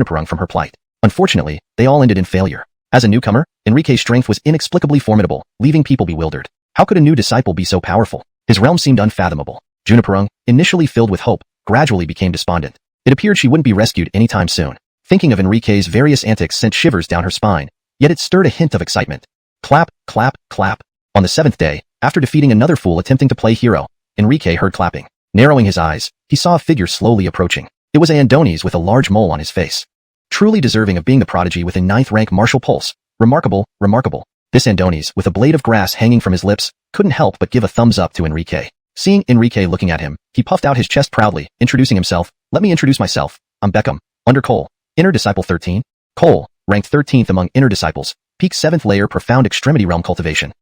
Juniperung from her plight. Unfortunately, they all ended in failure. As a newcomer, Enrique's strength was inexplicably formidable, leaving people bewildered. How could a new disciple be so powerful? His realm seemed unfathomable. Juniperung, initially filled with hope, gradually became despondent. It appeared she wouldn't be rescued anytime soon. Thinking of Enrique's various antics sent shivers down her spine, yet it stirred a hint of excitement. Clap, clap, clap. On the 7th day, after defeating another fool attempting to play hero, Enrique heard clapping. Narrowing his eyes, he saw a figure slowly approaching. It was Adonis with a large mole on his face. Truly deserving of being the prodigy with a 9th rank martial pulse. Remarkable, remarkable. This Adonis, with a blade of grass hanging from his lips, couldn't help but give a thumbs up to Enrique. Seeing Enrique looking at him, he puffed out his chest proudly, introducing himself. Let me introduce myself. I'm Beckham, under Cole. Inner Disciple 13? Cole, ranked 13th among Inner Disciples, peak 7th layer Profound Extremity Realm Cultivation.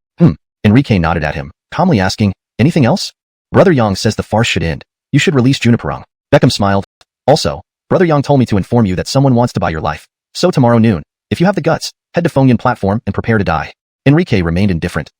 Enrique nodded at him, calmly asking, anything else? Brother Yang says the farce should end. You should release Juniperung. Beckham smiled. Also, Brother Yang told me to inform you that someone wants to buy your life. So tomorrow noon, if you have the guts, head to Fengyan platform and prepare to die. Enrique remained indifferent.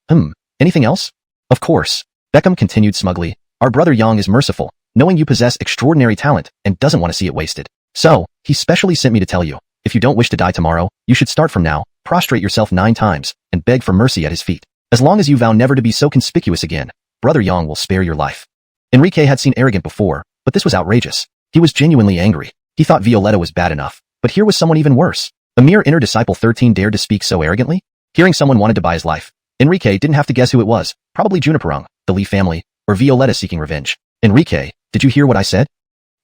Anything else? Of course. Beckham continued smugly. Our Brother Yang is merciful, knowing you possess extraordinary talent and doesn't want to see it wasted. So, he specially sent me to tell you, if you don't wish to die tomorrow, you should start from now, prostrate yourself 9 times, and beg for mercy at his feet. As long as you vow never to be so conspicuous again, Brother Yang will spare your life. Enrique had seen arrogant before, but this was outrageous. He was genuinely angry. He thought Violetta was bad enough, but here was someone even worse. A mere Inner Disciple 13 dared to speak so arrogantly? Hearing someone wanted to buy his life, Enrique didn't have to guess who it was, probably Juniperung, the Lee family, or Violetta seeking revenge. Enrique, did you hear what I said?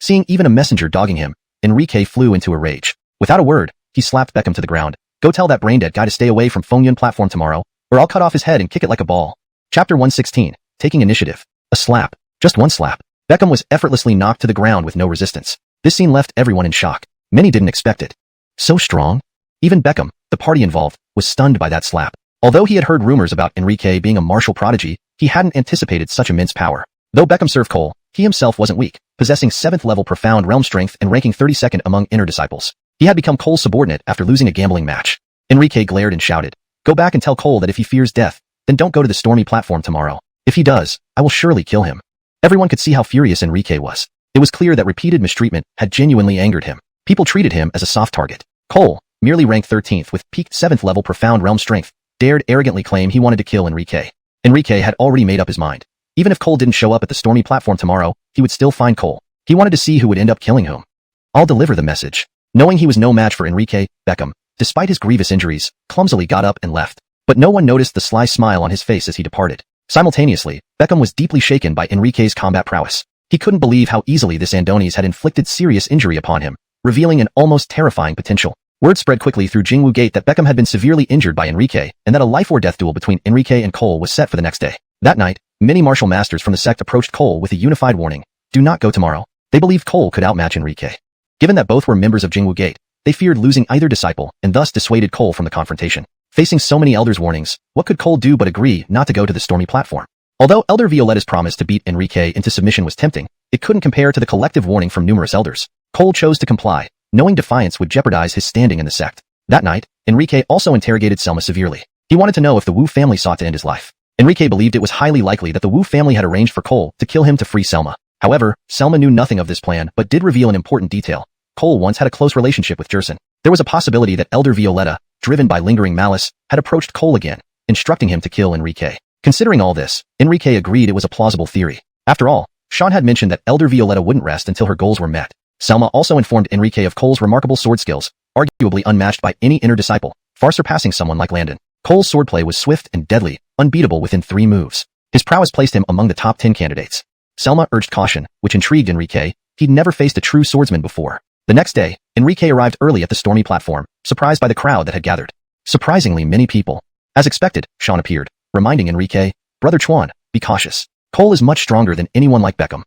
Seeing even a messenger dogging him, Enrique flew into a rage. Without a word, he slapped Beckham to the ground. Go tell that brain-dead guy to stay away from Fengyan platform tomorrow, or I'll cut off his head and kick it like a ball. Chapter 116, Taking Initiative. A slap. Just one slap. Beckham was effortlessly knocked to the ground with no resistance. This scene left everyone in shock. Many didn't expect it. So strong? Even Beckham, the party involved, was stunned by that slap. Although he had heard rumors about Enrique being a martial prodigy, he hadn't anticipated such immense power. Though Beckham served Cole, he himself wasn't weak, possessing 7th level profound realm strength and ranking 32nd among Inner Disciples. He had become Cole's subordinate after losing a gambling match. Enrique glared and shouted, go back and tell Cole that if he fears death, then don't go to the stormy platform tomorrow. If he does, I will surely kill him. Everyone could see how furious Enrique was. It was clear that repeated mistreatment had genuinely angered him. People treated him as a soft target. Cole, merely ranked 13th with peaked 7th level profound realm strength, dared arrogantly claim he wanted to kill Enrique. Enrique had already made up his mind. Even if Cole didn't show up at the stormy platform tomorrow, he would still find Cole. He wanted to see who would end up killing whom. I'll deliver the message. Knowing he was no match for Enrique, Beckham, despite his grievous injuries, clumsily got up and left. But no one noticed the sly smile on his face as he departed. Simultaneously, Beckham was deeply shaken by Enrique's combat prowess. He couldn't believe how easily this Adonis had inflicted serious injury upon him, revealing an almost terrifying potential. Word spread quickly through Jingwu Gate that Beckham had been severely injured by Enrique and that a life-or-death duel between Enrique and Cole was set for the next day. That night, many martial masters from the sect approached Cole with a unified warning. Do not go tomorrow. They believed Cole could outmatch Enrique. Given that both were members of Jingwu Gate, they feared losing either disciple and thus dissuaded Cole from the confrontation. Facing so many elders' warnings, what could Cole do but agree not to go to the stormy platform? Although Elder Violetta's promise to beat Enrique into submission was tempting, it couldn't compare to the collective warning from numerous elders. Cole chose to comply, knowing defiance would jeopardize his standing in the sect. That night, Enrique also interrogated Selma severely. He wanted to know if the Wu family sought to end his life. Enrique believed it was highly likely that the Wu family had arranged for Cole to kill him to free Selma. However, Selma knew nothing of this plan but did reveal an important detail. Cole once had a close relationship with Jerson. There was a possibility that Elder Violetta, driven by lingering malice, had approached Cole again, instructing him to kill Enrique. Considering all this, Enrique agreed it was a plausible theory. After all, Sean had mentioned that Elder Violetta wouldn't rest until her goals were met. Selma also informed Enrique of Cole's remarkable sword skills, arguably unmatched by any Inner Disciple, far surpassing someone like Landon. Cole's swordplay was swift and deadly, unbeatable within 3 moves. His prowess placed him among the top 10 candidates. Selma urged caution, which intrigued Enrique. He'd never faced a true swordsman before. The next day, Enrique arrived early at the stormy platform, surprised by the crowd that had gathered. Surprisingly many people. As expected, Sean appeared, reminding Enrique, Brother Chuan, be cautious. Cole is much stronger than anyone like Beckham.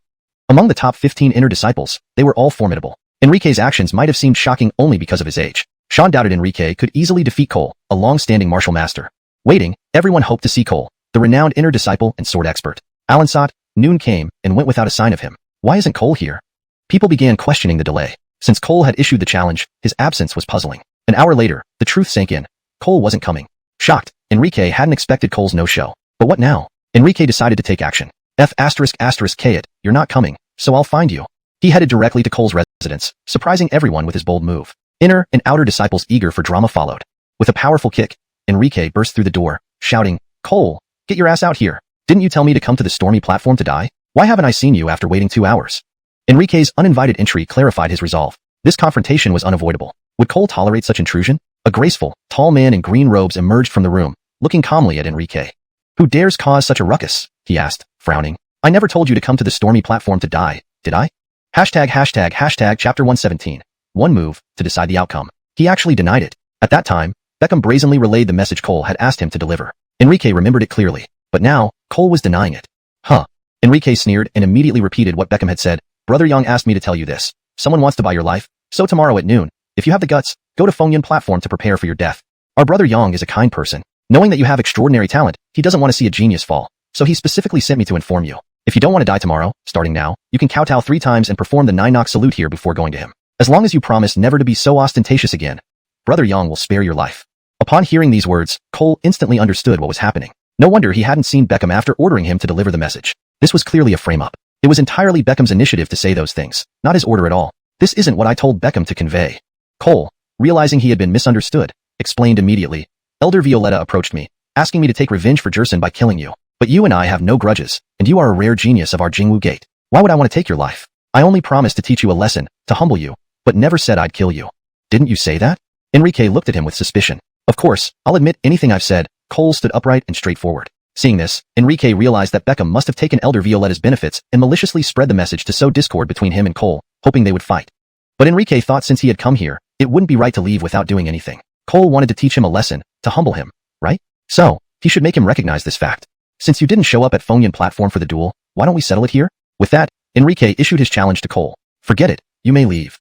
Among the top 15 Inner Disciples, they were all formidable. Enrique's actions might have seemed shocking only because of his age. Sean doubted Enrique could easily defeat Cole, a long-standing martial master. Waiting, everyone hoped to see Cole, the renowned Inner Disciple and sword expert. Alansat, noon came and went without a sign of him. Why isn't Cole here? People began questioning the delay. Since Cole had issued the challenge, his absence was puzzling. An hour later, the truth sank in. Cole wasn't coming. Shocked, Enrique hadn't expected Cole's no-show. But what now? Enrique decided to take action. K it, you're not coming, so I'll find you. He headed directly to Cole's residence, surprising everyone with his bold move. Inner and outer disciples eager for drama followed. With a powerful kick, Enrique burst through the door, shouting, "Cole, get your ass out here. Didn't you tell me to come to the stormy platform to die? Why haven't I seen you after waiting 2 hours?" Enrique's uninvited entry clarified his resolve. This confrontation was unavoidable. Would Cole tolerate such intrusion? A graceful, tall man in green robes emerged from the room, looking calmly at Enrique. "Who dares cause such a ruckus?" he asked, frowning. "I never told you to come to the stormy platform to die, did I?" ####Chapter 117. One move to decide the outcome. He actually denied it. At that time, Beckham brazenly relayed the message Cole had asked him to deliver. Enrique remembered it clearly. But now, Cole was denying it. Huh. Enrique sneered and immediately repeated what Beckham had said. "Brother Young asked me to tell you this. Someone wants to buy your life, so tomorrow at noon, if you have the guts, go to Fengyan platform to prepare for your death. Our brother Yang is a kind person. Knowing that you have extraordinary talent, he doesn't want to see a genius fall, so he specifically sent me to inform you. If you don't want to die tomorrow, starting now, you can kowtow 3 times and perform the 9-knock salute here before going to him. As long as you promise never to be so ostentatious again, Brother Yang will spare your life." Upon hearing these words, Cole instantly understood what was happening. No wonder he hadn't seen Beckham after ordering him to deliver the message. This was clearly a frame-up. It was entirely Beckham's initiative to say those things, not his order at all. "This isn't what I told Beckham to convey." Cole, realizing he had been misunderstood, explained immediately. "Elder Violetta approached me, asking me to take revenge for Jerson by killing you. But you and I have no grudges, and you are a rare genius of our Jingwu Gate. Why would I want to take your life? I only promised to teach you a lesson, to humble you, but never said I'd kill you." "Didn't you say that?" Enrique looked at him with suspicion. "Of course, I'll admit anything I've said." Cole stood upright and straightforward. Seeing this, Enrique realized that Beckham must have taken Elder Violetta's benefits and maliciously spread the message to sow discord between him and Cole, hoping they would fight. But Enrique thought since he had come here, it wouldn't be right to leave without doing anything. Cole wanted to teach him a lesson, to humble him, right? So, he should make him recognize this fact. "Since you didn't show up at Fengyan platform for the duel, why don't we settle it here?" With that, Enrique issued his challenge to Cole. "Forget it, you may leave."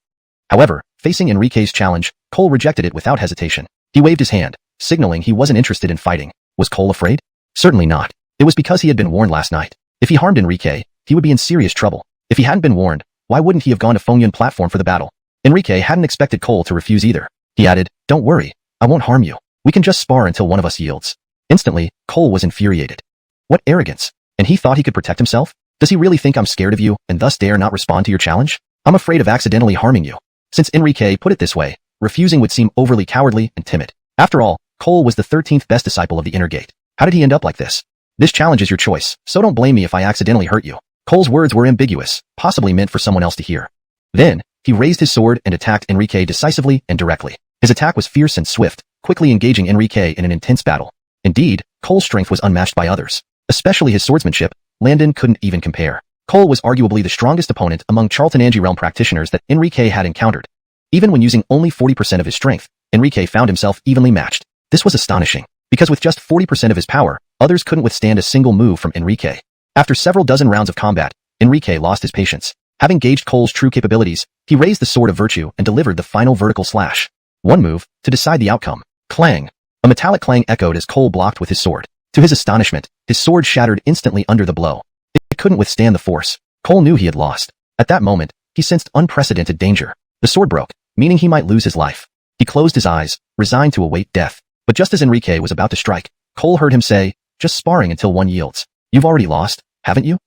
However, facing Enrique's challenge, Cole rejected it without hesitation. He waved his hand, signaling he wasn't interested in fighting. Was Cole afraid? Certainly not. It was because he had been warned last night. If he harmed Enrique, he would be in serious trouble. If he hadn't been warned, why wouldn't he have gone to Fengyan platform for the battle? Enrique hadn't expected Cole to refuse either. He added, "Don't worry, I won't harm you. We can just spar until one of us yields." Instantly, Cole was infuriated. What arrogance! And he thought he could protect himself? Does he really think I'm scared of you and thus dare not respond to your challenge? I'm afraid of accidentally harming you. Since Enrique put it this way, refusing would seem overly cowardly and timid. After all, Cole was the 13th best disciple of the Inner Gate. How did he end up like this? "This challenge is your choice, so don't blame me if I accidentally hurt you." Cole's words were ambiguous, possibly meant for someone else to hear. Then, he raised his sword and attacked Enrique decisively and directly. His attack was fierce and swift, quickly engaging Enrique in an intense battle. Indeed, Cole's strength was unmatched by others. Especially his swordsmanship, Landon couldn't even compare. Cole was arguably the strongest opponent among Charltonangi realm practitioners that Enrique had encountered. Even when using only 40% of his strength, Enrique found himself evenly matched. This was astonishing, because with just 40% of his power, others couldn't withstand a single move from Enrique. After several dozen rounds of combat, Enrique lost his patience. Having gauged Cole's true capabilities, he raised the sword of virtue and delivered the final vertical slash. One move, to decide the outcome. Clang! A metallic clang echoed as Cole blocked with his sword. To his astonishment, his sword shattered instantly under the blow. It couldn't withstand the force. Cole knew he had lost. At that moment, he sensed unprecedented danger. The sword broke, meaning he might lose his life. He closed his eyes, resigned to await death. But just as Enrique was about to strike, Cole heard him say, "Just sparring until one yields. You've already lost, haven't you?"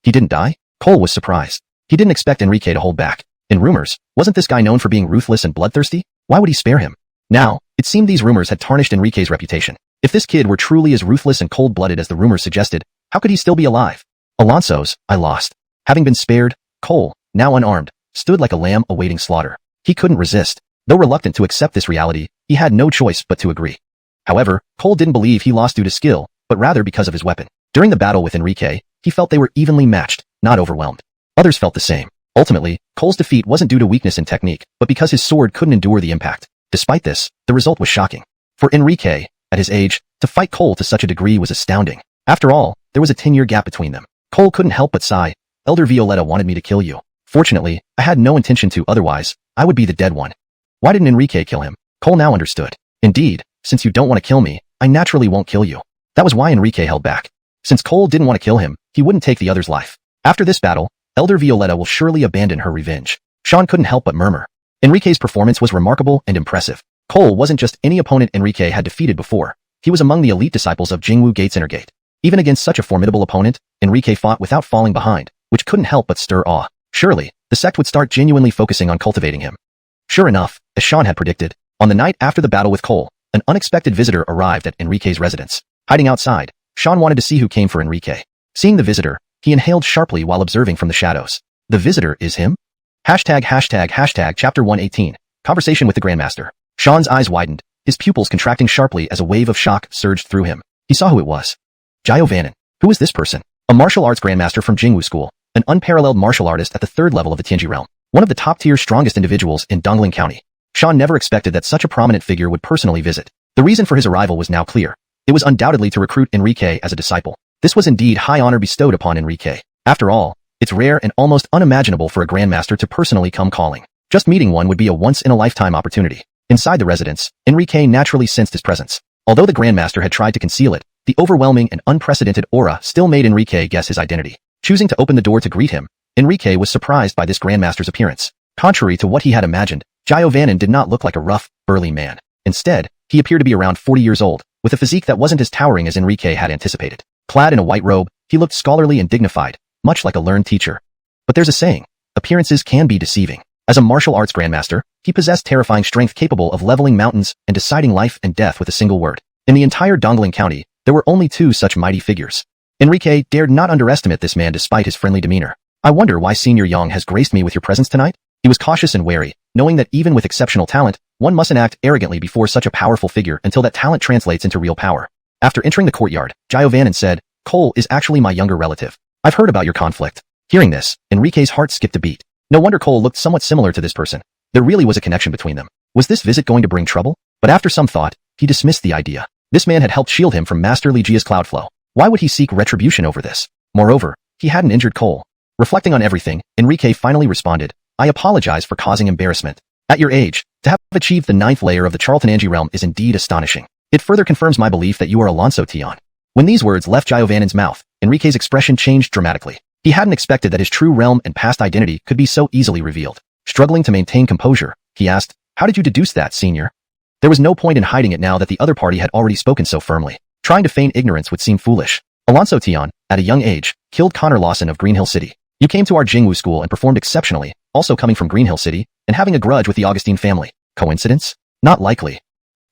He didn't die? Cole was surprised. He didn't expect Enrique to hold back. In rumors, wasn't this guy known for being ruthless and bloodthirsty? Why would he spare him? Now, it seemed these rumors had tarnished Enrique's reputation. If this kid were truly as ruthless and cold-blooded as the rumors suggested, how could he still be alive? Alonso's, I lost. Having been spared, Cole, now unarmed, stood like a lamb awaiting slaughter. He couldn't resist. Though reluctant to accept this reality, he had no choice but to agree. However, Cole didn't believe he lost due to skill, but rather because of his weapon. During the battle with Enrique, he felt they were evenly matched, not overwhelmed. Others felt the same. Ultimately, Cole's defeat wasn't due to weakness in technique, but because his sword couldn't endure the impact. Despite this, the result was shocking. For Enrique, at his age, to fight Cole to such a degree was astounding. After all, there was a 10-year gap between them. Cole couldn't help but sigh. "Elder Violetta wanted me to kill you. Fortunately, I had no intention to, otherwise, I would be the dead one." Why didn't Enrique kill him? Cole now understood. "Indeed, since you don't want to kill me, I naturally won't kill you." That was why Enrique held back. Since Cole didn't want to kill him, he wouldn't take the other's life. After this battle, Elder Violetta will surely abandon her revenge. Sean couldn't help but murmur. Enrique's performance was remarkable and impressive. Cole wasn't just any opponent Enrique had defeated before. He was among the elite disciples of Jingwu Gate's Inner Gate. Even against such a formidable opponent, Enrique fought without falling behind, which couldn't help but stir awe. Surely, the sect would start genuinely focusing on cultivating him. Sure enough, as Sean had predicted, on the night after the battle with Cole, an unexpected visitor arrived at Enrique's residence. Hiding outside, Sean wanted to see who came for Enrique. Seeing the visitor, he inhaled sharply while observing from the shadows. The visitor is him? Chapter 118. Conversation with the Grandmaster. Sean's eyes widened, his pupils contracting sharply as a wave of shock surged through him. He saw who it was. Jiao Vanin. Who is this person? A martial arts grandmaster from Jingwu School, an unparalleled martial artist at the third level of the Tianji realm, one of the top-tier strongest individuals in Dongling County. Sean never expected that such a prominent figure would personally visit. The reason for his arrival was now clear. It was undoubtedly to recruit Enrique as a disciple. This was indeed high honor bestowed upon Enrique. After all, it's rare and almost unimaginable for a grandmaster to personally come calling. Just meeting one would be a once-in-a-lifetime opportunity. Inside the residence, Enrique naturally sensed his presence. Although the grandmaster had tried to conceal it, the overwhelming and unprecedented aura still made Enrique guess his identity. Choosing to open the door to greet him, Enrique was surprised by this grandmaster's appearance. Contrary to what he had imagined, Jiao Vanin did not look like a rough, burly man. Instead, he appeared to be around 40 years old, with a physique that wasn't as towering as Enrique had anticipated. Clad in a white robe, he looked scholarly and dignified, much like a learned teacher. But there's a saying, appearances can be deceiving. As a martial arts grandmaster, he possessed terrifying strength capable of leveling mountains and deciding life and death with a single word. In the entire Dongling County, there were only two such mighty figures. Enrique dared not underestimate this man despite his friendly demeanor. I wonder why Senior Yang has graced me with your presence tonight? He was cautious and wary, knowing that even with exceptional talent, one mustn't act arrogantly before such a powerful figure until that talent translates into real power. After entering the courtyard, Jiao Vanin said, Cole is actually my younger relative. I've heard about your conflict. Hearing this, Enrique's heart skipped a beat. No wonder Cole looked somewhat similar to this person. There really was a connection between them. Was this visit going to bring trouble? But after some thought, he dismissed the idea. This man had helped shield him from Master Li Jia's cloud flow. Why would he seek retribution over this? Moreover, he hadn't injured Cole. Reflecting on everything, Enrique finally responded, I apologize for causing embarrassment. At your age, to have achieved the 9th layer of the Charlton-Angie realm is indeed astonishing. It further confirms my belief that you are Alonso Tian. When these words left Jiao Vanin's mouth, Enrique's expression changed dramatically. He hadn't expected that his true realm and past identity could be so easily revealed. Struggling to maintain composure, he asked, how did you deduce that, Senior? There was no point in hiding it now that the other party had already spoken so firmly. Trying to feign ignorance would seem foolish. Alonso Tian, at a young age, killed Connor Lawson of Greenhill City. You came to our Jingwu school and performed exceptionally, also coming from Greenhill City, and having a grudge with the Augustine family. Coincidence? Not likely.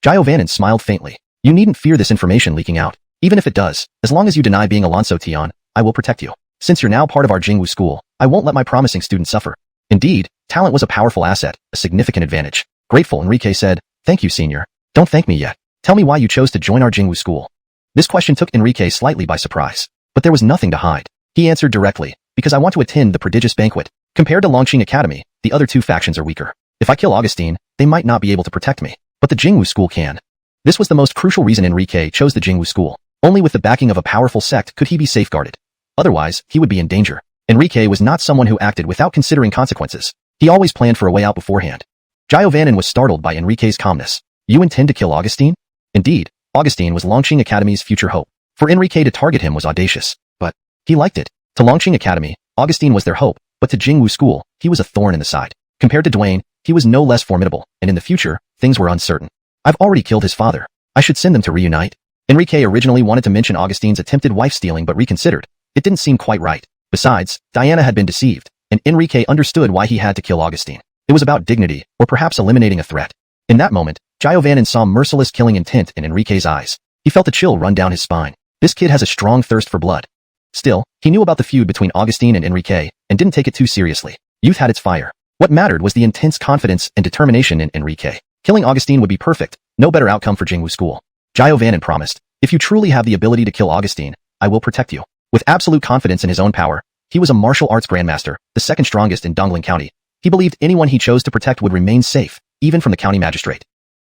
Jiao Vanin smiled faintly. You needn't fear this information leaking out. Even if it does, as long as you deny being Alonso Tian, I will protect you. Since you're now part of our Jingwu school, I won't let my promising student suffer. Indeed, talent was a powerful asset, a significant advantage. Grateful, Enrique said, thank you, Senior. Don't thank me yet. Tell me why you chose to join our Jingwu school. This question took Enrique slightly by surprise. But there was nothing to hide. He answered directly, because I want to attend the prodigious banquet. Compared to Longqing Academy, the other two factions are weaker. If I kill Augustine, they might not be able to protect me. But the Jingwu school can. This was the most crucial reason Enrique chose the Jingwu school. Only with the backing of a powerful sect could he be safeguarded. Otherwise, he would be in danger. Enrique was not someone who acted without considering consequences. He always planned for a way out beforehand. Jiao Vanin was startled by Enrique's calmness. You intend to kill Augustine? Indeed, Augustine was Longqing Academy's future hope. For Enrique to target him was audacious, but he liked it. To Longqing Academy, Augustine was their hope, but to Jingwu School, he was a thorn in the side. Compared to Duane, he was no less formidable, and in the future, things were uncertain. I've already killed his father. I should send them to reunite. Enrique originally wanted to mention Augustine's attempted wife-stealing but reconsidered. It didn't seem quite right. Besides, Diana had been deceived, and Enrique understood why he had to kill Augustine. It was about dignity, or perhaps eliminating a threat. In that moment, Jiao Vanin saw merciless killing intent in Enrique's eyes. He felt a chill run down his spine. This kid has a strong thirst for blood. Still, he knew about the feud between Augustine and Enrique, and didn't take it too seriously. Youth had its fire. What mattered was the intense confidence and determination in Enrique. Killing Augustine would be perfect, no better outcome for Jingwu School. Jiao Vanin promised, if you truly have the ability to kill Augustine, I will protect you. With absolute confidence in his own power, he was a martial arts grandmaster, the second strongest in Dongling County. He believed anyone he chose to protect would remain safe, even from the county magistrate.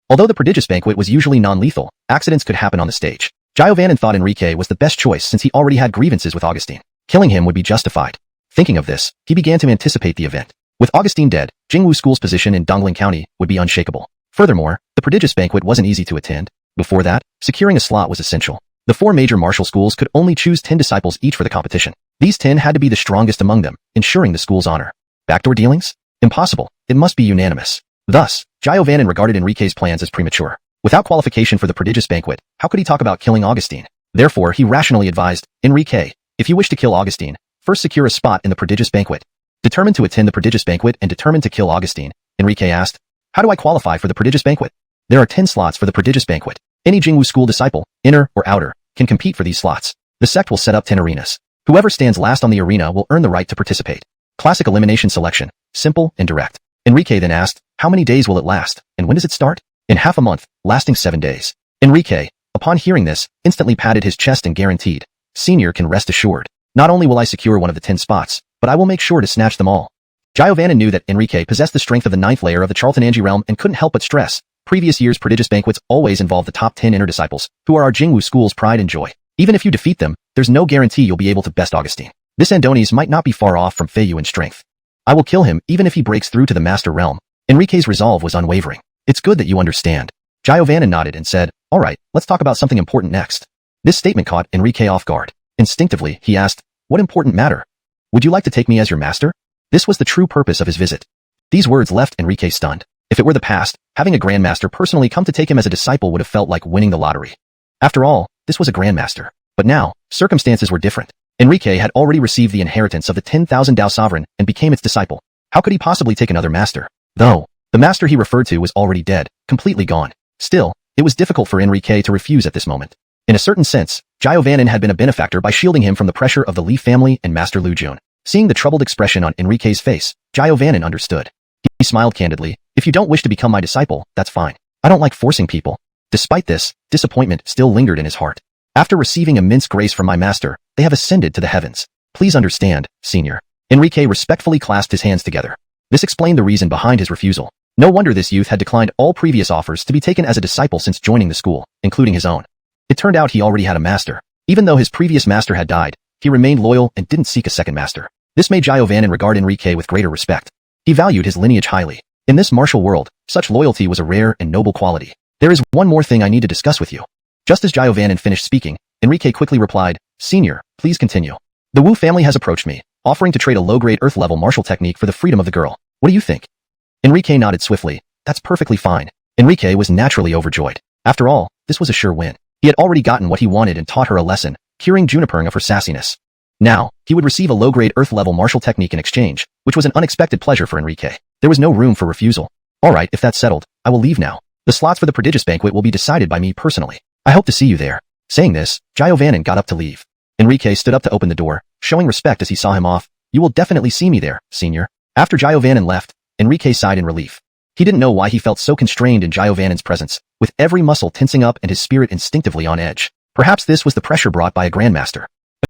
Although the prodigious banquet was usually non-lethal, accidents could happen on the stage. Jiao Vanin thought Enrique was the best choice since he already had grievances with Augustine. Killing him would be justified. Thinking of this, he began to anticipate the event. With Augustine dead, Jingwu School's position in Dongling County would be unshakable. Furthermore, the prodigious banquet wasn't easy to attend. Before that, securing a slot was essential. The 4 major martial schools could only choose 10 disciples each for the competition. These 10 had to be the strongest among them, ensuring the school's honor. Backdoor dealings? Impossible. It must be unanimous. Thus, Jiao Vanin regarded Enrique's plans as premature. Without qualification for the prodigious banquet, how could he talk about killing Augustine? Therefore, he rationally advised, Enrique, if you wish to kill Augustine, first secure a spot in the prodigious banquet. Determined to attend the prodigious banquet and determined to kill Augustine, Enrique asked, How do I qualify for the prodigious banquet? There are 10 slots for the prodigious banquet. Any Jingwu school disciple, inner or outer, can compete for these slots. The sect will set up 10 arenas. Whoever stands last on the arena will earn the right to participate. Classic elimination selection. Simple and direct. Enrique then asked, how many days will it last, and when does it start? In half a month, lasting 7 days. Enrique, upon hearing this, instantly patted his chest and guaranteed, Senior can rest assured. Not only will I secure one of the 10 spots, but I will make sure to snatch them all. Giovanna knew that Enrique possessed the strength of the 9th layer of the Charltonangi realm and couldn't help but stress. Previous years' prodigious banquets always involve the top 10 inner disciples, who are our Jingwu school's pride and joy. Even if you defeat them, there's no guarantee you'll be able to best Augustine. This Andoni's might not be far off from Feiyu in strength. I will kill him even if he breaks through to the master realm. Enrique's resolve was unwavering. It's good that you understand. Giovanna nodded and said, all right, let's talk about something important next. This statement caught Enrique off guard. Instinctively, he asked, what important matter? Would you like to take me as your master? This was the true purpose of his visit. These words left Enrique stunned. If it were the past, having a grandmaster personally come to take him as a disciple would have felt like winning the lottery. After all, this was a grandmaster. But now, circumstances were different. Enrique had already received the inheritance of the 10,000 Dao sovereign and became its disciple. How could he possibly take another master? Though, the master he referred to was already dead, completely gone. Still, it was difficult for Enrique to refuse at this moment. In a certain sense, Giovannin had been a benefactor by shielding him from the pressure of the Li family and Master Lu Jun. Seeing the troubled expression on Enrique's face, Giovannin understood. He smiled candidly. If you don't wish to become my disciple, that's fine. I don't like forcing people. Despite this, disappointment still lingered in his heart. After receiving immense grace from my master, they have ascended to the heavens. Please understand, Senior. Enrique respectfully clasped his hands together. This explained the reason behind his refusal. No wonder this youth had declined all previous offers to be taken as a disciple since joining the school, including his own. It turned out he already had a master. Even though his previous master had died, he remained loyal and didn't seek a second master. This made Giovannin regard Enrique with greater respect. He valued his lineage highly. In this martial world, such loyalty was a rare and noble quality. There is one more thing I need to discuss with you. Just as Giovannin finished speaking, Enrique quickly replied, Senior, please continue. The Wu family has approached me, offering to trade a low-grade earth-level martial technique for the freedom of the girl. What do you think? Enrique nodded swiftly. That's perfectly fine. Enrique was naturally overjoyed. After all, this was a sure win. He had already gotten what he wanted and taught her a lesson, curing Juniper of her sassiness. Now, he would receive a low-grade earth-level martial technique in exchange, which was an unexpected pleasure for Enrique. There was no room for refusal. All right, if that's settled, I will leave now. The slots for the prodigious banquet will be decided by me personally. I hope to see you there. Saying this, Giovannin got up to leave. Enrique stood up to open the door, showing respect as he saw him off. You will definitely see me there, Senior. After Giovannin left, Enrique sighed in relief. He didn't know why he felt so constrained in Giovannin's presence, with every muscle tensing up and his spirit instinctively on edge. Perhaps this was the pressure brought by a grandmaster.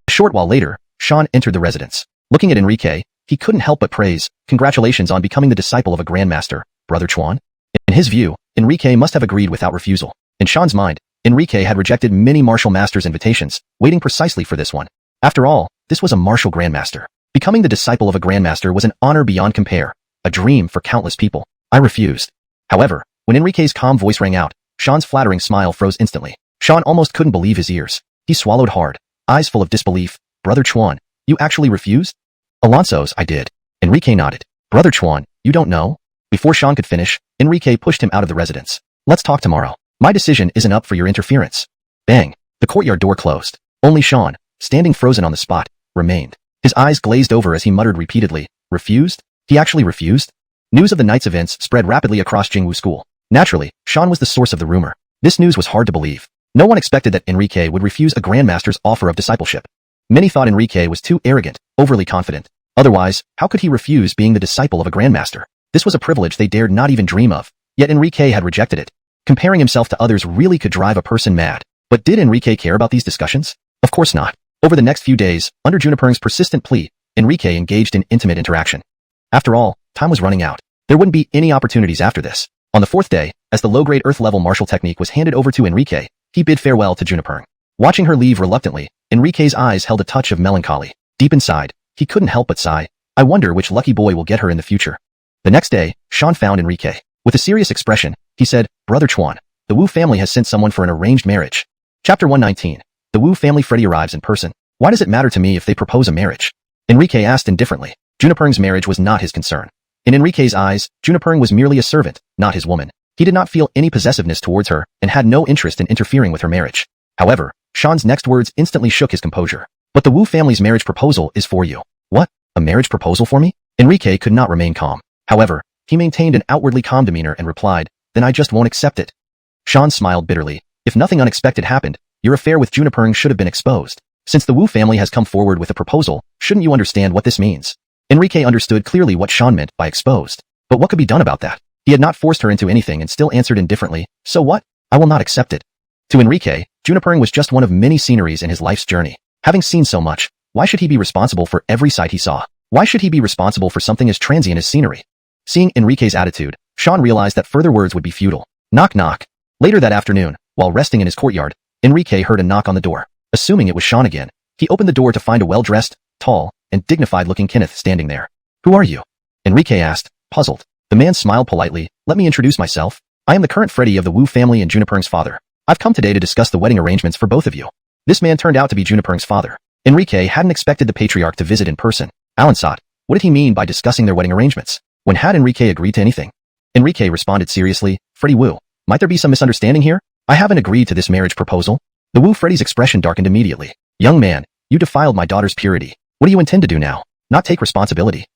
A short while later, Sean entered the residence. Looking at Enrique, he couldn't help but praise, congratulations on becoming the disciple of a grandmaster, Brother Chuan. In his view, Enrique must have agreed without refusal. In Sean's mind, Enrique had rejected many martial masters' invitations, waiting precisely for this one. After all, this was a martial grandmaster. Becoming the disciple of a grandmaster was an honor beyond compare, a dream for countless people. I refused. However, when Enrique's calm voice rang out, Sean's flattering smile froze instantly. Sean almost couldn't believe his ears. He swallowed hard, eyes full of disbelief. Brother Chuan, you actually refused? Alonso's, I did. Enrique nodded. Brother Chuan, you don't know? Before Sean could finish, Enrique pushed him out of the residence. Let's talk tomorrow. My decision isn't up for your interference. Bang. The courtyard door closed. Only Sean, standing frozen on the spot, remained. His eyes glazed over as he muttered repeatedly, refused? He actually refused? News of the night's events spread rapidly across Jingwu School. Naturally, Sean was the source of the rumor. This news was hard to believe. No one expected that Enrique would refuse a grandmaster's offer of discipleship. Many thought Enrique was too arrogant, overly confident. Otherwise, how could he refuse being the disciple of a grandmaster? This was a privilege they dared not even dream of. Yet Enrique had rejected it. Comparing himself to others really could drive a person mad. But did Enrique care about these discussions? Of course not. Over the next few days, under Juniper's persistent plea, Enrique engaged in intimate interaction. After all, time was running out. There wouldn't be any opportunities after this. On the 4th day, as the low-grade earth-level martial technique was handed over to Enrique, he bid farewell to Juniper. Watching her leave reluctantly, Enrique's eyes held a touch of melancholy. Deep inside, he couldn't help but sigh. I wonder which lucky boy will get her in the future. The next day, Sean found Enrique. With a serious expression, he said, Brother Chuan, the Wu family has sent someone for an arranged marriage. Chapter 119. The Wu family. Freddy arrives in person. Why does it matter to me if they propose a marriage? Enrique asked indifferently. Juniper's marriage was not his concern. In Enrique's eyes, Juniper was merely a servant, not his woman. He did not feel any possessiveness towards her and had no interest in interfering with her marriage. However, Sean's next words instantly shook his composure. But the Wu family's marriage proposal is for you. What? A marriage proposal for me? Enrique could not remain calm. However, he maintained an outwardly calm demeanor and replied, "Then I just won't accept it." Sean smiled bitterly. "If nothing unexpected happened, your affair with Junipering should have been exposed. Since the Wu family has come forward with a proposal, shouldn't you understand what this means?" Enrique understood clearly what Sean meant by exposed. But what could be done about that? He had not forced her into anything and still answered indifferently, "So what? I will not accept it." To Enrique, Junipering was just one of many sceneries in his life's journey. Having seen so much, why should he be responsible for every sight he saw? Why should he be responsible for something as transient as scenery? Seeing Enrique's attitude, Sean realized that further words would be futile. Knock knock. Later that afternoon, while resting in his courtyard, Enrique heard a knock on the door. Assuming it was Sean again, he opened the door to find a well-dressed, tall, and dignified-looking Kenneth standing there. "Who are you?" Enrique asked, puzzled. The man smiled politely. "Let me introduce myself. I am the current Freddy of the Wu family and Junipering's father. I've come today to discuss the wedding arrangements for both of you." This man turned out to be Junipering's father. Enrique hadn't expected the patriarch to visit in person. Alan sought. What did he mean by discussing their wedding arrangements? When had Enrique agreed to anything? Enrique responded seriously, "Freddy Wu, might there be some misunderstanding here? I haven't agreed to this marriage proposal." The Wu Freddy's expression darkened immediately. "Young man, you defiled my daughter's purity. What do you intend to do now? Not take responsibility?"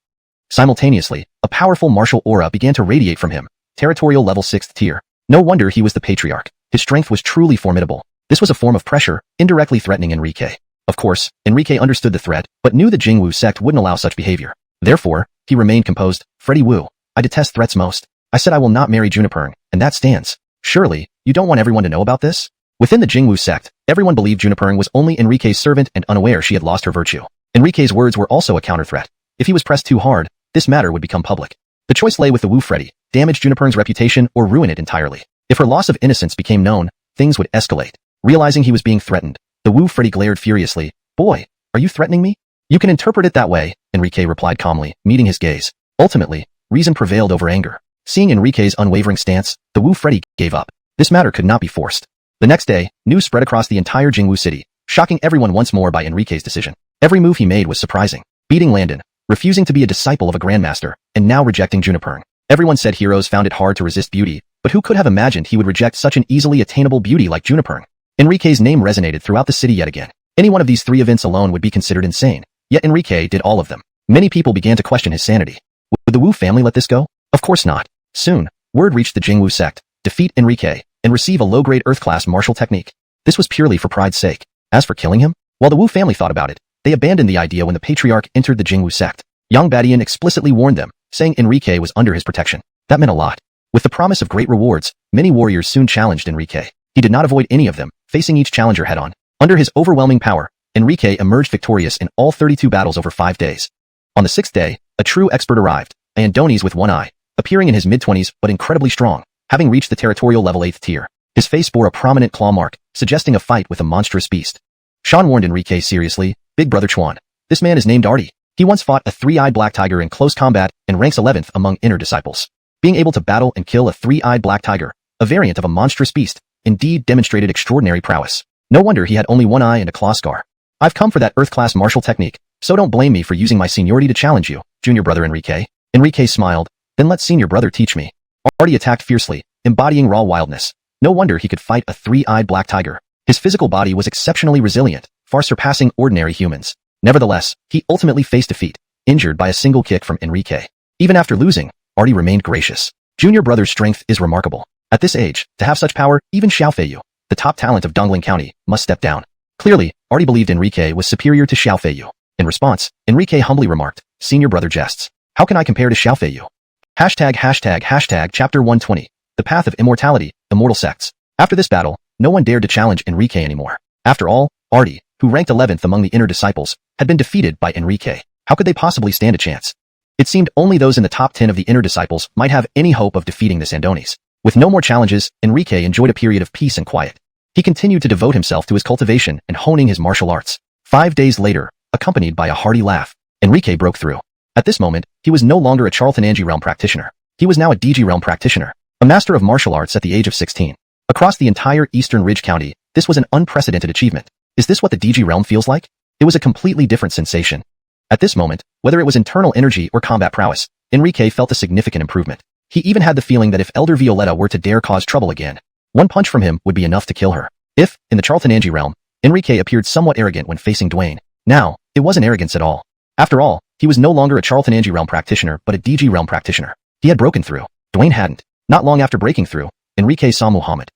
Simultaneously, a powerful martial aura began to radiate from him. Territorial level 6th tier. No wonder he was the patriarch. His strength was truly formidable. This was a form of pressure, indirectly threatening Enrique. Of course, Enrique understood the threat, but knew the Jingwu sect wouldn't allow such behavior. Therefore, he remained composed. "Freddy Wu, I detest threats most. I said I will not marry Junipering, and that stands. Surely, you don't want everyone to know about this?" Within the Jingwu sect, everyone believed Junipering was only Enrique's servant and unaware she had lost her virtue. Enrique's words were also a counter-threat. If he was pressed too hard, this matter would become public. The choice lay with the Wu Freddy, damage Junipering's reputation or ruin it entirely. If her loss of innocence became known, things would escalate. Realizing he was being threatened, the Wu Freddy glared furiously. "Boy, are you threatening me?" "You can interpret it that way," Enrique replied calmly, meeting his gaze. Ultimately, reason prevailed over anger. Seeing Enrique's unwavering stance, the Wu Freddy gave up. This matter could not be forced. The next day, news spread across the entire Jingwu city, shocking everyone once more by Enrique's decision. Every move he made was surprising. Beating Landon, refusing to be a disciple of a grandmaster, and now rejecting Junipering. Everyone said heroes found it hard to resist beauty, but who could have imagined he would reject such an easily attainable beauty like Junipering? Enrique's name resonated throughout the city yet again. Any one of these three events alone would be considered insane, yet Enrique did all of them. Many people began to question his sanity. Would the Wu family let this go? Of course not. Soon, word reached the Jingwu sect, defeat Enrique, and receive a low-grade Earth-class martial technique. This was purely for pride's sake. As for killing him, while the Wu family thought about it, they abandoned the idea when the patriarch entered the Jingwu sect. Yang Badian explicitly warned them, saying Enrique was under his protection. That meant a lot. With the promise of great rewards, many warriors soon challenged Enrique. He did not avoid any of them, facing each challenger head-on. Under his overwhelming power, Enrique emerged victorious in all 32 battles over 5 days. On the 6th day, a true expert arrived, a Andonese with one eye, appearing in his mid-20s but incredibly strong, having reached the territorial level 8th tier. His face bore a prominent claw mark, suggesting a fight with a monstrous beast. Sean warned Enrique seriously, "Big brother Chuan. This man is named Artie. He once fought a 3-eyed black tiger in close combat and ranks 11th among inner disciples. Being able to battle and kill a 3-eyed black tiger, a variant of a monstrous beast, indeed demonstrated extraordinary prowess. No wonder he had only one eye and a claw scar. I've come for that Earth-class martial technique, so don't blame me for using my seniority to challenge you, junior brother Enrique." Enrique smiled. "Then let senior brother teach me." Artie attacked fiercely, embodying raw wildness. No wonder he could fight a 3-eyed black tiger. His physical body was exceptionally resilient, far surpassing ordinary humans. Nevertheless, he ultimately faced defeat, injured by a single kick from Enrique. Even after losing, Artie remained gracious. Junior brother's strength is remarkable. At this age, to have such power, even Xiao Feiyu, the top talent of Dongling County, must step down. Clearly, Artie believed Enrique was superior to Xiao Feiyu. In response, Enrique humbly remarked, "Senior brother jests. How can I compare to Xiao Feiyu?" ####Chapter 120. The Path of Immortality, Immortal Sects. After this battle, no one dared to challenge Enrique anymore. After all, Artie, who ranked 11th among the inner disciples, had been defeated by Enrique. How could they possibly stand a chance? It seemed only those in the top 10 of the inner disciples might have any hope of defeating this Andonese. With no more challenges, Enrique enjoyed a period of peace and quiet. He continued to devote himself to his cultivation and honing his martial arts. 5 days later, accompanied by a hearty laugh, Enrique broke through. At this moment, he was no longer a Charltonangi realm practitioner. He was now a DG realm practitioner, a master of martial arts at the age of 16. Across the entire Eastern Ridge County, this was an unprecedented achievement. Is this what the DG realm feels like? It was a completely different sensation. At this moment, whether it was internal energy or combat prowess, Enrique felt a significant improvement. He even had the feeling that if Elder Violetta were to dare cause trouble again, one punch from him would be enough to kill her. If, in the Charltonangi realm, Enrique appeared somewhat arrogant when facing Dwayne, now, it wasn't arrogance at all. After all, he was no longer a Charltonangi realm practitioner but a DG realm practitioner. He had broken through. Dwayne hadn't. Not long after breaking through, Enrique saw Muhammad.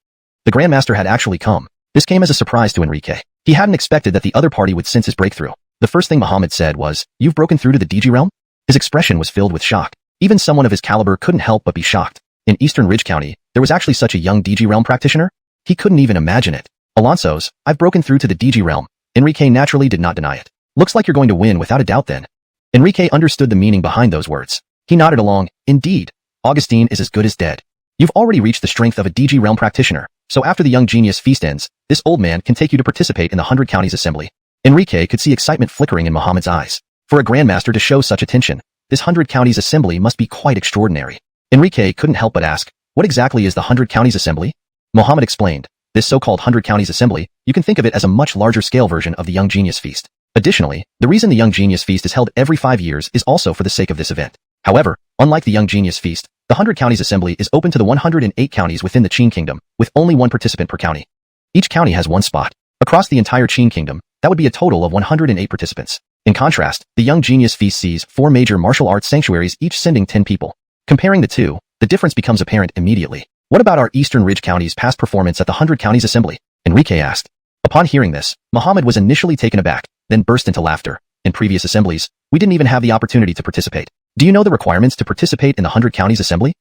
The Grandmaster had actually come. This came as a surprise to Enrique. He hadn't expected that the other party would sense his breakthrough. The first thing Muhammad said was, "You've broken through to the DG realm?" His expression was filled with shock. Even someone of his caliber couldn't help but be shocked. In Eastern Ridge County, there was actually such a young DG realm practitioner? He couldn't even imagine it. Alonso's, "I've broken through to the DG realm." Enrique naturally did not deny it. "Looks like you're going to win without a doubt then." Enrique understood the meaning behind those words. He nodded along. "Indeed. Augustine is as good as dead. You've already reached the strength of a DG realm practitioner, so after the young genius feast ends, this old man can take you to participate in the 100 Counties Assembly." Enrique could see excitement flickering in Muhammad's eyes. For a grandmaster to show such attention, this 100 Counties Assembly must be quite extraordinary. Enrique couldn't help but ask, "What exactly is the 100 Counties Assembly?" Muhammad explained, "This so-called 100 Counties Assembly, you can think of it as a much larger scale version of the Young Genius Feast. Additionally, the reason the Young Genius Feast is held every 5 years is also for the sake of this event. However, unlike the Young Genius Feast, the 100 Counties Assembly is open to the 108 counties within the Qin Kingdom, with only one participant per county. Each county has one spot. Across the entire Qin Kingdom, that would be a total of 108 participants. In contrast, the Young Genius Feast sees 4 major martial arts sanctuaries each sending 10 people. Comparing the two, the difference becomes apparent immediately. What about our Eastern Ridge County's past performance at the 100 Counties Assembly?" Enrique asked. Upon hearing this, Muhammad was initially taken aback, then burst into laughter. "In previous assemblies, we didn't even have the opportunity to participate. Do you know the requirements to participate in the 100 Counties Assembly?"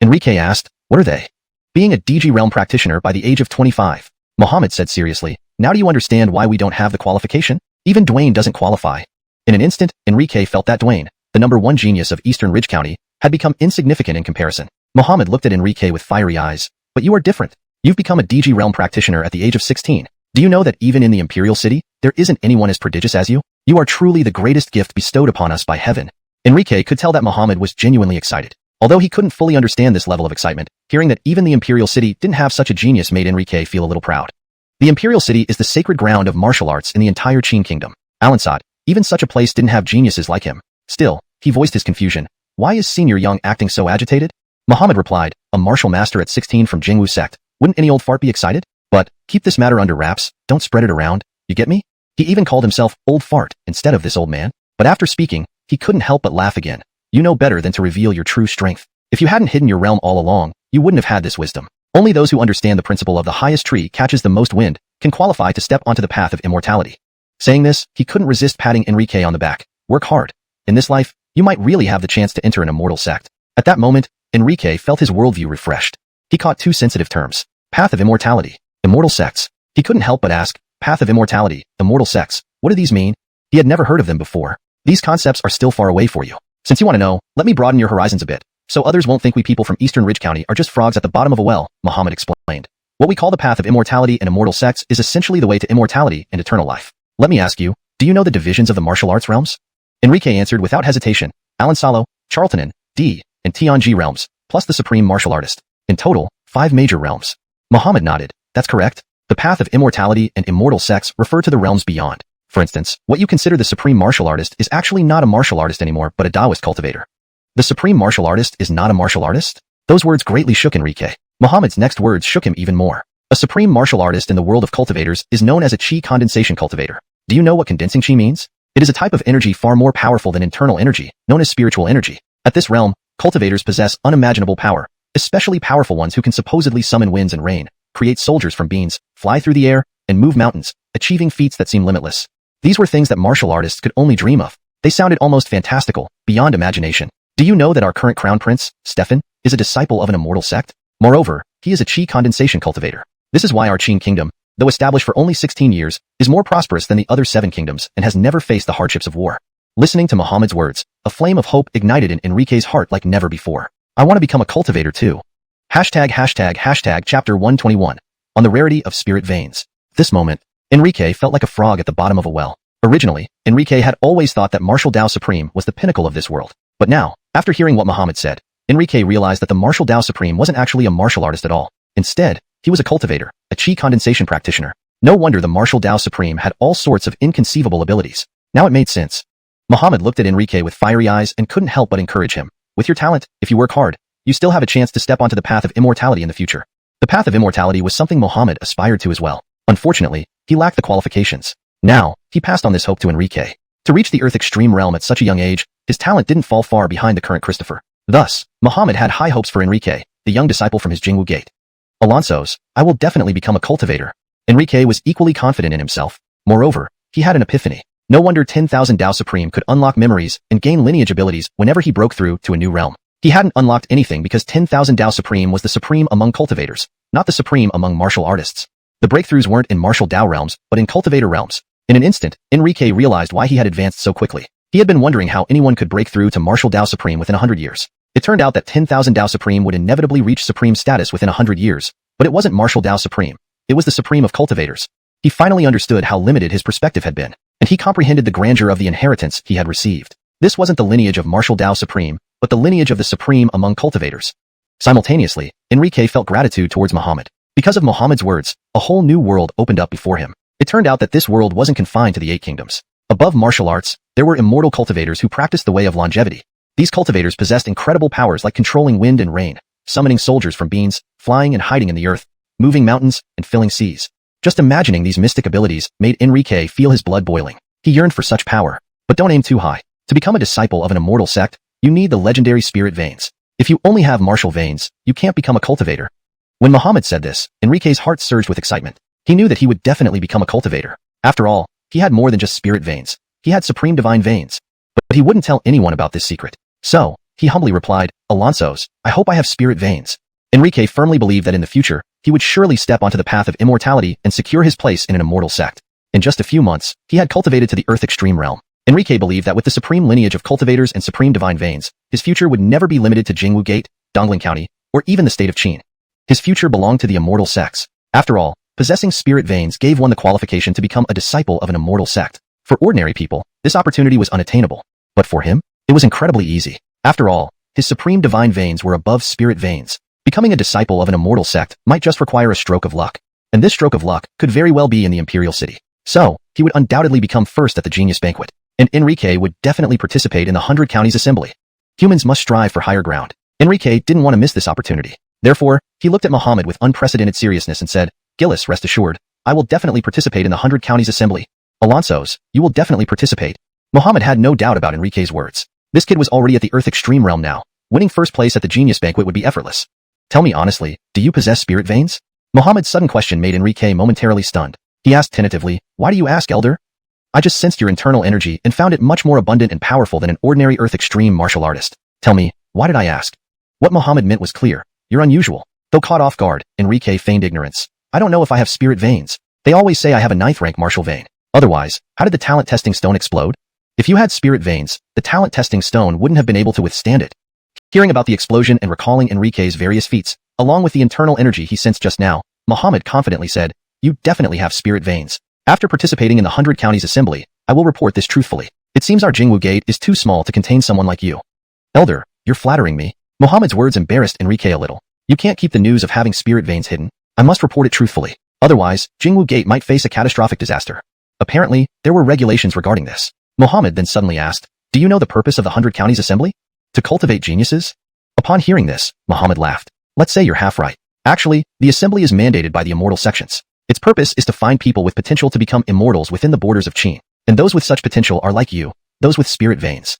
Enrique asked. "What are they?" "Being a DG realm practitioner by the age of 25. Muhammad said seriously. "Now do you understand why we don't have the qualification? Even Dwayne doesn't qualify." In an instant, Enrique felt that Dwayne, the number 1 genius of Eastern Ridge County, had become insignificant in comparison. Muhammad looked at Enrique with fiery eyes. "But you are different. You've become a DG realm practitioner at the age of 16. Do you know that even in the Imperial City, there isn't anyone as prodigious as you? You are truly the greatest gift bestowed upon us by heaven." Enrique could tell that Muhammad was genuinely excited. Although he couldn't fully understand this level of excitement, hearing that even the Imperial City didn't have such a genius made Enrique feel a little proud. The Imperial City is the sacred ground of martial arts in the entire Qin Kingdom. Alansad, even such a place didn't have geniuses like him. Still, he voiced his confusion. "Why is Senior Young acting so agitated?" Muhammad replied, "A martial master at 16 from Jingwu sect. Wouldn't any old fart be excited? But, keep this matter under wraps, don't spread it around, you get me?" He even called himself Old Fart instead of this old man. But after speaking, he couldn't help but laugh again. "You know better than to reveal your true strength. If you hadn't hidden your realm all along, you wouldn't have had this wisdom. Only those who understand the principle of the highest tree catches the most wind can qualify to step onto the path of immortality." Saying this, he couldn't resist patting Enrique on the back. "Work hard. In this life, you might really have the chance to enter an immortal sect." At that moment, Enrique felt his worldview refreshed. He caught 2 sensitive terms. Path of immortality, immortal sects. He couldn't help but ask, path of immortality, immortal sects, what do these mean? He had never heard of them before. These concepts are still far away for you. Since you want to know, let me broaden your horizons a bit, so others won't think we people from Eastern Ridge County are just frogs at the bottom of a well, Muhammad explained. What we call the path of immortality and immortal sects is essentially the way to immortality and eternal life. Let me ask you, do you know the divisions of the martial arts realms? Enrique answered without hesitation, Alansalo, Charltonin, D, and Tianji realms, plus the supreme martial artist. In total, 5 major realms. Muhammad nodded. That's correct. The path of immortality and immortal sects refer to the realms beyond. For instance, what you consider the supreme martial artist is actually not a martial artist anymore but a Taoist cultivator. The supreme martial artist is not a martial artist? Those words greatly shook Enrique. Muhammad's next words shook him even more. A supreme martial artist in the world of cultivators is known as a qi condensation cultivator. Do you know what condensing qi means? It is a type of energy far more powerful than internal energy, known as spiritual energy. At this realm, cultivators possess unimaginable power, especially powerful ones who can supposedly summon winds and rain, create soldiers from beans, fly through the air, and move mountains, achieving feats that seem limitless. These were things that martial artists could only dream of. They sounded almost fantastical, beyond imagination. Do you know that our current crown prince, Stefan, is a disciple of an immortal sect? Moreover, he is a qi condensation cultivator. This is why our Qin kingdom, though established for only 16 years, is more prosperous than the other 7 kingdoms and has never faced the hardships of war. Listening to Muhammad's words, a flame of hope ignited in Enrique's heart like never before. I want to become a cultivator too. ##### Chapter 121. On the rarity of spirit veins. At this moment, Enrique felt like a frog at the bottom of a well. Originally, Enrique had always thought that martial Tao Supreme was the pinnacle of this world. But now, after hearing what Muhammad said, Enrique realized that the martial Tao Supreme wasn't actually a martial artist at all. Instead, he was a cultivator, a qi condensation practitioner. No wonder the martial Tao Supreme had all sorts of inconceivable abilities. Now it made sense. Muhammad looked at Enrique with fiery eyes and couldn't help but encourage him. With your talent, if you work hard, you still have a chance to step onto the path of immortality in the future. The path of immortality was something Muhammad aspired to as well. Unfortunately, he lacked the qualifications. Now, he passed on this hope to Enrique. To reach the Earth Extreme realm at such a young age, his talent didn't fall far behind the current Christopher. Thus, Muhammad had high hopes for Enrique, the young disciple from his Jingwu gate. Alonso's, I will definitely become a cultivator. Enrique was equally confident in himself. Moreover, he had an epiphany. No wonder 10,000 Tao Supreme could unlock memories and gain lineage abilities whenever he broke through to a new realm. He hadn't unlocked anything because 10,000 Tao Supreme was the supreme among cultivators, not the supreme among martial artists. The breakthroughs weren't in martial Tao realms, but in cultivator realms. In an instant, Enrique realized why he had advanced so quickly. He had been wondering how anyone could break through to martial Tao Supreme within 100 years. It turned out that 10,000 Tao Supreme would inevitably reach supreme status within 100 years, but it wasn't martial Tao Supreme. It was the supreme of cultivators. He finally understood how limited his perspective had been, and he comprehended the grandeur of the inheritance he had received. This wasn't the lineage of martial Tao Supreme, but the lineage of the supreme among cultivators. Simultaneously, Enrique felt gratitude towards Muhammad. Because of Muhammad's words, a whole new world opened up before him. It turned out that this world wasn't confined to the 8 kingdoms. Above martial arts, there were immortal cultivators who practiced the way of longevity. These cultivators possessed incredible powers like controlling wind and rain, summoning soldiers from beings, flying and hiding in the earth, moving mountains, and filling seas. Just imagining these mystic abilities made Enrique feel his blood boiling. He yearned for such power. But don't aim too high. To become a disciple of an immortal sect, you need the legendary spirit veins. If you only have martial veins, you can't become a cultivator. When Muhammad said this, Enrique's heart surged with excitement. He knew that he would definitely become a cultivator. After all, he had more than just spirit veins. He had supreme divine veins. But he wouldn't tell anyone about this secret. So, he humbly replied, Alonso's, I hope I have spirit veins. Enrique firmly believed that in the future, he would surely step onto the path of immortality and secure his place in an immortal sect. In just a few months, he had cultivated to the Earth Extreme realm. Enrique believed that with the supreme lineage of cultivators and supreme divine veins, his future would never be limited to Jingwu Gate, Dongling County, or even the state of Qin. His future belonged to the immortal sects. After all, possessing spirit veins gave one the qualification to become a disciple of an immortal sect. For ordinary people, this opportunity was unattainable. But for him, it was incredibly easy. After all, his supreme divine veins were above spirit veins. Becoming a disciple of an immortal sect might just require a stroke of luck. And this stroke of luck could very well be in the Imperial City. So, he would undoubtedly become first at the Genius Banquet. And Enrique would definitely participate in the 100 Counties Assembly. Humans must strive for higher ground. Enrique didn't want to miss this opportunity. Therefore, he looked at Muhammad with unprecedented seriousness and said, Gillis, rest assured, I will definitely participate in the 100 Counties Assembly. Alonso's, you will definitely participate. Muhammad had no doubt about Enrique's words. This kid was already at the Earth Extreme realm now. Winning first place at the Genius Banquet would be effortless. Tell me honestly, do you possess spirit veins? Muhammad's sudden question made Enrique momentarily stunned. He asked tentatively, why do you ask, Elder? I just sensed your internal energy and found it much more abundant and powerful than an ordinary Earth Extreme martial artist. Tell me, why did I ask? What Muhammad meant was clear. You're unusual. Though caught off guard, Enrique feigned ignorance. I don't know if I have spirit veins. They always say I have a 9th rank martial vein. Otherwise, how did the talent testing stone explode? If you had spirit veins, the talent testing stone wouldn't have been able to withstand it. Hearing about the explosion and recalling Enrique's various feats, along with the internal energy he sensed just now, Muhammad confidently said, you definitely have spirit veins. After participating in the 100 Counties Assembly, I will report this truthfully. It seems our Jingwu Gate is too small to contain someone like you. Elder, you're flattering me. Muhammad's words embarrassed Enrique a little. You can't keep the news of having spirit veins hidden. I must report it truthfully. Otherwise, Jingwu Gate might face a catastrophic disaster. Apparently, there were regulations regarding this. Muhammad then suddenly asked, do you know the purpose of the 100 Counties Assembly? To cultivate geniuses? Upon hearing this, Muhammad laughed. Let's say you're half right. Actually, the assembly is mandated by the immortal sections. Its purpose is to find people with potential to become immortals within the borders of Qin. And those with such potential are like you, those with spirit veins.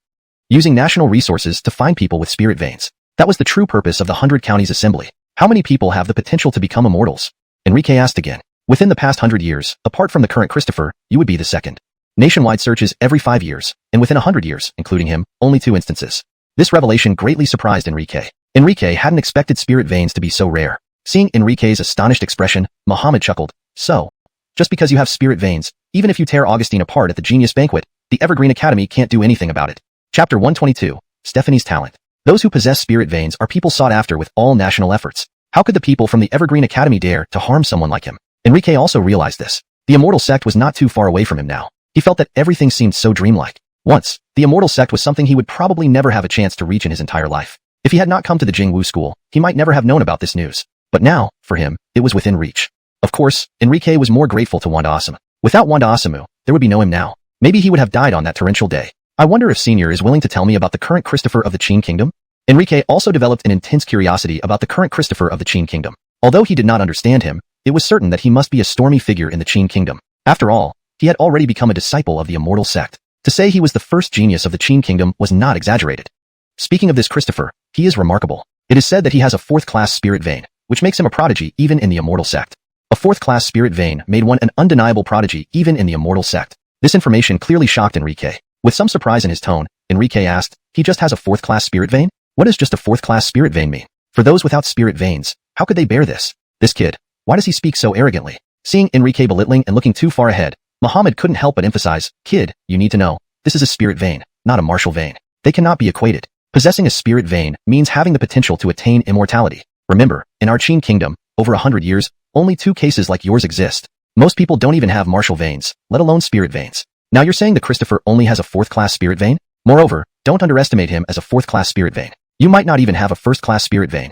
Using national resources to find people with spirit veins. That was the true purpose of the 100 Counties Assembly. How many people have the potential to become immortals? Enrique asked again. Within the past 100 years, apart from the current Christopher, you would be the second. Nationwide searches every 5 years, and within 100 years, including him, only 2 instances. This revelation greatly surprised Enrique. Enrique hadn't expected spirit veins to be so rare. Seeing Enrique's astonished expression, Muhammad chuckled. So, just because you have spirit veins, even if you tear Augustine apart at the Genius Banquet, the Evergreen Academy can't do anything about it. Chapter 122, Stephanie's Talent. Those who possess spirit veins are people sought after with all national efforts. How could the people from the Evergreen Academy dare to harm someone like him? Enrique also realized this. The immortal sect was not too far away from him now. He felt that everything seemed so dreamlike. Once, the immortal sect was something he would probably never have a chance to reach in his entire life. If he had not come to the Jingwu school, he might never have known about this news. But now, for him, it was within reach. Of course, Enrique was more grateful to Wanda Asamu. Without Wanda Asamu, there would be no him now. Maybe he would have died on that torrential day. I wonder if Senior is willing to tell me about the current Christopher of the Qin Kingdom? Enrique also developed an intense curiosity about the current Christopher of the Qin Kingdom. Although he did not understand him, it was certain that he must be a stormy figure in the Qin Kingdom. After all, he had already become a disciple of the immortal sect. To say he was the first genius of the Qin Kingdom was not exaggerated. Speaking of this Christopher, he is remarkable. It is said that he has a fourth-class spirit vein, which makes him a prodigy even in the immortal sect. A fourth-class spirit vein made one an undeniable prodigy even in the immortal sect. This information clearly shocked Enrique. With some surprise in his tone, Enrique asked, he just has a fourth-class spirit vein? What does just a fourth-class spirit vein mean? For those without spirit veins, how could they bear this? This kid, why does he speak so arrogantly? Seeing Enrique belittling and looking too far ahead, Muhammad couldn't help but emphasize, kid, you need to know, this is a spirit vein, not a martial vein. They cannot be equated. Possessing a spirit vein means having the potential to attain immortality. Remember, in our Qin kingdom, over 100 years, only 2 cases like yours exist. Most people don't even have martial veins, let alone spirit veins. Now you're saying that Christopher only has a fourth-class spirit vein? Moreover, don't underestimate him as a fourth-class spirit vein. You might not even have a first-class spirit vein.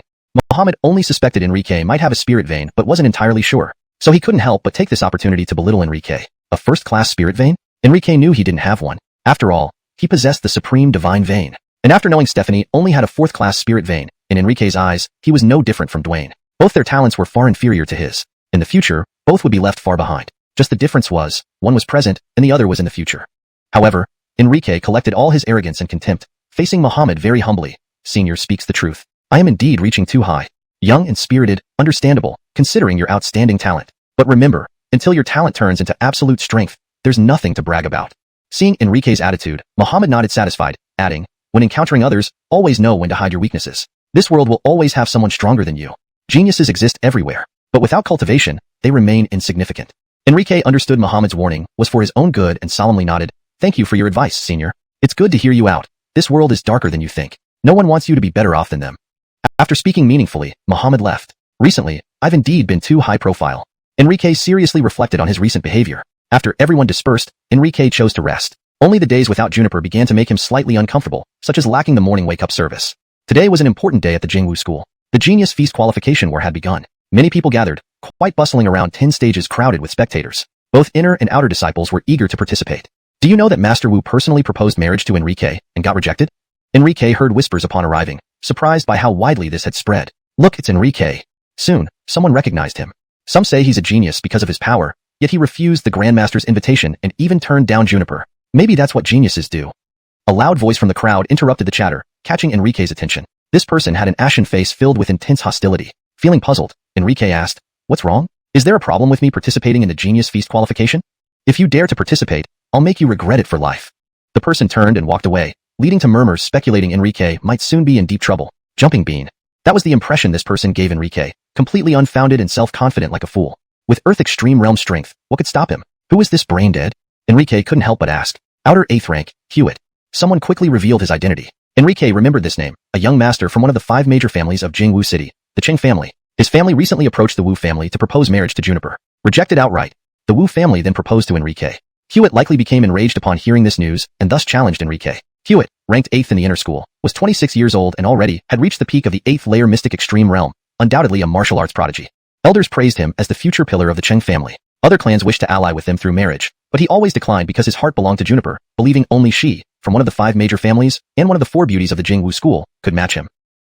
Muhammad only suspected Enrique might have a spirit vein but wasn't entirely sure. So he couldn't help but take this opportunity to belittle Enrique. A first-class spirit vein? Enrique knew he didn't have one. After all, he possessed the supreme divine vein. And after knowing Stephanie only had a fourth-class spirit vein, in Enrique's eyes, he was no different from Dwayne. Both their talents were far inferior to his. In the future, both would be left far behind. Just the difference was, one was present, and the other was in the future. However, Enrique collected all his arrogance and contempt, facing Muhammad very humbly. Senior speaks the truth. I am indeed reaching too high. Young and spirited, understandable, considering your outstanding talent. But remember, until your talent turns into absolute strength, there's nothing to brag about. Seeing Enrique's attitude, Muhammad nodded satisfied, adding, when encountering others, always know when to hide your weaknesses. This world will always have someone stronger than you. Geniuses exist everywhere, but without cultivation, they remain insignificant. Enrique understood Muhammad's warning was for his own good and solemnly nodded, thank you for your advice, senior. It's good to hear you out. This world is darker than you think. No one wants you to be better off than them. After speaking meaningfully, Muhammad left. Recently, I've indeed been too high profile. Enrique seriously reflected on his recent behavior. After everyone dispersed, Enrique chose to rest. Only the days without Juniper began to make him slightly uncomfortable, such as lacking the morning wake-up service. Today was an important day at the Jingwu school. The Genius Feast qualification war had begun. Many people gathered, quite bustling around 10 stages crowded with spectators. Both inner and outer disciples were eager to participate. Do you know that Master Wu personally proposed marriage to Enrique and got rejected? Enrique heard whispers upon arriving, surprised by how widely this had spread. Look, it's Enrique. Soon, someone recognized him. Some say he's a genius because of his power, yet he refused the Grandmaster's invitation and even turned down Juniper. Maybe that's what geniuses do. A loud voice from the crowd interrupted the chatter, catching Enrique's attention. This person had an ashen face filled with intense hostility. Feeling puzzled, Enrique asked, what's wrong? Is there a problem with me participating in the Genius Feast qualification? If you dare to participate, I'll make you regret it for life. The person turned and walked away, leading to murmurs speculating Enrique might soon be in deep trouble. Jumping bean. That was the impression this person gave Enrique, completely unfounded and self-confident like a fool. With Earth extreme realm strength, what could stop him? Who is this brain dead? Enrique couldn't help but ask. Outer 8th rank, Hewitt. Someone quickly revealed his identity. Enrique remembered this name, a young master from one of the 5 major families of Jingwu City, the Cheng family. His family recently approached the Wu family to propose marriage to Juniper. Rejected outright. The Wu family then proposed to Enrique. Hewitt likely became enraged upon hearing this news and thus challenged Enrique. Hewitt, ranked 8th in the inner school, was 26 years old and already had reached the peak of the 8th layer mystic extreme realm, undoubtedly a martial arts prodigy. Elders praised him as the future pillar of the Cheng family. Other clans wished to ally with them through marriage, but he always declined because his heart belonged to Juniper, believing only she, from one of the 5 major families and one of the 4 beauties of the Jingwu school, could match him.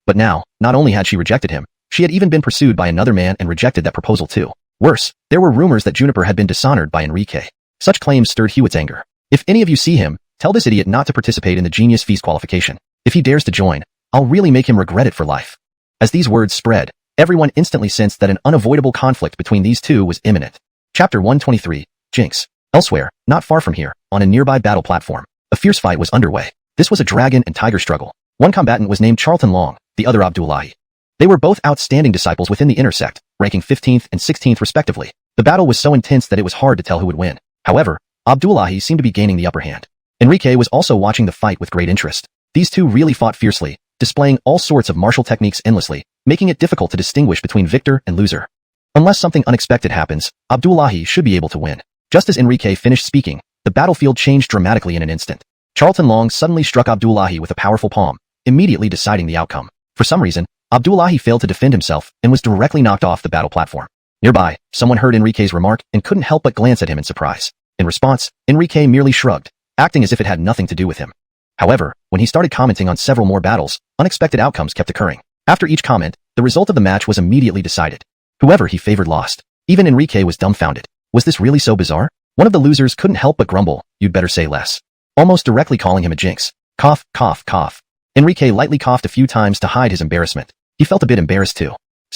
But now, not only had she rejected him, she had even been pursued by another man and rejected that proposal too. Worse, there were rumors that Juniper had been dishonored by Enrique. Such claims stirred Hewitt's anger. If any of you see him, tell this idiot not to participate in the Genius Feast qualification. If he dares to join, I'll really make him regret it for life. As these words spread, everyone instantly sensed that an unavoidable conflict between these two was imminent. Chapter 123, Jinx. Elsewhere, not far from here, on a nearby battle platform, a fierce fight was underway. This was a dragon and tiger struggle. One combatant was named Charlton Long, the other Abdullahi. They were both outstanding disciples within the inner sect, ranking 15th and 16th respectively. The battle was so intense that it was hard to tell who would win. However, Abdullahi seemed to be gaining the upper hand. Enrique was also watching the fight with great interest. These two really fought fiercely, displaying all sorts of martial techniques endlessly, making it difficult to distinguish between victor and loser. Unless something unexpected happens, Abdullahi should be able to win. Just as Enrique finished speaking, the battlefield changed dramatically in an instant. Charlton Long suddenly struck Abdullahi with a powerful palm, immediately deciding the outcome. For some reason, Abdullahi failed to defend himself and was directly knocked off the battle platform. Nearby, someone heard Enrique's remark and couldn't help but glance at him in surprise. In response, Enrique merely shrugged, acting as if it had nothing to do with him. However, when he started commenting on several more battles, unexpected outcomes kept occurring. After each comment, the result of the match was immediately decided. Whoever he favored lost. Even Enrique was dumbfounded. Was this really so bizarre? One of the losers couldn't help but grumble, you'd better say less. Almost directly calling him a jinx. Cough, cough, cough. Enrique lightly coughed a few times to hide his embarrassment. He felt a bit embarrassed too.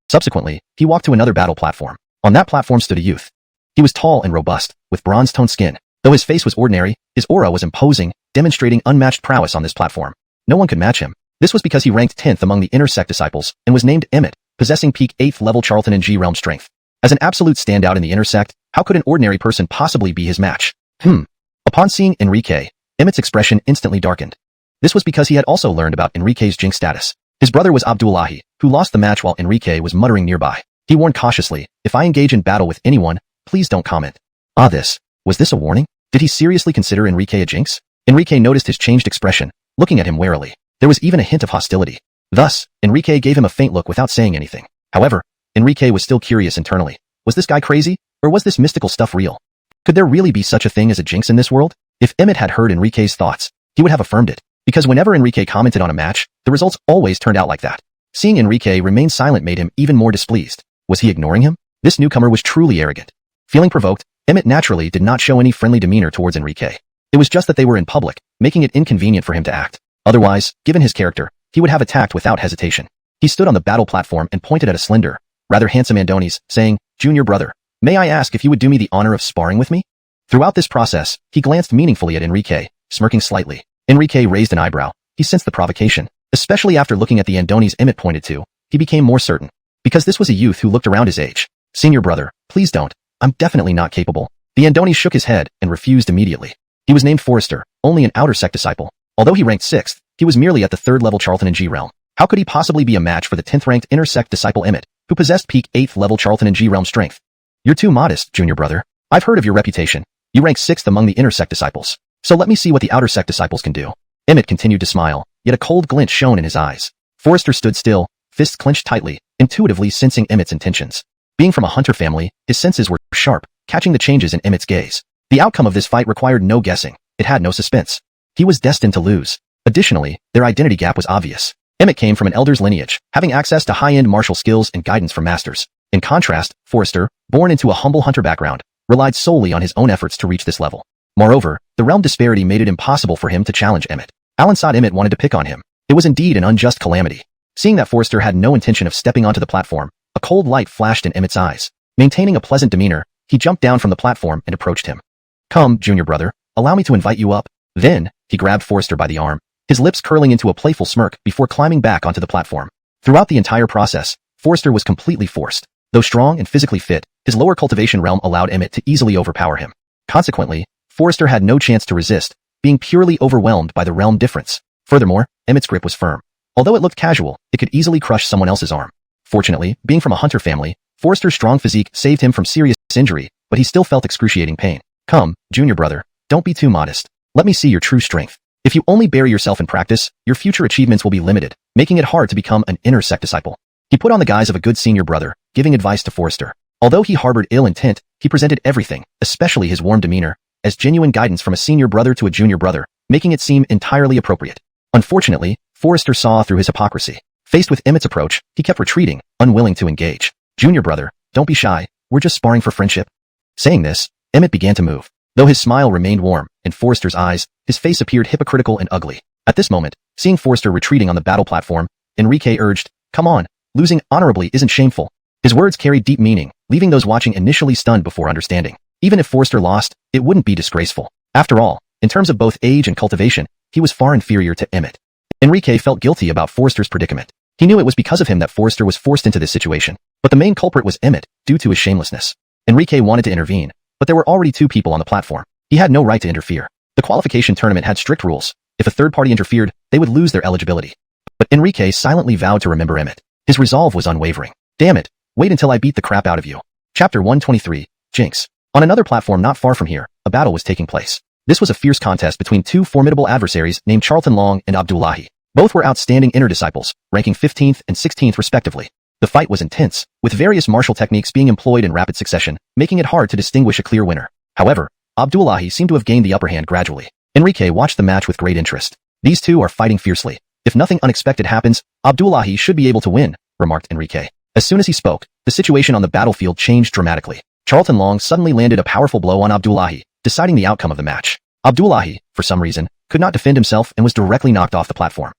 Subsequently, he walked to another battle platform. On that platform stood a youth. He was tall and robust, with bronze-toned skin. Though his face was ordinary, his aura was imposing, demonstrating unmatched prowess on this platform. No one could match him. This was because he ranked 10th among the inner sect disciples and was named Emmett, possessing peak 8th level Charlton and G realm strength. As an absolute standout in the inner sect, how could an ordinary person possibly be his match? Upon seeing Enrique, Emmett's expression instantly darkened. This was because he had also learned about Enrique's jinx status. His brother was Abdullahi, who lost the match while Enrique was muttering nearby. He warned cautiously, "If I engage in battle with anyone, please don't comment." Was this a warning? Did he seriously consider Enrique a jinx? Enrique noticed his changed expression, looking at him warily. There was even a hint of hostility. Thus, Enrique gave him a faint look without saying anything. However, Enrique was still curious internally. Was this guy crazy? Or was this mystical stuff real? Could there really be such a thing as a jinx in this world? If Emmett had heard Enrique's thoughts, he would have affirmed it. Because whenever Enrique commented on a match, the results always turned out like that. Seeing Enrique remain silent made him even more displeased. Was he ignoring him? This newcomer was truly arrogant. Feeling provoked, Emmett naturally did not show any friendly demeanor towards Enrique. It was just that they were in public, making it inconvenient for him to act. Otherwise, given his character, he would have attacked without hesitation. He stood on the battle platform and pointed at a slender, rather handsome Adonis, saying, "Junior brother, may I ask if you would do me the honor of sparring with me?" Throughout this process, he glanced meaningfully at Enrique, smirking slightly. Enrique raised an eyebrow. He sensed the provocation. Especially after looking at the Adonis Emmett pointed to, he became more certain. Because this was a youth who looked around his age. "Senior brother, please don't. I'm definitely not capable." The Adonis shook his head and refused immediately. He was named Forrester, only an outer sect disciple. Although he ranked 6th, he was merely at the 3rd level Charlton and G realm. How could he possibly be a match for the 10th ranked inner sect disciple Emmett, who possessed peak 8th level Charlton and G realm strength? "You're too modest, junior brother. I've heard of your reputation. You rank 6th among the inner sect disciples. So let me see what the outer sect disciples can do." Emmett continued to smile, yet a cold glint shone in his eyes. Forrester stood still, fists clenched tightly, intuitively sensing Emmett's intentions. Being from a hunter family, his senses were sharp, catching the changes in Emmett's gaze. The outcome of this fight required no guessing. It had no suspense. He was destined to lose. Additionally, their identity gap was obvious. Emmett came from an elder's lineage, having access to high-end martial skills and guidance from masters. In contrast, Forrester, born into a humble hunter background, relied solely on his own efforts to reach this level. Moreover, the realm disparity made it impossible for him to challenge Emmett. Alan saw Emmett wanted to pick on him. It was indeed an unjust calamity. Seeing that Forrester had no intention of stepping onto the platform, a cold light flashed in Emmett's eyes. Maintaining a pleasant demeanor, he jumped down from the platform and approached him. "Come, junior brother, allow me to invite you up." Then, he grabbed Forrester by the arm, his lips curling into a playful smirk before climbing back onto the platform. Throughout the entire process, Forrester was completely forced. Though strong and physically fit, his lower cultivation realm allowed Emmett to easily overpower him. Consequently, Forrester had no chance to resist, being purely overwhelmed by the realm difference. Furthermore, Emmett's grip was firm. Although it looked casual, it could easily crush someone else's arm. Fortunately, being from a hunter family, Forrester's strong physique saved him from serious injury, but he still felt excruciating pain. "Come, junior brother, don't be too modest. Let me see your true strength. If you only bury yourself in practice, your future achievements will be limited, making it hard to become an inner sect disciple." He put on the guise of a good senior brother, giving advice to Forrester. Although he harbored ill intent, he presented everything, especially his warm demeanor, as genuine guidance from a senior brother to a junior brother, making it seem entirely appropriate. Unfortunately, Forrester saw through his hypocrisy. Faced with Emmett's approach, he kept retreating, unwilling to engage. "Junior brother, don't be shy. We're just sparring for friendship." Saying this, Emmett began to move. Though his smile remained warm, in Forrester's eyes, his face appeared hypocritical and ugly. At this moment, seeing Forrester retreating on the battle platform, Enrique urged, "Come on, losing honorably isn't shameful." His words carried deep meaning, leaving those watching initially stunned before understanding. Even if Forrester lost, it wouldn't be disgraceful. After all, in terms of both age and cultivation, he was far inferior to Emmett. Enrique felt guilty about Forrester's predicament. He knew it was because of him that Forrester was forced into this situation, but the main culprit was Emmett, due to his shamelessness. Enrique wanted to intervene, but there were already 2 people on the platform. He had no right to interfere. The qualification tournament had strict rules. If a third party interfered, they would lose their eligibility. But Enrique silently vowed to remember Emmett. His resolve was unwavering. "Damn it, wait until I beat the crap out of you." Chapter 123, Jinx. On another platform not far from here, a battle was taking place. This was a fierce contest between 2 formidable adversaries named Charlton Long and Abdullahi. Both were outstanding inner disciples, ranking 15th and 16th respectively. The fight was intense, with various martial techniques being employed in rapid succession, making it hard to distinguish a clear winner. However, Abdullahi seemed to have gained the upper hand gradually. Enrique watched the match with great interest. "These 2 are fighting fiercely. If nothing unexpected happens, Abdullahi should be able to win," remarked Enrique. As soon as he spoke, the situation on the battlefield changed dramatically. Charlton Long suddenly landed a powerful blow on Abdullahi, deciding the outcome of the match. Abdullahi, for some reason, could not defend himself and was directly knocked off the platform.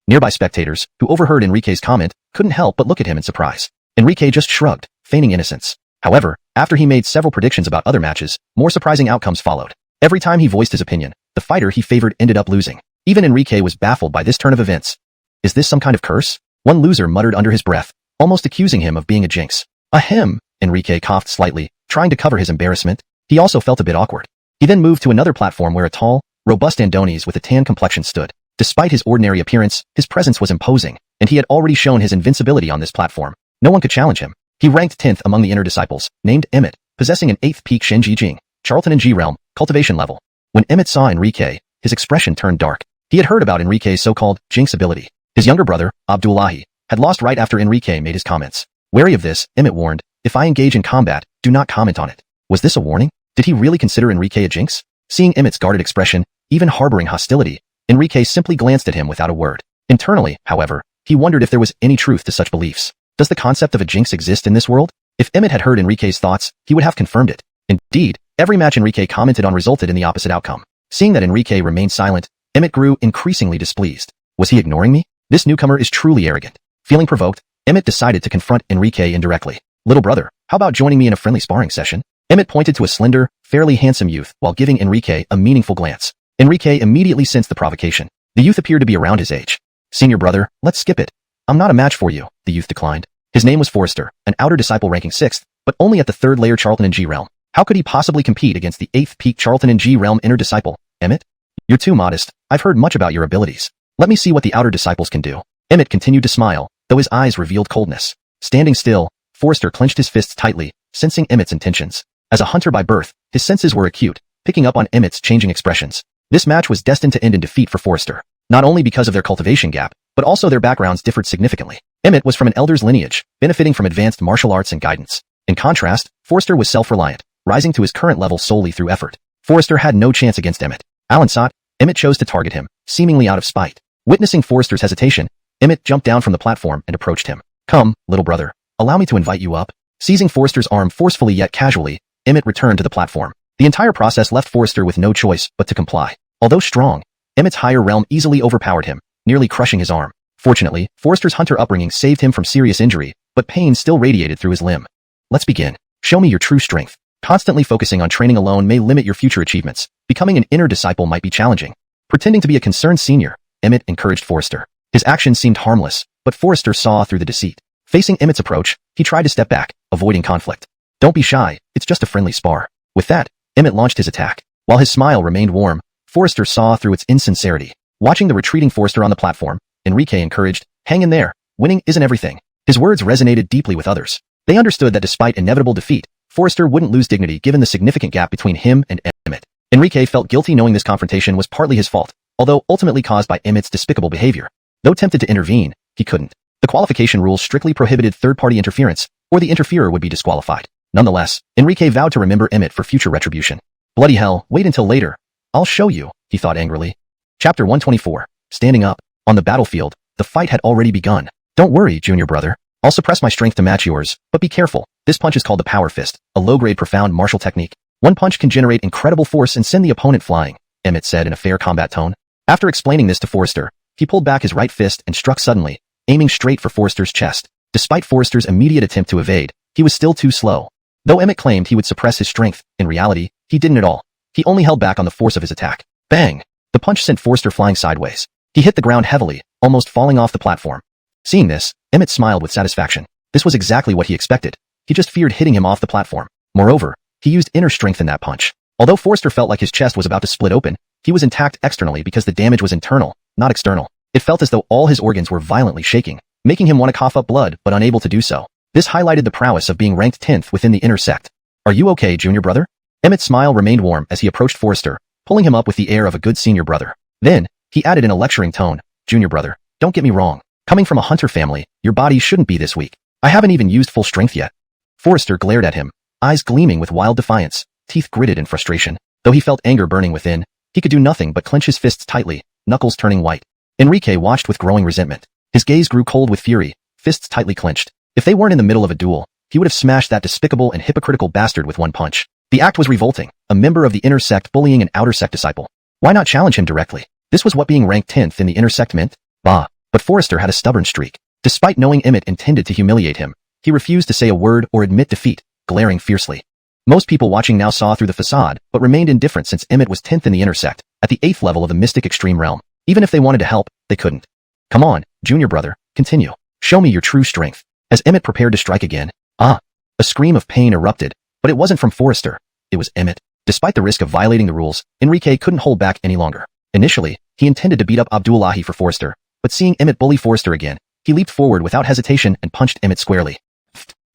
Nearby spectators, who overheard Enrique's comment, couldn't help but look at him in surprise. Enrique just shrugged, feigning innocence. However, after he made several predictions about other matches, more surprising outcomes followed. Every time he voiced his opinion, the fighter he favored ended up losing. Even Enrique was baffled by this turn of events. Is this some kind of curse? One loser muttered under his breath, almost accusing him of being a jinx. Ahem, Enrique coughed slightly, trying to cover his embarrassment. He also felt a bit awkward. He then moved to another platform where a tall, robust Andonies with a tan complexion stood. Despite his ordinary appearance, his presence was imposing, and he had already shown his invincibility on this platform. No one could challenge him. He ranked 10th among the inner disciples, named Emmett, possessing an 8th peak Shenji Jing, Charlton and G realm, cultivation level. When Emmett saw Enrique, his expression turned dark. He had heard about Enrique's so-called jinx ability. His younger brother, Abdullahi, had lost right after Enrique made his comments. Wary of this, Emmett warned, if I engage in combat, do not comment on it. Was this a warning? Did he really consider Enrique a jinx? Seeing Emmett's guarded expression, even harboring hostility, Enrique simply glanced at him without a word. Internally, however, he wondered if there was any truth to such beliefs. Does the concept of a jinx exist in this world? If Emmett had heard Enrique's thoughts, he would have confirmed it. Indeed, every match Enrique commented on resulted in the opposite outcome. Seeing that Enrique remained silent, Emmett grew increasingly displeased. Was he ignoring me? This newcomer is truly arrogant. Feeling provoked, Emmett decided to confront Enrique indirectly. Little brother, how about joining me in a friendly sparring session? Emmett pointed to a slender, fairly handsome youth while giving Enrique a meaningful glance. Enrique immediately sensed the provocation. The youth appeared to be around his age. Senior brother, let's skip it. I'm not a match for you, the youth declined. His name was Forrester, an outer disciple ranking 6th, but only at the 3rd layer Charlton and G realm. How could he possibly compete against the 8th peak Charlton and G realm inner disciple? Emmett? You're too modest. I've heard much about your abilities. Let me see what the outer disciples can do. Emmett continued to smile, though his eyes revealed coldness. Standing still, Forrester clenched his fists tightly, sensing Emmett's intentions. As a hunter by birth, his senses were acute, picking up on Emmett's changing expressions. This match was destined to end in defeat for Forrester, not only because of their cultivation gap, but also their backgrounds differed significantly. Emmett was from an elder's lineage, benefiting from advanced martial arts and guidance. In contrast, Forrester was self-reliant, rising to his current level solely through effort. Forrester had no chance against Emmett. Alansat, Emmett chose to target him, seemingly out of spite. Witnessing Forrester's hesitation, Emmett jumped down from the platform and approached him. Come, little brother, allow me to invite you up. Seizing Forrester's arm forcefully yet casually, Emmett returned to the platform. The entire process left Forrester with no choice but to comply. Although strong, Emmett's higher realm easily overpowered him, nearly crushing his arm. Fortunately, Forrester's hunter upbringing saved him from serious injury, but pain still radiated through his limb. Let's begin. Show me your true strength. Constantly focusing on training alone may limit your future achievements. Becoming an inner disciple might be challenging. Pretending to be a concerned senior, Emmett encouraged Forrester. His actions seemed harmless, but Forrester saw through the deceit. Facing Emmett's approach, he tried to step back, avoiding conflict. Don't be shy, it's just a friendly spar. With that, Emmett launched his attack. While his smile remained warm, Forrester saw through its insincerity. Watching the retreating Forrester on the platform, Enrique encouraged, hang in there, winning isn't everything. His words resonated deeply with others. They understood that despite inevitable defeat, Forrester wouldn't lose dignity given the significant gap between him and Emmett. Enrique felt guilty knowing this confrontation was partly his fault, although ultimately caused by Emmett's despicable behavior. Though tempted to intervene, he couldn't. The qualification rules strictly prohibited third-party interference, or the interferer would be disqualified. Nonetheless, Enrique vowed to remember Emmett for future retribution. Bloody hell, wait until later. I'll show you, he thought angrily. Chapter 124. Standing up. On the battlefield, the fight had already begun. Don't worry, junior brother. I'll suppress my strength to match yours, but be careful. This punch is called the power fist, a low-grade profound martial technique. One punch can generate incredible force and send the opponent flying, Emmett said in a fair combat tone. After explaining this to Forrester, he pulled back his right fist and struck suddenly, aiming straight for Forrester's chest. Despite Forrester's immediate attempt to evade, he was still too slow. Though Emmett claimed he would suppress his strength, in reality, he didn't at all. He only held back on the force of his attack. Bang! The punch sent Forrester flying sideways. He hit the ground heavily, almost falling off the platform. Seeing this, Emmett smiled with satisfaction. This was exactly what he expected. He just feared hitting him off the platform. Moreover, he used inner strength in that punch. Although Forrester felt like his chest was about to split open, he was intact externally because the damage was internal, not external. It felt as though all his organs were violently shaking, making him want to cough up blood but unable to do so. This highlighted the prowess of being ranked 10th within the inner sect. Are you okay, junior brother? Emmett's smile remained warm as he approached Forrester, pulling him up with the air of a good senior brother. Then, he added in a lecturing tone, junior brother, don't get me wrong. Coming from a hunter family, your body shouldn't be this weak. I haven't even used full strength yet. Forrester glared at him, eyes gleaming with wild defiance, teeth gritted in frustration. Though he felt anger burning within, he could do nothing but clench his fists tightly, knuckles turning white. Enrique watched with growing resentment. His gaze grew cold with fury, fists tightly clenched. If they weren't in the middle of a duel, he would have smashed that despicable and hypocritical bastard with one punch. The act was revolting, a member of the inner sect bullying an outer sect disciple. Why not challenge him directly? This was what being ranked 10th in the inner sect meant. Bah, But Forrester had a stubborn streak. Despite knowing Emmett intended to humiliate him, he refused to say a word or admit defeat, glaring fiercely. Most people watching now saw through the facade, but remained indifferent since Emmett was 10th in the intersect, at the 8th level of the mystic extreme realm. Even if they wanted to help, they couldn't. Come on, junior brother, continue. Show me your true strength. As Emmett prepared to strike again, a scream of pain erupted, but it wasn't from Forrester. It was Emmett. Despite the risk of violating the rules, Enrique couldn't hold back any longer. Initially, he intended to beat up Abdullahi for Forrester, but seeing Emmett bully Forrester again, he leaped forward without hesitation and punched Emmett squarely.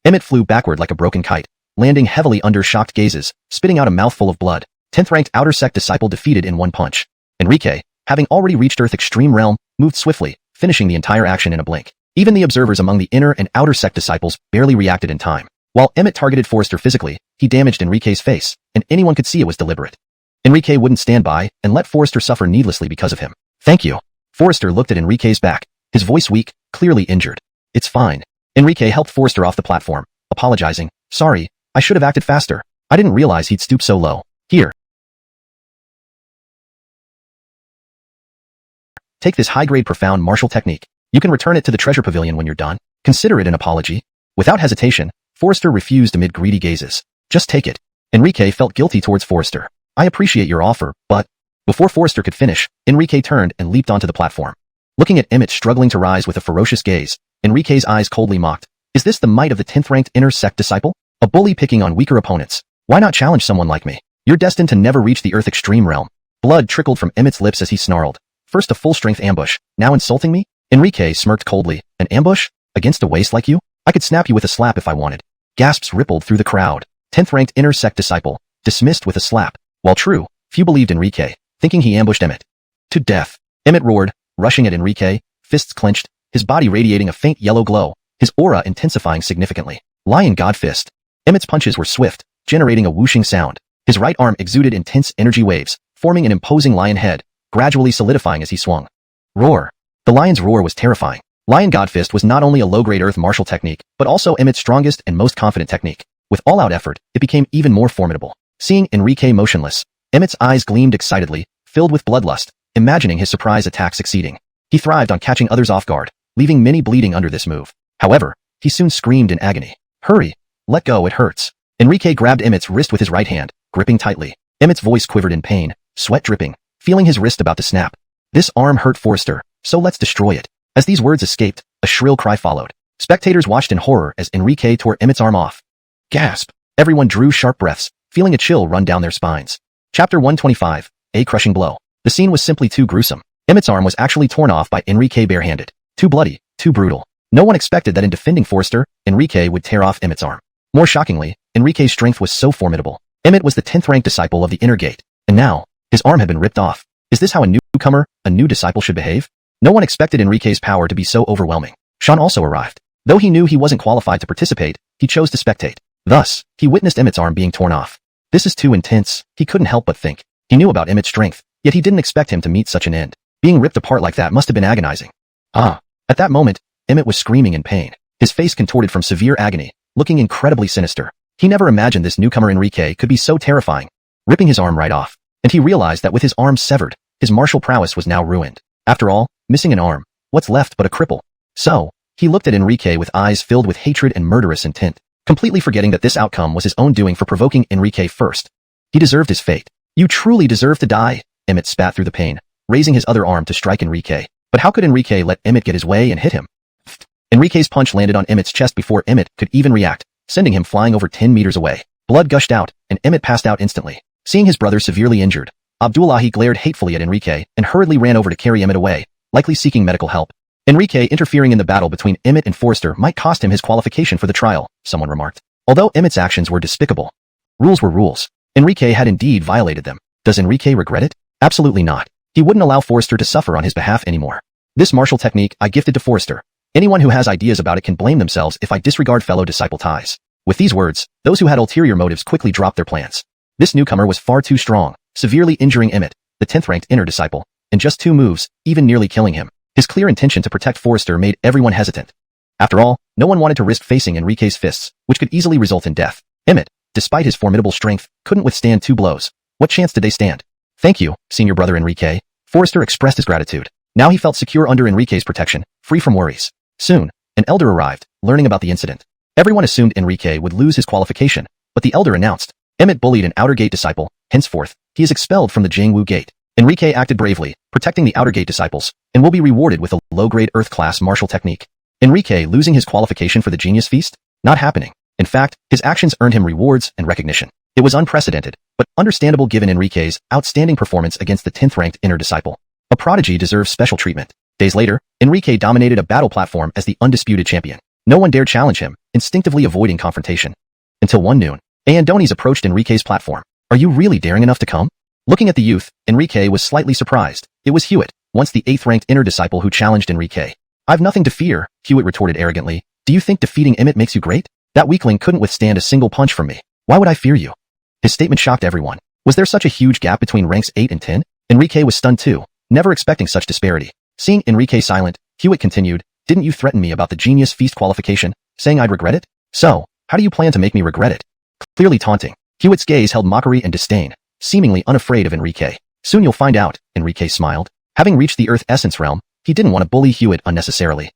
Emmett flew backward like a broken kite, landing heavily under shocked gazes, spitting out a mouthful of blood. 10th-ranked outer sect disciple defeated in one punch. Enrique, having already reached Earth Extreme Realm, moved swiftly, finishing the entire action in a blink. Even the observers among the inner and outer sect disciples barely reacted in time. While Emmett targeted Forrester physically, he damaged Enrique's face, and anyone could see it was deliberate. Enrique wouldn't stand by and let Forrester suffer needlessly because of him. Thank you. Forrester looked at Enrique's back, his voice weak, clearly injured. It's fine. Enrique helped Forrester off the platform, apologizing. Sorry, I should have acted faster. I didn't realize he'd stoop so low. Here. Take this high-grade profound martial technique. You can return it to the treasure pavilion when you're done. Consider it an apology. Without hesitation, Forrester refused amid greedy gazes. Just take it. Enrique felt guilty towards Forrester. I appreciate your offer, but... Before Forrester could finish, Enrique turned and leaped onto the platform. Looking at Emmett struggling to rise with a ferocious gaze, Enrique's eyes coldly mocked. Is this the might of the 10th-ranked inner sect disciple? A bully picking on weaker opponents. Why not challenge someone like me? You're destined to never reach the Earth Extreme Realm. Blood trickled from Emmett's lips as he snarled. First a full-strength ambush, now insulting me? Enrique smirked coldly. An ambush? Against a waste like you? I could snap you with a slap if I wanted. Gasps rippled through the crowd. 10th-ranked inner sect disciple, dismissed with a slap. While true, few believed Enrique, thinking he ambushed Emmett. To death. Emmett roared, rushing at Enrique, fists clenched, his body radiating a faint yellow glow, his aura intensifying significantly. Lion God Fist. Emmett's punches were swift, generating a whooshing sound. His right arm exuded intense energy waves, forming an imposing lion head, gradually solidifying as he swung. Roar. The lion's roar was terrifying. Lion God Fist was not only a low-grade earth martial technique, but also Emmett's strongest and most confident technique. With all-out effort, it became even more formidable. Seeing Enrique motionless, Emmett's eyes gleamed excitedly, filled with bloodlust, imagining his surprise attack succeeding. He thrived on catching others off guard, leaving many bleeding under this move. However, he soon screamed in agony. Hurry! Let go, it hurts. Enrique grabbed Emmett's wrist with his right hand, gripping tightly. Emmett's voice quivered in pain, sweat dripping, feeling his wrist about to snap. This arm hurt Forrester, so let's destroy it. As these words escaped, a shrill cry followed. Spectators watched in horror as Enrique tore Emmett's arm off. Gasp! Everyone drew sharp breaths, feeling a chill run down their spines. Chapter 125, A Crushing Blow. The scene was simply too gruesome. Emmett's arm was actually torn off by Enrique barehanded. Too bloody, too brutal. No one expected that in defending Forrester, Enrique would tear off Emmett's arm. More shockingly, Enrique's strength was so formidable. Emmett was the 10th-ranked disciple of the Inner Gate, and now, his arm had been ripped off. Is this how a newcomer, a new disciple should behave? No one expected Enrique's power to be so overwhelming. Sean also arrived. Though he knew he wasn't qualified to participate, he chose to spectate. Thus, he witnessed Emmett's arm being torn off. This is too intense, he couldn't help but think. He knew about Emmett's strength, yet he didn't expect him to meet such an end. Being ripped apart like that must have been agonizing. At that moment, Emmett was screaming in pain. His face contorted from severe agony, looking incredibly sinister. He never imagined this newcomer Enrique could be so terrifying. Ripping his arm right off, and he realized that with his arm severed, his martial prowess was now ruined. After all, missing an arm, what's left but a cripple? So, he looked at Enrique with eyes filled with hatred and murderous intent, completely forgetting that this outcome was his own doing for provoking Enrique first. He deserved his fate. You truly deserve to die, Emmett spat through the pain, raising his other arm to strike Enrique. But how could Enrique let Emmett get his way and hit him? Enrique's punch landed on Emmett's chest before Emmett could even react, sending him flying over 10 meters away. Blood gushed out, and Emmett passed out instantly. Seeing his brother severely injured, Abdullahi glared hatefully at Enrique and hurriedly ran over to carry Emmett away, likely seeking medical help. Enrique interfering in the battle between Emmett and Forrester might cost him his qualification for the trial, someone remarked. Although Emmett's actions were despicable, rules were rules. Enrique had indeed violated them. Does Enrique regret it? Absolutely not. He wouldn't allow Forrester to suffer on his behalf anymore. This martial technique I gifted to Forrester. Anyone who has ideas about it can blame themselves if I disregard fellow disciple ties. With these words, those who had ulterior motives quickly dropped their plans. This newcomer was far too strong, severely injuring Emmett, the 10th-ranked inner disciple, in just 2 moves, even nearly killing him. His clear intention to protect Forrester made everyone hesitant. After all, no one wanted to risk facing Enrique's fists, which could easily result in death. Emmett, despite his formidable strength, couldn't withstand 2 blows. What chance did they stand? Thank you, senior brother Enrique. Forrester expressed his gratitude. Now he felt secure under Enrique's protection, free from worries. Soon, an elder arrived, learning about the incident. Everyone assumed Enrique would lose his qualification, but the elder announced, Emmett bullied an outer gate disciple, henceforth, he is expelled from the Jiangwu gate. Enrique acted bravely, protecting the outer gate disciples, and will be rewarded with a low-grade Earth-class martial technique. Enrique losing his qualification for the Genius Feast? Not happening. In fact, his actions earned him rewards and recognition. It was unprecedented, but understandable given Enrique's outstanding performance against the 10th-ranked inner disciple. A prodigy deserves special treatment. Days later, Enrique dominated a battle platform as the undisputed champion. No one dared challenge him, instinctively avoiding confrontation. Until one noon, Andonis approached Enrique's platform. Are you really daring enough to come? Looking at the youth, Enrique was slightly surprised. It was Hewitt, once the 8th-ranked inner disciple who challenged Enrique. I've nothing to fear, Hewitt retorted arrogantly. Do you think defeating Emmett makes you great? That weakling couldn't withstand a single punch from me. Why would I fear you? His statement shocked everyone. Was there such a huge gap between ranks 8 and 10? Enrique was stunned too, never expecting such disparity. Seeing Enrique silent, Hewitt continued, didn't you threaten me about the Genius Feast qualification, saying I'd regret it? So, how do you plan to make me regret it? Clearly taunting, Hewitt's gaze held mockery and disdain, seemingly unafraid of Enrique. Soon you'll find out, Enrique smiled. Having reached the Earth Essence realm, he didn't want to bully Hewitt unnecessarily.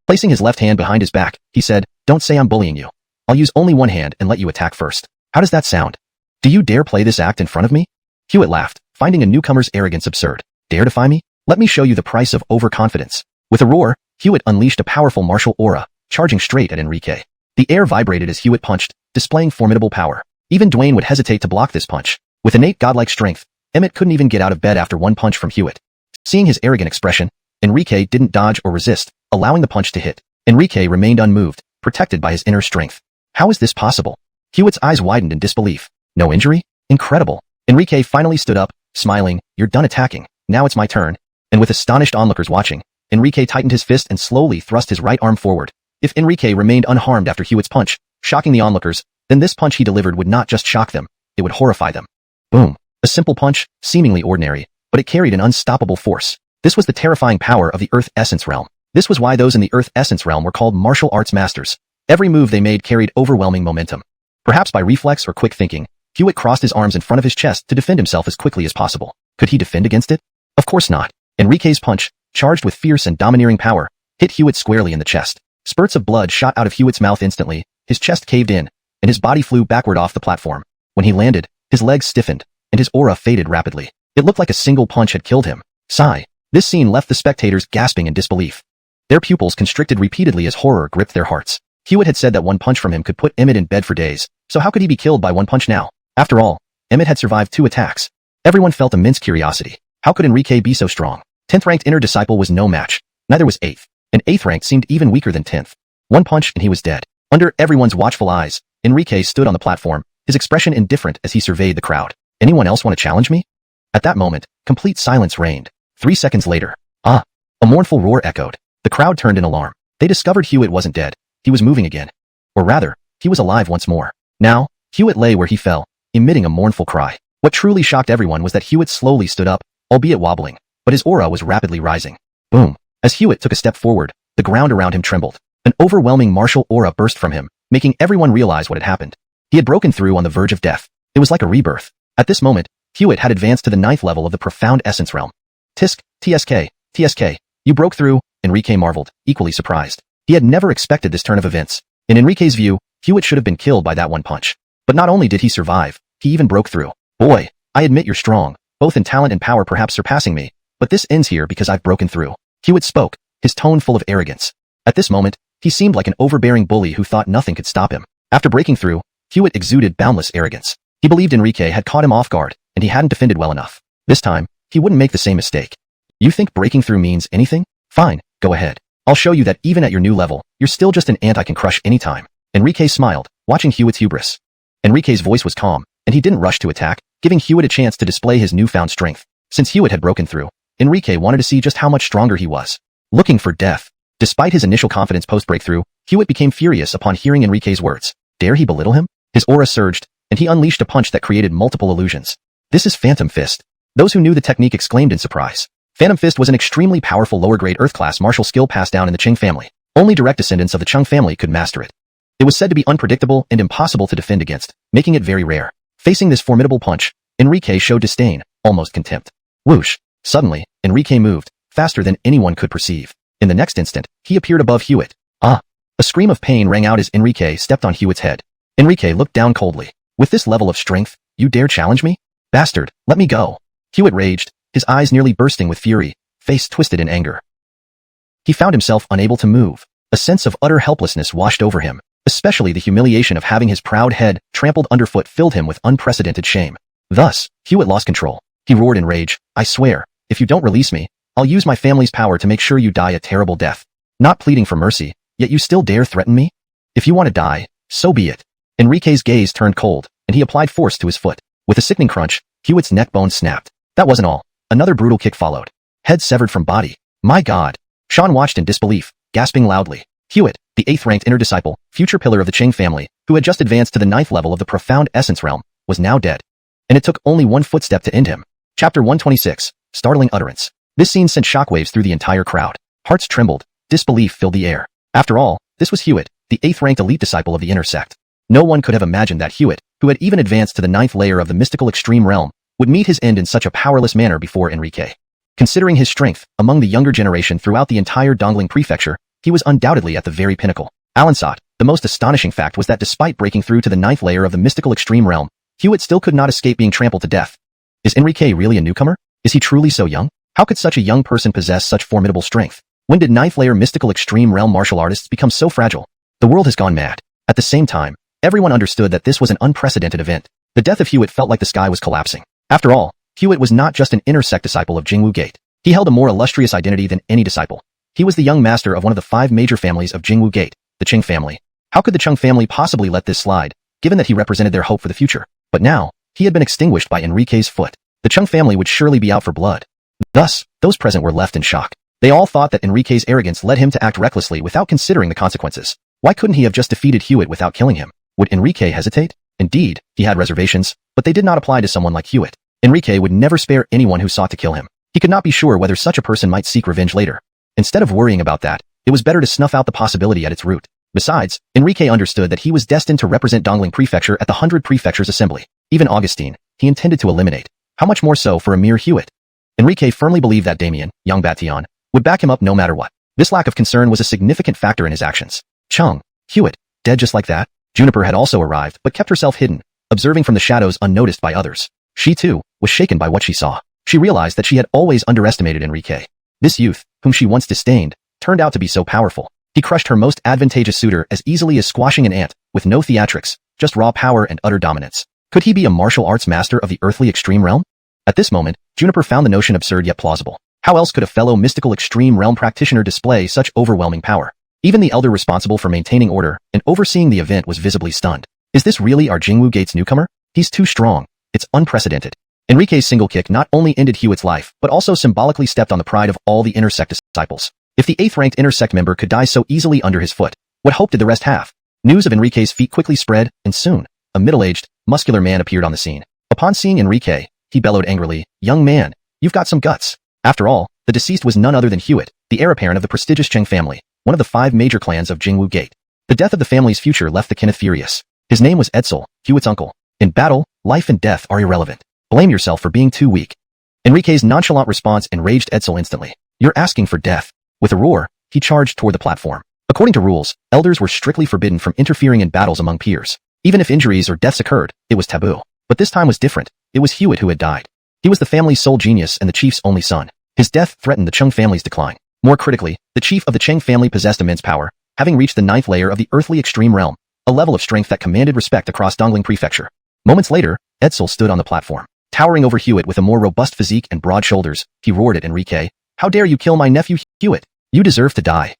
Placing his left hand behind his back, he said, don't say I'm bullying you. I'll use only one hand and let you attack first. How does that sound? Do you dare play this act in front of me? Hewitt laughed, finding a newcomer's arrogance absurd. Dare defy me? Let me show you the price of overconfidence. With a roar, Hewitt unleashed a powerful martial aura, charging straight at Enrique. The air vibrated as Hewitt punched, displaying formidable power. Even Dwayne would hesitate to block this punch. With innate godlike strength, Emmett couldn't even get out of bed after one punch from Hewitt. Seeing his arrogant expression, Enrique didn't dodge or resist, allowing the punch to hit. Enrique remained unmoved, protected by his inner strength. How is this possible? Hewitt's eyes widened in disbelief. No injury? Incredible. Enrique finally stood up, smiling, you're done attacking, now it's my turn. And with astonished onlookers watching, Enrique tightened his fist and slowly thrust his right arm forward. If Enrique remained unharmed after Hewitt's punch, shocking the onlookers, then this punch he delivered would not just shock them, it would horrify them. Boom. A simple punch, seemingly ordinary, but it carried an unstoppable force. This was the terrifying power of the Earth Essence realm. This was why those in the Earth Essence realm were called martial arts masters. Every move they made carried overwhelming momentum. Perhaps by reflex or quick thinking, Hewitt crossed his arms in front of his chest to defend himself as quickly as possible. Could he defend against it? Of course not. Enrique's punch, charged with fierce and domineering power, hit Hewitt squarely in the chest. Spurts of blood shot out of Hewitt's mouth instantly, his chest caved in, and his body flew backward off the platform. When he landed, his legs stiffened, and his aura faded rapidly. It looked like a single punch had killed him. Sigh. This scene left the spectators gasping in disbelief. Their pupils constricted repeatedly as horror gripped their hearts. Hewitt had said that one punch from him could put Emmett in bed for days, so how could he be killed by one punch now? After all, Emmett had survived 2 attacks. Everyone felt immense curiosity. How could Enrique be so strong? 10th-ranked inner disciple was no match. Neither was 8th. And 8th-ranked seemed even weaker than 10th. One punch and he was dead. Under everyone's watchful eyes, Enrique stood on the platform, his expression indifferent as he surveyed the crowd. Anyone else want to challenge me? At that moment, complete silence reigned. 3 seconds later, a mournful roar echoed. The crowd turned in alarm. They discovered Hewitt wasn't dead. He was moving again. Or rather, he was alive once more. Now, Hewitt lay where he fell, emitting a mournful cry. What truly shocked everyone was that Hewitt slowly stood up, albeit wobbling, but his aura was rapidly rising. Boom. As Hewitt took a step forward, the ground around him trembled. An overwhelming martial aura burst from him, making everyone realize what had happened. He had broken through on the verge of death. It was like a rebirth. At this moment, Hewitt had advanced to the 9th level of the profound essence realm. TSK, you broke through, Enrique marveled, equally surprised. He had never expected this turn of events. In Enrique's view, Hewitt should have been killed by that one punch. But not only did he survive, he even broke through. Boy, I admit you're strong, both in talent and power perhaps surpassing me, but this ends here because I've broken through. Hewitt spoke, his tone full of arrogance. At this moment, he seemed like an overbearing bully who thought nothing could stop him. After breaking through, Hewitt exuded boundless arrogance. He believed Enrique had caught him off guard, and he hadn't defended well enough. This time, he wouldn't make the same mistake. You think breaking through means anything? Fine, go ahead. I'll show you that even at your new level, you're still just an ant I can crush anytime. Enrique smiled, watching Hewitt's hubris. Enrique's voice was calm, and he didn't rush to attack, giving Hewitt a chance to display his newfound strength. Since Hewitt had broken through, Enrique wanted to see just how much stronger he was. Looking for death. Despite his initial confidence post-breakthrough, Hewitt became furious upon hearing Enrique's words. Dare he belittle him? His aura surged, and he unleashed a punch that created multiple illusions. This is Phantom Fist. Those who knew the technique exclaimed in surprise. Phantom Fist was an extremely powerful lower-grade Earth-class martial skill passed down in the Qing family. Only direct descendants of the Chung family could master it. It was said to be unpredictable and impossible to defend against, making it very rare. Facing this formidable punch, Enrique showed disdain, almost contempt. Whoosh! Suddenly, Enrique moved, faster than anyone could perceive. In the next instant, he appeared above Hewitt. Ah! A scream of pain rang out as Enrique stepped on Hewitt's head. Enrique looked down coldly. With this level of strength, you dare challenge me? Bastard, let me go. Hewitt raged, his eyes nearly bursting with fury, face twisted in anger. He found himself unable to move. A sense of utter helplessness washed over him. Especially the humiliation of having his proud head trampled underfoot filled him with unprecedented shame. Thus, Hewitt lost control. He roared in rage, I swear, if you don't release me, I'll use my family's power to make sure you die a terrible death. Not pleading for mercy, yet you still dare threaten me? If you want to die, so be it. Enrique's gaze turned cold, and he applied force to his foot. With a sickening crunch, Hewitt's neck bone snapped. That wasn't all. Another brutal kick followed. Head severed from body. My God. Sean watched in disbelief, gasping loudly. Hewitt, the 8th-ranked inner disciple, future pillar of the Qing family, who had just advanced to the 9th level of the profound essence realm, was now dead. And it took only one footstep to end him. Chapter 126, Startling Utterance. This scene sent shockwaves through the entire crowd. Hearts trembled, disbelief filled the air. After all, this was Hewitt, the 8th-ranked elite disciple of the inner sect. No one could have imagined that Hewitt, who had even advanced to the 9th layer of the mystical extreme realm, would meet his end in such a powerless manner before Enrique. Considering his strength among the younger generation throughout the entire Dongling prefecture, he was undoubtedly at the very pinnacle. Alansat, the most astonishing fact was that despite breaking through to the 9th layer of the mystical extreme realm, Hewitt still could not escape being trampled to death. Is Enrique really a newcomer? Is he truly so young? How could such a young person possess such formidable strength? When did 9th layer mystical extreme realm martial artists become so fragile? The world has gone mad. At the same time, everyone understood that this was an unprecedented event. The death of Hewitt felt like the sky was collapsing. After all, Hewitt was not just an inner sect disciple of Jingwu Gate. He held a more illustrious identity than any disciple. He was the young master of one of the 5 major families of Jingwu Gate, the Qing family. How could the Qing family possibly let this slide, given that he represented their hope for the future? But now, he had been extinguished by Enrique's foot. The Qing family would surely be out for blood. Thus, those present were left in shock. They all thought that Enrique's arrogance led him to act recklessly without considering the consequences. Why couldn't he have just defeated Hewitt without killing him? Would Enrique hesitate? Indeed, he had reservations, but they did not apply to someone like Hewitt. Enrique would never spare anyone who sought to kill him. He could not be sure whether such a person might seek revenge later. Instead of worrying about that, it was better to snuff out the possibility at its root. Besides, Enrique understood that he was destined to represent Dongling Prefecture at the 100 Prefectures Assembly. Even Augustine, he intended to eliminate. How much more so for a mere Hewitt? Enrique firmly believed that Damien, young Bation, would back him up no matter what. This lack of concern was a significant factor in his actions. Chung, Hewitt, dead just like that? Juniper had also arrived, but kept herself hidden, observing from the shadows unnoticed by others. She too, was shaken by what she saw. She realized that she had always underestimated Enrique. This youth, whom she once disdained, turned out to be so powerful. He crushed her most advantageous suitor as easily as squashing an ant, with no theatrics, just raw power and utter dominance. Could he be a martial arts master of the earthly extreme realm? At this moment, Juniper found the notion absurd yet plausible. How else could a fellow mystical extreme realm practitioner display such overwhelming power? Even the elder responsible for maintaining order and overseeing the event was visibly stunned. Is this really our Jingwu Gate's newcomer? He's too strong. It's unprecedented. Enrique's single kick not only ended Hewitt's life, but also symbolically stepped on the pride of all the inner sect disciples. If the 8th-ranked inner sect member could die so easily under his foot, what hope did the rest have? News of Enrique's feat quickly spread, and soon, a middle-aged, muscular man appeared on the scene. Upon seeing Enrique, he bellowed angrily, "Young man, you've got some guts." After all, the deceased was none other than Hewitt, the heir apparent of the prestigious Qing family, one of the 5 major clans of Jingwu Gate. The death of the family's future left the Kenneth furious. His name was Edsel, Hewitt's uncle. In battle, life and death are irrelevant. Blame yourself for being too weak. Enrique's nonchalant response enraged Edsel instantly. You're asking for death. With a roar, he charged toward the platform. According to rules, elders were strictly forbidden from interfering in battles among peers. Even if injuries or deaths occurred, it was taboo. But this time was different. It was Hewitt who had died. He was the family's sole genius and the chief's only son. His death threatened the Qing family's decline. More critically, the chief of the Qing family possessed immense power, having reached the 9th layer of the earthly extreme realm, a level of strength that commanded respect across Dongling Prefecture. Moments later, Edsel stood on the platform. Towering over Hewitt with a more robust physique and broad shoulders, he roared at Enrique, "How dare you kill my nephew Hewitt? You deserve to die."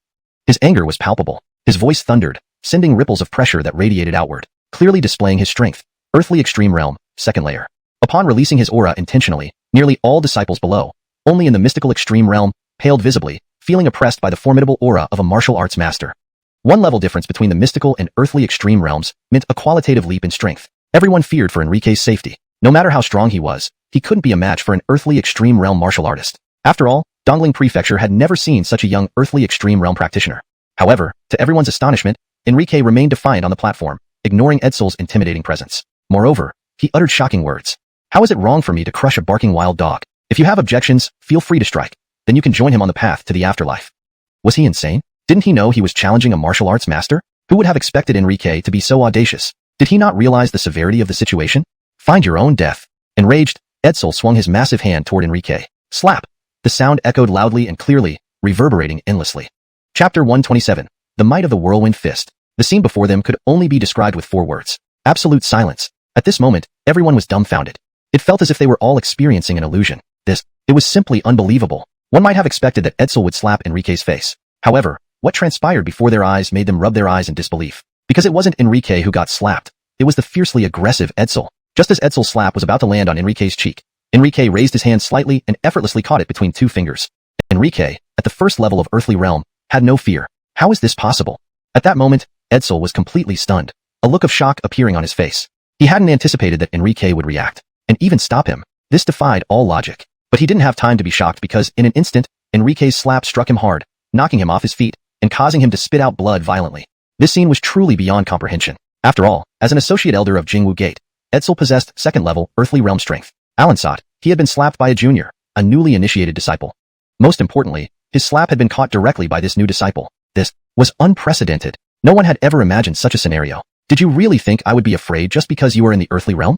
His anger was palpable. His voice thundered, sending ripples of pressure that radiated outward, clearly displaying his strength. Earthly extreme realm, 2nd layer. Upon releasing his aura intentionally, nearly all disciples below, only in the mystical extreme realm, paled visibly, feeling oppressed by the formidable aura of a martial arts master. One level difference between the mystical and earthly extreme realms meant a qualitative leap in strength. Everyone feared for Enrique's safety. No matter how strong he was, he couldn't be a match for an earthly extreme realm martial artist. After all, Dongling Prefecture had never seen such a young earthly extreme realm practitioner. However, to everyone's astonishment, Enrique remained defiant on the platform, ignoring Edsel's intimidating presence. Moreover, he uttered shocking words. "How is it wrong for me to crush a barking wild dog? If you have objections, feel free to strike." then you can join him on the path to the afterlife. Was he insane? Didn't he know he was challenging a martial arts master? Who would have expected Enrique to be so audacious? Did he not realize the severity of the situation? Find your own death. Enraged, Edsel swung his massive hand toward Enrique. Slap! The sound echoed loudly and clearly, reverberating endlessly. Chapter 127. The Might of the Whirlwind Fist. The scene before them could only be described with 4 words. Absolute silence. At this moment, everyone was dumbfounded. It felt as if they were all experiencing an illusion. It was simply unbelievable. One might have expected that Edsel would slap Enrique's face. However, what transpired before their eyes made them rub their eyes in disbelief. Because it wasn't Enrique who got slapped. It was the fiercely aggressive Edsel. Just as Edsel's slap was about to land on Enrique's cheek, Enrique raised his hand slightly and effortlessly caught it between 2 fingers. Enrique, at the first level of earthly realm, had no fear. How is this possible? At that moment, Edsel was completely stunned, a look of shock appearing on his face. He hadn't anticipated that Enrique would react, and even stop him. This defied all logic. But he didn't have time to be shocked because, in an instant, Enrique's slap struck him hard, knocking him off his feet, and causing him to spit out blood violently. This scene was truly beyond comprehension. After all, as an associate elder of Jingwu Gate, Edsel possessed second-level earthly realm strength. Alan saw it. He had been slapped by a junior, a newly initiated disciple. Most importantly, his slap had been caught directly by this new disciple. This was unprecedented. No one had ever imagined such a scenario. Did you really think I would be afraid just because you were in the earthly realm?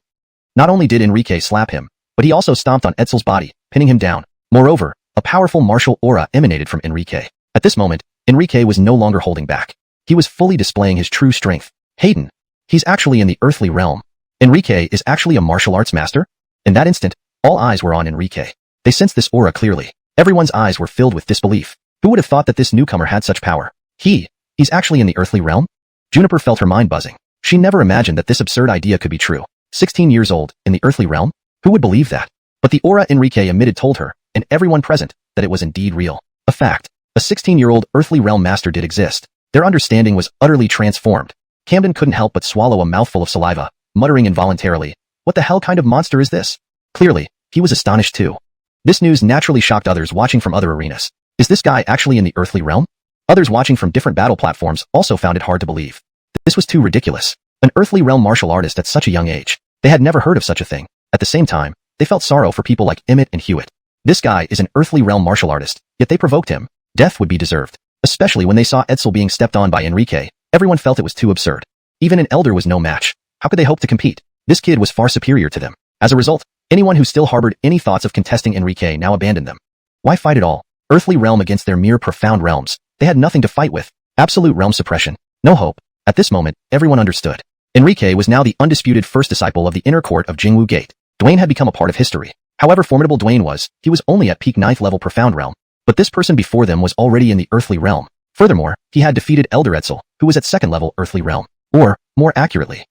Not only did Enrique slap him, but he also stomped on Edsel's body, pinning him down. Moreover, a powerful martial aura emanated from Enrique. At this moment, Enrique was no longer holding back. He was fully displaying his true strength. Hayden. He's actually in the earthly realm. Enrique is actually a martial arts master? In that instant, all eyes were on Enrique. They sensed this aura clearly. Everyone's eyes were filled with disbelief. Who would have thought that this newcomer had such power? He's actually in the earthly realm? Juniper felt her mind buzzing. She never imagined that this absurd idea could be true. 16 years old, in the earthly realm? Who would believe that? But the aura Enrique emitted told her, and everyone present, that it was indeed real. A fact. A 16-year-old earthly realm master did exist. Their understanding was utterly transformed. Camden couldn't help but swallow a mouthful of saliva, muttering involuntarily, "What the hell kind of monster is this?" Clearly, he was astonished too. This news naturally shocked others watching from other arenas. Is this guy actually in the earthly realm? Others watching from different battle platforms also found it hard to believe. This was too ridiculous. An earthly realm martial artist at such a young age. They had never heard of such a thing. At the same time, they felt sorrow for people like Emmett and Hewitt. This guy is an earthly realm martial artist, yet they provoked him. Death would be deserved. Especially when they saw Edsel being stepped on by Enrique, everyone felt it was too absurd. Even an elder was no match. How could they hope to compete? This kid was far superior to them. As a result, anyone who still harbored any thoughts of contesting Enrique now abandoned them. Why fight at all? Earthly realm against their mere profound realms. They had nothing to fight with. Absolute realm suppression. No hope. At this moment, everyone understood. Enrique was now the undisputed first disciple of the inner court of Jingwu Gate. Dwayne had become a part of history. However formidable Dwayne was, he was only at peak 9th level profound realm. But this person before them was already in the earthly realm. Furthermore, he had defeated Elder Edsel, who was at 2nd level earthly realm. Or, more accurately,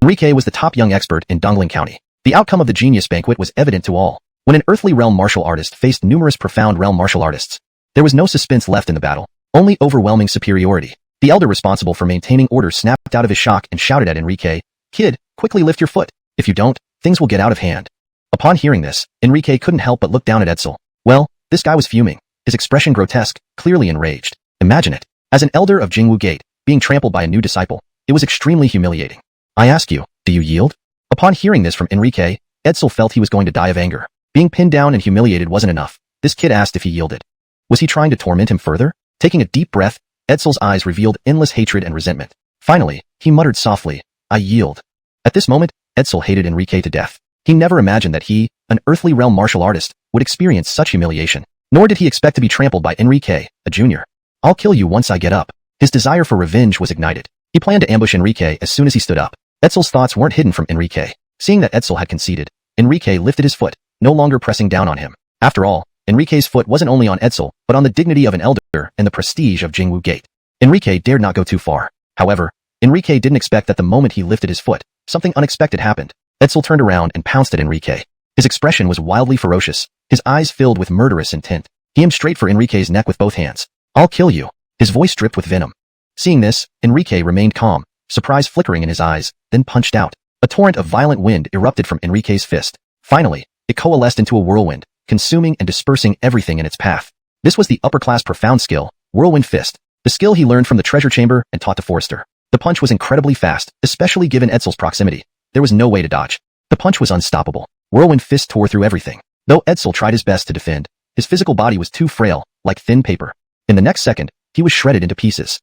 Enrique was the top young expert in Dongling County. The outcome of the Genius Banquet was evident to all. When an earthly realm martial artist faced numerous profound realm martial artists, there was no suspense left in the battle, only overwhelming superiority. The elder responsible for maintaining order snapped out of his shock and shouted at Enrique, "Kid, quickly lift your foot. If you don't, things will get out of hand." Upon hearing this, Enrique couldn't help but look down at Edsel. Well, this guy was fuming, his expression grotesque, clearly enraged. Imagine it. As an elder of Jingwu Gate, being trampled by a new disciple, it was extremely humiliating. I ask you, do you yield? Upon hearing this from Enrique, Edsel felt he was going to die of anger. Being pinned down and humiliated wasn't enough. This kid asked if he yielded. Was he trying to torment him further? Taking a deep breath, Edsel's eyes revealed endless hatred and resentment. Finally, he muttered softly, "I yield." At this moment, Edsel hated Enrique to death. He never imagined that he, an earthly realm martial artist, would experience such humiliation. Nor did he expect to be trampled by Enrique, a junior. "I'll kill you once I get up." His desire for revenge was ignited. He planned to ambush Enrique as soon as he stood up. Edsel's thoughts weren't hidden from Enrique. Seeing that Edsel had conceded, Enrique lifted his foot, no longer pressing down on him. After all, Enrique's foot wasn't only on Edsel, but on the dignity of an elder and the prestige of Jingwu Gate. Enrique dared not go too far. However, Enrique didn't expect that the moment he lifted his foot, something unexpected happened. Edsel turned around and pounced at Enrique. His expression was wildly ferocious, his eyes filled with murderous intent. He aimed straight for Enrique's neck with both hands. "I'll kill you." His voice dripped with venom. Seeing this, Enrique remained calm, surprise flickering in his eyes, then punched out. A torrent of violent wind erupted from Enrique's fist. Finally, it coalesced into a whirlwind, consuming and dispersing everything in its path. This was the upper-class profound skill, Whirlwind Fist, the skill he learned from the treasure chamber and taught to Forrester. The punch was incredibly fast, especially given Edsel's proximity. There was no way to dodge. The punch was unstoppable. Whirlwind Fist tore through everything. Though Edsel tried his best to defend, His physical body was too frail, like thin paper. In the next second, he was shredded into pieces.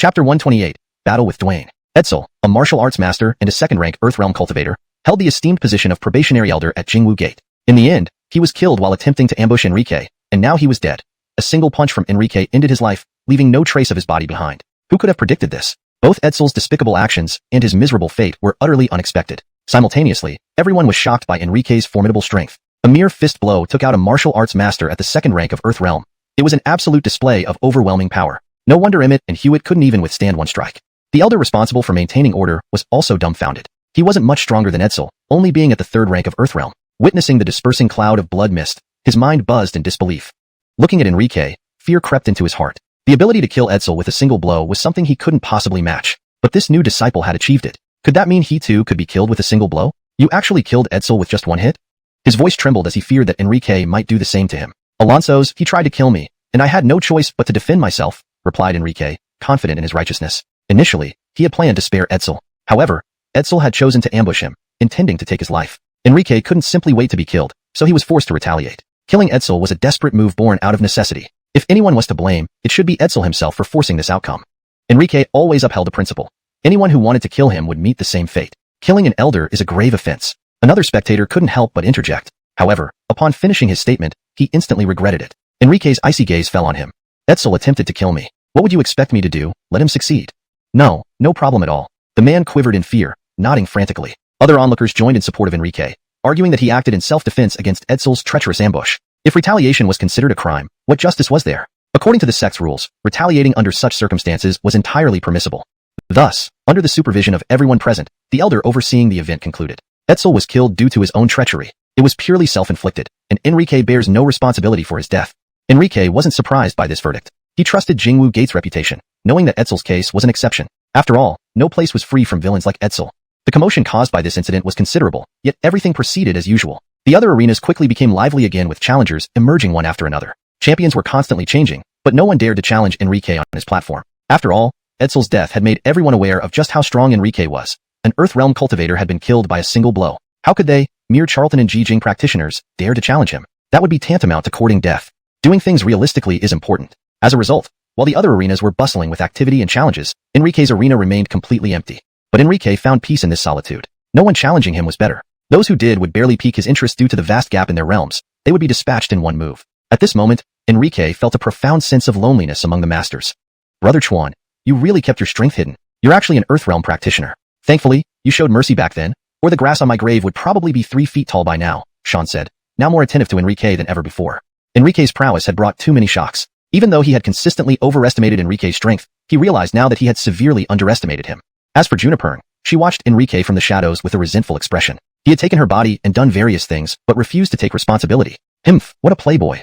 Chapter 128, Battle with Dwayne. Edsel, a martial arts master and a second-rank Earthrealm cultivator, held the esteemed position of probationary elder at Jingwu Gate. In the end, he was killed while attempting to ambush Enrique, and now he was dead. A single punch from Enrique ended his life, leaving no trace of his body behind. Who could have predicted this? Both Edsel's despicable actions and his miserable fate were utterly unexpected. Simultaneously, everyone was shocked by Enrique's formidable strength. A mere fist blow took out a martial arts master at the second rank of Earthrealm. It was an absolute display of overwhelming power. No wonder Emmett and Hewitt couldn't even withstand one strike. The elder responsible for maintaining order was also dumbfounded. He wasn't much stronger than Edsel, only being at the third rank of Earthrealm. Witnessing the dispersing cloud of blood mist, his mind buzzed in disbelief. Looking at Enrique, fear crept into his heart. The ability to kill Edsel with a single blow was something he couldn't possibly match. But this new disciple had achieved it. Could that mean he too could be killed with a single blow? You actually killed Edsel with just one hit? His voice trembled as he feared that Enrique might do the same to him. Alonso's, he tried to kill me, and I had no choice but to defend myself, replied Enrique, confident in his righteousness. Initially, he had planned to spare Edsel. However, Edsel had chosen to ambush him, intending to take his life. Enrique couldn't simply wait to be killed, so he was forced to retaliate. Killing Edsel was a desperate move born out of necessity. If anyone was to blame, it should be Edsel himself for forcing this outcome. Enrique always upheld a principle. Anyone who wanted to kill him would meet the same fate. Killing an elder is a grave offense. Another spectator couldn't help but interject. However, upon finishing his statement, he instantly regretted it. Enrique's icy gaze fell on him. Edsel attempted to kill me. What would you expect me to do? Let him succeed. No problem at all. The man quivered in fear, nodding frantically. Other onlookers joined in support of Enrique, arguing that he acted in self-defense against Edsel's treacherous ambush. If retaliation was considered a crime, what justice was there? According to the sect's rules, retaliating under such circumstances was entirely permissible. Thus, under the supervision of everyone present, the elder overseeing the event concluded. Edsel was killed due to his own treachery. It was purely self-inflicted, and Enrique bears no responsibility for his death. Enrique wasn't surprised by this verdict. He trusted Jingwu Gate's reputation, knowing that Edsel's case was an exception. After all, no place was free from villains like Edsel. The commotion caused by this incident was considerable, yet everything proceeded as usual. The other arenas quickly became lively again with challengers emerging one after another. Champions were constantly changing, but no one dared to challenge Enrique on his platform. After all, Edsel's death had made everyone aware of just how strong Enrique was. An Earthrealm cultivator had been killed by a single blow. How could they, mere Charlton and Jijing practitioners, dare to challenge him? That would be tantamount to courting death. Doing things realistically is important. As a result, while the other arenas were bustling with activity and challenges, Enrique's arena remained completely empty. But Enrique found peace in this solitude. No one challenging him was better. Those who did would barely pique his interest due to the vast gap in their realms. They would be dispatched in one move. At this moment, Enrique felt a profound sense of loneliness among the masters. Brother Chuan, you really kept your strength hidden. You're actually an Earthrealm practitioner. Thankfully, you showed mercy back then, or the grass on my grave would probably be 3 feet tall by now, Sean said, now more attentive to Enrique than ever before. Enrique's prowess had brought too many shocks. Even though he had consistently overestimated Enrique's strength, he realized now that he had severely underestimated him. As for Juniper, she watched Enrique from the shadows with a resentful expression. He had taken her body and done various things, but refused to take responsibility. Himph, what a playboy.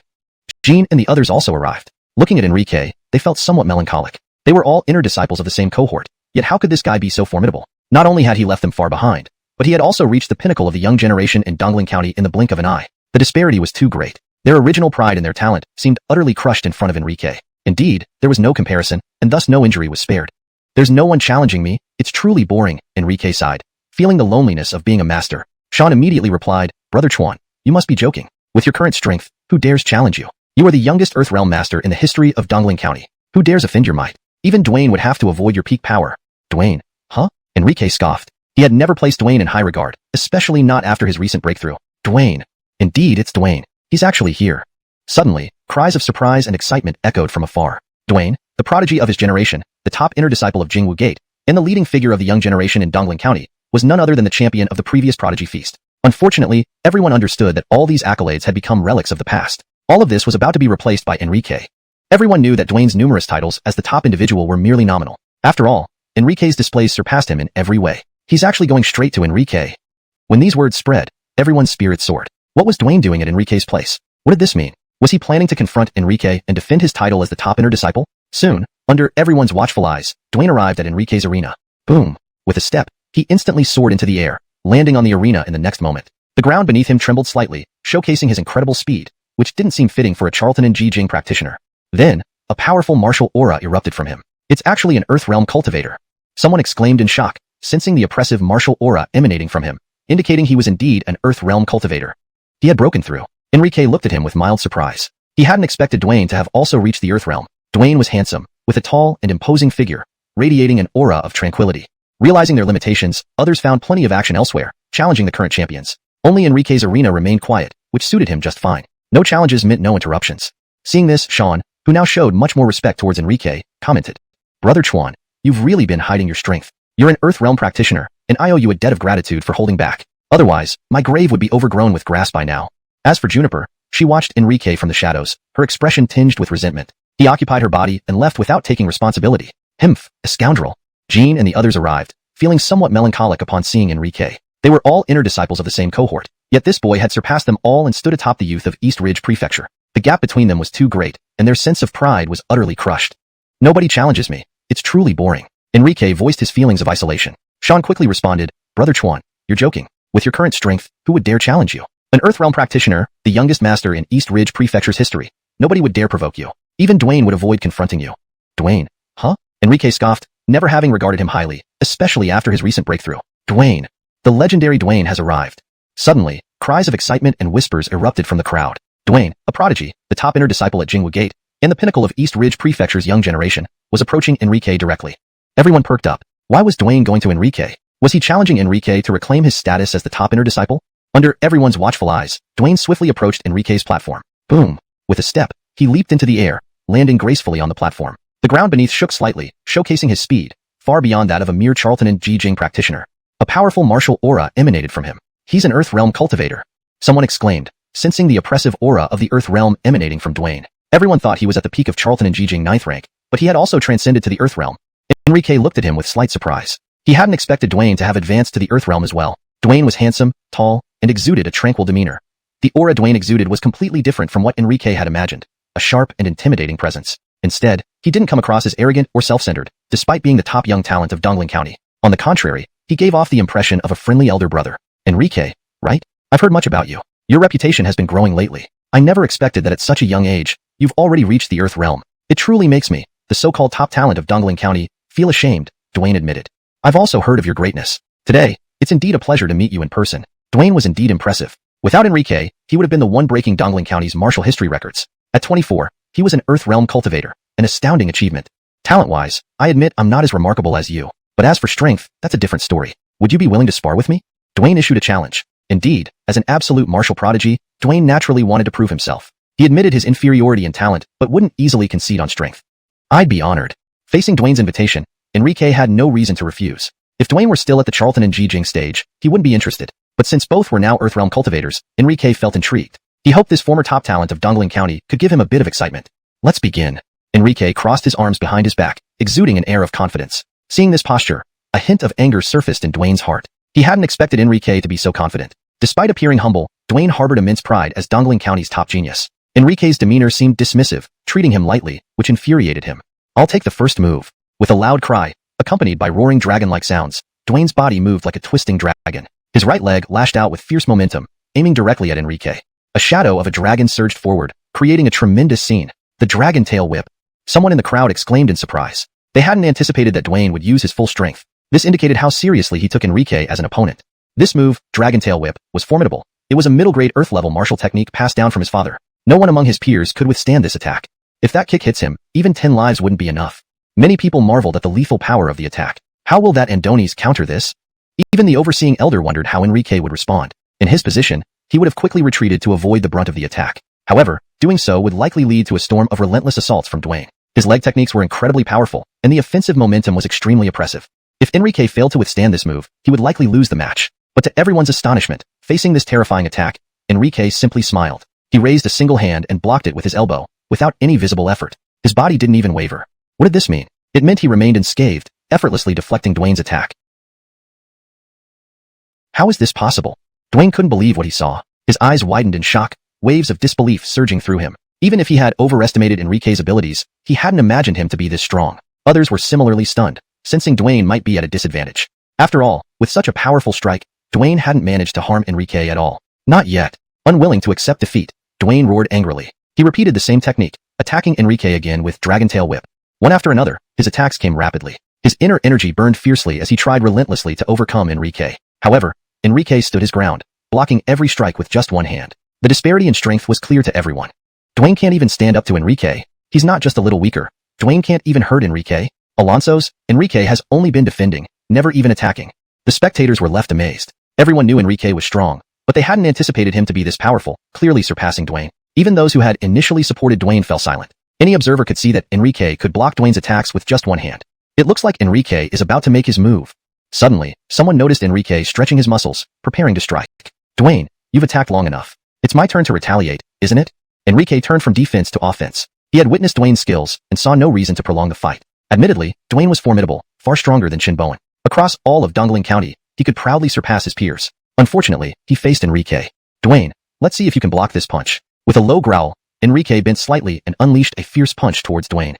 Jean and the others also arrived. Looking at Enrique, they felt somewhat melancholic. They were all inner disciples of the same cohort, yet how could this guy be so formidable? Not only had he left them far behind, but he had also reached the pinnacle of the young generation in Dongling County in the blink of an eye. The disparity was too great. Their original pride and their talent seemed utterly crushed in front of Enrique. Indeed, there was no comparison, and thus no injury was spared. There's no one challenging me, it's truly boring, Enrique sighed. Feeling the loneliness of being a master, Sean immediately replied, Brother Chuan, you must be joking. With your current strength, who dares challenge you? You are the youngest Earthrealm master in the history of Dongling County. Who dares offend your might? Even Dwayne would have to avoid your peak power. Dwayne? Huh? Enrique scoffed. He had never placed Dwayne in high regard, especially not after his recent breakthrough. Dwayne. Indeed, it's Dwayne. He's actually here. Suddenly, cries of surprise and excitement echoed from afar. Dwayne, the prodigy of his generation, the top inner disciple of Jingwu Gate, and the leading figure of the young generation in Dongling County, was none other than the champion of the previous prodigy feast. Unfortunately, everyone understood that all these accolades had become relics of the past. All of this was about to be replaced by Enrique. Everyone knew that Dwayne's numerous titles as the top individual were merely nominal. After all, Enrique's displays surpassed him in every way. He's actually going straight to Enrique. When these words spread, everyone's spirits soared. What was Dwayne doing at Enrique's place? What did this mean? Was he planning to confront Enrique and defend his title as the top inner disciple? Soon, under everyone's watchful eyes, Dwayne arrived at Enrique's arena. Boom! With a step, he instantly soared into the air, landing on the arena in the next moment. The ground beneath him trembled slightly, showcasing his incredible speed, which didn't seem fitting for a Charlton and Jijing practitioner. Then, a powerful martial aura erupted from him. It's actually an Earthrealm cultivator. Someone exclaimed in shock, sensing the oppressive martial aura emanating from him, indicating he was indeed an Earthrealm cultivator. He had broken through. Enrique looked at him with mild surprise. He hadn't expected Dwayne to have also reached the Earth realm. Dwayne was handsome, with a tall and imposing figure, radiating an aura of tranquility. Realizing their limitations, others found plenty of action elsewhere, challenging the current champions. Only Enrique's arena remained quiet, which suited him just fine. No challenges meant no interruptions. Seeing this, Sean, who now showed much more respect towards Enrique, commented, "Brother Chuan, you've really been hiding your strength. You're an Earth realm practitioner, and I owe you a debt of gratitude for holding back. Otherwise, my grave would be overgrown with grass by now." As for Juniper, she watched Enrique from the shadows, her expression tinged with resentment. He occupied her body and left without taking responsibility. Himph, a scoundrel. Jean and the others arrived, feeling somewhat melancholic upon seeing Enrique. They were all inner disciples of the same cohort, yet this boy had surpassed them all and stood atop the youth of East Ridge Prefecture. The gap between them was too great, and their sense of pride was utterly crushed. "Nobody challenges me. It's truly boring." Enrique voiced his feelings of isolation. Sean quickly responded, "Brother Chuan, you're joking. With your current strength, who would dare challenge you? An Earthrealm practitioner, the youngest master in East Ridge Prefecture's history. Nobody would dare provoke you. Even Dwayne would avoid confronting you." "Dwayne? Huh?" Enrique scoffed, never having regarded him highly, especially after his recent breakthrough. "Dwayne. The legendary Dwayne has arrived." Suddenly, cries of excitement and whispers erupted from the crowd. Dwayne, a prodigy, the top inner disciple at Jingwu Gate, and the pinnacle of East Ridge Prefecture's young generation, was approaching Enrique directly. Everyone perked up. Why was Dwayne going to Enrique? Was he challenging Enrique to reclaim his status as the top inner disciple? Under everyone's watchful eyes, Dwayne swiftly approached Enrique's platform. Boom! With a step, he leaped into the air, landing gracefully on the platform. The ground beneath shook slightly, showcasing his speed, far beyond that of a mere Charlton and Jijing practitioner. A powerful martial aura emanated from him. "He's an Earth Realm cultivator," someone exclaimed, sensing the oppressive aura of the Earth Realm emanating from Dwayne. Everyone thought he was at the peak of Charlton and Jijing 9th rank, but he had also transcended to the Earth Realm. Enrique looked at him with slight surprise. He hadn't expected Dwayne to have advanced to the Earth Realm as well. Dwayne was handsome, tall, and exuded a tranquil demeanor. The aura Dwayne exuded was completely different from what Enrique had imagined, a sharp and intimidating presence. Instead, he didn't come across as arrogant or self-centered, despite being the top young talent of Dongling County. On the contrary, he gave off the impression of a friendly elder brother. "Enrique, right? I've heard much about you. Your reputation has been growing lately. I never expected that at such a young age, you've already reached the Earth Realm. It truly makes me, the so-called top talent of Dongling County, feel ashamed," Dwayne admitted. "I've also heard of your greatness. Today, it's indeed a pleasure to meet you in person." Dwayne was indeed impressive. Without Enrique, he would have been the one breaking Dongling County's martial history records. At 24, he was an Earth Realm cultivator, an astounding achievement. Talent-wise, I admit I'm not as remarkable as you, but as for strength, that's a different story. Would you be willing to spar with me? Dwayne issued a challenge. Indeed, as an absolute martial prodigy, Dwayne naturally wanted to prove himself. He admitted his inferiority in talent, but wouldn't easily concede on strength. "I'd be honored." Facing Dwayne's invitation, Enrique had no reason to refuse. If Dwayne were still at the Charlton and Jijing stage, he wouldn't be interested. But since both were now Earthrealm cultivators, Enrique felt intrigued. He hoped this former top talent of Dongling County could give him a bit of excitement. "Let's begin." Enrique crossed his arms behind his back, exuding an air of confidence. Seeing this posture, a hint of anger surfaced in Dwayne's heart. He hadn't expected Enrique to be so confident. Despite appearing humble, Dwayne harbored immense pride as Dongling County's top genius. Enrique's demeanor seemed dismissive, treating him lightly, which infuriated him. "I'll take the first move." With a loud cry, accompanied by roaring dragon-like sounds, Dwayne's body moved like a twisting dragon. His right leg lashed out with fierce momentum, aiming directly at Enrique. A shadow of a dragon surged forward, creating a tremendous scene. "The Dragon Tail Whip." Someone in the crowd exclaimed in surprise. They hadn't anticipated that Dwayne would use his full strength. This indicated how seriously he took Enrique as an opponent. This move, Dragon Tail Whip, was formidable. It was a middle-grade Earth-level martial technique passed down from his father. No one among his peers could withstand this attack. If that kick hits him, even 10 lives wouldn't be enough. Many people marveled at the lethal power of the attack. How will that Andonis counter this? Even the overseeing elder wondered how Enrique would respond. In his position, he would have quickly retreated to avoid the brunt of the attack. However, doing so would likely lead to a storm of relentless assaults from Dwayne. His leg techniques were incredibly powerful, and the offensive momentum was extremely oppressive. If Enrique failed to withstand this move, he would likely lose the match. But to everyone's astonishment, facing this terrifying attack, Enrique simply smiled. He raised a single hand and blocked it with his elbow, without any visible effort. His body didn't even waver. What did this mean? It meant he remained unscathed, effortlessly deflecting Dwayne's attack. How is this possible? Dwayne couldn't believe what he saw. His eyes widened in shock, waves of disbelief surging through him. Even if he had overestimated Enrique's abilities, he hadn't imagined him to be this strong. Others were similarly stunned, sensing Dwayne might be at a disadvantage. After all, with such a powerful strike, Dwayne hadn't managed to harm Enrique at all. Not yet. Unwilling to accept defeat, Dwayne roared angrily. He repeated the same technique, attacking Enrique again with Dragon Tail Whip. One after another, his attacks came rapidly. His inner energy burned fiercely as he tried relentlessly to overcome Enrique. However, Enrique stood his ground, blocking every strike with just one hand. The disparity in strength was clear to everyone. Dwayne can't even stand up to Enrique. He's not just a little weaker. Dwayne can't even hurt Enrique. Alonso's, Enrique has only been defending, never even attacking. The spectators were left amazed. Everyone knew Enrique was strong, but they hadn't anticipated him to be this powerful, clearly surpassing Dwayne. Even those who had initially supported Dwayne fell silent. Any observer could see that Enrique could block Dwayne's attacks with just one hand. It looks like Enrique is about to make his move. Suddenly, someone noticed Enrique stretching his muscles, preparing to strike. Dwayne, you've attacked long enough. It's my turn to retaliate, isn't it? Enrique turned from defense to offense. He had witnessed Dwayne's skills and saw no reason to prolong the fight. Admittedly, Dwayne was formidable, far stronger than Shin Bowen. Across all of Dongling County, he could proudly surpass his peers. Unfortunately, he faced Enrique. Dwayne, let's see if you can block this punch. With a low growl, Enrique bent slightly and unleashed a fierce punch towards Dwayne.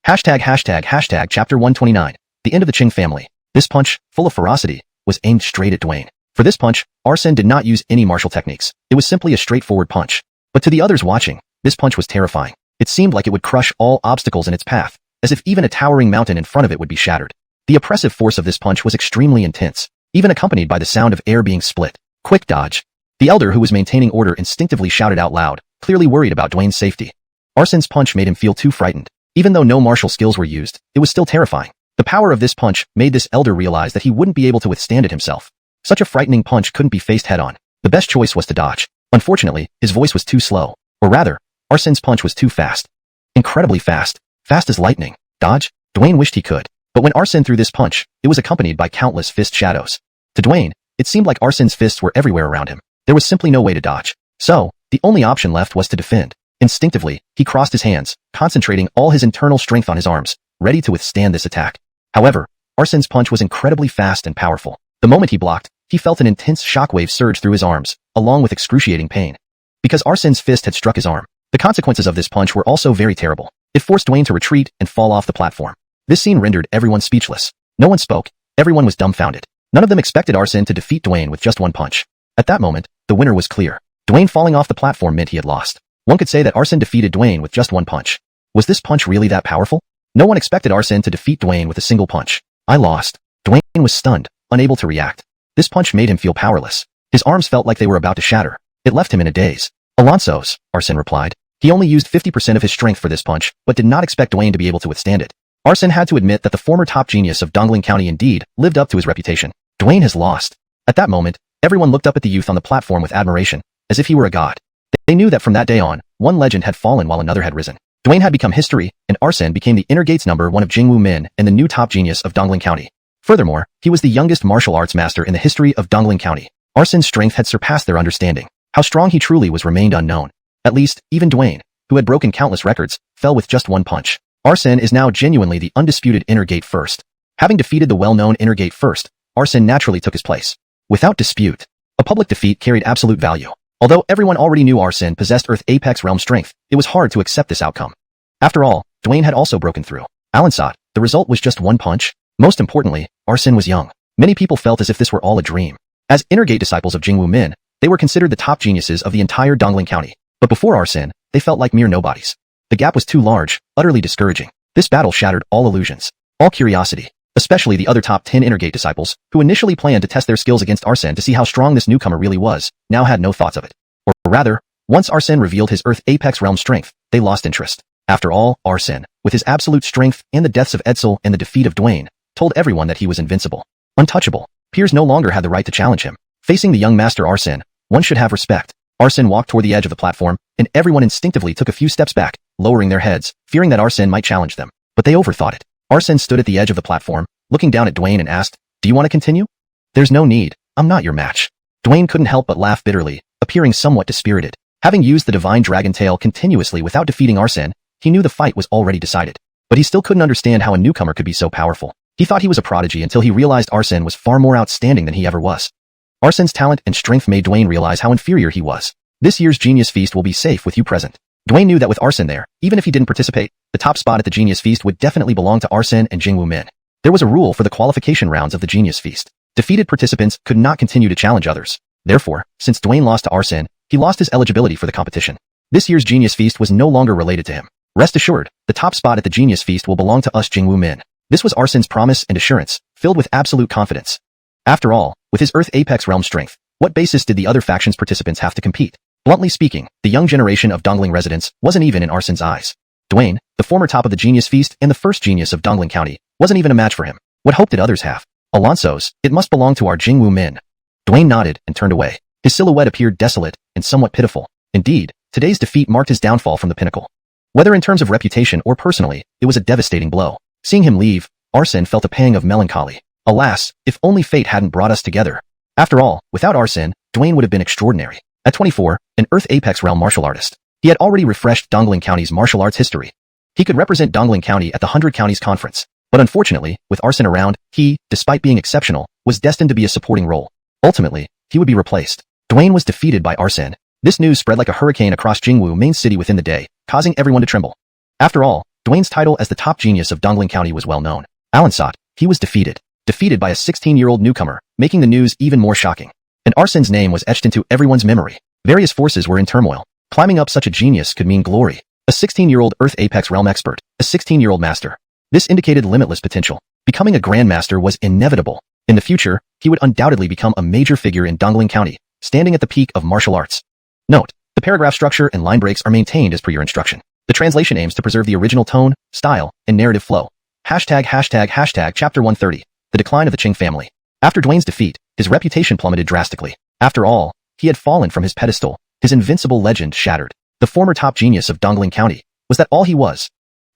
##### Chapter 129. The end of the Ching family. This punch, full of ferocity, was aimed straight at Dwayne. For this punch, Arsene did not use any martial techniques. It was simply a straightforward punch. But to the others watching, this punch was terrifying. It seemed like it would crush all obstacles in its path, as if even a towering mountain in front of it would be shattered. The oppressive force of this punch was extremely intense, even accompanied by the sound of air being split. Quick dodge. The elder who was maintaining order instinctively shouted out loud, clearly worried about Dwayne's safety. Arsene's punch made him feel too frightened. Even though no martial skills were used, it was still terrifying. The power of this punch made this elder realize that he wouldn't be able to withstand it himself. Such a frightening punch couldn't be faced head-on. The best choice was to dodge. Unfortunately, his voice was too slow. Or rather, Arsene's punch was too fast. Incredibly fast. Fast as lightning. Dodge? Dwayne wished he could. But when Arsene threw this punch, it was accompanied by countless fist shadows. To Dwayne, it seemed like Arsene's fists were everywhere around him. There was simply no way to dodge. So, the only option left was to defend. Instinctively, he crossed his hands, concentrating all his internal strength on his arms, ready to withstand this attack. However, Arsene's punch was incredibly fast and powerful. The moment he blocked, he felt an intense shockwave surge through his arms, along with excruciating pain. Because Arsene's fist had struck his arm, the consequences of this punch were also very terrible. It forced Dwayne to retreat and fall off the platform. This scene rendered everyone speechless. No one spoke. Everyone was dumbfounded. None of them expected Arsene to defeat Dwayne with just one punch. At that moment, the winner was clear. Dwayne falling off the platform meant he had lost. One could say that Arsene defeated Dwayne with just one punch. Was this punch really that powerful? No one expected Arsene to defeat Dwayne with a single punch. I lost. Dwayne was stunned, unable to react. This punch made him feel powerless. His arms felt like they were about to shatter. It left him in a daze. Alonso's, Arsene replied. He only used 50% of his strength for this punch, but did not expect Dwayne to be able to withstand it. Arsene had to admit that the former top genius of Dongling County indeed lived up to his reputation. Dwayne has lost. At that moment, everyone looked up at the youth on the platform with admiration, as if he were a god. They knew that from that day on, one legend had fallen while another had risen. Dwayne had become history, and Arsene became the Inner Gates #1 of Jingwu Min and the new top genius of Dongling County. Furthermore, he was the youngest martial arts master in the history of Dongling County. Arsene's strength had surpassed their understanding. How strong he truly was remained unknown. At least, even Dwayne, who had broken countless records, fell with just one punch. Arsene is now genuinely the undisputed Inner Gate First. Having defeated the well-known Inner Gate First, Arsene naturally took his place. Without dispute, a public defeat carried absolute value. Although everyone already knew Arsene possessed Earth Apex Realm strength, it was hard to accept this outcome. After all, Dwayne had also broken through. Alan saw it. The result was just one punch. Most importantly, Arsene was young. Many people felt as if this were all a dream. As Inner Gate disciples of Jingwu Min, they were considered the top geniuses of the entire Dongling County. But before Arsene, they felt like mere nobodies. The gap was too large, utterly discouraging. This battle shattered all illusions, all curiosity, especially the other top 10 Inner Gate disciples, who initially planned to test their skills against Arsene to see how strong this newcomer really was, now had no thoughts of it. Or rather, once Arsene revealed his Earth Apex Realm strength, they lost interest. After all, Arsene, with his absolute strength and the deaths of Edsel and the defeat of Dwayne, told everyone that he was invincible, untouchable. Peers no longer had the right to challenge him. Facing the young master Arsene, one should have respect. Arsene walked toward the edge of the platform, and everyone instinctively took a few steps back, lowering their heads, fearing that Arsene might challenge them. But they overthought it. Arsene stood at the edge of the platform, looking down at Dwayne and asked, "Do you want to continue?" "There's no need. I'm not your match." Dwayne couldn't help but laugh bitterly, appearing somewhat dispirited. Having used the divine dragon tail continuously without defeating Arsene, he knew the fight was already decided. But he still couldn't understand how a newcomer could be so powerful. He thought he was a prodigy until he realized Arsene was far more outstanding than he ever was. Arsene's talent and strength made Dwayne realize how inferior he was. This year's Genius Feast will be safe with you present. Dwayne knew that with Arsene there, even if he didn't participate, the top spot at the Genius Feast would definitely belong to Arsene and Jingwu Min. There was a rule for the qualification rounds of the Genius Feast. Defeated participants could not continue to challenge others. Therefore, since Dwayne lost to Arsene, he lost his eligibility for the competition. This year's Genius Feast was no longer related to him. Rest assured, the top spot at the Genius Feast will belong to us Jingwu Min. This was Arsene's promise and assurance, filled with absolute confidence. After all, with his Earth Apex Realm strength, what basis did the other faction's participants have to compete? Bluntly speaking, the young generation of Dongling residents wasn't even in Arsen's eyes. Dwayne, the former top of the Genius Feast and the first genius of Dongling County, wasn't even a match for him. What hope did others have? Alonso's, it must belong to our Jingwu Min. Dwayne nodded and turned away. His silhouette appeared desolate and somewhat pitiful. Indeed, today's defeat marked his downfall from the pinnacle. Whether in terms of reputation or personally, it was a devastating blow. Seeing him leave, Arsen felt a pang of melancholy. Alas, if only fate hadn't brought us together. After all, without Arsen, Dwayne would have been extraordinary. At 24, an Earth Apex Realm martial artist, he had already refreshed Dongling County's martial arts history. He could represent Dongling County at the 100 Counties Conference. But unfortunately, with Arsen around, he, despite being exceptional, was destined to be a supporting role. Ultimately, he would be replaced. Dwayne was defeated by Arsen. This news spread like a hurricane across Jingwu main city within the day, causing everyone to tremble. After all, Dwayne's title as the top genius of Dongling County was well known. Alensot, he was defeated by a 16-year-old newcomer, making the news even more shocking. And Arsen's name was etched into everyone's memory. Various forces were in turmoil. Climbing up such a genius could mean glory. A 16-year-old Earth Apex Realm expert, a 16-year-old master. This indicated limitless potential. Becoming a grandmaster was inevitable. In the future, he would undoubtedly become a major figure in Dongling County, standing at the peak of martial arts. Note, the paragraph structure and line breaks are maintained as per your instruction. The translation aims to preserve the original tone, style, and narrative flow. Chapter 130. The decline of the Qing family. After Dwayne's defeat, his reputation plummeted drastically. After all, he had fallen from his pedestal, his invincible legend shattered. The former top genius of Dongling County. Was that all he was?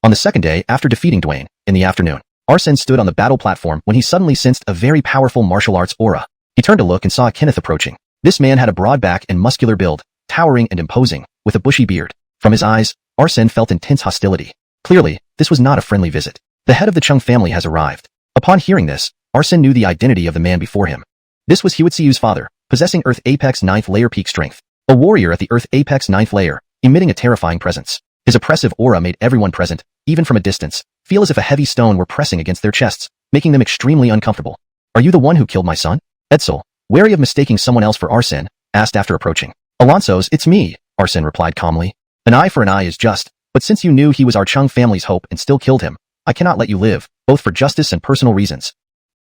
On the second day after defeating Dwayne, in the afternoon, Arsen stood on the battle platform when he suddenly sensed a very powerful martial arts aura. He turned to look and saw Kenneth approaching. This man had a broad back and muscular build, towering and imposing, with a bushy beard. From his eyes, Arsen felt intense hostility. Clearly, this was not a friendly visit. The head of the Chung family has arrived. Upon hearing this, Arsen knew the identity of the man before him. This was Huitsiu's father, possessing Earth Apex 9th layer peak strength. A warrior at the Earth Apex 9th layer, emitting a terrifying presence. His oppressive aura made everyone present, even from a distance, feel as if a heavy stone were pressing against their chests, making them extremely uncomfortable. Are you the one who killed my son? Edsel, wary of mistaking someone else for Arsen, asked after approaching. Alonso's, it's me, Arsen replied calmly. An eye for an eye is just, but since you knew he was our Chung family's hope and still killed him, I cannot let you live, both for justice and personal reasons.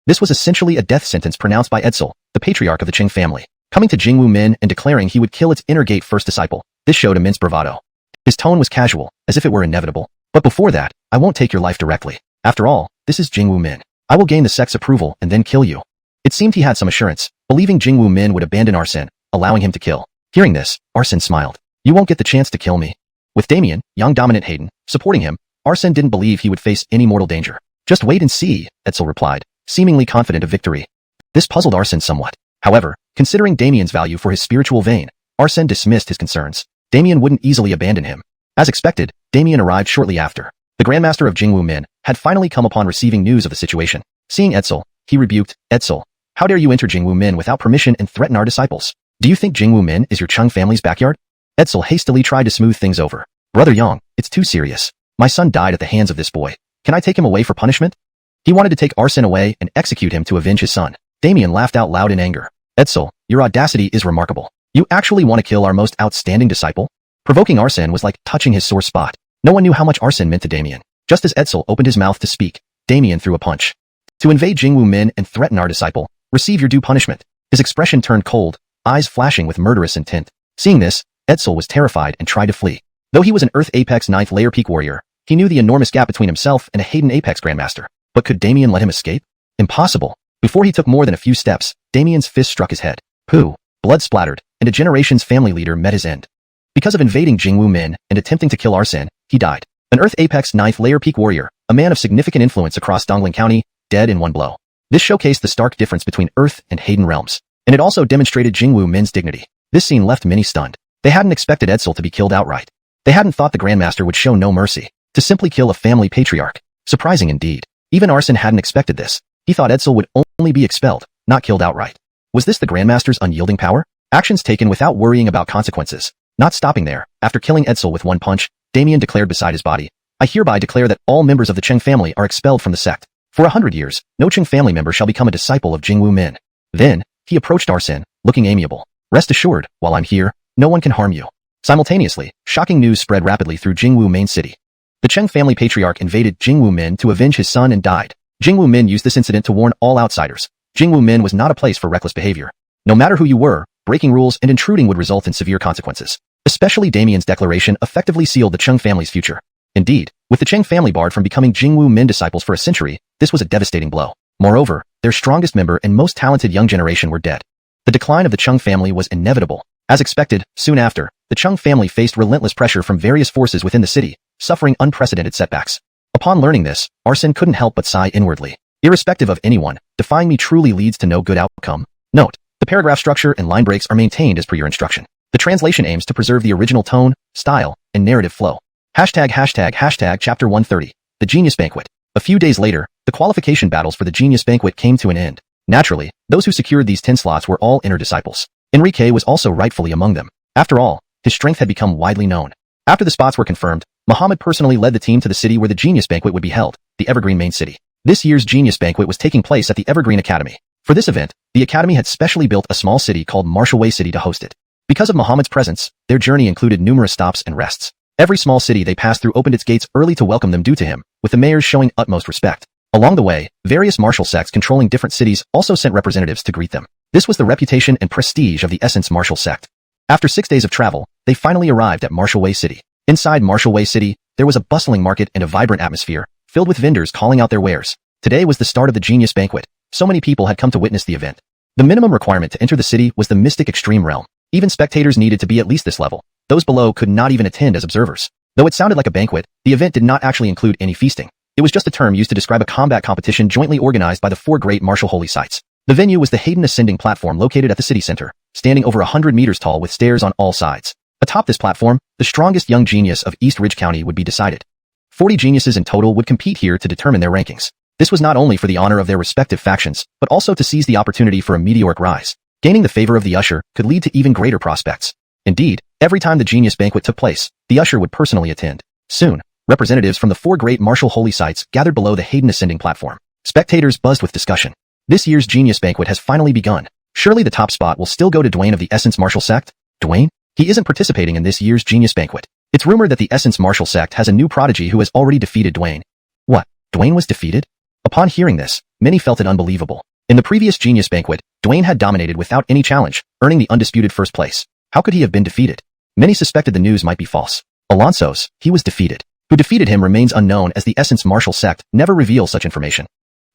This was essentially a death sentence pronounced by Edsel, the patriarch of the Qing family, coming to Jingwu Min and declaring he would kill its inner gate first disciple. This showed immense bravado. His tone was casual, as if it were inevitable. But before that, I won't take your life directly. After all, this is Jingwu Min. I will gain the sect's approval and then kill you. It seemed he had some assurance, believing Jingwu Min would abandon Arsen, allowing him to kill. Hearing this, Arsen smiled. You won't get the chance to kill me. With Damien, young dominant Hayden, supporting him, Arsen didn't believe he would face any mortal danger. Just wait and see, Edsel replied, seemingly confident of victory. This puzzled Arsen somewhat. However, considering Damien's value for his spiritual vein, Arsen dismissed his concerns. Damien wouldn't easily abandon him. As expected, Damien arrived shortly after. The Grandmaster of Jingwu Min had finally come upon receiving news of the situation. Seeing Edsel, he rebuked, Edsel, how dare you enter Jingwu Min without permission and threaten our disciples? Do you think Jingwu Min is your Chung family's backyard? Edsel hastily tried to smooth things over. Brother Yang, it's too serious. My son died at the hands of this boy. Can I take him away for punishment? He wanted to take Arsen away and execute him to avenge his son. Damien laughed out loud in anger. Edsel, your audacity is remarkable. You actually want to kill our most outstanding disciple? Provoking Arsen was like touching his sore spot. No one knew how much Arsen meant to Damien. Just as Edsel opened his mouth to speak, Damien threw a punch. To invade Jingwu Min and threaten our disciple, receive your due punishment. His expression turned cold, eyes flashing with murderous intent. Seeing this, Edsel was terrified and tried to flee. Though he was an Earth Apex 9th layer peak warrior, he knew the enormous gap between himself and a Hayden Apex Grandmaster. But could Damien let him escape? Impossible. Before he took more than a few steps, Damien's fist struck his head. Pooh. Blood splattered, and a generation's family leader met his end. Because of invading Jingwu Min and attempting to kill Arsen, he died. An Earth Apex 9th layer peak warrior, a man of significant influence across Dongling County, dead in one blow. This showcased the stark difference between Earth and Hayden realms, and it also demonstrated Jingwu Min's dignity. This scene left many stunned. They hadn't expected Edsel to be killed outright. They hadn't thought the Grandmaster would show no mercy, to simply kill a family patriarch. Surprising indeed. Even Arsen hadn't expected this. He thought Edsel would only be expelled, not killed outright. Was this the Grandmaster's unyielding power? Actions taken without worrying about consequences. Not stopping there, after killing Edsel with one punch, Damien declared beside his body, I hereby declare that all members of the Qing family are expelled from the sect. For 100 years, no Qing family member shall become a disciple of Jingwu Min. Then, he approached Arsen, looking amiable. Rest assured, while I'm here, no one can harm you. Simultaneously, shocking news spread rapidly through Jingwu main city. The Qing family patriarch invaded Jingwu Min to avenge his son and died. Jingwu Min used this incident to warn all outsiders. Jingwu Min was not a place for reckless behavior. No matter who you were, breaking rules and intruding would result in severe consequences. Especially Damien's declaration effectively sealed the Cheng family's future. Indeed, with the Cheng family barred from becoming Jingwu Min disciples for a century, this was a devastating blow. Moreover, their strongest member and most talented young generation were dead. The decline of the Cheng family was inevitable. As expected, soon after, the Cheng family faced relentless pressure from various forces within the city, suffering unprecedented setbacks. Upon learning this, Arsene couldn't help but sigh inwardly. Irrespective of anyone, defying me truly leads to no good outcome. Note: the paragraph structure and line breaks are maintained as per your instruction. The translation aims to preserve the original tone, style, and narrative flow. ##### Chapter 130. The Genius Banquet. A few days later, the qualification battles for the Genius Banquet came to an end. Naturally, those who secured these 10 slots were all inner disciples. Enrique was also rightfully among them. After all, his strength had become widely known. After the spots were confirmed, Muhammad personally led the team to the city where the Genius Banquet would be held, the Evergreen main city. This year's Genius Banquet was taking place at the Evergreen Academy. For this event, the Academy had specially built a small city called Marshall Way City to host it. Because of Muhammad's presence, their journey included numerous stops and rests. Every small city they passed through opened its gates early to welcome them due to him, with the mayors showing utmost respect. Along the way, various martial sects controlling different cities also sent representatives to greet them. This was the reputation and prestige of the Essence Martial sect. After 6 days of travel, they finally arrived at Marshall Way City. Inside Marshall Way City, there was a bustling market and a vibrant atmosphere, filled with vendors calling out their wares. Today was the start of the Genius Banquet. So many people had come to witness the event. The minimum requirement to enter the city was the Mystic Extreme Realm. Even spectators needed to be at least this level. Those below could not even attend as observers. Though it sounded like a banquet, the event did not actually include any feasting. It was just a term used to describe a combat competition jointly organized by the 4 great martial holy sites. The venue was the Hayden Ascending platform located at the city center, standing over 100 meters tall with stairs on all sides. Atop this platform, the strongest young genius of East Ridge County would be decided. 40 geniuses in total would compete here to determine their rankings. This was not only for the honor of their respective factions, but also to seize the opportunity for a meteoric rise. Gaining the favor of the usher could lead to even greater prospects. Indeed, every time the Genius Banquet took place, the usher would personally attend. Soon, representatives from the 4 great martial holy sites gathered below the Hayden Ascending platform. Spectators buzzed with discussion. This year's Genius Banquet has finally begun. Surely the top spot will still go to Dwayne of the Essence Martial Sect? Dwayne? He isn't participating in this year's Genius Banquet. It's rumored that the Essence Martial Sect has a new prodigy who has already defeated Dwayne. What? Dwayne was defeated? Upon hearing this, many felt it unbelievable. In the previous Genius Banquet, Dwayne had dominated without any challenge, earning the undisputed first place. How could he have been defeated? Many suspected the news might be false. Alonso's, he was defeated. Who defeated him remains unknown as the Essence Martial Sect never reveals such information.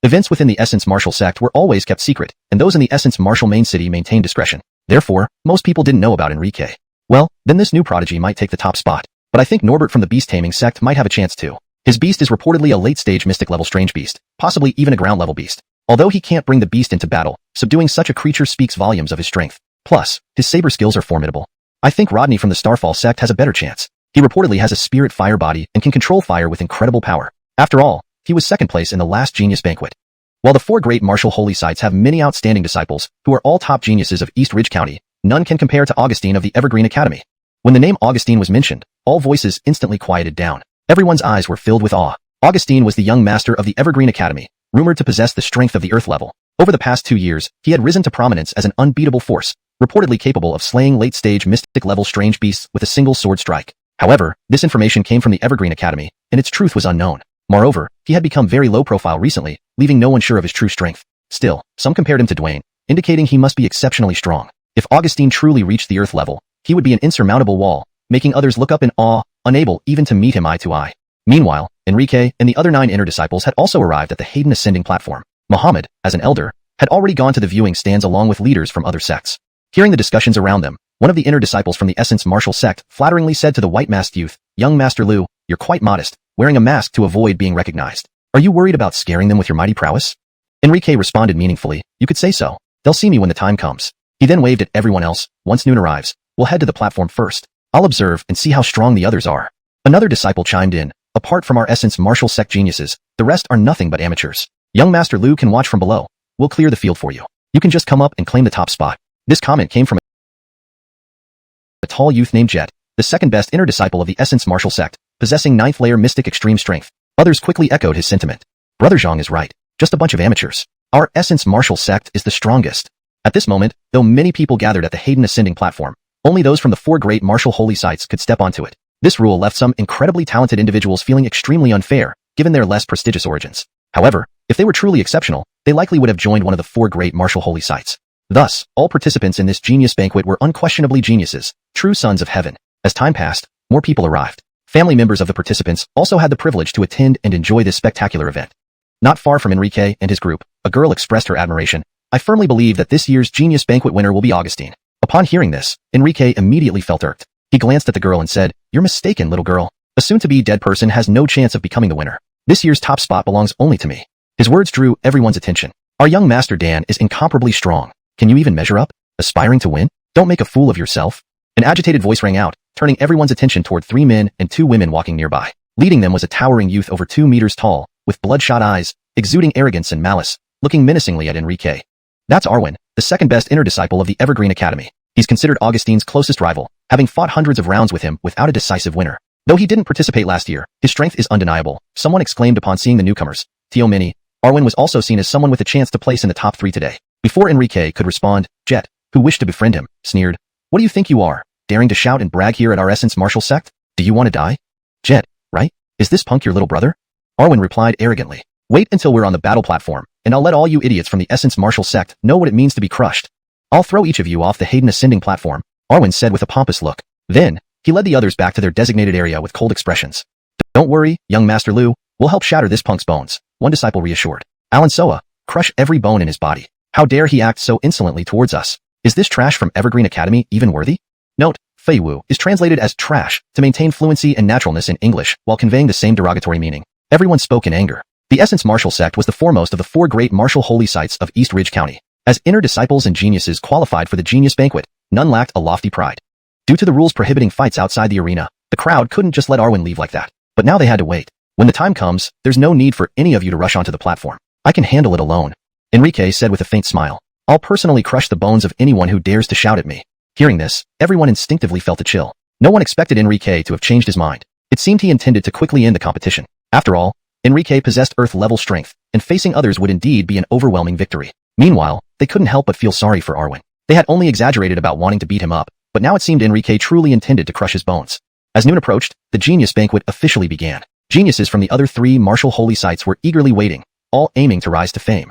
Events within the Essence Martial Sect were always kept secret, and those in the Essence Martial main city maintained discretion. Therefore, most people didn't know about Enrique. Well, then this new prodigy might take the top spot. But I think Norbert from the Beast Taming Sect might have a chance too. His beast is reportedly a late-stage mystic-level strange beast, possibly even a ground-level beast. Although he can't bring the beast into battle, subduing such a creature speaks volumes of his strength. Plus, his saber skills are formidable. I think Rodney from the Starfall sect has a better chance. He reportedly has a spirit fire body and can control fire with incredible power. After all, he was second place in the last Genius Banquet. While the 4 great martial holy sites have many outstanding disciples, who are all top geniuses of East Ridge County, none can compare to Augustine of the Evergreen Academy. When the name Augustine was mentioned, all voices instantly quieted down. Everyone's eyes were filled with awe. Augustine was the young master of the Evergreen Academy, rumored to possess the strength of the Earth level. Over the past 2 years, he had risen to prominence as an unbeatable force, reportedly capable of slaying late-stage mystic-level strange beasts with a single sword strike. However, this information came from the Evergreen Academy, and its truth was unknown. Moreover, he had become very low-profile recently, leaving no one sure of his true strength. Still, some compared him to Dwayne, indicating he must be exceptionally strong. If Augustine truly reached the Earth level, he would be an insurmountable wall, making others look up in awe, unable even to meet him eye to eye. Meanwhile, Enrique and the other 9 inner disciples had also arrived at the Hayden Ascending platform. Muhammad, as an elder, had already gone to the viewing stands along with leaders from other sects. Hearing the discussions around them, one of the inner disciples from the Essence Martial Sect flatteringly said to the white-masked youth, "Young Master Liu, you're quite modest, wearing a mask to avoid being recognized. Are you worried about scaring them with your mighty prowess?" Enrique responded meaningfully, "You could say so. They'll see me when the time comes." He then waved at everyone else. "Once noon arrives, we'll head to the platform first. I'll observe and see how strong the others are." Another disciple chimed in, "Apart from our Essence Martial Sect geniuses, the rest are nothing but amateurs. Young Master Liu can watch from below. We'll clear the field for you. You can just come up and claim the top spot." This comment came from a tall youth named Jet, the second best inner disciple of the Essence Martial Sect, possessing 9th layer mystic extreme strength. Others quickly echoed his sentiment. Brother Zhang is right. Just a bunch of amateurs. Our Essence Martial Sect is the strongest. At this moment, though many people gathered at the Hayden Ascending platform, only those from the 4 great martial holy sites could step onto it. This rule left some incredibly talented individuals feeling extremely unfair, given their less prestigious origins. However, if they were truly exceptional, they likely would have joined one of the 4 great martial holy sites. Thus, all participants in this genius banquet were unquestionably geniuses, true sons of heaven. As time passed, more people arrived. Family members of the participants also had the privilege to attend and enjoy this spectacular event. Not far from Enrique and his group, a girl expressed her admiration. I firmly believe that this year's genius banquet winner will be Augustine. Upon hearing this, Enrique immediately felt irked. He glanced at the girl and said, "You're mistaken, little girl. A soon-to-be dead person has no chance of becoming the winner. This year's top spot belongs only to me." His words drew everyone's attention. Our young master Dan is incomparably strong. Can you even measure up? Aspiring to win? Don't make a fool of yourself. An agitated voice rang out, turning everyone's attention toward 3 men and 2 women walking nearby. Leading them was a towering youth over 2 meters tall, with bloodshot eyes, exuding arrogance and malice, looking menacingly at Enrique. That's Arwen, the second-best inner disciple of the Evergreen Academy. He's considered Augustine's closest rival, having fought hundreds of rounds with him without a decisive winner. Though he didn't participate last year, his strength is undeniable, someone exclaimed upon seeing the newcomers. Tio Mini, Arwen was also seen as someone with a chance to place in the top 3 today. Before Enrique could respond, Jet, who wished to befriend him, sneered, "What do you think you are, daring to shout and brag here at our Essence Martial Sect? Do you want to die?" "Jet, right? Is this punk your little brother?" Arwen replied arrogantly. "Wait until we're on the battle platform, and I'll let all you idiots from the Essence Martial Sect know what it means to be crushed. I'll throw each of you off the Hayden Ascending platform," Arwen said with a pompous look. Then, he led the others back to their designated area with cold expressions. "Don't worry, young Master Lu, we'll help shatter this punk's bones," one disciple reassured. "Alan Soa, crush every bone in his body. How dare he act so insolently towards us? Is this trash from Evergreen Academy even worthy?" Note, Fei Wu is translated as trash to maintain fluency and naturalness in English while conveying the same derogatory meaning. Everyone spoke in anger. The Essence Martial Sect was the foremost of the 4 great martial holy sites of East Ridge County. As inner disciples and geniuses qualified for the Genius Banquet, none lacked a lofty pride. Due to the rules prohibiting fights outside the arena, the crowd couldn't just let Arwen leave like that. But now they had to wait. When the time comes, there's no need for any of you to rush onto the platform. I can handle it alone, Enrique said with a faint smile. I'll personally crush the bones of anyone who dares to shout at me. Hearing this, everyone instinctively felt a chill. No one expected Enrique to have changed his mind. It seemed he intended to quickly end the competition. After all, Enrique possessed Earth-level strength, and facing others would indeed be an overwhelming victory. Meanwhile, they couldn't help but feel sorry for Arwen. They had only exaggerated about wanting to beat him up, but now it seemed Enrique truly intended to crush his bones. As noon approached, the Genius Banquet officially began. Geniuses from the other 3 martial holy sites were eagerly waiting, all aiming to rise to fame.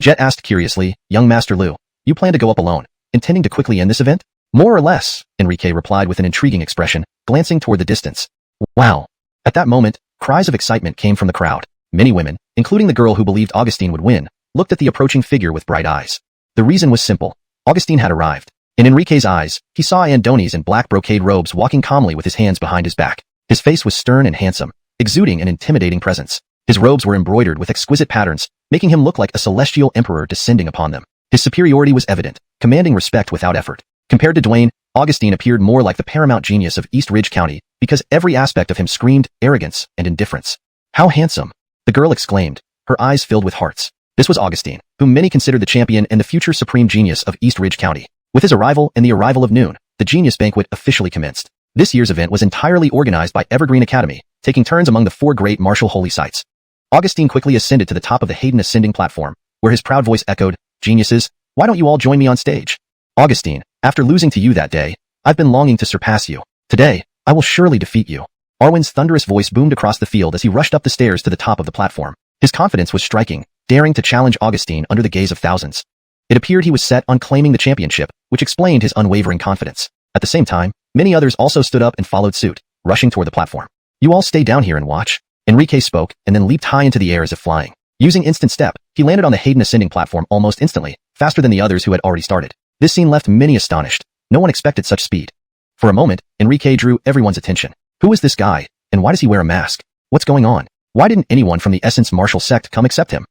Jet asked curiously, "Young Master Lu, you plan to go up alone, intending to quickly end this event?" "More or less," Enrique replied with an intriguing expression, glancing toward the distance. "Wow." At that moment, cries of excitement came from the crowd. Many women, including the girl who believed Augustine would win, looked at the approaching figure with bright eyes. The reason was simple. Augustine had arrived. In Enrique's eyes, he saw Andoni's in black brocade robes walking calmly with his hands behind his back. His face was stern and handsome, exuding an intimidating presence. His robes were embroidered with exquisite patterns, making him look like a celestial emperor descending upon them. His superiority was evident, commanding respect without effort. Compared to Dwayne, Augustine appeared more like the paramount genius of East Ridge County because every aspect of him screamed arrogance and indifference. "How handsome!" the girl exclaimed, her eyes filled with hearts. This was Augustine, whom many considered the champion and the future supreme genius of East Ridge County. With his arrival and the arrival of noon, the Genius Banquet officially commenced. This year's event was entirely organized by Evergreen Academy, taking turns among the 4 great martial holy sites. Augustine quickly ascended to the top of the Hayden Ascending platform, where his proud voice echoed, "Geniuses, why don't you all join me on stage?" "Augustine, after losing to you that day, I've been longing to surpass you. Today, I will surely defeat you." Arwen's thunderous voice boomed across the field as he rushed up the stairs to the top of the platform. His confidence was striking, daring to challenge Augustine under the gaze of thousands. It appeared he was set on claiming the championship, which explained his unwavering confidence. At the same time, many others also stood up and followed suit, rushing toward the platform. "You all stay down here and watch," Enrique spoke, and then leaped high into the air as if flying. Using instant step, he landed on the Hayden Ascending platform almost instantly, faster than the others who had already started. This scene left many astonished. No one expected such speed. For a moment, Enrique drew everyone's attention. Who is this guy, and why does he wear a mask? What's going on? Why didn't anyone from the Essence Martial Sect come accept him?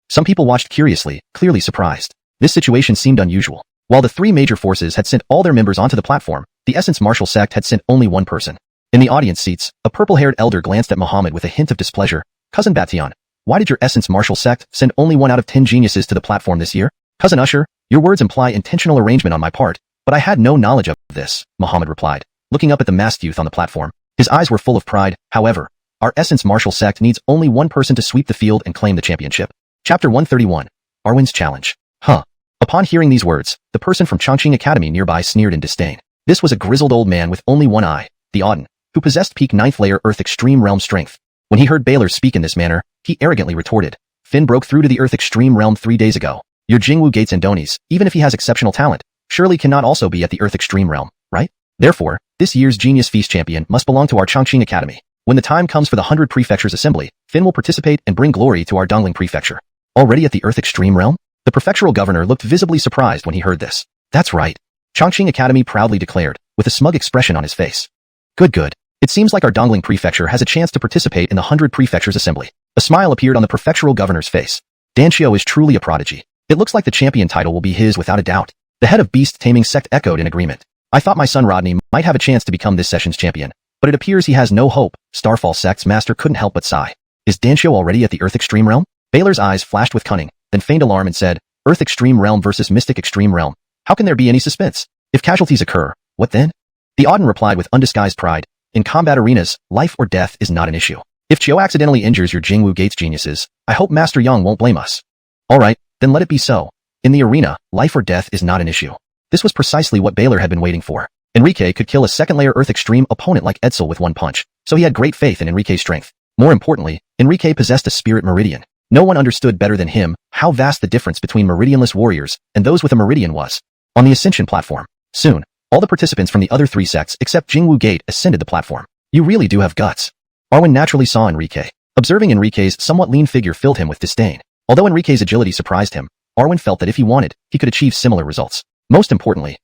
Some people watched curiously, clearly surprised. This situation seemed unusual. While the 3 major forces had sent all their members onto the platform, the Essence Martial Sect had sent only one person. In the audience seats, a purple-haired elder glanced at Muhammad with a hint of displeasure. "Cousin Batian, why did your Essence Martial Sect send only 1 out of 10 geniuses to the platform this year?" "Cousin Usher, your words imply intentional arrangement on my part, but I had no knowledge of this," Muhammad replied, looking up at the masked youth on the platform. His eyes were full of pride. "However, our Essence Martial Sect needs only one person to sweep the field and claim the championship." Chapter 131. Arwen's Challenge. Huh. Upon hearing these words, the person from Chongqing Academy nearby sneered in disdain. This was a grizzled old man with only one eye, the Auden, who possessed peak 9th layer Earth Extreme Realm strength. When he heard Baylor speak in this manner, he arrogantly retorted, "Finn broke through to the Earth Extreme Realm 3 days ago. Your Jingwu Gates Andonis, even if he has exceptional talent, surely cannot also be at the Earth Extreme realm, right? Therefore, this year's Genius Feast champion must belong to our Chongqing Academy. When the time comes for the 100 Prefectures Assembly, Finn will participate and bring glory to our Dongling Prefecture. Already at the Earth Extreme realm? The prefectural governor looked visibly surprised when he heard this. That's right. Chongqing Academy proudly declared, with a smug expression on his face. Good. It seems like our Dongling Prefecture has a chance to participate in the 100 Prefectures Assembly. A smile appeared on the prefectural governor's face. Dan Xiao is truly a prodigy. It looks like the champion title will be his without a doubt. The head of Beast Taming Sect echoed in agreement. I thought my son Rodney might have a chance to become this session's champion, but it appears he has no hope. Starfall Sect's master couldn't help but sigh. Is Dan Xiao already at the Earth Extreme realm? Baylor's eyes flashed with cunning, then feigned alarm and said, Earth Extreme realm versus Mystic Extreme realm. How can there be any suspense? If casualties occur, what then? The Auden replied with undisguised pride. In combat arenas, life or death is not an issue. If Chiao accidentally injures your Jingwu Gates geniuses, I hope Master Yang won't blame us. Alright, then let it be so. In the arena, life or death is not an issue. This was precisely what Baylor had been waiting for. Enrique could kill a second-layer Earth Extreme opponent like Edsel with one punch, so he had great faith in Enrique's strength. More importantly, Enrique possessed a spirit meridian. No one understood better than him how vast the difference between meridianless warriors and those with a meridian was. On the Ascension platform, soon, all the participants from the other three sects except Jingwu Gate ascended the platform. You really do have guts. Arwen naturally saw Enrique. Observing Enrique's somewhat lean figure filled him with disdain. Although Enrique's agility surprised him, Arwen felt that if he wanted, he could achieve similar results. Most importantly,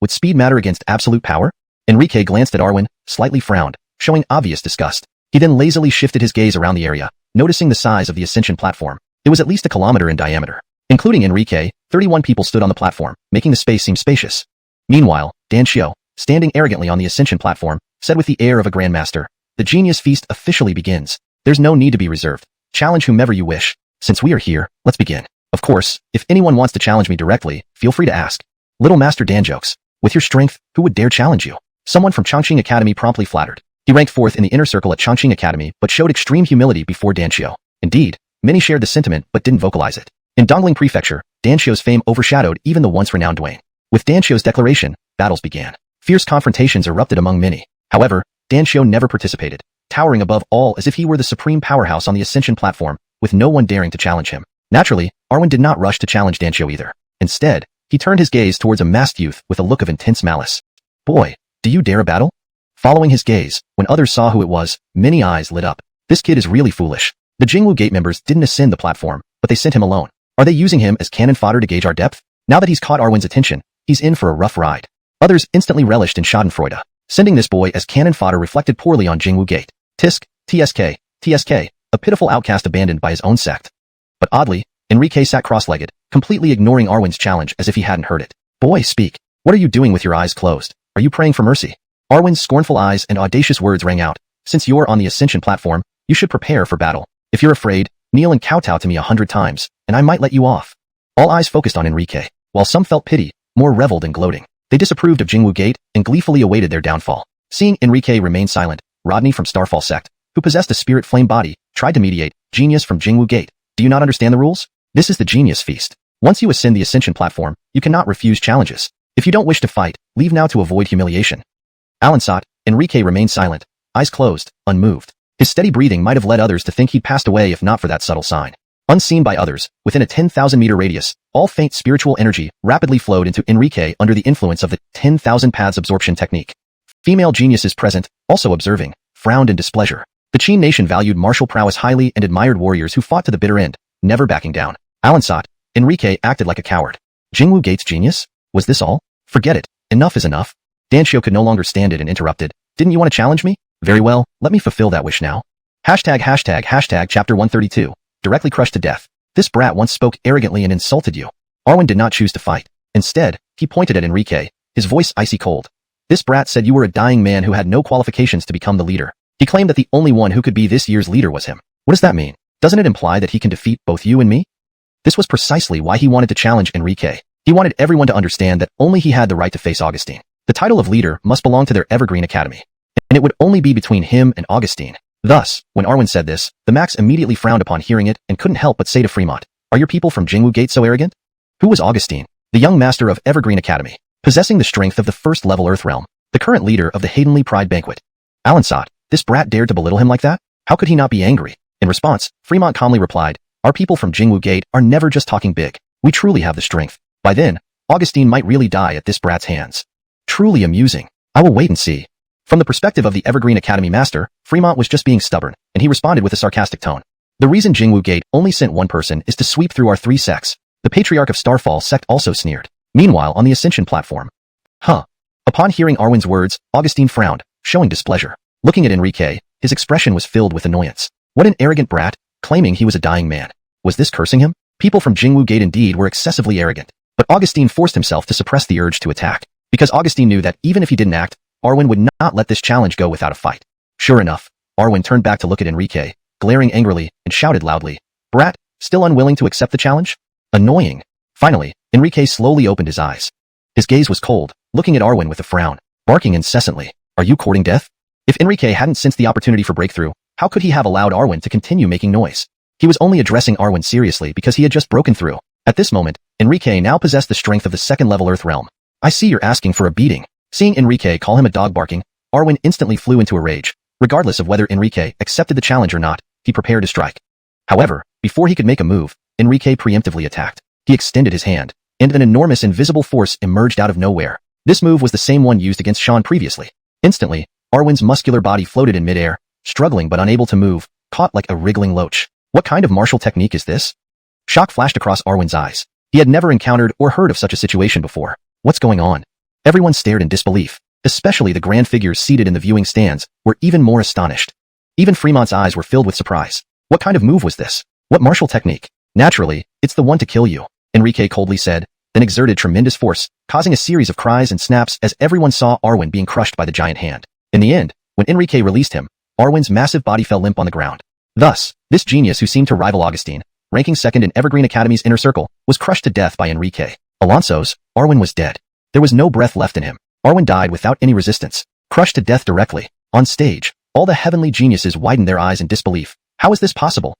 would speed matter against absolute power? Enrique glanced at Arwen, slightly frowned, showing obvious disgust. He then lazily shifted his gaze around the area, noticing the size of the Ascension platform. It was at least a kilometer in diameter. Including Enrique, 31 people stood on the platform, making the space seem spacious. Meanwhile, Dan Xiao, standing arrogantly on the Ascension platform, said with the air of a grandmaster, the Genius Feast officially begins. There's no need to be reserved. Challenge whomever you wish. Since we are here, let's begin. Of course, if anyone wants to challenge me directly, feel free to ask. Little Master Dan jokes. With your strength, who would dare challenge you? Someone from Chongqing Academy promptly flattered. He ranked fourth in the inner circle at Chongqing Academy but showed extreme humility before Dan Xiao. Indeed, many shared the sentiment but didn't vocalize it. In Dongling Prefecture, Dan Xiao's fame overshadowed even the once renowned Dwayne. With Dan Xiao's declaration, battles began. Fierce confrontations erupted among many. However, Dan Xiao never participated, towering above all as if he were the supreme powerhouse on the Ascension platform, with no one daring to challenge him. Naturally, Arwen did not rush to challenge Dan Xiao either. Instead, he turned his gaze towards a masked youth with a look of intense malice. Boy, do you dare a battle? Following his gaze, when others saw who it was, many eyes lit up. This kid is really foolish. The Jingwu Gate members didn't ascend the platform, but they sent him alone. Are they using him as cannon fodder to gauge our depth? Now that he's caught Arwen's attention, he's in for a rough ride. Others instantly relished in schadenfreude. Sending this boy as cannon fodder reflected poorly on Jingwu Gate. Tisk, TSK, a pitiful outcast abandoned by his own sect. But oddly, Enrique sat cross-legged, completely ignoring Arwen's challenge as if he hadn't heard it. Boy, speak. What are you doing with your eyes closed? Are you praying for mercy? Arwen's scornful eyes and audacious words rang out. Since you're on the Ascension platform, you should prepare for battle. If you're afraid, kneel and kowtow to me 100 times, and I might let you off. All eyes focused on Enrique. While some felt pity, more reveled in gloating. They disapproved of Jingwu Gate and gleefully awaited their downfall. Seeing Enrique remain silent, Rodney from Starfall Sect, who possessed a spirit flame body, tried to mediate. Genius from Jingwu Gate. Do you not understand the rules? This is the Genius Feast. Once you ascend the Ascension platform, you cannot refuse challenges. If you don't wish to fight, leave now to avoid humiliation. Alansat, Enrique remained silent, eyes closed, unmoved. His steady breathing might have led others to think he'd passed away if not for that subtle sign. Unseen by others, within a 10,000-meter radius, all faint spiritual energy rapidly flowed into Enrique under the influence of the 10,000 paths absorption technique. Female geniuses present, also observing, frowned in displeasure. The Qin nation valued martial prowess highly and admired warriors who fought to the bitter end, never backing down. Alansat, Enrique acted like a coward. Jingwu Gate's genius? Was this all? Forget it. Enough is enough. Dan Xiao could no longer stand it and interrupted. Didn't you want to challenge me? Very well, let me fulfill that wish now. Hashtag chapter 132. Directly crushed to death. This brat once spoke arrogantly and insulted you. Arwen did not choose to fight. Instead, he pointed at Enrique, his voice icy cold. This brat said you were a dying man who had no qualifications to become the leader. He claimed that the only one who could be this year's leader was him. What does that mean? Doesn't it imply that he can defeat both you and me? This was precisely why he wanted to challenge Enrique. He wanted everyone to understand that only he had the right to face Augustine. The title of leader must belong to their Evergreen Academy, and it would only be between him and Augustine. Thus, when Arwen said this, the Max immediately frowned upon hearing it and couldn't help but say to Fremont, "Are your people from Jingwu Gate so arrogant?" Who was Augustine? The young master of Evergreen Academy, possessing the strength of the first-level Earth Realm, the current leader of the Haydenly Pride Banquet. Alansat, this brat dared to belittle him like that? How could he not be angry? In response, Fremont calmly replied, Our people from Jingwu Gate are never just talking big. We truly have the strength. By then, Augustine might really die at this brat's hands. Truly amusing. I will wait and see. From the perspective of the Evergreen Academy master, Fremont was just being stubborn, and he responded with a sarcastic tone. The reason Jingwu Gate only sent one person is to sweep through our 3 sects. The Patriarch of Starfall sect also sneered. Meanwhile, on the Ascension platform. Huh. Upon hearing Arwen's words, Augustine frowned, showing displeasure. Looking at Enrique, his expression was filled with annoyance. What an arrogant brat, claiming he was a dying man. Was this cursing him? People from Jingwu Gate indeed were excessively arrogant. But Augustine forced himself to suppress the urge to attack, because Augustine knew that even if he didn't act, Arwen would not let this challenge go without a fight. Sure enough, Arwen turned back to look at Enrique, glaring angrily, and shouted loudly, "Brat, still unwilling to accept the challenge? Annoying." Finally, Enrique slowly opened his eyes. His gaze was cold, looking at Arwen with a frown, barking incessantly, "Are you courting death?" If Enrique hadn't sensed the opportunity for breakthrough, how could he have allowed Arwen to continue making noise? He was only addressing Arwen seriously because he had just broken through. At this moment, Enrique now possessed the strength of the second-level Earth realm. "I see you're asking for a beating." Seeing Enrique call him a dog barking, Arwen instantly flew into a rage. Regardless of whether Enrique accepted the challenge or not, he prepared to strike. However, before he could make a move, Enrique preemptively attacked. He extended his hand, and an enormous invisible force emerged out of nowhere. This move was the same one used against Sean previously. Instantly, Arwen's muscular body floated in midair, struggling but unable to move, caught like a wriggling loach. What kind of martial technique is this? Shock flashed across Arwen's eyes. He had never encountered or heard of such a situation before. What's going on? Everyone stared in disbelief. Especially the grand figures seated in the viewing stands were even more astonished. Even Fremont's eyes were filled with surprise. What kind of move was this? What martial technique? Naturally, it's the one to kill you, Enrique coldly said, then exerted tremendous force, causing a series of cries and snaps as everyone saw Arwen being crushed by the giant hand. In the end, when Enrique released him, Arwen's massive body fell limp on the ground. Thus, this genius who seemed to rival Augustine, ranking second in Evergreen Academy's inner circle, was crushed to death by Enrique. Alonso's, Arwen was dead. There was no breath left in him. Arwen died without any resistance, crushed to death directly. On stage, all the heavenly geniuses widened their eyes in disbelief. How is this possible?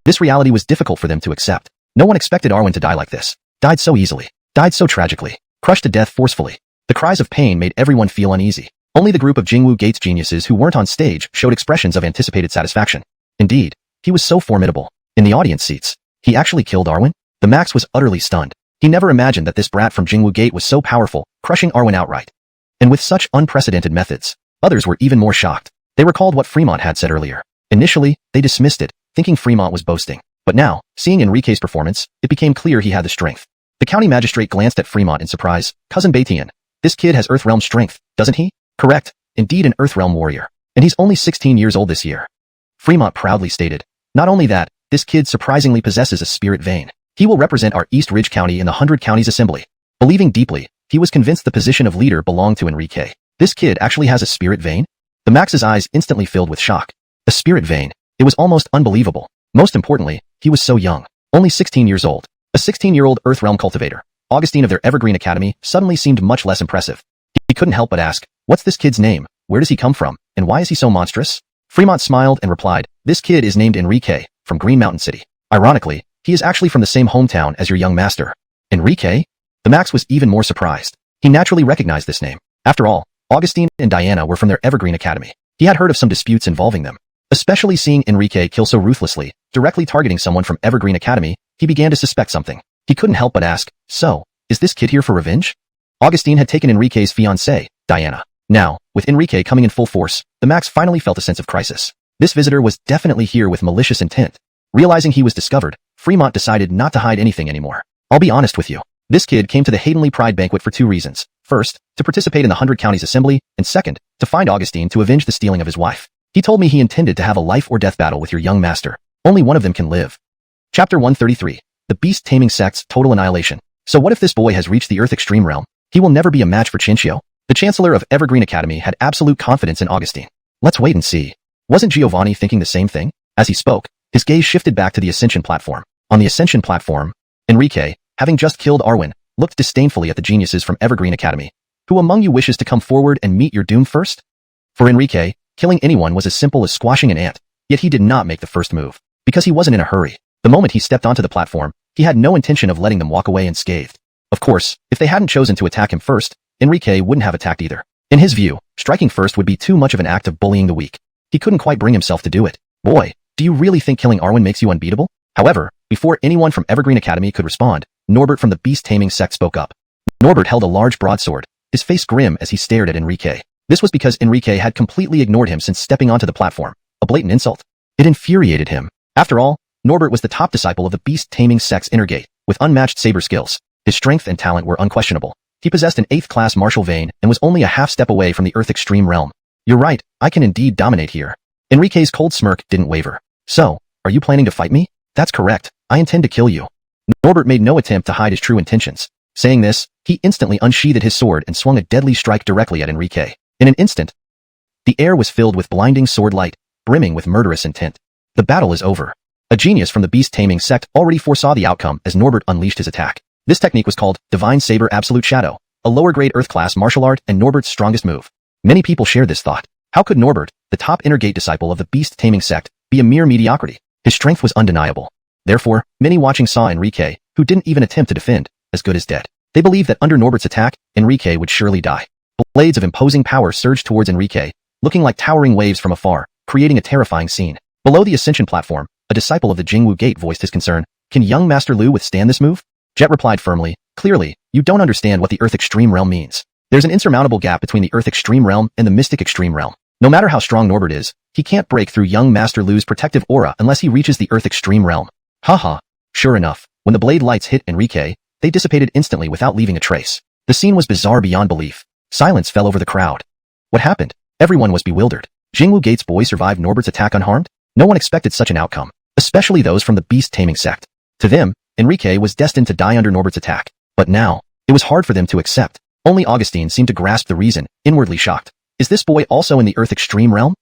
This reality was difficult for them to accept. No one expected Arwen to die like this. Died so easily. Died so tragically. Crushed to death forcefully. The cries of pain made everyone feel uneasy. Only the group of Jingwu Gate's geniuses who weren't on stage showed expressions of anticipated satisfaction. Indeed, he was so formidable. In the audience seats, he actually killed Arwen? The Max was utterly stunned. He never imagined that this brat from Jingwu Gate was so powerful, crushing Arwen outright. And with such unprecedented methods, others were even more shocked. They recalled what Fremont had said earlier. Initially, they dismissed it, thinking Fremont was boasting. But now, seeing Enrique's performance, it became clear he had the strength. The county magistrate glanced at Fremont in surprise. "Cousin Batian, this kid has Earthrealm strength, doesn't he?" "Correct. Indeed an Earthrealm warrior. And he's only 16 years old this year," Fremont proudly stated. "Not only that, this kid surprisingly possesses a spirit vein. He will represent our East Ridge County in the 100 Counties Assembly." Believing deeply, he was convinced the position of leader belonged to Enrique. This kid actually has a spirit vein? The Max's eyes instantly filled with shock. A spirit vein. It was almost unbelievable. Most importantly, he was so young. Only 16 years old. A 16-year-old Earthrealm cultivator. Augustine of their Evergreen Academy suddenly seemed much less impressive. He couldn't help but ask, "What's this kid's name? Where does he come from? And why is he so monstrous?" Fremont smiled and replied, "This kid is named Enrique, from Green Mountain City. Ironically, he is actually from the same hometown as your young master." Enrique? The Max was even more surprised. He naturally recognized this name. After all, Augustine and Diana were from their Evergreen Academy. He had heard of some disputes involving them. Especially seeing Enrique kill so ruthlessly, directly targeting someone from Evergreen Academy, he began to suspect something. He couldn't help but ask, "So, is this kid here for revenge?" Augustine had taken Enrique's fiancée, Diana. Now, with Enrique coming in full force, the Max finally felt a sense of crisis. This visitor was definitely here with malicious intent. Realizing he was discovered, Fremont decided not to hide anything anymore. "I'll be honest with you. This kid came to the Haydenley Pride Banquet for 2 reasons. First, to participate in the 100 Counties Assembly, and second, to find Augustine to avenge the stealing of his wife. He told me he intended to have a life or death battle with your young master. Only one of them can live." Chapter 133. The Beast Taming Sect's Total Annihilation. So what if this boy has reached the Earth Extreme Realm? He will never be a match for Cincio. The Chancellor of Evergreen Academy had absolute confidence in Augustine. Let's wait and see. Wasn't Giovanni thinking the same thing? As he spoke, his gaze shifted back to the Ascension platform. On the Ascension platform, Enrique, having just killed Arwen, looked disdainfully at the geniuses from Evergreen Academy. "Who among you wishes to come forward and meet your doom first?" For Enrique, killing anyone was as simple as squashing an ant, yet he did not make the first move, because he wasn't in a hurry. The moment he stepped onto the platform, he had no intention of letting them walk away unscathed. Of course, if they hadn't chosen to attack him first, Enrique wouldn't have attacked either. In his view, striking first would be too much of an act of bullying the weak. He couldn't quite bring himself to do it. "Boy, do you really think killing Arwen makes you unbeatable?" However, Before anyone from Evergreen Academy could respond, Norbert from the beast-taming sect spoke up. Norbert held a large broadsword, his face grim as he stared at Enrique. This was because Enrique had completely ignored him since stepping onto the platform, a blatant insult. It infuriated him. After all, Norbert was the top disciple of the beast-taming sect's inner gate, with unmatched saber skills. His strength and talent were unquestionable. He possessed an 8th-class martial vein and was only a half-step away from the Earth Extreme realm. You're right, I can indeed dominate here. Enrique's cold smirk didn't waver. So, are you planning to fight me? That's correct, I intend to kill you. Norbert made no attempt to hide his true intentions. Saying this, he instantly unsheathed his sword and swung a deadly strike directly at Enrique. In an instant, the air was filled with blinding sword light, brimming with murderous intent. The battle is over. A genius from the beast-taming sect already foresaw the outcome as Norbert unleashed his attack. This technique was called Divine Saber Absolute Shadow, a lower-grade Earth-class martial art and Norbert's strongest move. Many people shared this thought. How could Norbert, the top inner gate disciple of the beast-taming sect, be a mere mediocrity? His strength was undeniable. Therefore, many watching saw Enrique, who didn't even attempt to defend, as good as dead. They believed that under Norbert's attack, Enrique would surely die. Blades of imposing power surged towards Enrique, looking like towering waves from afar, creating a terrifying scene. Below the ascension platform, a disciple of the Jingwu Gate voiced his concern. Can young Master Lu withstand this move? Jet replied firmly, clearly, you don't understand what the Earth Extreme Realm means. There's an insurmountable gap between the Earth Extreme Realm and the Mystic Extreme Realm. No matter how strong Norbert is, he can't break through young Master Lu's protective aura unless he reaches the Earth Extreme Realm. Haha. Sure enough, when the blade lights hit Enrique, they dissipated instantly without leaving a trace. The scene was bizarre beyond belief. Silence fell over the crowd. What happened? Everyone was bewildered. Jingwu Gate's boy survived Norbert's attack unharmed? No one expected such an outcome, especially those from the beast-taming sect. To them, Enrique was destined to die under Norbert's attack. But now, it was hard for them to accept. Only Augustine seemed to grasp the reason, inwardly shocked. Is this boy also in the Earth Extreme Realm?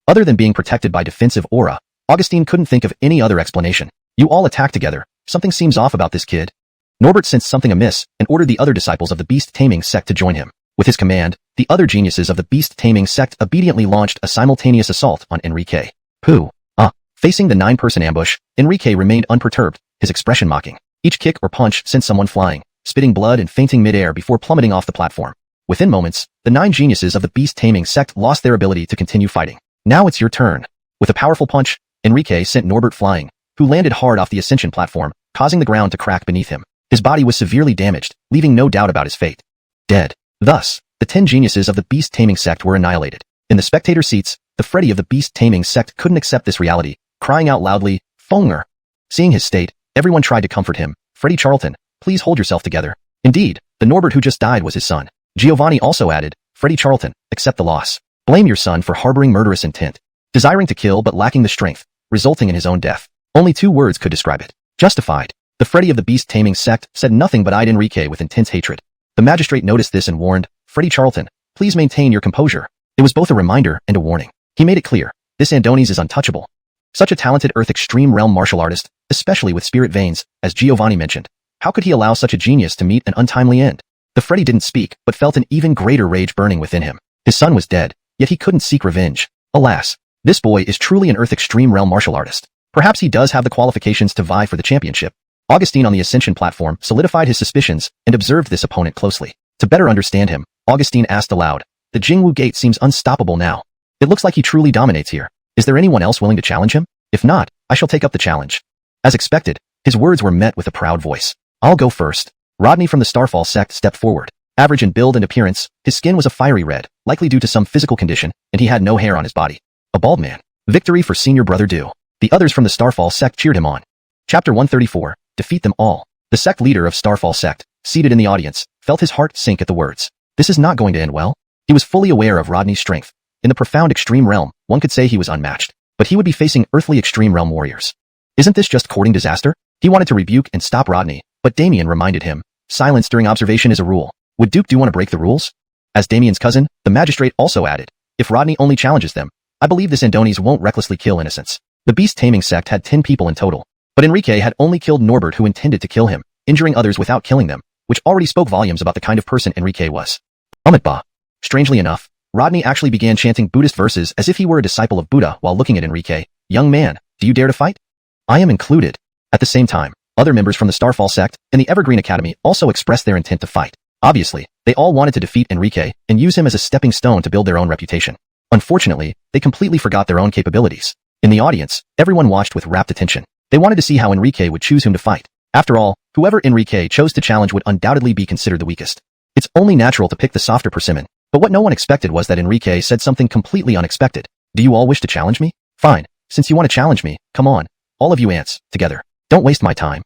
Other than being protected by defensive aura, Augustine couldn't think of any other explanation. You all attacked together. Something seems off about this kid. Norbert sensed something amiss and ordered the other disciples of the beast-taming sect to join him. With his command, the other geniuses of the beast-taming sect obediently launched a simultaneous assault on Enrique. Facing the 9-person ambush, Enrique remained unperturbed, his expression mocking. Each kick or punch sent someone flying, spitting blood and fainting mid-air before plummeting off the platform. Within moments, the 9 geniuses of the beast-taming sect lost their ability to continue fighting. Now it's your turn. With a powerful punch, Enrique sent Norbert flying, who landed hard off the ascension platform, causing the ground to crack beneath him. His body was severely damaged, leaving no doubt about his fate. Dead. Thus, the 10 geniuses of the beast-taming sect were annihilated. In the spectator seats, the Freddy of the beast-taming sect couldn't accept this reality, crying out loudly, Fonger. Seeing his state, everyone tried to comfort him. Freddy Charlton, please hold yourself together. Indeed, the Norbert who just died was his son. Giovanni also added, Freddy Charlton, accept the loss. Blame your son for harboring murderous intent. Desiring to kill but lacking the strength, resulting in his own death. Only 2 words could describe it. Justified. The Freddy of the beast-taming sect said nothing but eyed Enrique with intense hatred. The magistrate noticed this and warned, Freddy Charlton, please maintain your composure. It was both a reminder and a warning. He made it clear, this Andonies is untouchable. Such a talented Earth Extreme Realm martial artist, especially with spirit veins, as Giovanni mentioned. How could he allow such a genius to meet an untimely end? The Freddy didn't speak, but felt an even greater rage burning within him. His son was dead, yet he couldn't seek revenge. Alas, this boy is truly an Earth Extreme Realm martial artist. Perhaps he does have the qualifications to vie for the championship. Augustine on the Ascension platform solidified his suspicions and observed this opponent closely. To better understand him, Augustine asked aloud, the Jingwu Gate seems unstoppable now. It looks like he truly dominates here. Is there anyone else willing to challenge him? If not, I shall take up the challenge. As expected, his words were met with a proud voice. I'll go first. Rodney from the Starfall sect stepped forward. Average in build and appearance, his skin was a fiery red, likely due to some physical condition, and he had no hair on his body. A bald man. Victory for senior brother Du. The others from the Starfall sect cheered him on. Chapter 134, Defeat them all. The sect leader of Starfall sect, seated in the audience, felt his heart sink at the words. This is not going to end well. He was fully aware of Rodney's strength. In the profound extreme realm, one could say he was unmatched. But he would be facing earthly extreme realm warriors. Isn't this just courting disaster? He wanted to rebuke and stop Rodney, but Damien reminded him, silence during observation is a rule. Would Duke do want to break the rules? As Damien's cousin, the magistrate also added, if Rodney only challenges them, I believe this Andonies won't recklessly kill innocents. The beast-taming sect had 10 people in total, but Enrique had only killed Norbert who intended to kill him, injuring others without killing them, which already spoke volumes about the kind of person Enrique was. Amitba. Strangely enough, Rodney actually began chanting Buddhist verses as if he were a disciple of Buddha while looking at Enrique. Young man, do you dare to fight? I am included. At the same time, other members from the Starfall sect and the Evergreen Academy also expressed their intent to fight. Obviously, they all wanted to defeat Enrique and use him as a stepping stone to build their own reputation. Unfortunately, they completely forgot their own capabilities. In the audience, everyone watched with rapt attention. They wanted to see how Enrique would choose whom to fight. After all, whoever Enrique chose to challenge would undoubtedly be considered the weakest. It's only natural to pick the softer persimmon. But what no one expected was that Enrique said something completely unexpected. Do you all wish to challenge me? Fine. Since you want to challenge me, come on. All of you ants, together. Don't waste my time.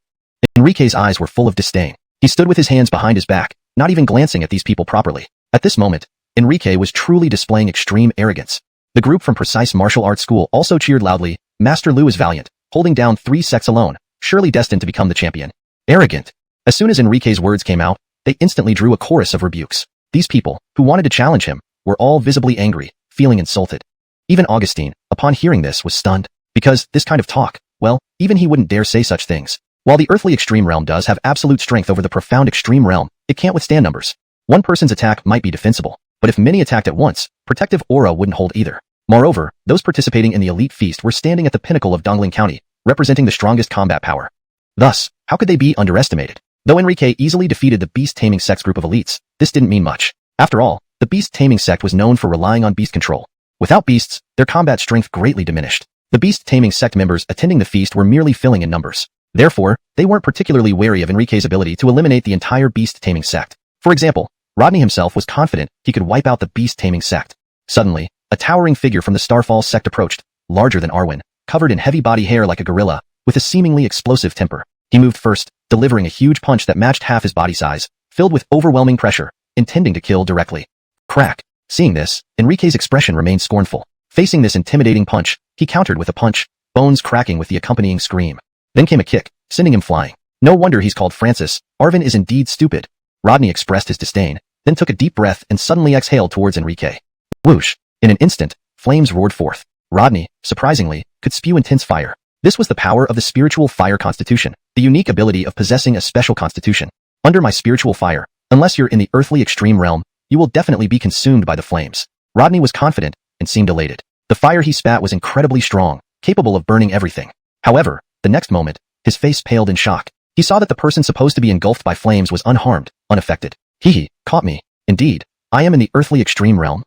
Enrique's eyes were full of disdain. He stood with his hands behind his back, not even glancing at these people properly. At this moment, Enrique was truly displaying extreme arrogance. The group from Precise Martial Arts School also cheered loudly. Master Lu is valiant, holding down 3 sects alone, surely destined to become the champion. Arrogant. As soon as Enrique's words came out, they instantly drew a chorus of rebukes. These people, who wanted to challenge him, were all visibly angry, feeling insulted. Even Augustine, upon hearing this, was stunned. Because this kind of talk, well, even he wouldn't dare say such things. While the earthly extreme realm does have absolute strength over the profound extreme realm, it can't withstand numbers. One person's attack might be defensible, but if many attacked at once, protective aura wouldn't hold either. Moreover, those participating in the elite feast were standing at the pinnacle of Dongling County, representing the strongest combat power. Thus, how could they be underestimated? Though Enrique easily defeated the beast-taming sect's group of elites, this didn't mean much. After all, the beast-taming sect was known for relying on beast control. Without beasts, their combat strength greatly diminished. The beast-taming sect members attending the feast were merely filling in numbers. Therefore, they weren't particularly wary of Enrique's ability to eliminate the entire beast-taming sect. For example, Rodney himself was confident he could wipe out the beast-taming sect. Suddenly, a towering figure from the Starfall sect approached, larger than Arwen, covered in heavy body hair like a gorilla, with a seemingly explosive temper. He moved first, delivering a huge punch that matched half his body size, filled with overwhelming pressure, intending to kill directly. Crack. Seeing this, Enrique's expression remained scornful. Facing this intimidating punch, he countered with a punch, bones cracking with the accompanying scream. Then came a kick, sending him flying. No wonder he's called Francis. Arvin is indeed stupid. Rodney expressed his disdain, then took a deep breath and suddenly exhaled towards Enrique. Whoosh. In an instant, flames roared forth. Rodney, surprisingly, could spew intense fire. This was the power of the spiritual fire constitution, the unique ability of possessing a special constitution. Under my spiritual fire, unless you're in the earthly extreme realm, you will definitely be consumed by the flames. Rodney was confident and seemed elated. The fire he spat was incredibly strong, capable of burning everything. However, the next moment, his face paled in shock. He saw that the person supposed to be engulfed by flames was unharmed, unaffected. He caught me. Indeed, I am in the earthly extreme realm.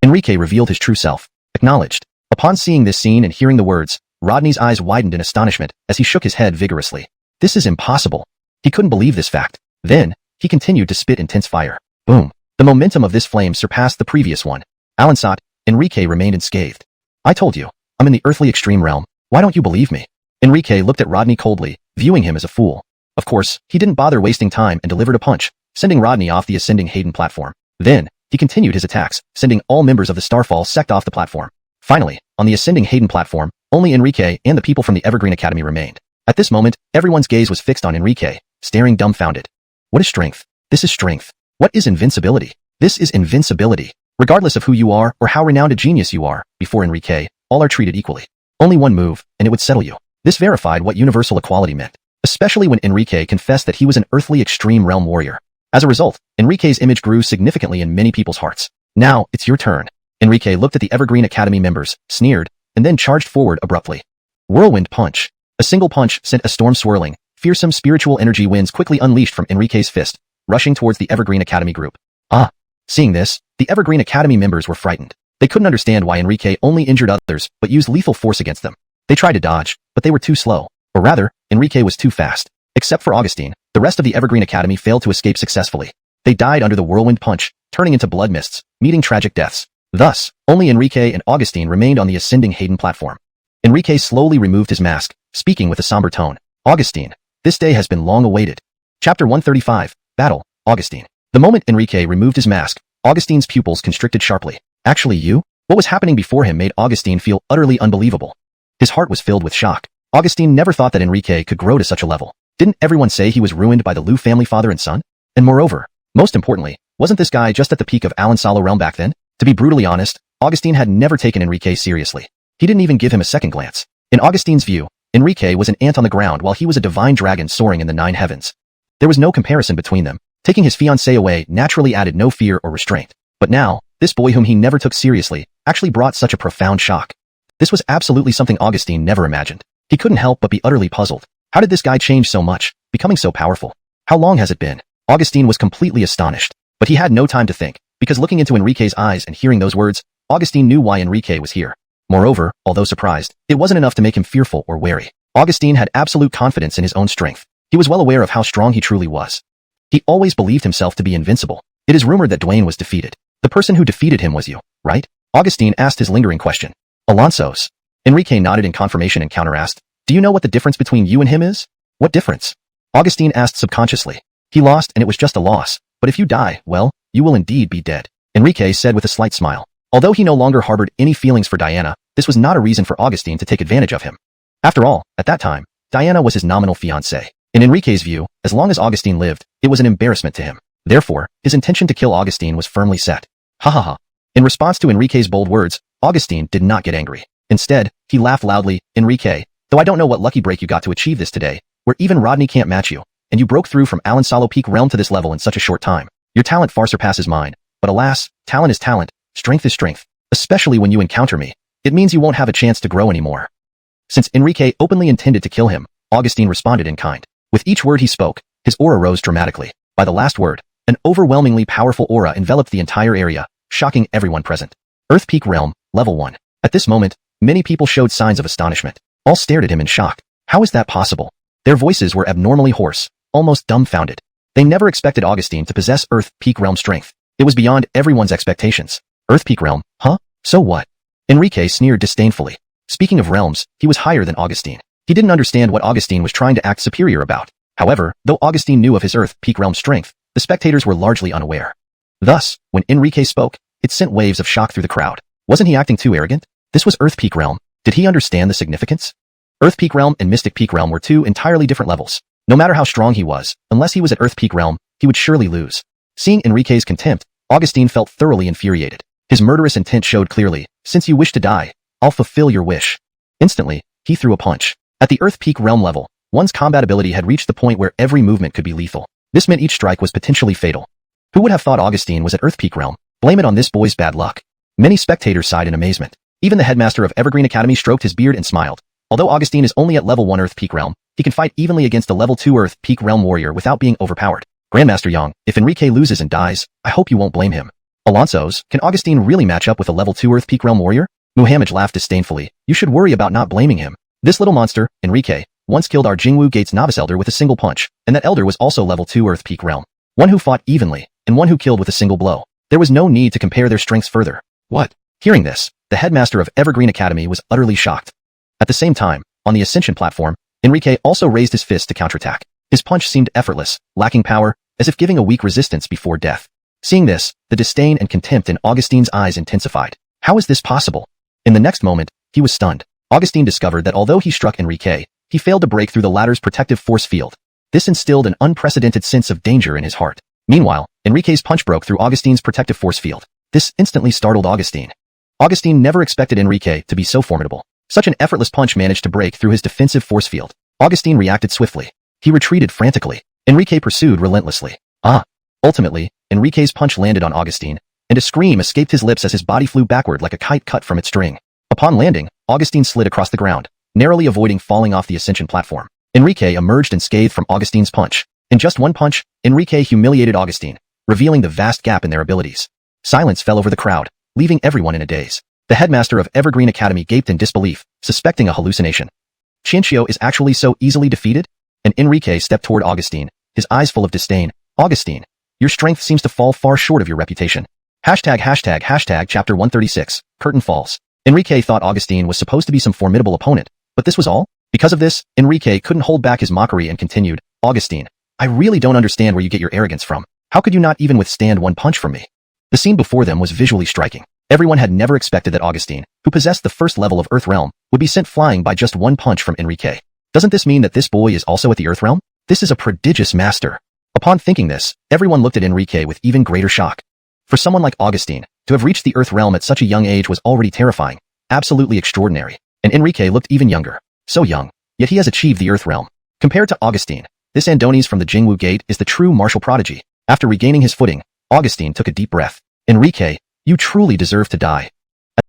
Enrique revealed his true self. Acknowledged. Upon seeing this scene and hearing the words, Rodney's eyes widened in astonishment as he shook his head vigorously. This is impossible. He couldn't believe this fact. Then, he continued to spit intense fire. Boom. The momentum of this flame surpassed the previous one. Alansat, Enrique remained unscathed. I told you, I'm in the earthly extreme realm. Why don't you believe me? Enrique looked at Rodney coldly, viewing him as a fool. Of course, he didn't bother wasting time and delivered a punch, sending Rodney off the ascending Hayden platform. Then, he continued his attacks, sending all members of the Starfall sect off the platform. Finally, on the ascending Hayden platform, only Enrique and the people from the Evergreen Academy remained. At this moment, everyone's gaze was fixed on Enrique, staring dumbfounded. What is strength? This is strength. What is invincibility? This is invincibility. Regardless of who you are or how renowned a genius you are, before Enrique, all are treated equally. Only one move, and it would settle you. This verified what universal equality meant, especially when Enrique confessed that he was an earthly extreme realm warrior. As a result, Enrique's image grew significantly in many people's hearts. Now, it's your turn. Enrique looked at the Evergreen Academy members, sneered, and then charged forward abruptly. Whirlwind punch. A single punch sent a storm swirling, fearsome spiritual energy winds quickly unleashed from Enrique's fist, rushing towards the Evergreen Academy group. Ah! Seeing this, the Evergreen Academy members were frightened. They couldn't understand why Enrique only injured others but used lethal force against them. They tried to dodge, but they were too slow. Or rather, Enrique was too fast. Except for Augustine, the rest of the Evergreen Academy failed to escape successfully. They died under the whirlwind punch, turning into blood mists, meeting tragic deaths. Thus, only Enrique and Augustine remained on the ascending Hayden platform. Enrique slowly removed his mask, speaking with a somber tone. Augustine, this day has been long awaited. Chapter 135, Battle, Augustine. The moment Enrique removed his mask, Augustine's pupils constricted sharply. Actually you? What was happening before him made Augustine feel utterly unbelievable. His heart was filled with shock. Augustine never thought that Enrique could grow to such a level. Didn't everyone say he was ruined by the Liu family father and son? And moreover, most importantly, wasn't this guy just at the peak of Alan Salo realm back then? To be brutally honest, Augustine had never taken Enrique seriously. He didn't even give him a second glance. In Augustine's view, Enrique was an ant on the ground while he was a divine dragon soaring in the 9 heavens. There was no comparison between them. Taking his fiancée away naturally added no fear or restraint. But now, this boy whom he never took seriously, actually brought such a profound shock. This was absolutely something Augustine never imagined. He couldn't help but be utterly puzzled. How did this guy change so much, becoming so powerful? How long has it been? Augustine was completely astonished. But he had no time to think, because looking into Enrique's eyes and hearing those words, Augustine knew why Enrique was here. Moreover, although surprised, it wasn't enough to make him fearful or wary. Augustine had absolute confidence in his own strength. He was well aware of how strong he truly was. He always believed himself to be invincible. It is rumored that Dwayne was defeated. The person who defeated him was you, right? Augustine asked his lingering question. Alonso's. Enrique nodded in confirmation and counter-asked, do you know what the difference between you and him is? What difference? Augustine asked subconsciously. He lost and it was just a loss. But if you die, well, you will indeed be dead. Enrique said with a slight smile. Although he no longer harbored any feelings for Diana, this was not a reason for Augustine to take advantage of him. After all, at that time, Diana was his nominal fiancée. In Enrique's view, as long as Augustine lived, it was an embarrassment to him. Therefore, his intention to kill Augustine was firmly set. Ha ha ha. In response to Enrique's bold words, Augustine did not get angry. Instead, he laughed loudly. Enrique, though I don't know what lucky break you got to achieve this today, where even Rodney can't match you, and you broke through from Alan Solo peak realm to this level in such a short time. Your talent far surpasses mine. But alas, talent is talent, strength is strength. Especially when you encounter me, it means you won't have a chance to grow anymore. Since Enrique openly intended to kill him, Augustine responded in kind. With each word he spoke, his aura rose dramatically. By the last word, an overwhelmingly powerful aura enveloped the entire area, shocking everyone present. Earth Peak Realm, Level 1. At this moment, many people showed signs of astonishment. All stared at him in shock. How is that possible? Their voices were abnormally hoarse, almost dumbfounded. They never expected Augustine to possess Earth Peak Realm strength. It was beyond everyone's expectations. Earth Peak Realm, huh? So what? Enrique sneered disdainfully. Speaking of realms, he was higher than Augustine. He didn't understand what Augustine was trying to act superior about. However, though Augustine knew of his Earth Peak Realm strength, the spectators were largely unaware. Thus, when Enrique spoke, it sent waves of shock through the crowd. Wasn't he acting too arrogant? This was Earth Peak Realm. Did he understand the significance? Earth Peak Realm and Mystic Peak Realm were two entirely different levels. No matter how strong he was, unless he was at Earth Peak Realm, he would surely lose. Seeing Enrique's contempt, Augustine felt thoroughly infuriated. His murderous intent showed clearly. Since you wish to die, I'll fulfill your wish. Instantly, he threw a punch. At the Earth Peak Realm level, one's combat ability had reached the point where every movement could be lethal. This meant each strike was potentially fatal. Who would have thought Augustine was at Earth Peak Realm? Blame it on this boy's bad luck. Many spectators sighed in amazement. Even the headmaster of Evergreen Academy stroked his beard and smiled. Although Augustine is only at level 1 Earth Peak Realm, he can fight evenly against a level 2 Earth Peak Realm warrior without being overpowered. Grandmaster Yang, if Enrique loses and dies, I hope you won't blame him. Alonso's, can Augustine really match up with a level 2 Earth Peak Realm warrior? Muhammad laughed disdainfully. You should worry about not blaming him. This little monster, Enrique, once killed our Jingwu Gates novice elder with a single punch, and that elder was also level 2 Earth Peak Realm. One who fought evenly, and one who killed with a single blow. There was no need to compare their strengths further. What? Hearing this, the headmaster of Evergreen Academy was utterly shocked. At the same time, on the Ascension platform, Enrique also raised his fist to counterattack. His punch seemed effortless, lacking power, as if giving a weak resistance before death. Seeing this, the disdain and contempt in Augustine's eyes intensified. How is this possible? In the next moment, he was stunned. Augustine discovered that although he struck Enrique, he failed to break through the latter's protective force field. This instilled an unprecedented sense of danger in his heart. Meanwhile, Enrique's punch broke through Augustine's protective force field. This instantly startled Augustine. Augustine never expected Enrique to be so formidable. Such an effortless punch managed to break through his defensive force field. Augustine reacted swiftly. He retreated frantically. Enrique pursued relentlessly. Ultimately, Enrique's punch landed on Augustine, and a scream escaped his lips as his body flew backward like a kite cut from its string. Upon landing, Augustine slid across the ground, narrowly avoiding falling off the Ascension platform. Enrique emerged unscathed from Augustine's punch. In just one punch, Enrique humiliated Augustine, revealing the vast gap in their abilities. Silence fell over the crowd, leaving everyone in a daze. The headmaster of Evergreen Academy gaped in disbelief, suspecting a hallucination. Ciencio is actually so easily defeated? And Enrique stepped toward Augustine, his eyes full of disdain. Augustine, your strength seems to fall far short of your reputation. Hashtag chapter 136, curtain falls. Enrique thought Augustine was supposed to be some formidable opponent, but this was all? Because of this, Enrique couldn't hold back his mockery and continued, Augustine, I really don't understand where you get your arrogance from. How could you not even withstand one punch from me? The scene before them was visually striking. Everyone had never expected that Augustine, who possessed the first level of Earth Realm, would be sent flying by just one punch from Enrique. Doesn't this mean that this boy is also at the Earth Realm? This is a prodigious master. Upon thinking this, everyone looked at Enrique with even greater shock. For someone like Augustine, to have reached the Earth Realm at such a young age was already terrifying, absolutely extraordinary. And Enrique looked even younger. So young, yet he has achieved the Earth Realm. Compared to Augustine, this Andonies from the Jingwu Gate is the true martial prodigy. After regaining his footing, Augustine took a deep breath. Enrique, you truly deserve to die.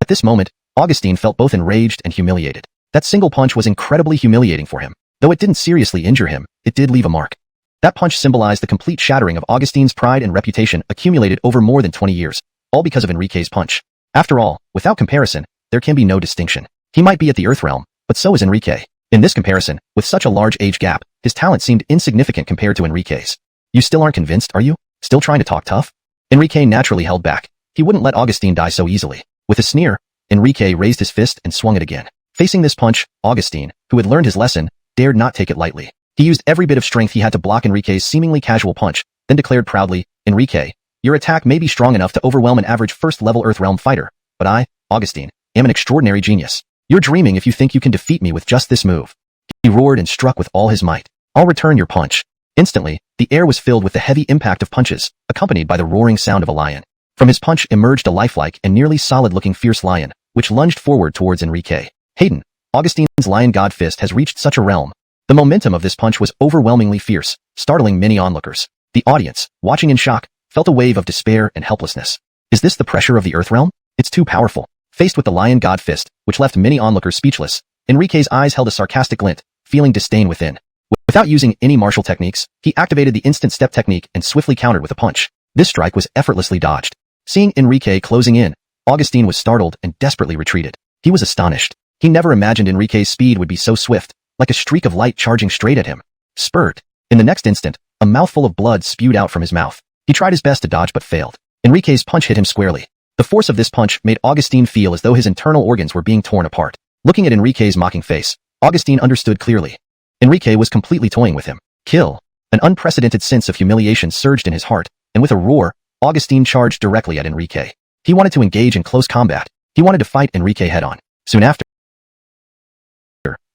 At this moment, Augustine felt both enraged and humiliated. That single punch was incredibly humiliating for him. Though it didn't seriously injure him, it did leave a mark. That punch symbolized the complete shattering of Augustine's pride and reputation accumulated over more than 20 years, all because of Enrique's punch. After all, without comparison, there can be no distinction. He might be at the Earth Realm, but so is Enrique. In this comparison, with such a large age gap, his talent seemed insignificant compared to Enrique's. You still aren't convinced, are you? Still trying to talk tough? Enrique naturally held back. He wouldn't let Augustine die so easily. With a sneer, Enrique raised his fist and swung it again. Facing this punch, Augustine, who had learned his lesson, dared not take it lightly. He used every bit of strength he had to block Enrique's seemingly casual punch, then declared proudly, Enrique, your attack may be strong enough to overwhelm an average first-level Earth-realm fighter, but I, Augustine, am an extraordinary genius. You're dreaming if you think you can defeat me with just this move. He roared and struck with all his might. I'll return your punch. Instantly, the air was filled with the heavy impact of punches, accompanied by the roaring sound of a lion. From his punch emerged a lifelike and nearly solid-looking fierce lion, which lunged forward towards Enrique. Hayden, Augustine's lion god fist has reached such a realm. The momentum of this punch was overwhelmingly fierce, startling many onlookers. The audience, watching in shock, felt a wave of despair and helplessness. Is this the pressure of the Earth realm? It's too powerful. Faced with the lion god fist, which left many onlookers speechless, Enrique's eyes held a sarcastic glint, feeling disdain within. Without using any martial techniques, he activated the instant step technique and swiftly countered with a punch. This strike was effortlessly dodged. Seeing Enrique closing in, Augustine was startled and desperately retreated. He was astonished. He never imagined Enrique's speed would be so swift, like a streak of light charging straight at him. Spurt. In the next instant, a mouthful of blood spewed out from his mouth. He tried his best to dodge but failed. Enrique's punch hit him squarely. The force of this punch made Augustine feel as though his internal organs were being torn apart. Looking at Enrique's mocking face, Augustine understood clearly. Enrique was completely toying with him. Kill. An unprecedented sense of humiliation surged in his heart, and with a roar, Augustine charged directly at Enrique. He wanted to engage in close combat. He wanted to fight Enrique head-on. Soon after,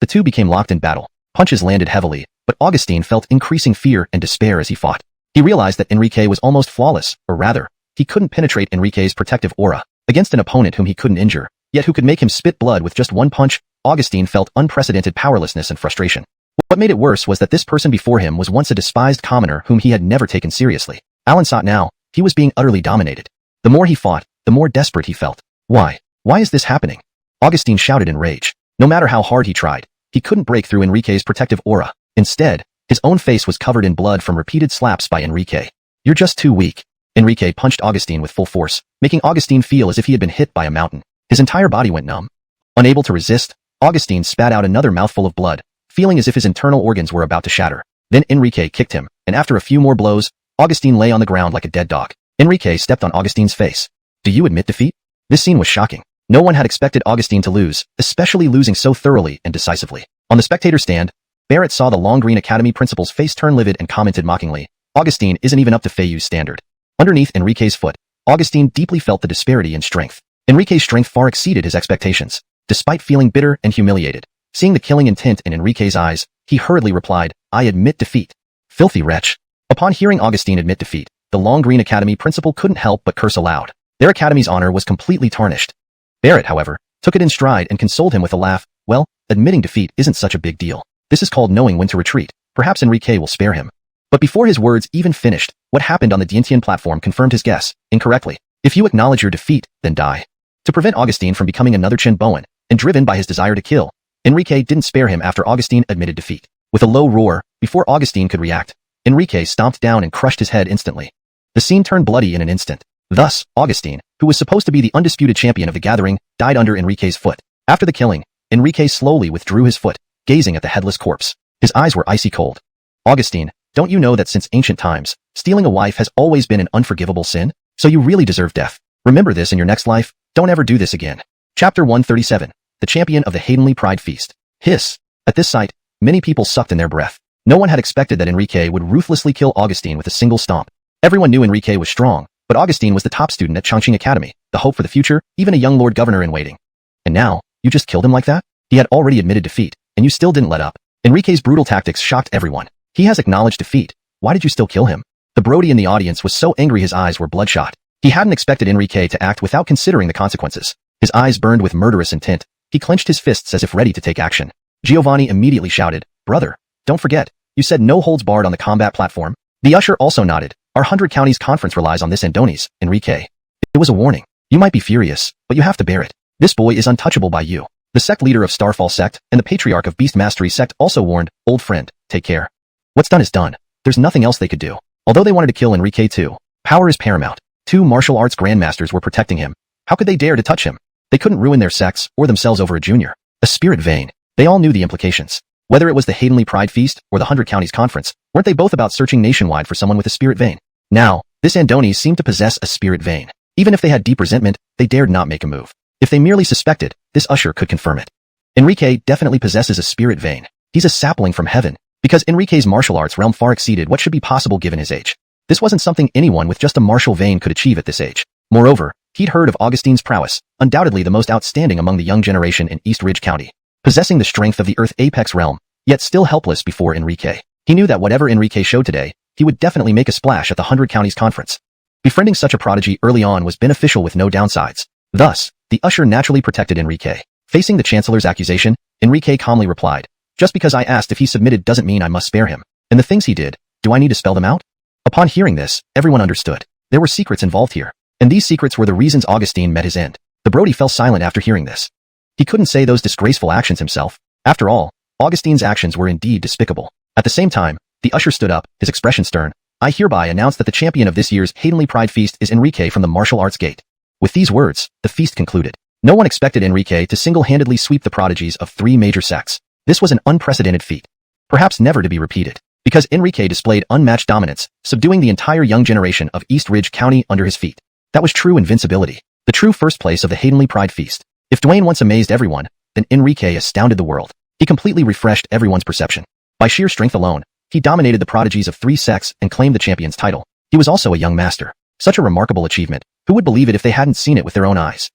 the two became locked in battle. Punches landed heavily, but Augustine felt increasing fear and despair as he fought. He realized that Enrique was almost flawless, or rather, he couldn't penetrate Enrique's protective aura. Against an opponent whom he couldn't injure, yet who could make him spit blood with just one punch, Augustine felt unprecedented powerlessness and frustration. What made it worse was that this person before him was once a despised commoner whom he had never taken seriously. Alan saw it now. He was being utterly dominated. The more he fought, the more desperate he felt. Why? Why is this happening? Augustine shouted in rage. No matter how hard he tried, he couldn't break through Enrique's protective aura. Instead, his own face was covered in blood from repeated slaps by Enrique. You're just too weak. Enrique punched Augustine with full force, making Augustine feel as if he had been hit by a mountain. His entire body went numb. Unable to resist, Augustine spat out another mouthful of blood, feeling as if his internal organs were about to shatter. Then Enrique kicked him, and after a few more blows, Augustine lay on the ground like a dead dog. Enrique stepped on Augustine's face. Do you admit defeat? This scene was shocking. No one had expected Augustine to lose, especially losing so thoroughly and decisively. On the spectator stand, Barrett saw the Long Green Academy principal's face turn livid and commented mockingly, Augustine isn't even up to Feiyu's standard. Underneath Enrique's foot, Augustine deeply felt the disparity in strength. Enrique's strength far exceeded his expectations. Despite feeling bitter and humiliated, seeing the killing intent in Enrique's eyes, he hurriedly replied, I admit defeat. Filthy wretch. Upon hearing Augustine admit defeat, the Long Green Academy principal couldn't help but curse aloud. Their academy's honor was completely tarnished. Barrett, however, took it in stride and consoled him with a laugh. Well, admitting defeat isn't such a big deal. This is called knowing when to retreat. Perhaps Enrique will spare him. But before his words even finished, what happened on the Dientian platform confirmed his guess, incorrectly. If you acknowledge your defeat, then die. To prevent Augustine from becoming another Chin Bowen, and driven by his desire to kill, Enrique didn't spare him after Augustine admitted defeat. With a low roar, before Augustine could react, Enrique stomped down and crushed his head instantly. The scene turned bloody in an instant. Thus, Augustine, who was supposed to be the undisputed champion of the gathering, died under Enrique's foot. After the killing, Enrique slowly withdrew his foot, gazing at the headless corpse. His eyes were icy cold. Augustine, don't you know that since ancient times, stealing a wife has always been an unforgivable sin? So you really deserve death. Remember this in your next life. Don't ever do this again. Chapter 137. The Champion of the Haydenly Pride Feast. Hiss. At this sight, many people sucked in their breath. No one had expected that Enrique would ruthlessly kill Augustine with a single stomp. Everyone knew Enrique was strong, but Augustine was the top student at Chongqing Academy, the hope for the future, even a young Lord Governor in waiting. And now, you just killed him like that? He had already admitted defeat, and you still didn't let up. Enrique's brutal tactics shocked everyone. He has acknowledged defeat. Why did you still kill him? The Brody in the audience was so angry his eyes were bloodshot. He hadn't expected Enrique to act without considering the consequences. His eyes burned with murderous intent. He clenched his fists as if ready to take action. Giovanni immediately shouted, Brother, don't forget, you said no holds barred on the combat platform. The usher also nodded. Our 100 counties conference relies on this Andonis, Enrique. It was a warning. You might be furious, but you have to bear it. This boy is untouchable by you. The sect leader of Starfall sect and the patriarch of Beast Mastery sect also warned, old friend, take care. What's done is done. There's nothing else they could do. Although they wanted to kill Enrique too, power is paramount. 2 martial arts grandmasters were protecting him. How could they dare to touch him? They couldn't ruin their sects or themselves over a junior. A spirit vein. They all knew the implications. Whether it was the Haydenley Pride Feast or the 100 Counties Conference, weren't they both about searching nationwide for someone with a spirit vein? Now, this Andoni seemed to possess a spirit vein. Even if they had deep resentment, they dared not make a move. If they merely suspected, this usher could confirm it. Enrique definitely possesses a spirit vein. He's a sapling from heaven, because Enrique's martial arts realm far exceeded what should be possible given his age. This wasn't something anyone with just a martial vein could achieve at this age. Moreover, he'd heard of Augustine's prowess, undoubtedly the most outstanding among the young generation in East Ridge County. Possessing the strength of the Earth Apex realm, yet still helpless before Enrique. He knew that whatever Enrique showed today, he would definitely make a splash at the 100 Counties Conference. Befriending such a prodigy early on was beneficial with no downsides. Thus, the usher naturally protected Enrique. Facing the Chancellor's accusation, Enrique calmly replied, "Just because I asked if he submitted doesn't mean I must spare him. And the things he did, do I need to spell them out?" Upon hearing this, everyone understood. There were secrets involved here. And these secrets were the reasons Augustine met his end. The Brody fell silent after hearing this. He couldn't say those disgraceful actions himself. After all, Augustine's actions were indeed despicable. At the same time, the usher stood up, his expression stern. "I hereby announce that the champion of this year's Haydenley Pride Feast is Enrique from the Martial Arts Gate." With these words, the feast concluded. No one expected Enrique to single-handedly sweep the prodigies of 3 major sects. This was an unprecedented feat. Perhaps never to be repeated. Because Enrique displayed unmatched dominance, subduing the entire young generation of East Ridge County under his feet. That was true invincibility. The true first place of the Haydenley Pride Feast. If Dwayne once amazed everyone, then Enrique astounded the world. He completely refreshed everyone's perception. By sheer strength alone, he dominated the prodigies of 3 sects and claimed the champion's title. He was also a young master. Such a remarkable achievement. Who would believe it if they hadn't seen it with their own eyes?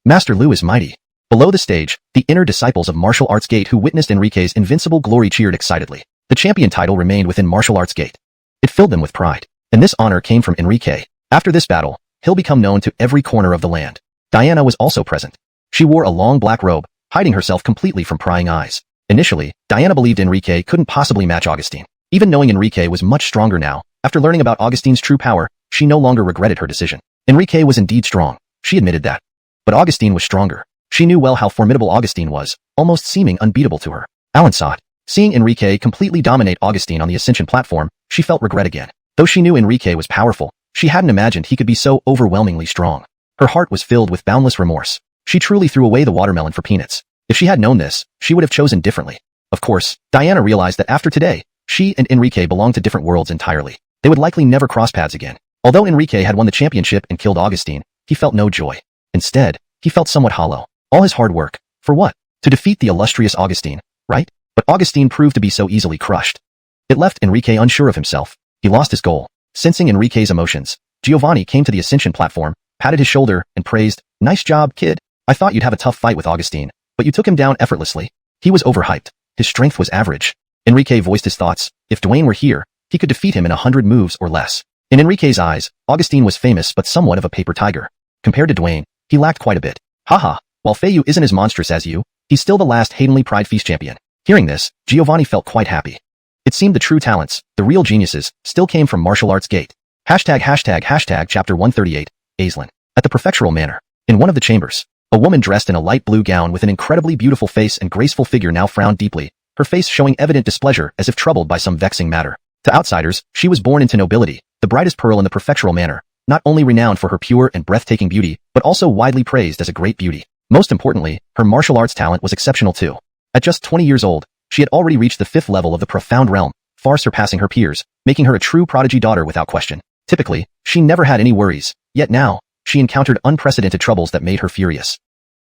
Master Lu is mighty. Below the stage, the inner disciples of Martial Arts Gate who witnessed Enrique's invincible glory cheered excitedly. The champion title remained within Martial Arts Gate. It filled them with pride. And this honor came from Enrique. After this battle, he'll become known to every corner of the land. Diana was also present. She wore a long black robe, hiding herself completely from prying eyes. Initially, Diana believed Enrique couldn't possibly match Augustine. Even knowing Enrique was much stronger now, after learning about Augustine's true power, she no longer regretted her decision. Enrique was indeed strong. She admitted that. But Augustine was stronger. She knew well how formidable Augustine was, almost seeming unbeatable to her. Alan saw it. Seeing Enrique completely dominate Augustine on the Ascension platform, she felt regret again. Though she knew Enrique was powerful, she hadn't imagined he could be so overwhelmingly strong. Her heart was filled with boundless remorse. She truly threw away the watermelon for peanuts. If she had known this, she would have chosen differently. Of course, Diana realized that after today, she and Enrique belonged to different worlds entirely. They would likely never cross paths again. Although Enrique had won the championship and killed Augustine, he felt no joy. Instead, he felt somewhat hollow. All his hard work. For what? To defeat the illustrious Augustine, right? But Augustine proved to be so easily crushed. It left Enrique unsure of himself. He lost his goal. Sensing Enrique's emotions, Giovanni came to the Ascension platform, patted his shoulder, and praised, "Nice job, kid. I thought you'd have a tough fight with Augustine, but you took him down effortlessly." He was overhyped. His strength was average. Enrique voiced his thoughts. If Dwayne were here, he could defeat him in 100 moves or less. In Enrique's eyes, Augustine was famous but somewhat of a paper tiger. Compared to Dwayne, he lacked quite a bit. Haha, while Feiyu isn't as monstrous as you, he's still the last Haydenley Pride Feast champion. Hearing this, Giovanni felt quite happy. It seemed the true talents, the real geniuses, still came from Martial Arts Gate. ####Chapter 138, Aislinn. At the prefectural manor. In one of the chambers, a woman dressed in a light blue gown with an incredibly beautiful face and graceful figure now frowned deeply, her face showing evident displeasure as if troubled by some vexing matter. To outsiders, she was born into nobility, the brightest pearl in the prefectural manor, not only renowned for her pure and breathtaking beauty, but also widely praised as a great beauty. Most importantly, her martial arts talent was exceptional too. At just 20 years old, she had already reached the 5th level of the profound realm, far surpassing her peers, making her a true prodigy daughter without question. Typically, she never had any worries, yet now, she encountered unprecedented troubles that made her furious.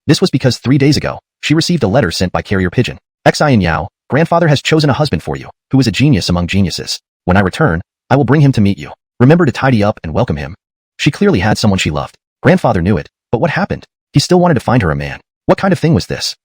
This was because 3 days ago, she received a letter sent by carrier pigeon. Xian Yao, grandfather has chosen a husband for you, who is a genius among geniuses. When I return, I will bring him to meet you. Remember to tidy up and welcome him. She clearly had someone she loved. Grandfather knew it, but what happened? He still wanted to find her a man. What kind of thing was this?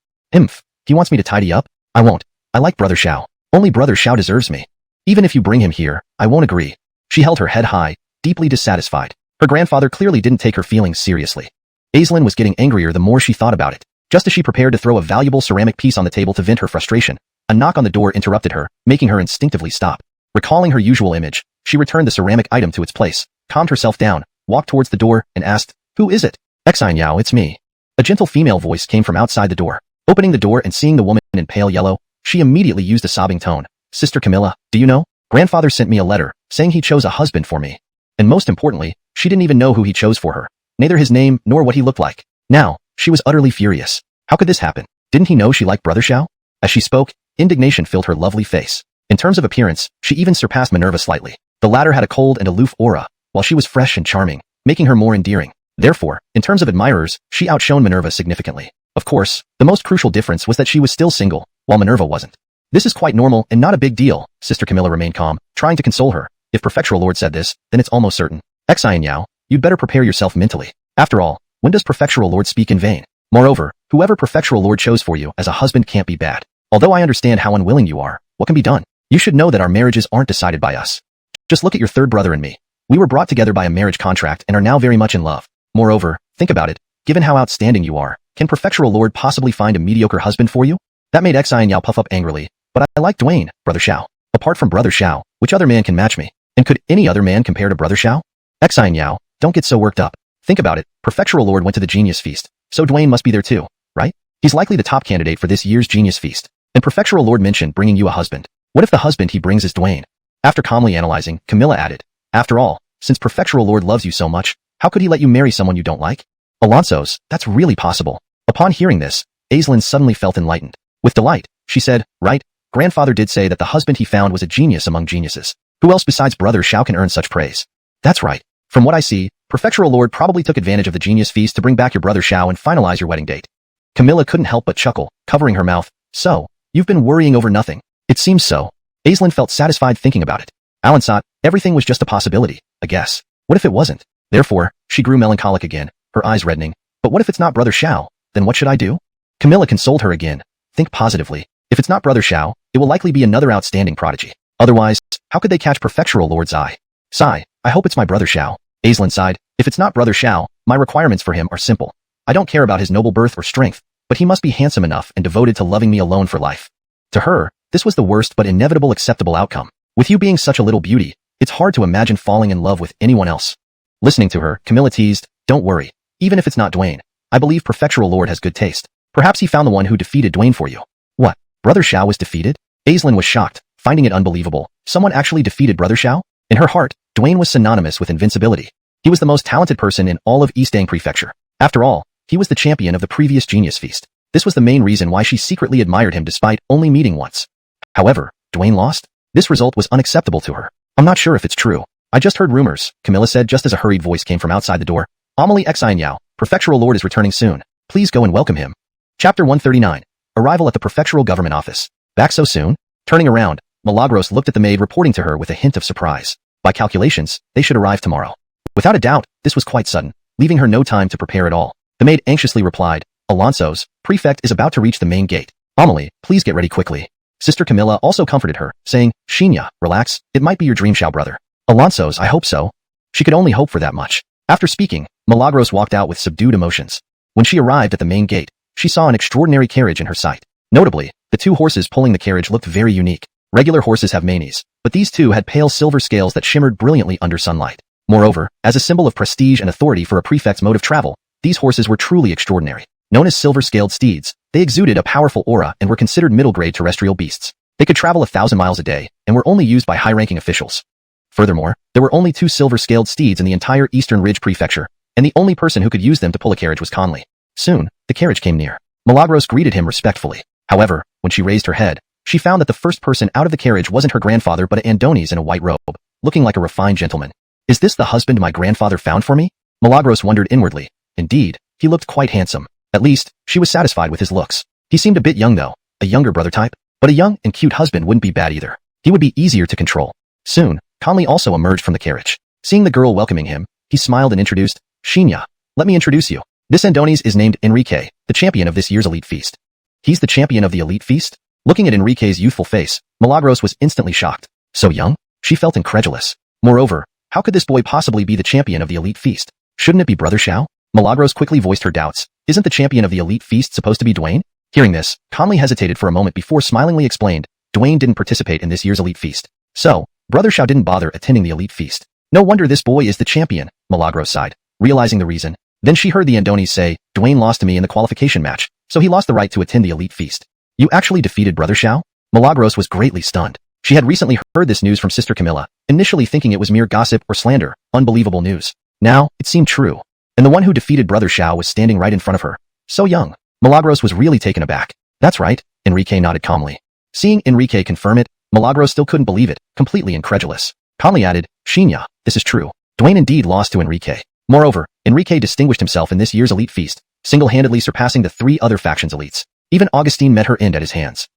He wants me to tidy up? I won't. I like Brother Xiao. Only Brother Xiao deserves me. Even if you bring him here, I won't agree. She held her head high, deeply dissatisfied. Her grandfather clearly didn't take her feelings seriously. Aislinn was getting angrier the more she thought about it. Just as she prepared to throw a valuable ceramic piece on the table to vent her frustration, a knock on the door interrupted her, making her instinctively stop. Recalling her usual image, she returned the ceramic item to its place, calmed herself down, walked towards the door, and asked, "Who is it?" "Xian Yao, it's me." A gentle female voice came from outside the door. Opening the door and seeing the woman in pale yellow, she immediately used a sobbing tone. "Sister Camilla, do you know? Grandfather sent me a letter, saying he chose a husband for me. And most importantly, she didn't even know who he chose for her. Neither his name nor what he looked like." Now, she was utterly furious. How could this happen? Didn't he know she liked Brother Xiao? As she spoke, indignation filled her lovely face. In terms of appearance, she even surpassed Minerva slightly. The latter had a cold and aloof aura, while she was fresh and charming, making her more endearing. Therefore, in terms of admirers, she outshone Minerva significantly. Of course, the most crucial difference was that she was still single, while Minerva wasn't. This is quite normal and not a big deal, Sister Camilla remained calm, trying to console her. If Prefectural Lord said this, then it's almost certain. Xian Yao, you'd better prepare yourself mentally. After all, when does Prefectural Lord speak in vain? Moreover, whoever Prefectural Lord chose for you as a husband can't be bad. Although I understand how unwilling you are, what can be done? You should know that our marriages aren't decided by us. Just look at your third brother and me. We were brought together by a marriage contract and are now very much in love. Moreover, think about it, given how outstanding you are, can Prefectural Lord possibly find a mediocre husband for you? That made Xian Yao puff up angrily, but I like Dwayne, Brother Xiao. Apart from Brother Xiao, which other man can match me? And could any other man compare to Brother Xiao? Xian Yao, don't get so worked up. Think about it, Prefectural Lord went to the Genius Feast, so Dwayne must be there too, right? He's likely the top candidate for this year's Genius Feast. And Prefectural Lord mentioned bringing you a husband. What if the husband he brings is Dwayne? After calmly analyzing, Camilla added, after all, since Prefectural Lord loves you so much, how could he let you marry someone you don't like? Alonso's, that's really possible. Upon hearing this, Aislinn suddenly felt enlightened. With delight, she said, right, grandfather did say that the husband he found was a genius among geniuses. Who else besides Brother Xiao can earn such praise? That's right. From what I see, Prefectural Lord probably took advantage of the Genius Feast to bring back your Brother Xiao and finalize your wedding date. Camilla couldn't help but chuckle, covering her mouth. So, you've been worrying over nothing. It seems so. Aislinn felt satisfied thinking about it. Alan thought, everything was just a possibility, I guess. What if it wasn't? Therefore, she grew melancholic again, her eyes reddening. But what if it's not Brother Xiao? Then what should I do? Camilla consoled her again. Think positively. If it's not Brother Xiao, it will likely be another outstanding prodigy. Otherwise, how could they catch Prefectural Lord's eye? Sigh, I hope it's my Brother Xiao. Aislinn sighed, if it's not Brother Xiao, my requirements for him are simple. I don't care about his noble birth or strength, but he must be handsome enough and devoted to loving me alone for life. To her, this was the worst but inevitable acceptable outcome. With you being such a little beauty, it's hard to imagine falling in love with anyone else. Listening to her, Camilla teased, don't worry, even if it's not Dwayne. I believe Prefectural Lord has good taste. Perhaps he found the one who defeated Dwayne for you. What? Brother Xiao was defeated? Aislinn was shocked, finding it unbelievable. Someone actually defeated Brother Xiao? In her heart, Dwayne was synonymous with invincibility. He was the most talented person in all of Eastang Prefecture. After all, he was the champion of the previous Genius Feast. This was the main reason why she secretly admired him despite only meeting once. However, Dwayne lost? This result was unacceptable to her. I'm not sure if it's true. I just heard rumors, Camilla said just as a hurried voice came from outside the door. Amelie Xian Yao, Prefectural Lord is returning soon. Please go and welcome him. Chapter 139. Arrival at the Prefectural Government Office. Back so soon? Turning around, Milagros looked at the maid reporting to her with a hint of surprise. By calculations, they should arrive tomorrow. Without a doubt, this was quite sudden, leaving her no time to prepare at all. The maid anxiously replied, Alonso's prefect is about to reach the main gate. Amelie, please get ready quickly. Sister Camilla also comforted her, saying, Xinya, relax, it might be your dream Xiao brother. Alonso's, I hope so. She could only hope for that much. After speaking, Milagros walked out with subdued emotions. When she arrived at the main gate, she saw an extraordinary carriage in her sight. Notably, the two horses pulling the carriage looked very unique. Regular horses have manes, but these two had pale silver scales that shimmered brilliantly under sunlight. Moreover, as a symbol of prestige and authority for a prefect's mode of travel, these horses were truly extraordinary. Known as silver-scaled steeds, they exuded a powerful aura and were considered middle-grade terrestrial beasts. They could travel 1,000 miles a day and were only used by high-ranking officials. Furthermore, there were only 2 silver-scaled steeds in the entire Eastern Ridge Prefecture, and the only person who could use them to pull a carriage was Conley. Soon, the carriage came near. Milagros greeted him respectfully. However, when she raised her head, she found that the first person out of the carriage wasn't her grandfather but Andonis in a white robe, looking like a refined gentleman. Is this the husband my grandfather found for me? Milagros wondered inwardly. Indeed, he looked quite handsome. At least, she was satisfied with his looks. He seemed a bit young though, a younger brother type, but a young and cute husband wouldn't be bad either. He would be easier to control. Soon, Conley also emerged from the carriage. Seeing the girl welcoming him, he smiled and introduced, Xinya, let me introduce you. This Andonis is named Enrique, the champion of this year's Elite Feast. He's the champion of the Elite Feast? Looking at Enrique's youthful face, Milagros was instantly shocked. So young? She felt incredulous. Moreover, how could this boy possibly be the champion of the Elite Feast? Shouldn't it be Brother Xiao? Milagros quickly voiced her doubts. Isn't the champion of the Elite Feast supposed to be Dwayne? Hearing this, Conley hesitated for a moment before smilingly explained, Dwayne didn't participate in this year's Elite Feast. So, Brother Xiao didn't bother attending the Elite Feast. No wonder this boy is the champion, Milagros sighed, realizing the reason. Then she heard the Andonis say, Dwayne lost to me in the qualification match, so he lost the right to attend the Elite Feast. You actually defeated Brother Xiao? Milagros was greatly stunned. She had recently heard this news from Sister Camilla, initially thinking it was mere gossip or slander, unbelievable news. Now, it seemed true. And the one who defeated Brother Xiao was standing right in front of her. So young. Milagros was really taken aback. That's right, Enrique nodded calmly. Seeing Enrique confirm it, Milagros still couldn't believe it, completely incredulous. Calmly added, Shinya, this is true. Dwayne indeed lost to Enrique. Moreover, Enrique distinguished himself in this year's elite feast, single-handedly surpassing the 3 other factions' elites. Even Augustine met her end at his hands.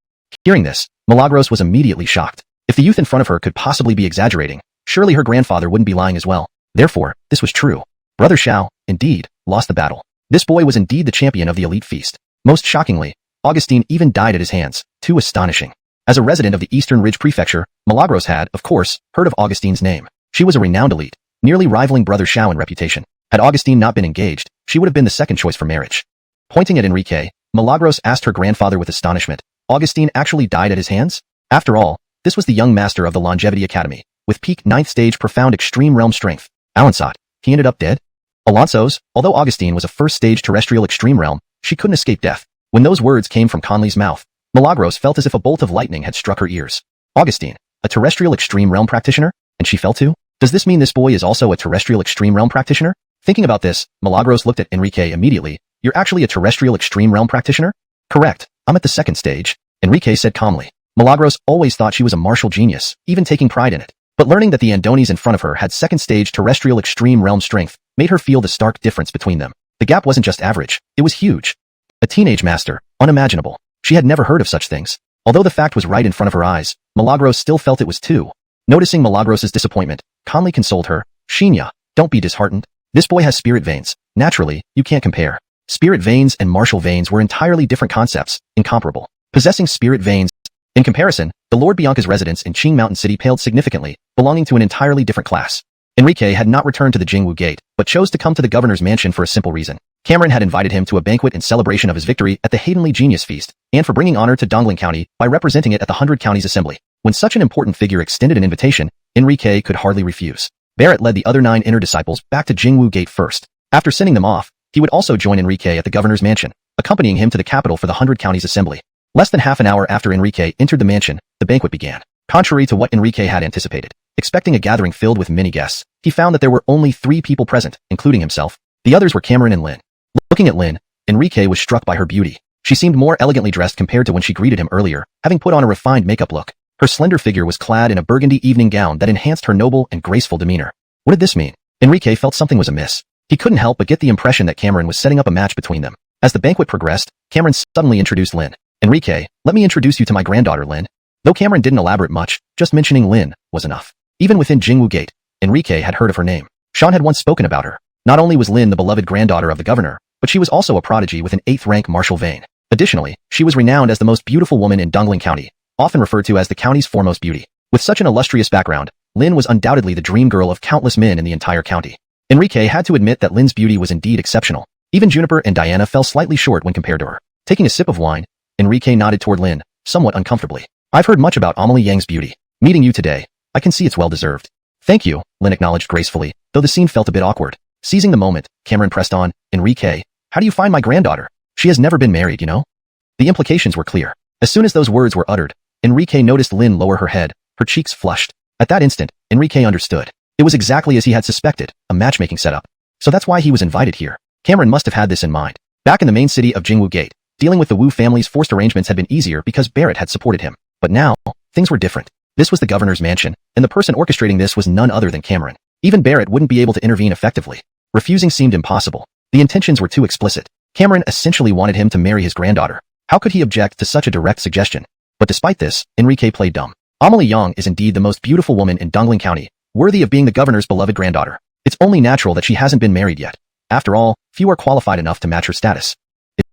Hearing this, Milagros was immediately shocked. If the youth in front of her could possibly be exaggerating, surely her grandfather wouldn't be lying as well. Therefore, this was true. Brother Xiao, indeed, lost the battle. This boy was indeed the champion of the elite feast. Most shockingly, Augustine even died at his hands. Too astonishing. As a resident of the Eastern Ridge Prefecture, Milagros had, of course, heard of Augustine's name. She was a renowned elite, nearly rivaling Brother Xiao in reputation. Had Augustine not been engaged, she would have been the second choice for marriage. Pointing at Enrique, Milagros asked her grandfather with astonishment, Augustine actually died at his hands? After all, this was the young master of the Longevity Academy, with peak 9th stage profound extreme realm strength. Alansat, he ended up dead? Alonso's, although Augustine was a first stage terrestrial extreme realm, she couldn't escape death. When those words came from Conley's mouth, Milagros felt as if a bolt of lightning had struck her ears. Augustine, a terrestrial extreme realm practitioner? And she fell too? Does this mean this boy is also a terrestrial extreme realm practitioner? Thinking about this, Milagros looked at Enrique immediately. You're actually a terrestrial extreme realm practitioner? Correct. I'm at the 2nd stage, Enrique said calmly. Milagros always thought she was a martial genius, even taking pride in it. But learning that the Andonis in front of her had 2nd stage terrestrial extreme realm strength made her feel the stark difference between them. The gap wasn't just average, it was huge. A teenage master, unimaginable. She had never heard of such things. Although the fact was right in front of her eyes, Milagros still felt it was too. Noticing Milagros' disappointment, Conley consoled her, Shinya, don't be disheartened. This boy has spirit veins. Naturally, you can't compare. Spirit veins and martial veins were entirely different concepts, incomparable. Possessing spirit veins. In comparison, the Lord Bianca's residence in Qing Mountain City paled significantly, belonging to an entirely different class. Enrique had not returned to the Jingwu Gate, but chose to come to the governor's mansion for a simple reason. Cameron had invited him to a banquet in celebration of his victory at the Haydenley Genius Feast, and for bringing honor to Dongling County by representing it at the 100 Counties Assembly. When such an important figure extended an invitation, Enrique could hardly refuse. Barrett led the other 9 inner disciples back to Jingwu Gate first. After sending them off, he would also join Enrique at the governor's mansion, accompanying him to the capital for the 100 Counties Assembly. Less than half an hour after Enrique entered the mansion, the banquet began. Contrary to what Enrique had anticipated, expecting a gathering filled with many guests, he found that there were only 3 people present, including himself. The others were Cameron and Lin. Looking at Lin, Enrique was struck by her beauty. She seemed more elegantly dressed compared to when she greeted him earlier, having put on a refined makeup look. Her slender figure was clad in a burgundy evening gown that enhanced her noble and graceful demeanor. What did this mean? Enrique felt something was amiss. He couldn't help but get the impression that Cameron was setting up a match between them. As the banquet progressed, Cameron suddenly introduced Lin. Enrique, let me introduce you to my granddaughter Lin. Though Cameron didn't elaborate much, just mentioning Lin was enough. Even within Jingwu Gate, Enrique had heard of her name. Sean had once spoken about her. Not only was Lin the beloved granddaughter of the governor, but she was also a prodigy with an 8th-rank martial vein. Additionally, she was renowned as the most beautiful woman in Dongling County, often referred to as the county's foremost beauty. With such an illustrious background, Lin was undoubtedly the dream girl of countless men in the entire county. Enrique had to admit that Lin's beauty was indeed exceptional. Even Juniper and Diana fell slightly short when compared to her. Taking a sip of wine, Enrique nodded toward Lin, somewhat uncomfortably. I've heard much about Amelie Yang's beauty. Meeting you today, I can see it's well-deserved. Thank you, Lin acknowledged gracefully, though the scene felt a bit awkward. Seizing the moment, Cameron pressed on, Enrique, how do you find my granddaughter? She has never been married, you know? The implications were clear. As soon as those words were uttered, Enrique noticed Lin lower her head, her cheeks flushed. At that instant, Enrique understood. It was exactly as he had suspected, a matchmaking setup. So that's why he was invited here. Cameron must have had this in mind. Back in the main city of Jingwu Gate, dealing with the Wu family's forced arrangements had been easier because Barrett had supported him. But now, things were different. This was the governor's mansion, and the person orchestrating this was none other than Cameron. Even Barrett wouldn't be able to intervene effectively. Refusing seemed impossible. The intentions were too explicit. Cameron essentially wanted him to marry his granddaughter. How could he object to such a direct suggestion? But despite this, Enrique played dumb. Amelie Yang is indeed the most beautiful woman in Dongling County, worthy of being the governor's beloved granddaughter. It's only natural that she hasn't been married yet. After all, few are qualified enough to match her status.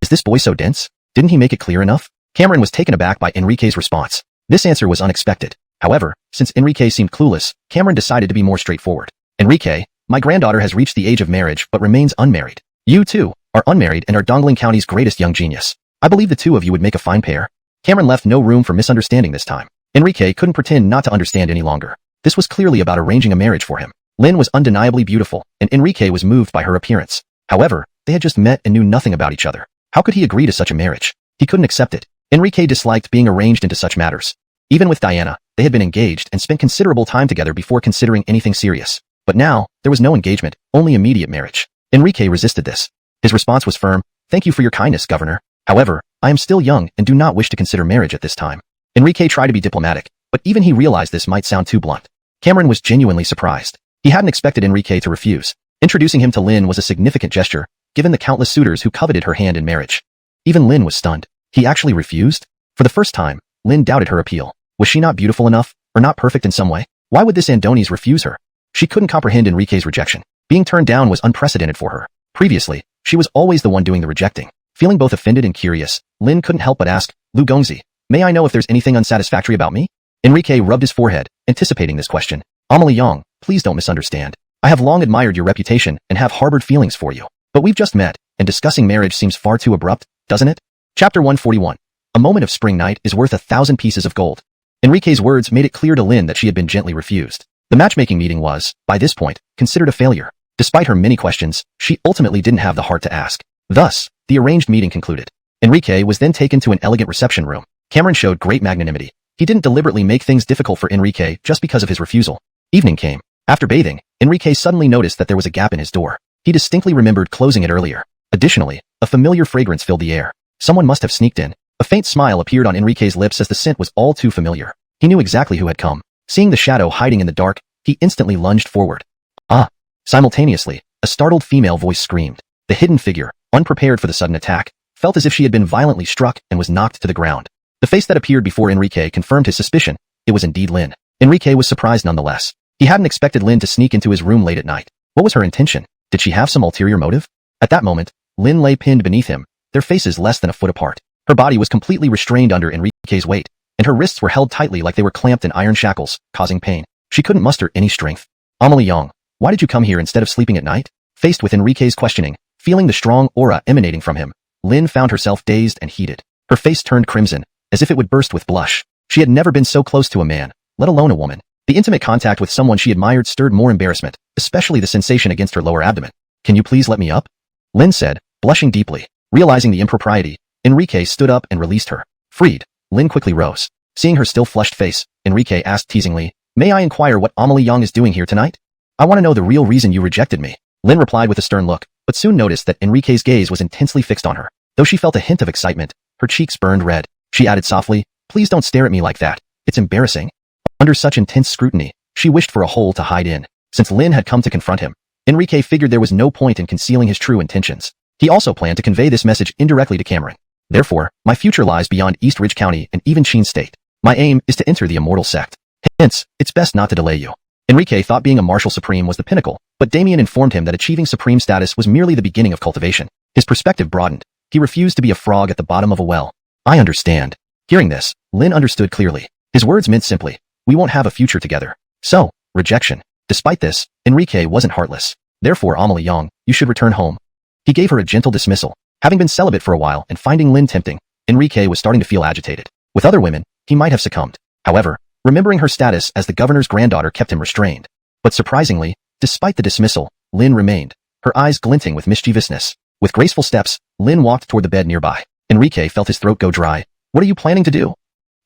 Is this boy so dense? Didn't he make it clear enough? Cameron was taken aback by Enrique's response. This answer was unexpected. However, since Enrique seemed clueless, Cameron decided to be more straightforward. Enrique, my granddaughter has reached the age of marriage but remains unmarried. You, too, are unmarried and are Dongling County's greatest young genius. I believe the two of you would make a fine pair. Cameron left no room for misunderstanding this time. Enrique couldn't pretend not to understand any longer. This was clearly about arranging a marriage for him. Lin was undeniably beautiful, and Enrique was moved by her appearance. However, they had just met and knew nothing about each other. How could he agree to such a marriage? He couldn't accept it. Enrique disliked being arranged into such matters. Even with Diana, they had been engaged and spent considerable time together before considering anything serious. But now, there was no engagement, only immediate marriage. Enrique resisted this. His response was firm, "Thank you for your kindness, Governor." However, I am still young and do not wish to consider marriage at this time. Enrique tried to be diplomatic, but even he realized this might sound too blunt. Cameron was genuinely surprised. He hadn't expected Enrique to refuse. Introducing him to Lynn was a significant gesture, given the countless suitors who coveted her hand in marriage. Even Lynn was stunned. He actually refused? For the first time, Lynn doubted her appeal. Was she not beautiful enough, or not perfect in some way? Why would this Andonies refuse her? She couldn't comprehend Enrique's rejection. Being turned down was unprecedented for her. Previously, she was always the one doing the rejecting. Feeling both offended and curious, Lynn couldn't help but ask, Lu Gongzi, may I know if there's anything unsatisfactory about me? Enrique rubbed his forehead, anticipating this question. Amelie Yang, please don't misunderstand. I have long admired your reputation and have harbored feelings for you. But we've just met, and discussing marriage seems far too abrupt, doesn't it? Chapter 141. A moment of spring night is worth 1,000 pieces of gold. Enrique's words made it clear to Lynn that she had been gently refused. The matchmaking meeting was, by this point, considered a failure. Despite her many questions, she ultimately didn't have the heart to ask. Thus, the arranged meeting concluded. Enrique was then taken to an elegant reception room. Cameron showed great magnanimity. He didn't deliberately make things difficult for Enrique just because of his refusal. Evening came. After bathing, Enrique suddenly noticed that there was a gap in his door. He distinctly remembered closing it earlier. Additionally, a familiar fragrance filled the air. Someone must have sneaked in. A faint smile appeared on Enrique's lips as the scent was all too familiar. He knew exactly who had come. Seeing the shadow hiding in the dark, he instantly lunged forward. Ah! Simultaneously, a startled female voice screamed. The hidden figure, unprepared for the sudden attack, felt as if she had been violently struck and was knocked to the ground. The face that appeared before Enrique confirmed his suspicion. It was indeed Lynn. Enrique was surprised nonetheless. He hadn't expected Lynn to sneak into his room late at night. What was her intention? Did she have some ulterior motive? At that moment, Lynn lay pinned beneath him, their faces less than a foot apart. Her body was completely restrained under Enrique's weight, and her wrists were held tightly like they were clamped in iron shackles, causing pain. She couldn't muster any strength. Amelie Yang, why did you come here instead of sleeping at night? Faced with Enrique's questioning, feeling the strong aura emanating from him, Lynn found herself dazed and heated. Her face turned crimson, as if it would burst with blush. She had never been so close to a man, let alone a woman. The intimate contact with someone she admired stirred more embarrassment, especially the sensation against her lower abdomen. Can you please let me up? Lynn said, blushing deeply. Realizing the impropriety, Enrique stood up and released her. Freed, Lynn quickly rose. Seeing her still flushed face, Enrique asked teasingly, may I inquire what Amelie Yang is doing here tonight? I want to know the real reason you rejected me. Lynn replied with a stern look, but soon noticed that Enrique's gaze was intensely fixed on her. Though she felt a hint of excitement, her cheeks burned red. She added softly, please don't stare at me like that. It's embarrassing. Under such intense scrutiny, she wished for a hole to hide in. Since Lynn had come to confront him, Enrique figured there was no point in concealing his true intentions. He also planned to convey this message indirectly to Cameron. Therefore, my future lies beyond East Ridge County and even Sheen State. My aim is to enter the immortal sect. Hence, it's best not to delay you. Enrique thought being a Marshal Supreme was the pinnacle, but Damien informed him that achieving Supreme status was merely the beginning of cultivation. His perspective broadened. He refused to be a frog at the bottom of a well. I understand. Hearing this, Lynn understood clearly. His words meant simply, we won't have a future together. So, rejection. Despite this, Enrique wasn't heartless. Therefore, Amelie Yang, you should return home. He gave her a gentle dismissal. Having been celibate for a while and finding Lynn tempting, Enrique was starting to feel agitated. With other women, he might have succumbed. However, remembering her status as the governor's granddaughter kept him restrained. But surprisingly, despite the dismissal, Lynn remained, her eyes glinting with mischievousness. With graceful steps, Lynn walked toward the bed nearby. Enrique felt his throat go dry. What are you planning to do?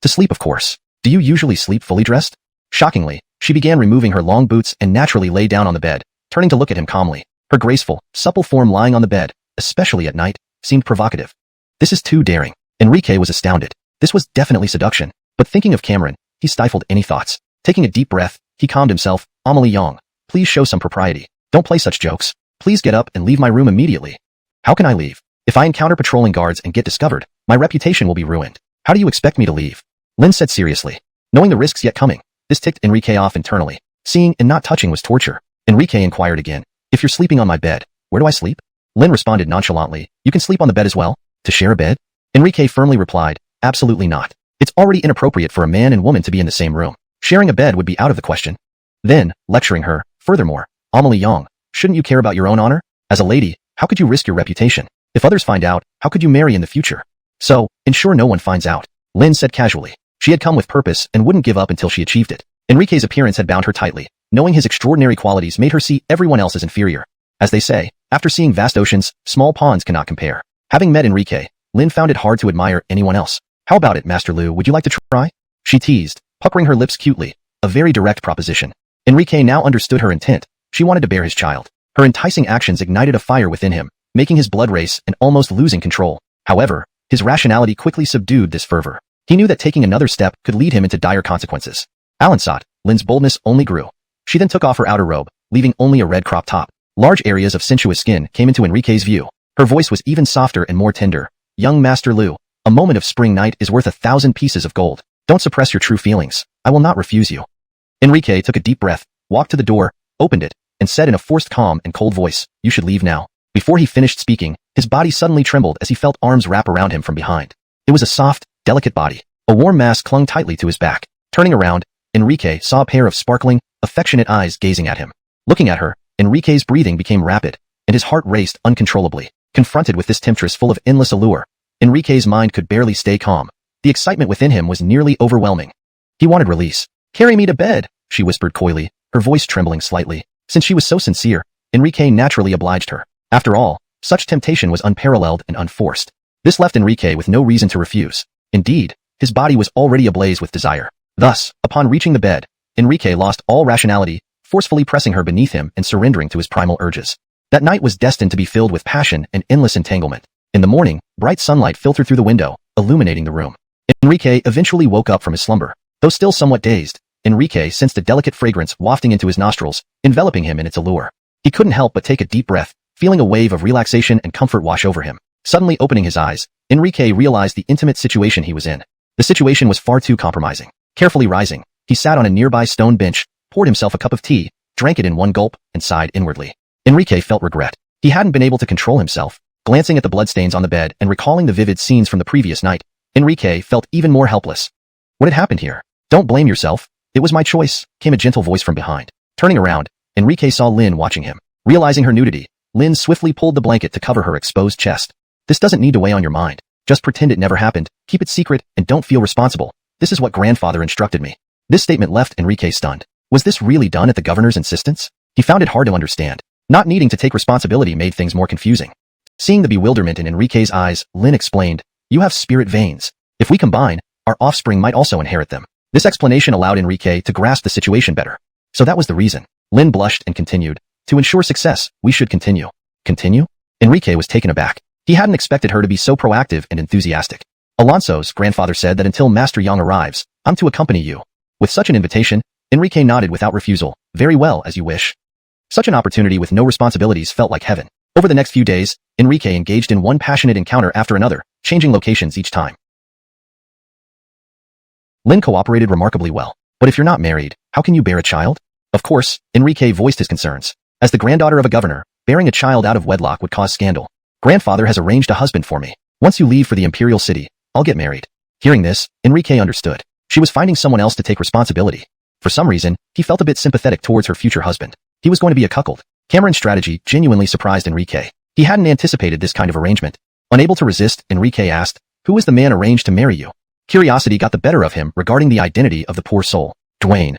To sleep, of course. Do you usually sleep fully dressed? Shockingly, she began removing her long boots and naturally lay down on the bed, turning to look at him calmly. Her graceful, supple form lying on the bed, especially at night, seemed provocative. This is too daring. Enrique was astounded. This was definitely seduction. But thinking of Cameron, he stifled any thoughts. Taking a deep breath, he calmed himself. Amelie Yang, please show some propriety. Don't play such jokes. Please get up and leave my room immediately. How can I leave? If I encounter patrolling guards and get discovered, my reputation will be ruined. How do you expect me to leave? Lynn said seriously. Knowing the risks yet coming, this ticked Enrique off internally. Seeing and not touching was torture. Enrique inquired again. If you're sleeping on my bed, where do I sleep? Lynn responded nonchalantly. You can sleep on the bed as well? To share a bed? Enrique firmly replied, absolutely not. It's already inappropriate for a man and woman to be in the same room. Sharing a bed would be out of the question. Then, lecturing her, furthermore, Amelie Yang, shouldn't you care about your own honor? As a lady, how could you risk your reputation? If others find out, how could you marry in the future? So, ensure no one finds out. Lynn said casually. She had come with purpose and wouldn't give up until she achieved it. Enrique's appearance had bound her tightly. Knowing his extraordinary qualities made her see everyone else as inferior. As they say, after seeing vast oceans, small ponds cannot compare. Having met Enrique, Lynn found it hard to admire anyone else. How about it, Master Lu, would you like to try? She teased, puckering her lips cutely. A very direct proposition. Enrique now understood her intent. She wanted to bear his child. Her enticing actions ignited a fire within him, making his blood race and almost losing control. However, his rationality quickly subdued this fervor. He knew that taking another step could lead him into dire consequences. Alansat, Lin's boldness only grew. She then took off her outer robe, leaving only a red crop top. Large areas of sensuous skin came into Enrique's view. Her voice was even softer and more tender. Young Master Lu, a moment of spring night is worth 1,000 pieces of gold. Don't suppress your true feelings. I will not refuse you. Enrique took a deep breath, walked to the door, opened it, and said in a forced calm and cold voice, "You should leave now." Before he finished speaking, his body suddenly trembled as he felt arms wrap around him from behind. It was a soft, delicate body. A warm mass clung tightly to his back. Turning around, Enrique saw a pair of sparkling, affectionate eyes gazing at him. Looking at her, Enrique's breathing became rapid, and his heart raced uncontrollably. Confronted with this temptress full of endless allure, Enrique's mind could barely stay calm. The excitement within him was nearly overwhelming. He wanted release. "Carry me to bed," she whispered coyly, her voice trembling slightly. Since she was so sincere, Enrique naturally obliged her. After all, such temptation was unparalleled and unforced. This left Enrique with no reason to refuse. Indeed, his body was already ablaze with desire. Thus, upon reaching the bed, Enrique lost all rationality, forcefully pressing her beneath him and surrendering to his primal urges. That night was destined to be filled with passion and endless entanglement. In the morning, bright sunlight filtered through the window, illuminating the room. Enrique eventually woke up from his slumber. Though still somewhat dazed, Enrique sensed a delicate fragrance wafting into his nostrils, enveloping him in its allure. He couldn't help but take a deep breath, feeling a wave of relaxation and comfort wash over him. Suddenly opening his eyes, Enrique realized the intimate situation he was in. The situation was far too compromising. Carefully rising, he sat on a nearby stone bench, poured himself a cup of tea, drank it in one gulp, and sighed inwardly. Enrique felt regret. He hadn't been able to control himself. Glancing at the bloodstains on the bed and recalling the vivid scenes from the previous night, Enrique felt even more helpless. What had happened here? "Don't blame yourself. It was my choice," came a gentle voice from behind. Turning around, Enrique saw Lin watching him. Realizing her nudity, Lin swiftly pulled the blanket to cover her exposed chest. "This doesn't need to weigh on your mind. Just pretend it never happened, keep it secret, and don't feel responsible. This is what grandfather instructed me." This statement left Enrique stunned. Was this really done at the governor's insistence? He found it hard to understand. Not needing to take responsibility made things more confusing. Seeing the bewilderment in Enrique's eyes, Lin explained, "You have spirit veins. If we combine, our offspring might also inherit them." This explanation allowed Enrique to grasp the situation better. So that was the reason. Lin blushed and continued, "To ensure success, we should continue." Continue? Enrique was taken aback. He hadn't expected her to be so proactive and enthusiastic. "Alonso's grandfather said that until Master Yang arrives, I'm to accompany you." With such an invitation, Enrique nodded without refusal. "Very well, as you wish." Such an opportunity with no responsibilities felt like heaven. Over the next few days, Enrique engaged in one passionate encounter after another, changing locations each time. Lin cooperated remarkably well. "But if you're not married, how can you bear a child?" Of course, Enrique voiced his concerns. As the granddaughter of a governor, bearing a child out of wedlock would cause scandal. "Grandfather has arranged a husband for me. Once you leave for the imperial city, I'll get married." Hearing this, Enrique understood. She was finding someone else to take responsibility. For some reason, he felt a bit sympathetic towards her future husband. He was going to be a cuckold. Cameron's strategy genuinely surprised Enrique. He hadn't anticipated this kind of arrangement. Unable to resist, Enrique asked, "Who is the man arranged to marry you?" Curiosity got the better of him regarding the identity of the poor soul. "Dwayne."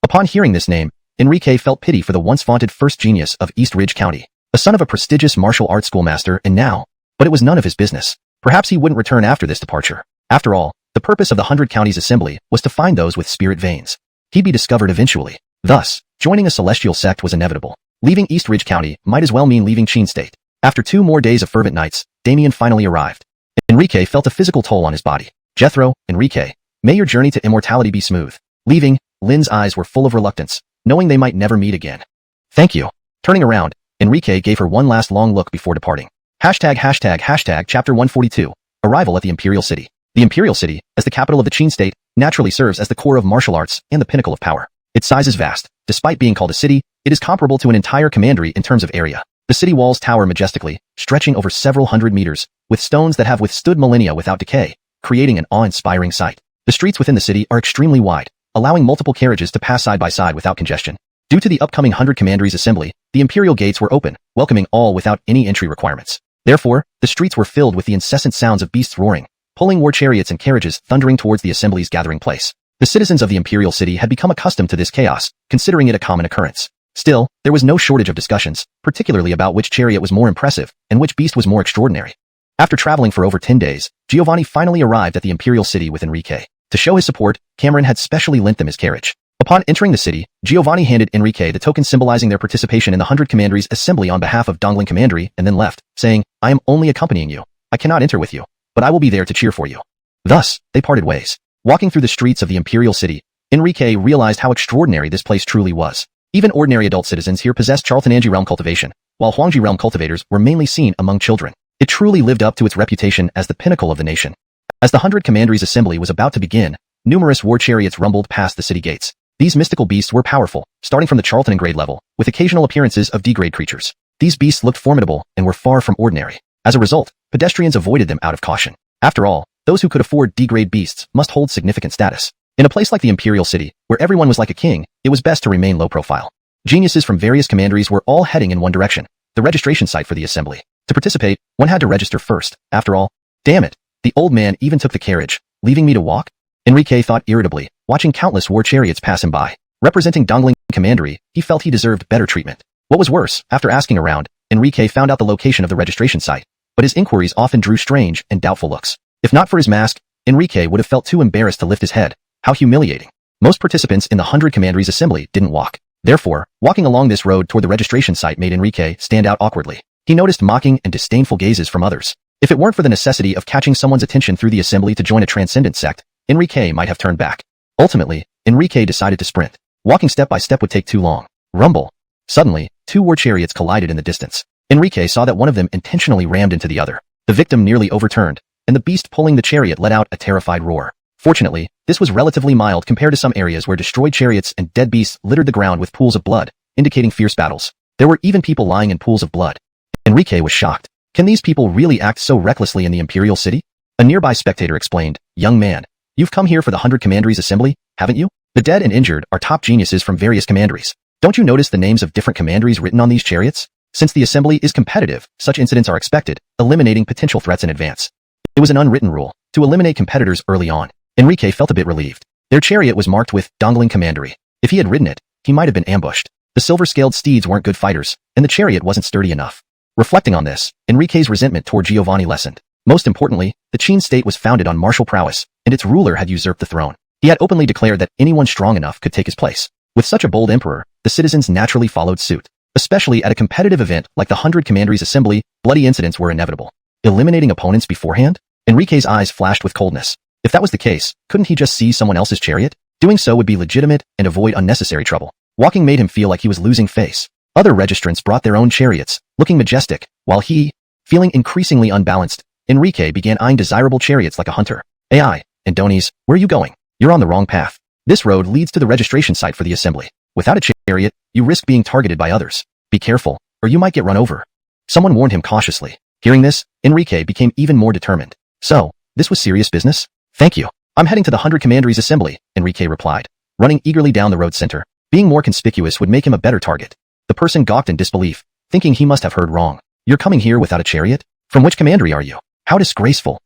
Upon hearing this name, Enrique felt pity for the once vaunted first genius of East Ridge County, a son of a prestigious martial arts schoolmaster, and now, but it was none of his business. Perhaps he wouldn't return after this departure. After all, the purpose of the 100 Counties Assembly was to find those with spirit veins. He'd be discovered eventually. Thus, joining a celestial sect was inevitable. Leaving East Ridge County might as well mean leaving Sheen State. After 2 more days of fervent nights, Damien finally arrived. Enrique felt a physical toll on his body. "Jethro, Enrique, may your journey to immortality be smooth." Leaving, Lin's eyes were full of reluctance, knowing they might never meet again. "Thank you." Turning around, Enrique gave her one last long look before departing. ####Chapter 142, Arrival at the Imperial City. The Imperial City, as the capital of the Sheen State, naturally serves as the core of martial arts and the pinnacle of power. Its size is vast. Despite being called a city, it is comparable to an entire commandery in terms of area. The city walls tower majestically, stretching over several hundred meters, with stones that have withstood millennia without decay, creating an awe-inspiring sight. The streets within the city are extremely wide, allowing multiple carriages to pass side by side without congestion. Due to the upcoming 100 Commanderies Assembly, the Imperial gates were open, welcoming all without any entry requirements. Therefore, the streets were filled with the incessant sounds of beasts roaring, pulling war chariots and carriages thundering towards the Assembly's gathering place. The citizens of the Imperial City had become accustomed to this chaos, considering it a common occurrence. Still, there was no shortage of discussions, particularly about which chariot was more impressive and which beast was more extraordinary. After traveling for over 10 days, Giovanni finally arrived at the Imperial City with Enrique. To show his support, Cameron had specially lent them his carriage. Upon entering the city, Giovanni handed Enrique the token symbolizing their participation in the 100 Commanderies Assembly on behalf of Dongling Commandery and then left, saying, "I am only accompanying you. I cannot enter with you." but I will be there to cheer for you." Thus, they parted ways. Walking through the streets of the imperial city, Enrique realized how extraordinary this place truly was. Even ordinary adult citizens here possessed Charltonanji realm cultivation, while Huangji realm cultivators were mainly seen among children. It truly lived up to its reputation as the pinnacle of the nation. As the 100 Commanderies assembly was about to begin, numerous war chariots rumbled past the city gates. These mystical beasts were powerful, starting from the Charlton grade level, with occasional appearances of D-grade creatures. These beasts looked formidable and were far from ordinary. As a result, pedestrians avoided them out of caution. After all, those who could afford D-grade beasts must hold significant status. In a place like the Imperial City, where everyone was like a king, it was best to remain low profile. Geniuses from various commanderies were all heading in one direction, the registration site for the assembly. To participate, one had to register first. After all, damn it, the old man even took the carriage, leaving me to walk? Enrique thought irritably, watching countless war chariots pass him by. Representing Dongling Commandery, he felt he deserved better treatment. What was worse, after asking around, Enrique found out the location of the registration site, but his inquiries often drew strange and doubtful looks. If not for his mask, Enrique would have felt too embarrassed to lift his head. How humiliating. Most participants in the 100 Commanderies assembly didn't walk. Therefore, walking along this road toward the registration site made Enrique stand out awkwardly. He noticed mocking and disdainful gazes from others. If it weren't for the necessity of catching someone's attention through the assembly to join a transcendent sect, Enrique might have turned back. Ultimately, Enrique decided to sprint. Walking step by step would take too long. Rumble. Suddenly, two war chariots collided in the distance. Enrique saw that one of them intentionally rammed into the other. The victim nearly overturned, and the beast pulling the chariot let out a terrified roar. Fortunately, this was relatively mild compared to some areas where destroyed chariots and dead beasts littered the ground with pools of blood, indicating fierce battles. There were even people lying in pools of blood. Enrique was shocked. Can these people really act so recklessly in the Imperial City? A nearby spectator explained, "Young man, you've come here for the 100 Commanderies assembly, haven't you? The dead and injured are top geniuses from various commanderies. Don't you notice the names of different commanderies written on these chariots? Since the assembly is competitive, such incidents are expected, eliminating potential threats in advance." It was an unwritten rule, to eliminate competitors early on. Enrique felt a bit relieved. Their chariot was marked with Dongling Commandery. If he had ridden it, he might have been ambushed. The silver-scaled steeds weren't good fighters, and the chariot wasn't sturdy enough. Reflecting on this, Enrique's resentment toward Giovanni lessened. Most importantly, the Qin state was founded on martial prowess, and its ruler had usurped the throne. He had openly declared that anyone strong enough could take his place. With such a bold emperor, the citizens naturally followed suit. Especially at a competitive event like the 100 Commanderies assembly, bloody incidents were inevitable. Eliminating opponents beforehand? Enrique's eyes flashed with coldness. If that was the case, couldn't he just seize someone else's chariot? Doing so would be legitimate and avoid unnecessary trouble. Walking made him feel like he was losing face. Other registrants brought their own chariots, looking majestic, while he, feeling increasingly unbalanced, Enrique began eyeing desirable chariots like a hunter. "Ai, Andonies, where are you going? You're on the wrong path. This road leads to the registration site for the assembly. Without a chariot, you risk being targeted by others. Be careful, or you might get run over." Someone warned him cautiously. Hearing this, Enrique became even more determined. "So, this was serious business?" "Thank you. I'm heading to the 100 Commanderies assembly," Enrique replied, running eagerly down the road center. Being more conspicuous would make him a better target. The person gawked in disbelief, thinking he must have heard wrong. "You're coming here without a chariot? From which commandery are you? How disgraceful."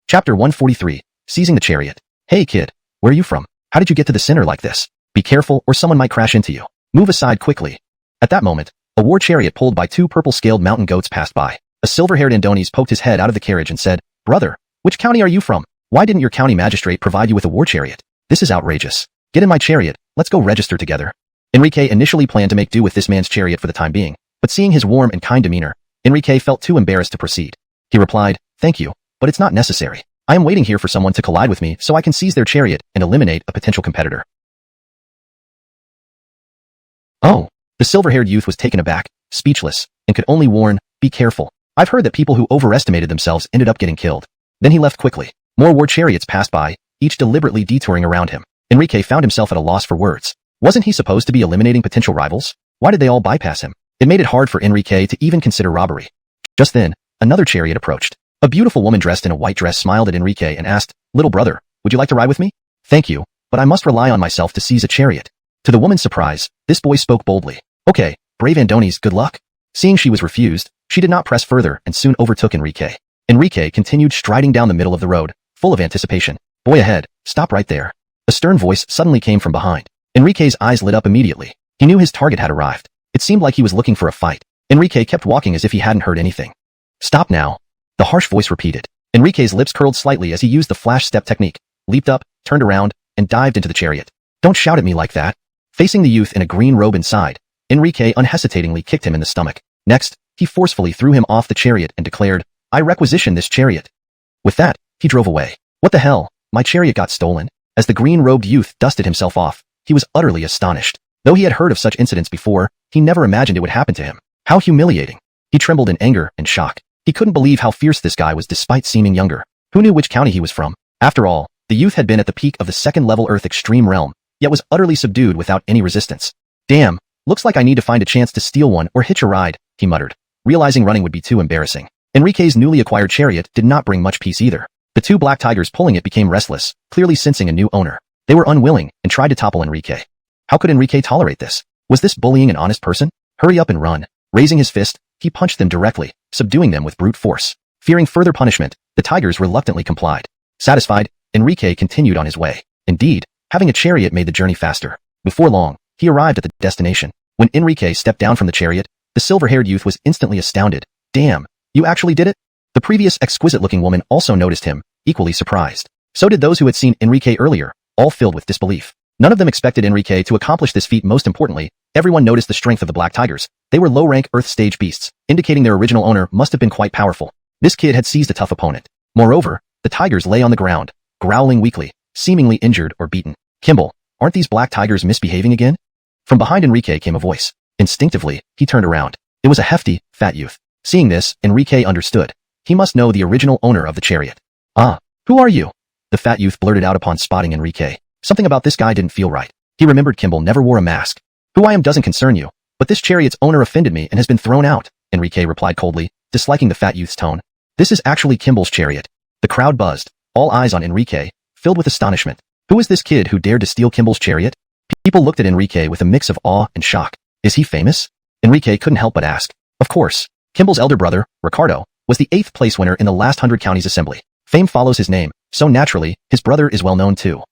Chapter 143, Seizing the Chariot. "Hey kid, where are you from? How did you get to the center like this? Be careful or someone might crash into you. Move aside quickly." At that moment, a war chariot pulled by two purple-scaled mountain goats passed by. A silver-haired Andonies poked his head out of the carriage and said, "Brother, which county are you from? Why didn't your county magistrate provide you with a war chariot? This is outrageous. Get in my chariot, let's go register together." Enrique initially planned to make do with this man's chariot for the time being, but seeing his warm and kind demeanor, Enrique felt too embarrassed to proceed. He replied, "Thank you, but it's not necessary. I am waiting here for someone to collide with me so I can seize their chariot and eliminate a potential competitor." Oh, the silver-haired youth was taken aback, speechless, and could only warn, "Be careful. I've heard that people who overestimated themselves ended up getting killed." Then he left quickly. More war chariots passed by, each deliberately detouring around him. Enrique found himself at a loss for words. Wasn't he supposed to be eliminating potential rivals? Why did they all bypass him? It made it hard for Enrique to even consider robbery. Just then, another chariot approached. A beautiful woman dressed in a white dress smiled at Enrique and asked, "Little brother, would you like to ride with me?" "Thank you, but I must rely on myself to seize a chariot." To the woman's surprise, this boy spoke boldly. "Okay, brave Andonies, good luck." Seeing she was refused, she did not press further and soon overtook Enrique. Enrique continued striding down the middle of the road, full of anticipation. "Boy ahead, stop right there." A stern voice suddenly came from behind. Enrique's eyes lit up immediately. He knew his target had arrived. It seemed like he was looking for a fight. Enrique kept walking as if he hadn't heard anything. "Stop now," the harsh voice repeated. Enrique's lips curled slightly as he used the flash step technique, leaped up, turned around, and dived into the chariot. "Don't shout at me like that." Facing the youth in a green robe inside, Enrique unhesitatingly kicked him in the stomach. Next, he forcefully threw him off the chariot and declared, "I requisition this chariot." With that, he drove away. What the hell? My chariot got stolen? As the green-robed youth dusted himself off, he was utterly astonished. Though he had heard of such incidents before, he never imagined it would happen to him. How humiliating. He trembled in anger and shock. He couldn't believe how fierce this guy was despite seeming younger. Who knew which county he was from? After all, the youth had been at the peak of the second-level Earth Extreme realm, yet was utterly subdued without any resistance. Damn, looks like I need to find a chance to steal one or hitch a ride, he muttered, realizing running would be too embarrassing. Enrique's newly acquired chariot did not bring much peace either. The two black tigers pulling it became restless, clearly sensing a new owner. They were unwilling and tried to topple Enrique. How could Enrique tolerate this? Was this bullying an honest person? Hurry up and run. Raising his fist, he punched them directly, subduing them with brute force. Fearing further punishment, the tigers reluctantly complied. Satisfied, Enrique continued on his way. Indeed, having a chariot made the journey faster. Before long, he arrived at the destination. When Enrique stepped down from the chariot, the silver-haired youth was instantly astounded. Damn, you actually did it? The previous exquisite-looking woman also noticed him, equally surprised. So did those who had seen Enrique earlier, all filled with disbelief. None of them expected Enrique to accomplish this feat. Most importantly, everyone noticed the strength of the black tigers. They were low-rank Earth stage beasts, indicating their original owner must have been quite powerful. This kid had seized a tough opponent. Moreover, the tigers lay on the ground, growling weakly, seemingly injured or beaten. Kimball, aren't these black tigers misbehaving again? From behind Enrique came a voice. Instinctively, he turned around. It was a hefty, fat youth. Seeing this, Enrique understood. He must know the original owner of the chariot. Ah, who are you? The fat youth blurted out upon spotting Enrique. Something about this guy didn't feel right. He remembered Kimball never wore a mask. Who I am doesn't concern you, but this chariot's owner offended me and has been thrown out, Enrique replied coldly, disliking the fat youth's tone. This is actually Kimball's chariot. The crowd buzzed, all eyes on Enrique, filled with astonishment. Who is this kid who dared to steal Kimball's chariot? People looked at Enrique with a mix of awe and shock. Is he famous? Enrique couldn't help but ask. Of course. Kimball's elder brother, Ricardo, was the 8th place winner in the last 100 counties assembly. Fame follows his name, so naturally, his brother is well known too.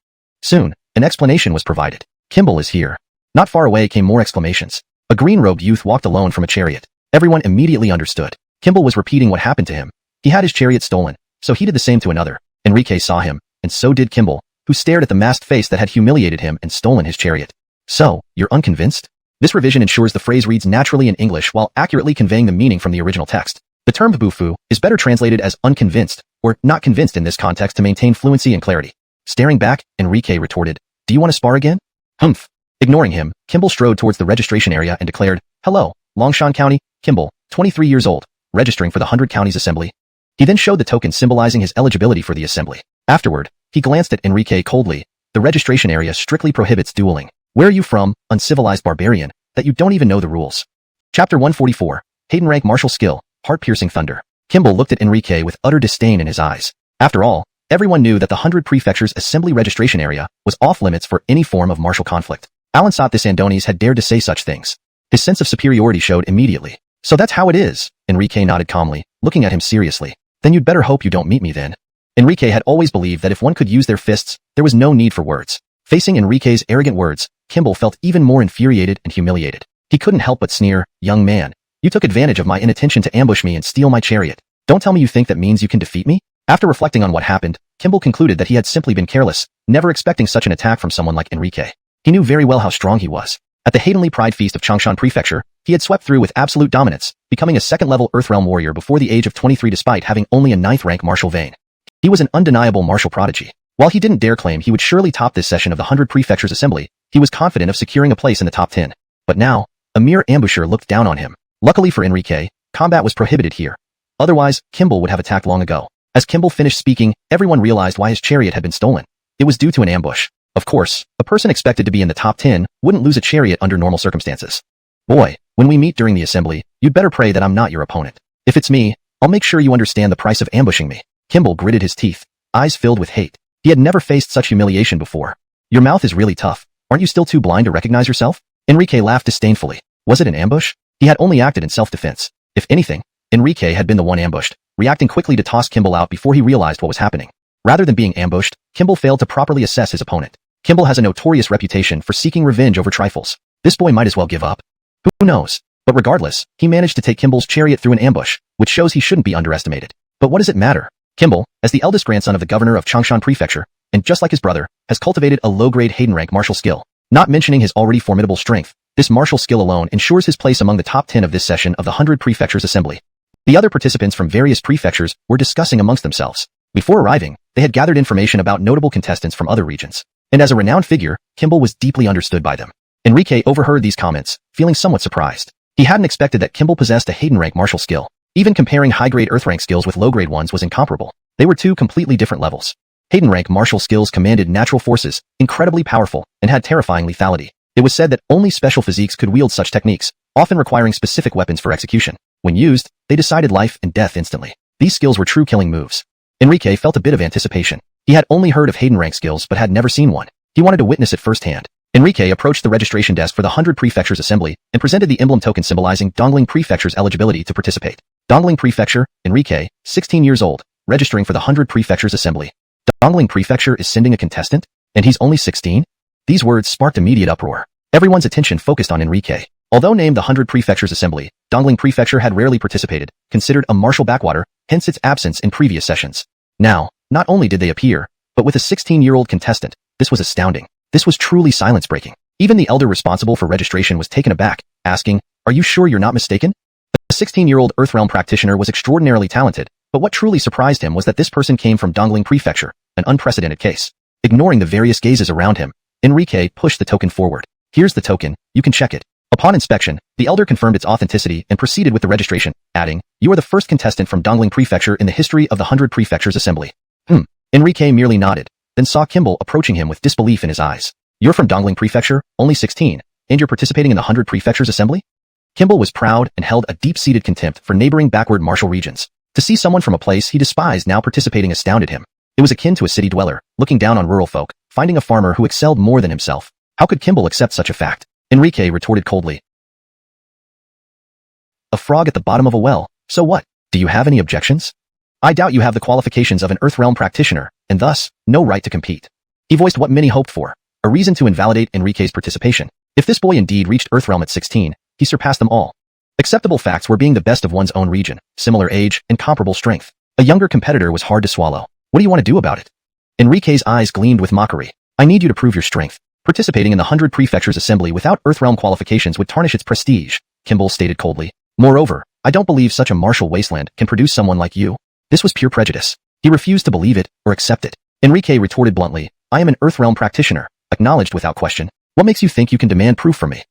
Soon, an explanation was provided. Kimball is here. Not far away came more exclamations. A green-robed youth walked alone from a chariot. Everyone immediately understood. Kimball was repeating what happened to him. He had his chariot stolen, so he did the same to another. Enrique saw him, and so did Kimball, who stared at the masked face that had humiliated him and stolen his chariot. So, you're unconvinced? This revision ensures the phrase reads naturally in English while accurately conveying the meaning from the original text. The term bufu is better translated as unconvinced, or not convinced in this context to maintain fluency and clarity. Staring back, Enrique retorted, do you want to spar again? Humph. Ignoring him, Kimball strode towards the registration area and declared, hello, Longshan County, Kimball, 23 years old, registering for the 100 Counties Assembly. He then showed the token symbolizing his eligibility for the assembly. Afterward, he glanced at Enrique coldly. The registration area strictly prohibits dueling. Where are you from, uncivilized barbarian, that you don't even know the rules? Chapter 144, Hayden Rank Martial Skill, Heart-Piercing Thunder. Kimball looked at Enrique with utter disdain in his eyes. After all, everyone knew that the 100 Prefectures Assembly registration area was off-limits for any form of martial conflict. Alansat the Sandonis had dared to say such things. His sense of superiority showed immediately. So that's how it is, Enrique nodded calmly, looking at him seriously. Then you'd better hope you don't meet me then. Enrique had always believed that if one could use their fists, there was no need for words. Facing Enrique's arrogant words, Kimball felt even more infuriated and humiliated. He couldn't help but sneer, young man. You took advantage of my inattention to ambush me and steal my chariot. Don't tell me you think that means you can defeat me? After reflecting on what happened, Kimball concluded that he had simply been careless, never expecting such an attack from someone like Enrique. He knew very well how strong he was. At the Haydenly Pride Feast of Changshan Prefecture, he had swept through with absolute dominance, becoming a second-level Earthrealm warrior before the age of 23 despite having only a 9th-rank martial vein. He was an undeniable martial prodigy. While he didn't dare claim he would surely top this session of the 100 Prefectures Assembly, he was confident of securing a place in the top 10. But now, a mere ambusher looked down on him. Luckily for Enrique, combat was prohibited here. Otherwise, Kimball would have attacked long ago. As Kimball finished speaking, everyone realized why his chariot had been stolen. It was due to an ambush. Of course, a person expected to be in the top 10 wouldn't lose a chariot under normal circumstances. Boy, when we meet during the assembly, you'd better pray that I'm not your opponent. If it's me, I'll make sure you understand the price of ambushing me. Kimball gritted his teeth, eyes filled with hate. He had never faced such humiliation before. Your mouth is really tough. Aren't you still too blind to recognize yourself? Enrique laughed disdainfully. Was it an ambush? He had only acted in self-defense. If anything, Enrique had been the one ambushed, reacting quickly to toss Kimball out before he realized what was happening. Rather than being ambushed, Kimball failed to properly assess his opponent. Kimball has a notorious reputation for seeking revenge over trifles. This boy might as well give up. Who knows? But regardless, he managed to take Kimball's chariot through an ambush, which shows he shouldn't be underestimated. But what does it matter? Kimball, as the eldest grandson of the governor of Changshan Prefecture, and just like his brother, has cultivated a low-grade Hayden rank martial skill. Not mentioning his already formidable strength, this martial skill alone ensures his place among the top 10 of this session of the 100 Prefectures Assembly. The other participants from various prefectures were discussing amongst themselves. Before arriving, they had gathered information about notable contestants from other regions. And as a renowned figure, Kimball was deeply understood by them. Enrique overheard these comments, feeling somewhat surprised. He hadn't expected that Kimball possessed a Hayden rank martial skill. Even comparing high-grade Earth rank skills with low-grade ones was incomparable. They were two completely different levels. Hayden rank martial skills commanded natural forces, incredibly powerful, and had terrifying lethality. It was said that only special physiques could wield such techniques, often requiring specific weapons for execution. When used, they decided life and death instantly. These skills were true killing moves. Enrique felt a bit of anticipation. He had only heard of Hayden rank skills but had never seen one. He wanted to witness it firsthand. Enrique approached the registration desk for the 100 Prefectures Assembly and presented the emblem token symbolizing Dongling Prefecture's eligibility to participate. Dongling Prefecture, Enrique, 16 years old, registering for the 100 Prefectures Assembly. Dongling Prefecture is sending a contestant? And he's only 16? These words sparked immediate uproar. Everyone's attention focused on Enrique. Although named the 100 Prefectures Assembly, Dongling Prefecture had rarely participated, considered a martial backwater, hence its absence in previous sessions. Now, not only did they appear, but with a 16-year-old contestant, this was astounding. This was truly silence-breaking. Even the elder responsible for registration was taken aback, asking, "Are you sure you're not mistaken?" The 16-year-old Earthrealm practitioner was extraordinarily talented, but what truly surprised him was that this person came from Dongling Prefecture, an unprecedented case. Ignoring the various gazes around him, Enrique pushed the token forward. "Here's the token, you can check it." Upon inspection, the elder confirmed its authenticity and proceeded with the registration, adding, "You are the first contestant from Dongling Prefecture in the history of the 100 Prefectures Assembly." Enrique merely nodded, then saw Kimball approaching him with disbelief in his eyes. "You're from Dongling Prefecture, only 16, and you're participating in the 100 Prefectures Assembly?" Kimball was proud and held a deep-seated contempt for neighboring backward martial regions. To see someone from a place he despised now participating astounded him. It was akin to a city dweller, looking down on rural folk, finding a farmer who excelled more than himself. How could Kimball accept such a fact? Enrique retorted coldly. "A frog at the bottom of a well, so what? Do you have any objections? I doubt you have the qualifications of an Earthrealm practitioner, and thus, no right to compete." He voiced what many hoped for, a reason to invalidate Enrique's participation. If this boy indeed reached Earthrealm at 16, he surpassed them all. Acceptable facts were being the best of one's own region, similar age, and comparable strength. A younger competitor was hard to swallow. What do you want to do about it? Enrique's eyes gleamed with mockery. "I need you to prove your strength. Participating in the 100 Prefectures Assembly without Earthrealm qualifications would tarnish its prestige," Kimball stated coldly. "Moreover, I don't believe such a martial wasteland can produce someone like you." This was pure prejudice. He refused to believe it or accept it. Enrique retorted bluntly, "I am an Earthrealm practitioner, acknowledged without question. What makes you think you can demand proof from me?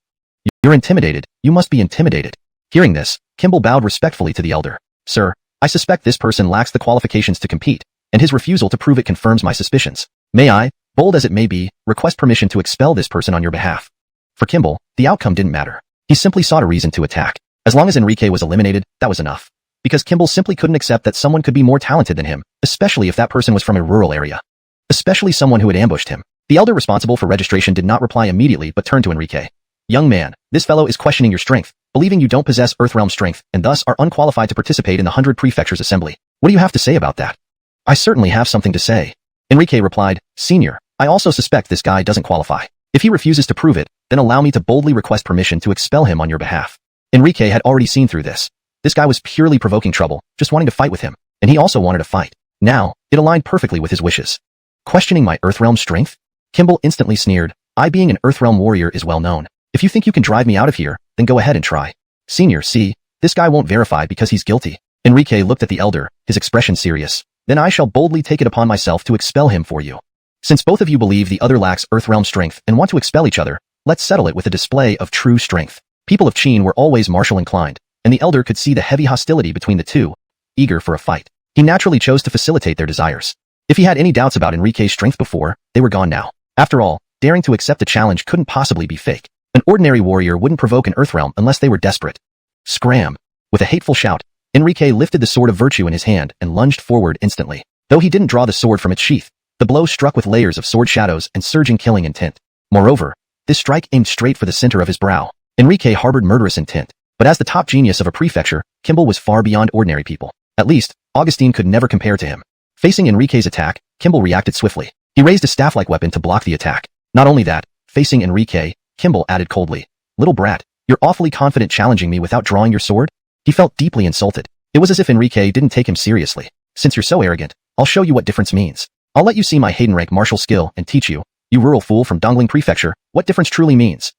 You're intimidated. You must be intimidated." Hearing this, Kimball bowed respectfully to the elder. "Sir, I suspect this person lacks the qualifications to compete, and his refusal to prove it confirms my suspicions. May I, bold as it may be, request permission to expel this person on your behalf?" For Kimball, the outcome didn't matter. He simply sought a reason to attack. As long as Enrique was eliminated, that was enough. Because Kimball simply couldn't accept that someone could be more talented than him, especially if that person was from a rural area. Especially someone who had ambushed him. The elder responsible for registration did not reply immediately but turned to Enrique. "Young man, this fellow is questioning your strength, believing you don't possess Earthrealm strength and thus are unqualified to participate in the 100 Prefectures Assembly. What do you have to say about that?" "I certainly have something to say." Enrique replied, "Senior, I also suspect this guy doesn't qualify. If he refuses to prove it, then allow me to boldly request permission to expel him on your behalf." Enrique had already seen through this. This guy was purely provoking trouble, just wanting to fight with him, and he also wanted to fight. Now, it aligned perfectly with his wishes. Questioning my Earthrealm strength? Kimball instantly sneered. "I being an Earthrealm warrior is well known. If you think you can drive me out of here, then go ahead and try." "Senior, see, this guy won't verify because he's guilty." Enrique looked at the elder, his expression serious. "Then I shall boldly take it upon myself to expel him for you. Since both of you believe the other lacks Earthrealm strength and want to expel each other, let's settle it with a display of true strength." People of Qin were always martial inclined, and the elder could see the heavy hostility between the two, eager for a fight. He naturally chose to facilitate their desires. If he had any doubts about Enrique's strength before, they were gone now. After all, daring to accept a challenge couldn't possibly be fake. An ordinary warrior wouldn't provoke an Earthrealm unless they were desperate. Scram! With a hateful shout, Enrique lifted the sword of virtue in his hand and lunged forward instantly. Though he didn't draw the sword from its sheath, the blow struck with layers of sword shadows and surging killing intent. Moreover, this strike aimed straight for the center of his brow. Enrique harbored murderous intent. But as the top genius of a prefecture, Kimball was far beyond ordinary people. At least, Augustine could never compare to him. Facing Enrique's attack, Kimball reacted swiftly. He raised a staff-like weapon to block the attack. Not only that, facing Enrique, Kimball added coldly, "Little brat, you're awfully confident challenging me without drawing your sword?" He felt deeply insulted. It was as if Enrique didn't take him seriously. "Since you're so arrogant, I'll show you what difference means. I'll let you see my Hayden rank martial skill and teach you, you rural fool from Dongling Prefecture, what difference truly means."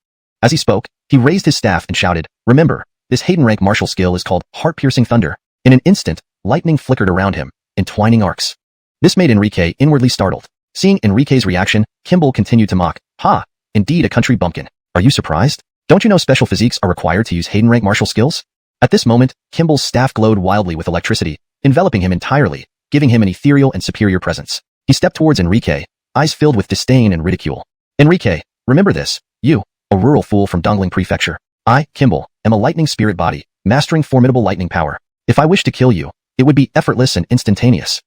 As he spoke, he raised his staff and shouted, "Remember, this Hayden rank martial skill is called Heart-Piercing Thunder." In an instant, lightning flickered around him, entwining arcs. This made Enrique inwardly startled. Seeing Enrique's reaction, Kimball continued to mock. Ha! Indeed a country bumpkin. Are you surprised? Don't you know special physiques are required to use Hayden rank martial skills? At this moment, Kimball's staff glowed wildly with electricity, enveloping him entirely, giving him an ethereal and superior presence. He stepped towards Enrique, eyes filled with disdain and ridicule. Enrique, remember this, you, a rural fool from Dongling Prefecture. I, Kimball, am a lightning spirit body, mastering formidable lightning power. If I wish to kill you, it would be effortless and instantaneous.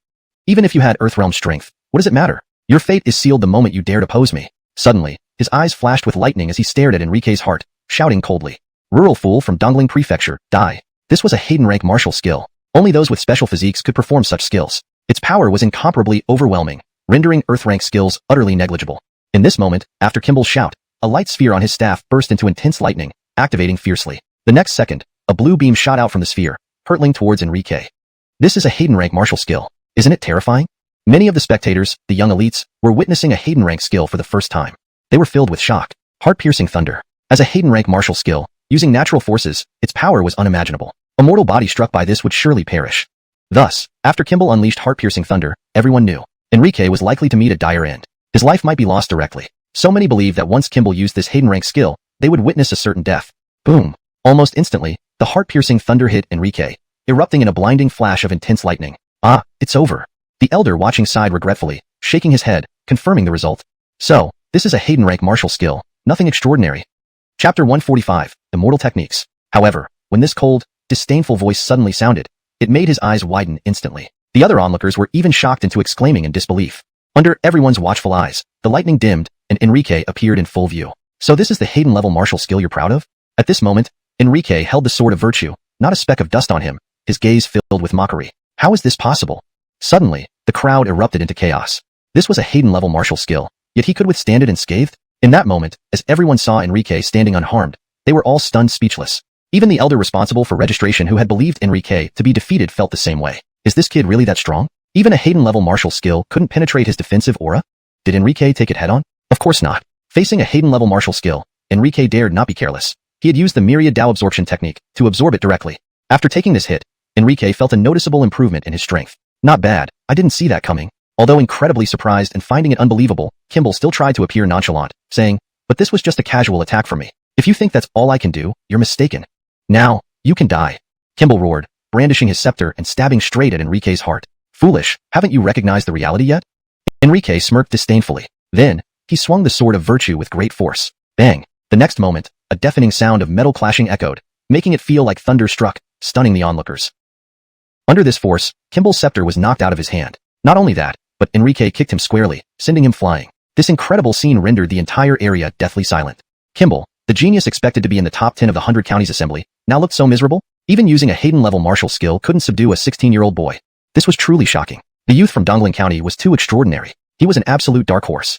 Even if you had Earthrealm strength, what does it matter? Your fate is sealed the moment you dare to oppose me. Suddenly, his eyes flashed with lightning as he stared at Enrique's heart, shouting coldly. Rural fool from Dongling Prefecture, die. This was a Hayden rank martial skill. Only those with special physiques could perform such skills. Its power was incomparably overwhelming, rendering Earth rank skills utterly negligible. In this moment, after Kimball's shout, a light sphere on his staff burst into intense lightning, activating fiercely. The next second, a blue beam shot out from the sphere, hurtling towards Enrique. This is a Hayden rank martial skill. Isn't it terrifying? Many of the spectators, the young elites, were witnessing a Hayden rank skill for the first time. They were filled with shock. Heart-piercing thunder. As a Hayden rank martial skill, using natural forces, its power was unimaginable. A mortal body struck by this would surely perish. Thus, after Kimball unleashed heart-piercing thunder, everyone knew Enrique was likely to meet a dire end. His life might be lost directly. So many believed that once Kimball used this Hayden rank skill, they would witness a certain death. Boom. Almost instantly, the heart-piercing thunder hit Enrique, erupting in a blinding flash of intense lightning. Ah, it's over. The elder watching sighed regretfully, shaking his head, confirming the result. So, this is a Hayden rank martial skill, nothing extraordinary. Chapter 145, Immortal Techniques. However, when this cold, disdainful voice suddenly sounded, it made his eyes widen instantly. The other onlookers were even shocked into exclaiming in disbelief. Under everyone's watchful eyes, the lightning dimmed, and Enrique appeared in full view. So this is the Hayden level martial skill you're proud of? At this moment, Enrique held the sword of virtue, not a speck of dust on him, his gaze filled with mockery. How is this possible? Suddenly, the crowd erupted into chaos. This was a Hayden level martial skill, yet he could withstand it unscathed? In that moment, as everyone saw Enrique standing unharmed, they were all stunned speechless. Even the elder responsible for registration who had believed Enrique to be defeated felt the same way. Is this kid really that strong? Even a Hayden level martial skill couldn't penetrate his defensive aura? Did Enrique take it head on? Of course not. Facing a Hayden level martial skill, Enrique dared not be careless. He had used the myriad Dao absorption technique to absorb it directly. After taking this hit, Enrique felt a noticeable improvement in his strength. Not bad, I didn't see that coming. Although incredibly surprised and finding it unbelievable, Kimball still tried to appear nonchalant, saying, but this was just a casual attack from me. If you think that's all I can do, you're mistaken. Now, you can die. Kimball roared, brandishing his scepter and stabbing straight at Enrique's heart. Foolish, haven't you recognized the reality yet? Enrique smirked disdainfully. Then, he swung the sword of virtue with great force. Bang! The next moment, a deafening sound of metal clashing echoed, making it feel like thunder struck, stunning the onlookers. Under this force, Kimball's scepter was knocked out of his hand. Not only that, but Enrique kicked him squarely, sending him flying. This incredible scene rendered the entire area deathly silent. Kimball, the genius expected to be in the top 10 of the 100 counties assembly, now looked so miserable. Even using a Hayden-level martial skill couldn't subdue a 16-year-old boy. This was truly shocking. The youth from Dongling County was too extraordinary. He was an absolute dark horse.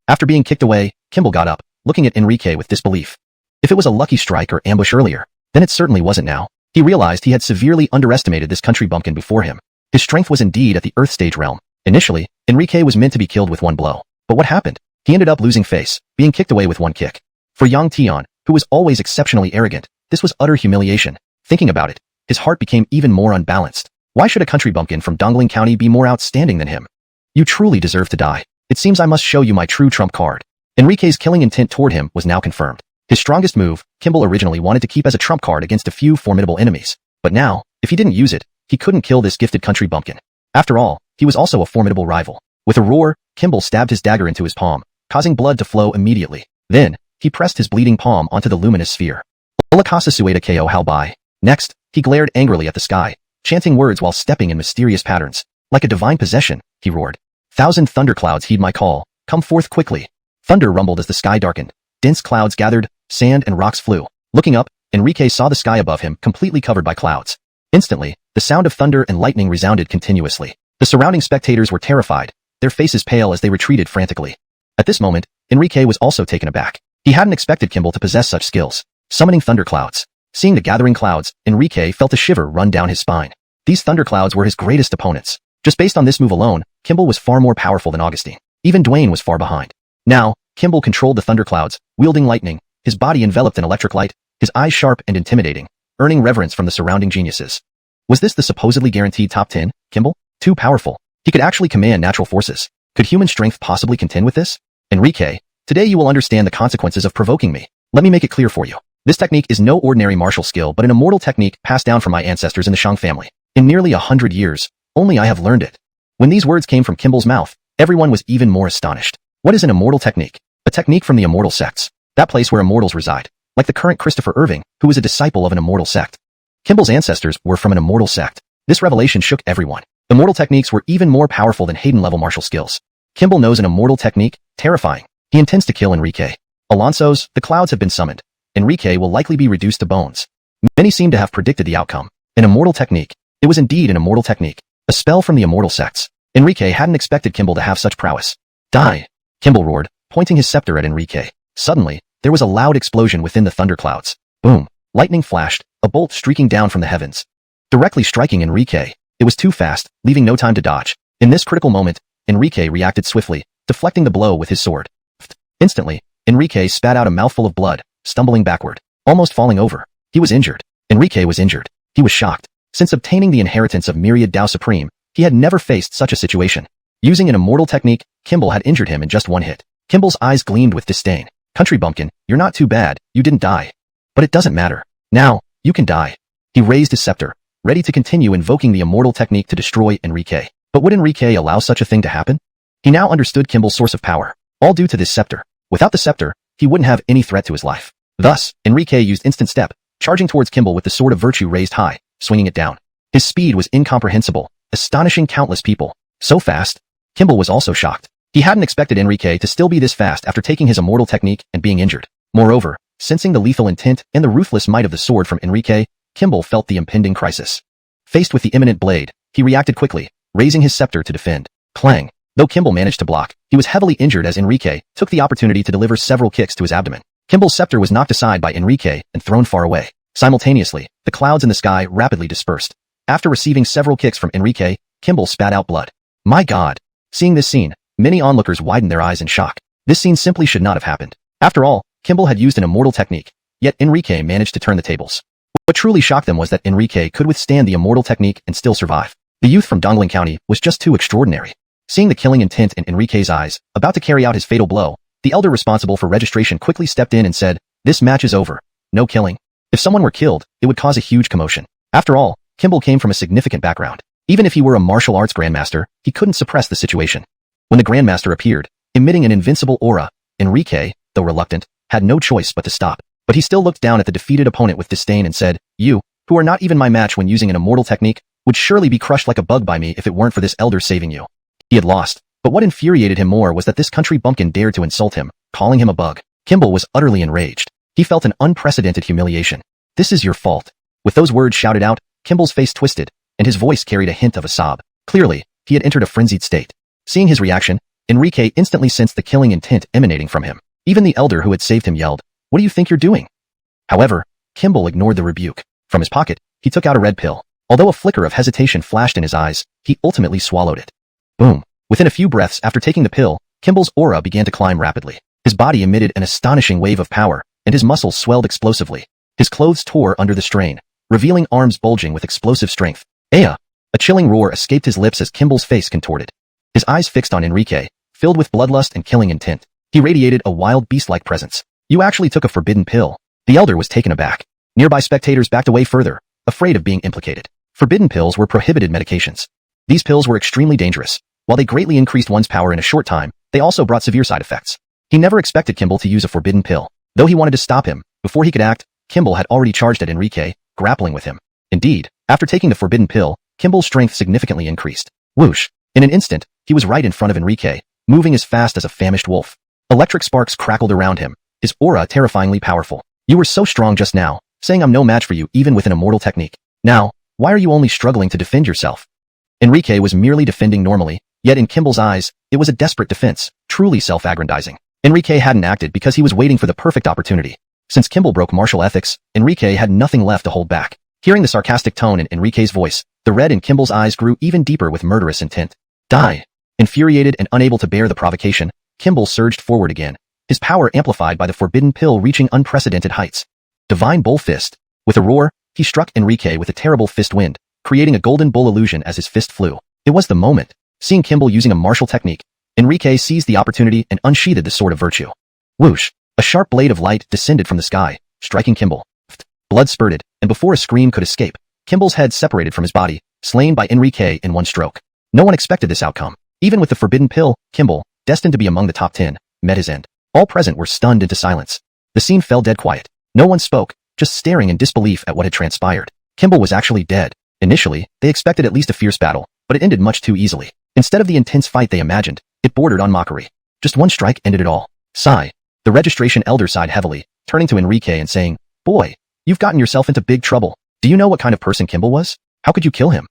After being kicked away, Kimball got up, looking at Enrique with disbelief. If it was a lucky strike or ambush earlier, then it certainly wasn't now. He realized he had severely underestimated this country bumpkin before him. His strength was indeed at the Earth stage realm. Initially, Enrique was meant to be killed with one blow. But what happened? He ended up losing face, being kicked away with one kick. For Yang Tian, who was always exceptionally arrogant, this was utter humiliation. Thinking about it, his heart became even more unbalanced. Why should a country bumpkin from Dongling County be more outstanding than him? You truly deserve to die. It seems I must show you my true trump card. Enrique's killing intent toward him was now confirmed. His strongest move, Kimball originally wanted to keep as a trump card against a few formidable enemies. But now, if he didn't use it, he couldn't kill this gifted country bumpkin. After all, he was also a formidable rival. With a roar, Kimball stabbed his dagger into his palm, causing blood to flow immediately. Then, he pressed his bleeding palm onto the luminous sphere. Ulakasa Sueda Ko How Bai. Next, he glared angrily at the sky, chanting words while stepping in mysterious patterns. Like a divine possession, he roared. 1,000 thunderclouds heed my call, come forth quickly. Thunder rumbled as the sky darkened. Dense clouds gathered, sand and rocks flew. Looking up, Enrique saw the sky above him completely covered by clouds. Instantly, the sound of thunder and lightning resounded continuously. The surrounding spectators were terrified, their faces pale as they retreated frantically. At this moment, Enrique was also taken aback. He hadn't expected Kimball to possess such skills. Summoning thunderclouds. Seeing the gathering clouds, Enrique felt a shiver run down his spine. These thunderclouds were his greatest opponents. Just based on this move alone, Kimball was far more powerful than Augustine. Even Dwayne was far behind. Now, Kimball controlled the thunderclouds, wielding lightning, his body enveloped in electric light, his eyes sharp and intimidating, earning reverence from the surrounding geniuses. Was this the supposedly guaranteed top 10, Kimball? Too powerful. He could actually command natural forces. Could human strength possibly contend with this? Enrique, today you will understand the consequences of provoking me. Let me make it clear for you. This technique is no ordinary martial skill but an immortal technique passed down from my ancestors in the Shang family. In nearly 100 years, only I have learned it. When these words came from Kimball's mouth, everyone was even more astonished. What is an immortal technique? A technique from the immortal sects. That place where immortals reside. Like the current Christopher Irving, who was a disciple of an immortal sect. Kimball's ancestors were from an immortal sect. This revelation shook everyone. Immortal techniques were even more powerful than Hayden-level martial skills. Kimball knows an immortal technique, terrifying. He intends to kill Enrique. Alonso's, the clouds have been summoned. Enrique will likely be reduced to bones. Many seem to have predicted the outcome. An immortal technique. It was indeed an immortal technique. A spell from the immortal sects. Enrique hadn't expected Kimball to have such prowess. Die! Kimball roared, pointing his scepter at Enrique. Suddenly, there was a loud explosion within the thunderclouds. Boom! Lightning flashed, a bolt streaking down from the heavens. Directly striking Enrique. It was too fast, leaving no time to dodge. In this critical moment, Enrique reacted swiftly, deflecting the blow with his sword. Instantly, Enrique spat out a mouthful of blood, stumbling backward, almost falling over. He was injured. Enrique was injured. He was shocked. Since obtaining the inheritance of Myriad Tao Supreme, he had never faced such a situation. Using an immortal technique, Kimball had injured him in just one hit. Kimball's eyes gleamed with disdain. Country bumpkin, you're not too bad, you didn't die. But it doesn't matter. Now, you can die. He raised his scepter, ready to continue invoking the immortal technique to destroy Enrique. But would Enrique allow such a thing to happen? He now understood Kimball's source of power, all due to this scepter. Without the scepter, he wouldn't have any threat to his life. Thus, Enrique used instant step, charging towards Kimball with the sword of virtue raised high, swinging it down. His speed was incomprehensible, astonishing countless people. So fast. Kimball was also shocked. He hadn't expected Enrique to still be this fast after taking his immortal technique and being injured. Moreover, sensing the lethal intent and the ruthless might of the sword from Enrique, Kimball felt the impending crisis. Faced with the imminent blade, he reacted quickly, raising his scepter to defend. Clang! Though Kimball managed to block, he was heavily injured as Enrique took the opportunity to deliver several kicks to his abdomen. Kimball's scepter was knocked aside by Enrique and thrown far away. Simultaneously, the clouds in the sky rapidly dispersed. After receiving several kicks from Enrique, Kimball spat out blood. My God! Seeing this scene, many onlookers widened their eyes in shock. This scene simply should not have happened. After all, Kimball had used an immortal technique, yet Enrique managed to turn the tables. What truly shocked them was that Enrique could withstand the immortal technique and still survive. The youth from Dongling County was just too extraordinary. Seeing the killing intent in Enrique's eyes, about to carry out his fatal blow, the elder responsible for registration quickly stepped in and said, "This match is over. No killing." If someone were killed, it would cause a huge commotion. After all, Kimball came from a significant background. Even if he were a martial arts grandmaster, he couldn't suppress the situation. When the grandmaster appeared, emitting an invincible aura, Enrique, though reluctant, had no choice but to stop. But he still looked down at the defeated opponent with disdain and said, "You, who are not even my match when using an immortal technique, would surely be crushed like a bug by me if it weren't for this elder saving you." He had lost, but what infuriated him more was that this country bumpkin dared to insult him, calling him a bug. Kimball was utterly enraged. He felt an unprecedented humiliation. "This is your fault." With those words shouted out, Kimball's face twisted, and his voice carried a hint of a sob. Clearly, he had entered a frenzied state. Seeing his reaction, Enrique instantly sensed the killing intent emanating from him. Even the elder who had saved him yelled, "What do you think you're doing?" However, Kimball ignored the rebuke. From his pocket, he took out a red pill. Although a flicker of hesitation flashed in his eyes, he ultimately swallowed it. Boom! Within a few breaths after taking the pill, Kimball's aura began to climb rapidly. His body emitted an astonishing wave of power, and his muscles swelled explosively. His clothes tore under the strain, revealing arms bulging with explosive strength. "Aya!" A chilling roar escaped his lips as Kimball's face contorted. His eyes fixed on Enrique, filled with bloodlust and killing intent. He radiated a wild beast-like presence. "You actually took a forbidden pill." The elder was taken aback. Nearby spectators backed away further, afraid of being implicated. Forbidden pills were prohibited medications. These pills were extremely dangerous. While they greatly increased one's power in a short time, they also brought severe side effects. He never expected Kimball to use a forbidden pill. Though he wanted to stop him, before he could act, Kimball had already charged at Enrique, grappling with him. Indeed, after taking the forbidden pill, Kimball's strength significantly increased. Whoosh! In an instant, he was right in front of Enrique, moving as fast as a famished wolf. Electric sparks crackled around him, his aura terrifyingly powerful. "You were so strong just now, saying I'm no match for you even with an immortal technique. Now, why are you only struggling to defend yourself?" Enrique was merely defending normally, yet in Kimball's eyes, it was a desperate defense, truly self-aggrandizing. Enrique hadn't acted because he was waiting for the perfect opportunity. Since Kimball broke martial ethics, Enrique had nothing left to hold back. Hearing the sarcastic tone in Enrique's voice, the red in Kimball's eyes grew even deeper with murderous intent. "Die!" Infuriated and unable to bear the provocation, Kimball surged forward again, his power amplified by the forbidden pill reaching unprecedented heights. Divine Bull Fist. With a roar, he struck Enrique with a terrible fist wind, creating a golden bull illusion as his fist flew. It was the moment. Seeing Kimball using a martial technique, Enrique seized the opportunity and unsheathed the sword of virtue. Whoosh! A sharp blade of light descended from the sky, striking Kimball. Blood spurted, and before a scream could escape, Kimball's head separated from his body, slain by Enrique in one stroke. No one expected this outcome. Even with the forbidden pill, Kimball, destined to be among the top 10, met his end. All present were stunned into silence. The scene fell dead quiet. No one spoke, just staring in disbelief at what had transpired. Kimball was actually dead. Initially, they expected at least a fierce battle, but it ended much too easily. Instead of the intense fight they imagined, it bordered on mockery. Just one strike ended it all. Sigh. The registration elder sighed heavily, turning to Enrique and saying, "Boy, you've gotten yourself into big trouble. Do you know what kind of person Kimball was? How could you kill him?"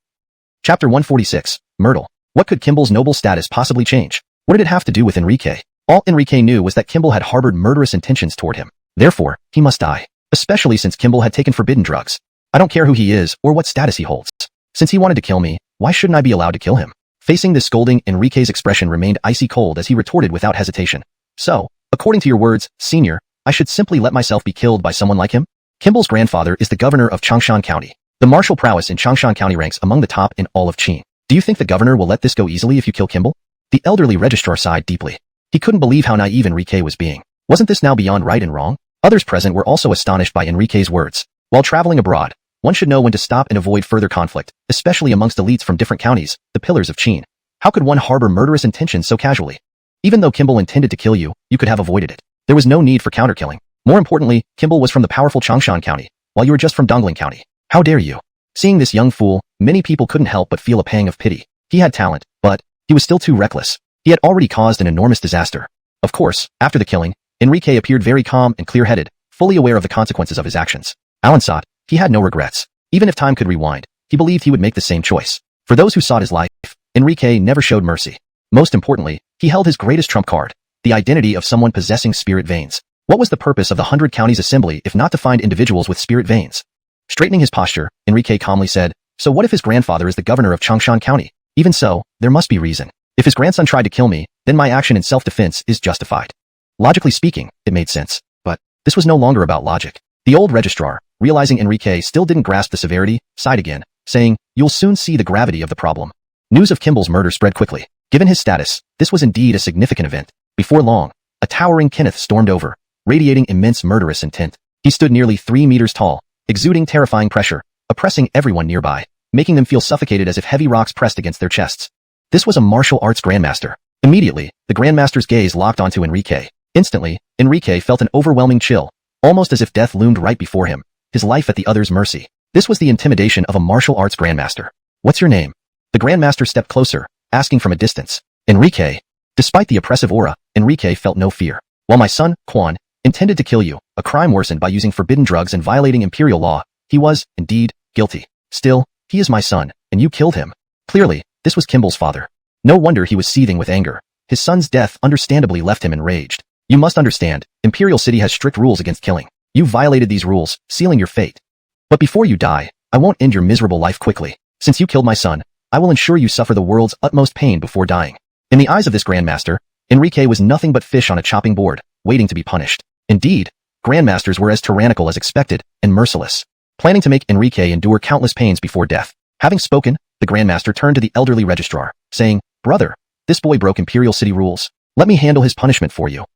Chapter 146, Myrtle. What could Kimball's noble status possibly change? What did it have to do with Enrique? All Enrique knew was that Kimball had harbored murderous intentions toward him. Therefore, he must die. Especially since Kimball had taken forbidden drugs. I don't care who he is or what status he holds. Since he wanted to kill me, why shouldn't I be allowed to kill him? Facing this scolding, Enrique's expression remained icy cold as he retorted without hesitation. So, according to your words, Senior, I should simply let myself be killed by someone like him? Kimball's grandfather is the governor of Changshan County. The martial prowess in Changshan County ranks among the top in all of Qin. Do you think the governor will let this go easily if you kill Kimball? The elderly registrar sighed deeply. He couldn't believe how naive Enrique was being. Wasn't this now beyond right and wrong? Others present were also astonished by Enrique's words. While traveling abroad, one should know when to stop and avoid further conflict, especially amongst elites from different counties, the pillars of Qin. How could one harbor murderous intentions so casually? Even though Kimball intended to kill you, you could have avoided it. There was no need for counterkilling. More importantly, Kimball was from the powerful Changshan County, while you were just from Dongling County. How dare you? Seeing this young fool, many people couldn't help but feel a pang of pity. He had talent, but he was still too reckless. He had already caused an enormous disaster. Of course, after the killing, Enrique appeared very calm and clear-headed, fully aware of the consequences of his actions. Alan sought, he had no regrets. Even if time could rewind, he believed he would make the same choice. For those who sought his life, Enrique never showed mercy. Most importantly, he held his greatest trump card, the identity of someone possessing spirit veins. What was the purpose of the 100 Counties Assembly if not to find individuals with spirit veins? Straightening his posture, Enrique calmly said, so what if his grandfather is the governor of Changshan County? Even so, there must be reason. If his grandson tried to kill me, then my action in self-defense is justified. Logically speaking, it made sense. But this was no longer about logic. The old registrar, realizing Enrique still didn't grasp the severity, sighed again, saying, you'll soon see the gravity of the problem. News of Kimball's murder spread quickly. Given his status, this was indeed a significant event. Before long, a towering Kenneth stormed over, radiating immense murderous intent. He stood nearly 3 meters tall, exuding terrifying pressure, oppressing everyone nearby, making them feel suffocated as if heavy rocks pressed against their chests. This was a martial arts grandmaster. Immediately, the grandmaster's gaze locked onto Enrique. Instantly, Enrique felt an overwhelming chill, almost as if death loomed right before him, his life at the other's mercy. This was the intimidation of a martial arts grandmaster. What's your name? The grandmaster stepped closer, asking from a distance. Enrique. Despite the oppressive aura, Enrique felt no fear. While my son, Quan, intended to kill you, a crime worsened by using forbidden drugs and violating imperial law, he was, indeed, guilty. Still, he is my son, and you killed him. Clearly, this was Kimball's father. No wonder he was seething with anger. His son's death understandably left him enraged. You must understand, Imperial City has strict rules against killing. You violated these rules, sealing your fate. But before you die, I won't end your miserable life quickly. Since you killed my son, I will ensure you suffer the world's utmost pain before dying. In the eyes of this grandmaster, Enrique was nothing but fish on a chopping board, waiting to be punished. Indeed, grandmasters were as tyrannical as expected, and merciless, planning to make Enrique endure countless pains before death. Having spoken, the grandmaster turned to the elderly registrar, saying, brother, this boy broke Imperial City rules. Let me handle his punishment for you.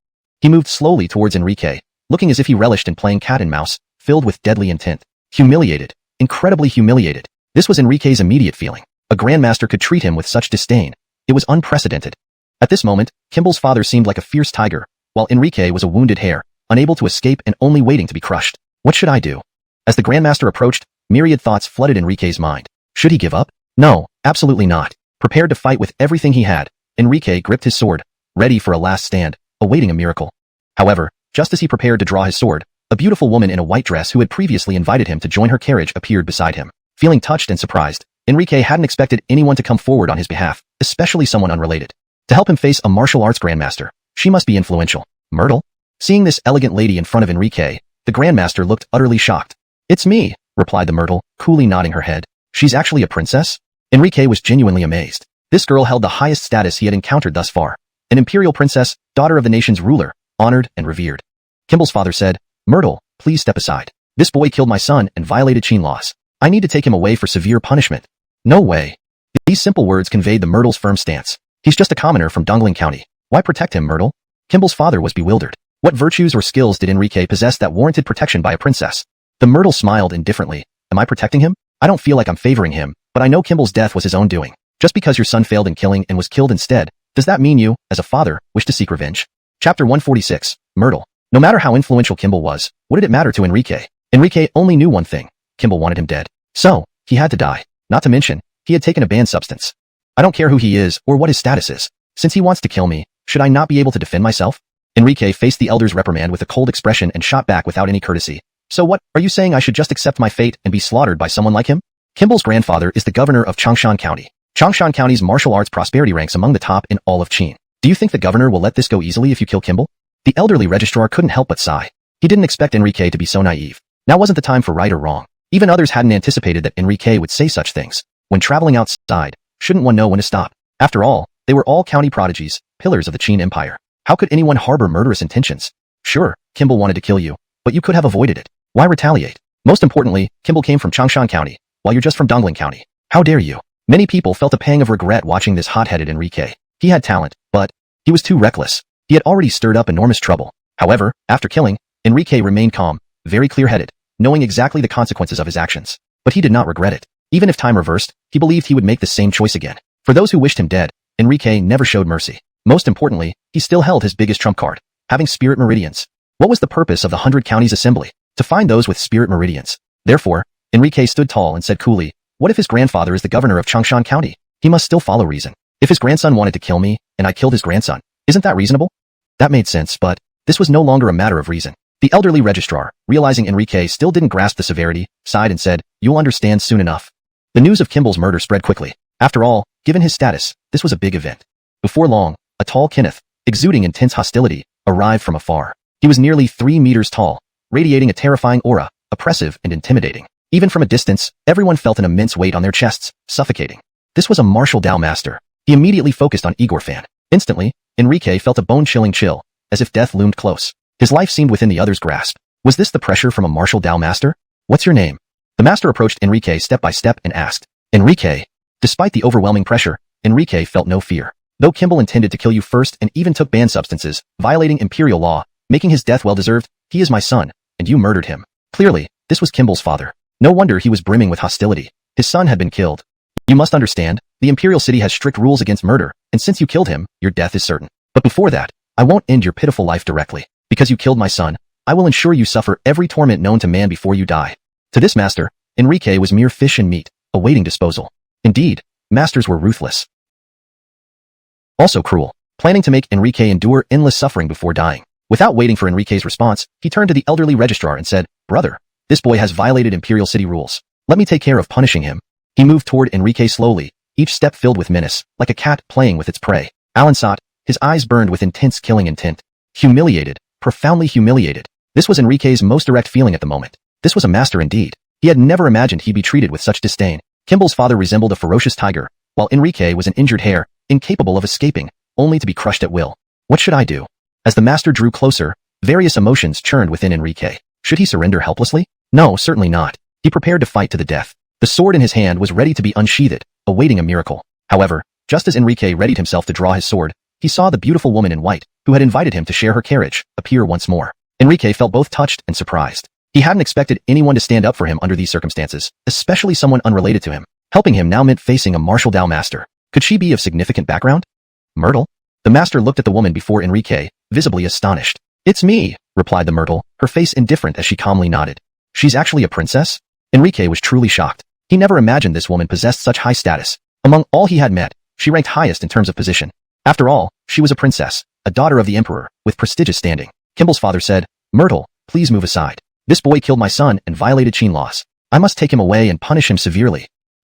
He moved slowly towards Enrique, looking as if he relished in playing cat and mouse, filled with deadly intent. Humiliated, incredibly humiliated. This was Enrique's immediate feeling. A grandmaster could treat him with such disdain. It was unprecedented. At this moment, Kimball's father seemed like a fierce tiger, while Enrique was a wounded hare, unable to escape and only waiting to be crushed. What should I do? As the grandmaster approached, myriad thoughts flooded Enrique's mind. Should he give up? No, absolutely not. Prepared to fight with everything he had, Enrique gripped his sword, ready for a last stand, awaiting a miracle. However, just as he prepared to draw his sword, a beautiful woman in a white dress who had previously invited him to join her carriage appeared beside him. Feeling touched and surprised, Enrique hadn't expected anyone to come forward on his behalf, especially someone unrelated. To help him face a martial arts grandmaster, she must be influential. Myrtle? Seeing this elegant lady in front of Enrique, the grandmaster looked utterly shocked. It's me, replied the Myrtle, coolly nodding her head. She's actually a princess? Enrique was genuinely amazed. This girl held the highest status he had encountered thus far. An imperial princess, daughter of the nation's ruler, honored and revered. Kimball's father said, Myrtle, please step aside. This boy killed my son and violated Qin laws. I need to take him away for severe punishment. No way. These simple words conveyed the Myrtle's firm stance. He's just a commoner from Dongling County. Why protect him, Myrtle? Kimball's father was bewildered. What virtues or skills did Enrique possess that warranted protection by a princess? The Myrtle smiled indifferently. Am I protecting him? I don't feel like I'm favoring him, but I know Kimball's death was his own doing. Just because your son failed in killing and was killed instead, does that mean you, as a father, wish to seek revenge? Chapter 146, Myrtle. No matter how influential Kimball was, what did it matter to Enrique? Enrique only knew one thing. Kimball wanted him dead. So, he had to die. Not to mention, he had taken a banned substance. I don't care who he is or what his status is. Since he wants to kill me, should I not be able to defend myself? Enrique faced the elder's reprimand with a cold expression and shot back without any courtesy. So what, are you saying I should just accept my fate and be slaughtered by someone like him? Kimball's grandfather is the governor of Changshan County. Changshan County's martial arts prosperity ranks among the top in all of Qin. Do you think the governor will let this go easily if you kill Kimball? The elderly registrar couldn't help but sigh. He didn't expect Enrique to be so naive. Now wasn't the time for right or wrong. Even others hadn't anticipated that Enrique would say such things. When traveling outside, shouldn't one know when to stop? After all, they were all county prodigies, pillars of the Qin Empire. How could anyone harbor murderous intentions? Sure, Kimball wanted to kill you, but you could have avoided it. Why retaliate? Most importantly, Kimball came from Changshan County, while you're just from Dongling County. How dare you? Many people felt a pang of regret watching this hot-headed Enrique. He had talent, but he was too reckless. He had already stirred up enormous trouble. However, after killing, Enrique remained calm, very clear-headed, knowing exactly the consequences of his actions. But he did not regret it. Even if time reversed, he believed he would make the same choice again. For those who wished him dead, Enrique never showed mercy. Most importantly, he still held his biggest trump card, having spirit meridians. What was the purpose of the 100 Counties Assembly? To find those with spirit meridians. Therefore, Enrique stood tall and said coolly, what if his grandfather is the governor of Changshan County? He must still follow reason. If his grandson wanted to kill me, and I killed his grandson, isn't that reasonable? That made sense, but this was no longer a matter of reason. The elderly registrar, realizing Enrique still didn't grasp the severity, sighed and said, you'll understand soon enough. The news of Kimball's murder spread quickly. After all, given his status, this was a big event. Before long, a tall Kenneth, exuding intense hostility, arrived from afar. He was nearly 3 meters tall, radiating a terrifying aura, oppressive and intimidating. Even from a distance, everyone felt an immense weight on their chests, suffocating. This was a martial Dao master. He immediately focused on Igor Fan. Instantly, Enrique felt a bone-chilling chill, as if death loomed close. His life seemed within the other's grasp. Was this the pressure from a martial Dao master? What's your name? The master approached Enrique step by step and asked. Enrique. Despite the overwhelming pressure, Enrique felt no fear. Though Kimball intended to kill you first and even took banned substances, violating imperial law, making his death well-deserved, he is my son, and you murdered him. Clearly, this was Kimball's father. No wonder he was brimming with hostility. His son had been killed. You must understand, the imperial city has strict rules against murder, and since you killed him, your death is certain. But before that, I won't end your pitiful life directly. Because you killed my son, I will ensure you suffer every torment known to man before you die. To this master, Enrique was mere fish and meat, awaiting disposal. Indeed, masters were ruthless. Also cruel, planning to make Enrique endure endless suffering before dying. Without waiting for Enrique's response, he turned to the elderly registrar and said, Brother, this boy has violated imperial city rules. Let me take care of punishing him. He moved toward Enrique slowly, each step filled with menace, like a cat playing with its prey. Alan sought, his eyes burned with intense killing intent. Humiliated, profoundly humiliated. This was Enrique's most direct feeling at the moment. This was a master indeed. He had never imagined he'd be treated with such disdain. Kimball's father resembled a ferocious tiger, while Enrique was an injured hare, incapable of escaping, only to be crushed at will. What should I do? As the master drew closer, various emotions churned within Enrique. Should he surrender helplessly? No, certainly not. He prepared to fight to the death. The sword in his hand was ready to be unsheathed, awaiting a miracle. However, just as Enrique readied himself to draw his sword, he saw the beautiful woman in white, who had invited him to share her carriage, appear once more. Enrique felt both touched and surprised. He hadn't expected anyone to stand up for him under these circumstances, especially someone unrelated to him. Helping him now meant facing a martial Dao master. Could she be of significant background? Myrtle? The master looked at the woman before Enrique, visibly astonished. It's me, replied the Myrtle, her face indifferent as she calmly nodded. She's actually a princess? Enrique was truly shocked. He never imagined this woman possessed such high status. Among all he had met, she ranked highest in terms of position. After all, she was a princess, a daughter of the emperor, with prestigious standing. Kimball's father said, Myrtle, please move aside. This boy killed my son and violated Qin laws. I must take him away and punish him severely.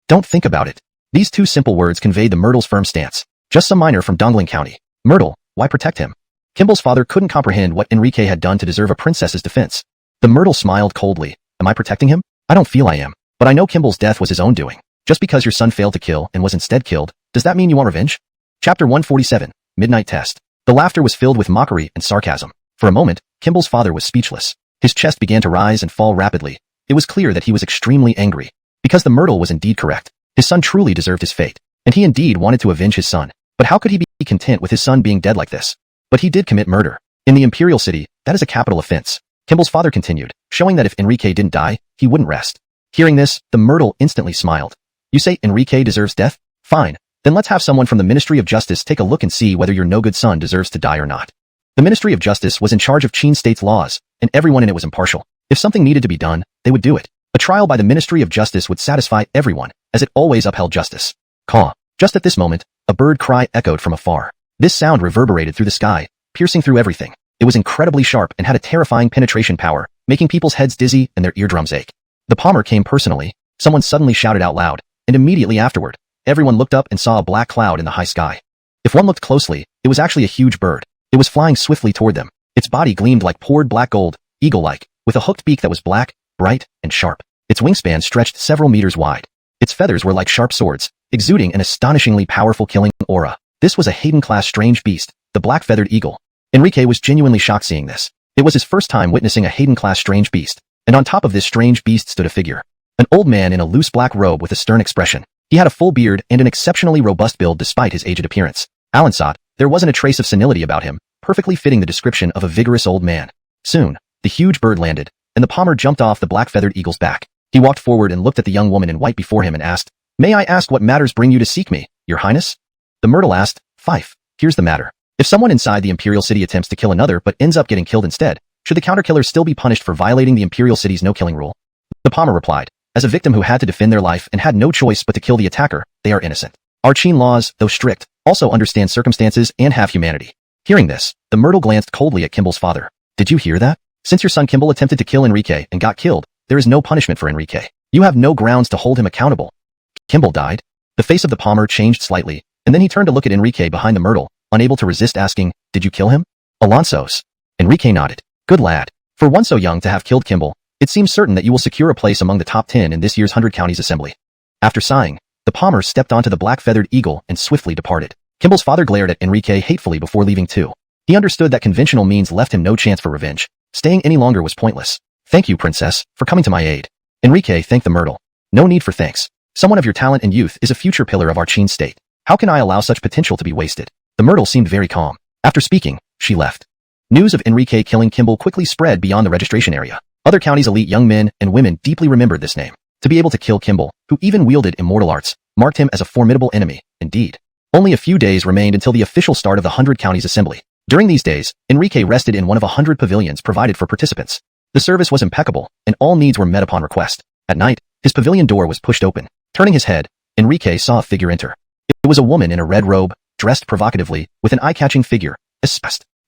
Don't think about it. These two simple words conveyed the Myrtle's firm stance. Just some miner from Dongling County. Myrtle, why protect him? Kimball's father couldn't comprehend what Enrique had done to deserve a princess's defense. The Myrtle smiled coldly. Am I protecting him? I don't feel I am. But I know Kimball's death was his own doing. Just because your son failed to kill and was instead killed, does that mean you want revenge? Chapter 147, Midnight Test. The laughter was filled with mockery and sarcasm. For a moment, Kimball's father was speechless. His chest began to rise and fall rapidly. It was clear that he was extremely angry. Because the Myrtle was indeed correct. His son truly deserved his fate. and he indeed wanted to avenge his son. But how could he be content with his son being dead like this? But he did commit murder. In the Imperial City, that is a capital offense. Kimball's father continued, showing that if Enrique didn't die, he wouldn't rest. Hearing this, the Myrtle instantly smiled. You say Enrique deserves death? Fine. Then let's have someone from the Ministry of Justice take a look and see whether your no-good son deserves to die or not. The Ministry of Justice was in charge of Qin State's laws, and everyone in it was impartial. If something needed to be done, they would do it. A trial by the Ministry of Justice would satisfy everyone, as it always upheld justice. Caw. Just at this moment, a bird cry echoed from afar. This sound reverberated through the sky, piercing through everything. It was incredibly sharp and had a terrifying penetration power, making people's heads dizzy and their eardrums ache. The palmer came personally. Someone suddenly shouted out loud, and immediately afterward, everyone looked up and saw a black cloud in the high sky. If one looked closely, it was actually a huge bird. It was flying swiftly toward them. Its body gleamed like poured black gold, eagle-like, with a hooked beak that was black, bright, and sharp. Its wingspan stretched several meters wide. Its feathers were like sharp swords, exuding an astonishingly powerful killing aura. This was a Hayden-class strange beast, the black-feathered eagle. Enrique was genuinely shocked seeing this. It was his first time witnessing a Hayden-class strange beast, and on top of this strange beast stood a figure. An old man in a loose black robe with a stern expression. He had a full beard and an exceptionally robust build despite his aged appearance. Alan thought there wasn't a trace of senility about him, perfectly fitting the description of a vigorous old man. Soon, the huge bird landed, and the palmer jumped off the black-feathered eagle's back. He walked forward and looked at the young woman in white before him and asked, "May I ask what matters bring you to seek me, Your Highness?" The myrtle asked, "Fife, here's the matter. If someone inside the Imperial City attempts to kill another but ends up getting killed instead, should the counterkiller still be punished for violating the Imperial City's no-killing rule?" The palmer replied, "As a victim who had to defend their life and had no choice but to kill the attacker, they are innocent. Our Qin laws, though strict, also understand circumstances and have humanity." Hearing this, the myrtle glanced coldly at Kimball's father. "Did you hear that? Since your son Kimball attempted to kill Enrique and got killed, there is no punishment for Enrique. You have no grounds to hold him accountable." Kimball died? The face of the palmer changed slightly, and then he turned to look at Enrique behind the myrtle, unable to resist asking, "Did you kill him?" "Alonso's." Enrique nodded. "Good lad. For one so young to have killed Kimball, it seems certain that you will secure a place among the top 10 in this year's 100 Counties Assembly." After sighing, the palmer stepped onto the black-feathered eagle and swiftly departed. Kimball's father glared at Enrique hatefully before leaving too. He understood that conventional means left him no chance for revenge. Staying any longer was pointless. "Thank you, princess, for coming to my aid." Enrique thanked the myrtle. "No need for thanks. Someone of your talent and youth is a future pillar of our Qin state. How can I allow such potential to be wasted?" The myrtle seemed very calm. After speaking, she left. News of Enrique killing Kimball quickly spread beyond the registration area. Other counties' elite young men and women deeply remembered this name. To be able to kill Kimball, who even wielded immortal arts, marked him as a formidable enemy, indeed. Only a few days remained until the official start of the 100 Counties Assembly. During these days, Enrique rested in one of 100 pavilions provided for participants. The service was impeccable, and all needs were met upon request. At night, his pavilion door was pushed open. Turning his head, Enrique saw a figure enter. It was a woman in a red robe, dressed provocatively, with an eye-catching figure.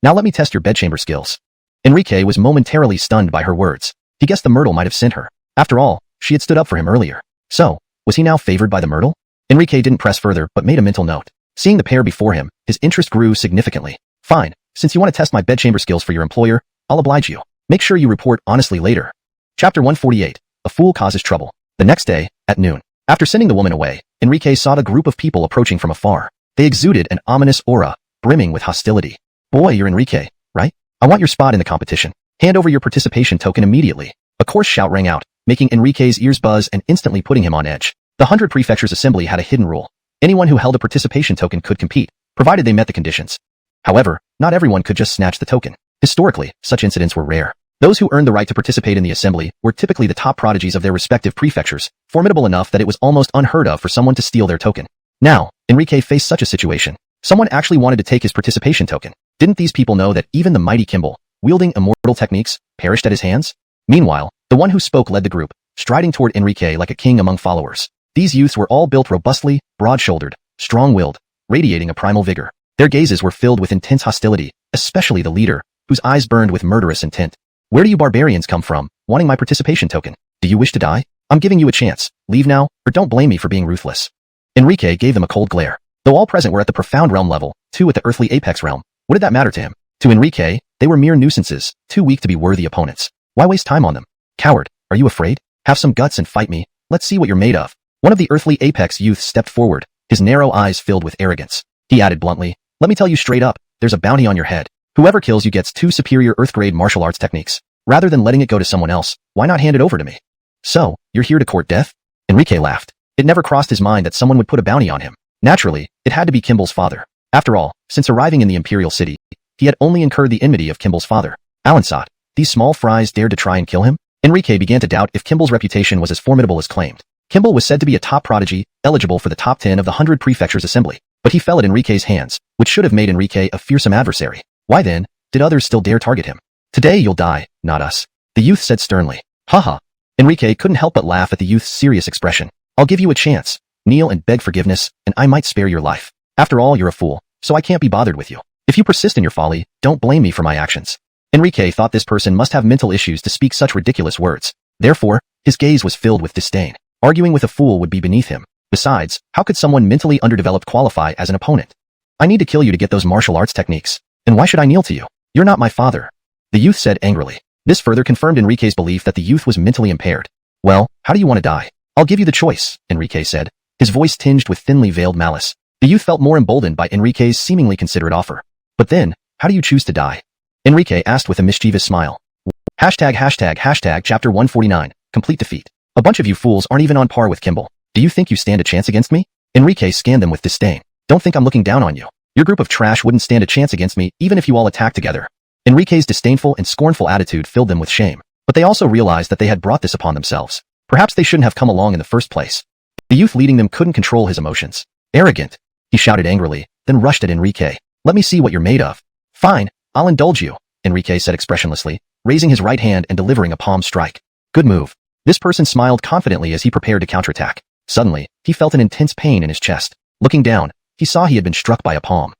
"Now let me test your bedchamber skills." Enrique was momentarily stunned by her words. He guessed the myrtle might have sent her. After all, she had stood up for him earlier. So, was he now favored by the myrtle? Enrique didn't press further but made a mental note. Seeing the pair before him, his interest grew significantly. "Fine, since you want to test my bedchamber skills for your employer, I'll oblige you. Make sure you report honestly later." Chapter 148. A Fool Causes Trouble. The next day, at noon, after sending the woman away, Enrique saw a group of people approaching from afar. They exuded an ominous aura, brimming with hostility. "Boy, you're Enrique, right? I want your spot in the competition. Hand over your participation token immediately." A coarse shout rang out, making Enrique's ears buzz and instantly putting him on edge. The 100 Prefectures Assembly had a hidden rule. Anyone who held a participation token could compete, provided they met the conditions. However, not everyone could just snatch the token. Historically, such incidents were rare. Those who earned the right to participate in the assembly were typically the top prodigies of their respective prefectures, formidable enough that it was almost unheard of for someone to steal their token. Now, Enrique faced such a situation. Someone actually wanted to take his participation token. Didn't these people know that even the mighty Kimball, wielding immortal techniques, perished at his hands? Meanwhile, the one who spoke led the group, striding toward Enrique like a king among followers. These youths were all built robustly, broad-shouldered, strong-willed, radiating a primal vigor. Their gazes were filled with intense hostility, especially the leader, whose eyes burned with murderous intent. "Where do you barbarians come from, wanting my participation token? Do you wish to die? I'm giving you a chance. Leave now, or don't blame me for being ruthless." Enrique gave them a cold glare. Though all present were at the profound realm level, two at the earthly apex realm, what did that matter to him? To Enrique, they were mere nuisances, too weak to be worthy opponents. Why waste time on them? "Coward, are you afraid? Have some guts and fight me. Let's see what you're made of." One of the earthly apex youths stepped forward, his narrow eyes filled with arrogance. He added bluntly, "Let me tell you straight up, there's a bounty on your head. Whoever kills you gets 2 superior Earth-grade martial arts techniques. Rather than letting it go to someone else, why not hand it over to me?" "So, you're here to court death?" Enrique laughed. It never crossed his mind that someone would put a bounty on him. Naturally, it had to be Kimball's father. After all, since arriving in the Imperial City, he had only incurred the enmity of Kimball's father. Alansat, these small fries dared to try and kill him? Enrique began to doubt if Kimball's reputation was as formidable as claimed. Kimball was said to be a top prodigy, eligible for the top 10 of the 100 Prefectures Assembly, but he fell at Enrique's hands, which should have made Enrique a fearsome adversary. Why then, did others still dare target him? Today you'll die, not us, the youth said sternly. Haha. Enrique couldn't help but laugh at the youth's serious expression. I'll give you a chance. Kneel and beg forgiveness, and I might spare your life. After all, you're a fool, so I can't be bothered with you. If you persist in your folly, don't blame me for my actions. Enrique thought this person must have mental issues to speak such ridiculous words. Therefore, his gaze was filled with disdain. Arguing with a fool would be beneath him. Besides, how could someone mentally underdeveloped qualify as an opponent? I need to kill you to get those martial arts techniques. And why should I kneel to you? You're not my father. The youth said angrily. This further confirmed Enrique's belief that the youth was mentally impaired. Well, how do you want to die? I'll give you the choice, Enrique said, his voice tinged with thinly veiled malice. The youth felt more emboldened by Enrique's seemingly considerate offer. But then, how do you choose to die? Enrique asked with a mischievous smile. ##### Chapter 149, Complete Defeat. A bunch of you fools aren't even on par with Kimball. Do you think you stand a chance against me? Enrique scanned them with disdain. Don't think I'm looking down on you. Your group of trash wouldn't stand a chance against me even if you all attacked together. Enrique's disdainful and scornful attitude filled them with shame, but they also realized that they had brought this upon themselves. Perhaps they shouldn't have come along in the first place. The youth leading them couldn't control his emotions. Arrogant, he shouted angrily, then rushed at Enrique. Let me see what you're made of. Fine, I'll indulge you, Enrique said expressionlessly, raising his right hand and delivering a palm strike. Good move. This person smiled confidently as he prepared to counterattack. Suddenly, he felt an intense pain in his chest. Looking down, he saw he had been struck by a palm.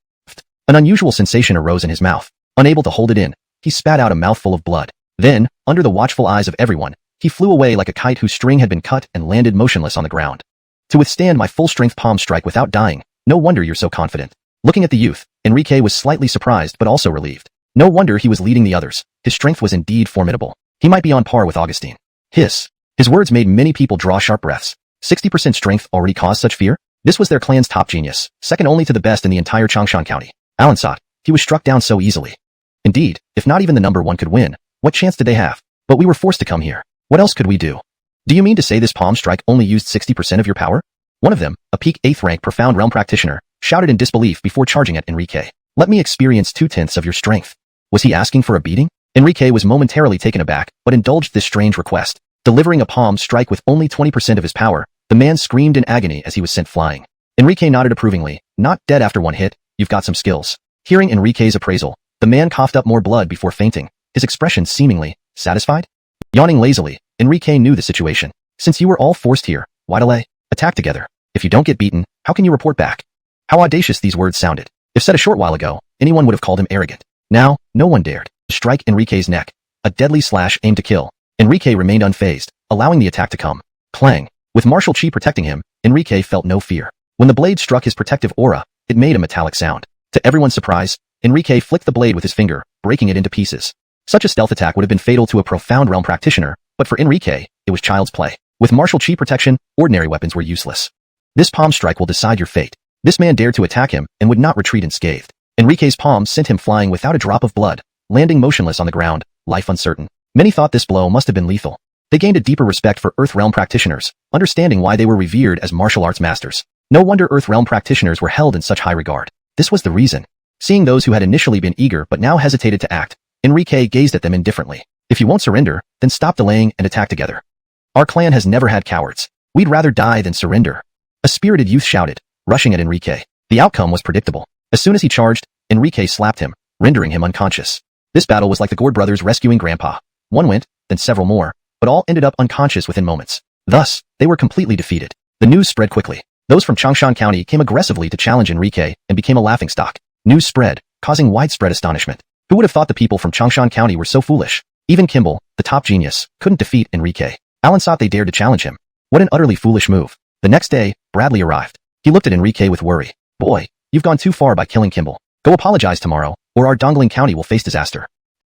An unusual sensation arose in his mouth. Unable to hold it in, he spat out a mouthful of blood. Then, under the watchful eyes of everyone, he flew away like a kite whose string had been cut and landed motionless on the ground. To withstand my full-strength palm strike without dying, no wonder you're so confident. Looking at the youth, Enrique was slightly surprised but also relieved. No wonder he was leading the others. His strength was indeed formidable. He might be on par with Augustine. Hiss. His words made many people draw sharp breaths. 60% strength already caused such fear? This was their clan's top genius, second only to the best in the entire Changshan County. Alansat. He was struck down so easily. Indeed, if not even the number one could win, what chance did they have? But we were forced to come here. What else could we do? Do you mean to say this palm strike only used 60% of your power? One of them, a peak 8th rank profound realm practitioner, shouted in disbelief before charging at Enrique. Let me experience 2/10 of your strength. Was he asking for a beating? Enrique was momentarily taken aback, but indulged this strange request. Delivering a palm strike with only 20% of his power, the man screamed in agony as he was sent flying. Enrique nodded approvingly. Not dead after one hit, you've got some skills. Hearing Enrique's appraisal, the man coughed up more blood before fainting, his expression seemingly satisfied. Yawning lazily, Enrique knew the situation. Since you were all forced here, why delay? Attack together. If you don't get beaten, how can you report back? How audacious these words sounded. If said a short while ago, anyone would have called him arrogant. Now, no one dared strike Enrique's neck. A deadly slash aimed to kill. Enrique remained unfazed, allowing the attack to come. Clang. With martial chi protecting him, Enrique felt no fear. When the blade struck his protective aura, it made a metallic sound. To everyone's surprise, Enrique flicked the blade with his finger, breaking it into pieces. Such a stealth attack would have been fatal to a profound realm practitioner, but for Enrique, it was child's play. With martial chi protection, ordinary weapons were useless. This palm strike will decide your fate. This man dared to attack him and would not retreat unscathed. Enrique's palm sent him flying without a drop of blood, landing motionless on the ground, life uncertain. Many thought this blow must have been lethal. They gained a deeper respect for Earth Realm practitioners, understanding why they were revered as martial arts masters. No wonder Earth Realm practitioners were held in such high regard. This was the reason. Seeing those who had initially been eager but now hesitated to act, Enrique gazed at them indifferently. If you won't surrender, then stop delaying and attack together. Our clan has never had cowards. We'd rather die than surrender. A spirited youth shouted, rushing at Enrique. The outcome was predictable. As soon as he charged, Enrique slapped him, rendering him unconscious. This battle was like the Gord brothers rescuing Grandpa. One went, then several more, but all ended up unconscious within moments. Thus, they were completely defeated. The news spread quickly. Those from Changshan County came aggressively to challenge Enrique and became a laughingstock. News spread, causing widespread astonishment. Who would have thought the people from Changshan County were so foolish? Even Kimball, the top genius, couldn't defeat Enrique. Alan thought they dared to challenge him. What an utterly foolish move. The next day, Bradley arrived. He looked at Enrique with worry. Boy, you've gone too far by killing Kimball. Go apologize tomorrow, or our Dongling County will face disaster.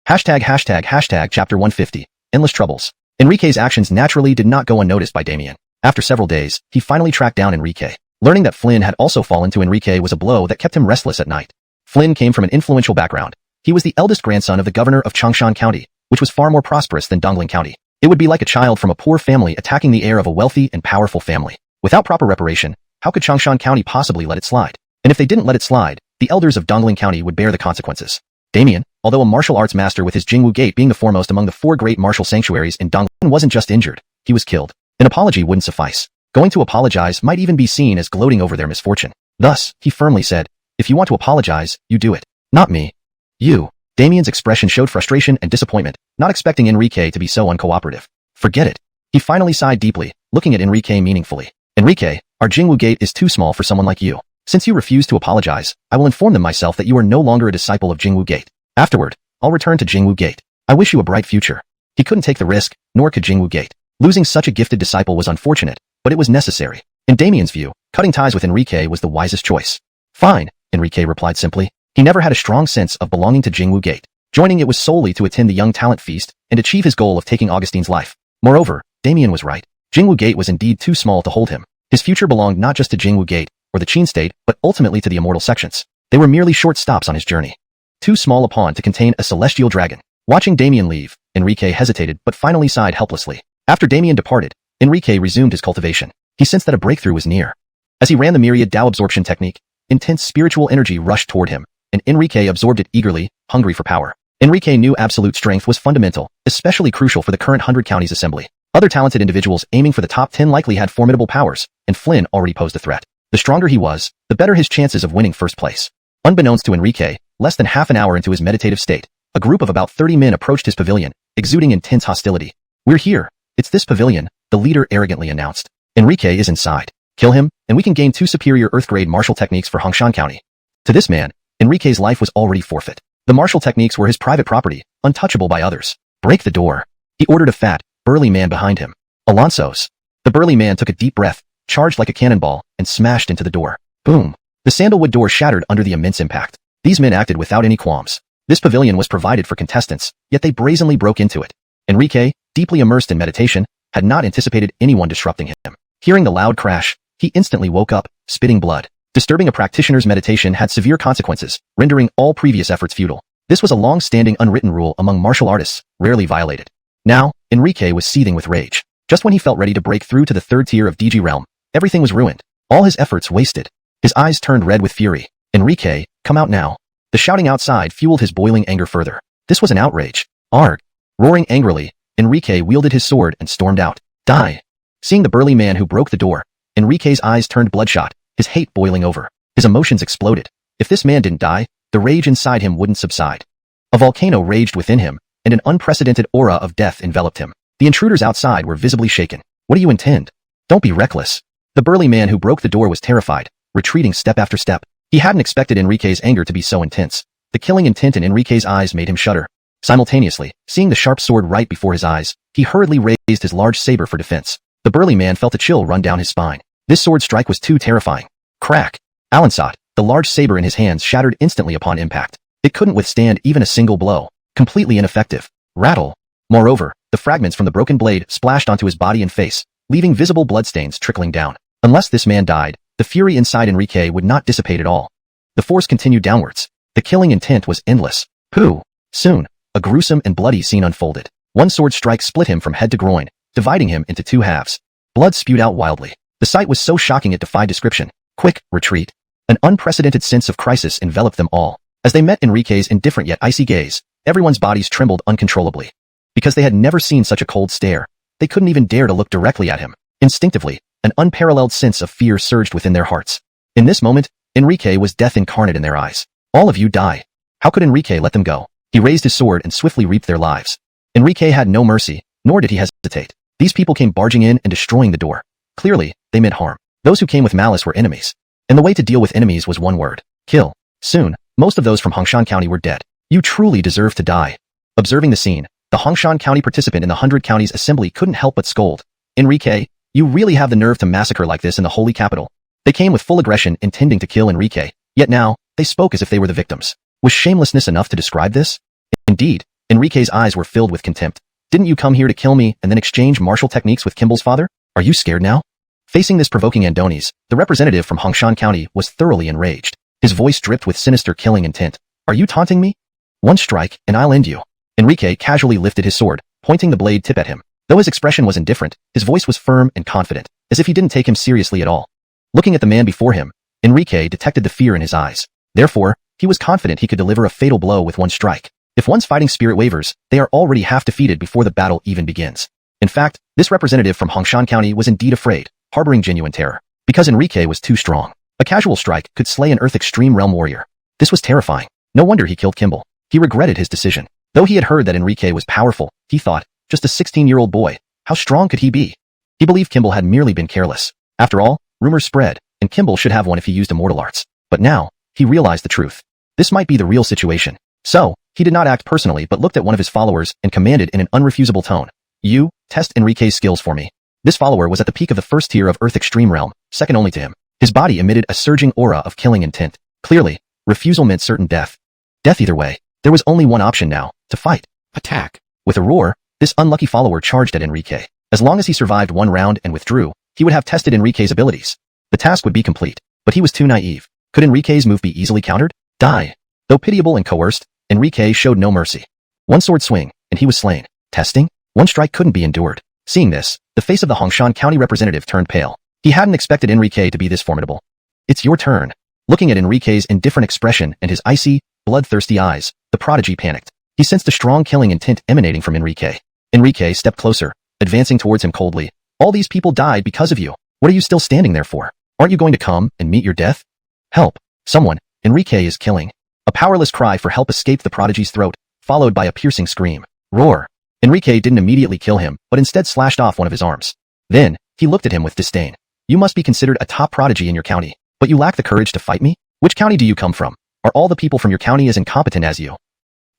#### Chapter 150, Endless Troubles. Enrique's actions naturally did not go unnoticed by Damien. After several days, he finally tracked down Enrique. Learning that Flynn had also fallen to Enrique was a blow that kept him restless at night. Flynn came from an influential background. He was the eldest grandson of the governor of Changshan County, which was far more prosperous than Dongling County. It would be like a child from a poor family attacking the heir of a wealthy and powerful family. Without proper reparation, How could Changshan County possibly let it slide? And if they didn't let it slide, the elders of Dongling County would bear the consequences. Damien, although a martial arts master with his Jingwu Gate being the foremost among the 4 great martial sanctuaries in Dongling, wasn't just injured, he was killed. An apology wouldn't suffice. Going to apologize might even be seen as gloating over their misfortune. Thus, he firmly said, if you want to apologize, you do it. Not me. You. Damien's expression showed frustration and disappointment, not expecting Enrique to be so uncooperative. Forget it. He finally sighed deeply, looking at Enrique meaningfully. Enrique, our Jingwu Gate is too small for someone like you. Since you refuse to apologize, I will inform them myself that you are no longer a disciple of Jingwu Gate. Afterward, I'll return to Jingwu Gate. I wish you a bright future. He couldn't take the risk, nor could Jingwu Gate. Losing such a gifted disciple was unfortunate, but it was necessary. In Damien's view, cutting ties with Enrique was the wisest choice. Fine, Enrique replied simply. He never had a strong sense of belonging to Jingwu Gate. Joining it was solely to attend the Young Talent Feast and achieve his goal of taking Augustine's life. Moreover, Damien was right. Jingwu Gate was indeed too small to hold him. His future belonged not just to Jingwu Gate or the Qin State, but ultimately to the immortal sections. They were merely short stops on his journey. Too small a pond to contain a celestial dragon. Watching Damien leave, Enrique hesitated but finally sighed helplessly. After Damien departed, Enrique resumed his cultivation. He sensed that a breakthrough was near. As he ran the myriad Tao absorption technique, intense spiritual energy rushed toward him, and Enrique absorbed it eagerly, hungry for power. Enrique knew absolute strength was fundamental, especially crucial for the current 100 counties assembly. Other talented individuals aiming for the top 10 likely had formidable powers, and Flynn already posed a threat. The stronger he was, the better his chances of winning first place. Unbeknownst to Enrique, less than half an hour into his meditative state, a group of about 30 men approached his pavilion, exuding intense hostility. We're here. It's this pavilion, the leader arrogantly announced. Enrique is inside. Kill him, and we can gain 2 superior Earth-grade martial techniques for Hongshan County. To this man, Enrique's life was already forfeit. The martial techniques were his private property, untouchable by others. Break the door. He ordered a fat, burly man behind him. Alonso's. The burly man took a deep breath, charged like a cannonball, and smashed into the door. Boom. The sandalwood door shattered under the immense impact. These men acted without any qualms. This pavilion was provided for contestants, yet they brazenly broke into it. Enrique, deeply immersed in meditation, had not anticipated anyone disrupting him. Hearing the loud crash, he instantly woke up, spitting blood. Disturbing a practitioner's meditation had severe consequences, rendering all previous efforts futile. This was a long-standing unwritten rule among martial artists, rarely violated. Now, Enrique was seething with rage. Just when he felt ready to break through to the 3rd tier of DG realm, everything was ruined. All his efforts wasted. His eyes turned red with fury. Enrique, come out now. The shouting outside fueled his boiling anger further. This was an outrage. Arg. Roaring angrily, Enrique wielded his sword and stormed out. Die. Seeing the burly man who broke the door, Enrique's eyes turned bloodshot, his hate boiling over. His emotions exploded. If this man didn't die, the rage inside him wouldn't subside. A volcano raged within him, and an unprecedented aura of death enveloped him. The intruders outside were visibly shaken. What do you intend? Don't be reckless. The burly man who broke the door was terrified, retreating step after step. He hadn't expected Enrique's anger to be so intense. The killing intent in Enrique's eyes made him shudder. Simultaneously, seeing the sharp sword right before his eyes, he hurriedly raised his large saber for defense. The burly man felt a chill run down his spine. This sword strike was too terrifying. Crack. Alansat, the large saber in his hands shattered instantly upon impact. It couldn't withstand even a single blow. Completely ineffective. Rattle. Moreover, the fragments from the broken blade splashed onto his body and face, leaving visible bloodstains trickling down. Unless this man died, the fury inside Enrique would not dissipate at all. The force continued downwards. The killing intent was endless. Pooh. Soon, a gruesome and bloody scene unfolded. One sword strike split him from head to groin, dividing him into 2 halves. Blood spewed out wildly. The sight was so shocking it defied description. Quick, retreat. An unprecedented sense of crisis enveloped them all. As they met Enrique's indifferent yet icy gaze, everyone's bodies trembled uncontrollably. Because they had never seen such a cold stare, they couldn't even dare to look directly at him. Instinctively, an unparalleled sense of fear surged within their hearts. In this moment, Enrique was death incarnate in their eyes. All of you die. How could Enrique let them go? He raised his sword and swiftly reaped their lives. Enrique had no mercy, nor did he hesitate. These people came barging in and destroying the door. Clearly, they meant harm. Those who came with malice were enemies. And the way to deal with enemies was one word: kill. Soon, most of those from Hongshan County were dead. You truly deserve to die. Observing the scene, the Hongshan County participant in the 100 Counties Assembly couldn't help but scold. Enrique, you really have the nerve to massacre like this in the holy capital. They came with full aggression intending to kill Enrique, yet now, they spoke as if they were the victims. Was shamelessness enough to describe this? Indeed, Enrique's eyes were filled with contempt. Didn't you come here to kill me and then exchange martial techniques with Kimball's father? Are you scared now? Facing this provoking Andonis, the representative from Hongshan County was thoroughly enraged. His voice dripped with sinister killing intent. Are you taunting me? One strike, and I'll end you. Enrique casually lifted his sword, pointing the blade tip at him. Though his expression was indifferent, his voice was firm and confident, as if he didn't take him seriously at all. Looking at the man before him, Enrique detected the fear in his eyes. Therefore, he was confident he could deliver a fatal blow with one strike. If one's fighting spirit wavers, they are already half defeated before the battle even begins. In fact, this representative from Hongshan County was indeed afraid, harboring genuine terror. Because Enrique was too strong. A casual strike could slay an Earth Extreme Realm warrior. This was terrifying. No wonder he killed Kimball. He regretted his decision. Though he had heard that Enrique was powerful, he thought, just a 16-year-old boy, how strong could he be? He believed Kimball had merely been careless. After all, rumors spread, and Kimball should have one if he used immortal arts. But now, he realized the truth. This might be the real situation. So, he did not act personally but looked at one of his followers and commanded in an unrefusable tone. You, test Enrique's skills for me. This follower was at the peak of the first tier of Earth Extreme Realm, second only to him. His body emitted a surging aura of killing intent. Clearly, refusal meant certain death. Death either way. There was only one option now, to fight. Attack. With a roar, this unlucky follower charged at Enrique. As long as he survived one round and withdrew, he would have tested Enrique's abilities. The task would be complete, but he was too naive. Could Enrique's move be easily countered? Die. Though pitiable and coerced, Enrique showed no mercy. One sword swing, and he was slain. Testing? One strike couldn't be endured. Seeing this, the face of the Hongshan County representative turned pale. He hadn't expected Enrique to be this formidable. It's your turn. Looking at Enrique's indifferent expression and his icy, bloodthirsty eyes, the prodigy panicked. He sensed a strong killing intent emanating from Enrique. Enrique stepped closer, advancing towards him coldly. All these people died because of you. What are you still standing there for? Aren't you going to come and meet your death? Help. Someone. Enrique is killing. A powerless cry for help escaped the prodigy's throat, followed by a piercing scream. Roar. Enrique didn't immediately kill him, but instead slashed off one of his arms. Then, he looked at him with disdain. You must be considered a top prodigy in your county, but you lack the courage to fight me? Which county do you come from? Are all the people from your county as incompetent as you?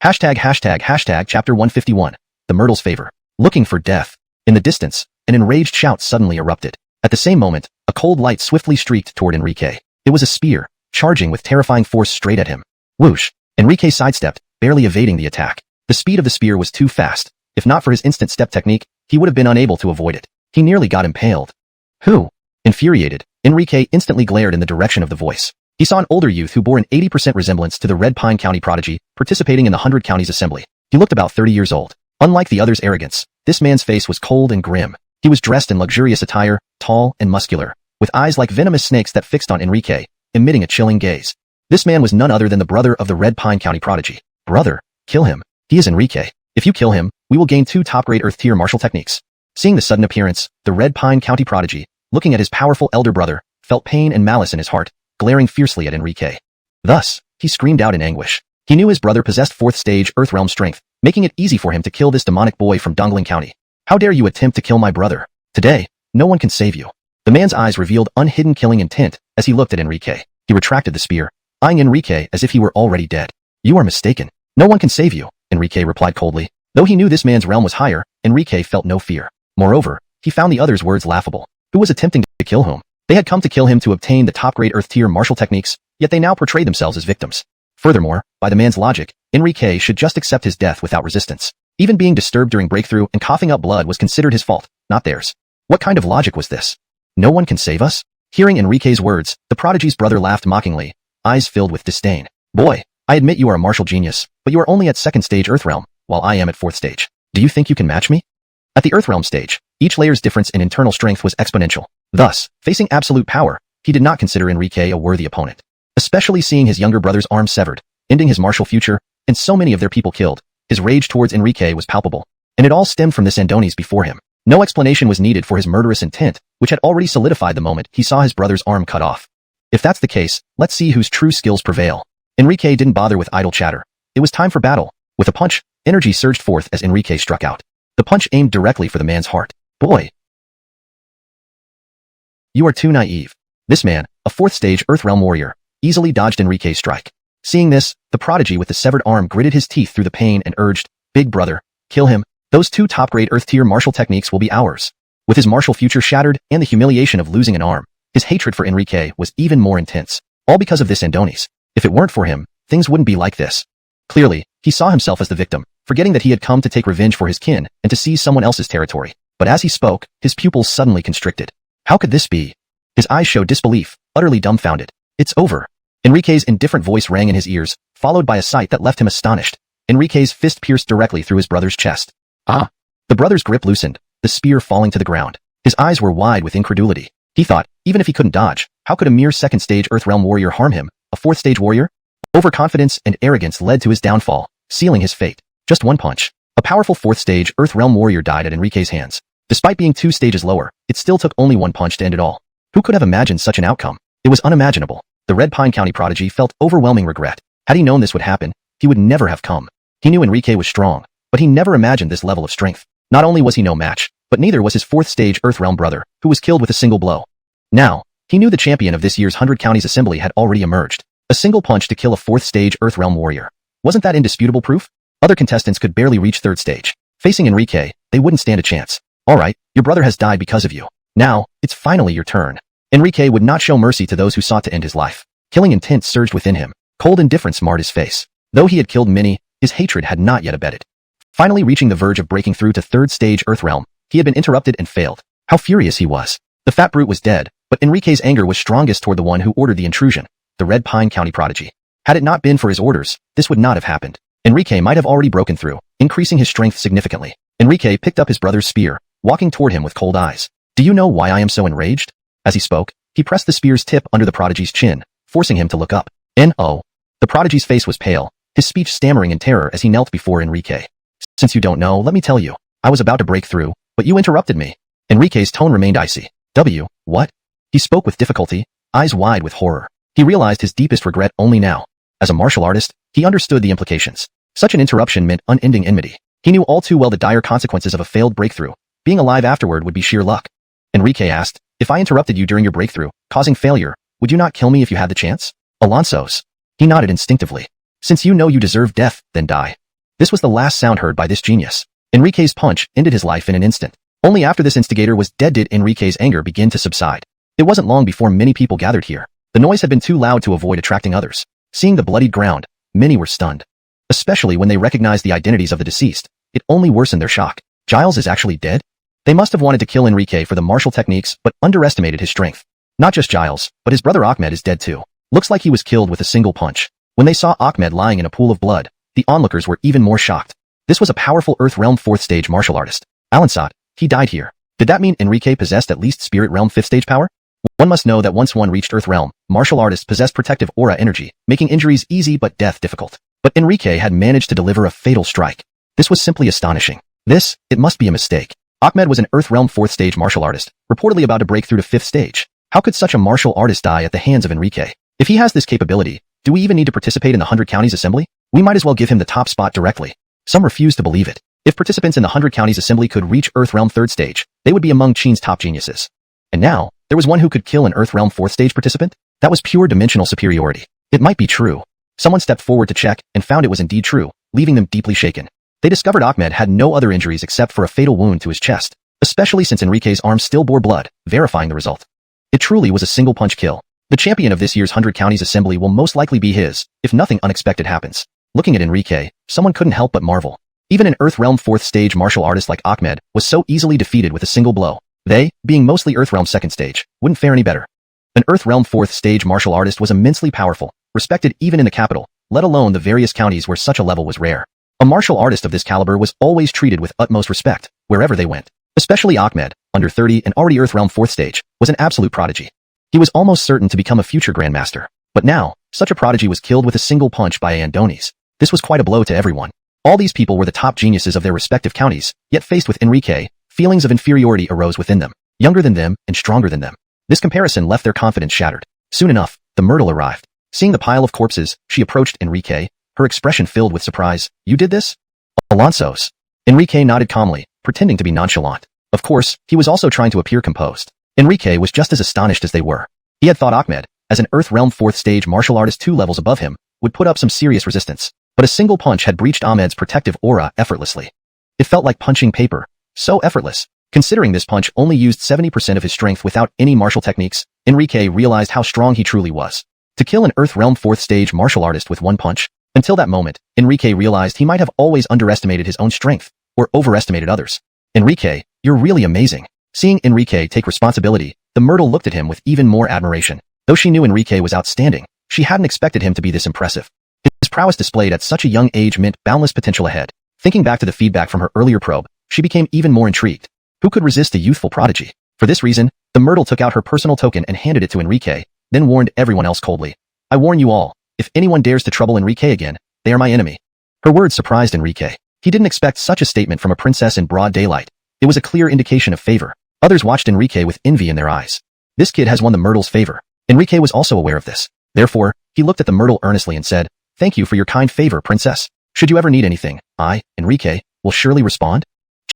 Hashtag chapter 151. The Myrtle's Favor. Looking for death. In the distance, an enraged shout suddenly erupted. At the same moment, a cold light swiftly streaked toward Enrique. It was a spear, charging with terrifying force straight at him. Whoosh! Enrique sidestepped, barely evading the attack. The speed of the spear was too fast. If not for his instant step technique, he would have been unable to avoid it. He nearly got impaled. Who? Infuriated, Enrique instantly glared in the direction of the voice. He saw an older youth who bore an 80% resemblance to the Red Pine County prodigy, participating in the 100 Counties Assembly. He looked about 30 years old. Unlike the other's arrogance, this man's face was cold and grim. He was dressed in luxurious attire, tall and muscular, with eyes like venomous snakes that fixed on Enrique, emitting a chilling gaze. This man was none other than the brother of the Red Pine County prodigy. Brother? Kill him. He is Enrique. If you kill him, we will gain 2 top-grade Earth tier martial techniques. Seeing the sudden appearance, the Red Pine County prodigy, looking at his powerful elder brother, felt pain and malice in his heart, glaring fiercely at Enrique. Thus, he screamed out in anguish. He knew his brother possessed 4th stage Earth Realm strength, making it easy for him to kill this demonic boy from Dongling County. How dare you attempt to kill my brother? Today, no one can save you. The man's eyes revealed unhidden killing intent as he looked at Enrique. He retracted the spear, eyeing Enrique as if he were already dead. You are mistaken. No one can save you, Enrique replied coldly. Though he knew this man's realm was higher, Enrique felt no fear. Moreover, he found the other's words laughable. Who was attempting to kill whom? They had come to kill him to obtain the top-grade Earth tier martial techniques, yet they now portrayed themselves as victims. Furthermore, by the man's logic, Enrique should just accept his death without resistance. Even being disturbed during breakthrough and coughing up blood was considered his fault, not theirs. What kind of logic was this? No one can save us? Hearing Enrique's words, the prodigy's brother laughed mockingly, eyes filled with disdain. Boy, I admit you are a martial genius, but you are only at 2nd stage Earth Realm, while I am at 4th stage. Do you think you can match me? At the Earth Realm stage, each layer's difference in internal strength was exponential. Thus, facing absolute power, he did not consider Enrique a worthy opponent. Especially seeing his younger brother's arm severed, ending his martial future, and so many of their people killed, his rage towards Enrique was palpable. And it all stemmed from the Sandonis before him. No explanation was needed for his murderous intent, which had already solidified the moment he saw his brother's arm cut off. If that's the case, let's see whose true skills prevail. Enrique didn't bother with idle chatter. It was time for battle. With a punch, energy surged forth as Enrique struck out. The punch aimed directly for the man's heart. Boy! You are too naive. This man, a 4th stage Earth Realm warrior, easily dodged Enrique's strike. Seeing this, the prodigy with the severed arm gritted his teeth through the pain and urged, Big brother, kill him. Those 2 top-grade Earth tier martial techniques will be ours. With his martial future shattered and the humiliation of losing an arm, his hatred for Enrique was even more intense. All because of this Sandonis. If it weren't for him, things wouldn't be like this. Clearly, he saw himself as the victim, forgetting that he had come to take revenge for his kin and to seize someone else's territory. But as he spoke, his pupils suddenly constricted. How could this be? His eyes showed disbelief, utterly dumbfounded. It's over. Enrique's indifferent voice rang in his ears, followed by a sight that left him astonished. Enrique's fist pierced directly through his brother's chest. Ah! The brother's grip loosened, the spear falling to the ground. His eyes were wide with incredulity. He thought, even if he couldn't dodge, How could a mere second-stage Earthrealm warrior harm him, a fourth-stage warrior? Overconfidence and arrogance led to his downfall, sealing his fate. Just one punch. A powerful fourth-stage Earthrealm warrior died at Enrique's hands. Despite being 2 stages lower, it still took only one punch to end it all. Who could have imagined such an outcome? It was unimaginable. The Red Pine County prodigy felt overwhelming regret. Had he known this would happen, he would never have come. He knew Enrique was strong, but he never imagined this level of strength. Not only was he no match, but neither was his fourth-stage Earthrealm brother, who was killed with a single blow. Now, he knew the champion of this year's 100 Counties Assembly had already emerged. A single punch to kill a fourth-stage Earthrealm warrior. Wasn't that indisputable proof? Other contestants could barely reach third stage. Facing Enrique, they wouldn't stand a chance. Alright, your brother has died because of you. Now, it's finally your turn. Enrique would not show mercy to those who sought to end his life. Killing intent surged within him. Cold indifference marred his face. Though he had killed many, his hatred had not yet abated. Finally reaching the verge of breaking through to third stage Earthrealm, he had been interrupted and failed. How furious he was. The fat brute was dead, but Enrique's anger was strongest toward the one who ordered the intrusion, the Red Pine County prodigy. Had it not been for his orders, this would not have happened. Enrique might have already broken through, increasing his strength significantly. Enrique picked up his brother's spear, walking toward him with cold eyes. Do you know why I am so enraged? As he spoke, he pressed the spear's tip under the prodigy's chin, forcing him to look up. N.O. The prodigy's face was pale, his speech stammering in terror as he knelt before Enrique. Since you don't know, let me tell you. I was about to break through, but you interrupted me. Enrique's tone remained icy. What? He spoke with difficulty, eyes wide with horror. He realized his deepest regret only now. As a martial artist, he understood the implications. Such an interruption meant unending enmity. He knew all too well the dire consequences of a failed breakthrough. Being alive afterward would be sheer luck. Enrique asked, if I interrupted you during your breakthrough, causing failure, would you not kill me if you had the chance? Alonso's. He nodded instinctively. Since you know you deserve death, then die. This was the last sound heard by this genius. Enrique's punch ended his life in an instant. Only after this instigator was dead did Enrique's anger begin to subside. It wasn't long before many people gathered here. The noise had been too loud to avoid attracting others. Seeing the bloodied ground, many were stunned. Especially when they recognized the identities of the deceased, it only worsened their shock. Giles is actually dead? They must have wanted to kill Enrique for the martial techniques but underestimated his strength. Not just Giles, but his brother Ahmed is dead too. Looks like he was killed with a single punch. When they saw Ahmed lying in a pool of blood, the onlookers were even more shocked. This was a powerful Earth Realm 4th stage martial artist. Alansat, he died here. Did that mean Enrique possessed at least Spirit Realm 5th stage power? One must know that once one reached Earth Realm, martial artists possessed protective aura energy, making injuries easy but death difficult. But Enrique had managed to deliver a fatal strike. This was simply astonishing. It must be a mistake. Ahmed was an Earth Realm 4th stage martial artist, reportedly about to break through to 5th stage. How could such a martial artist die at the hands of Enrique? If he has this capability, do we even need to participate in the 100 Counties Assembly? We might as well give him the top spot directly. Some refused to believe it. If participants in the 100 Counties Assembly could reach Earth Realm 3rd stage, they would be among Qin's top geniuses. And now, there was one who could kill an Earth Realm 4th stage participant? That was pure dimensional superiority. It might be true. Someone stepped forward to check and found it was indeed true, leaving them deeply shaken. They discovered Ahmed had no other injuries except for a fatal wound to his chest, especially since Enrique's arm still bore blood, verifying the result. It truly was a single punch kill. The champion of this year's 100 Counties Assembly will most likely be his, if nothing unexpected happens. Looking at Enrique, someone couldn't help but marvel. Even an Earth Realm 4th stage martial artist like Ahmed was so easily defeated with a single blow. They, being mostly Earth Realm 2nd stage, wouldn't fare any better. An Earth Realm 4th stage martial artist was immensely powerful, respected even in the capital, let alone the various counties where such a level was rare. A martial artist of this caliber was always treated with utmost respect, wherever they went. Especially Ahmed, under 30 and already Earth Realm 4th stage, was an absolute prodigy. He was almost certain to become a future Grandmaster. But now, such a prodigy was killed with a single punch by Andonis. This was quite a blow to everyone. All these people were the top geniuses of their respective counties, yet faced with Enrique, feelings of inferiority arose within them, younger than them and stronger than them. This comparison left their confidence shattered. Soon enough, the Myrtle arrived. Seeing the pile of corpses, she approached Enrique, her expression filled with surprise. You did this? Alonso's. Enrique nodded calmly, pretending to be nonchalant. Of course, he was also trying to appear composed. Enrique was just as astonished as they were. He had thought Ahmed, as an Earth Realm 4th stage martial artist 2 levels above him, would put up some serious resistance. But a single punch had breached Ahmed's protective aura effortlessly. It felt like punching paper. So effortless. Considering this punch only used 70% of his strength without any martial techniques, Enrique realized how strong he truly was. To kill an Earth Realm 4th stage martial artist with one punch? Until that moment, Enrique realized he might have always underestimated his own strength, or overestimated others. Enrique, you're really amazing. Seeing Enrique take responsibility, the Myrtle looked at him with even more admiration. Though she knew Enrique was outstanding, she hadn't expected him to be this impressive. His prowess displayed at such a young age meant boundless potential ahead. Thinking back to the feedback from her earlier probe, she became even more intrigued. Who could resist a youthful prodigy? For this reason, the Myrtle took out her personal token and handed it to Enrique, then warned everyone else coldly. I warn you all, if anyone dares to trouble Enrique again, they are my enemy. Her words surprised Enrique. He didn't expect such a statement from a princess in broad daylight. It was a clear indication of favor. Others watched Enrique with envy in their eyes. This kid has won the Myrtle's favor. Enrique was also aware of this. Therefore, he looked at the Myrtle earnestly and said, "Thank you for your kind favor, princess. Should you ever need anything, I, Enrique, will surely respond."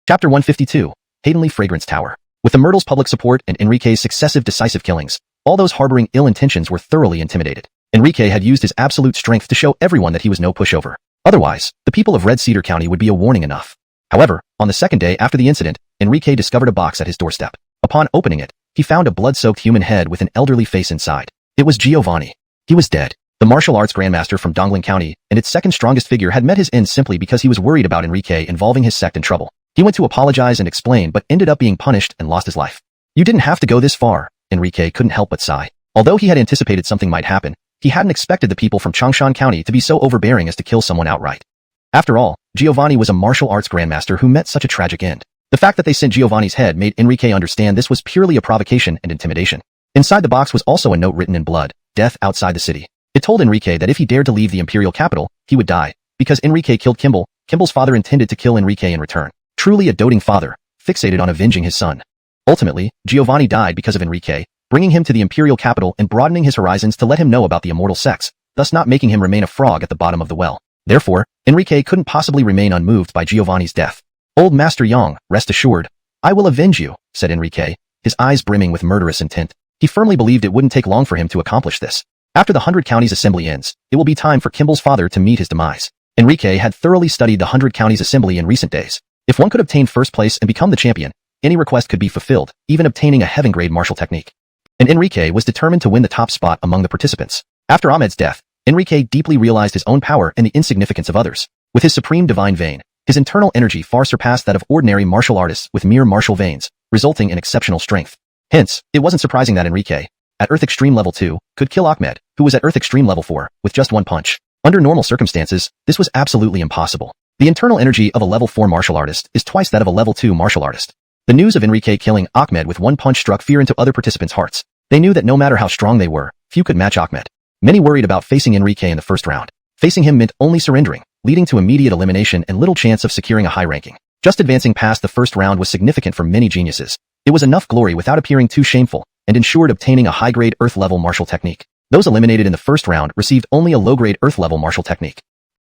Chapter 152, Haydenly Fragrance Tower. With the Myrtle's public support and Enrique's successive decisive killings, all those harboring ill intentions were thoroughly intimidated. Enrique had used his absolute strength to show everyone that he was no pushover. Otherwise, the people of Red Cedar County would be a warning enough. However, on the second day after the incident, Enrique discovered a box at his doorstep. Upon opening it, he found a blood-soaked human head with an elderly face inside. It was Giovanni. He was dead. The martial arts grandmaster from Dongling County and its second strongest figure had met his end simply because he was worried about Enrique involving his sect in trouble. He went to apologize and explain but ended up being punished and lost his life. You didn't have to go this far, Enrique couldn't help but sigh. Although he had anticipated something might happen, he hadn't expected the people from Changshan County to be so overbearing as to kill someone outright. After all, Giovanni was a martial arts grandmaster who met such a tragic end. The fact that they sent Giovanni's head made Enrique understand this was purely a provocation and intimidation. Inside the box was also a note written in blood, "Death outside the city." It told Enrique that if he dared to leave the imperial capital, he would die. Because Enrique killed Kimball, Kimball's father intended to kill Enrique in return. Truly a doting father, fixated on avenging his son. Ultimately, Giovanni died because of Enrique, bringing him to the imperial capital and broadening his horizons to let him know about the immortal sex, thus not making him remain a frog at the bottom of the well. Therefore, Enrique couldn't possibly remain unmoved by Giovanni's death. "Old Master Yang, rest assured, I will avenge you," said Enrique, his eyes brimming with murderous intent. He firmly believed it wouldn't take long for him to accomplish this. After the 100 Counties Assembly ends, it will be time for Kimball's father to meet his demise. Enrique had thoroughly studied the 100 Counties Assembly in recent days. If one could obtain first place and become the champion, any request could be fulfilled, even obtaining a heaven-grade martial technique. And Enrique was determined to win the top spot among the participants. After Ahmed's death, Enrique deeply realized his own power and the insignificance of others. With his supreme divine vein, his internal energy far surpassed that of ordinary martial artists with mere martial veins, resulting in exceptional strength. Hence, it wasn't surprising that Enrique, at Earth Extreme Level 2, could kill Ahmed, who was at Earth Extreme Level 4, with just one punch. Under normal circumstances, this was absolutely impossible. The internal energy of a Level 4 martial artist is twice that of a Level 2 martial artist. The news of Enrique killing Ahmed with one punch struck fear into other participants' hearts. They knew that no matter how strong they were, few could match Ahmed. Many worried about facing Enrique in the first round. Facing him meant only surrendering, leading to immediate elimination and little chance of securing a high ranking. Just advancing past the first round was significant for many geniuses. It was enough glory without appearing too shameful, and ensured obtaining a high-grade Earth-level martial technique. Those eliminated in the first round received only a low-grade Earth-level martial technique.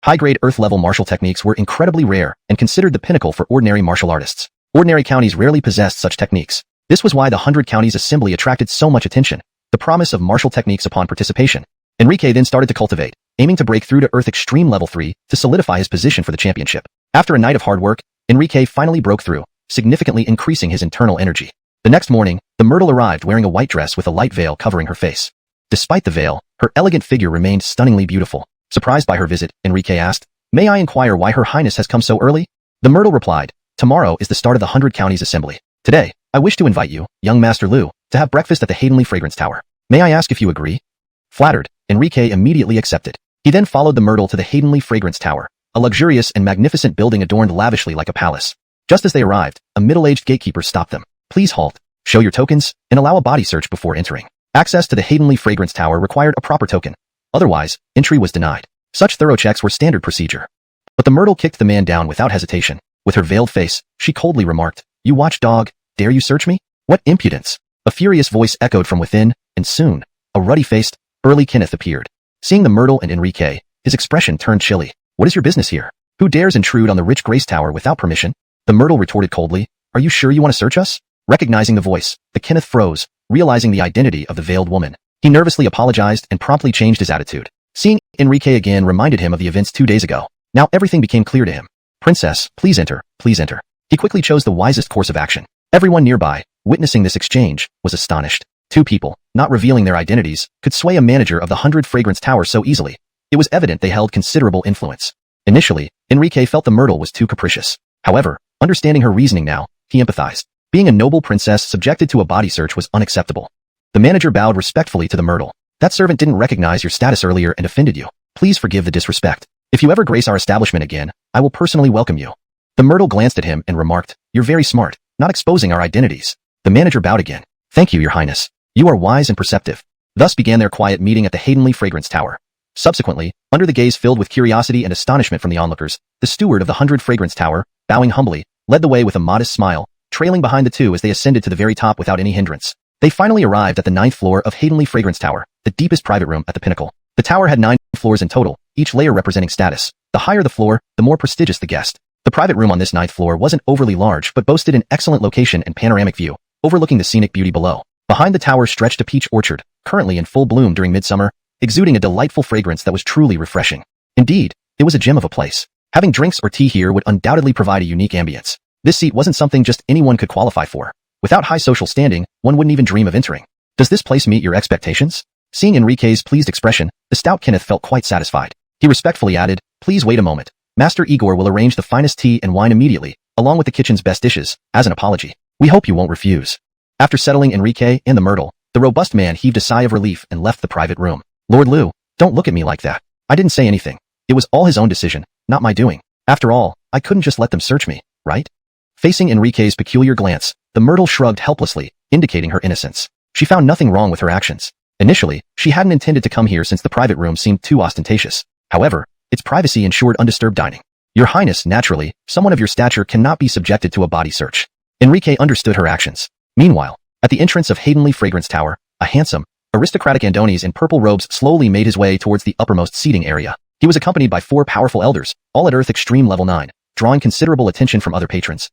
High-grade Earth-level martial techniques were incredibly rare and considered the pinnacle for ordinary martial artists. Ordinary counties rarely possessed such techniques. This was why the 100 Counties Assembly attracted so much attention, the promise of martial techniques upon participation. Enrique then started to cultivate, aiming to break through to Earth Extreme Level 3 to solidify his position for the championship. After a night of hard work, Enrique finally broke through, significantly increasing his internal energy. The next morning, the Myrtle arrived wearing a white dress with a light veil covering her face. Despite the veil, her elegant figure remained stunningly beautiful. Surprised by her visit, Enrique asked, "May I inquire why Her Highness has come so early?" The Myrtle replied, "Tomorrow is the start of the 100 Counties Assembly. Today, I wish to invite you, young Master Liu, to have breakfast at the Haydenly Fragrance Tower. May I ask if you agree?" Flattered, Enrique immediately accepted. He then followed the Myrtle to the Haydenly Fragrance Tower, a luxurious and magnificent building adorned lavishly like a palace. Just as they arrived, a middle-aged gatekeeper stopped them. "Please halt, show your tokens, and allow a body search before entering." Access to the Haydenly Fragrance Tower required a proper token. Otherwise, entry was denied. Such thorough checks were standard procedure. But the Myrtle kicked the man down without hesitation. With her veiled face, she coldly remarked, "You watchdog, dare you search me? What impudence!" A furious voice echoed from within, and soon, a ruddy-faced, burly Kenneth appeared. Seeing the Myrtle and Enrique, his expression turned chilly. "What is your business here? Who dares intrude on the rich Grace Tower without permission?" The Myrtle retorted coldly, "Are you sure you want to search us?" Recognizing the voice, the Kenneth froze, realizing the identity of the veiled woman. He nervously apologized and promptly changed his attitude. Seeing Enrique again reminded him of the events 2 days ago. Now everything became clear to him. "Princess, please enter, please enter." He quickly chose the wisest course of action. Everyone nearby, witnessing this exchange, was astonished. Two people, not revealing their identities, could sway a manager of the 100 Fragrance Tower so easily. It was evident they held considerable influence. Initially, Enrique felt the Myrtle was too capricious. However, understanding her reasoning now, he empathized. Being a noble princess subjected to a body search was unacceptable. The manager bowed respectfully to the Myrtle. "That servant didn't recognize your status earlier and offended you. Please forgive the disrespect. If you ever grace our establishment again, I will personally welcome you." The Myrtle glanced at him and remarked, "You're very smart, not exposing our identities." The manager bowed again. "Thank you, Your Highness. You are wise and perceptive." Thus began their quiet meeting at the Haydenly Fragrance Tower. Subsequently, under the gaze filled with curiosity and astonishment from the onlookers, the steward of the 100 Fragrance Tower, bowing humbly, led the way with a modest smile, trailing behind the two as they ascended to the very top without any hindrance. They finally arrived at the 9th floor of Haydenly Fragrance Tower, the deepest private room at the pinnacle. The tower had 9 floors in total, each layer representing status. The higher the floor, the more prestigious the guest. The private room on this 9th floor wasn't overly large but boasted an excellent location and panoramic view, overlooking the scenic beauty below. Behind the tower stretched a peach orchard, currently in full bloom during midsummer, exuding a delightful fragrance that was truly refreshing. Indeed, it was a gem of a place. Having drinks or tea here would undoubtedly provide a unique ambience. This seat wasn't something just anyone could qualify for. Without high social standing, one wouldn't even dream of entering. Does this place meet your expectations? Seeing Enrique's pleased expression, the stout Kenneth felt quite satisfied. He respectfully added, "Please wait a moment. Master Igor will arrange the finest tea and wine immediately, along with the kitchen's best dishes, as an apology. We hope you won't refuse." After settling Enrique and the myrtle, the robust man heaved a sigh of relief and left the private room. "Lord Liu, don't look at me like that. I didn't say anything. It was all his own decision, not my doing. After all, I couldn't just let them search me, right?" Facing Enrique's peculiar glance, the myrtle shrugged helplessly, indicating her innocence. She found nothing wrong with her actions. Initially, she hadn't intended to come here since the private room seemed too ostentatious. However, its privacy ensured undisturbed dining. "Your Highness, naturally, someone of your stature cannot be subjected to a body search." Enrique understood her actions. Meanwhile, at the entrance of Haydenly Fragrance Tower, a handsome, aristocratic Andonies in purple robes slowly made his way towards the uppermost seating area. He was accompanied by 4 powerful elders, all at Earth Extreme Level 9, drawing considerable attention from other patrons.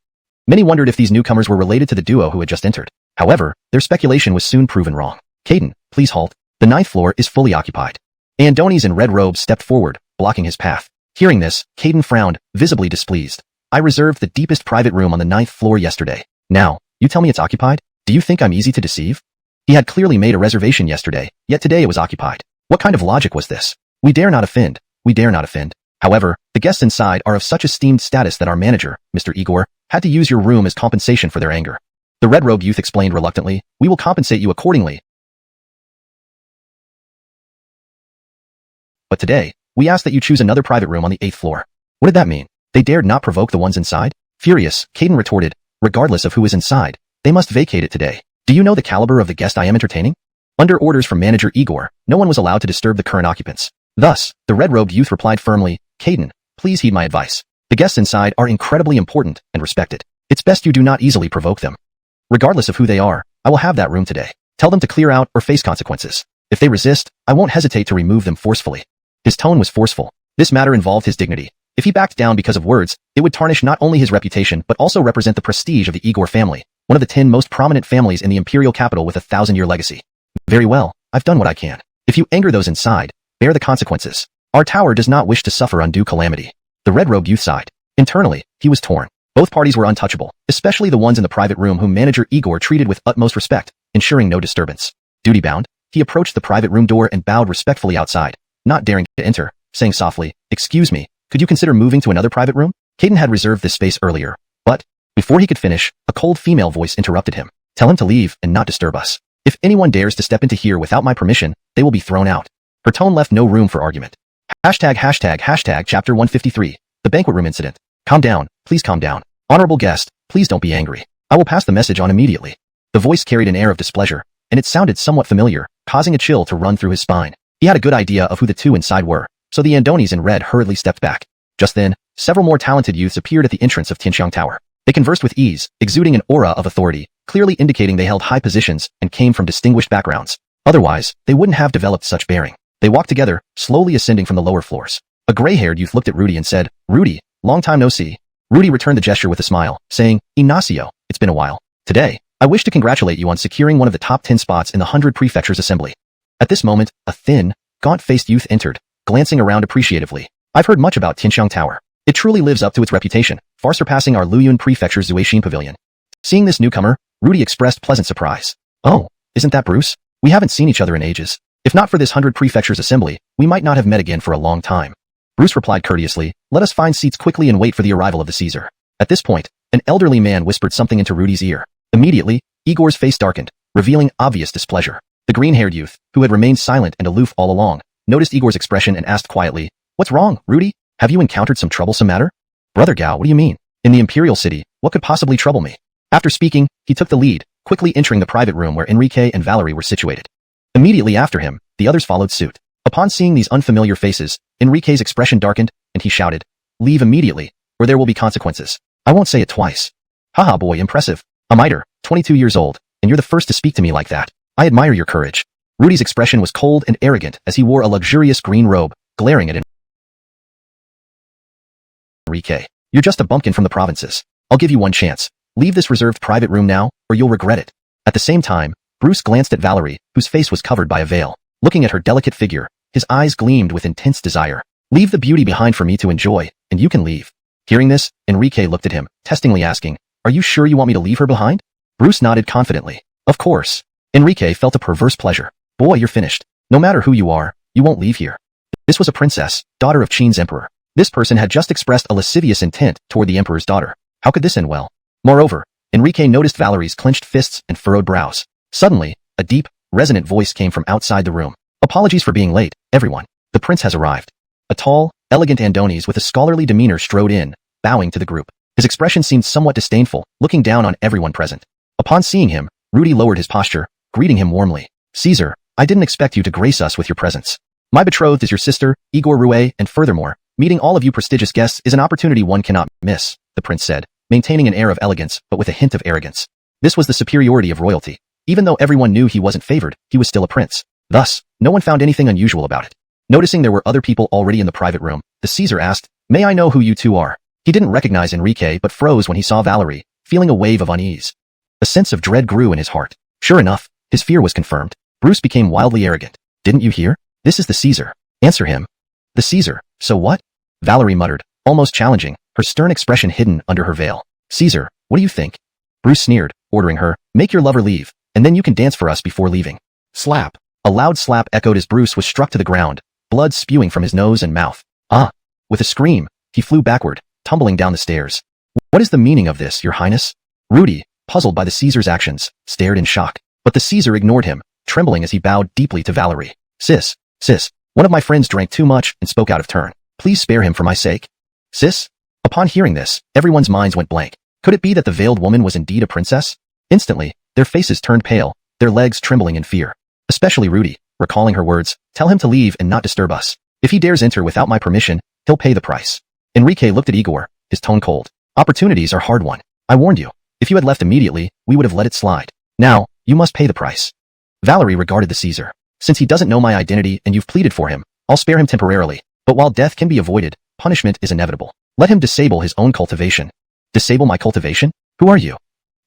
Many wondered if these newcomers were related to the duo who had just entered. However, their speculation was soon proven wrong. "Caden, please halt. The 9th floor is fully occupied." Andonies in red robes stepped forward, blocking his path. Hearing this, Caden frowned, visibly displeased. "I reserved the deepest private room on the 9th floor yesterday. Now, you tell me it's occupied? Do you think I'm easy to deceive?" He had clearly made a reservation yesterday, yet today it was occupied. What kind of logic was this? "We dare not offend. We dare not offend. However, the guests inside are of such esteemed status that our manager, Mr. Igor, had to use your room as compensation for their anger." The red-robed youth explained reluctantly, "We will compensate you accordingly. But today, we ask that you choose another private room on the 8th floor." What did that mean? They dared not provoke the ones inside? Furious, Caden retorted, "Regardless of who is inside, they must vacate it today. Do you know the caliber of the guest I am entertaining?" Under orders from manager Igor, no one was allowed to disturb the current occupants. Thus, the red-robed youth replied firmly, "Caden, please heed my advice. The guests inside are incredibly important and respected. It's best you do not easily provoke them. Regardless of who they are, I will have that room today. Tell them to clear out or face consequences. If they resist, I won't hesitate to remove them forcefully." His tone was forceful. This matter involved his dignity. If he backed down because of words, it would tarnish not only his reputation but also represent the prestige of the Igor family, one of the 10 most prominent families in the imperial capital with a 1,000-year legacy. "Very well, I've done what I can. If you anger those inside, bear the consequences. Our tower does not wish to suffer undue calamity." The red-robed youth sighed. Internally, he was torn. Both parties were untouchable, especially the ones in the private room whom manager Igor treated with utmost respect, ensuring no disturbance. Duty-bound, he approached the private room door and bowed respectfully outside, not daring to enter, saying softly, "Excuse me, could you consider moving to another private room?" Caden had reserved this space earlier, but, before he could finish, a cold female voice interrupted him. "Tell him to leave and not disturb us. If anyone dares to step into here without my permission, they will be thrown out." Her tone left no room for argument. ####Chapter 153, The Banquet Room Incident. "Calm down, please calm down. Honorable guest, please don't be angry. I will pass the message on immediately." The voice carried an air of displeasure, and it sounded somewhat familiar, causing a chill to run through his spine. He had a good idea of who the two inside were, so the Andonies in red hurriedly stepped back. Just then, several more talented youths appeared at the entrance of Tianxiang Tower. They conversed with ease, exuding an aura of authority, clearly indicating they held high positions and came from distinguished backgrounds. Otherwise, they wouldn't have developed such bearing. They walked together, slowly ascending from the lower floors. A gray-haired youth looked at Rudy and said, "Rudy, long time no see." Rudy returned the gesture with a smile, saying, "Ignacio, it's been a while. Today, I wish to congratulate you on securing one of the top 10 spots in the 100 Prefectures Assembly." At this moment, a thin, gaunt-faced youth entered, glancing around appreciatively. "I've heard much about Tianxiang Tower. It truly lives up to its reputation, far surpassing our Luyun Prefecture's Zuixin Pavilion." Seeing this newcomer, Rudy expressed pleasant surprise. "Oh, isn't that Bruce? We haven't seen each other in ages. If not for this 100 Prefectures Assembly, we might not have met again for a long time." Bruce replied courteously, "Let us find seats quickly and wait for the arrival of the Caesar." At this point, an elderly man whispered something into Rudy's ear. Immediately, Igor's face darkened, revealing obvious displeasure. The green-haired youth, who had remained silent and aloof all along, noticed Igor's expression and asked quietly, "What's wrong, Rudy? Have you encountered some troublesome matter?" "Brother Gao, what do you mean? In the Imperial City, what could possibly trouble me?" After speaking, he took the lead, quickly entering the private room where Enrique and Valerie were situated. Immediately after him, the others followed suit. Upon seeing these unfamiliar faces, Enrique's expression darkened, and he shouted, "Leave immediately, or there will be consequences." I won't say it twice. Haha boy, impressive. A miter, 22 years old, and you're the first to speak to me like that. I admire your courage. Rudy's expression was cold and arrogant as he wore a luxurious green robe, glaring at Enrique. You're just a bumpkin from the provinces. I'll give you one chance. Leave this reserved private room now, or you'll regret it. At the same time, Bruce glanced at Valerie, whose face was covered by a veil. Looking at her delicate figure, his eyes gleamed with intense desire. Leave the beauty behind for me to enjoy, and you can leave. Hearing this, Enrique looked at him, testingly asking, "Are you sure you want me to leave her behind?" Bruce nodded confidently. Of course. Enrique felt a perverse pleasure. Boy, you're finished. No matter who you are, you won't leave here. This was a princess, daughter of Qin's emperor. This person had just expressed a lascivious intent toward the emperor's daughter. How could this end well? Moreover, Enrique noticed Valerie's clenched fists and furrowed brows. Suddenly, a deep, resonant voice came from outside the room. Apologies for being late, everyone. The prince has arrived. A tall, elegant Andonies with a scholarly demeanor strode in, bowing to the group. His expression seemed somewhat disdainful, looking down on everyone present. Upon seeing him, Rudy lowered his posture, greeting him warmly. Caesar, I didn't expect you to grace us with your presence. My betrothed is your sister, Igor Rouet, and furthermore, meeting all of you prestigious guests is an opportunity one cannot miss, the prince said, maintaining an air of elegance but with a hint of arrogance. This was the superiority of royalty. Even though everyone knew he wasn't favored, he was still a prince. Thus, no one found anything unusual about it. Noticing there were other people already in the private room, the Caesar asked, "May I know who you two are?" He didn't recognize Enrique but froze when he saw Valerie, feeling a wave of unease. A sense of dread grew in his heart. Sure enough, his fear was confirmed. Bruce became wildly arrogant. "Didn't you hear? This is the Caesar. Answer him." "The Caesar, so what?" Valerie muttered, almost challenging, her stern expression hidden under her veil. "Caesar, what do you think?" Bruce sneered, ordering her, "Make your lover leave, and then you can dance for us before leaving." Slap. A loud slap echoed as Bruce was struck to the ground, blood spewing from his nose and mouth. Ah! With a scream, he flew backward, tumbling down the stairs. "What is the meaning of this, your highness?" Rudy, puzzled by the Caesar's actions, stared in shock. But the Caesar ignored him, trembling as he bowed deeply to Valerie. Sis, one of my friends drank too much and spoke out of turn. Please spare him for my sake." "Sis?" Upon hearing this, everyone's minds went blank. Could it be that the veiled woman was indeed a princess? Instantly, their faces turned pale, their legs trembling in fear. Especially Rudy, recalling her words, "Tell him to leave and not disturb us. If he dares enter without my permission, he'll pay the price." Enrique looked at Igor, his tone cold. "Opportunities are hard won. I warned you. If you had left immediately, we would have let it slide. Now, you must pay the price." Valerie regarded the Caesar. "Since he doesn't know my identity and you've pleaded for him, I'll spare him temporarily. But while death can be avoided, punishment is inevitable. Let him disable his own cultivation." "Disable my cultivation? Who are you?"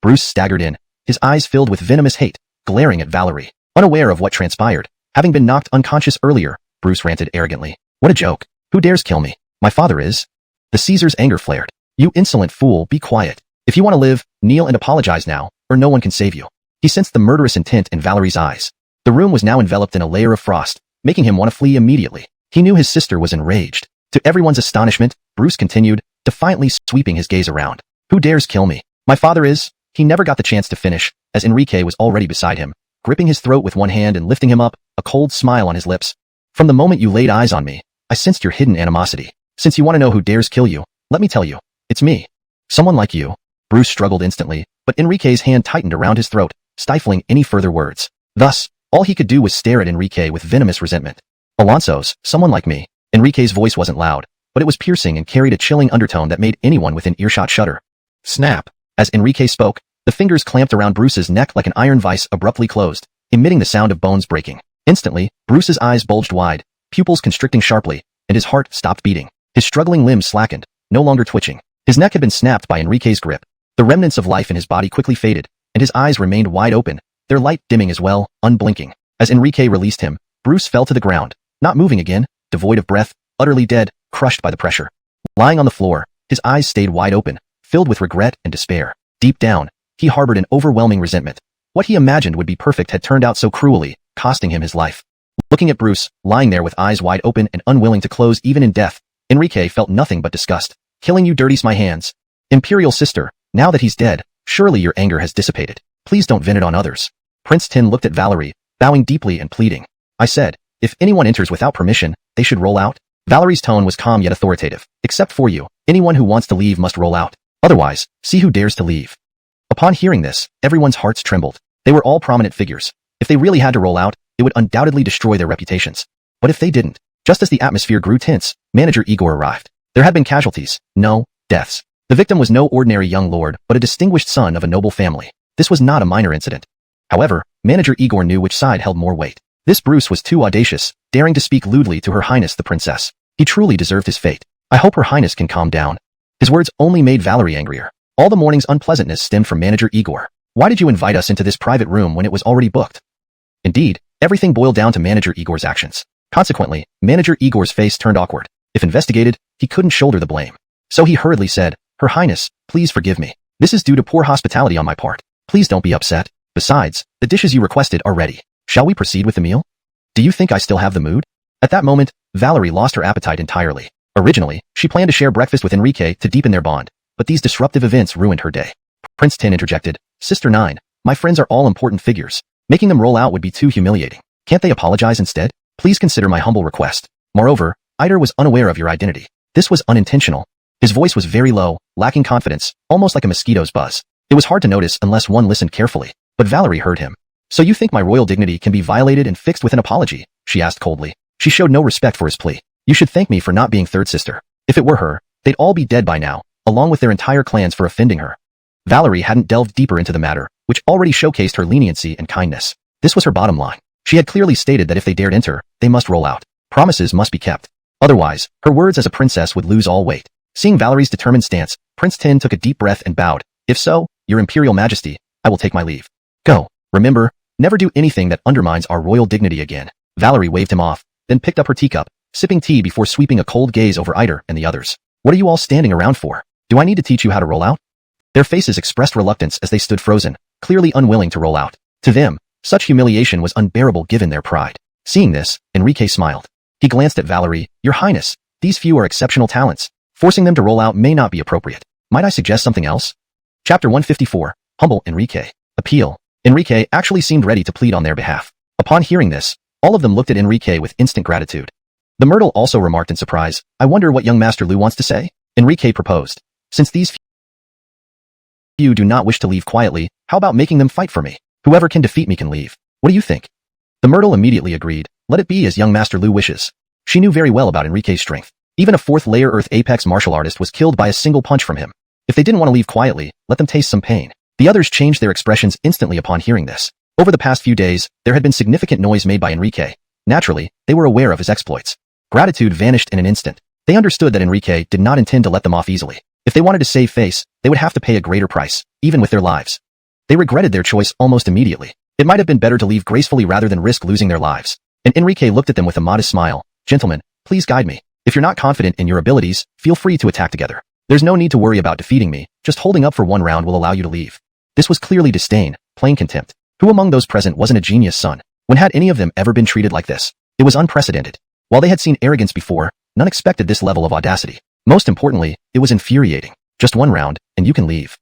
Bruce staggered in, his eyes filled with venomous hate, glaring at Valerie. Unaware of what transpired, having been knocked unconscious earlier, Bruce ranted arrogantly. "What a joke. Who dares kill me? My father is." The Caesar's anger flared. "You insolent fool, be quiet. If you want to live, kneel and apologize now, or no one can save you." He sensed the murderous intent in Valerie's eyes. The room was now enveloped in a layer of frost, making him want to flee immediately. He knew his sister was enraged. To everyone's astonishment, Bruce continued, defiantly sweeping his gaze around. "Who dares kill me? My father is—" He never got the chance to finish, as Enrique was already beside him, gripping his throat with one hand and lifting him up, a cold smile on his lips. "From the moment you laid eyes on me, I sensed your hidden animosity. Since you want to know who dares kill you, let me tell you, it's me. Someone like you." Bruce struggled instantly, but Enrique's hand tightened around his throat, stifling any further words. Thus, all he could do was stare at Enrique with venomous resentment. "Alonso's, someone like me." Enrique's voice wasn't loud, but it was piercing and carried a chilling undertone that made anyone within earshot shudder. Snap! As Enrique spoke, the fingers clamped around Bruce's neck like an iron vice abruptly closed, emitting the sound of bones breaking. Instantly, Bruce's eyes bulged wide, pupils constricting sharply, and his heart stopped beating. His struggling limbs slackened, no longer twitching. His neck had been snapped by Enrique's grip. The remnants of life in his body quickly faded, and his eyes remained wide open, their light dimming as well, unblinking. As Enrique released him, Bruce fell to the ground, not moving again, devoid of breath, utterly dead, crushed by the pressure. Lying on the floor, his eyes stayed wide open, filled with regret and despair. Deep down, he harbored an overwhelming resentment. What he imagined would be perfect had turned out so cruelly, costing him his life. Looking at Bruce, lying there with eyes wide open and unwilling to close even in death, Enrique felt nothing but disgust. "Killing you dirties my hands. Imperial sister, now that he's dead, surely your anger has dissipated. Please don't vent it on others." Prince Tin looked at Valerie, bowing deeply and pleading. "I said, if anyone enters without permission, they should roll out." Valerie's tone was calm yet authoritative. "Except for you, anyone who wants to leave must roll out. Otherwise, see who dares to leave." Upon hearing this, everyone's hearts trembled. They were all prominent figures. If they really had to roll out, it would undoubtedly destroy their reputations. But if they didn't, just as the atmosphere grew tense, Manager Igor arrived. There had been casualties, no deaths. The victim was no ordinary young lord, but a distinguished son of a noble family. This was not a minor incident. However, Manager Igor knew which side held more weight. This Bruce was too audacious, daring to speak lewdly to Her Highness the Princess. He truly deserved his fate. I hope Her Highness can calm down. His words only made Valerie angrier. All the morning's unpleasantness stemmed from Manager Igor. Why did you invite us into this private room when it was already booked? Indeed, everything boiled down to Manager Igor's actions. Consequently, Manager Igor's face turned awkward. If investigated, he couldn't shoulder the blame. So he hurriedly said, Her Highness, please forgive me. This is due to poor hospitality on my part. Please don't be upset. Besides, the dishes you requested are ready. Shall we proceed with the meal? Do you think I still have the mood? At that moment, Valerie lost her appetite entirely. Originally, she planned to share breakfast with Enrique to deepen their bond, but these disruptive events ruined her day. Prince 10 interjected, Sister 9, my friends are all important figures. Making them roll out would be too humiliating. Can't they apologize instead? Please consider my humble request. Moreover, Eider was unaware of your identity. This was unintentional. His voice was very low, lacking confidence, almost like a mosquito's buzz. It was hard to notice unless one listened carefully, but Valerie heard him. So you think my royal dignity can be violated and fixed with an apology? She asked coldly. She showed no respect for his plea. You should thank me for not being third sister. If it were her, they'd all be dead by now, along with their entire clans for offending her. Valerie hadn't delved deeper into the matter, which already showcased her leniency and kindness. This was her bottom line. She had clearly stated that if they dared enter, they must roll out. Promises must be kept. Otherwise, her words as a princess would lose all weight. Seeing Valerie's determined stance, Prince 10 took a deep breath and bowed. If so, Your Imperial Majesty, I will take my leave. Go. Remember, never do anything that undermines our royal dignity again. Valerie waved him off, then picked up her teacup, sipping tea before sweeping a cold gaze over Eider and the others. What are you all standing around for? Do I need to teach you how to roll out? Their faces expressed reluctance as they stood frozen, clearly unwilling to roll out. To them, such humiliation was unbearable given their pride. Seeing this, Enrique smiled. He glanced at Valerie. Your Highness, these few are exceptional talents. Forcing them to roll out may not be appropriate. Might I suggest something else? Chapter 154, Humble Enrique. Appeal. Enrique actually seemed ready to plead on their behalf. Upon hearing this, all of them looked at Enrique with instant gratitude. The Myrtle also remarked in surprise, I wonder what young Master Lu wants to say? Enrique proposed. Since these few do not wish to leave quietly, how about making them fight for me? Whoever can defeat me can leave. What do you think? The Myrtle immediately agreed. Let it be as young Master Lu wishes. She knew very well about Enrique's strength. Even a fourth-layer Earth Apex martial artist was killed by a single punch from him. If they didn't want to leave quietly, let them taste some pain. The others changed their expressions instantly upon hearing this. Over the past few days, there had been significant noise made by Enrique. Naturally, they were aware of his exploits. Gratitude vanished in an instant. They understood that Enrique did not intend to let them off easily. If they wanted to save face, they would have to pay a greater price, even with their lives. They regretted their choice almost immediately. It might have been better to leave gracefully rather than risk losing their lives. And Enrique looked at them with a modest smile. Gentlemen, please guide me. If you're not confident in your abilities, feel free to attack together. There's no need to worry about defeating me, just holding up for one round will allow you to leave. This was clearly disdain, plain contempt. Who among those present wasn't a genius son? When had any of them ever been treated like this? It was unprecedented. While they had seen arrogance before, none expected this level of audacity. Most importantly, it was infuriating. Just one round, and you can leave.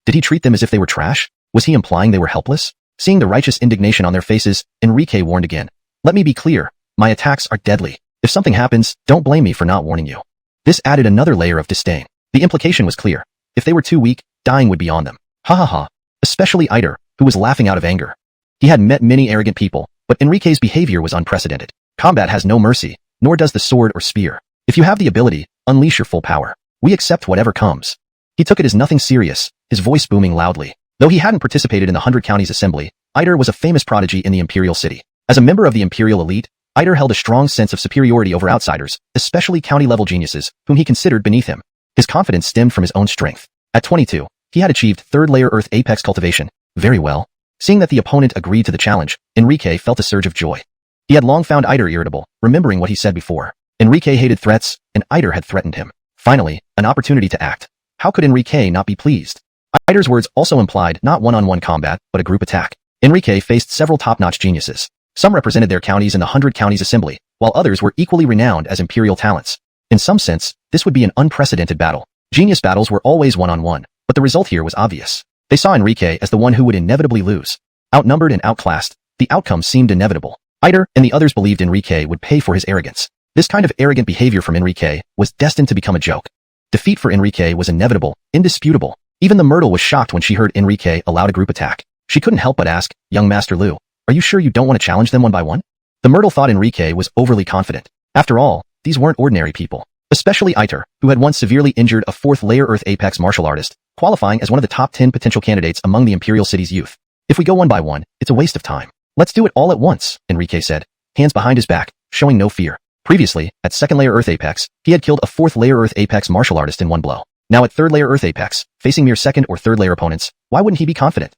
Did he treat them as if they were trash? Was he implying they were helpless? Seeing the righteous indignation on their faces, Enrique warned again. Let me be clear. My attacks are deadly. If something happens, don't blame me for not warning you. This added another layer of disdain. The implication was clear. If they were too weak, dying would be on them. Ha ha ha. Especially Eider, who was laughing out of anger. He had met many arrogant people, but Enrique's behavior was unprecedented. Combat has no mercy, nor does the sword or spear. If you have the ability, unleash your full power. We accept whatever comes. He took it as nothing serious, his voice booming loudly. Though he hadn't participated in the 100 Counties Assembly, Eider was a famous prodigy in the Imperial City. As a member of the Imperial elite, Eider held a strong sense of superiority over outsiders, especially county-level geniuses, whom he considered beneath him. His confidence stemmed from his own strength. At 22, he had achieved third-layer Earth Apex cultivation. Very well. Seeing that the opponent agreed to the challenge, Enrique felt a surge of joy. He had long found Eider irritable, remembering what he said before. Enrique hated threats, and Eider had threatened him. Finally, an opportunity to act. How could Enrique not be pleased? Eider's words also implied not one-on-one combat, but a group attack. Enrique faced several top-notch geniuses. Some represented their counties in the 100 Counties Assembly, while others were equally renowned as imperial talents. In some sense, this would be an unprecedented battle. Genius battles were always one-on-one, but the result here was obvious. They saw Enrique as the one who would inevitably lose. Outnumbered and outclassed, the outcome seemed inevitable. Eider and the others believed Enrique would pay for his arrogance. This kind of arrogant behavior from Enrique was destined to become a joke. Defeat for Enrique was inevitable, indisputable. Even the Myrtle was shocked when she heard Enrique allowed a group attack. She couldn't help but ask, Young Master Lu, Are you sure you don't want to challenge them one by one? The Myrtle thought Enrique was overly confident. After all, these weren't ordinary people. Especially Iter, who had once severely injured a 4th-layer Earth Apex martial artist, qualifying as one of the top 10 potential candidates among the Imperial City's youth. If we go one by one, it's a waste of time. Let's do it all at once, Enrique said, hands behind his back, showing no fear. Previously, at 2nd-layer Earth Apex, he had killed a 4th-layer Earth Apex martial artist in one blow. Now at 3rd-layer Earth Apex, facing mere 2nd or 3rd-layer opponents, why wouldn't he be confident?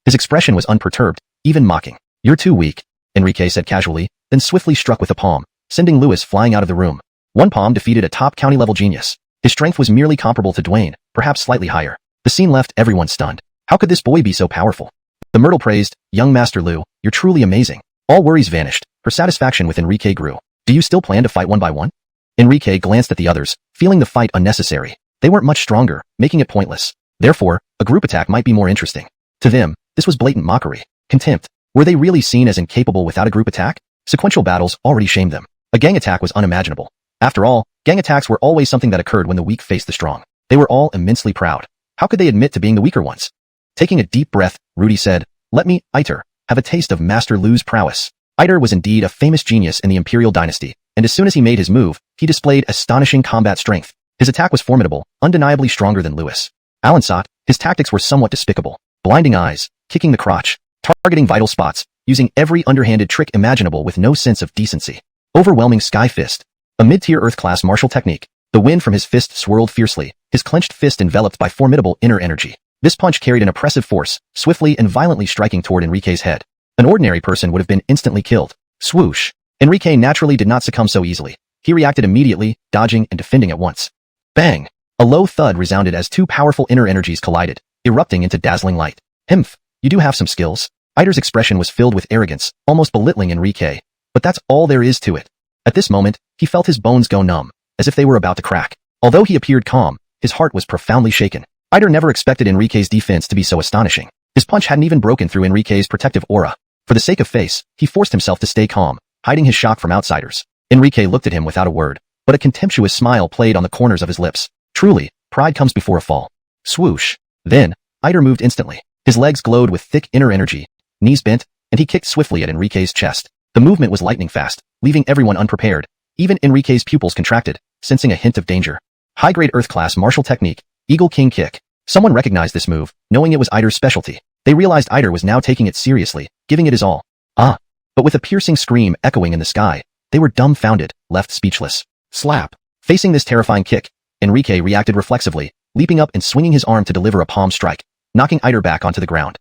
His expression was unperturbed, even mocking. You're too weak, Enrique said casually, then swiftly struck with a palm, sending Lewis flying out of the room. One palm defeated a top county-level genius. His strength was merely comparable to Dwayne, perhaps slightly higher. The scene left everyone stunned. How could this boy be so powerful? The Myrtle praised, young Master Lu, you're truly amazing. All worries vanished. Her satisfaction with Enrique grew. Do you still plan to fight one by one? Enrique glanced at the others, feeling the fight unnecessary. They weren't much stronger, making it pointless. Therefore, a group attack might be more interesting. To them, this was blatant mockery. Contempt. Were they really seen as incapable without a group attack? Sequential battles already shamed them. A gang attack was unimaginable. After all, gang attacks were always something that occurred when the weak faced the strong. They were all immensely proud. How could they admit to being the weaker ones? Taking a deep breath, Rudy said, let me, Iter, have a taste of Master Lu's prowess. Iter was indeed a famous genius in the Imperial dynasty, and as soon as he made his move, he displayed astonishing combat strength. His attack was formidable, undeniably stronger than Lewis. Alan saw, his tactics were somewhat despicable. Blinding eyes, kicking the crotch, targeting vital spots, using every underhanded trick imaginable with no sense of decency. Overwhelming Sky Fist. A mid-tier Earth-class martial technique. The wind from his fist swirled fiercely, his clenched fist enveloped by formidable inner energy. This punch carried an oppressive force, swiftly and violently striking toward Enrique's head. An ordinary person would have been instantly killed. Swoosh. Enrique naturally did not succumb so easily. He reacted immediately, dodging and defending at once. Bang! A low thud resounded as two powerful inner energies collided, erupting into dazzling light. Himph, you do have some skills. Iter's expression was filled with arrogance, almost belittling Enrique. But that's all there is to it. At this moment, he felt his bones go numb, as if they were about to crack. Although he appeared calm, his heart was profoundly shaken. Iter never expected Enrique's defense to be so astonishing. His punch hadn't even broken through Enrique's protective aura. For the sake of face, he forced himself to stay calm, hiding his shock from outsiders. Enrique looked at him without a word, but a contemptuous smile played on the corners of his lips. Truly, pride comes before a fall. Swoosh. Then, Iter moved instantly. His legs glowed with thick inner energy, knees bent, and he kicked swiftly at Enrique's chest. The movement was lightning fast, leaving everyone unprepared. Even Enrique's pupils contracted, sensing a hint of danger. High-grade Earth-class martial technique, Eagle King Kick. Someone recognized this move, knowing it was Iter's specialty. They realized Iter was now taking it seriously, giving it his all. But with a piercing scream echoing in the sky, they were dumbfounded, left speechless. Slap. Facing this terrifying kick, Enrique reacted reflexively, leaping up and swinging his arm to deliver a palm strike, knocking Iter back onto the ground.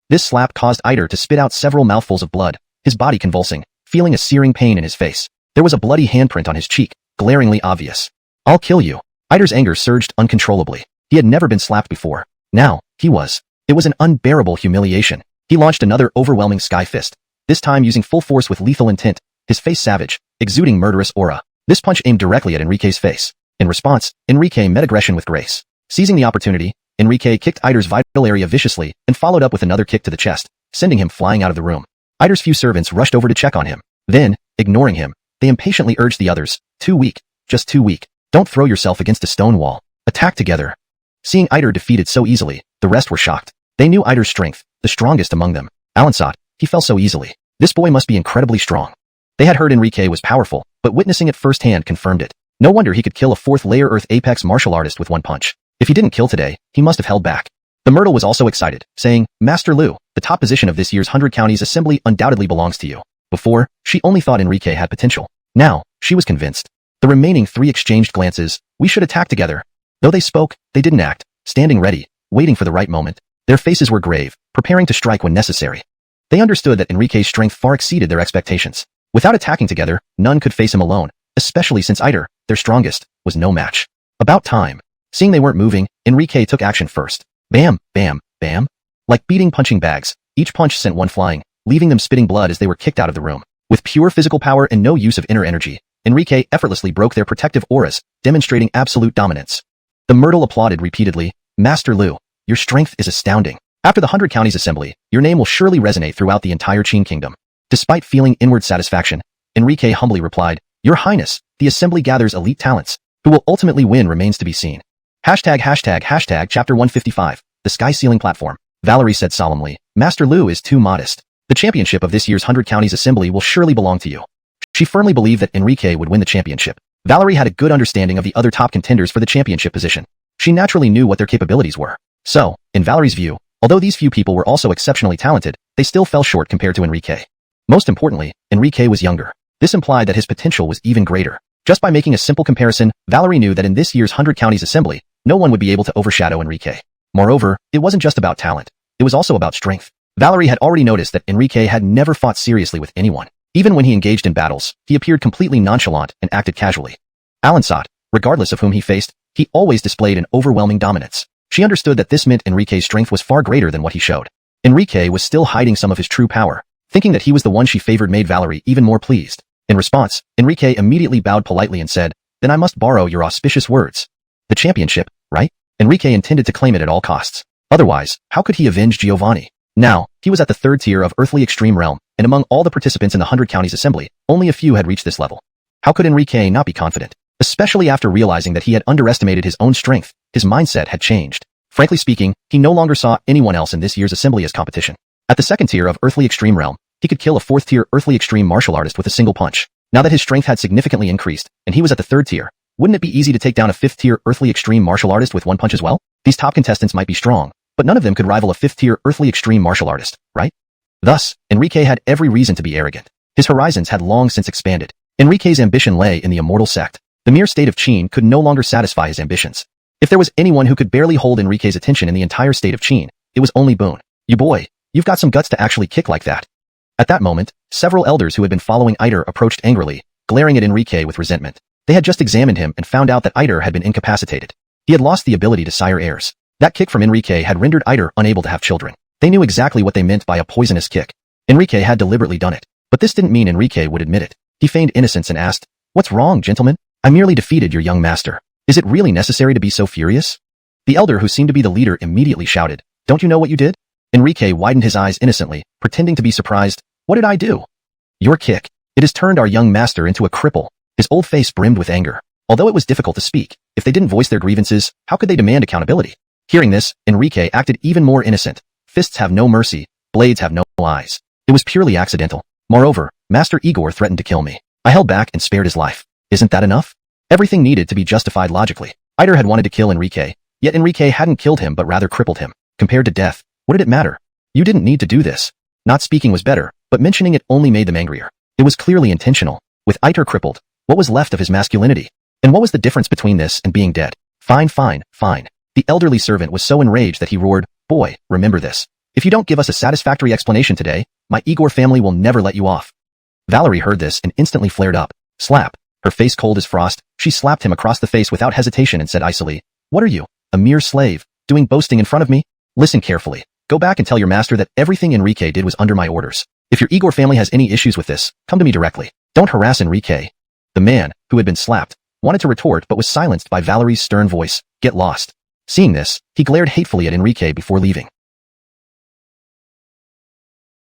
This slap caused Iter to spit out several mouthfuls of blood, his body convulsing, feeling a searing pain in his face. There was a bloody handprint on his cheek, glaringly obvious. I'll kill you. Iter's anger surged uncontrollably. He had never been slapped before. Now, he was. It was an unbearable humiliation. He launched another overwhelming Sky Fist, this time using full force with lethal intent, his face savage, exuding murderous aura. This punch aimed directly at Enrique's face. In response, Enrique met aggression with grace. Seizing the opportunity, Enrique kicked Iter's vital area viciously and followed up with another kick to the chest, sending him flying out of the room. Iter's few servants rushed over to check on him. Then, ignoring him, they impatiently urged the others, too weak, just too weak. Don't throw yourself against a stone wall. Attack together. Seeing Iter defeated so easily, the rest were shocked. They knew Iter's strength, the strongest among them. Alan saw it, he fell so easily. This boy must be incredibly strong. They had heard Enrique was powerful, but witnessing it firsthand confirmed it. No wonder he could kill a 4th-layer Earth Apex martial artist with one punch. If he didn't kill today, he must have held back. The Myrtle was also excited, saying, Master Lu, the top position of this year's 100 Counties Assembly undoubtedly belongs to you. Before, she only thought Enrique had potential. Now, she was convinced. The remaining three exchanged glances. We should attack together. Though they spoke, they didn't act, standing ready, waiting for the right moment. Their faces were grave, preparing to strike when necessary. They understood that Enrique's strength far exceeded their expectations. Without attacking together, none could face him alone, especially since Iter, their strongest, was no match. About time. Seeing they weren't moving, Enrique took action first. Bam, bam, bam. Like beating punching bags, each punch sent one flying, leaving them spitting blood as they were kicked out of the room. With pure physical power and no use of inner energy, Enrique effortlessly broke their protective auras, demonstrating absolute dominance. The Myrtle applauded repeatedly. Master Lu, your strength is astounding. After the 100 Counties Assembly, your name will surely resonate throughout the entire Qin Kingdom. Despite feeling inward satisfaction, Enrique humbly replied, Your Highness, the Assembly gathers elite talents. Who will ultimately win remains to be seen. Hashtag Chapter 155, the Sky Ceiling Platform. Valerie said solemnly, Master Lu is too modest. The championship of this year's 100 Counties Assembly will surely belong to you. She firmly believed that Enrique would win the championship. Valerie had a good understanding of the other top contenders for the championship position. She naturally knew what their capabilities were. So, in Valerie's view, although these few people were also exceptionally talented, they still fell short compared to Enrique. Most importantly, Enrique was younger. This implied that his potential was even greater. Just by making a simple comparison, Valerie knew that in this year's 100 Counties Assembly, no one would be able to overshadow Enrique. Moreover, it wasn't just about talent. It was also about strength. Valerie had already noticed that Enrique had never fought seriously with anyone. Even when he engaged in battles, he appeared completely nonchalant and acted casually. Alansat, regardless of whom he faced, he always displayed an overwhelming dominance. She understood that this meant Enrique's strength was far greater than what he showed. Enrique was still hiding some of his true power. Thinking that he was the one she favored made Valerie even more pleased. In response, Enrique immediately bowed politely and said, "Then I must borrow your auspicious words. The championship, right?" Enrique intended to claim it at all costs. Otherwise, how could he avenge Giovanni? Now, he was at the third tier of earthly extreme realm, and among all the participants in the 100 Counties Assembly, only a few had reached this level. How could Enrique not be confident? Especially after realizing that he had underestimated his own strength, his mindset had changed. Frankly speaking, he no longer saw anyone else in this year's assembly as competition. At the second tier of earthly extreme realm, he could kill a fourth tier earthly extreme martial artist with a single punch. Now that his strength had significantly increased, and he was at the third tier, wouldn't it be easy to take down a fifth tier earthly extreme martial artist with one punch as well? These top contestants might be strong, but none of them could rival a fifth tier earthly extreme martial artist, right? Thus, Enrique had every reason to be arrogant. His horizons had long since expanded. Enrique's ambition lay in the immortal sect. The mere state of Qin could no longer satisfy his ambitions. If there was anyone who could barely hold Enrique's attention in the entire state of Qin, it was only Boone. "You boy, you've got some guts to actually kick like that." At that moment, several elders who had been following Iter approached angrily, glaring at Enrique with resentment. They had just examined him and found out that Iter had been incapacitated. He had lost the ability to sire heirs. That kick from Enrique had rendered Iter unable to have children. They knew exactly what they meant by a poisonous kick. Enrique had deliberately done it. But this didn't mean Enrique would admit it. He feigned innocence and asked, "What's wrong, gentlemen? I merely defeated your young master. Is it really necessary to be so furious?" The elder who seemed to be the leader immediately shouted, "Don't you know what you did?" Enrique widened his eyes innocently, pretending to be surprised. "What did I do?" "Your kick. It has turned our young master into a cripple." His old face brimmed with anger. Although it was difficult to speak, if they didn't voice their grievances, how could they demand accountability? Hearing this, Enrique acted even more innocent. Fists have no mercy, blades have no eyes. It was purely accidental. Moreover, Master Igor threatened to kill me. I held back and spared his life. Isn't that enough? Everything needed to be justified logically. Iter had wanted to kill Enrique, yet Enrique hadn't killed him but rather crippled him. Compared to death, what did it matter? You didn't need to do this. Not speaking was better, but mentioning it only made them angrier. It was clearly intentional. With Iter crippled, what was left of his masculinity? And what was the difference between this and being dead? Fine, fine, fine. The elderly servant was so enraged that he roared, "Boy, remember this. If you don't give us a satisfactory explanation today, my Igor family will never let you off." Valerie heard this and instantly flared up. Slap. Her face cold as frost, she slapped him across the face without hesitation and said icily, "What are you, a mere slave, doing boasting in front of me? Listen carefully. Go back and tell your master that everything Enrique did was under my orders. If your Igor family has any issues with this, come to me directly. Don't harass Enrique." The man, who had been slapped, wanted to retort but was silenced by Valerie's stern voice, "Get lost." Seeing this, he glared hatefully at Enrique before leaving.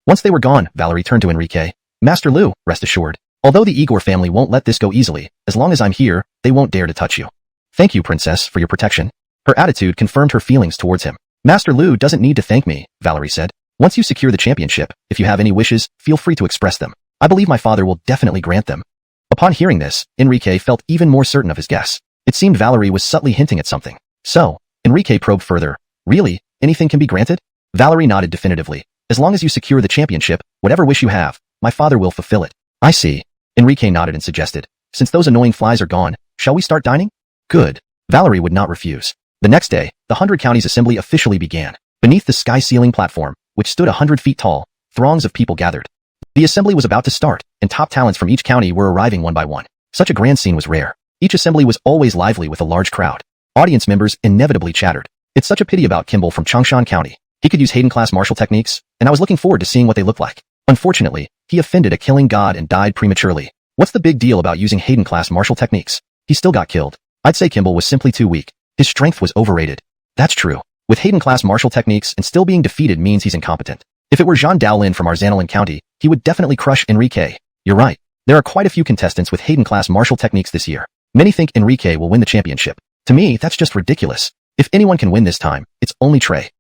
Once they were gone, Valerie turned to Enrique. "Master Lu, rest assured. Although the Igor family won't let this go easily, as long as I'm here, they won't dare to touch you. Thank you, princess, for your protection." Her attitude confirmed her feelings towards him. "Master Lu doesn't need to thank me," Valerie said. "Once you secure the championship, if you have any wishes, feel free to express them. I believe my father will definitely grant them." Upon hearing this, Enrique felt even more certain of his guess. It seemed Valerie was subtly hinting at something. So, Enrique probed further. "Really? Anything can be granted?" Valerie nodded definitively. "As long as you secure the championship, whatever wish you have, my father will fulfill it." "I see." Enrique nodded and suggested, "Since those annoying flies are gone, shall we start dining?" "Good." Valerie would not refuse. The next day, the 100 Counties Assembly officially began. Beneath the sky-ceiling platform, which stood 100 feet tall, throngs of people gathered. The assembly was about to start, and top talents from each county were arriving one by one. Such a grand scene was rare. Each assembly was always lively with a large crowd. Audience members inevitably chattered. "It's such a pity about Kimball from Changshan County. He could use Hayden-class martial techniques, and I was looking forward to seeing what they looked like. Unfortunately, he offended a killing god and died prematurely. What's the big deal about using Hayden-class martial techniques? He still got killed. I'd say Kimball was simply too weak. His strength was overrated." "That's true. With Hayden-class martial techniques and still being defeated means he's incompetent. If it were Zhang Daolin from Arzanalin County, he would definitely crush Enrique." "You're right. There are quite a few contestants with Hayden-class martial techniques this year. Many think Enrique will win the championship. To me, that's just ridiculous. If anyone can win this time, it's only Trey."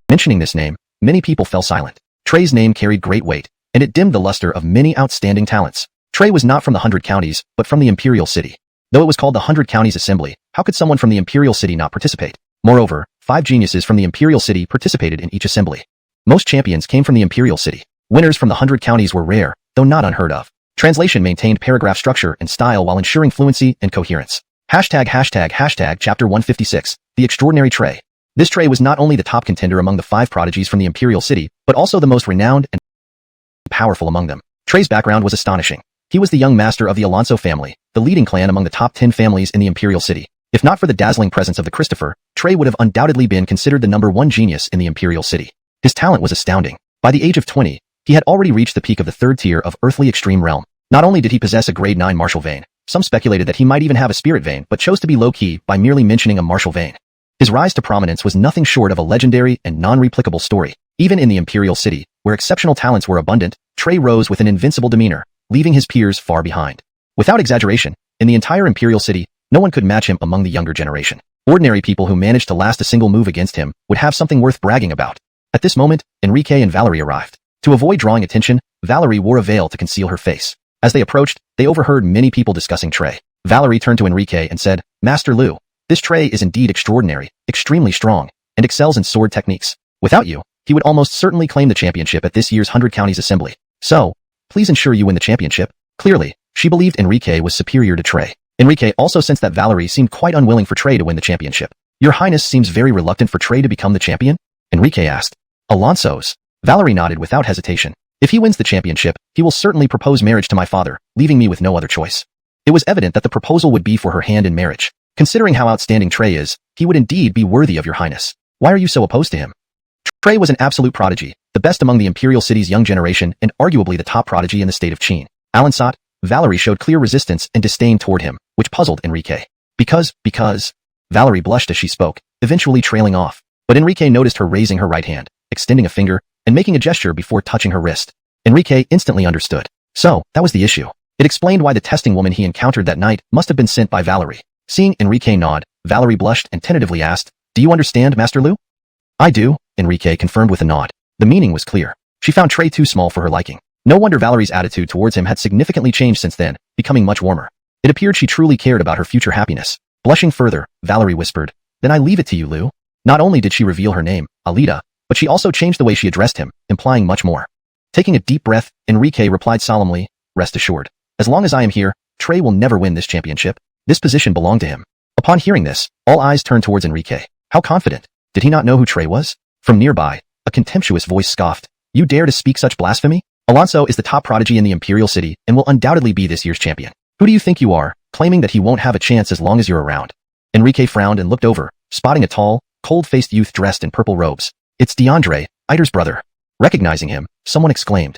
Mentioning this name, many people fell silent. Trey's name carried great weight. and it dimmed the luster of many outstanding talents. Trey was not from the 100 Counties, but from the Imperial City. Though it was called the 100 Counties Assembly, how could someone from the Imperial City not participate? Moreover, 5 geniuses from the Imperial City participated in each assembly. Most champions came from the Imperial City. Winners from the 100 Counties were rare, though not unheard of. Translation maintained paragraph structure and style while ensuring fluency and coherence. ####Chapter 156, The Extraordinary Trey. This Trey was not only the top contender among the 5 prodigies from the Imperial City, but also the most renowned and powerful among them. Trey's background was astonishing. He was the young master of the Alonso family, the leading clan among the top 10 families in the Imperial City. If not for the dazzling presence of the Christopher, Trey would have undoubtedly been considered the #1 genius in the Imperial City. His talent was astounding. By the age of 20, he had already reached the peak of the 3rd tier of earthly extreme realm. Not only did he possess a grade 9 martial vein, some speculated that he might even have a spirit vein but chose to be low-key by merely mentioning a martial vein. His rise to prominence was nothing short of a legendary and non-replicable story. Even in the Imperial City, where exceptional talents were abundant, Trey rose with an invincible demeanor, leaving his peers far behind. Without exaggeration, in the entire Imperial City, no one could match him among the younger generation. Ordinary people who managed to last a single move against him would have something worth bragging about. At this moment, Enrique and Valerie arrived. To avoid drawing attention, Valerie wore a veil to conceal her face. As they approached, they overheard many people discussing Trey. Valerie turned to Enrique and said, "Master Liu, this Trey is indeed extraordinary, extremely strong, and excels in sword techniques. Without you, he would almost certainly claim the championship at this year's 100 Counties Assembly. So, please ensure you win the championship." Clearly, she believed Enrique was superior to Trey. Enrique also sensed that Valerie seemed quite unwilling for Trey to win the championship. "Your Highness seems very reluctant for Trey to become the champion?" Enrique asked. "Alonso's." Valerie nodded without hesitation. "If he wins the championship, he will certainly propose marriage to my father, leaving me with no other choice." It was evident that the proposal would be for her hand in marriage. Considering how outstanding Trey is, he would indeed be worthy of your Highness. Why are you so opposed to him? Trey was an absolute prodigy, the best among the Imperial City's young generation and arguably the top prodigy in the state of Qin. Alansat, Valerie showed clear resistance and disdain toward him, which puzzled Enrique. Because, Valerie blushed as she spoke, eventually trailing off. But Enrique noticed her raising her right hand, extending a finger, and making a gesture before touching her wrist. Enrique instantly understood. So, that was the issue. It explained why the testing woman he encountered that night must have been sent by Valerie. Seeing Enrique nod, Valerie blushed and tentatively asked, "Do you understand, Master Liu?" "I do," Enrique confirmed with a nod. The meaning was clear. She found Trey too small for her liking. No wonder Valerie's attitude towards him had significantly changed since then, becoming much warmer. It appeared she truly cared about her future happiness. Blushing further, Valerie whispered, "Then I leave it to you, Liu." Not only did she reveal her name, Alida, but she also changed the way she addressed him, implying much more. Taking a deep breath, Enrique replied solemnly, "Rest assured. As long as I am here, Trey will never win this championship. This position belonged to him." Upon hearing this, all eyes turned towards Enrique. How confident? Did he not know who Trey was? From nearby, a contemptuous voice scoffed, "You dare to speak such blasphemy? Alonso is the top prodigy in the Imperial City and will undoubtedly be this year's champion. Who do you think you are, claiming that he won't have a chance as long as you're around?" Enrique frowned and looked over, spotting a tall, cold-faced youth dressed in purple robes. "It's DeAndre, Ider's brother." Recognizing him, someone exclaimed.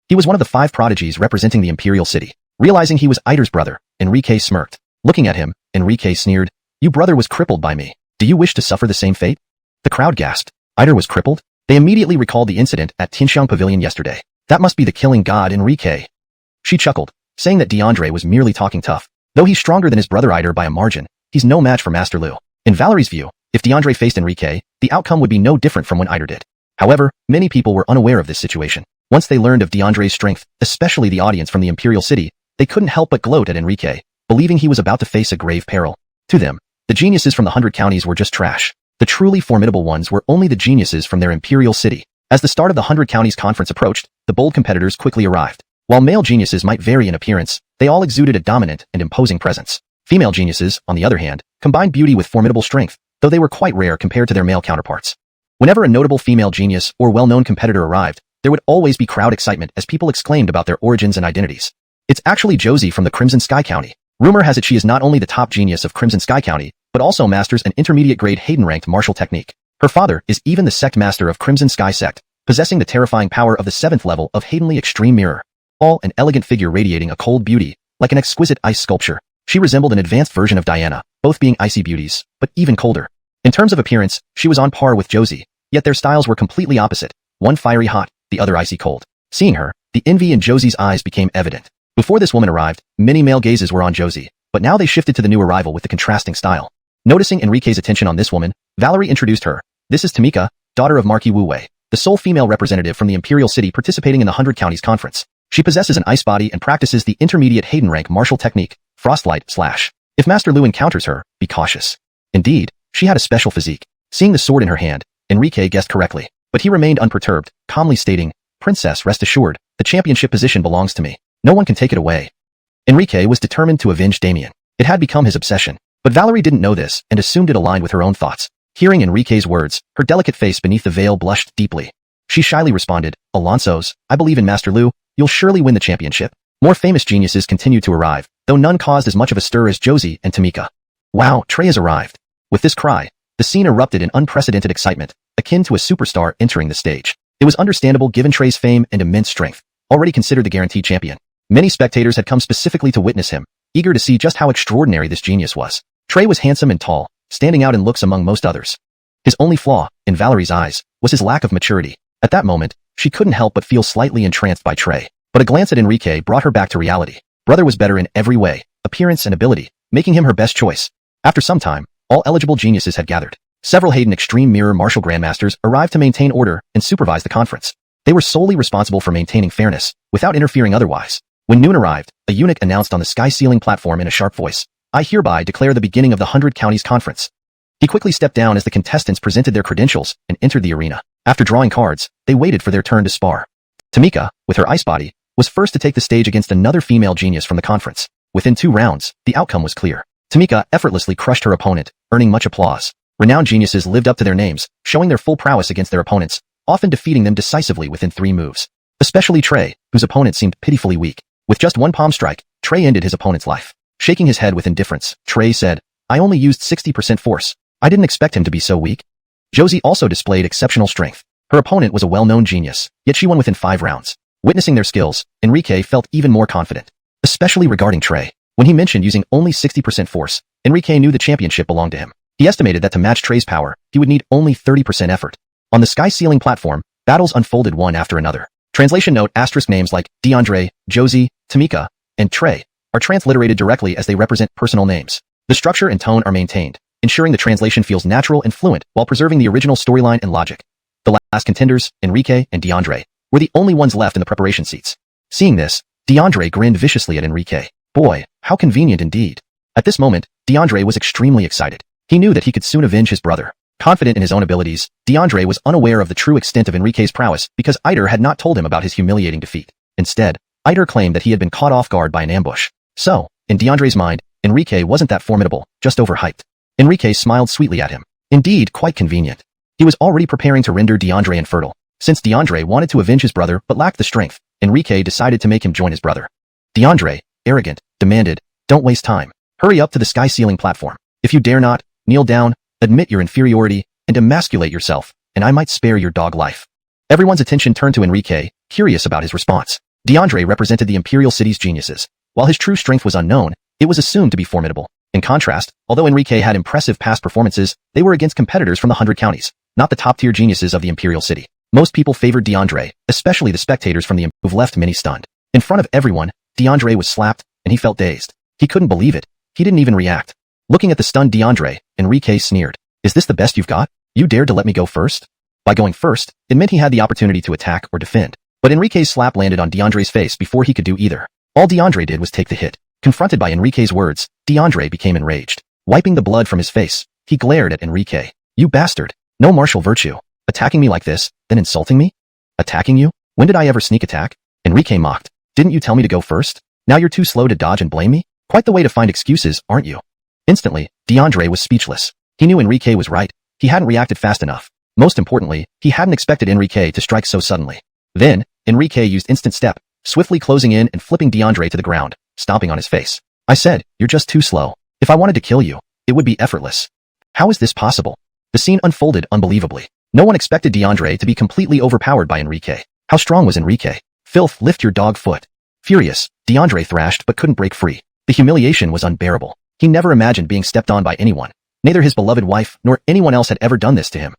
He was one of the 5 prodigies representing the Imperial City. Realizing he was Ider's brother, Enrique smirked. Looking at him, Enrique sneered, "You brother was crippled by me. Do you wish to suffer the same fate?" The crowd gasped. Ider was crippled? They immediately recalled the incident at Tianxiang Pavilion yesterday. That must be the killing god Enrique. She chuckled, saying that DeAndre was merely talking tough. Though he's stronger than his brother Ider by a margin, he's no match for Master Liu. In Valerie's view, if DeAndre faced Enrique, the outcome would be no different from when Ider did. However, many people were unaware of this situation. Once they learned of DeAndre's strength, especially the audience from the Imperial City, they couldn't help but gloat at Enrique, believing he was about to face a grave peril. To them, the geniuses from the 100 Counties were just trash. The truly formidable ones were only the geniuses from their Imperial City. As the start of the 100 Counties conference approached, the bold competitors quickly arrived. While male geniuses might vary in appearance, they all exuded a dominant and imposing presence. Female geniuses, on the other hand, combined beauty with formidable strength, though they were quite rare compared to their male counterparts. Whenever a notable female genius or well-known competitor arrived, there would always be crowd excitement as people exclaimed about their origins and identities. "It's actually Josie from the Crimson Sky County. Rumor has it she is not only the top genius of Crimson Sky County, but also masters an intermediate-grade Hayden-ranked martial technique. Her father is even the sect master of Crimson Sky Sect, possessing the terrifying power of the 7th level of Haydenly Extreme Mirror. All an elegant figure radiating a cold beauty, like an exquisite ice sculpture. She resembled an advanced version of Diana, both being icy beauties, but even colder. In terms of appearance, she was on par with Josie, yet their styles were completely opposite, one fiery hot, the other icy cold. Seeing her, the envy in Josie's eyes became evident. Before this woman arrived, many male gazes were on Josie, but now they shifted to the new arrival with the contrasting style. Noticing Enrique's attention on this woman, Valerie introduced her. "This is Tamika, daughter of Marquis Wu Wei. the sole female representative from the Imperial City participating in the 100 Counties Conference. She possesses an ice body and practices the intermediate Hayden rank martial technique, Frostlight Slash. If Master Lu encounters her, be cautious. Indeed, she had a special physique. Seeing the sword in her hand, Enrique guessed correctly, but he remained unperturbed, calmly stating, "Princess, rest assured, the championship position belongs to me. No one can take it away." Enrique was determined to avenge Damien. It had become his obsession. But Valerie didn't know this and assumed it aligned with her own thoughts. Hearing Enrique's words, her delicate face beneath the veil blushed deeply. She shyly responded, "Alonso's, I believe in Master Lu, you'll surely win the championship." More famous geniuses continued to arrive, though none caused as much of a stir as Josie and Tamika. "Wow, Trey has arrived." With this cry, the scene erupted in unprecedented excitement, akin to a superstar entering the stage. It was understandable given Trey's fame and immense strength, already considered the guaranteed champion. Many spectators had come specifically to witness him, eager to see just how extraordinary this genius was. Trey was handsome and tall, standing out in looks among most others. His only flaw, in Valerie's eyes, was his lack of maturity. At that moment, she couldn't help but feel slightly entranced by Trey. But a glance at Enrique brought her back to reality. Brother was better in every way, appearance and ability, making him her best choice. After some time, all eligible geniuses had gathered. Several Hayden Extreme Mirror Martial Grandmasters arrived to maintain order and supervise the conference. They were solely responsible for maintaining fairness, without interfering otherwise. When noon arrived, a eunuch announced on the sky-ceiling platform in a sharp voice, "I hereby declare the beginning of the 100 Counties Conference." He quickly stepped down as the contestants presented their credentials and entered the arena. After drawing cards, they waited for their turn to spar. Tamika, with her ice body, was first to take the stage against another female genius from the conference. Within 2 rounds, the outcome was clear. Tamika effortlessly crushed her opponent, earning much applause. Renowned geniuses lived up to their names, showing their full prowess against their opponents, often defeating them decisively within 3 moves. Especially Trey, whose opponent seemed pitifully weak. With just 1 palm strike, Trey ended his opponent's life. Shaking his head with indifference, Trey said, "I only used 60% force. I didn't expect him to be so weak." Josie also displayed exceptional strength. Her opponent was a well-known genius, yet she won within 5 rounds. Witnessing their skills, Enrique felt even more confident, especially regarding Trey. When he mentioned using only 60% force, Enrique knew the championship belonged to him. He estimated that to match Trey's power, he would need only 30% effort. On the sky-ceiling platform, battles unfolded one after another. Translation note: asterisk names like DeAndre, Josie, Tamika, and Trey are transliterated directly as they represent personal names. The structure and tone are maintained, ensuring the translation feels natural and fluent while preserving the original storyline and logic. The last contenders, Enrique and DeAndre, were the only ones left in the preparation seats. Seeing this, DeAndre grinned viciously at Enrique. Boy, how convenient indeed. At this moment, DeAndre was extremely excited. He knew that he could soon avenge his brother. Confident in his own abilities, DeAndre was unaware of the true extent of Enrique's prowess because Eider had not told him about his humiliating defeat. Instead, Eider claimed that he had been caught off guard by an ambush. So, in DeAndre's mind, Enrique wasn't that formidable, just overhyped. Enrique smiled sweetly at him. Indeed, quite convenient. He was already preparing to render DeAndre infertile. Since DeAndre wanted to avenge his brother but lacked the strength, Enrique decided to make him join his brother. DeAndre, arrogant, demanded, "Don't waste time. Hurry up to the sky-ceiling platform. If you dare not, kneel down, admit your inferiority, and emasculate yourself, and I might spare your dog life." Everyone's attention turned to Enrique, curious about his response. DeAndre represented the Imperial City's geniuses. While his true strength was unknown, it was assumed to be formidable. In contrast, although Enrique had impressive past performances, they were against competitors from the 100 counties, not the top-tier geniuses of the Imperial City. Most people favored DeAndre, especially the spectators from the who've left many stunned. In front of everyone, DeAndre was slapped, and he felt dazed. He couldn't believe it. He didn't even react. Looking at the stunned DeAndre, Enrique sneered. "Is this the best you've got? You dared to let me go first?" By going first, it meant he had the opportunity to attack or defend. But Enrique's slap landed on DeAndre's face before he could do either. All DeAndre did was take the hit. Confronted by Enrique's words, DeAndre became enraged. Wiping the blood from his face, he glared at Enrique. "You bastard. No martial virtue. Attacking me like this, then insulting me? Attacking you? When did I ever sneak attack?" Enrique mocked. "Didn't you tell me to go first? Now you're too slow to dodge and blame me? Quite the way to find excuses, aren't you?" Instantly, DeAndre was speechless. He knew Enrique was right. He hadn't reacted fast enough. Most importantly, he hadn't expected Enrique to strike so suddenly. Then, Enrique used instant step, swiftly closing in and flipping DeAndre to the ground, stomping on his face. "I said, you're just too slow. If I wanted to kill you, it would be effortless. How is this possible?" The scene unfolded unbelievably. No one expected DeAndre to be completely overpowered by Enrique. How strong was Enrique? "Filth, lift your dog foot." Furious, DeAndre thrashed but couldn't break free. The humiliation was unbearable. He never imagined being stepped on by anyone. Neither his beloved wife nor anyone else had ever done this to him.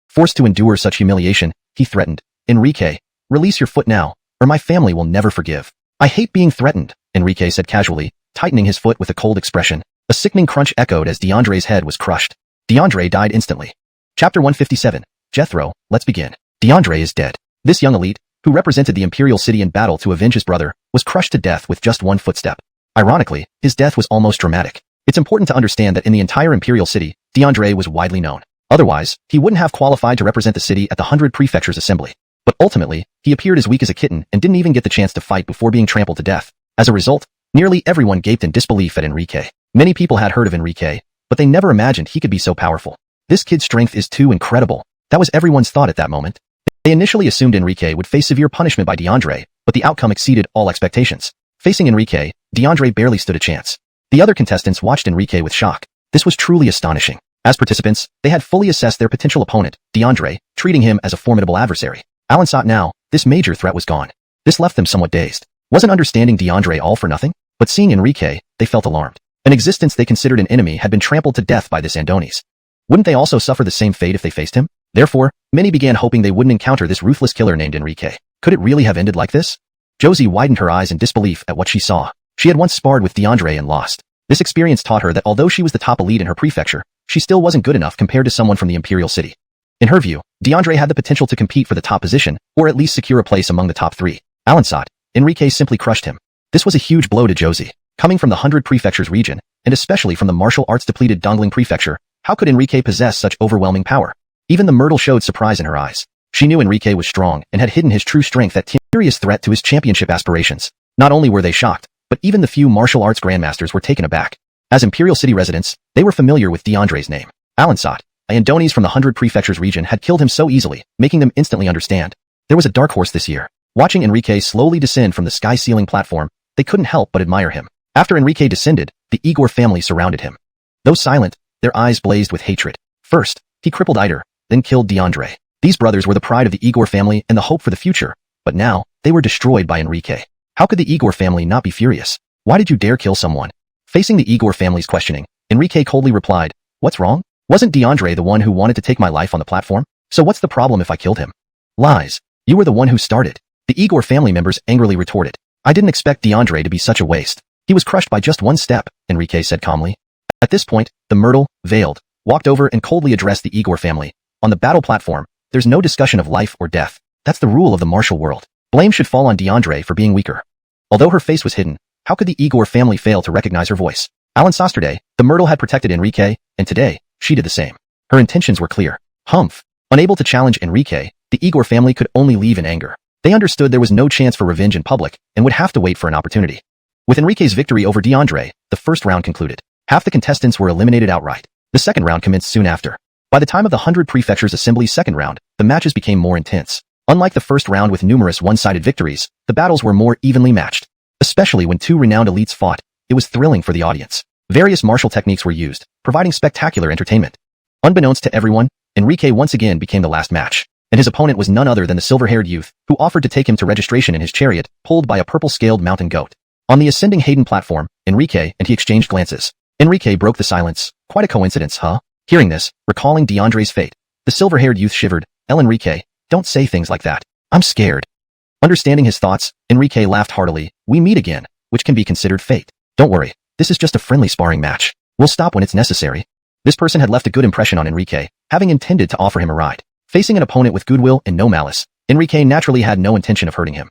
Forced to endure such humiliation, he threatened, "Enrique, release your foot now, or my family will never forgive." "I hate being threatened," Enrique said casually, tightening his foot with a cold expression. A sickening crunch echoed as DeAndre's head was crushed. DeAndre died instantly. Chapter 157. Jethro, let's begin. DeAndre is dead. This young elite, who represented the Imperial City in battle to avenge his brother, was crushed to death with just one footstep. Ironically, his death was almost dramatic. It's important to understand that in the entire Imperial City, DeAndre was widely known. Otherwise, he wouldn't have qualified to represent the city at the 100 Prefectures Assembly. But ultimately, he appeared as weak as a kitten and didn't even get the chance to fight before being trampled to death. As a result, nearly everyone gaped in disbelief at Enrique. Many people had heard of Enrique, but they never imagined he could be so powerful. This kid's strength is too incredible. That was everyone's thought at that moment. They initially assumed Enrique would face severe punishment by DeAndre, but the outcome exceeded all expectations. Facing Enrique, DeAndre barely stood a chance. The other contestants watched Enrique with shock. This was truly astonishing. As participants, they had fully assessed their potential opponent, DeAndre, treating him as a formidable adversary. Alan saw now, this major threat was gone. This left them somewhat dazed. Wasn't understanding DeAndre all for nothing? But seeing Enrique, they felt alarmed. An existence they considered an enemy had been trampled to death by this Andonis. Wouldn't they also suffer the same fate if they faced him? Therefore, many began hoping they wouldn't encounter this ruthless killer named Enrique. Could it really have ended like this? Josie widened her eyes in disbelief at what she saw. She had once sparred with DeAndre and lost. This experience taught her that although she was the top elite in her prefecture, she still wasn't good enough compared to someone from the Imperial City. In her view, DeAndre had the potential to compete for the top position, or at least secure a place among the top 3. Alan saw it. Enrique simply crushed him. This was a huge blow to Josie. Coming from the 100 Prefectures region, and especially from the martial arts depleted Dongling Prefecture, how could Enrique possess such overwhelming power? Even the Myrtle showed surprise in her eyes. She knew Enrique was strong and had hidden his true strength at serious threat to his championship aspirations. Not only were they shocked, but even the few martial arts grandmasters were taken aback. As Imperial City residents, they were familiar with DeAndre's name. Alan saw it. Andonis from the 100 Prefectures region had killed him so easily, making them instantly understand. There was a dark horse this year. Watching Enrique slowly descend from the sky-ceiling platform, they couldn't help but admire him. After Enrique descended, the Igor family surrounded him. Though silent, their eyes blazed with hatred. First, he crippled Ider, then killed DeAndre. These brothers were the pride of the Igor family and the hope for the future, but now, they were destroyed by Enrique. How could the Igor family not be furious? Why did you dare kill someone? Facing the Igor family's questioning, Enrique coldly replied, "What's wrong? Wasn't DeAndre the one who wanted to take my life on the platform? So what's the problem if I killed him?" "Lies. You were the one who started." The Igor family members angrily retorted. "I didn't expect DeAndre to be such a waste. He was crushed by just one step," Enrique said calmly. At this point, the Myrtle, veiled, walked over and coldly addressed the Igor family. "On the battle platform, there's no discussion of life or death. That's the rule of the martial world. Blame should fall on DeAndre for being weaker." Although her face was hidden, how could the Igor family fail to recognize her voice? Alan Sosterday, the Myrtle had protected Enrique, and today, she did the same. Her intentions were clear. Humph. Unable to challenge Enrique, the Igor family could only leave in anger. They understood there was no chance for revenge in public, and would have to wait for an opportunity. With Enrique's victory over DeAndre, the first round concluded. Half the contestants were eliminated outright. The second round commenced soon after. By the time of the 100 Prefectures Assembly's second round, the matches became more intense. Unlike the first round with numerous one-sided victories, the battles were more evenly matched. Especially when two renowned elites fought, it was thrilling for the audience. Various martial techniques were used, providing spectacular entertainment. Unbeknownst to everyone, Enrique once again became the last match, and his opponent was none other than the silver-haired youth, who offered to take him to registration in his chariot, pulled by a purple-scaled mountain goat. On the ascending Hayden platform, Enrique and he exchanged glances. Enrique broke the silence. "Quite a coincidence, huh?" Hearing this, recalling DeAndre's fate, the silver-haired youth shivered. "El Enrique, don't say things like that. I'm scared." Understanding his thoughts, Enrique laughed heartily. "We meet again, which can be considered fate. Don't worry, this is just a friendly sparring match. We'll stop when it's necessary." This person had left a good impression on Enrique, having intended to offer him a ride. Facing an opponent with goodwill and no malice, Enrique naturally had no intention of hurting him.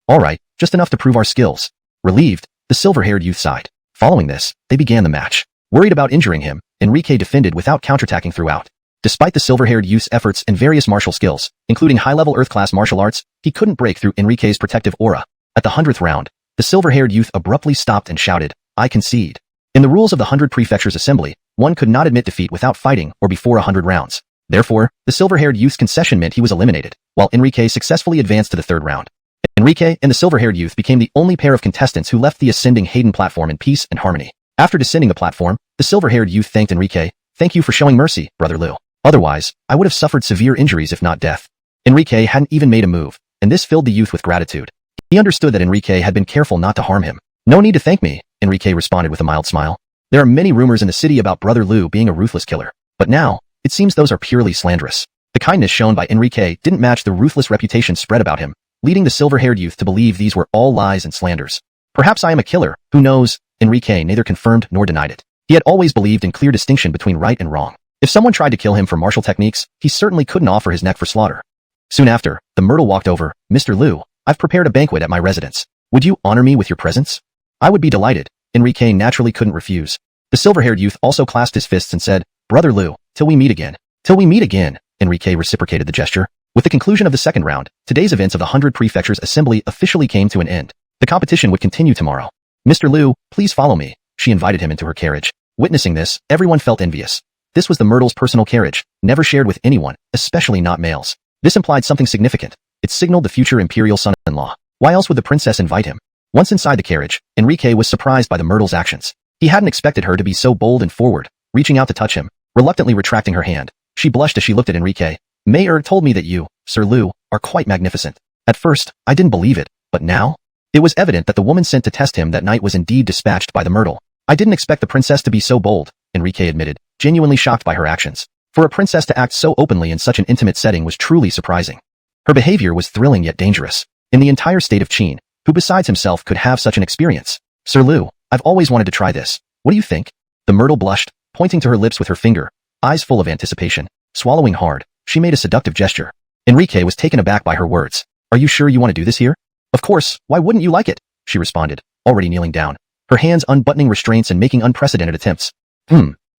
"All right, just enough to prove our skills." Relieved, the silver-haired youth sighed. Following this, they began the match. Worried about injuring him, Enrique defended without counterattacking throughout. Despite the silver-haired youth's efforts and various martial skills, including high-level Earth-class martial arts, he couldn't break through Enrique's protective aura. At the 100th round, the silver-haired youth abruptly stopped and shouted, "I concede." In the rules of the 100 Prefectures Assembly, one could not admit defeat without fighting or before 100 rounds. Therefore, the silver-haired youth's concession meant he was eliminated, while Enrique successfully advanced to the third round. Enrique and the silver-haired youth became the only pair of contestants who left the ascending Hayden platform in peace and harmony. After descending the platform, the silver-haired youth thanked Enrique. "Thank you for showing mercy, Brother Liu. Otherwise, I would have suffered severe injuries if not death." Enrique hadn't even made a move, and this filled the youth with gratitude. He understood that Enrique had been careful not to harm him. "No need to thank me," Enrique responded with a mild smile. "There are many rumors in the city about Brother Liu being a ruthless killer, but now, it seems those are purely slanderous." The kindness shown by Enrique didn't match the ruthless reputation spread about him, leading the silver-haired youth to believe these were all lies and slanders. "Perhaps I am a killer, who knows?" Enrique neither confirmed nor denied it. He had always believed in clear distinction between right and wrong. If someone tried to kill him for martial techniques, he certainly couldn't offer his neck for slaughter. Soon after, the Myrtle walked over. Mr. Liu, I've prepared a banquet at my residence. Would you honor me with your presence? I would be delighted. Enrique naturally couldn't refuse. The silver-haired youth also clasped his fists and said, Brother Liu, till we meet again. Till we meet again. Enrique reciprocated the gesture. With the conclusion of the second round, today's events of the 100 Prefectures Assembly officially came to an end. The competition would continue tomorrow. Mr. Liu, please follow me. She invited him into her carriage. Witnessing this, everyone felt envious. This was the Myrtle's personal carriage, never shared with anyone, especially not males. This implied something significant. It signaled the future imperial son-in-law. Why else would the princess invite him? Once inside the carriage, Enrique was surprised by the Myrtle's actions. He hadn't expected her to be so bold and forward, reaching out to touch him, reluctantly retracting her hand. She blushed as she looked at Enrique. Mayor told me that you, Sir Liu, are quite magnificent. At first, I didn't believe it, but now? It was evident that the woman sent to test him that night was indeed dispatched by the Myrtle. I didn't expect the princess to be so bold, Enrique admitted, genuinely shocked by her actions. For a princess to act so openly in such an intimate setting was truly surprising. Her behavior was thrilling yet dangerous. In the entire state of Qin, who besides himself could have such an experience? Sir Liu, I've always wanted to try this. What do you think? The Myrtle blushed, pointing to her lips with her finger, eyes full of anticipation. Swallowing hard, she made a seductive gesture. Enrique was taken aback by her words. Are you sure you want to do this here? Of course, why wouldn't you like it? She responded, already kneeling down, her hands unbuttoning restraints and making unprecedented attempts.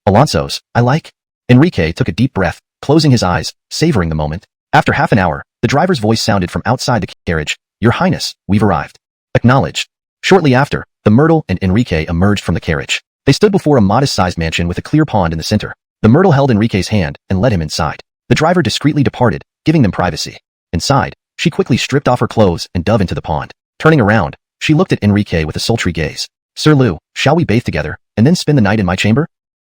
Alonso's, I like. Enrique took a deep breath, closing his eyes, savoring the moment. After half an hour, the driver's voice sounded from outside the carriage. Your Highness, we've arrived. Acknowledged. Shortly after, the Myrtle and Enrique emerged from the carriage. They stood before a modest-sized mansion with a clear pond in the center. The Myrtle held Enrique's hand and led him inside. The driver discreetly departed, giving them privacy. Inside, she quickly stripped off her clothes and dove into the pond. Turning around, she looked at Enrique with a sultry gaze. Sir Liu, shall we bathe together, and then spend the night in my chamber?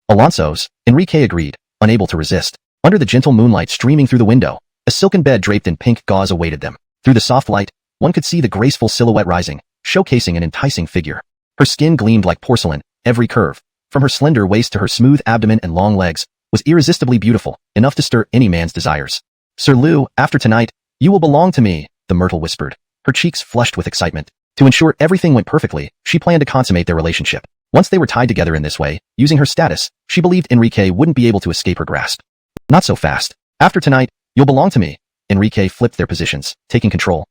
Alonso's, Enrique agreed, unable to resist. Under the gentle moonlight streaming through the window, a silken bed draped in pink gauze awaited them. Through the soft light, one could see the graceful silhouette rising, showcasing an enticing figure. Her skin gleamed like porcelain, every curve, from her slender waist to her smooth abdomen and long legs, was irresistibly beautiful, enough to stir any man's desires. Sir Liu, after tonight, you will belong to me, the Myrtle whispered, her cheeks flushed with excitement. To ensure everything went perfectly, she planned to consummate their relationship. Once they were tied together in this way, using her status, she believed Enrique wouldn't be able to escape her grasp. Not so fast. After tonight, you'll belong to me. Enrique flipped their positions, taking control.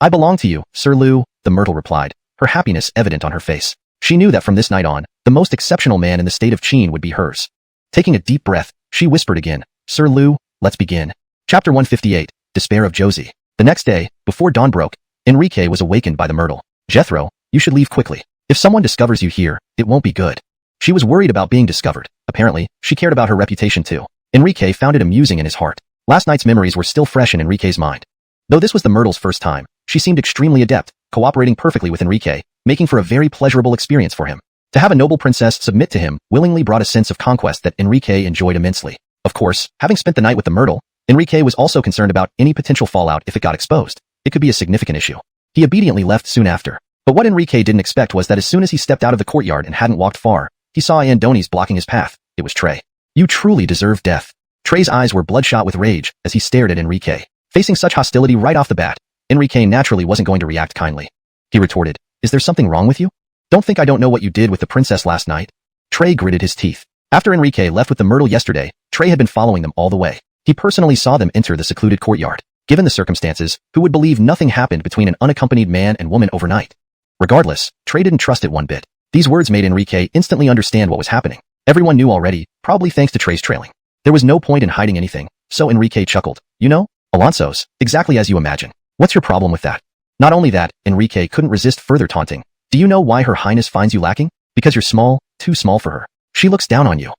I belong to you, Sir Liu, the Myrtle replied, her happiness evident on her face. She knew that from this night on, the most exceptional man in the state of Qin would be hers. Taking a deep breath, she whispered again, Sir Liu, let's begin. Chapter 158, Despair of Josie. The next day, before dawn broke, Enrique was awakened by the Myrtle. Jethro, you should leave quickly. If someone discovers you here, it won't be good. She was worried about being discovered. Apparently, she cared about her reputation too. Enrique found it amusing in his heart. Last night's memories were still fresh in Enrique's mind. Though this was the Myrtle's first time, she seemed extremely adept, cooperating perfectly with Enrique, making for a very pleasurable experience for him. To have a noble princess submit to him willingly brought a sense of conquest that Enrique enjoyed immensely. Of course, having spent the night with the Myrtle, Enrique was also concerned about any potential fallout if it got exposed. It could be a significant issue. He obediently left soon after. But what Enrique didn't expect was that as soon as he stepped out of the courtyard and hadn't walked far, he saw Andoni's blocking his path. It was Trey. You truly deserve death. Trey's eyes were bloodshot with rage as he stared at Enrique. Facing such hostility right off the bat, Enrique naturally wasn't going to react kindly. He retorted, is there something wrong with you? Don't think I don't know what you did with the princess last night. Trey gritted his teeth. After Enrique left with the Myrtle yesterday, Trey had been following them all the way. He personally saw them enter the secluded courtyard. Given the circumstances, who would believe nothing happened between an unaccompanied man and woman overnight? Regardless, Trey didn't trust it one bit. These words made Enrique instantly understand what was happening. Everyone knew already, probably thanks to Trey's trailing. There was no point in hiding anything, so Enrique chuckled. You know, Alonso's, exactly as you imagine. What's your problem with that? Not only that, Enrique couldn't resist further taunting. Do you know why Her Highness finds you lacking? Because you're small, too small for her. She looks down on you.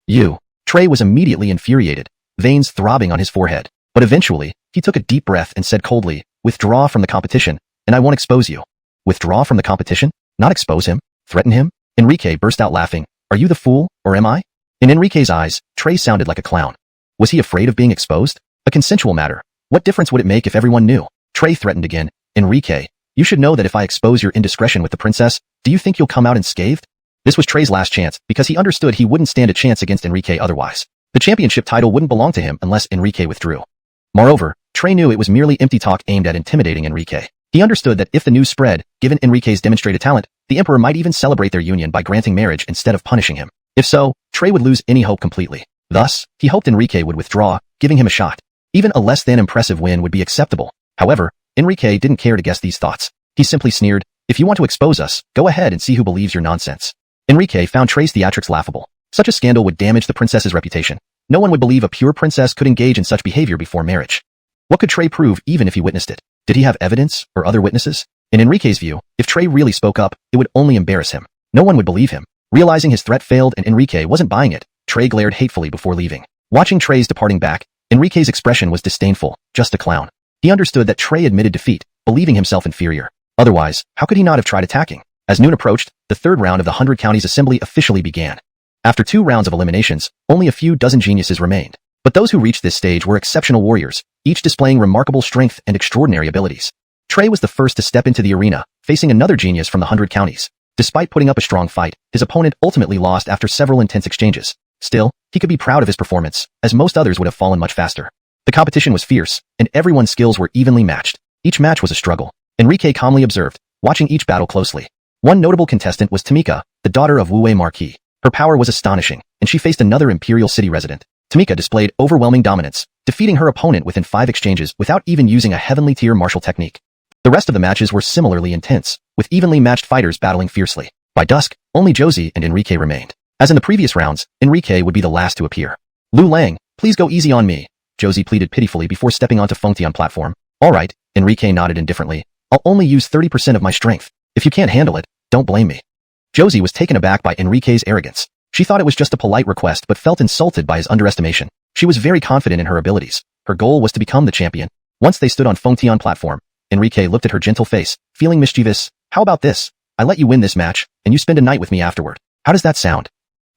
You. Trey was immediately infuriated, veins throbbing on his forehead. But eventually, he took a deep breath and said coldly, withdraw from the competition, and I won't expose you. Withdraw from the competition? Not expose him? Threaten him? Enrique burst out laughing. Are you the fool, or am I? In Enrique's eyes, Trey sounded like a clown. Was he afraid of being exposed? A consensual matter. What difference would it make if everyone knew? Trey threatened again. Enrique, you should know that if I expose your indiscretion with the princess, do you think you'll come out unscathed? This was Trey's last chance, because he understood he wouldn't stand a chance against Enrique otherwise. The championship title wouldn't belong to him unless Enrique withdrew. Moreover, Trey knew it was merely empty talk aimed at intimidating Enrique. He understood that if the news spread, given Enrique's demonstrated talent, the emperor might even celebrate their union by granting marriage instead of punishing him. If so, Trey would lose any hope completely. Thus, he hoped Enrique would withdraw, giving him a shot. Even a less than impressive win would be acceptable. However, Enrique didn't care to guess these thoughts. He simply sneered, "If you want to expose us, go ahead and see who believes your nonsense." Enrique found Trey's theatrics laughable. Such a scandal would damage the princess's reputation. No one would believe a pure princess could engage in such behavior before marriage. What could Trey prove even if he witnessed it? Did he have evidence or other witnesses? In Enrique's view, if Trey really spoke up, it would only embarrass him. No one would believe him. Realizing his threat failed and Enrique wasn't buying it, Trey glared hatefully before leaving. Watching Trey's departing back, Enrique's expression was disdainful, just a clown. He understood that Trey admitted defeat, believing himself inferior. Otherwise, how could he not have tried attacking? As noon approached, the third round of the 100 Counties Assembly officially began. After 2 rounds of eliminations, only a few dozen geniuses remained. But those who reached this stage were exceptional warriors, each displaying remarkable strength and extraordinary abilities. Trey was the first to step into the arena, facing another genius from the 100 counties. Despite putting up a strong fight, his opponent ultimately lost after several intense exchanges. Still, he could be proud of his performance, as most others would have fallen much faster. The competition was fierce, and everyone's skills were evenly matched. Each match was a struggle. Enrique calmly observed, watching each battle closely. One notable contestant was Tamika, the daughter of Wu Marquis. Her power was astonishing, and she faced another Imperial City resident. Tamika displayed overwhelming dominance, defeating her opponent within 5 exchanges without even using a heavenly tier martial technique. The rest of the matches were similarly intense, with evenly matched fighters battling fiercely. By dusk, only Josie and Enrique remained. As in the previous rounds, Enrique would be the last to appear. "Lu Lang, please go easy on me," Josie pleaded pitifully before stepping onto Fengtian platform. "All right," Enrique nodded indifferently. "I'll only use 30% of my strength. If you can't handle it, don't blame me." Josie was taken aback by Enrique's arrogance. She thought it was just a polite request but felt insulted by his underestimation. She was very confident in her abilities. Her goal was to become the champion. Once they stood on Fengtian platform, Enrique looked at her gentle face, feeling mischievous. "How about this? I let you win this match, and you spend a night with me afterward. How does that sound?"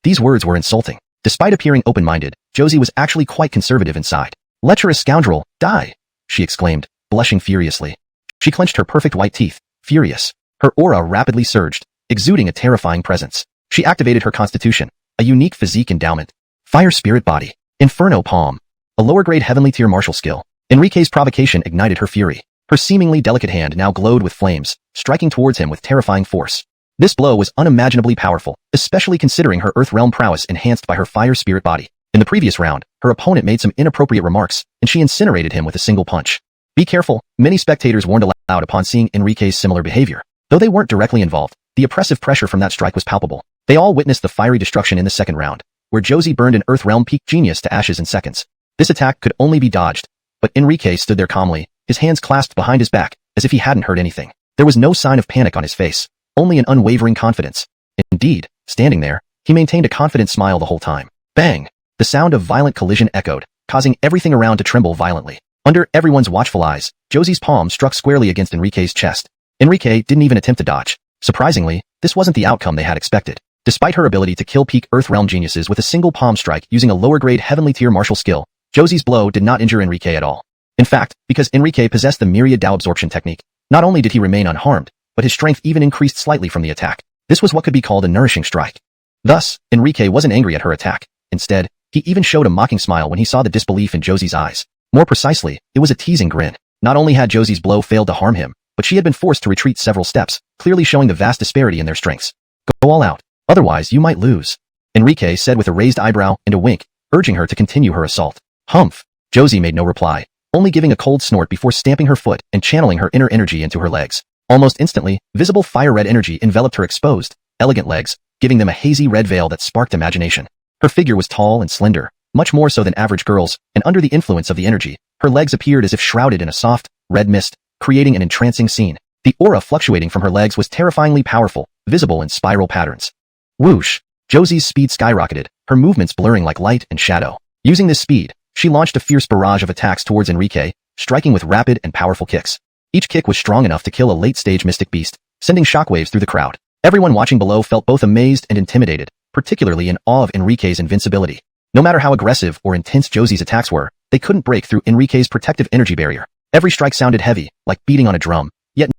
These words were insulting. Despite appearing open-minded, Josie was actually quite conservative inside. "Lecherous scoundrel, die!" she exclaimed, blushing furiously. She clenched her perfect white teeth, furious. Her aura rapidly surged, exuding a terrifying presence. She activated her constitution, a unique physique endowment. Fire Spirit Body, Inferno Palm, a lower-grade heavenly tier martial skill. Enrique's provocation ignited her fury. Her seemingly delicate hand now glowed with flames, striking towards him with terrifying force. This blow was unimaginably powerful, especially considering her Earth Realm prowess enhanced by her Fire Spirit Body. In the previous round, her opponent made some inappropriate remarks, and she incinerated him with a single punch. Be careful, many spectators warned aloud upon seeing Enrique's similar behavior. Though they weren't directly involved, the oppressive pressure from that strike was palpable. They all witnessed the fiery destruction in the second round, where Josie burned an Earth Realm peak genius to ashes in seconds. This attack could only be dodged, but Enrique stood there calmly, his hands clasped behind his back, as if he hadn't heard anything. There was no sign of panic on his face, only an unwavering confidence. Indeed, standing there, he maintained a confident smile the whole time. Bang! The sound of violent collision echoed, causing everything around to tremble violently. Under everyone's watchful eyes, Josie's palm struck squarely against Enrique's chest. Enrique didn't even attempt to dodge. Surprisingly, this wasn't the outcome they had expected. Despite her ability to kill peak Earth Realm geniuses with a single palm strike using a lower-grade heavenly tier martial skill, Josie's blow did not injure Enrique at all. In fact, because Enrique possessed the myriad Dao absorption technique, not only did he remain unharmed, but his strength even increased slightly from the attack. This was what could be called a nourishing strike. Thus, Enrique wasn't angry at her attack. Instead, he even showed a mocking smile when he saw the disbelief in Josie's eyes. More precisely, it was a teasing grin. Not only had Josie's blow failed to harm him, but she had been forced to retreat several steps, clearly showing the vast disparity in their strengths. Go all out. Otherwise, you might lose, Enrique said with a raised eyebrow and a wink, urging her to continue her assault. Humph. Josie made no reply, only giving a cold snort before stamping her foot and channeling her inner energy into her legs. Almost instantly, visible fire-red energy enveloped her exposed, elegant legs, giving them a hazy red veil that sparked imagination. Her figure was tall and slender, much more so than average girls, and under the influence of the energy, her legs appeared as if shrouded in a soft, red mist, creating an entrancing scene. The aura fluctuating from her legs was terrifyingly powerful, visible in spiral patterns. Whoosh! Josie's speed skyrocketed, her movements blurring like light and shadow. Using this speed, she launched a fierce barrage of attacks towards Enrique, striking with rapid and powerful kicks. Each kick was strong enough to kill a late-stage mystic beast, sending shockwaves through the crowd. Everyone watching below felt both amazed and intimidated, particularly in awe of Enrique's invincibility. No matter how aggressive or intense Josie's attacks were, they couldn't break through Enrique's protective energy barrier. Every strike sounded heavy, like beating on a drum, yet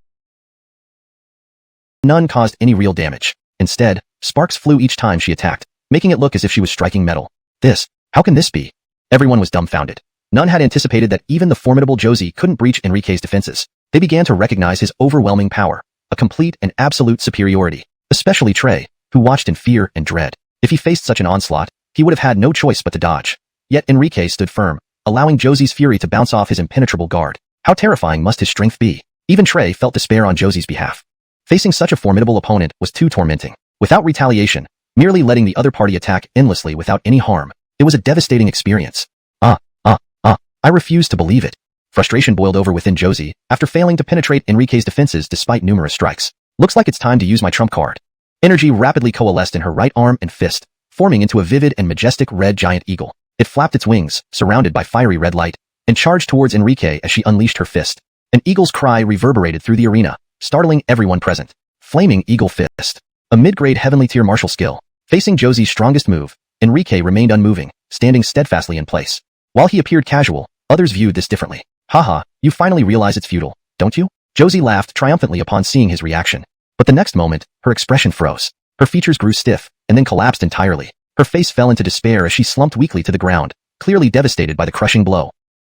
none caused any real damage. Instead, sparks flew each time she attacked, making it look as if she was striking metal. How can this be? Everyone was dumbfounded. None had anticipated that even the formidable Josie couldn't breach Enrique's defenses. They began to recognize his overwhelming power, a complete and absolute superiority, especially Trey, who watched in fear and dread. If he faced such an onslaught, he would have had no choice but to dodge. Yet Enrique stood firm, allowing Josie's fury to bounce off his impenetrable guard. How terrifying must his strength be? Even Trey felt despair on Josie's behalf. Facing such a formidable opponent was too tormenting. Without retaliation, merely letting the other party attack endlessly without any harm, it was a devastating experience. I refused to believe it. Frustration boiled over within Josie after failing to penetrate Enrique's defenses despite numerous strikes. Looks like it's time to use my trump card. Energy rapidly coalesced in her right arm and fist, forming into a vivid and majestic red giant eagle. It flapped its wings, surrounded by fiery red light, and charged towards Enrique as she unleashed her fist. An eagle's cry reverberated through the arena, startling everyone present. Flaming Eagle Fist. A mid-grade heavenly tier martial skill. Facing Josie's strongest move, Enrique remained unmoving, standing steadfastly in place. While he appeared casual, others viewed this differently. Haha, you finally realize it's futile, don't you? Josie laughed triumphantly upon seeing his reaction. But the next moment, her expression froze. Her features grew stiff, and then collapsed entirely. Her face fell into despair as she slumped weakly to the ground, clearly devastated by the crushing blow.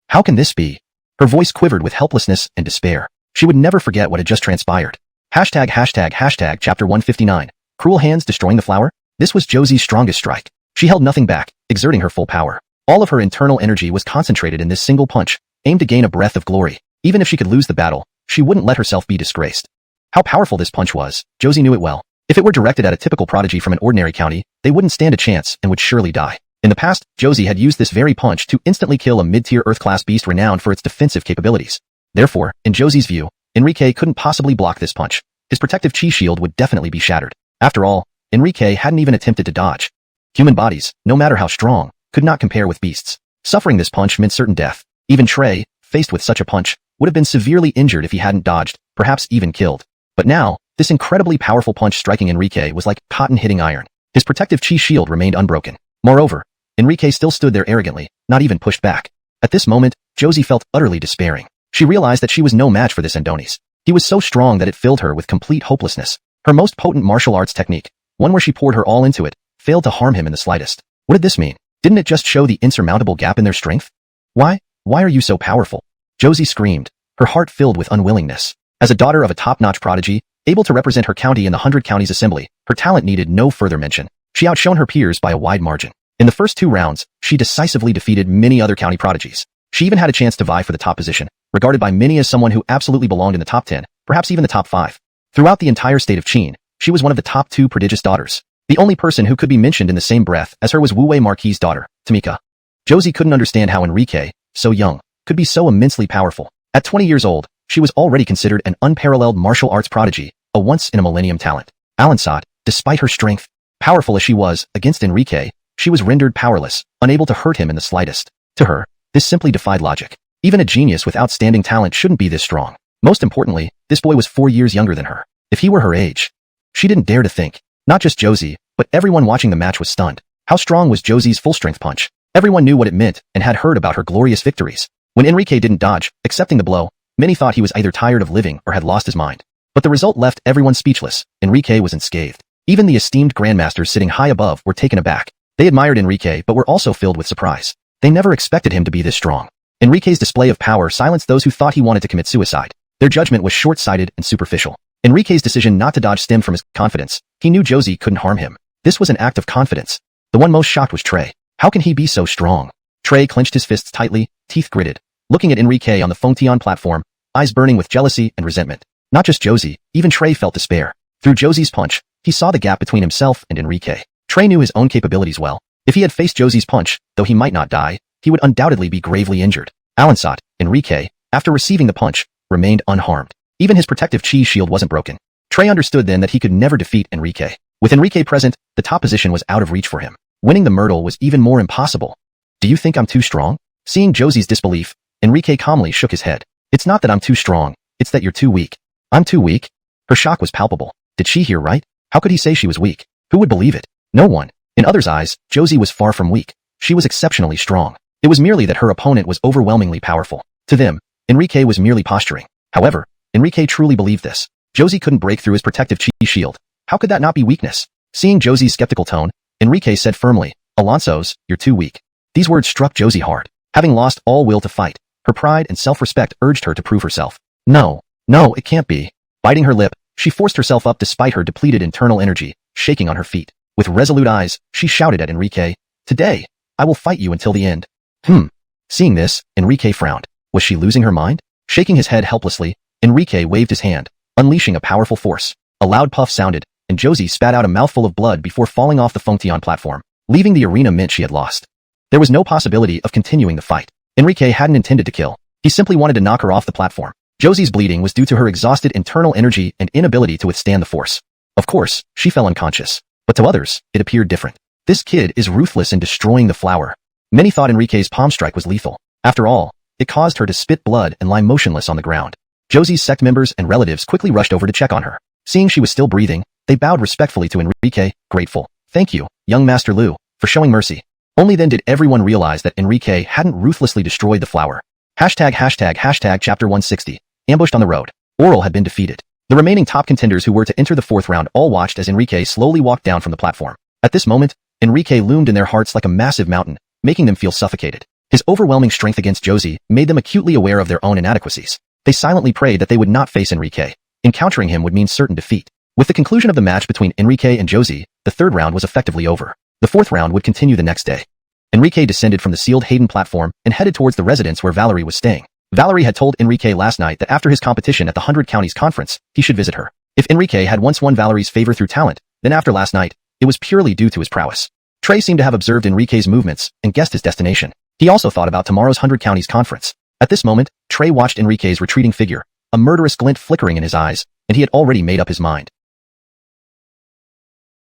How can this be? Her voice quivered with helplessness and despair. She would never forget what had just transpired. Hashtag chapter 159. Cruel hands destroying the flower? This was Josie's strongest strike. She held nothing back, exerting her full power. All of her internal energy was concentrated in this single punch, aimed to gain a breath of glory. Even if she could lose the battle, she wouldn't let herself be disgraced. How powerful this punch was, Josie knew it well. If it were directed at a typical prodigy from an ordinary county, they wouldn't stand a chance and would surely die. In the past, Josie had used this very punch to instantly kill a mid-tier Earth-class beast renowned for its defensive capabilities. Therefore, in Josie's view, Enrique couldn't possibly block this punch. His protective chi shield would definitely be shattered. After all, Enrique hadn't even attempted to dodge. Human bodies, no matter how strong, could not compare with beasts. Suffering this punch meant certain death. Even Trey, faced with such a punch, would have been severely injured if he hadn't dodged, perhaps even killed. But now, this incredibly powerful punch striking Enrique was like cotton hitting iron. His protective chi shield remained unbroken. Moreover, Enrique still stood there arrogantly, not even pushed back. At this moment, Josie felt utterly despairing. She realized that she was no match for this Adonis. He was so strong that it filled her with complete hopelessness. Her most potent martial arts technique, one where she poured her all into it, failed to harm him in the slightest. What did this mean? Didn't it just show the insurmountable gap in their strength? Why are you so powerful? Josie screamed, her heart filled with unwillingness. As a daughter of a top-notch prodigy, able to represent her county in the 100 Counties Assembly, her talent needed no further mention. She outshone her peers by a wide margin. In the first 2 rounds, she decisively defeated many other county prodigies. She even had a chance to vie for the top position, regarded by many as someone who absolutely belonged in the top 10, perhaps even the top 5. Throughout the entire state of Qin, she was one of the top 2 prodigious daughters. The only person who could be mentioned in the same breath as her was Wu Wei Marquis' daughter, Tamika. Josie couldn't understand how Enrique, so young, could be so immensely powerful. At 20 years old, she was already considered an unparalleled martial arts prodigy, a once-in-a-millennium talent. Alansat, despite her strength, powerful as she was, against Enrique, she was rendered powerless, unable to hurt him in the slightest. To her, this simply defied logic. Even a genius with outstanding talent shouldn't be this strong. Most importantly, this boy was 4 years younger than her. If he were her age, she didn't dare to think. Not just Josie, but everyone watching the match was stunned. How strong was Josie's full-strength punch? Everyone knew what it meant and had heard about her glorious victories. When Enrique didn't dodge, accepting the blow, many thought he was either tired of living or had lost his mind. But the result left everyone speechless. Enrique was unscathed. Even the esteemed grandmasters sitting high above were taken aback. They admired Enrique but were also filled with surprise. They never expected him to be this strong. Enrique's display of power silenced those who thought he wanted to commit suicide. Their judgment was short-sighted and superficial. Enrique's decision not to dodge stemmed from his confidence. He knew Josie couldn't harm him. This was an act of confidence. The one most shocked was Trey. How can he be so strong? Trey clenched his fists tightly, teeth gritted, looking at Enrique on the Fengtian platform, eyes burning with jealousy and resentment. Not just Josie, even Trey felt despair. Through Josie's punch, he saw the gap between himself and Enrique. Trey knew his own capabilities well. If he had faced Josie's punch, though he might not die, he would undoubtedly be gravely injured. Alansat, Enrique, after receiving the punch, remained unharmed. Even his protective chi shield wasn't broken. Trey understood then that he could never defeat Enrique. With Enrique present, the top position was out of reach for him. Winning the Myrtle was even more impossible. Do you think I'm too strong? Seeing Josie's disbelief, Enrique calmly shook his head. It's not that I'm too strong, it's that you're too weak. I'm too weak? Her shock was palpable. Did she hear right? How could he say she was weak? Who would believe it? No one. In others' eyes, Josie was far from weak. She was exceptionally strong. It was merely that her opponent was overwhelmingly powerful. To them, Enrique was merely posturing. However, Enrique truly believed this. Josie couldn't break through his protective chi shield. How could that not be weakness? Seeing Josie's skeptical tone, Enrique said firmly, Alonso's, you're too weak. These words struck Josie hard. Having lost all will to fight, her pride and self-respect urged her to prove herself. No, it can't be. Biting her lip, she forced herself up despite her depleted internal energy, shaking on her feet. With resolute eyes, she shouted at Enrique, Today, I will fight you until the end. Seeing this, Enrique frowned. Was she losing her mind? Shaking his head helplessly, Enrique waved his hand, unleashing a powerful force. A loud puff sounded, and Josie spat out a mouthful of blood before falling off the Fengtian platform, leaving the arena mint she had lost. There was no possibility of continuing the fight. Enrique hadn't intended to kill. He simply wanted to knock her off the platform. Josie's bleeding was due to her exhausted internal energy and inability to withstand the force. Of course, she fell unconscious. But to others, it appeared different. This kid is ruthless in destroying the flower. Many thought Enrique's palm strike was lethal. After all, it caused her to spit blood and lie motionless on the ground. Josie's sect members and relatives quickly rushed over to check on her. Seeing she was still breathing, they bowed respectfully to Enrique, grateful. Thank you, young Master Lu, for showing mercy. Only then did everyone realize that Enrique hadn't ruthlessly destroyed the flower. Chapter 160. Ambushed on the road. Oral had been defeated. The remaining top contenders who were to enter the fourth round all watched as Enrique slowly walked down from the platform. At this moment, Enrique loomed in their hearts like a massive mountain, making them feel suffocated. His overwhelming strength against Josie made them acutely aware of their own inadequacies. They silently prayed that they would not face Enrique. Encountering him would mean certain defeat. With the conclusion of the match between Enrique and Josie, the third round was effectively over. The fourth round would continue the next day. Enrique descended from the sealed Hayden platform and headed towards the residence where Valerie was staying. Valerie had told Enrique last night that after his competition at the 100 Counties Conference, he should visit her. If Enrique had once won Valerie's favor through talent, then after last night, it was purely due to his prowess. Trey seemed to have observed Enrique's movements and guessed his destination. He also thought about tomorrow's 100 Counties Conference. At this moment, Trey watched Enrique's retreating figure, a murderous glint flickering in his eyes, and he had already made up his mind.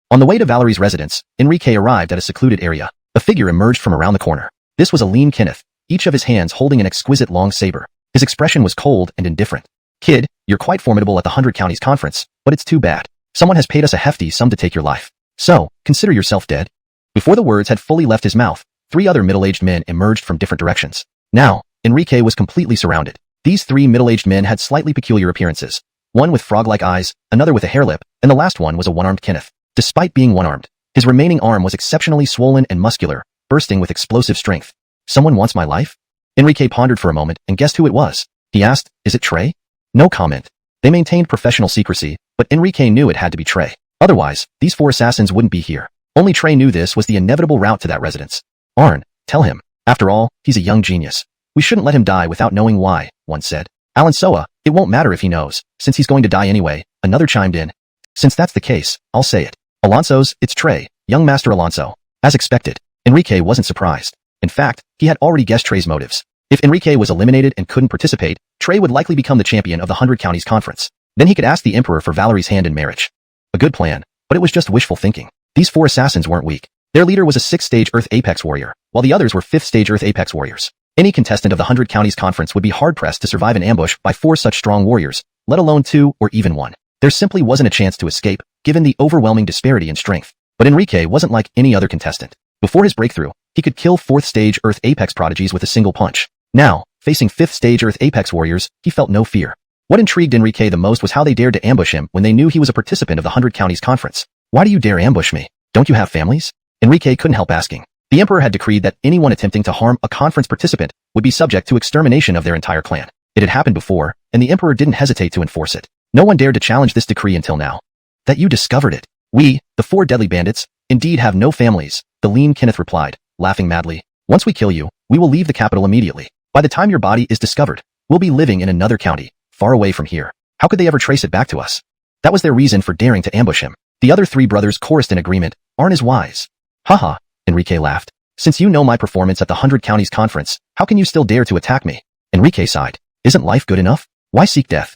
On the way to Valerie's residence, Enrique arrived at a secluded area. A figure emerged from around the corner. This was a lean Kenneth, each of his hands holding an exquisite long saber. His expression was cold and indifferent. Kid, you're quite formidable at the 100 Counties Conference, but it's too bad. Someone has paid us a hefty sum to take your life. So, consider yourself dead. Before the words had fully left his mouth, 3 other middle-aged men emerged from different directions. Now, Enrique was completely surrounded. These 3 middle-aged men had slightly peculiar appearances. One with frog-like eyes, another with a hair lip, and the last one was a one-armed Kenneth. Despite being one-armed, his remaining arm was exceptionally swollen and muscular, bursting with explosive strength. Someone wants my life? Enrique pondered for a moment and guessed who it was. He asked, is it Trey? No comment. They maintained professional secrecy, but Enrique knew it had to be Trey. Otherwise, these 4 assassins wouldn't be here. Only Trey knew this was the inevitable route to that residence. Arn, tell him. After all, he's a young genius. We shouldn't let him die without knowing why, one said. Alan Soa, it won't matter if he knows, since he's going to die anyway, another chimed in. Since that's the case, I'll say it. Alonso's, it's Trey, young Master Alonso. As expected, Enrique wasn't surprised. In fact, he had already guessed Trey's motives. If Enrique was eliminated and couldn't participate, Trey would likely become the champion of the 100 Counties Conference. Then he could ask the Emperor for Valerie's hand in marriage. A good plan, but it was just wishful thinking. These 4 assassins weren't weak. Their leader was a 6th-stage Earth Apex warrior, while the others were 5th-stage Earth Apex warriors. Any contestant of the 100 Counties Conference would be hard-pressed to survive an ambush by 4 such strong warriors, let alone 2 or even 1. There simply wasn't a chance to escape, given the overwhelming disparity in strength. But Enrique wasn't like any other contestant. Before his breakthrough, he could kill 4th-stage Earth Apex prodigies with a single punch. Now, facing 5th-stage Earth Apex warriors, he felt no fear. What intrigued Enrique the most was how they dared to ambush him when they knew he was a participant of the 100 Counties Conference. Why do you dare ambush me? Don't you have families? Enrique couldn't help asking. The Emperor had decreed that anyone attempting to harm a conference participant would be subject to extermination of their entire clan. It had happened before, and the Emperor didn't hesitate to enforce it. No one dared to challenge this decree until now. That you discovered it. We, the 4 deadly bandits, indeed have no families, the lean Kenneth replied, laughing madly. Once we kill you, we will leave the capital immediately. By the time your body is discovered, we'll be living in another county, far away from here. How could they ever trace it back to us? That was their reason for daring to ambush him. The other 3 brothers chorused in agreement. Arn is wise. Haha, Enrique laughed. Since you know my performance at the 100 Counties Conference, how can you still dare to attack me? Enrique sighed. Isn't life good enough? Why seek death?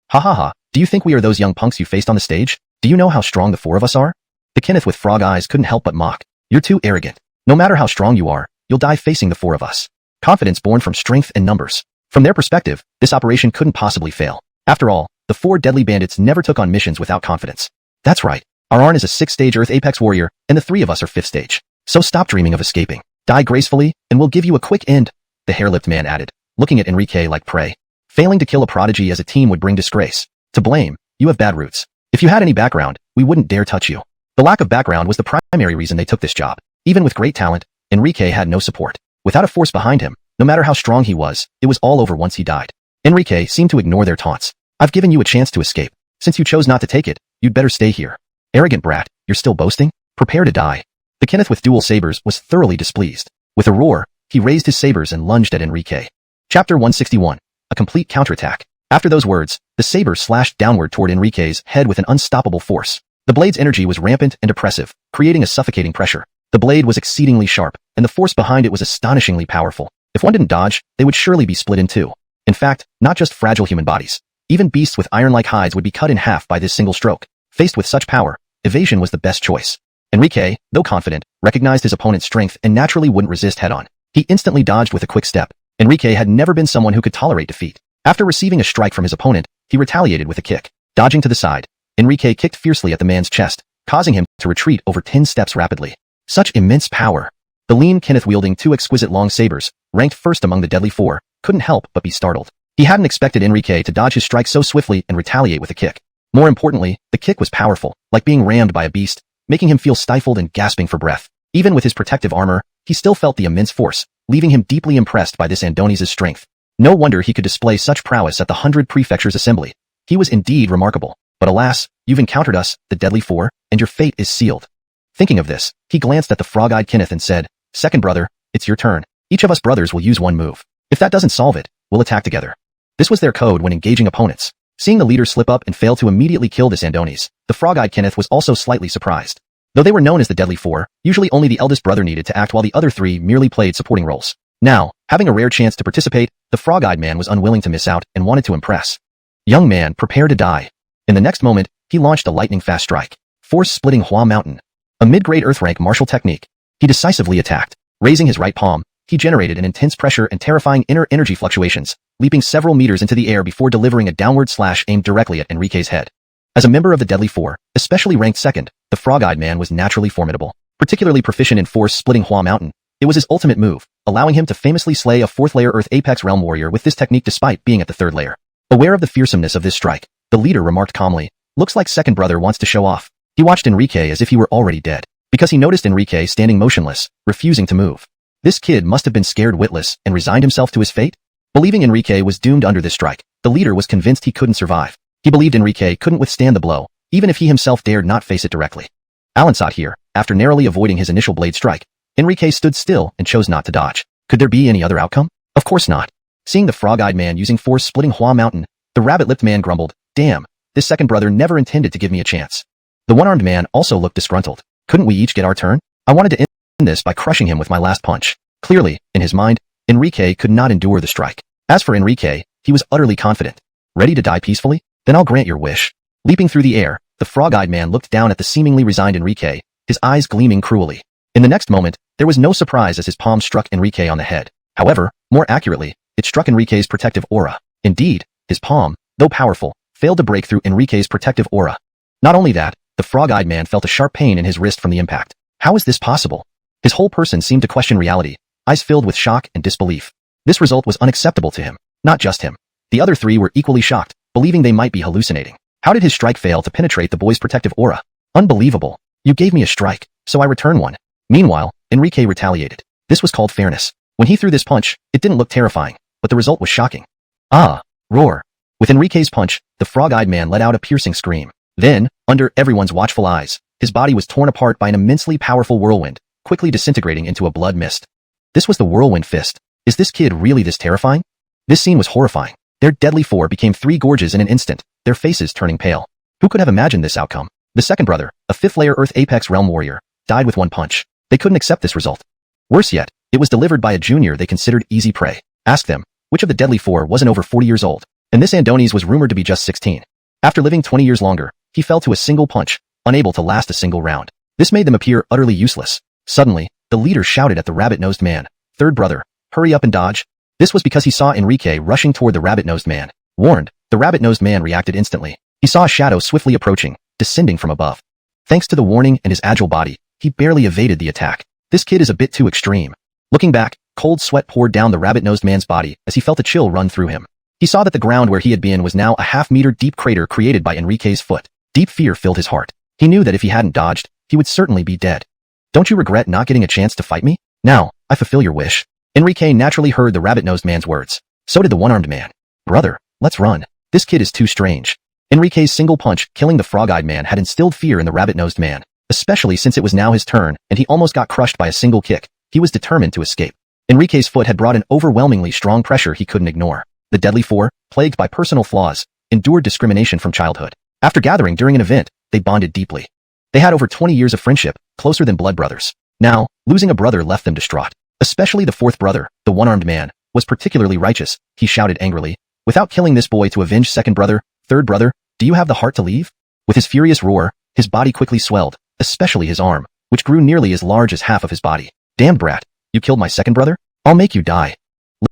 Ha ha ha, do you think we are those young punks you faced on the stage? Do you know how strong the 4 of us are? The Kenneth with frog eyes couldn't help but mock. You're too arrogant. No matter how strong you are, you'll die facing the 4 of us. Confidence born from strength and numbers. From their perspective, this operation couldn't possibly fail. After all, the 4 deadly bandits never took on missions without confidence. That's right. Our Arn is a 6th-stage Earth Apex warrior, and the 3 of us are 5th stage. So stop dreaming of escaping. Die gracefully, and we'll give you a quick end, the hair-lipped man added, looking at Enrique like prey. Failing to kill a prodigy as a team would bring disgrace. To blame, you have bad roots. If you had any background, we wouldn't dare touch you. The lack of background was the primary reason they took this job. Even with great talent, Enrique had no support. Without a force behind him, no matter how strong he was, it was all over once he died. Enrique seemed to ignore their taunts. I've given you a chance to escape. Since you chose not to take it, you'd better stay here. Arrogant brat, you're still boasting? Prepare to die. The Kenneth with dual sabers was thoroughly displeased. With a roar, he raised his sabers and lunged at Enrique. Chapter 161. A complete counterattack. After those words, the saber slashed downward toward Enrique's head with an unstoppable force. The blade's energy was rampant and oppressive, creating a suffocating pressure. The blade was exceedingly sharp, and the force behind it was astonishingly powerful. If one didn't dodge, they would surely be split in two. In fact, not just fragile human bodies. Even beasts with iron-like hides would be cut in half by this single stroke. Faced with such power, evasion was the best choice. Enrique, though confident, recognized his opponent's strength and naturally wouldn't resist head-on. He instantly dodged with a quick step. Enrique had never been someone who could tolerate defeat. After receiving a strike from his opponent, he retaliated with a kick. Dodging to the side, Enrique kicked fiercely at the man's chest, causing him to retreat over 10 steps rapidly. Such immense power. The lean Kenneth, wielding two exquisite long sabers, ranked first among the deadly four, couldn't help but be startled. He hadn't expected Enrique to dodge his strike so swiftly and retaliate with a kick. More importantly, the kick was powerful, like being rammed by a beast, making him feel stifled and gasping for breath. Even with his protective armor, he still felt the immense force, leaving him deeply impressed by this Andoni's strength. No wonder he could display such prowess at the 100 Prefectures Assembly. He was indeed remarkable. But alas, you've encountered us, the Deadly Four, and your fate is sealed. Thinking of this, he glanced at the frog-eyed Kenneth and said, "Second brother, it's your turn. Each of us brothers will use one move. If that doesn't solve it, we'll attack together." This was their code when engaging opponents. Seeing the leader slip up and fail to immediately kill this Andoni's, the frog-eyed Kenneth was also slightly surprised. Though they were known as the Deadly Four, usually only the eldest brother needed to act while the other three merely played supporting roles. Now, having a rare chance to participate, the frog-eyed man was unwilling to miss out and wanted to impress. "Young man, prepare to die." In the next moment, he launched a lightning-fast strike, force-splitting Hua Mountain. A mid-grade Earth-rank martial technique. He decisively attacked. Raising his right palm, he generated an intense pressure and terrifying inner energy fluctuations, leaping several meters into the air before delivering a downward slash aimed directly at Enrique's head. As a member of the Deadly Four, especially ranked second, the frog-eyed man was naturally formidable. Particularly proficient in force-splitting Hua Mountain, it was his ultimate move, allowing him to famously slay a fourth-layer Earth Apex Realm warrior with this technique despite being at the third layer. Aware of the fearsomeness of this strike, the leader remarked calmly, "Looks like second brother wants to show off." He watched Enrique as if he were already dead, because he noticed Enrique standing motionless, refusing to move. This kid must have been scared witless and resigned himself to his fate? Believing Enrique was doomed under this strike, the leader was convinced he couldn't survive. He believed Enrique couldn't withstand the blow, even if he himself dared not face it directly. Alansat here, after narrowly avoiding his initial blade strike, Enrique stood still and chose not to dodge. Could there be any other outcome? Of course not. Seeing the frog-eyed man using force-splitting Hua Mountain, the rabbit-lipped man grumbled, "Damn, this second brother never intended to give me a chance." The one-armed man also looked disgruntled. "Couldn't we each get our turn? I wanted to end this by crushing him with my last punch." Clearly, in his mind, Enrique could not endure the strike. As for Enrique, he was utterly confident. "Ready to die peacefully? Then I'll grant your wish." Leaping through the air, the frog-eyed man looked down at the seemingly resigned Enrique, his eyes gleaming cruelly. In the next moment, there was no surprise as his palm struck Enrique on the head. However, more accurately, it struck Enrique's protective aura. Indeed, his palm, though powerful, failed to break through Enrique's protective aura. Not only that, the frog-eyed man felt a sharp pain in his wrist from the impact. How is this possible? His whole person seemed to question reality, eyes filled with shock and disbelief. This result was unacceptable to him. Not just him. The other three were equally shocked, believing they might be hallucinating. How did his strike fail to penetrate the boy's protective aura? Unbelievable. "You gave me a strike, so I return one." Meanwhile, Enrique retaliated. This was called fairness. When he threw this punch, it didn't look terrifying, but the result was shocking. "Ah!" Roar. With Enrique's punch, the frog-eyed man let out a piercing scream. Then, under everyone's watchful eyes, his body was torn apart by an immensely powerful whirlwind, quickly disintegrating into a blood mist. This was the whirlwind fist. Is this kid really this terrifying? This scene was horrifying. Their deadly four became three gorges in an instant, their faces turning pale. Who could have imagined this outcome? The second brother, a fifth-layer Earth Apex Realm warrior, died with one punch. They couldn't accept this result. Worse yet, it was delivered by a junior they considered easy prey. Ask them, which of the deadly four wasn't over 40 years old? And this Andoni's was rumored to be just 16. After living 20 years longer, he fell to a single punch, unable to last a single round. This made them appear utterly useless. Suddenly, the leader shouted at the rabbit-nosed man, "Third brother, hurry up and dodge." This was because he saw Enrique rushing toward the rabbit-nosed man. Warned, the rabbit-nosed man reacted instantly. He saw a shadow swiftly approaching, descending from above. Thanks to the warning and his agile body, he barely evaded the attack. This kid is a bit too extreme. Looking back, cold sweat poured down the rabbit-nosed man's body as he felt a chill run through him. He saw that the ground where he had been was now a half-meter deep crater created by Enrique's foot. Deep fear filled his heart. He knew that if he hadn't dodged, he would certainly be dead. "Don't you regret not getting a chance to fight me? Now, I fulfill your wish." Enrique naturally heard the rabbit-nosed man's words. So did the one-armed man. "Brother, let's run. This kid is too strange." Enrique's single punch killing the frog-eyed man had instilled fear in the rabbit-nosed man, especially since it was now his turn and he almost got crushed by a single kick. He was determined to escape. Enrique's foot had brought an overwhelmingly strong pressure he couldn't ignore. The Deadly Four, plagued by personal flaws, endured discrimination from childhood. After gathering during an event, they bonded deeply. They had over 20 years of friendship, closer than blood brothers. Now, losing a brother left them distraught. Especially the fourth brother, the one-armed man, was particularly righteous. He shouted angrily, "Without killing this boy to avenge second brother, third brother, do you have the heart to leave?" With his furious roar, his body quickly swelled, especially his arm, which grew nearly as large as half of his body. "Damned brat, you killed my second brother? I'll make you die."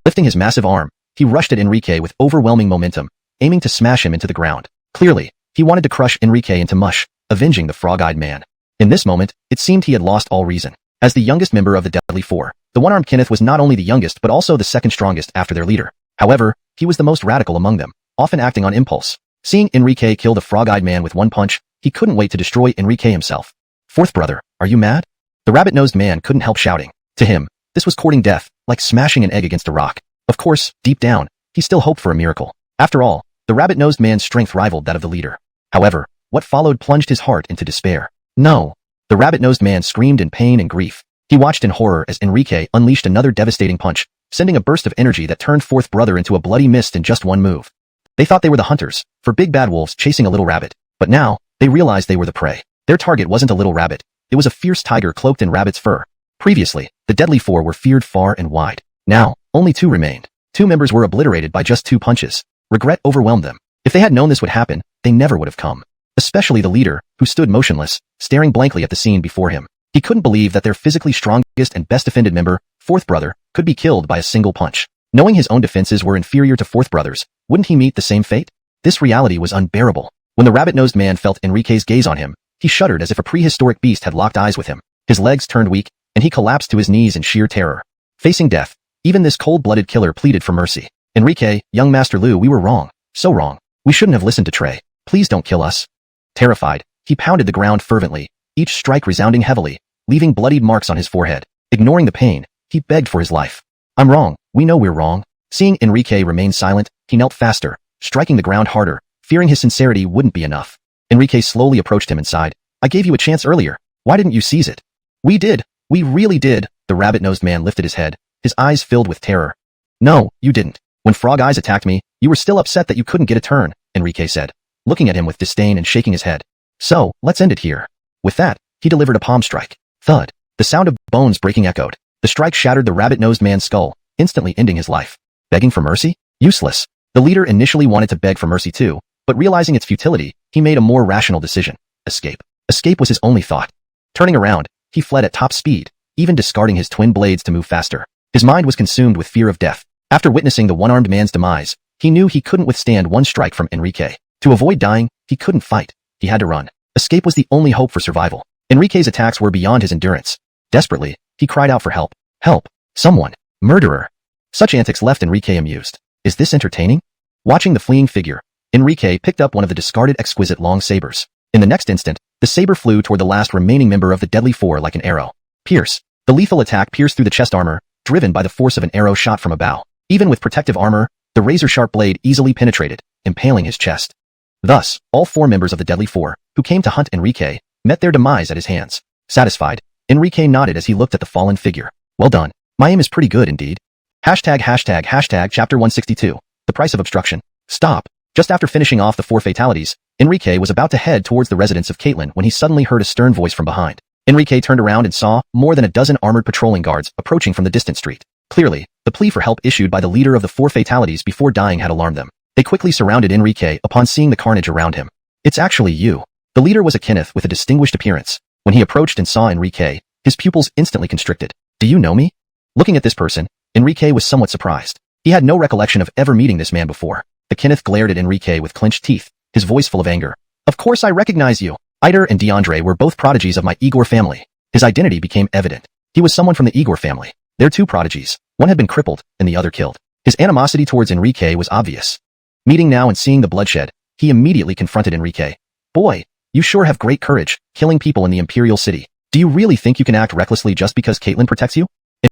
Lifting his massive arm, he rushed at Enrique with overwhelming momentum, aiming to smash him into the ground. Clearly, he wanted to crush Enrique into mush, avenging the frog-eyed man. In this moment, it seemed he had lost all reason. As the youngest member of the Deadly Four, the one-armed Kenneth was not only the youngest but also the second strongest after their leader. However, he was the most radical among them, often acting on impulse. Seeing Enrique kill the frog-eyed man with one punch, he couldn't wait to destroy Enrique himself. "Fourth brother, are you mad?" The rabbit-nosed man couldn't help shouting. To him, this was courting death, like smashing an egg against a rock. Of course, deep down, he still hoped for a miracle. After all, the rabbit-nosed man's strength rivaled that of the leader. However, what followed plunged his heart into despair. "No!" The rabbit-nosed man screamed in pain and grief. He watched in horror as Enrique unleashed another devastating punch, sending a burst of energy that turned fourth brother into a bloody mist in just one move. They thought they were the hunters, for big bad wolves chasing a little rabbit. But now, they realized they were the prey. Their target wasn't a little rabbit. It was a fierce tiger cloaked in rabbit's fur. Previously, the Deadly Four were feared far and wide. Now, only two remained. Two members were obliterated by just two punches. Regret overwhelmed them. If they had known this would happen, they never would have come. Especially the leader, who stood motionless, staring blankly at the scene before him. He couldn't believe that their physically strongest and best defended member, fourth brother, could be killed by a single punch. Knowing his own defenses were inferior to fourth brother's, wouldn't he meet the same fate? This reality was unbearable. When the rabbit-nosed man felt Enrique's gaze on him, he shuddered as if a prehistoric beast had locked eyes with him. His legs turned weak, and he collapsed to his knees in sheer terror. Facing death, even this cold-blooded killer pleaded for mercy. "Enrique, young Master Lu, we were wrong. So wrong. We shouldn't have listened to Trey. Please don't kill us." Terrified, he pounded the ground fervently, each strike resounding heavily, leaving bloodied marks on his forehead. Ignoring the pain, he begged for his life. "I'm wrong. We know we're wrong." Seeing Enrique remain silent, he knelt faster, striking the ground harder, fearing his sincerity wouldn't be enough. Enrique slowly approached him and sighed. "I gave you a chance earlier. Why didn't you seize it?" "We did. We really did." The rabbit-nosed man lifted his head, his eyes filled with terror. "No, you didn't. When Frog Eyes attacked me, you were still upset that you couldn't get a turn," Enrique said, looking at him with disdain and shaking his head. "So, let's end it here." With that, he delivered a palm strike. Thud. The sound of bones breaking echoed. The strike shattered the rabbit-nosed man's skull, instantly ending his life. Begging for mercy? Useless. The leader initially wanted to beg for mercy too, but realizing its futility, he made a more rational decision. Escape. Escape was his only thought. Turning around, he fled at top speed, even discarding his twin blades to move faster. His mind was consumed with fear of death. After witnessing the one-armed man's demise, he knew he couldn't withstand one strike from Enrique. To avoid dying, he couldn't fight. He had to run. Escape was the only hope for survival. Enrique's attacks were beyond his endurance. Desperately, he cried out for help. "Help! Someone! Murderer!" Such antics left Enrique amused. Is this entertaining? Watching the fleeing figure, Enrique picked up one of the discarded exquisite long sabers. In the next instant, the saber flew toward the last remaining member of the Deadly Four like an arrow. Pierce. The lethal attack pierced through the chest armor, driven by the force of an arrow shot from a bow. Even with protective armor, the razor-sharp blade easily penetrated, impaling his chest. Thus, all four members of the Deadly Four, who came to hunt Enrique, met their demise at his hands. Satisfied, Enrique nodded as he looked at the fallen figure. "Well done. My aim is pretty good indeed." Hashtag Chapter 162. The price of obstruction. Stop. Just after finishing off the four fatalities, Enrique was about to head towards the residence of Caitlin when he suddenly heard a stern voice from behind. Enrique turned around and saw more than a dozen armored patrolling guards approaching from the distant street. Clearly, the plea for help issued by the leader of the four fatalities before dying had alarmed them. They quickly surrounded Enrique upon seeing the carnage around him. "It's actually you." The leader was a Kenneth with a distinguished appearance. When he approached and saw Enrique, his pupils instantly constricted. "Do you know me?" Looking at this person, Enrique was somewhat surprised. He had no recollection of ever meeting this man before. The Kenneth glared at Enrique with clenched teeth, his voice full of anger. "Of course I recognize you. Ider and DeAndre were both prodigies of my Igor family." His identity became evident. He was someone from the Igor family. Their two prodigies. One had been crippled, and the other killed. His animosity towards Enrique was obvious. Meeting now and seeing the bloodshed, he immediately confronted Enrique. "Boy, you sure have great courage, killing people in the Imperial City. Do you really think you can act recklessly just because Caitlin protects you?"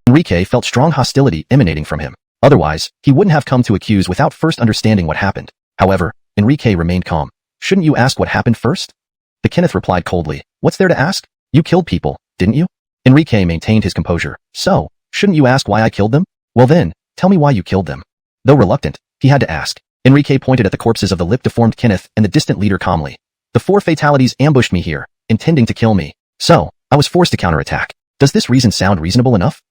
Enrique felt strong hostility emanating from him. Otherwise, he wouldn't have come to accuse without first understanding what happened. However, Enrique remained calm. "Shouldn't you ask what happened first?" The Kenneth replied coldly. "What's there to ask? You killed people, didn't you?" Enrique maintained his composure. "So, Shouldn't you ask why I killed them? Well then, tell me why you killed them. Though reluctant, he had to ask. Enrique pointed at the corpses of the lip-deformed Kenneth and the distant leader calmly. The 4 fatalities ambushed me here, intending to kill me. So, I was forced to counterattack. Does this reason sound reasonable enough?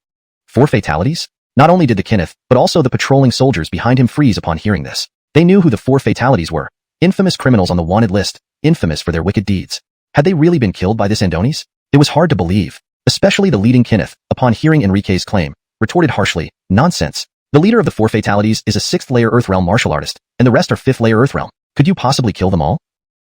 4 fatalities? Not only did the Kenneth, but also the patrolling soldiers behind him freeze upon hearing this. They knew who the 4 fatalities were. Infamous criminals on the wanted list, infamous for their wicked deeds. Had they really been killed by this Andonis? It was hard to believe. Especially the leading Kenneth, upon hearing Enrique's claim, retorted harshly, nonsense. The leader of the 4 fatalities is a 6th-layer Earthrealm martial artist, and the rest are 5th-layer Earthrealm. Could you possibly kill them all?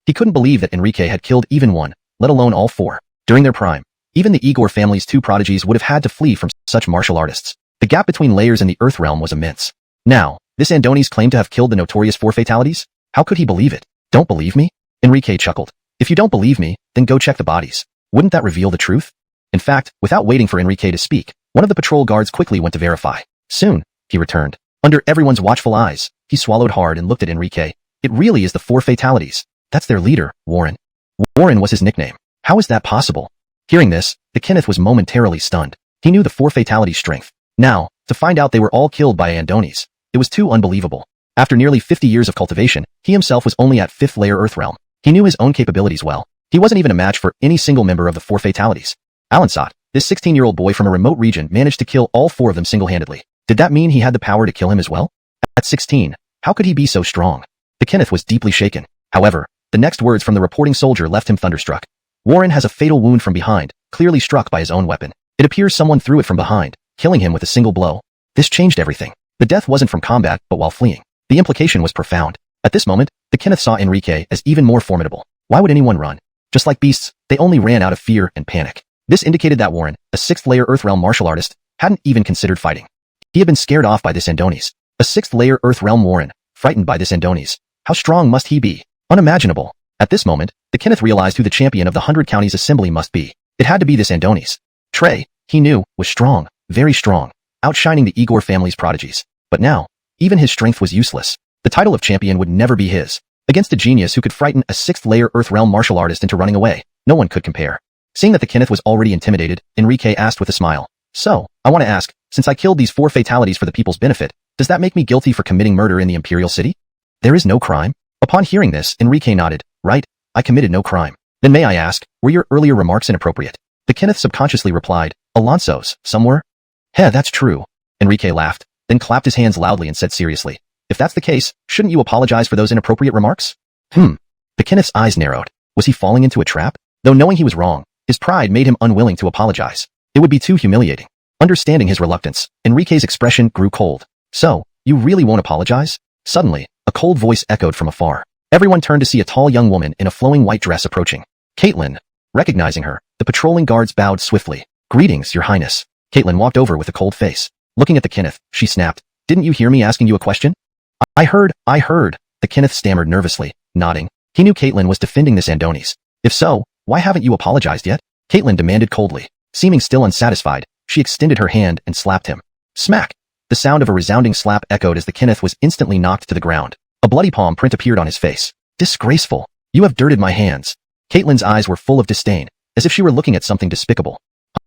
He couldn't believe that Enrique had killed even one, let alone all 4. During their prime, even the Igor family's 2 prodigies would have had to flee from such martial artists. The gap between layers in the Earthrealm was immense. Now, this Andonis claimed to have killed the notorious 4 fatalities? How could he believe it? Don't believe me? Enrique chuckled. If you don't believe me, then go check the bodies. Wouldn't that reveal the truth? In fact, without waiting for Enrique to speak, one of the patrol guards quickly went to verify. Soon, he returned. Under everyone's watchful eyes, he swallowed hard and looked at Enrique. It really is the 4 fatalities. That's their leader, Warren. Warren was his nickname. How is that possible? Hearing this, the Kenneth was momentarily stunned. He knew the 4 fatalities' strength. Now, to find out they were all killed by Andonis, it was too unbelievable. After nearly 50 years of cultivation, he himself was only at 5th-layer Earthrealm. He knew his own capabilities well. He wasn't even a match for any single member of the 4 fatalities. Alansat, this 16-year-old boy from a remote region, managed to kill all 4 of them single-handedly. Did that mean he had the power to kill him as well? At 16, how could he be so strong? The Kenneth was deeply shaken. However, the next words from the reporting soldier left him thunderstruck. Warren has a fatal wound from behind, clearly struck by his own weapon. It appears someone threw it from behind, killing him with a single blow. This changed everything. The death wasn't from combat, but while fleeing. The implication was profound. At this moment, the Kenneth saw Enrique as even more formidable. Why would anyone run? Just like beasts, they only ran out of fear and panic. This indicated that Warren, a 6th-layer Earthrealm martial artist, hadn't even considered fighting. He had been scared off by this Andonis. A 6th-layer Earthrealm Warren, frightened by this Andonis. How strong must he be? Unimaginable. At this moment, the Kenneth realized who the champion of the 100 Counties Assembly must be. It had to be this Andonis. Trey, he knew, was strong, very strong, outshining the Igor family's prodigies. But now, even his strength was useless. The title of champion would never be his. Against a genius who could frighten a 6th-layer Earthrealm martial artist into running away, no one could compare. Seeing that the Kenneth was already intimidated, Enrique asked with a smile. So, I want to ask, since I killed these 4 fatalities for the people's benefit, does that make me guilty for committing murder in the Imperial City? There is no crime? Upon hearing this, Enrique nodded. Right, I committed no crime. Then may I ask, were your earlier remarks inappropriate? The Kenneth subconsciously replied, Alonso's, some were? Heh, that's true. Enrique laughed, then clapped his hands loudly and said seriously. If that's the case, shouldn't you apologize for those inappropriate remarks? The Kenneth's eyes narrowed. Was he falling into a trap? Though knowing he was wrong, his pride made him unwilling to apologize. It would be too humiliating. Understanding his reluctance, Enrique's expression grew cold. So, you really won't apologize? Suddenly, a cold voice echoed from afar. Everyone turned to see a tall young woman in a flowing white dress approaching. Caitlin. Recognizing her, the patrolling guards bowed swiftly. Greetings, Your Highness. Caitlin walked over with a cold face. Looking at the Kenneth, she snapped. Didn't you hear me asking you a question? I heard. The Kenneth stammered nervously, nodding. He knew Caitlin was defending this Andonis. If so, why haven't you apologized yet? Caitlin demanded coldly. Seeming still unsatisfied, she extended her hand and slapped him. Smack! The sound of a resounding slap echoed as the Kenneth was instantly knocked to the ground. A bloody palm print appeared on his face. Disgraceful! You have dirted my hands. Caitlin's eyes were full of disdain, as if she were looking at something despicable.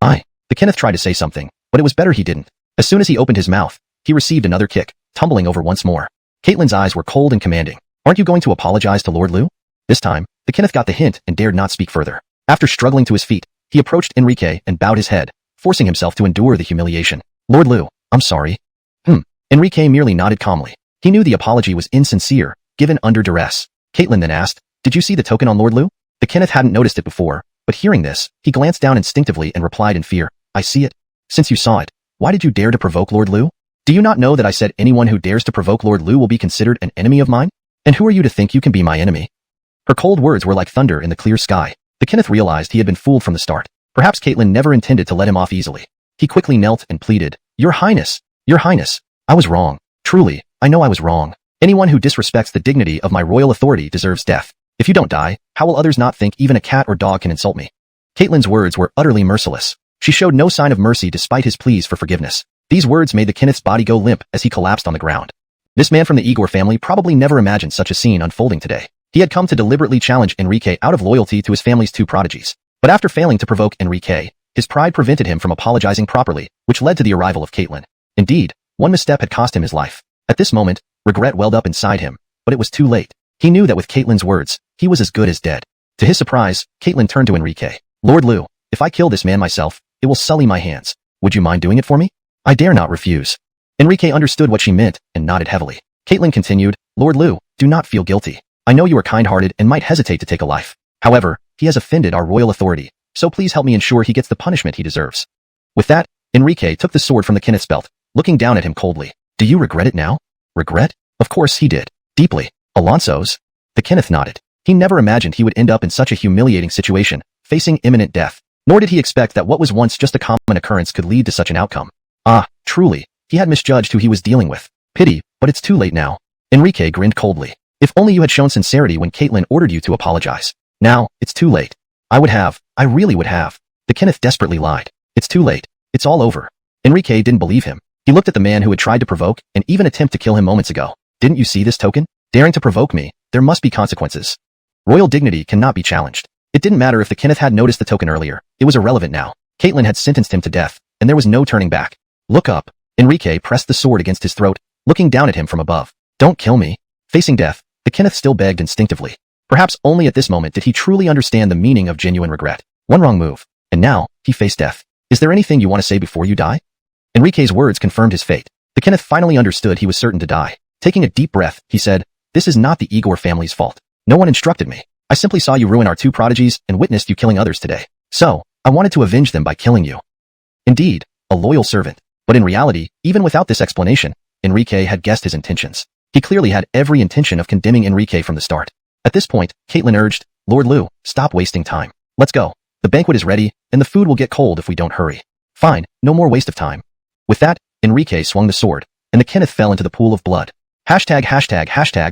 The Kenneth tried to say something, but it was better he didn't. As soon as he opened his mouth, he received another kick, tumbling over once more. Caitlin's eyes were cold and commanding. Aren't you going to apologize to Lord Liu? This time, the Kenneth got the hint and dared not speak further. After struggling to his feet, he approached Enrique and bowed his head, forcing himself to endure the humiliation. Lord Liu, I'm sorry. Enrique merely nodded calmly. He knew the apology was insincere, given under duress. Caitlin then asked, Did you see the token on Lord Liu? The Kenneth hadn't noticed it before, but hearing this, he glanced down instinctively and replied in fear, I see it. Since you saw it, why did you dare to provoke Lord Liu? Do you not know that I said anyone who dares to provoke Lord Liu will be considered an enemy of mine? And who are you to think you can be my enemy? Her cold words were like thunder in the clear sky. The Kenneth realized he had been fooled from the start. Perhaps Caitlin never intended to let him off easily. He quickly knelt and pleaded, Your Highness, I was wrong. Truly, I know I was wrong. Anyone who disrespects the dignity of my royal authority deserves death. If you don't die, how will others not think even a cat or dog can insult me? Caitlin's words were utterly merciless. She showed no sign of mercy despite his pleas for forgiveness. These words made the Kenneth's body go limp as he collapsed on the ground. This man from the Igor family probably never imagined such a scene unfolding today. He had come to deliberately challenge Enrique out of loyalty to his family's 2 prodigies. But after failing to provoke Enrique, His pride prevented him from apologizing properly, which led to the arrival of Caitlin. Indeed, one misstep had cost him his life. At this moment, regret welled up inside him, but it was too late. He knew that with Caitlin's words, he was as good as dead. To his surprise, Caitlin turned to Enrique. Lord Liu, if I kill this man myself, it will sully my hands. Would you mind doing it for me? I dare not refuse. Enrique understood what she meant and nodded heavily. Caitlin continued, Lord Liu, do not feel guilty. I know you are kind-hearted and might hesitate to take a life. However, he has offended our royal authority, so please help me ensure he gets the punishment he deserves. With that, Enrique took the sword from the Kenneth's belt, looking down at him coldly. Do you regret it now? Regret? Of course he did. Deeply. Alonso's? The Kenneth nodded. He never imagined he would end up in such a humiliating situation, facing imminent death. Nor did he expect that what was once just a common occurrence could lead to such an outcome. Ah, truly, he had misjudged who he was dealing with. Pity, but it's too late now. Enrique grinned coldly. If only you had shown sincerity when Caitlin ordered you to apologize. Now, it's too late. I really would have. The Kenneth desperately lied. It's too late. It's all over. Enrique didn't believe him. He looked at the man who had tried to provoke and even attempt to kill him moments ago. Didn't you see this token? Daring to provoke me, there must be consequences. Royal dignity cannot be challenged. It didn't matter if the Kenneth had noticed the token earlier. It was irrelevant now. Caitlin had sentenced him to death, and there was no turning back. Look up. Enrique pressed the sword against his throat, looking down at him from above. Don't kill me. Facing death, the Kenneth still begged instinctively. Perhaps only at this moment did he truly understand the meaning of genuine regret. One wrong move, and now, he faced death. Is there anything you want to say before you die? Enrique's words confirmed his fate. The Kenneth finally understood he was certain to die. Taking a deep breath, he said, This is not the Igor family's fault. No one instructed me. I simply saw you ruin our two prodigies and witnessed you killing others today. So, I wanted to avenge them by killing you. Indeed, a loyal servant. But in reality, even without this explanation, Enrique had guessed his intentions. He clearly had every intention of condemning Enrique from the start. At this point, Caitlin urged, Lord Liu, stop wasting time. Let's go. The banquet is ready, and the food will get cold if we don't hurry. Fine, no more waste of time. With that, Enrique swung the sword, and the Kenneth fell into the pool of blood. Hashtag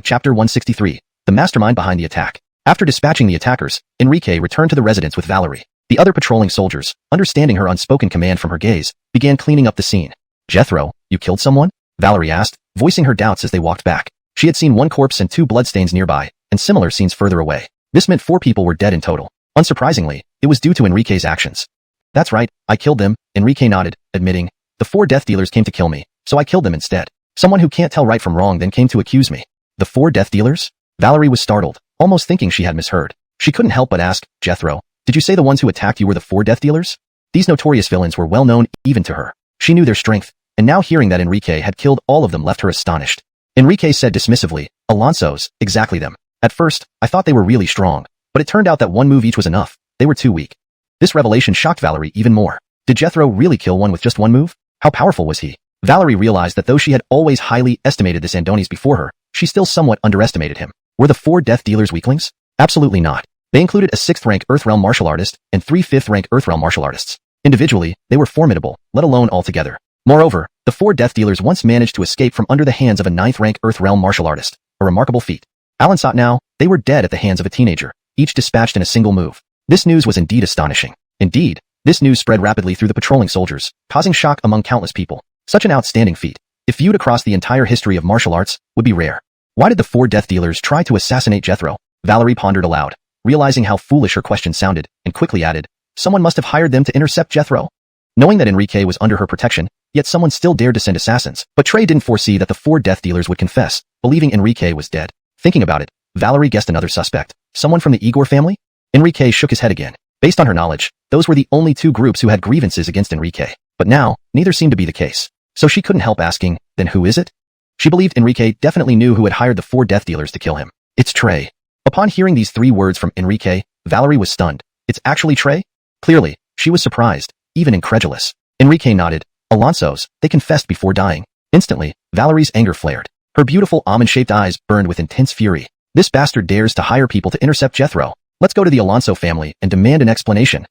chapter 163, the mastermind behind the attack. After dispatching the attackers, Enrique returned to the residence with Valerie. The other patrolling soldiers, understanding her unspoken command from her gaze, began cleaning up the scene. Jethro, you killed someone? Valerie asked, voicing her doubts as they walked back. She had seen one corpse and 2 bloodstains nearby, and similar scenes further away. This meant 4 people were dead in total. Unsurprisingly, it was due to Enrique's actions. That's right, I killed them, Enrique nodded, admitting. The 4 death dealers came to kill me, so I killed them instead. Someone who can't tell right from wrong then came to accuse me. The 4 death dealers? Valerie was startled, almost thinking she had misheard. She couldn't help but ask, Jethro, did you say the ones who attacked you were the 4 death dealers? These notorious villains were well known even to her. She knew their strength, and now hearing that Enrique had killed all of them left her astonished. Enrique said dismissively, Alonso's, exactly them. At first, I thought they were really strong, but it turned out that 1 move each was enough. They were too weak. This revelation shocked Valerie even more. Did Jethro really kill one with just 1 move? How powerful was he? Valerie realized that though she had always highly estimated the Sandonis before her, she still somewhat underestimated him. Were the 4 death dealers weaklings? Absolutely not. They included a 6th-rank Earthrealm martial artist and 3 5th-rank Earthrealm martial artists. Individually, they were formidable, let alone all together. Moreover, the 4 death dealers once managed to escape from under the hands of a 9th-rank Earthrealm martial artist, a remarkable feat. Alan saw it now, they were dead at the hands of a teenager, each dispatched in a single move. This news was indeed astonishing. Indeed, this news spread rapidly through the patrolling soldiers, causing shock among countless people. Such an outstanding feat, if viewed across the entire history of martial arts, would be rare. Why did the 4 death dealers try to assassinate Jethro? Valerie pondered aloud, realizing how foolish her question sounded, and quickly added, someone must have hired them to intercept Jethro. Knowing that Enrique was under her protection, yet someone still dared to send assassins. But Trey didn't foresee that the 4 death dealers would confess, believing Enrique was dead. Thinking about it, Valerie guessed another suspect. Someone from the Igor family? Enrique shook his head again. Based on her knowledge, those were the only 2 groups who had grievances against Enrique. But now, neither seemed to be the case. So she couldn't help asking, then who is it? She believed Enrique definitely knew who had hired the 4 death dealers to kill him. It's Trey. Upon hearing these 3 words from Enrique, Valerie was stunned. It's actually Trey? Clearly, she was surprised, even incredulous. Enrique nodded. Alonso's, they confessed before dying. Instantly, Valerie's anger flared. Her beautiful almond-shaped eyes burned with intense fury. This bastard dares to hire people to intercept Jethro. Let's go to the Alonso family and demand an explanation.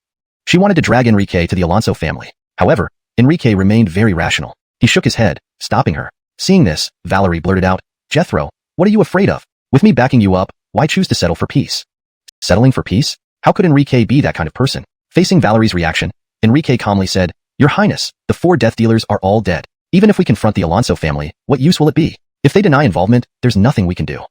She wanted to drag Enrique to the Alonso family. However, Enrique remained very rational. He shook his head, stopping her. Seeing this, Valerie blurted out, Jethro, what are you afraid of? With me backing you up, why choose to settle for peace? Settling for peace? How could Enrique be that kind of person? Facing Valerie's reaction, Enrique calmly said, Your Highness, the 4 death dealers are all dead. Even if we confront the Alonso family, what use will it be? If they deny involvement, there's nothing we can do.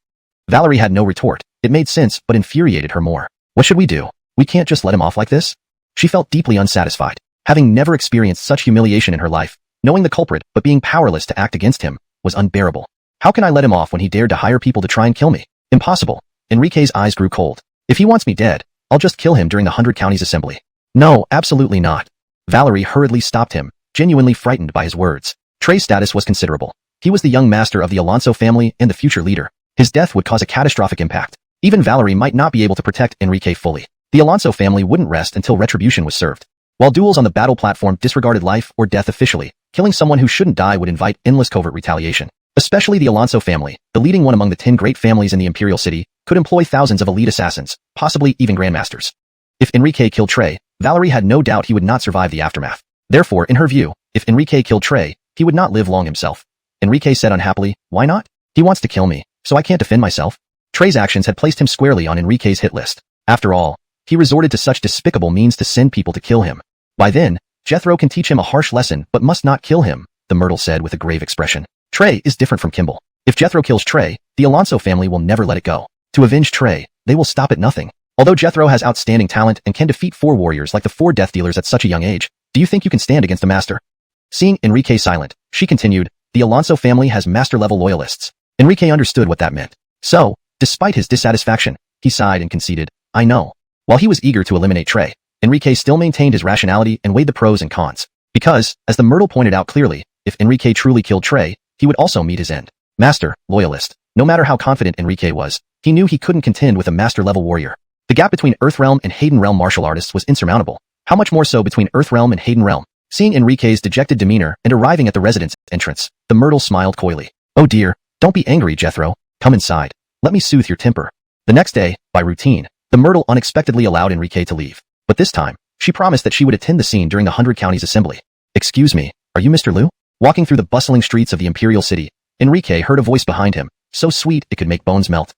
Valerie had no retort. It made sense but infuriated her more. What should we do? We can't just let him off like this? She felt deeply unsatisfied. Having never experienced such humiliation in her life, knowing the culprit but being powerless to act against him was unbearable. How can I let him off when he dared to hire people to try and kill me? Impossible. Enrique's eyes grew cold. If he wants me dead, I'll just kill him during the 100 Counties Assembly. No, absolutely not. Valerie hurriedly stopped him, genuinely frightened by his words. Trey's status was considerable. He was the young master of the Alonso family and the future leader. His death would cause a catastrophic impact. Even Valerie might not be able to protect Enrique fully. The Alonso family wouldn't rest until retribution was served. While duels on the battle platform disregarded life or death officially, killing someone who shouldn't die would invite endless covert retaliation. Especially the Alonso family, the leading one among the 10 great families in the Imperial City, could employ thousands of elite assassins, possibly even grandmasters. If Enrique killed Trey, Valerie had no doubt he would not survive the aftermath. Therefore, in her view, if Enrique killed Trey, he would not live long himself. Enrique said unhappily, "Why not? He wants to kill me, so I can't defend myself." Trey's actions had placed him squarely on Enrique's hit list. After all, he resorted to such despicable means to send people to kill him. By then, Jethro can teach him a harsh lesson but must not kill him, the Myrtle said with a grave expression. Trey is different from Kimball. If Jethro kills Trey, the Alonso family will never let it go. To avenge Trey, they will stop at nothing. Although Jethro has outstanding talent and can defeat 4 warriors like the 4 death dealers at such a young age, do you think you can stand against the master? Seeing Enrique silent, she continued, the Alonso family has master-level loyalists. Enrique understood what that meant. So, despite his dissatisfaction, he sighed and conceded, I know. While he was eager to eliminate Trey, Enrique still maintained his rationality and weighed the pros and cons. Because, as the Myrtle pointed out clearly, if Enrique truly killed Trey, he would also meet his end. Master, loyalist. No matter how confident Enrique was, he knew he couldn't contend with a master-level warrior. The gap between Earthrealm and Hayden Realm martial artists was insurmountable. How much more so between Earthrealm and Hayden Realm? Seeing Enrique's dejected demeanor and arriving at the residence entrance, the Myrtle smiled coyly. Oh dear, don't be angry, Jethro. Come inside. Let me soothe your temper. The next day, by routine, the Myrtle unexpectedly allowed Enrique to leave. But this time, she promised that she would attend the scene during the 100 Counties Assembly. Excuse me, are you Mr. Liu? Walking through the bustling streets of the Imperial City, Enrique heard a voice behind him, so sweet it could make bones melt.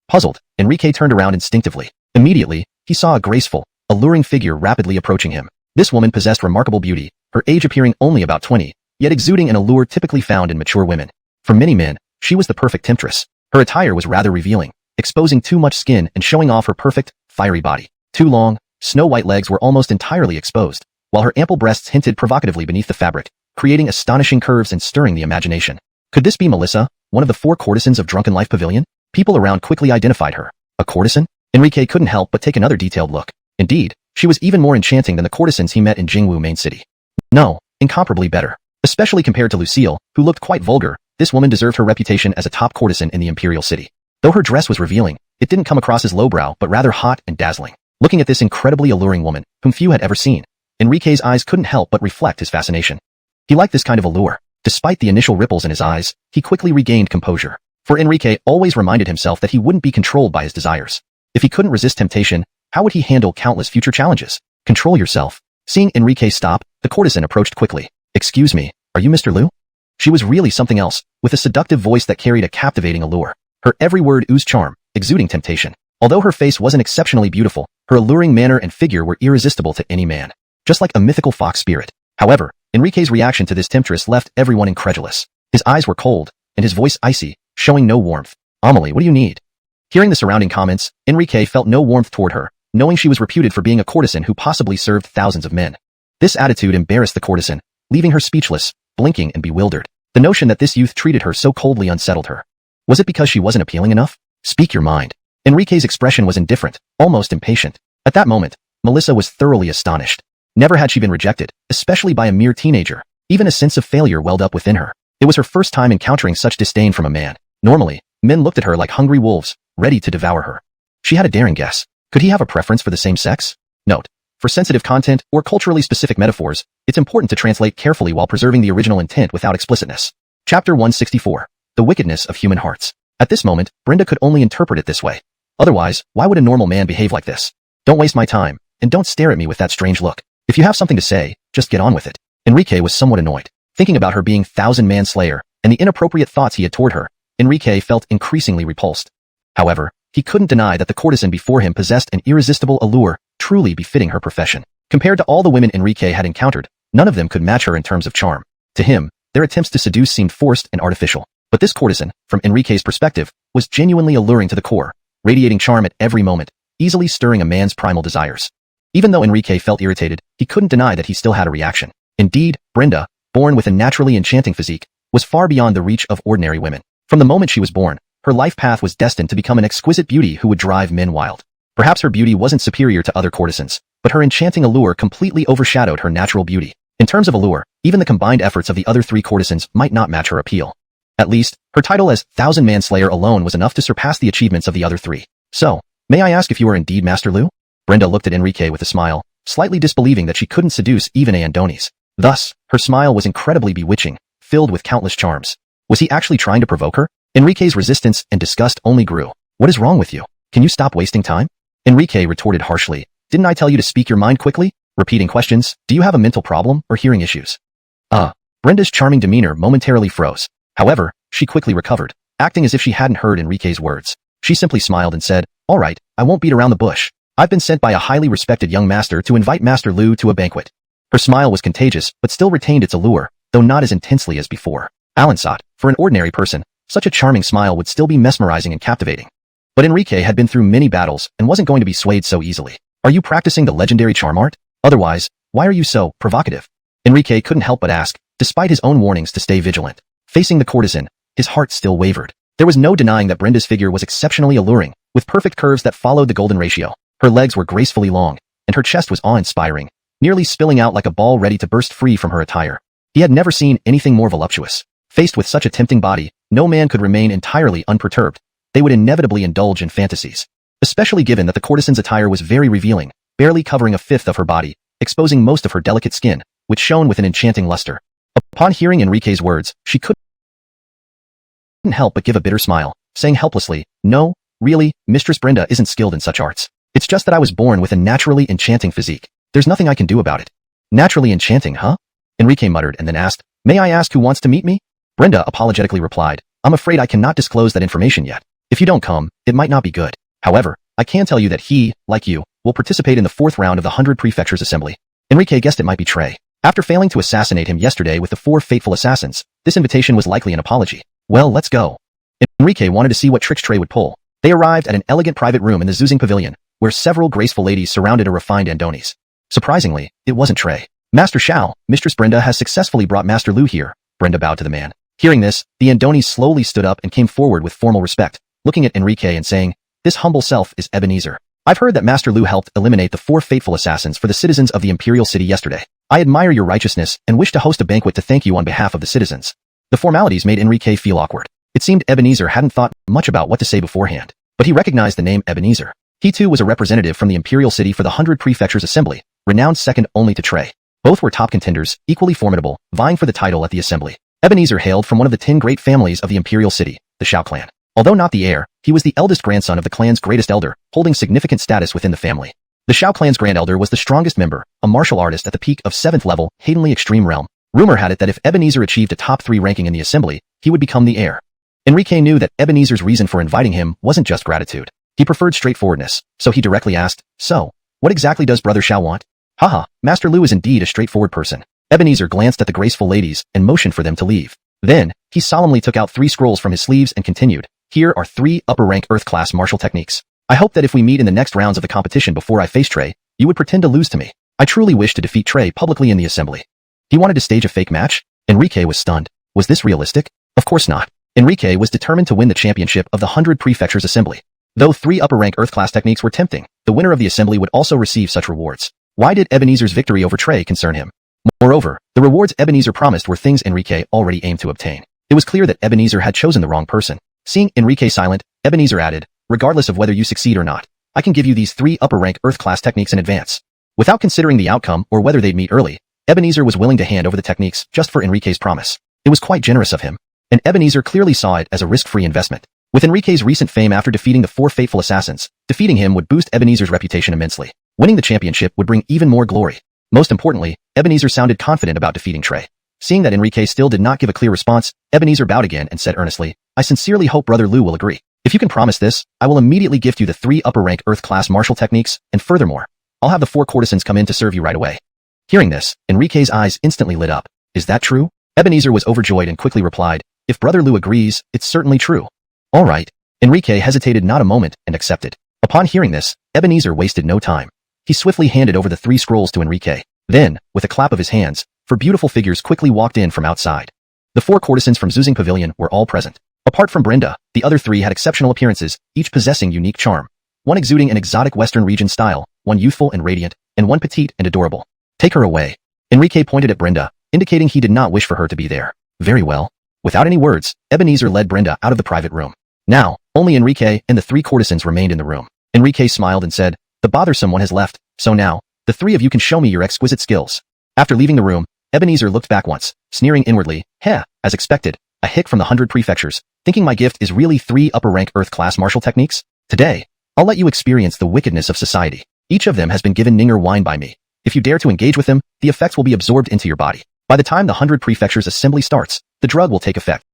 Puzzled, Enrique turned around instinctively. Immediately, he saw a graceful, alluring figure rapidly approaching him. This woman possessed remarkable beauty, her age appearing only about 20, yet exuding an allure typically found in mature women. For many men, she was the perfect temptress. Her attire was rather revealing, exposing too much skin and showing off her perfect, fiery body. Two long, snow-white legs were almost entirely exposed, while her ample breasts hinted provocatively beneath the fabric, creating astonishing curves and stirring the imagination. Could this be Melissa, one of the 4 courtesans of Drunken Life Pavilion? People around quickly identified her. A courtesan? Enrique couldn't help but take another detailed look. Indeed, she was even more enchanting than the courtesans he met in Jingwu Main City. No, incomparably better. Especially compared to Lucille, who looked quite vulgar, this woman deserved her reputation as a top courtesan in the Imperial City. Though her dress was revealing, it didn't come across as lowbrow but rather hot and dazzling. Looking at this incredibly alluring woman, whom few had ever seen, Enrique's eyes couldn't help but reflect his fascination. He liked this kind of allure. Despite the initial ripples in his eyes, he quickly regained composure. For Enrique always reminded himself that he wouldn't be controlled by his desires. If he couldn't resist temptation, how would he handle countless future challenges? Control yourself. Seeing Enrique stop, the courtesan approached quickly. Excuse me, are you Mr. Liu? She was really something else, with a seductive voice that carried a captivating allure. Her every word oozed charm, exuding temptation. Although her face wasn't exceptionally beautiful, her alluring manner and figure were irresistible to any man. Just like a mythical fox spirit. However, Enrique's reaction to this temptress left everyone incredulous. His eyes were cold, and his voice icy, showing no warmth. Amelie, what do you need? Hearing the surrounding comments, Enrique felt no warmth toward her, knowing she was reputed for being a courtesan who possibly served thousands of men. This attitude embarrassed the courtesan, leaving her speechless, blinking and bewildered. The notion that this youth treated her so coldly unsettled her. Was it because she wasn't appealing enough? Speak your mind. Enrique's expression was indifferent, almost impatient. At that moment, Melissa was thoroughly astonished. Never had she been rejected, especially by a mere teenager. Even a sense of failure welled up within her. It was her first time encountering such disdain from a man. Normally, men looked at her like hungry wolves, ready to devour her. She had a daring guess. Could he have a preference for the same sex? Note: for sensitive content or culturally specific metaphors, it's important to translate carefully while preserving the original intent without explicitness. Chapter 164. The Wickedness of Human Hearts. At this moment, Brenda could only interpret it this way. Otherwise, why would a normal man behave like this? Don't waste my time, and don't stare at me with that strange look. If you have something to say, just get on with it. Enrique was somewhat annoyed. Thinking about her being thousand-man slayer, and the inappropriate thoughts he had toward her, Enrique felt increasingly repulsed. However, he couldn't deny that the courtesan before him possessed an irresistible allure, truly befitting her profession. Compared to all the women Enrique had encountered, none of them could match her in terms of charm. To him, their attempts to seduce seemed forced and artificial. But this courtesan, from Enrique's perspective, was genuinely alluring to the core, radiating charm at every moment, easily stirring a man's primal desires. Even though Enrique felt irritated, he couldn't deny that he still had a reaction. Indeed, Brenda, born with a naturally enchanting physique, was far beyond the reach of ordinary women. From the moment she was born, her life path was destined to become an exquisite beauty who would drive men wild. Perhaps her beauty wasn't superior to other courtesans, but her enchanting allure completely overshadowed her natural beauty. In terms of allure, even the combined efforts of the other 3 courtesans might not match her appeal. At least, her title as Thousand Manslayer alone was enough to surpass the achievements of the other 3. So, may I ask if you are indeed Master Lu? Brenda looked at Enrique with a smile, slightly disbelieving that she couldn't seduce even a Andonis. Thus, her smile was incredibly bewitching, filled with countless charms. Was he actually trying to provoke her? Enrique's resistance and disgust only grew. What is wrong with you? Can you stop wasting time? Enrique retorted harshly. Didn't I tell you to speak your mind quickly? Repeating questions, do you have a mental problem or hearing issues? Brenda's charming demeanor momentarily froze. However, she quickly recovered, acting as if she hadn't heard Enrique's words. She simply smiled and said, all right, I won't beat around the bush. I've been sent by a highly respected young master to invite Master Lu to a banquet. Her smile was contagious, but still retained its allure, though not as intensely as before. Alan thought, for an ordinary person, such a charming smile would still be mesmerizing and captivating. But Enrique had been through many battles and wasn't going to be swayed so easily. Are you practicing the legendary charm art? Otherwise, why are you so provocative? Enrique couldn't help but ask, despite his own warnings to stay vigilant. Facing the courtesan, his heart still wavered. There was no denying that Brenda's figure was exceptionally alluring, with perfect curves that followed the golden ratio. Her legs were gracefully long, and her chest was awe-inspiring, nearly spilling out like a ball ready to burst free from her attire. He had never seen anything more voluptuous. Faced with such a tempting body, no man could remain entirely unperturbed. They would inevitably indulge in fantasies. Especially given that the courtesan's attire was very revealing, barely covering a fifth of her body, exposing most of her delicate skin, which shone with an enchanting luster. Upon hearing Enrique's words, she couldn't help but give a bitter smile, saying helplessly, no, really, Mistress Brenda isn't skilled in such arts. It's just that I was born with a naturally enchanting physique. There's nothing I can do about it. Naturally enchanting, huh? Enrique muttered and then asked, may I ask who wants to meet me? Brenda apologetically replied, I'm afraid I cannot disclose that information yet. If you don't come, it might not be good. However, I can tell you that he, like you, will participate in the 4th round of the 100 Prefectures Assembly. Enrique guessed it might be Trey. After failing to assassinate him yesterday with the 4 fateful assassins, this invitation was likely an apology. Well, let's go. Enrique wanted to see what tricks Trey would pull. They arrived at an elegant private room in the Zuzing Pavilion, where several graceful ladies surrounded a refined Andonis. Surprisingly, it wasn't Trey. Master Shao, Mistress Brenda has successfully brought Master Lu here. Brenda bowed to the man. Hearing this, the Andonis slowly stood up and came forward with formal respect, looking at Enrique and saying, this humble self is Ebenezer. I've heard that Master Lu helped eliminate the 4 fateful assassins for the citizens of the Imperial City yesterday. I admire your righteousness and wish to host a banquet to thank you on behalf of the citizens. The formalities made Enrique feel awkward. It seemed Ebenezer hadn't thought much about what to say beforehand, but he recognized the name Ebenezer. He too was a representative from the Imperial City for the 100 Prefectures Assembly, renowned second only to Trey. Both were top contenders, equally formidable, vying for the title at the assembly. Ebenezer hailed from one of the 10 great families of the Imperial City, the Shao clan. Although not the heir, he was the eldest grandson of the clan's greatest elder, holding significant status within the family. The Shao clan's grand elder was the strongest member, a martial artist at the peak of 7th level, Haydenly Extreme Realm. Rumor had it that if Ebenezer achieved a top 3 ranking in the assembly, he would become the heir. Enrique knew that Ebenezer's reason for inviting him wasn't just gratitude. He preferred straightforwardness, so he directly asked, so, what exactly does Brother Shao want? Haha, Master Lu is indeed a straightforward person. Ebenezer glanced at the graceful ladies and motioned for them to leave. Then, he solemnly took out 3 scrolls from his sleeves and continued, here are 3 upper-rank Earth-class martial techniques. I hope that if we meet in the next rounds of the competition before I face Trey, you would pretend to lose to me. I truly wish to defeat Trey publicly in the assembly. He wanted to stage a fake match? Enrique was stunned. Was this realistic? Of course not. Enrique was determined to win the championship of the 100 Prefectures Assembly. Though 3 upper-rank Earth-class techniques were tempting, the winner of the assembly would also receive such rewards. Why did Ebenezer's victory over Trey concern him? Moreover, the rewards Ebenezer promised were things Enrique already aimed to obtain. It was clear that Ebenezer had chosen the wrong person. Seeing Enrique silent, Ebenezer added, regardless of whether you succeed or not, I can give you these 3 upper-rank Earth-class techniques in advance. Without considering the outcome or whether they'd meet early, Ebenezer was willing to hand over the techniques just for Enrique's promise. It was quite generous of him, and Ebenezer clearly saw it as a risk-free investment. With Enrique's recent fame after defeating the 4 fateful assassins, defeating him would boost Ebenezer's reputation immensely. Winning the championship would bring even more glory. Most importantly, Ebenezer sounded confident about defeating Trey. Seeing that Enrique still did not give a clear response, Ebenezer bowed again and said earnestly, I sincerely hope Brother Lu will agree. If you can promise this, I will immediately gift you the 3 upper-rank Earth-class martial techniques, and furthermore, I'll have the 4 courtesans come in to serve you right away. Hearing this, Enrique's eyes instantly lit up. Is that true? Ebenezer was overjoyed and quickly replied, if Brother Lu agrees, it's certainly true. All right. Enrique hesitated not a moment and accepted. Upon hearing this, Ebenezer wasted no time. He swiftly handed over the 3 scrolls to Enrique. Then, with a clap of his hands, 4 beautiful figures quickly walked in from outside. The 4 courtesans from Zuzing Pavilion were all present. Apart from Brenda, the other 3 had exceptional appearances, each possessing unique charm. One exuding an exotic Western region style, one youthful and radiant, and one petite and adorable. Take her away. Enrique pointed at Brenda, indicating he did not wish for her to be there. Very well. Without any words, Ebenezer led Brenda out of the private room. Now, only Enrique and the 3 courtesans remained in the room. Enrique smiled and said, "The bothersome one has left, so now, the 3 of you can show me your exquisite skills." After leaving the room, Ebenezer looked back once, sneering inwardly. As expected, a hick from the 100 prefectures, thinking my gift is really 3 upper-rank Earth-class martial techniques? Today, I'll let you experience the wickedness of society. Each of them has been given Ninger wine by me. If you dare to engage with them, the effects will be absorbed into your body. By the time the 100 prefectures assembly starts, the drug will take effect,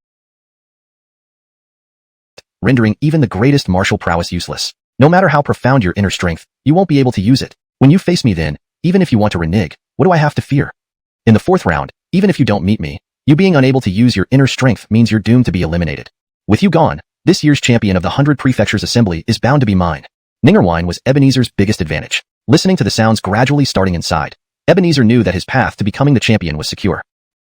rendering even the greatest martial prowess useless. No matter how profound your inner strength, you won't be able to use it. When you face me then, even if you want to renege, what do I have to fear? In the 4th round, even if you don't meet me, you being unable to use your inner strength means you're doomed to be eliminated. With you gone, this year's champion of the 100 prefectures assembly is bound to be mine. Ninger wine was Ebenezer's biggest advantage. Listening to the sounds gradually starting inside, Ebenezer knew that his path to becoming the champion was secure.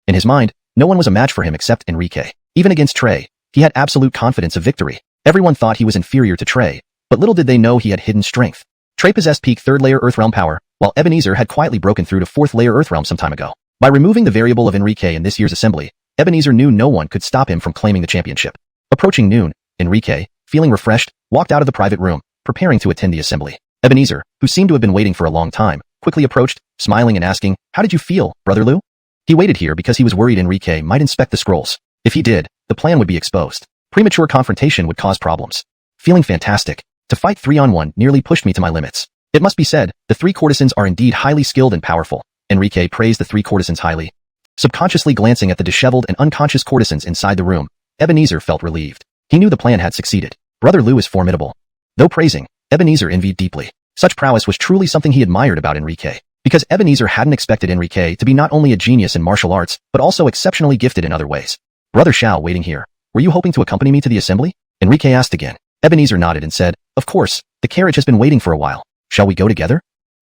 In his mind, no one was a match for him except Enrique. Even against Trey, he had absolute confidence of victory. Everyone thought he was inferior to Trey, but little did they know he had hidden strength. Trey possessed peak 3rd layer Earthrealm power, while Ebenezer had quietly broken through to 4th layer Earthrealm some time ago. By removing the variable of Enrique in this year's assembly, Ebenezer knew no one could stop him from claiming the championship. Approaching noon, Enrique, feeling refreshed, walked out of the private room, preparing to attend the assembly. Ebenezer, who seemed to have been waiting for a long time, quickly approached, smiling and asking, "How did you feel, Brother Lou?" He waited here because he was worried Enrique might inspect the scrolls. If he did, the plan would be exposed. Premature confrontation would cause problems. Feeling fantastic. To fight 3-on-1 nearly pushed me to my limits. It must be said, the 3 courtesans are indeed highly skilled and powerful. Enrique praised the 3 courtesans highly. Subconsciously glancing at the disheveled and unconscious courtesans inside the room, Ebenezer felt relieved. He knew the plan had succeeded. Brother Lou is formidable. Though praising, Ebenezer envied deeply. Such prowess was truly something he admired about Enrique. Because Ebenezer hadn't expected Enrique to be not only a genius in martial arts, but also exceptionally gifted in other ways. "Brother Shao waiting here. Were you hoping to accompany me to the assembly?" Enrique asked again. Ebenezer nodded and said, "Of course, the carriage has been waiting for a while. Shall we go together?"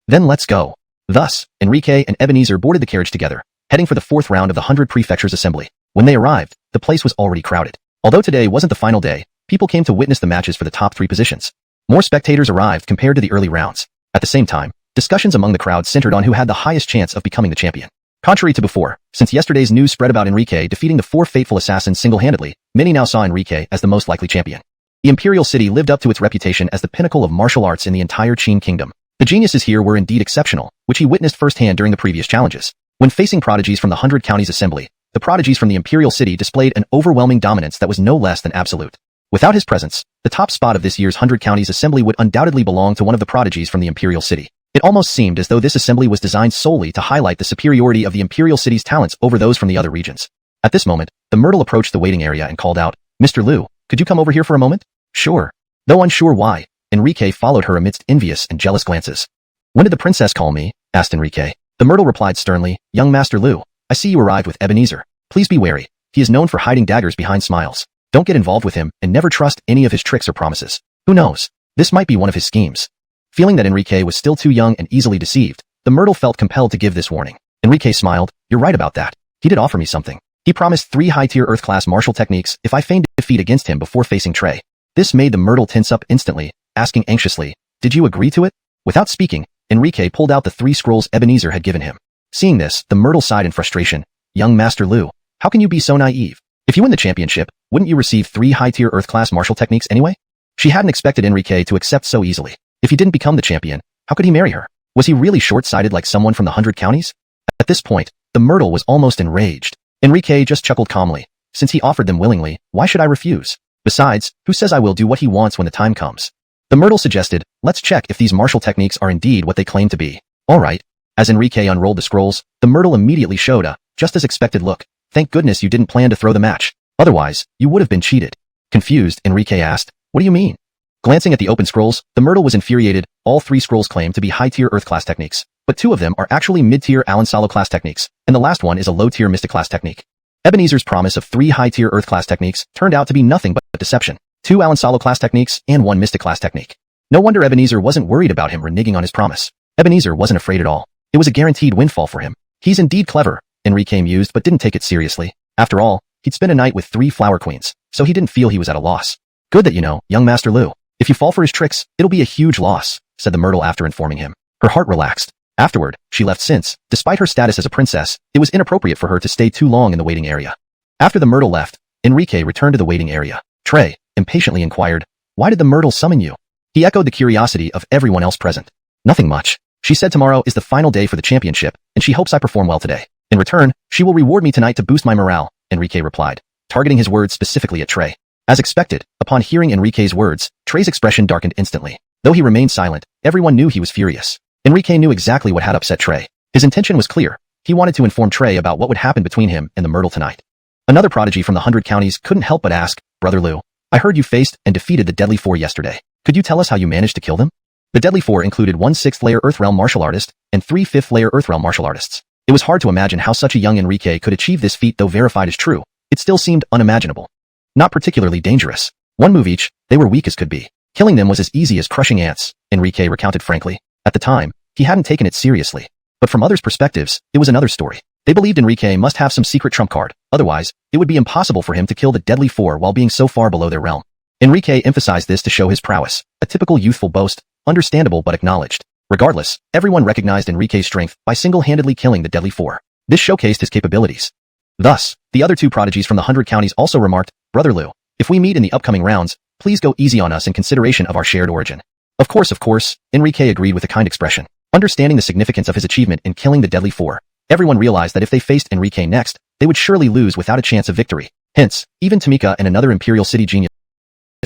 "Then let's go." Thus, Enrique and Ebenezer boarded the carriage together, heading for the 4th round of the 100 prefectures assembly. When they arrived, the place was already crowded. Although today wasn't the final day, people came to witness the matches for the top 3 positions. More spectators arrived compared to the early rounds. At the same time, discussions among the crowd centered on who had the highest chance of becoming the champion. Contrary to before, since yesterday's news spread about Enrique defeating the 4 fateful assassins single-handedly, many now saw Enrique as the most likely champion. The Imperial City lived up to its reputation as the pinnacle of martial arts in the entire Qin Kingdom. The geniuses here were indeed exceptional, which he witnessed firsthand during the previous challenges. When facing prodigies from the 100 Counties Assembly, the prodigies from the Imperial City displayed an overwhelming dominance that was no less than absolute. Without his presence, the top spot of this year's 100 Counties Assembly would undoubtedly belong to one of the prodigies from the Imperial City. It almost seemed as though this assembly was designed solely to highlight the superiority of the Imperial City's talents over those from the other regions. At this moment, the Myrtle approached the waiting area and called out, "Mr. Liu, could you come over here for a moment?" "Sure." Though unsure why, Enrique followed her amidst envious and jealous glances. "When did the princess call me?" asked Enrique. The Myrtle replied sternly, "Young Master Liu, I see you arrived with Ebenezer. Please be wary. He is known for hiding daggers behind smiles. Don't get involved with him and never trust any of his tricks or promises. Who knows? This might be one of his schemes." Feeling that Enrique was still too young and easily deceived, the Myrtle felt compelled to give this warning. Enrique smiled. "You're right about that. He did offer me something. He promised 3 high-tier Earth-class martial techniques if I feigned defeat against him before facing Trey." This made the Myrtle tense up instantly, asking anxiously, "Did you agree to it?" Without speaking, Enrique pulled out the 3 scrolls Ebenezer had given him. Seeing this, the Myrtle sighed in frustration. "Young Master Liu, how can you be so naive? If you win the championship, wouldn't you receive 3 high-tier Earth-class martial techniques anyway?" She hadn't expected Enrique to accept so easily. If he didn't become the champion, how could he marry her? Was he really short-sighted like someone from the 100 counties? At this point, the Myrtle was almost enraged. Enrique just chuckled calmly. "Since he offered them willingly, why should I refuse? Besides, who says I will do what he wants when the time comes?" The Myrtle suggested, "Let's check if these martial techniques are indeed what they claim to be." "All right." As Enrique unrolled the scrolls, the Myrtle immediately showed a, just as expected look. "Thank goodness you didn't plan to throw the match. Otherwise, you would have been cheated." Confused, Enrique asked, "What do you mean?" Glancing at the open scrolls, the Myrtle was infuriated. All 3 scrolls claim to be high-tier Earth-class techniques, but 2 of them are actually mid-tier Alan Solo-class techniques, and the last one is a low-tier Mystic-class technique. Ebenezer's promise of 3 high-tier Earth-class techniques turned out to be nothing but deception. 2 Alan Solo-class techniques and 1 Mystic-class technique. No wonder Ebenezer wasn't worried about him reneging on his promise. Ebenezer wasn't afraid at all. It was a guaranteed windfall for him. He's indeed clever, Enrique mused but didn't take it seriously. After all, he'd spent a night with 3 flower queens, so he didn't feel he was at a loss. Good that you know, young Master Lu. If you fall for his tricks, it'll be a huge loss, said the myrtle after informing him. Her heart relaxed. Afterward, she left since, despite her status as a princess, it was inappropriate for her to stay too long in the waiting area. After the myrtle left, Enrique returned to the waiting area. Trey impatiently inquired, "Why did the myrtle summon you?" He echoed the curiosity of everyone else present. "Nothing much. She said tomorrow is the final day for the championship, and she hopes I perform well today. In return, she will reward me tonight to boost my morale," Enrique replied, targeting his words specifically at Trey. As expected, upon hearing Enrique's words, Trey's expression darkened instantly. Though he remained silent, everyone knew he was furious. Enrique knew exactly what had upset Trey. His intention was clear. He wanted to inform Trey about what would happen between him and the myrtle tonight. Another prodigy from the 100 Counties couldn't help but ask, "Brother Lu, I heard you faced and defeated the Deadly Four yesterday. Could you tell us how you managed to kill them?" The Deadly Four included 1 6th-layer Earthrealm martial artist and 3 5th-layer Earthrealm martial artists. It was hard to imagine how such a young Enrique could achieve this feat, though verified as true. It still seemed unimaginable. Not particularly dangerous. 1 move each, they were weak as could be. Killing them was as easy as crushing ants, Enrique recounted frankly. At the time, he hadn't taken it seriously. But from others' perspectives, it was another story. They believed Enrique must have some secret trump card, otherwise, it would be impossible for him to kill the Deadly Four while being so far below their realm. Enrique emphasized this to show his prowess, a typical youthful boast, understandable but acknowledged. Regardless, everyone recognized Enrique's strength by single-handedly killing the Deadly Four. This showcased his capabilities. Thus, the other 2 prodigies from the 100 Counties also remarked, "Brother Lu, if we meet in the upcoming rounds, please go easy on us in consideration of our shared origin." Of course, Enrique agreed with a kind expression. Understanding the significance of his achievement in killing the Deadly Four, everyone realized that if they faced Enrique next, they would surely lose without a chance of victory. Hence, even Tamika and another Imperial City genius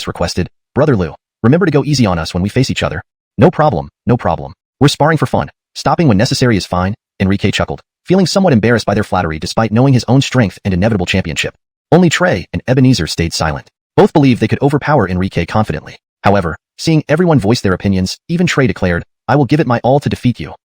requested, "Brother Lu, remember to go easy on us when we face each other." No problem. We're sparring for fun. Stopping when necessary is fine," Enrique chuckled, feeling somewhat embarrassed by their flattery despite knowing his own strength and inevitable championship. Only Trey and Ebenezer stayed silent. Both believed they could overpower Enrique confidently. However, seeing everyone voice their opinions, even Trey declared, "I will give it my all to defeat you."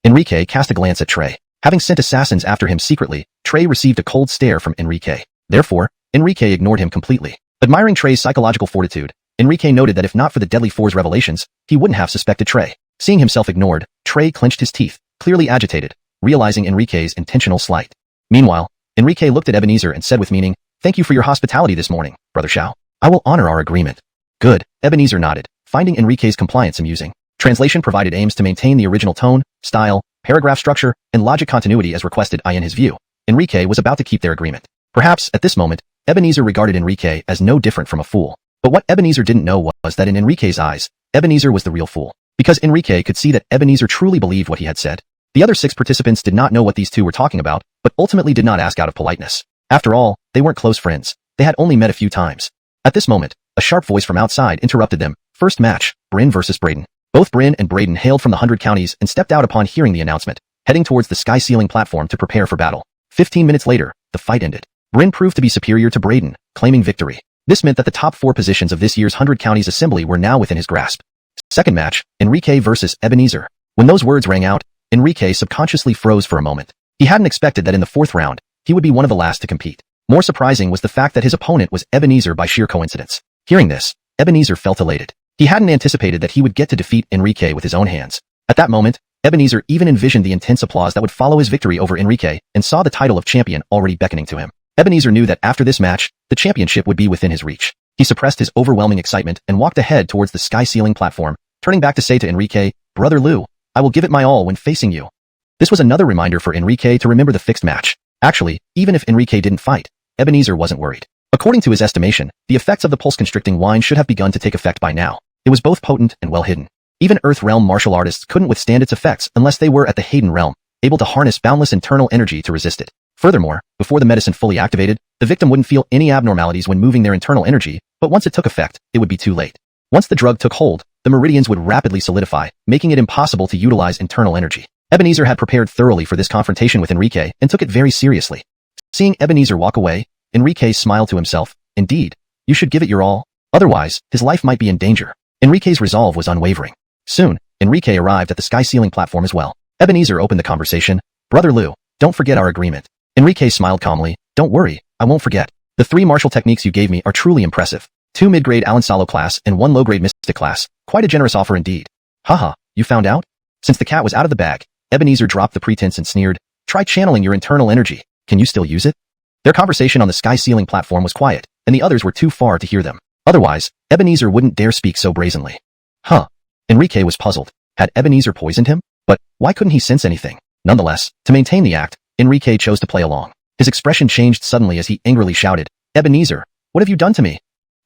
Enrique cast a glance at Trey. Having sent assassins after him secretly, Trey received a cold stare from Enrique. Therefore, Enrique ignored him completely. Admiring Trey's psychological fortitude, Enrique noted that if not for the Deadly Four's revelations, he wouldn't have suspected Trey. Seeing himself ignored, Trey clenched his teeth, clearly agitated, realizing Enrique's intentional slight. Meanwhile, Enrique looked at Ebenezer and said with meaning, "Thank you for your hospitality this morning, Brother Xiao. I will honor our agreement." "Good," Ebenezer nodded, finding Enrique's compliance amusing. Translation provided aims to maintain the original tone, style, paragraph structure, and logic continuity as requested. In his view, Enrique was about to keep their agreement. Perhaps, at this moment, Ebenezer regarded Enrique as no different from a fool. But what Ebenezer didn't know was that in Enrique's eyes, Ebenezer was the real fool. Because Enrique could see that Ebenezer truly believed what he had said. The other 6 participants did not know what these 2 were talking about, but ultimately did not ask out of politeness. After all, they weren't close friends. They had only met a few times. At this moment, a sharp voice from outside interrupted them. First match, Bryn versus Braden. Both Bryn and Braden hailed from the 100 Counties and stepped out upon hearing the announcement, heading towards the sky ceiling platform to prepare for battle. 15 minutes later, the fight ended. Bryn proved to be superior to Braden, claiming victory. This meant that the top 4 positions of this year's 100 Counties Assembly were now within his grasp. Second match, Enrique versus Ebenezer. When those words rang out, Enrique subconsciously froze for a moment. He hadn't expected that in the 4th round, he would be one of the last to compete. More surprising was the fact that his opponent was Ebenezer by sheer coincidence. Hearing this, Ebenezer felt elated. He hadn't anticipated that he would get to defeat Enrique with his own hands. At that moment, Ebenezer even envisioned the intense applause that would follow his victory over Enrique and saw the title of champion already beckoning to him. Ebenezer knew that after this match, the championship would be within his reach. He suppressed his overwhelming excitement and walked ahead towards the sky ceiling platform, turning back to say to Enrique, "Brother Lu, I will give it my all when facing you." This was another reminder for Enrique to remember the fixed match. Actually, even if Enrique didn't fight, Ebenezer wasn't worried. According to his estimation, the effects of the pulse-constricting wine should have begun to take effect by now. It was both potent and well hidden. Even Earth Realm martial artists couldn't withstand its effects unless they were at the Hayden Realm, able to harness boundless internal energy to resist it. Furthermore, before the medicine fully activated, the victim wouldn't feel any abnormalities when moving their internal energy, but once it took effect, it would be too late. Once the drug took hold, the meridians would rapidly solidify, making it impossible to utilize internal energy. Ebenezer had prepared thoroughly for this confrontation with Enrique and took it very seriously. Seeing Ebenezer walk away, Enrique smiled to himself. Indeed, you should give it your all. Otherwise, his life might be in danger. Enrique's resolve was unwavering. Soon, Enrique arrived at the sky ceiling platform as well. Ebenezer opened the conversation. "Brother Lu, don't forget our agreement." Enrique smiled calmly. "Don't worry, I won't forget. The 3 martial techniques you gave me are truly impressive. 2 mid-grade Alan Salo class and 1 low-grade Mystic class. Quite a generous offer indeed." "Haha, you found out?" Since the cat was out of the bag, Ebenezer dropped the pretense and sneered, "Try channeling your internal energy. Can you still use it?" Their conversation on the sky-ceiling platform was quiet, and the others were too far to hear them. Otherwise, Ebenezer wouldn't dare speak so brazenly. Huh. Enrique was puzzled. Had Ebenezer poisoned him? But why couldn't he sense anything? Nonetheless, to maintain the act, Enrique chose to play along. His expression changed suddenly as he angrily shouted, "Ebenezer, what have you done to me?"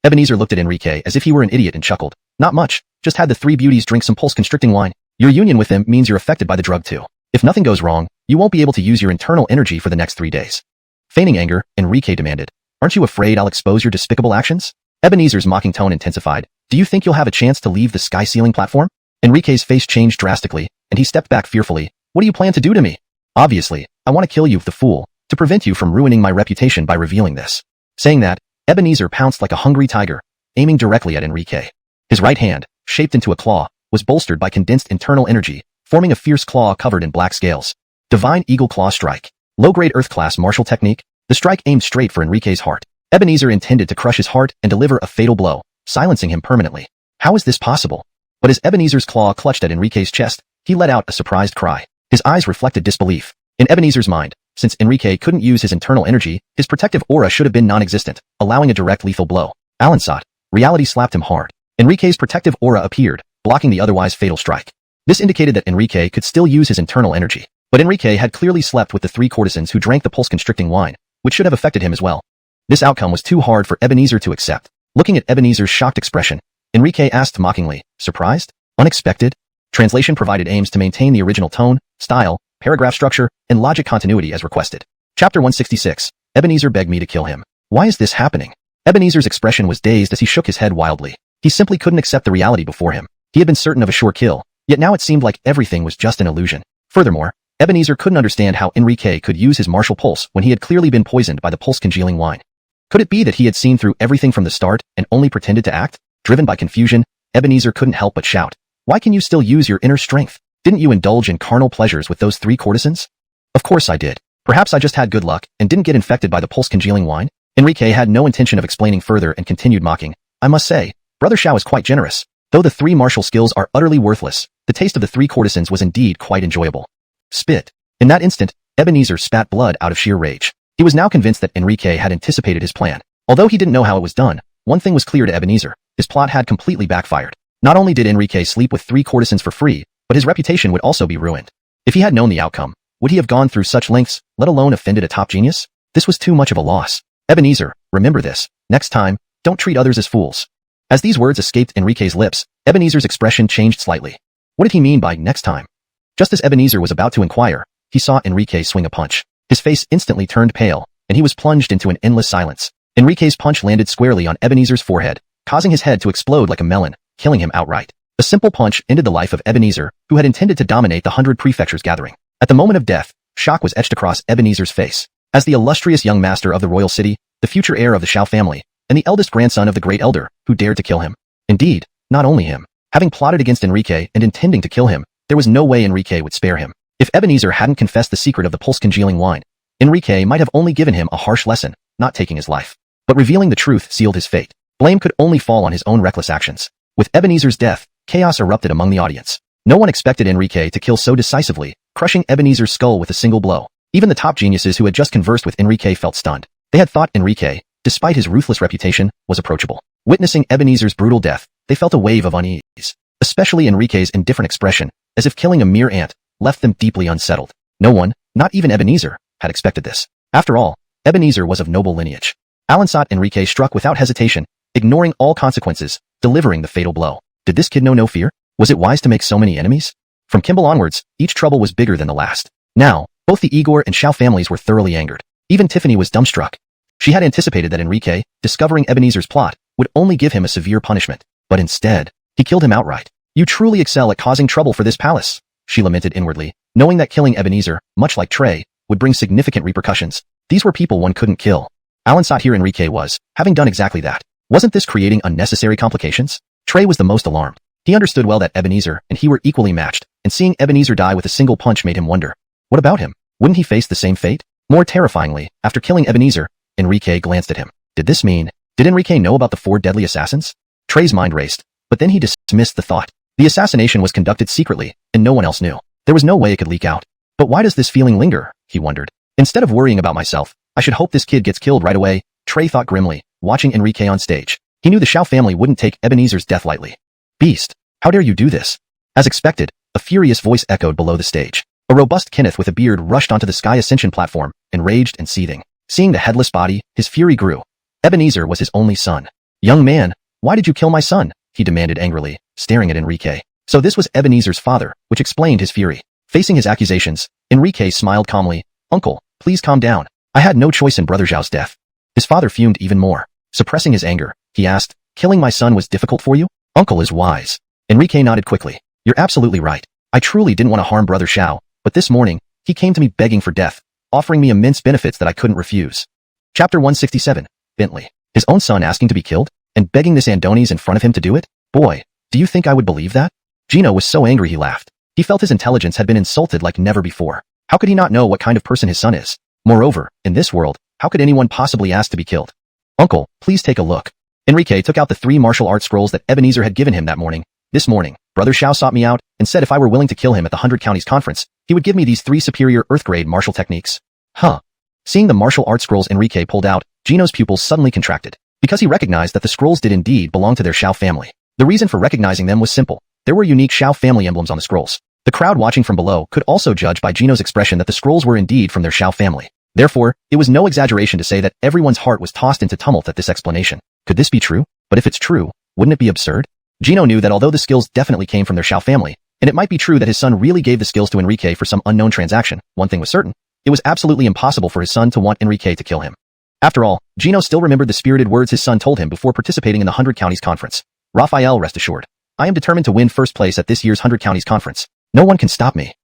Ebenezer looked at Enrique as if he were an idiot and chuckled. "Not much. Just had the three beauties drink some pulse-constricting wine. Your union with them means you're affected by the drug too. If nothing goes wrong, you won't be able to use your internal energy for the next 3 days." Feigning anger, Enrique demanded, "Aren't you afraid I'll expose your despicable actions?" Ebenezer's mocking tone intensified. "Do you think you'll have a chance to leave the sky-ceiling platform?" Enrique's face changed drastically, and he stepped back fearfully. "What do you plan to do to me?" "Obviously, I want to kill you, the fool, to prevent you from ruining my reputation by revealing this." Saying that, Ebenezer pounced like a hungry tiger, aiming directly at Enrique. His right hand, shaped into a claw, was bolstered by condensed internal energy, forming a fierce claw covered in black scales. Divine Eagle Claw Strike. Low-grade Earth-class martial technique. The strike aimed straight for Enrique's heart. Ebenezer intended to crush his heart and deliver a fatal blow, silencing him permanently. How is this possible? But as Ebenezer's claw clutched at Enrique's chest, he let out a surprised cry. His eyes reflected disbelief. In Ebenezer's mind, since Enrique couldn't use his internal energy, his protective aura should have been non-existent, allowing a direct lethal blow. Alansat. Reality slapped him hard. Enrique's protective aura appeared, blocking the otherwise fatal strike. This indicated that Enrique could still use his internal energy. But Enrique had clearly slept with the 3 courtesans who drank the pulse-constricting wine, which should have affected him as well. This outcome was too hard for Ebenezer to accept. Looking at Ebenezer's shocked expression, Enrique asked mockingly, "Surprised? Unexpected?" Translation provided aims to maintain the original tone, style, paragraph structure, and logic continuity as requested. Chapter 166. Ebenezer begged me to kill him. Why is this happening? Ebenezer's expression was dazed as he shook his head wildly. He simply couldn't accept the reality before him. He had been certain of a sure kill, yet now it seemed like everything was just an illusion. Furthermore, Ebenezer couldn't understand how Enrique could use his martial pulse when he had clearly been poisoned by the pulse-congealing wine. Could it be that he had seen through everything from the start and only pretended to act? Driven by confusion, Ebenezer couldn't help but shout, "Why can you still use your inner strength? Didn't you indulge in carnal pleasures with those 3 courtesans?" "Of course I did. Perhaps I just had good luck and didn't get infected by the pulse-congealing wine." Enrique had no intention of explaining further and continued mocking. "I must say, Brother Shao is quite generous. Though the 3 martial skills are utterly worthless, the taste of the 3 courtesans was indeed quite enjoyable." Spit. In that instant, Ebenezer spat blood out of sheer rage. He was now convinced that Enrique had anticipated his plan. Although he didn't know how it was done, one thing was clear to Ebenezer. His plot had completely backfired. Not only did Enrique sleep with 3 courtesans for free, but his reputation would also be ruined. If he had known the outcome, would he have gone through such lengths, let alone offended a top genius? This was too much of a loss. Ebenezer, remember this. Next time, don't treat others as fools. As these words escaped Enrique's lips, Ebenezer's expression changed slightly. What did he mean by next time? Just as Ebenezer was about to inquire, he saw Enrique swing a punch. His face instantly turned pale, and he was plunged into an endless silence. Enrique's punch landed squarely on Ebenezer's forehead, causing his head to explode like a melon, killing him outright. A simple punch ended the life of Ebenezer, who had intended to dominate the 100 prefectures gathering. At the moment of death, shock was etched across Ebenezer's face. As the illustrious young master of the royal city, the future heir of the Shao family, and the eldest grandson of the great elder, who dared to kill him. Indeed, not only him. Having plotted against Enrique and intending to kill him, there was no way Enrique would spare him. If Ebenezer hadn't confessed the secret of the pulse-congealing wine, Enrique might have only given him a harsh lesson, not taking his life. But revealing the truth sealed his fate. Blame could only fall on his own reckless actions. With Ebenezer's death, chaos erupted among the audience. No one expected Enrique to kill so decisively, crushing Ebenezer's skull with a single blow. Even the top geniuses who had just conversed with Enrique felt stunned. They had thought Enrique, despite his ruthless reputation, was approachable. Witnessing Ebenezer's brutal death, they felt a wave of unease. Especially Enrique's indifferent expression, as if killing a mere ant, left them deeply unsettled. No one, not even Ebenezer, had expected this. After all, Ebenezer was of noble lineage. Alansat Enrique struck without hesitation, ignoring all consequences, delivering the fatal blow. Did this kid know no fear? Was it wise to make so many enemies? From Kimball onwards, each trouble was bigger than the last. Now, both the Igor and Shao families were thoroughly angered. Even Tiffany was dumbstruck. She had anticipated that Enrique, discovering Ebenezer's plot, would only give him a severe punishment. But instead, he killed him outright. "You truly excel at causing trouble for this palace," she lamented inwardly, knowing that killing Ebenezer, much like Trey, would bring significant repercussions. These were people one couldn't kill. Alansat here Enrique was, having done exactly that. Wasn't this creating unnecessary complications? Trey was the most alarmed. He understood well that Ebenezer and he were equally matched, and seeing Ebenezer die with a single punch made him wonder. What about him? Wouldn't he face the same fate? More terrifyingly, after killing Ebenezer, Enrique glanced at him. Did Enrique know about the 4 deadly assassins? Trey's mind raced, but then he dismissed the thought. The assassination was conducted secretly, and no one else knew. There was no way it could leak out. But why does this feeling linger? He wondered. Instead of worrying about myself, I should hope this kid gets killed right away, Trey thought grimly, watching Enrique on stage. He knew the Xiao family wouldn't take Ebenezer's death lightly. Beast, how dare you do this? As expected, a furious voice echoed below the stage. A robust Kenneth with a beard rushed onto the Sky Ascension platform, enraged and seething. Seeing the headless body, his fury grew. Ebenezer was his only son. Young man, why did you kill my son? He demanded angrily, staring at Enrique. So this was Ebenezer's father, which explained his fury. Facing his accusations, Enrique smiled calmly. Uncle, please calm down. I had no choice in Brother Zhao's death. His father fumed even more. Suppressing his anger, he asked, killing my son was difficult for you? Uncle is wise. Enrique nodded quickly. You're absolutely right. I truly didn't want to harm Brother Xiao, but this morning, he came to me begging for death, offering me immense benefits that I couldn't refuse. Chapter 167, Bentley. His own son asking to be killed, and begging this Andonis in front of him to do it? Boy, do you think I would believe that? Gino was so angry he laughed. He felt his intelligence had been insulted like never before. How could he not know what kind of person his son is? Moreover, in this world, how could anyone possibly ask to be killed? Uncle, please take a look. Enrique took out the 3 martial arts scrolls that Ebenezer had given him that morning. This morning, Brother Xiao sought me out and said if I were willing to kill him at the 100 Counties Conference, he would give me these 3 superior Earth-grade martial techniques. Huh. Seeing the martial arts scrolls Enrique pulled out, Gino's pupils suddenly contracted. Because he recognized that the scrolls did indeed belong to their Xiao family. The reason for recognizing them was simple. There were unique Xiao family emblems on the scrolls. The crowd watching from below could also judge by Gino's expression that the scrolls were indeed from their Xiao family. Therefore, it was no exaggeration to say that everyone's heart was tossed into tumult at this explanation. Could this be true? But if it's true, wouldn't it be absurd? Gino knew that although the skills definitely came from their Xiao family, and it might be true that his son really gave the skills to Enrique for some unknown transaction, one thing was certain. It was absolutely impossible for his son to want Enrique to kill him. After all, Gino still remembered the spirited words his son told him before participating in the 100 Counties Conference. Raphael, rest assured. I am determined to win first place at this year's 100 Counties Conference. No one can stop me.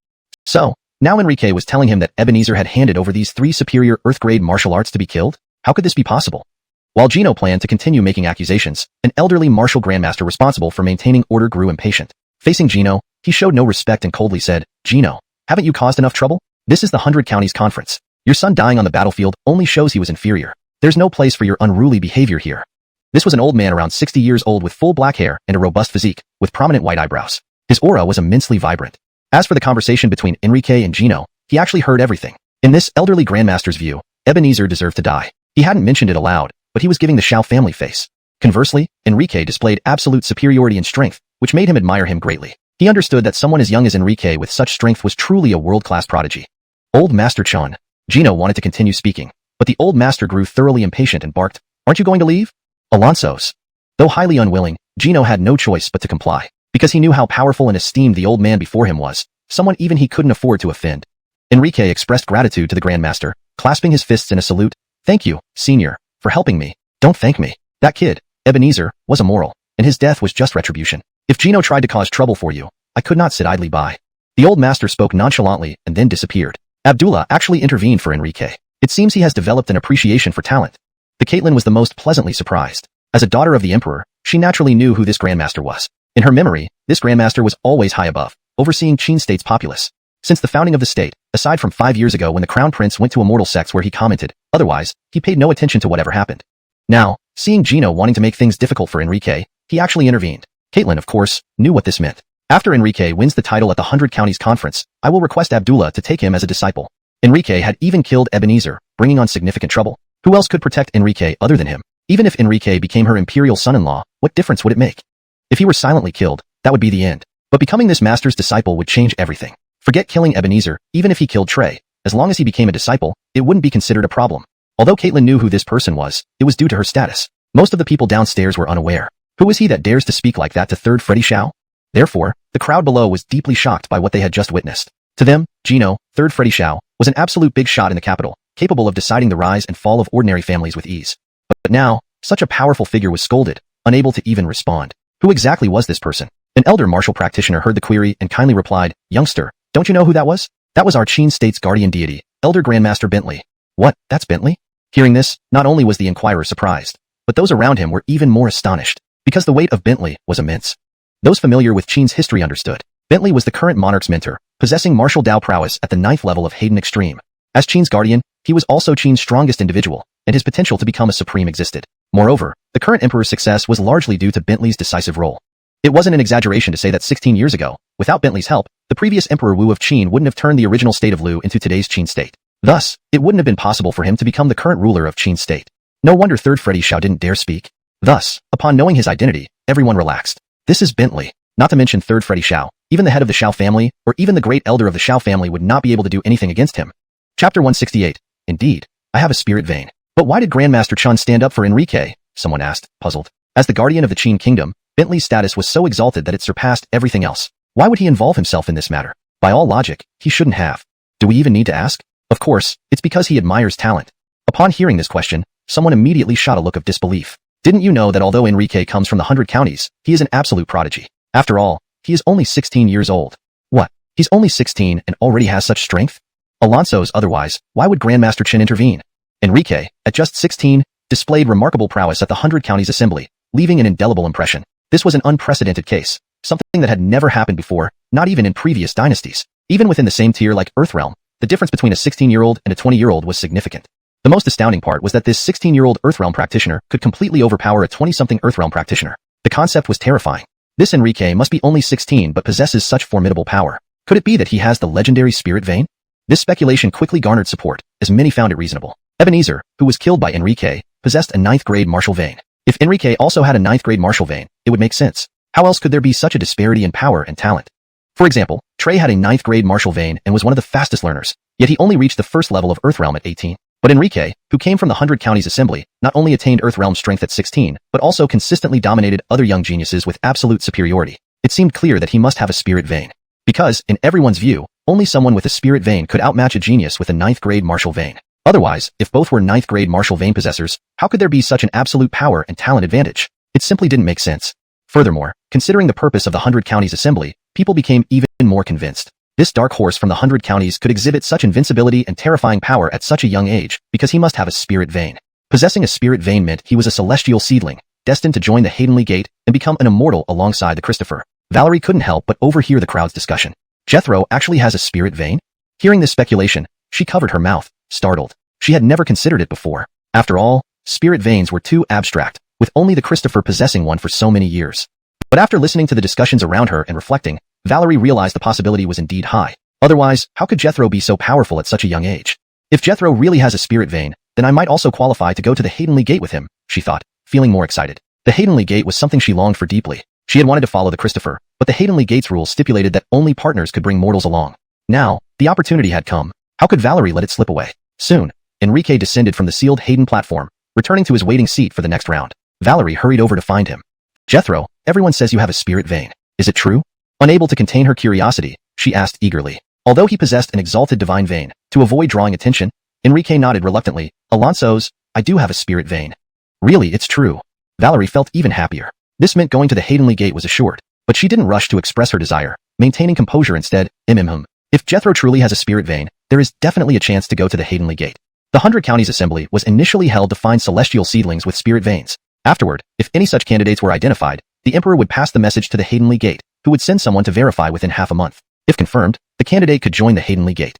So, now Enrique was telling him that Ebenezer had handed over these 3 superior Earth-grade martial arts to be killed? How could this be possible? While Gino planned to continue making accusations, an elderly martial grandmaster responsible for maintaining order grew impatient. Facing Gino, he showed no respect and coldly said, Gino, haven't you caused enough trouble? This is the 100 Counties Conference. Your son dying on the battlefield only shows he was inferior. There's no place for your unruly behavior here. This was an old man around 60 years old with full black hair and a robust physique, with prominent white eyebrows. His aura was immensely vibrant. As for the conversation between Enrique and Gino, he actually heard everything. In this elderly grandmaster's view, Ebenezer deserved to die. He hadn't mentioned it aloud, but he was giving the Xiao family face. Conversely, Enrique displayed absolute superiority and strength, which made him admire him greatly. He understood that someone as young as Enrique with such strength was truly a world-class prodigy. Old Master Chun. Gino wanted to continue speaking, but the old master grew thoroughly impatient and barked, Aren't you going to leave? Alonso's. Though highly unwilling, Gino had no choice but to comply, because he knew how powerful and esteemed the old man before him was, someone even he couldn't afford to offend. Enrique expressed gratitude to the Grandmaster, clasping his fists in a salute. Thank you, Senior, for helping me. Don't thank me. That kid, Ebenezer, was immoral, and his death was just retribution. If Gino tried to cause trouble for you, I could not sit idly by. The old master spoke nonchalantly and then disappeared. Abdullah actually intervened for Enrique. It seems he has developed an appreciation for talent. The Caitlin was the most pleasantly surprised. As a daughter of the Emperor, she naturally knew who this Grandmaster was. In her memory, this Grandmaster was always high above, overseeing Qin State's populace. Since the founding of the state, aside from 5 years ago when the Crown Prince went to immortal sects where he commented, otherwise, he paid no attention to whatever happened. Now, seeing Gino wanting to make things difficult for Enrique, he actually intervened. Caitlin, of course, knew what this meant. After Enrique wins the title at the 100 Counties Conference, I will request Abdullah to take him as a disciple. Enrique had even killed Ebenezer, bringing on significant trouble. Who else could protect Enrique other than him? Even if Enrique became her imperial son-in-law, what difference would it make? If he were silently killed, that would be the end. But becoming this master's disciple would change everything. Forget killing Ebenezer, even if he killed Trey. As long as he became a disciple, it wouldn't be considered a problem. Although Caitlin knew who this person was, it was due to her status. Most of the people downstairs were unaware. Who is he that dares to speak like that to Third Freddy Xiao? Therefore, the crowd below was deeply shocked by what they had just witnessed. To them, Gino, Third Freddy Xiao, was an absolute big shot in the capital, capable of deciding the rise and fall of ordinary families with ease. But now, such a powerful figure was scolded, unable to even respond. Who exactly was this person? An elder martial practitioner heard the query and kindly replied, Youngster, don't you know who that was? That was our Qin State's guardian deity, Elder Grandmaster Bentley. What, that's Bentley? Hearing this, not only was the inquirer surprised, but those around him were even more astonished, because the weight of Bentley was immense. Those familiar with Qin's history understood. Bentley was the current monarch's mentor, possessing martial Dao prowess at the 9th level of Hayden Extreme. As Qin's guardian, he was also Qin's strongest individual, and his potential to become a supreme existed. Moreover, the current emperor's success was largely due to Bentley's decisive role. It wasn't an exaggeration to say that 16 years ago, without Bentley's help, the previous Emperor Wu of Qin wouldn't have turned the original state of Lu into today's Qin state. Thus, it wouldn't have been possible for him to become the current ruler of Qin state. No wonder Third Freddy Xiao didn't dare speak. Thus, upon knowing his identity, everyone relaxed. This is Bentley. Not to mention Third Freddy Xiao, even the head of the Xiao family, or even the great elder of the Xiao family would not be able to do anything against him. Chapter 168. Indeed, I have a spirit vein. But why did Grandmaster Chun stand up for Enrique? Someone asked, puzzled. As the guardian of the Qin kingdom, Bentley's status was so exalted that it surpassed everything else. Why would he involve himself in this matter? By all logic, he shouldn't have. Do we even need to ask? Of course, it's because he admires talent. Upon hearing this question, someone immediately shot a look of disbelief. Didn't you know that although Enrique comes from the 100 counties, he is an absolute prodigy? After all, he is only 16 years old. What? He's only 16 and already has such strength? Alonso's otherwise, why would Grandmaster Qin intervene? Enrique, at just 16, displayed remarkable prowess at the 100 counties assembly, leaving an indelible impression. This was an unprecedented case, something that had never happened before, not even in previous dynasties. Even within the same tier like Earthrealm, the difference between a 16-year-old and a 20-year-old was significant. The most astounding part was that this 16-year-old Earthrealm practitioner could completely overpower a 20-something Earthrealm practitioner. The concept was terrifying. This Enrique must be only 16 but possesses such formidable power. Could it be that he has the legendary spirit vein? This speculation quickly garnered support, as many found it reasonable. Ebenezer, who was killed by Enrique, possessed a 9th-grade martial vein. If Enrique also had a 9th-grade martial vein, it would make sense. How else could there be such a disparity in power and talent? For example, Trey had a 9th-grade martial vein and was one of the fastest learners, yet he only reached the first level of Earthrealm at 18. But Enrique, who came from the 100 counties assembly, not only attained Earthrealm strength at 16, but also consistently dominated other young geniuses with absolute superiority. It seemed clear that he must have a spirit vein. Because, in everyone's view, only someone with a spirit vein could outmatch a genius with a 9th-grade martial vein. Otherwise, if both were 9th-grade martial vein possessors, how could there be such an absolute power and talent advantage? It simply didn't make sense. Furthermore, considering the purpose of the 100 counties assembly, people became even more convinced. This dark horse from the 100 counties could exhibit such invincibility and terrifying power at such a young age, because he must have a spirit vein. Possessing a spirit vein meant he was a celestial seedling, destined to join the Haydenley Gate and become an immortal alongside the Christopher. Valerie couldn't help but overhear the crowd's discussion. Jethro actually has a spirit vein? Hearing this speculation, she covered her mouth, startled. She had never considered it before. After all, spirit veins were too abstract, with only the Christopher possessing one for so many years. But after listening to the discussions around her and reflecting, Valerie realized the possibility was indeed high. Otherwise, how could Jethro be so powerful at such a young age? If Jethro really has a spirit vein, then I might also qualify to go to the Haydenley Gate with him, she thought, feeling more excited. The Haydenley Gate was something she longed for deeply. She had wanted to follow the Christopher, but the Haydenley Gate's rules stipulated that only partners could bring mortals along. Now, the opportunity had come. How could Valerie let it slip away? Soon, Enrique descended from the sealed Hayden platform, returning to his waiting seat for the next round. Valerie hurried over to find him. Jethro, everyone says you have a spirit vein. Is it true? Unable to contain her curiosity, she asked eagerly. Although he possessed an exalted divine vein, to avoid drawing attention, Enrique nodded reluctantly. Alonso's, I do have a spirit vein. Really, it's true. Valerie felt even happier. This meant going to the Haydenley Gate was assured, but she didn't rush to express her desire, maintaining composure instead. If Jethro truly has a spirit vein, there is definitely a chance to go to the Haydenley Gate. The 100 Counties Assembly was initially held to find celestial seedlings with spirit veins. Afterward, if any such candidates were identified, the Emperor would pass the message to the Haydenley Gate, who would send someone to verify within half a month. If confirmed, the candidate could join the Haydenley Gate.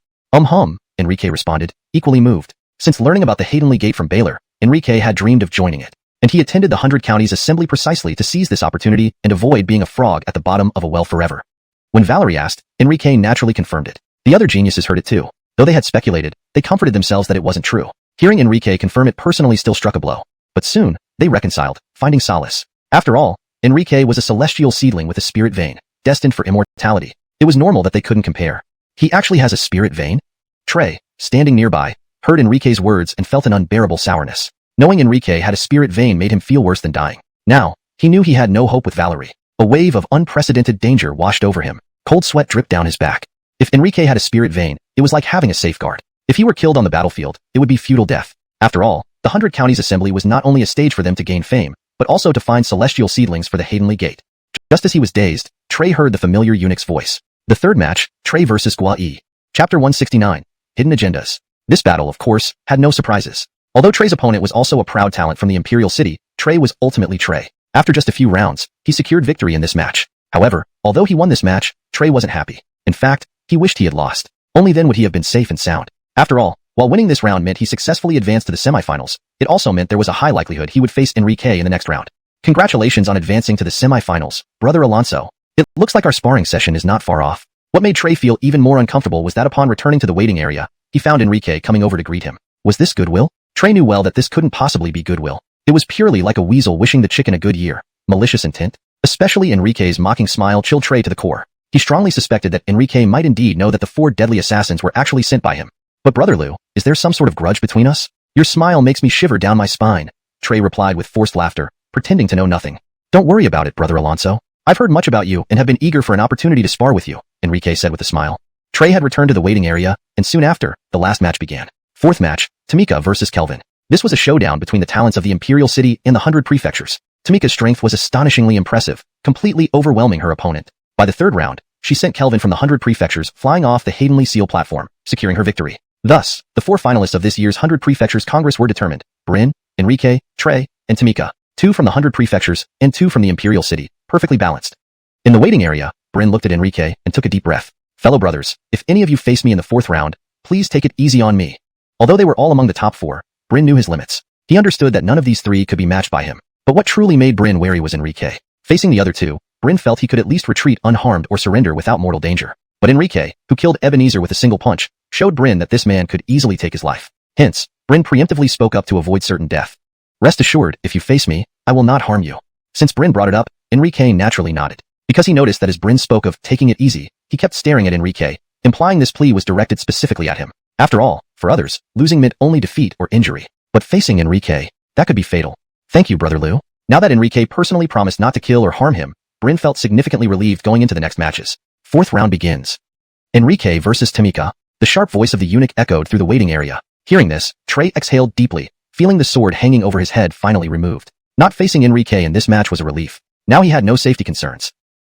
Enrique responded, equally moved. Since learning about the Haydenley Gate from Baylor, Enrique had dreamed of joining it. And he attended the 100 Counties Assembly precisely to seize this opportunity and avoid being a frog at the bottom of a well forever. When Valerie asked, Enrique naturally confirmed it. The other geniuses heard it too. Though they had speculated, they comforted themselves that it wasn't true. Hearing Enrique confirm it personally still struck a blow. But soon, they reconciled, finding solace. After all, Enrique was a celestial seedling with a spirit vein, destined for immortality. It was normal that they couldn't compare. He actually has a spirit vein? Trey, standing nearby, heard Enrique's words and felt an unbearable sourness. Knowing Enrique had a spirit vein made him feel worse than dying. Now, he knew he had no hope with Valerie. A wave of unprecedented danger washed over him. Cold sweat dripped down his back. If Enrique had a spirit vein, it was like having a safeguard. If he were killed on the battlefield, it would be futile death. After all, the 100 Counties Assembly was not only a stage for them to gain fame, but also to find celestial seedlings for the Haydenley Gate. Just as he was dazed, Trey heard the familiar eunuch's voice. The third match, Trey vs. Gua Yi. Chapter 169. Hidden Agendas. This battle, of course, had no surprises. Although Trey's opponent was also a proud talent from the Imperial City, Trey was ultimately Trey. After just a few rounds, he secured victory in this match. However, although he won this match, Trey wasn't happy. In fact, he wished he had lost. Only then would he have been safe and sound. After all, while winning this round meant he successfully advanced to the semifinals, it also meant there was a high likelihood he would face Enrique in the next round. Congratulations on advancing to the semifinals, brother Alonso. It looks like our sparring session is not far off. What made Trey feel even more uncomfortable was that upon returning to the waiting area, he found Enrique coming over to greet him. Was this goodwill? Trey knew well that this couldn't possibly be goodwill. It was purely like a weasel wishing the chicken a good year. Malicious intent? Especially Enrique's mocking smile chilled Trey to the core. He strongly suspected that Enrique might indeed know that the 4 deadly assassins were actually sent by him. But Brother Lou, is there some sort of grudge between us? Your smile makes me shiver down my spine, Trey replied with forced laughter, pretending to know nothing. Don't worry about it, Brother Alonso. I've heard much about you and have been eager for an opportunity to spar with you, Enrique said with a smile. Trey had returned to the waiting area, and soon after, the last match began. 4th match, Tamika versus Kelvin. This was a showdown between the talents of the Imperial City and the 100 Prefectures. Tamika's strength was astonishingly impressive, completely overwhelming her opponent. By the 3rd round, she sent Kelvin from the 100 Prefectures flying off the Haydenley Seal platform, securing her victory. Thus, the 4 finalists of this year's 100 Prefectures Congress were determined: Bryn, Enrique, Trey, and Tamika. 2 from the 100 Prefectures and 2 from the Imperial City, perfectly balanced. In the waiting area, Bryn looked at Enrique and took a deep breath. Fellow brothers, if any of you face me in the 4th round, please take it easy on me. Although they were all among the top 4, Bryn knew his limits. He understood that none of these 3 could be matched by him. But what truly made Bryn wary was Enrique. Facing the other 2, Bryn felt he could at least retreat unharmed or surrender without mortal danger. But Enrique, who killed Ebenezer with a single punch, showed Bryn that this man could easily take his life. Hence, Bryn preemptively spoke up to avoid certain death. Rest assured, if you face me, I will not harm you. Since Bryn brought it up, Enrique naturally nodded. Because he noticed that as Bryn spoke of taking it easy, he kept staring at Enrique, implying this plea was directed specifically at him. After all, for others, losing meant only defeat or injury. But facing Enrique, that could be fatal. Thank you, Brother Lou. Now that Enrique personally promised not to kill or harm him, Bryn felt significantly relieved going into the next matches. 4th round begins. Enrique versus Tamika. The sharp voice of the eunuch echoed through the waiting area. Hearing this, Trey exhaled deeply, feeling the sword hanging over his head finally removed. Not facing Enrique in this match was a relief. Now he had no safety concerns.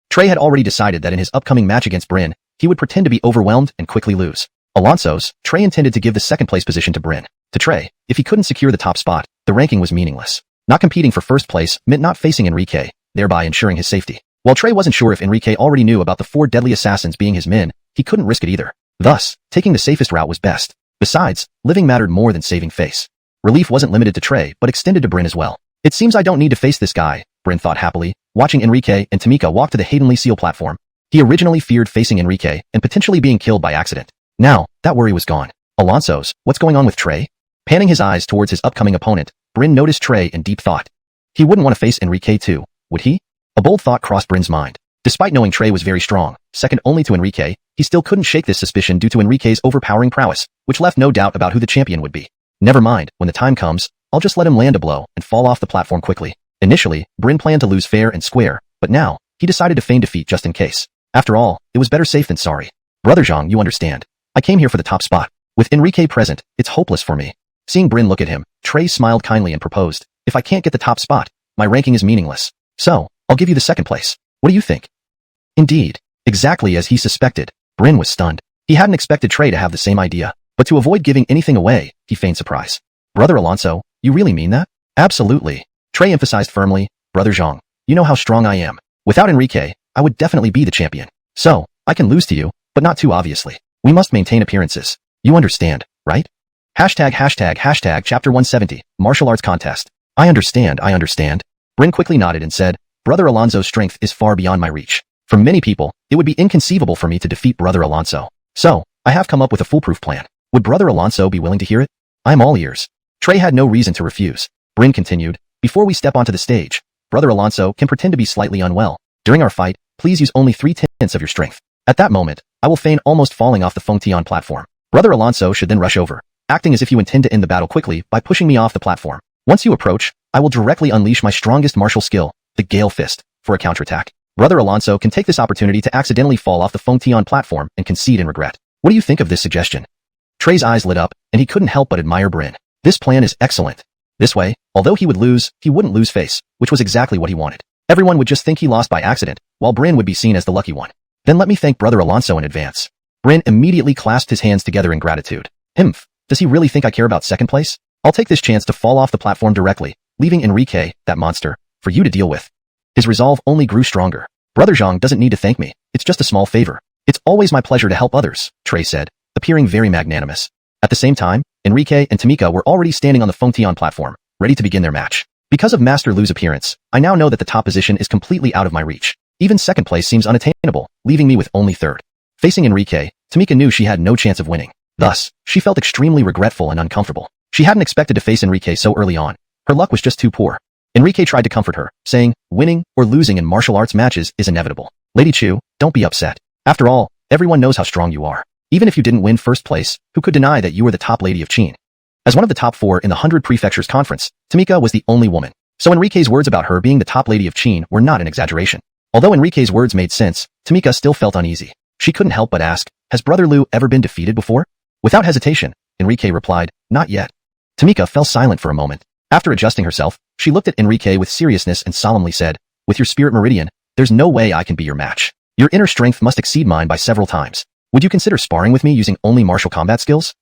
Trey had already decided that in his upcoming match against Bryn, he would pretend to be overwhelmed and quickly lose. Alonso's, Trey intended to give the 2nd place position to Bryn. To Trey, if he couldn't secure the top spot, the ranking was meaningless. Not competing for 1st place meant not facing Enrique, thereby ensuring his safety. While Trey wasn't sure if Enrique already knew about the 4 deadly assassins being his men, he couldn't risk it either. Thus, taking the safest route was best. Besides, living mattered more than saving face. Relief wasn't limited to Trey, but extended to Bryn as well. It seems I don't need to face this guy, Bryn thought happily, watching Enrique and Tamika walk to the Haydenley Seal platform. He originally feared facing Enrique and potentially being killed by accident. Now, that worry was gone. Alonso's, what's going on with Trey? Panning his eyes towards his upcoming opponent, Bryn noticed Trey in deep thought. He wouldn't want to face Enrique too, would he? A bold thought crossed Bryn's mind. Despite knowing Trey was very strong, second only to Enrique, he still couldn't shake this suspicion due to Enrique's overpowering prowess, which left no doubt about who the champion would be. Never mind, when the time comes, I'll just let him land a blow and fall off the platform quickly. Initially, Bryn planned to lose fair and square, but now, he decided to feign defeat just in case. After all, it was better safe than sorry. Brother Zhang, you understand. I came here for the top spot. With Enrique present, it's hopeless for me. Seeing Bryn look at him, Trey smiled kindly and proposed, if I can't get the top spot, my ranking is meaningless. So, I'll give you the 2nd place. What do you think? Indeed. Exactly as he suspected, Bryn was stunned. He hadn't expected Trey to have the same idea, but to avoid giving anything away, he feigned surprise. Brother Alonso, you really mean that? Absolutely. Trey emphasized firmly, Brother Zhang, you know how strong I am. Without Enrique, I would definitely be the champion. So, I can lose to you, but not too obviously. We must maintain appearances. You understand, right? Hashtag chapter 170, martial arts contest. I understand. Bryn quickly nodded and said, Brother Alonso's strength is far beyond my reach. For many people, it would be inconceivable for me to defeat Brother Alonso. So, I have come up with a foolproof plan. Would Brother Alonso be willing to hear it? I'm all ears. Trey had no reason to refuse. Bryn continued, before we step onto the stage, Brother Alonso can pretend to be slightly unwell. During our fight, please use only 3/10 of your strength. At that moment, I will feign almost falling off the Fengtian platform. Brother Alonso should then rush over, acting as if you intend to end the battle quickly by pushing me off the platform. Once you approach, I will directly unleash my strongest martial skill, the Gale Fist, for a counterattack. Brother Alonso can take this opportunity to accidentally fall off the Fengtian platform and concede in regret. What do you think of this suggestion? Trey's eyes lit up, and he couldn't help but admire Bryn. This plan is excellent. This way, although he would lose, he wouldn't lose face, which was exactly what he wanted. Everyone would just think he lost by accident, while Bryn would be seen as the lucky one. Then let me thank Brother Alonso in advance. Bryn immediately clasped his hands together in gratitude. Does he really think I care about 2nd place? I'll take this chance to fall off the platform directly, leaving Enrique, that monster, for you to deal with. His resolve only grew stronger. Brother Zhang doesn't need to thank me. It's just a small favor. It's always my pleasure to help others, Trey said, appearing very magnanimous. At the same time, Enrique and Tamika were already standing on the Fengtian platform, ready to begin their match. Because of Master Lu's appearance, I now know that the top position is completely out of my reach. Even 2nd place seems unattainable, leaving me with only 3rd. Facing Enrique, Tamika knew she had no chance of winning. Thus, she felt extremely regretful and uncomfortable. She hadn't expected to face Enrique so early on. Her luck was just too poor. Enrique tried to comfort her, saying, winning or losing in martial arts matches is inevitable. Lady Chu, don't be upset. After all, everyone knows how strong you are. Even if you didn't win first place, who could deny that you were the top lady of Qin? As one of the top 4 in the 100 Prefectures Conference, Tamika was the only woman. So Enrique's words about her being the top lady of Qin were not an exaggeration. Although Enrique's words made sense, Tamika still felt uneasy. She couldn't help but ask, has Brother Liu ever been defeated before? Without hesitation, Enrique replied, not yet. Tamika fell silent for a moment. After adjusting herself, she looked at Enrique with seriousness and solemnly said, with your spirit meridian, there's no way I can be your match. Your inner strength must exceed mine by several times. Would you consider sparring with me using only martial combat skills?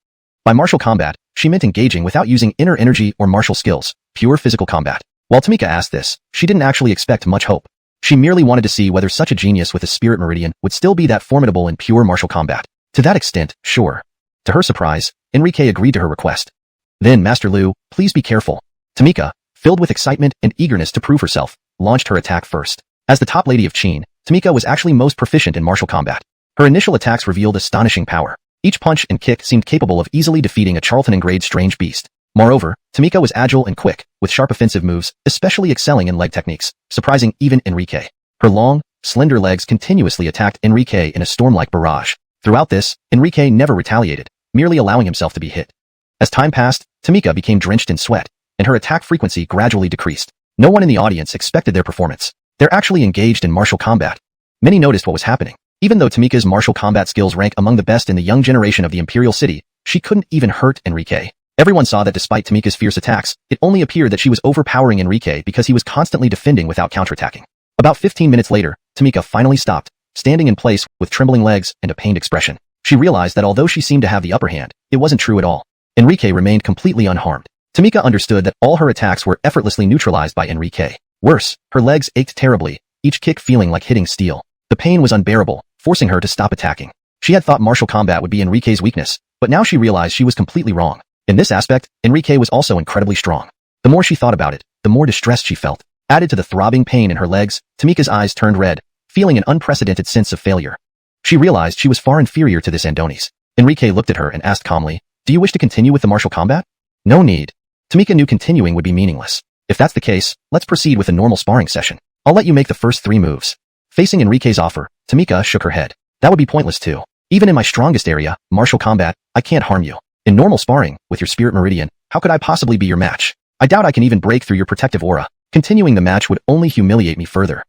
By martial combat, she meant engaging without using inner energy or martial skills, pure physical combat. While Tamika asked this, she didn't actually expect much hope. She merely wanted to see whether such a genius with a spirit meridian would still be that formidable in pure martial combat. To that extent, sure. To her surprise, Enrique agreed to her request. Then Master Liu, please be careful. Tamika, filled with excitement and eagerness to prove herself, launched her attack first. As the top lady of Qin, Tamika was actually most proficient in martial combat. Her initial attacks revealed astonishing power. Each punch and kick seemed capable of easily defeating a Charlton-engraved strange beast. Moreover, Tamika was agile and quick, with sharp offensive moves, especially excelling in leg techniques, surprising even Enrique. Her long, slender legs continuously attacked Enrique in a storm-like barrage. Throughout this, Enrique never retaliated, merely allowing himself to be hit. As time passed, Tamika became drenched in sweat, and her attack frequency gradually decreased. No one in the audience expected their performance. They're actually engaged in martial combat. Many noticed what was happening. Even though Tamika's martial combat skills rank among the best in the young generation of the Imperial City, she couldn't even hurt Enrique. Everyone saw that despite Tamika's fierce attacks, it only appeared that she was overpowering Enrique because he was constantly defending without counterattacking. About 15 minutes later, Tamika finally stopped, standing in place with trembling legs and a pained expression. She realized that although she seemed to have the upper hand, it wasn't true at all. Enrique remained completely unharmed. Tamika understood that all her attacks were effortlessly neutralized by Enrique. Worse, her legs ached terribly, each kick feeling like hitting steel. The pain was unbearable, forcing her to stop attacking. She had thought martial combat would be Enrique's weakness, but now she realized she was completely wrong. In this aspect, Enrique was also incredibly strong. The more she thought about it, the more distressed she felt. Added to the throbbing pain in her legs, Tamika's eyes turned red, feeling an unprecedented sense of failure. She realized she was far inferior to this Andoni's. Enrique looked at her and asked calmly, do you wish to continue with the martial combat? No need. Tamika knew continuing would be meaningless. If that's the case, let's proceed with a normal sparring session. I'll let you make the first 3 moves. Facing Enrique's offer, Tamika shook her head. That would be pointless too. Even in my strongest area, martial combat, I can't harm you. In normal sparring, with your spirit meridian, how could I possibly be your match? I doubt I can even break through your protective aura. Continuing the match would only humiliate me further.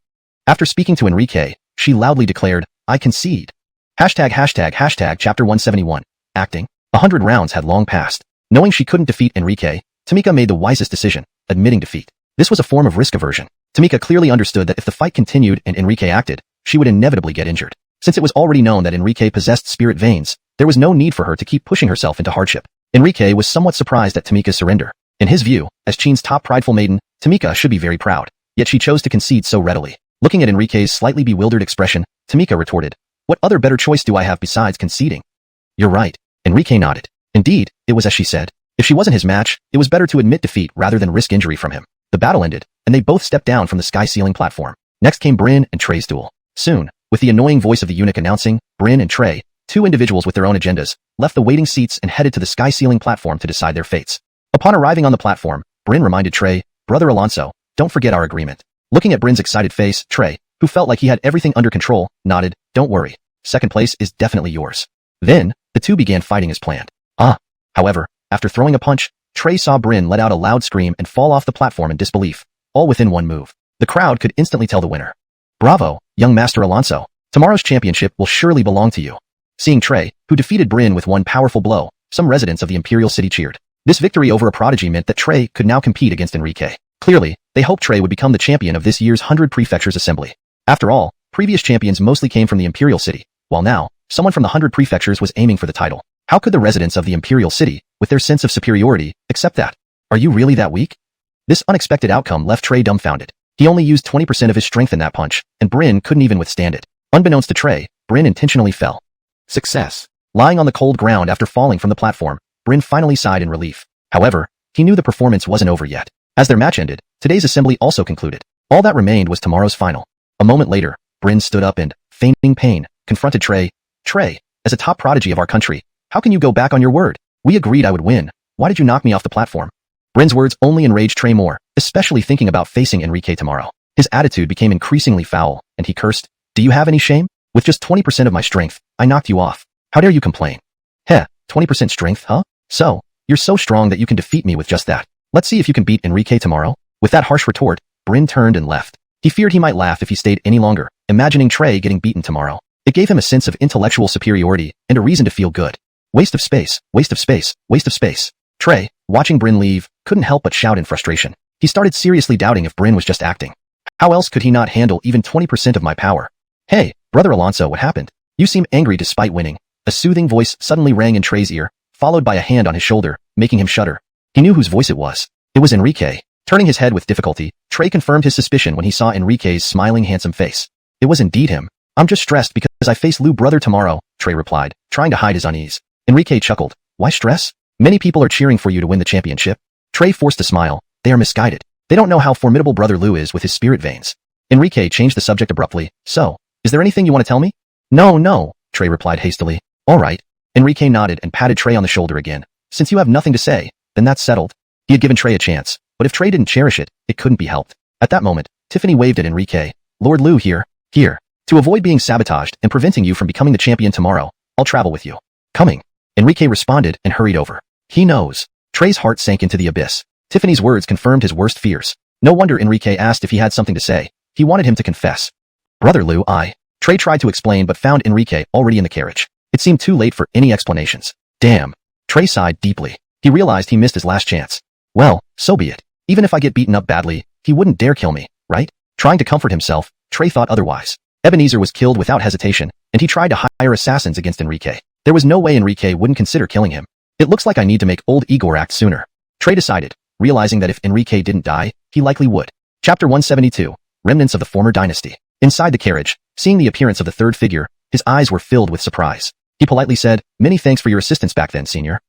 After speaking to Enrique, she loudly declared, I concede. Chapter 171. Acting. 100 rounds had long passed. Knowing she couldn't defeat Enrique, Tamika made the wisest decision, admitting defeat. This was a form of risk aversion. Tamika clearly understood that if the fight continued and Enrique acted, she would inevitably get injured. Since it was already known that Enrique possessed spirit veins, there was no need for her to keep pushing herself into hardship. Enrique was somewhat surprised at Tamika's surrender. In his view, as Qin's top prideful maiden, Tamika should be very proud. Yet she chose to concede so readily. Looking at Enrique's slightly bewildered expression, Tamika retorted, what other better choice do I have besides conceding? You're right. Enrique nodded. Indeed, it was as she said. If she wasn't his match, it was better to admit defeat rather than risk injury from him. The battle ended, and they both stepped down from the sky-ceiling platform. Next came Bryn and Trey's duel. Soon, with the annoying voice of the eunuch announcing, Bryn and Trey, 2 individuals with their own agendas, left the waiting seats and headed to the sky-ceiling platform to decide their fates. Upon arriving on the platform, Bryn reminded Trey, Brother Alonso, don't forget our agreement. Looking at Bryn's excited face, Trey, who felt like he had everything under control, nodded, don't worry. Second place is definitely yours. Then, the 2 began fighting as planned. However, after throwing a punch, Trey saw Bryn let out a loud scream and fall off the platform in disbelief, all within one move. The crowd could instantly tell the winner. Bravo, young Master Alonso. Tomorrow's championship will surely belong to you. Seeing Trey, who defeated Bryn with one powerful blow, some residents of the Imperial City cheered. This victory over a prodigy meant that Trey could now compete against Enrique. Clearly, they hoped Trey would become the champion of this year's 100 Prefectures Assembly. After all, previous champions mostly came from the Imperial City, while now, someone from the 100 Prefectures was aiming for the title. How could the residents of the Imperial City, with their sense of superiority, accept that? Are you really that weak? This unexpected outcome left Trey dumbfounded. He only used 20% of his strength in that punch, and Bryn couldn't even withstand it. Unbeknownst to Trey, Bryn intentionally fell. Success. Lying on the cold ground after falling from the platform, Bryn finally sighed in relief. However, he knew the performance wasn't over yet. As their match ended, today's assembly also concluded. All that remained was tomorrow's final. A moment later, Bryn stood up and, feigning pain, confronted Trey. Trey, as a top prodigy of our country, how can you go back on your word? We agreed I would win. Why did you knock me off the platform? Brin's words only enraged Trey more, especially thinking about facing Enrique tomorrow. His attitude became increasingly foul, and he cursed, "Do you have any shame? With just 20% of my strength, I knocked you off. How dare you complain? Heh, 20% strength, huh? So, you're so strong that you can defeat me with just that. Let's see if you can beat Enrique tomorrow." With that harsh retort, Brin turned and left. He feared he might laugh if he stayed any longer, imagining Trey getting beaten tomorrow. It gave him a sense of intellectual superiority and a reason to feel good. Waste of space, waste of space, waste of space. Trey, watching Brin leave, couldn't help but shout in frustration. He started seriously doubting if Brin was just acting. How else could he not handle even 20% of my power? "Hey, Brother Alonso, what happened? You seem angry despite winning." A soothing voice suddenly rang in Trey's ear, followed by a hand on his shoulder, making him shudder. He knew whose voice it was. It was Enrique. Turning his head with difficulty, Trey confirmed his suspicion when he saw Enrique's smiling, handsome face. It was indeed him. "I'm just stressed because I face Lou Brother tomorrow," Trey replied, trying to hide his unease. Enrique chuckled. "Why stress? Many people are cheering for you to win the championship." Trey forced a smile. "They are misguided. They don't know how formidable Brother Lou is with his spirit veins." Enrique changed the subject abruptly. "So, is there anything you want to tell me?" No, Trey replied hastily. "All right." Enrique nodded and patted Trey on the shoulder again. "Since you have nothing to say, then that's settled." He had given Trey a chance, but if Trey didn't cherish it, it couldn't be helped. At that moment, Tiffany waved at Enrique. "Lord Lou here. To avoid being sabotaged and preventing you from becoming the champion tomorrow, I'll travel with you." "Coming." Enrique responded and hurried over. He knows. Trey's heart sank into the abyss. Tiffany's words confirmed his worst fears. No wonder Enrique asked if he had something to say. He wanted him to confess. "Brother Lou, Trey tried to explain but found Enrique already in the carriage. It seemed too late for any explanations. Damn. Trey sighed deeply. He realized he missed his last chance. Well, so be it. Even if I get beaten up badly, he wouldn't dare kill me, right? Trying to comfort himself, Trey thought otherwise. Ebenezer was killed without hesitation, and he tried to hire assassins against Enrique. There was no way Enrique wouldn't consider killing him. It looks like I need to make old Igor act sooner. Trey decided, realizing that if Enrique didn't die, he likely would. Chapter 172, Remnants of the Former Dynasty. Inside the carriage, seeing the appearance of the third figure, his eyes were filled with surprise. He politely said, "Many thanks for your assistance back then, Senior."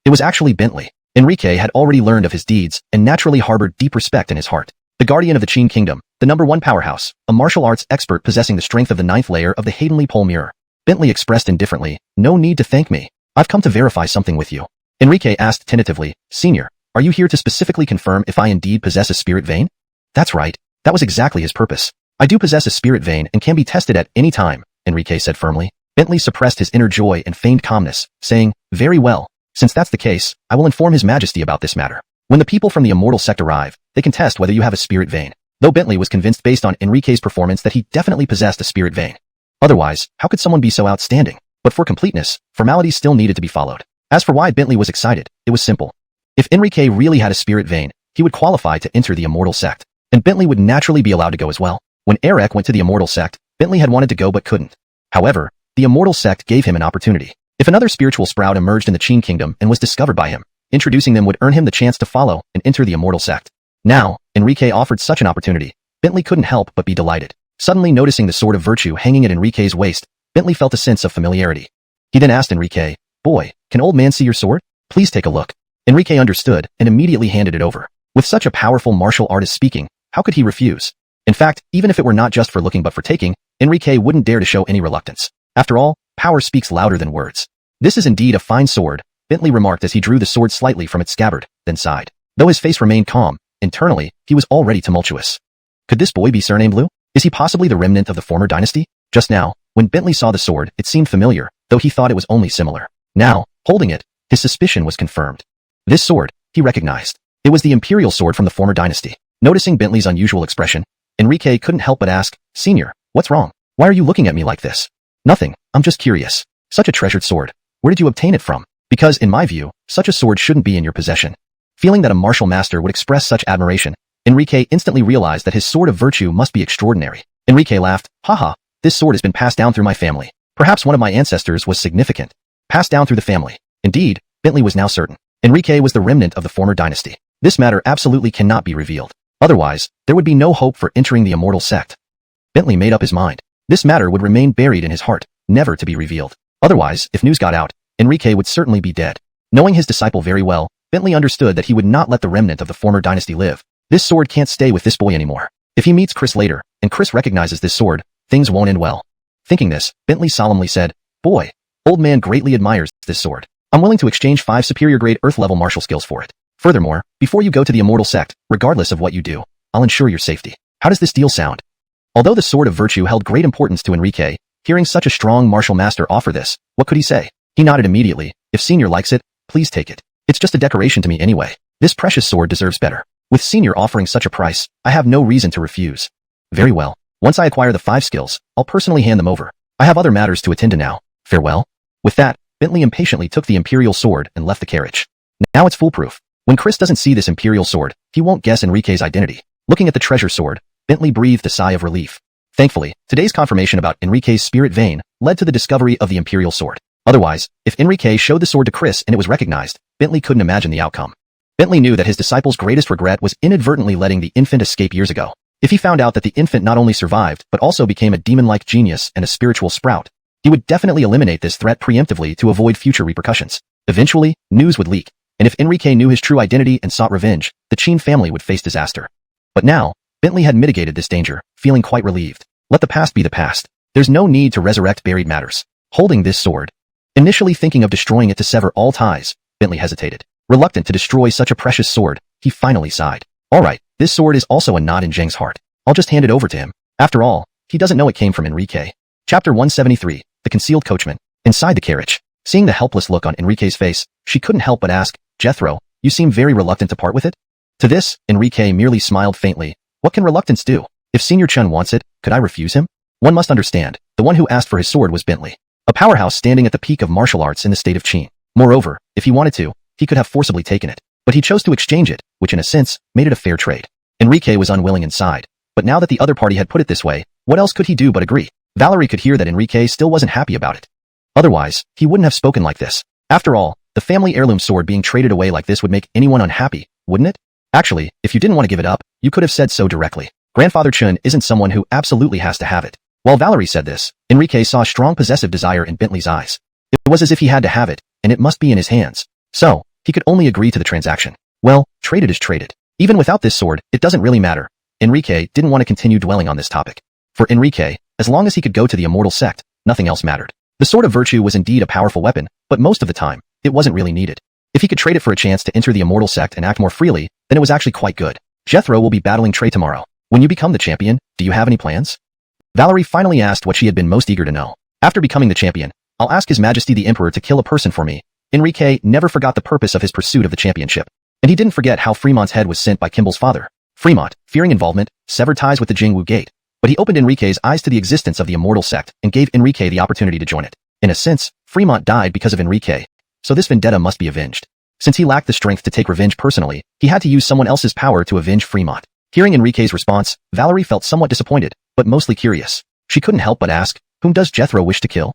It was actually Bentley. Enrique had already learned of his deeds and naturally harbored deep respect in his heart. The guardian of the Qin Kingdom, the #1 powerhouse, a martial arts expert possessing the strength of the 9th layer of the Haydenly Pole Mirror. Bentley expressed indifferently, "No need to thank me. I've come to verify something with you." Enrique asked tentatively, "Senior, are you here to specifically confirm if I indeed possess a spirit vein?" "That's right. That was exactly his purpose. I do possess a spirit vein and can be tested at any time," Enrique said firmly. Bentley suppressed his inner joy and feigned calmness, saying, "Very well. Since that's the case, I will inform His Majesty about this matter. When the people from the immortal sect arrive, they can test whether you have a spirit vein." Though Bentley was convinced based on Enrique's performance that he definitely possessed a spirit vein. Otherwise, how could someone be so outstanding? But for completeness, formalities still needed to be followed. As for why Bentley was excited, it was simple. If Enrique really had a spirit vein, he would qualify to enter the immortal sect, and Bentley would naturally be allowed to go as well. When Eric went to the immortal sect, Bentley had wanted to go but couldn't. However, the immortal sect gave him an opportunity. If another spiritual sprout emerged in the Qin Kingdom and was discovered by him, introducing them would earn him the chance to follow and enter the immortal sect. Now, Enrique offered such an opportunity. Bentley couldn't help but be delighted. Suddenly noticing the sword of virtue hanging at Enrique's waist, Bentley felt a sense of familiarity. He then asked Enrique, "Boy, can old man see your sword? Please take a look." Enrique understood and immediately handed it over. With such a powerful martial artist speaking, how could he refuse? In fact, even if it were not just for looking but for taking, Enrique wouldn't dare to show any reluctance. After all, power speaks louder than words. "This is indeed a fine sword," Bentley remarked as he drew the sword slightly from its scabbard, then sighed. Though his face remained calm, internally, he was already tumultuous. Could this boy be surnamed Lou? Is he possibly the remnant of the former dynasty? Just now, when Bentley saw the sword, it seemed familiar, though he thought it was only similar. Now, holding it, his suspicion was confirmed. This sword, he recognized. It was the imperial sword from the former dynasty. Noticing Bentley's unusual expression, Enrique couldn't help but ask, "Senior, what's wrong? Why are you looking at me like this?" "Nothing, I'm just curious. Such a treasured sword. Where did you obtain it from? Because, in my view, such a sword shouldn't be in your possession." Feeling that a martial master would express such admiration, Enrique instantly realized that his sword of virtue must be extraordinary. Enrique laughed, "Haha, this sword has been passed down through my family. Perhaps one of my ancestors was significant. Passed down through the family." Indeed, Bentley was now certain. Enrique was the remnant of the former dynasty. This matter absolutely cannot be revealed. Otherwise, there would be no hope for entering the immortal sect. Bentley made up his mind. This matter would remain buried in his heart, never to be revealed. Otherwise, if news got out, Enrique would certainly be dead. Knowing his disciple very well, Bentley understood that he would not let the remnant of the former dynasty live. This sword can't stay with this boy anymore. If he meets Chris later, and Chris recognizes this sword, things won't end well. Thinking this, Bentley solemnly said, Boy, old man greatly admires this sword. I'm willing to exchange 5 superior grade earth level martial skills for it. Furthermore, before you go to the immortal sect, regardless of what you do, I'll ensure your safety. How does this deal sound? Although the sword of virtue held great importance to Enrique, hearing such a strong martial master offer this, what could he say? He nodded immediately. If Senior likes it, please take it. It's just a decoration to me anyway. This precious sword deserves better. With Senior offering such a price, I have no reason to refuse. Very well. Once I acquire the 5 skills, I'll personally hand them over. I have other matters to attend to now. Farewell. With that, Bentley impatiently took the Imperial sword and left the carriage. Now it's foolproof. When Chris doesn't see this Imperial sword, he won't guess Enrique's identity. Looking at the treasure sword, Bentley breathed a sigh of relief. Thankfully, today's confirmation about Enrique's spirit vein led to the discovery of the Imperial sword. Otherwise, if Enrique showed the sword to Chris and it was recognized, Bentley couldn't imagine the outcome. Bentley knew that his disciple's greatest regret was inadvertently letting the infant escape years ago. If he found out that the infant not only survived but also became a demon-like genius and a spiritual sprout, he would definitely eliminate this threat preemptively to avoid future repercussions. Eventually, news would leak, and if Enrique knew his true identity and sought revenge, the Chin family would face disaster. But now, Bentley had mitigated this danger, feeling quite relieved. Let the past be the past. There's no need to resurrect buried matters. Holding this sword, initially thinking of destroying it to sever all ties, Bentley hesitated. Reluctant to destroy such a precious sword, he finally sighed. Alright, this sword is also a knot in Zheng's heart. I'll just hand it over to him. After all, he doesn't know it came from Enrique. Chapter 173, The Concealed Coachman. Inside the carriage, seeing the helpless look on Enrique's face, she couldn't help but ask, Jethro, you seem very reluctant to part with it? To this, Enrique merely smiled faintly. What can reluctance do? If Senior Chun wants it, could I refuse him? One must understand, the one who asked for his sword was Bentley, a powerhouse standing at the peak of martial arts in the state of Qin. Moreover, if he wanted to, he could have forcibly taken it. But he chose to exchange it, which in a sense, made it a fair trade. Enrique was unwilling inside. But now that the other party had put it this way, what else could he do but agree? Valerie could hear that Enrique still wasn't happy about it. Otherwise, he wouldn't have spoken like this. After all, the family heirloom sword being traded away like this would make anyone unhappy, wouldn't it? Actually, if you didn't want to give it up, you could have said so directly. Grandfather Chun isn't someone who absolutely has to have it. While Valerie said this, Enrique saw a strong possessive desire in Bentley's eyes. It was as if he had to have it, and it must be in his hands. So, he could only agree to the transaction. Well, traded is traded. Even without this sword, it doesn't really matter. Enrique didn't want to continue dwelling on this topic. For Enrique, as long as he could go to the immortal sect, nothing else mattered. The sword of virtue was indeed a powerful weapon, but most of the time, it wasn't really needed. If he could trade it for a chance to enter the immortal sect and act more freely, then it was actually quite good. Jethro will be battling Trey tomorrow. When you become the champion, do you have any plans? Valerie finally asked what she had been most eager to know. After becoming the champion, I'll ask His Majesty the Emperor to kill a person for me. Enrique never forgot the purpose of his pursuit of the championship. And he didn't forget how Fremont's head was sent by Kimball's father. Fremont, fearing involvement, severed ties with the Jingwu Gate. But he opened Enrique's eyes to the existence of the immortal sect and gave Enrique the opportunity to join it. In a sense, Fremont died because of Enrique. So this vendetta must be avenged. Since he lacked the strength to take revenge personally, he had to use someone else's power to avenge Fremont. Hearing Enrique's response, Valerie felt somewhat disappointed, but mostly curious. She couldn't help but ask, whom does Jethro wish to kill?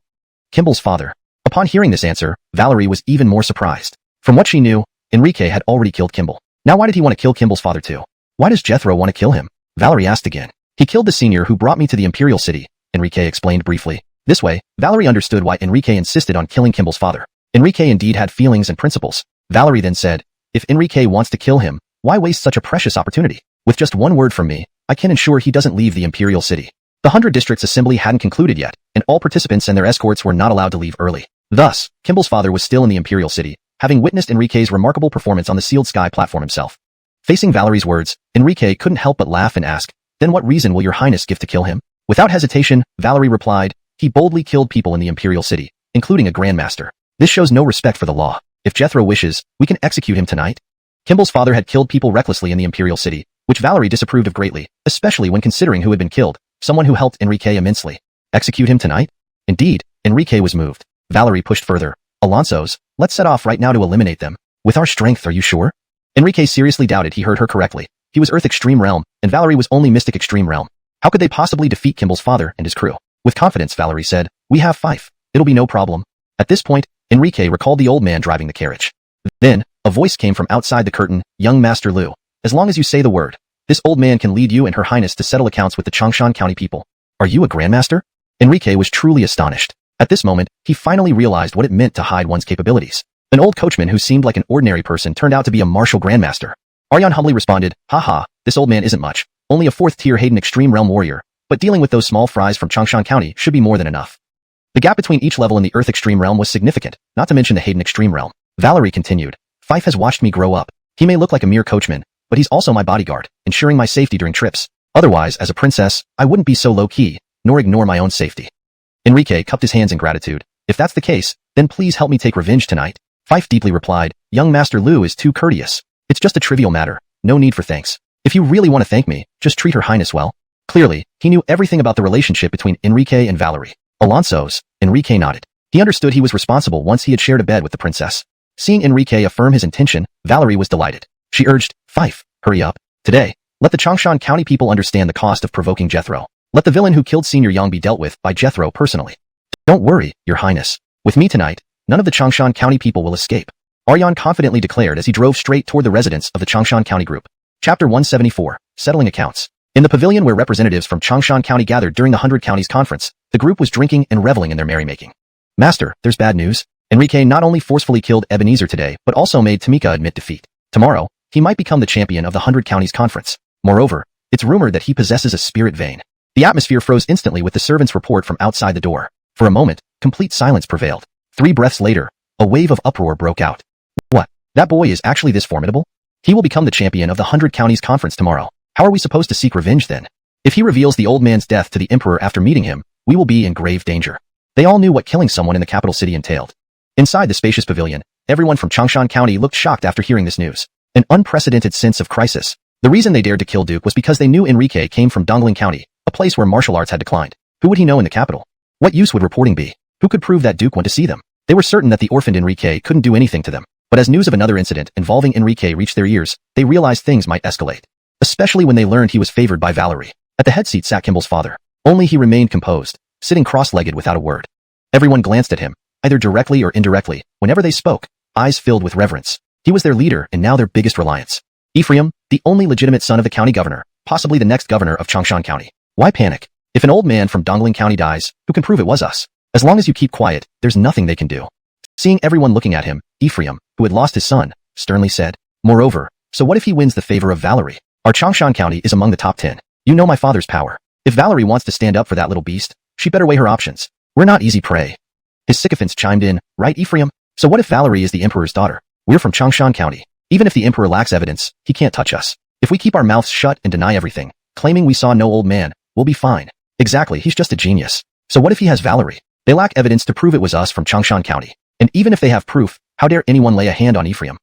Kimball's father. Upon hearing this answer, Valerie was even more surprised. From what she knew, Enrique had already killed Kimball. Now why did he want to kill Kimball's father too? Why does Jethro want to kill him? Valerie asked again. He killed the senior who brought me to the Imperial City, Enrique explained briefly. This way, Valerie understood why Enrique insisted on killing Kimball's father. Enrique indeed had feelings and principles. Valerie then said, if Enrique wants to kill him, why waste such a precious opportunity? With just one word from me, I can ensure he doesn't leave the Imperial City. The 100 Districts Assembly hadn't concluded yet, and all participants and their escorts were not allowed to leave early. Thus, Kimball's father was still in the Imperial City, having witnessed Enrique's remarkable performance on the sealed sky platform himself. Facing Valerie's words, Enrique couldn't help but laugh and ask, then what reason will your highness give to kill him? Without hesitation, Valerie replied, he boldly killed people in the Imperial City, including a grandmaster. This shows no respect for the law. If Jethro wishes, we can execute him tonight. Kimball's father had killed people recklessly in the Imperial City, which Valerie disapproved of greatly, especially when considering who had been killed, someone who helped Enrique immensely. Execute him tonight? Indeed, Enrique was moved. Valerie pushed further. Alonso's, let's set off right now to eliminate them. With our strength, are you sure? Enrique seriously doubted he heard her correctly. He was Earth Extreme Realm, and Valerie was only Mystic Extreme Realm. How could they possibly defeat Kimball's father and his crew? With confidence, Valerie said, we have Fife. It'll be no problem. At this point, Enrique recalled the old man driving the carriage. Then, a voice came from outside the curtain, young Master Liu. As long as you say the word, this old man can lead you and her highness to settle accounts with the Changshan County people. Are you a grandmaster? Enrique was truly astonished. At this moment, he finally realized what it meant to hide one's capabilities. An old coachman who seemed like an ordinary person turned out to be a martial grandmaster. Aryan humbly responded, haha, this old man isn't much, only a 4th tier Hayden Extreme Realm warrior, but dealing with those small fries from Changshan County should be more than enough. The gap between each level in the Earth Extreme Realm was significant, not to mention the Hayden Extreme Realm. Valerie continued. Fife has watched me grow up. He may look like a mere coachman, but he's also my bodyguard, ensuring my safety during trips. Otherwise, as a princess, I wouldn't be so low-key, nor ignore my own safety. Enrique cupped his hands in gratitude. If that's the case, then please help me take revenge tonight. Fife deeply replied, young Master Lu is too courteous. It's just a trivial matter, no need for thanks. If you really want to thank me, just treat Her Highness well. Clearly, he knew everything about the relationship between Enrique and Valerie. Alonso's, Enrique nodded. He understood he was responsible once he had shared a bed with the princess. Seeing Enrique affirm his intention, Valerie was delighted. She urged, Fife, hurry up. Today, let the Changshan County people understand the cost of provoking Jethro. Let the villain who killed Senior Yang be dealt with by Jethro personally. Don't worry, Your Highness. With me tonight, none of the Changshan County people will escape. Aryan confidently declared as he drove straight toward the residence of the Changshan County group. Chapter 174, Settling Accounts. In the pavilion where representatives from Changshan County gathered during the 100 Counties Conference, the group was drinking and reveling in their merrymaking. Master, there's bad news. Enrique not only forcefully killed Ebenezer today, but also made Tamika admit defeat. Tomorrow, he might become the champion of the 100 Counties Conference. Moreover, it's rumored that he possesses a spirit vein. The atmosphere froze instantly with the servant's report from outside the door. For a moment, complete silence prevailed. 3 breaths later, a wave of uproar broke out. What? That boy is actually this formidable? He will become the champion of the 100 Counties Conference tomorrow. How are we supposed to seek revenge then? If he reveals the old man's death to the Emperor after meeting him, we will be in grave danger. They all knew what killing someone in the capital city entailed. Inside the spacious pavilion, everyone from Changshan County looked shocked after hearing this news. An unprecedented sense of crisis. The reason they dared to kill Duke was because they knew Enrique came from Dongling County, a place where martial arts had declined. Who would he know in the capital? What use would reporting be? Who could prove that Duke went to see them? They were certain that the orphaned Enrique couldn't do anything to them. But as news of another incident involving Enrique reached their ears, they realized things might escalate. Especially when they learned he was favored by Valerie. At the head seat sat Kimball's father. Only he remained composed, sitting cross-legged without a word. Everyone glanced at him, either directly or indirectly, whenever they spoke, eyes filled with reverence. He was their leader and now their biggest reliance. Ephraim, the only legitimate son of the county governor, possibly the next governor of Changshan County. Why panic? If an old man from Dongling County dies, who can prove it was us? As long as you keep quiet, there's nothing they can do. Seeing everyone looking at him, Ephraim, who had lost his son, sternly said, moreover, so what if he wins the favor of Valerie? Our Changshan County is among the top 10. You know my father's power. If Valerie wants to stand up for that little beast, she better weigh her options. We're not easy prey. His sycophants chimed in, right Ephraim? So what if Valerie is the emperor's daughter? We're from Changshan County. Even if the emperor lacks evidence, he can't touch us. If we keep our mouths shut and deny everything, claiming we saw no old man, we'll be fine. Exactly, he's just a genius. So what if he has Valerie? They lack evidence to prove it was us from Changshan County. And even if they have proof, how dare anyone lay a hand on Ephraim?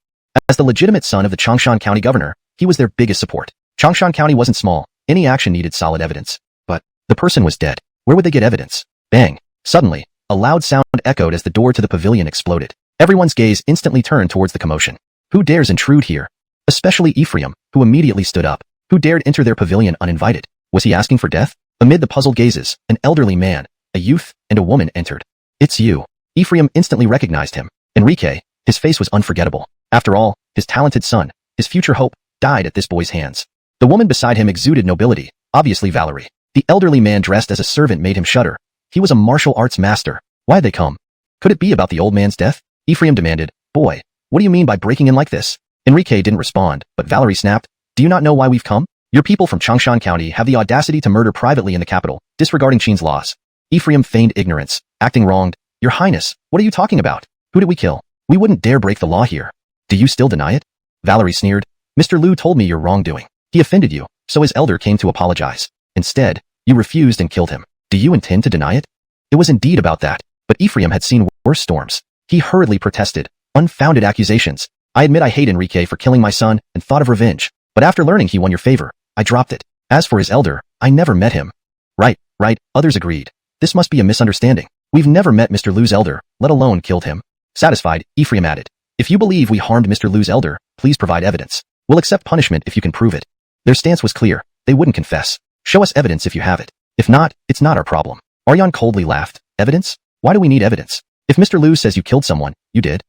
As the legitimate son of the Changshan County governor, he was their biggest support. Changshan County wasn't small. Any action needed solid evidence. But the person was dead. Where would they get evidence? Bang. Suddenly, a loud sound echoed as the door to the pavilion exploded. Everyone's gaze instantly turned towards the commotion. Who dares intrude here? Especially Ephraim, who immediately stood up. Who dared enter their pavilion uninvited? Was he asking for death? Amid the puzzled gazes, an elderly man, a youth, and a woman entered. It's you. Ephraim instantly recognized him. Enrique. His face was unforgettable. After all, his talented son, his future hope, died at this boy's hands. The woman beside him exuded nobility, obviously Valerie. The elderly man dressed as a servant made him shudder. He was a martial arts master. Why'd they come? Could it be about the old man's death? Ephraim demanded, boy, what do you mean by breaking in like this? Enrique didn't respond, but Valerie snapped, do you not know why we've come? Your people from Changshan County have the audacity to murder privately in the capital, disregarding Qin's laws. Ephraim feigned ignorance, acting wronged. Your Highness, what are you talking about? Who did we kill? We wouldn't dare break the law here. Do you still deny it? Valerie sneered. Mr. Lu told me your wrongdoing. He offended you, so his elder came to apologize. Instead, you refused and killed him. Do you intend to deny it? It was indeed about that, but Ephraim had seen worse storms. He hurriedly protested. Unfounded accusations. I admit I hate Enrique for killing my son and thought of revenge, but after learning he won your favor, I dropped it. As for his elder, I never met him. Right, others agreed. This must be a misunderstanding. We've never met Mr. Lu's elder, let alone killed him. Satisfied, Ephraim added. If you believe we harmed Mr. Lu's elder, please provide evidence. We'll accept punishment if you can prove it. Their stance was clear. They wouldn't confess. Show us evidence if you have it. If not, it's not our problem. Aryan coldly laughed. Evidence? Why do we need evidence? If Mr. Lu says you killed someone, you did.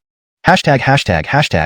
Hashtag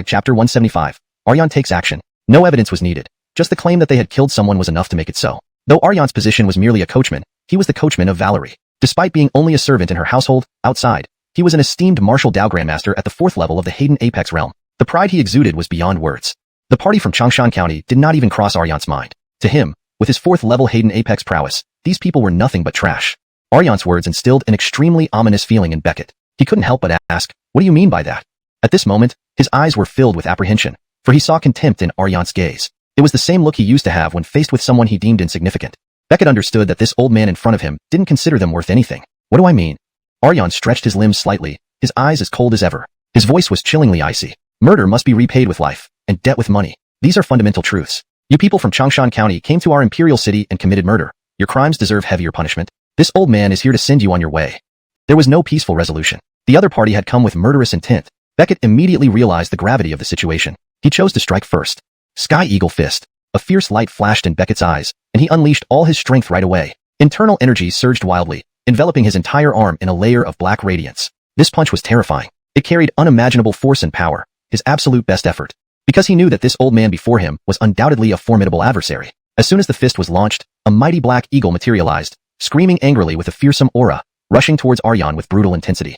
chapter 175. Aryan takes action. No evidence was needed. Just the claim that they had killed someone was enough to make it so. Though Aryan's position was merely a coachman, he was the coachman of Valerie. Despite being only a servant in her household, outside, he was an esteemed martial Dao grandmaster at the 4th level of the Hayden Apex realm. The pride he exuded was beyond words. The party from Changshan County did not even cross Aryan's mind. To him, with his 4th level Hayden Apex prowess, these people were nothing but trash. Aryan's words instilled an extremely ominous feeling in Beckett. He couldn't help but ask, "What do you mean by that?" At this moment, his eyes were filled with apprehension, for he saw contempt in Aryan's gaze. It was the same look he used to have when faced with someone he deemed insignificant. Beckett understood that this old man in front of him didn't consider them worth anything. "What do I mean?" Aryan stretched his limbs slightly, his eyes as cold as ever. His voice was chillingly icy. "Murder must be repaid with life, and debt with money. These are fundamental truths. You people from Changshan County came to our imperial city and committed murder. Your crimes deserve heavier punishment. This old man is here to send you on your way." There was no peaceful resolution. The other party had come with murderous intent. Beckett immediately realized the gravity of the situation. He chose to strike first. Sky Eagle Fist. A fierce light flashed in Beckett's eyes, and he unleashed all his strength right away. Internal energy surged wildly, enveloping his entire arm in a layer of black radiance. This punch was terrifying. It carried unimaginable force and power, his absolute best effort. Because he knew that this old man before him was undoubtedly a formidable adversary. As soon as the fist was launched, a mighty black eagle materialized, screaming angrily with a fearsome aura, rushing towards Aryan with brutal intensity.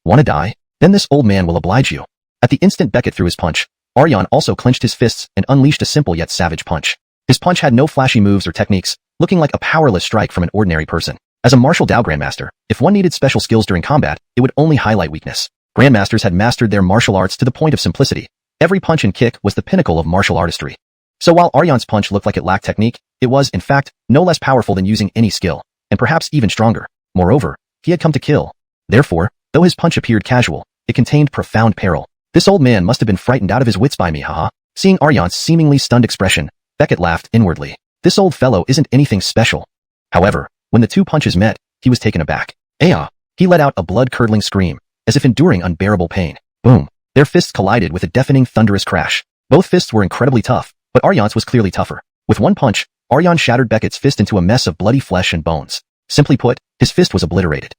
"Wanna die? Then this old man will oblige you." At the instant Beckett threw his punch, Aryan also clenched his fists and unleashed a simple yet savage punch. His punch had no flashy moves or techniques, looking like a powerless strike from an ordinary person. As a martial Dao grandmaster, if one needed special skills during combat, it would only highlight weakness. Grandmasters had mastered their martial arts to the point of simplicity. Every punch and kick was the pinnacle of martial artistry. So while Aryan's punch looked like it lacked technique, it was, in fact, no less powerful than using any skill, and perhaps even stronger. Moreover, he had come to kill. Therefore, though his punch appeared casual, it contained profound peril. This old man must have been frightened out of his wits by me, haha. Seeing Aryan's seemingly stunned expression, Beckett laughed inwardly. This old fellow isn't anything special. However, when the two punches met, he was taken aback. He let out a blood-curdling scream, as if enduring unbearable pain. Boom. Their fists collided with a deafening thunderous crash. Both fists were incredibly tough, but Aryan's was clearly tougher. With one punch, Aryan shattered Beckett's fist into a mess of bloody flesh and bones. Simply put, his fist was obliterated.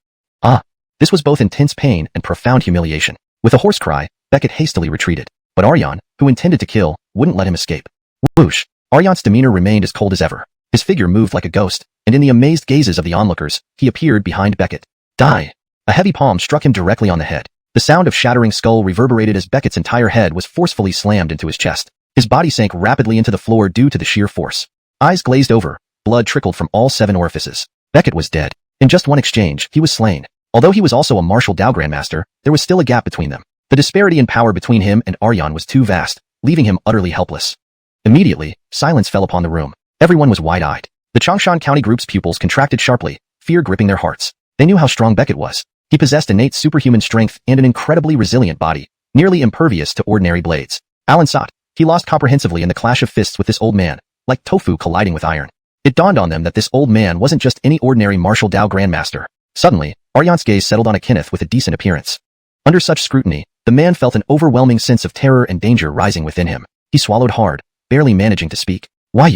This was both intense pain and profound humiliation. With a hoarse cry, Beckett hastily retreated. But Aryan, who intended to kill, wouldn't let him escape. Whoosh! Aryan's demeanor remained as cold as ever. His figure moved like a ghost, and in the amazed gazes of the onlookers, he appeared behind Beckett. Die! A heavy palm struck him directly on the head. The sound of shattering skull reverberated as Beckett's entire head was forcefully slammed into his chest. His body sank rapidly into the floor due to the sheer force. Eyes glazed over, blood trickled from all 7 orifices. Beckett was dead. In just one exchange, he was slain. Although he was also a martial Dao grandmaster, there was still a gap between them. The disparity in power between him and Aryan was too vast, leaving him utterly helpless. Immediately, silence fell upon the room. Everyone was wide-eyed. The Changshan County group's pupils contracted sharply, fear gripping their hearts. They knew how strong Beckett was. He possessed innate superhuman strength and an incredibly resilient body, nearly impervious to ordinary blades. Alan Sot, he lost comprehensively in the clash of fists with this old man, like tofu colliding with iron. It dawned on them that this old man wasn't just any ordinary martial Dao grandmaster. Suddenly, Aryan's gaze settled on a Kenneth with a decent appearance. Under such scrutiny, the man felt an overwhelming sense of terror and danger rising within him. He swallowed hard, barely managing to speak. Why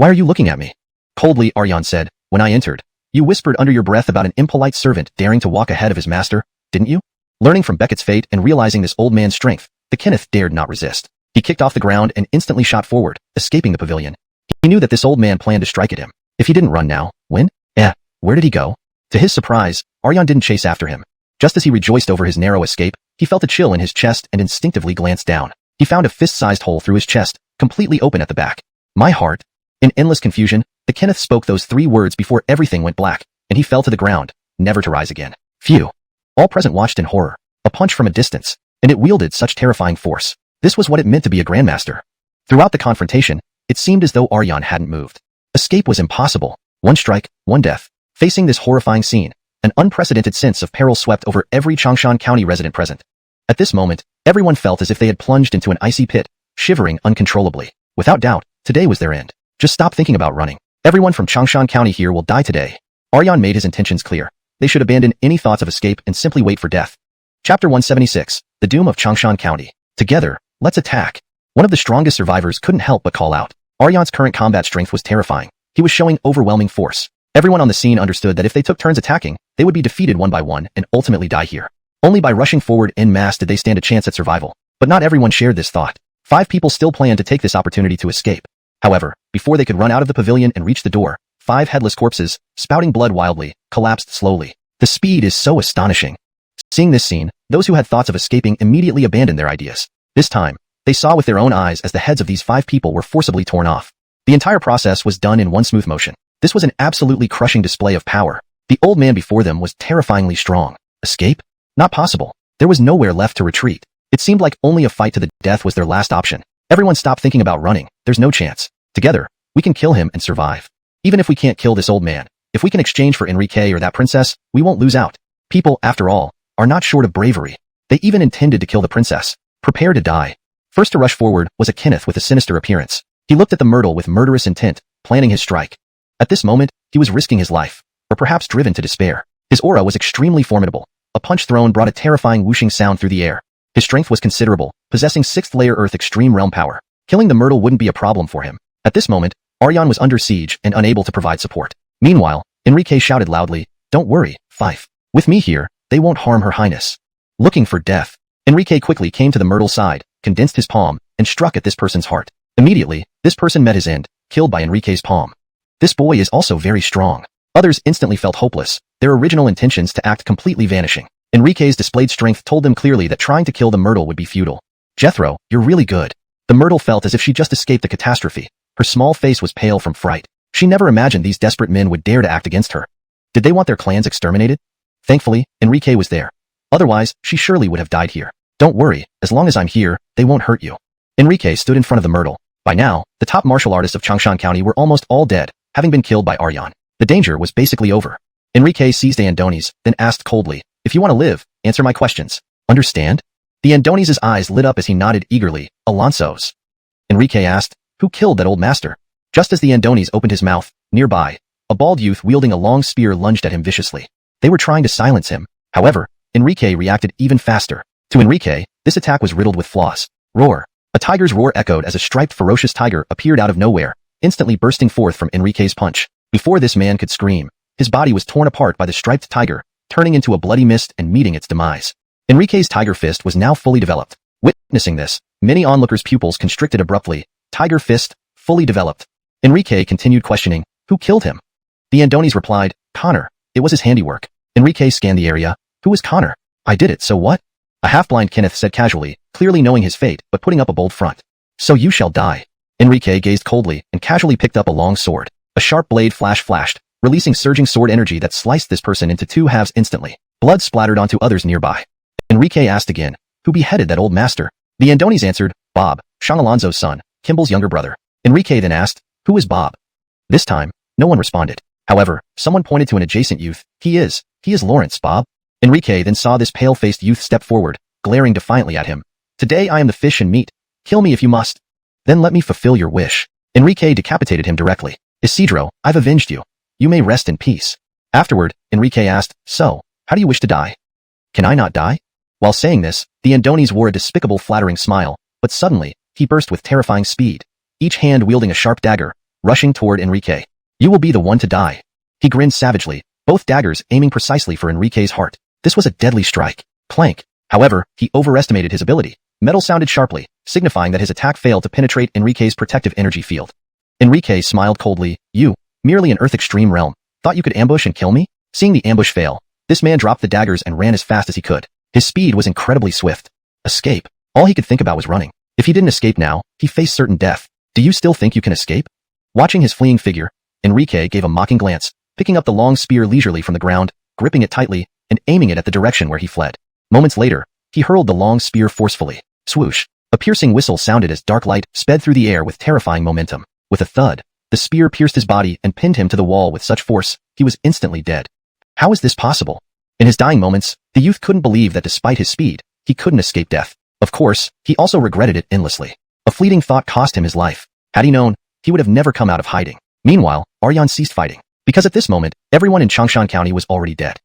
are you looking at me?" Coldly, Aryan said, "When I entered, you whispered under your breath about an impolite servant daring to walk ahead of his master, didn't you?" Learning from Beckett's fate and realizing this old man's strength, the Kenneth dared not resist. He kicked off the ground and instantly shot forward, escaping the pavilion. He knew that this old man planned to strike at him. If he didn't run now, when? Where did he go? To his surprise, Aryan didn't chase after him. Just as he rejoiced over his narrow escape, he felt a chill in his chest and instinctively glanced down. He found a fist-sized hole through his chest, completely open at the back. "My heart." In endless confusion, the Kenneth spoke those 3 words before everything went black, and he fell to the ground, never to rise again. Phew. All present watched in horror. A punch from a distance, and it wielded such terrifying force. This was what it meant to be a grandmaster. Throughout the confrontation, it seemed as though Aryan hadn't moved. Escape was impossible. One strike, one death. Facing this horrifying scene, an unprecedented sense of peril swept over every Changshan County resident present. At this moment, everyone felt as if they had plunged into an icy pit, shivering uncontrollably. Without doubt, today was their end. Just stop thinking about running. Everyone from Changshan County here will die today. Aryan made his intentions clear. They should abandon any thoughts of escape and simply wait for death. Chapter 176, The Doom of Changshan County. Together, let's attack. One of the strongest survivors couldn't help but call out. Aryan's current combat strength was terrifying. He was showing overwhelming force. Everyone on the scene understood that if they took turns attacking, they would be defeated one by one and ultimately die here. Only by rushing forward en masse did they stand a chance at survival. But not everyone shared this thought. 5 people still planned to take this opportunity to escape. However, before they could run out of the pavilion and reach the door, 5 headless corpses, spouting blood wildly, collapsed slowly. The speed is so astonishing. Seeing this scene, those who had thoughts of escaping immediately abandoned their ideas. This time, they saw with their own eyes as the heads of these 5 people were forcibly torn off. The entire process was done in one smooth motion. This was an absolutely crushing display of power. The old man before them was terrifyingly strong. Escape? Not possible. There was nowhere left to retreat. It seemed like only a fight to the death was their last option. Everyone stopped thinking about running. There's no chance. Together, we can kill him and survive. Even if we can't kill this old man, if we can exchange for Enrique or that princess, we won't lose out. People, after all, are not short of bravery. They even intended to kill the princess. Prepare to die. First to rush forward was a Kenneth with a sinister appearance. He looked at the myrtle with murderous intent, planning his strike. At this moment, he was risking his life, or perhaps driven to despair. His aura was extremely formidable. A punch thrown brought a terrifying whooshing sound through the air. His strength was considerable, possessing 6th layer Earth extreme realm power. Killing the myrtle wouldn't be a problem for him. At this moment, Aryan was under siege and unable to provide support. Meanwhile, Enrique shouted loudly, "Don't worry, Fife. With me here, they won't harm her highness." Looking for death, Enrique quickly came to the myrtle's side, condensed his palm, and struck at this person's heart. Immediately, this person met his end, killed by Enrique's palm. This boy is also very strong. Others instantly felt hopeless, their original intentions to act completely vanishing. Enrique's displayed strength told them clearly that trying to kill the myrtle would be futile. "Jethro, you're really good." The myrtle felt as if she just escaped a catastrophe. Her small face was pale from fright. She never imagined these desperate men would dare to act against her. Did they want their clans exterminated? Thankfully, Enrique was there. Otherwise, she surely would have died here. "Don't worry, as long as I'm here, they won't hurt you." Enrique stood in front of the myrtle. By now, the top martial artists of Changshan County were almost all dead, having been killed by Aryan. The danger was basically over. Enrique seized the Andonis, then asked coldly, "If you want to live, answer my questions. Understand?" The Andonis' eyes lit up as he nodded eagerly. "Alonso's." Enrique asked, "Who killed that old master?" Just as the Andonis opened his mouth, nearby, a bald youth wielding a long spear lunged at him viciously. They were trying to silence him. However, Enrique reacted even faster. To Enrique, this attack was riddled with flaws. Roar. A tiger's roar echoed as a striped ferocious tiger appeared out of nowhere, instantly bursting forth from Enrique's punch. Before this man could scream, his body was torn apart by the striped tiger, turning into a bloody mist and meeting its demise. Enrique's tiger fist was now fully developed. Witnessing this, many onlookers' pupils constricted abruptly. Tiger fist, fully developed. Enrique continued questioning, "Who killed him?" The Andonis replied, "Connor. It was his handiwork." Enrique scanned the area. "Who was Connor?" "I did it, so what?" A half-blind Kenneth said casually, clearly knowing his fate, but putting up a bold front. "So you shall die." Enrique gazed coldly and casually picked up a long sword. A sharp blade flashed, releasing surging sword energy that sliced this person into 2 halves instantly. Blood splattered onto others nearby. Enrique asked again, "Who beheaded that old master?" The Andonis answered, "Bob, Shang Alonso's son, Kimball's younger brother." Enrique then asked, "Who is Bob?" This time, no one responded. However, someone pointed to an adjacent youth. He is Lawrence, Bob." Enrique then saw this pale-faced youth step forward, glaring defiantly at him. "Today I am the fish and meat. Kill me if you must. Then let me fulfill your wish." Enrique decapitated him directly. "Isidro, I've avenged you. You may rest in peace." Afterward, Enrique asked, "So, how do you wish to die?" "Can I not die?" While saying this, the Andonis wore a despicable flattering smile, but suddenly, he burst with terrifying speed, each hand wielding a sharp dagger, rushing toward Enrique. "You will be the one to die." He grinned savagely, both daggers aiming precisely for Enrique's heart. This was a deadly strike. Clank. However, he overestimated his ability. Metal sounded sharply, signifying that his attack failed to penetrate Enrique's protective energy field. Enrique smiled coldly. "You, merely an Earth Extreme realm, thought you could ambush and kill me?" Seeing the ambush fail, this man dropped the daggers and ran as fast as he could. His speed was incredibly swift. Escape. All he could think about was running. If he didn't escape now, he faced certain death. "Do you still think you can escape?" Watching his fleeing figure, Enrique gave a mocking glance, picking up the long spear leisurely from the ground, gripping it tightly, and aiming it at the direction where he fled. Moments later, he hurled the long spear forcefully. Swoosh. A piercing whistle sounded as dark light sped through the air with terrifying momentum. With a thud, the spear pierced his body and pinned him to the wall with such force, he was instantly dead. How is this possible? In his dying moments, the youth couldn't believe that despite his speed, he couldn't escape death. Of course, he also regretted it endlessly. A fleeting thought cost him his life. Had he known, he would have never come out of hiding. Meanwhile, Aryan ceased fighting, because at this moment, everyone in Changshan County was already dead.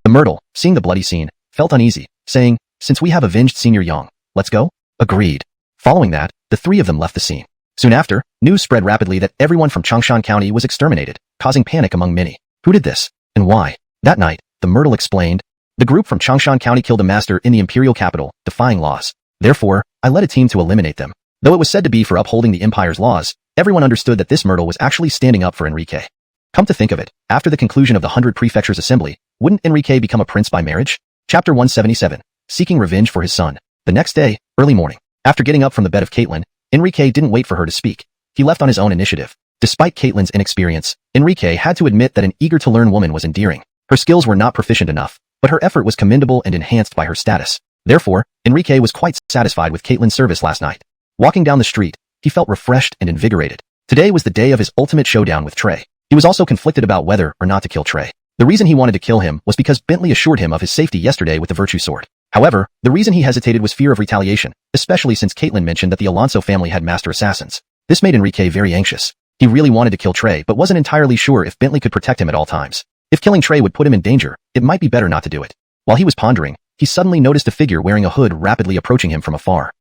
The myrtle, seeing the bloody scene, felt uneasy, saying, "Since we have avenged Senior Yang, let's go?" Agreed. Following that, the 3 of them left the scene. Soon after, news spread rapidly that everyone from Changshan County was exterminated, causing panic among many. Who did this? And why? That night, the myrtle explained, "The group from Changshan County killed a master in the imperial capital, defying laws. Therefore, I led a team to eliminate them." Though it was said to be for upholding the empire's laws, everyone understood that this myrtle was actually standing up for Enrique. Come to think of it, after the conclusion of the 100 Prefectures Assembly, wouldn't Enrique become a prince by marriage? Chapter 177. Seeking revenge for his son. The next day, early morning. After getting up from the bed of Caitlin, Enrique didn't wait for her to speak. He left on his own initiative. Despite Caitlin's inexperience, Enrique had to admit that an eager-to-learn woman was endearing. Her skills were not proficient enough, but her effort was commendable and enhanced by her status. Therefore, Enrique was quite satisfied with Caitlin's service last night. Walking down the street, he felt refreshed and invigorated. Today was the day of his ultimate showdown with Trey. He was also conflicted about whether or not to kill Trey. The reason he wanted to kill him was because Bentley assured him of his safety yesterday with the Virtue Sword. However, the reason he hesitated was fear of retaliation, especially since Caitlin mentioned that the Alonso family had master assassins. This made Enrique very anxious. He really wanted to kill Trey but wasn't entirely sure if Bentley could protect him at all times. If killing Trey would put him in danger, it might be better not to do it. While he was pondering, he suddenly noticed a figure wearing a hood rapidly approaching him from afar.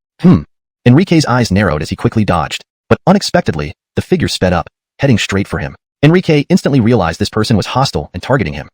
Enrique's eyes narrowed as he quickly dodged, but unexpectedly, the figure sped up, heading straight for him. Enrique instantly realized this person was hostile and targeting him.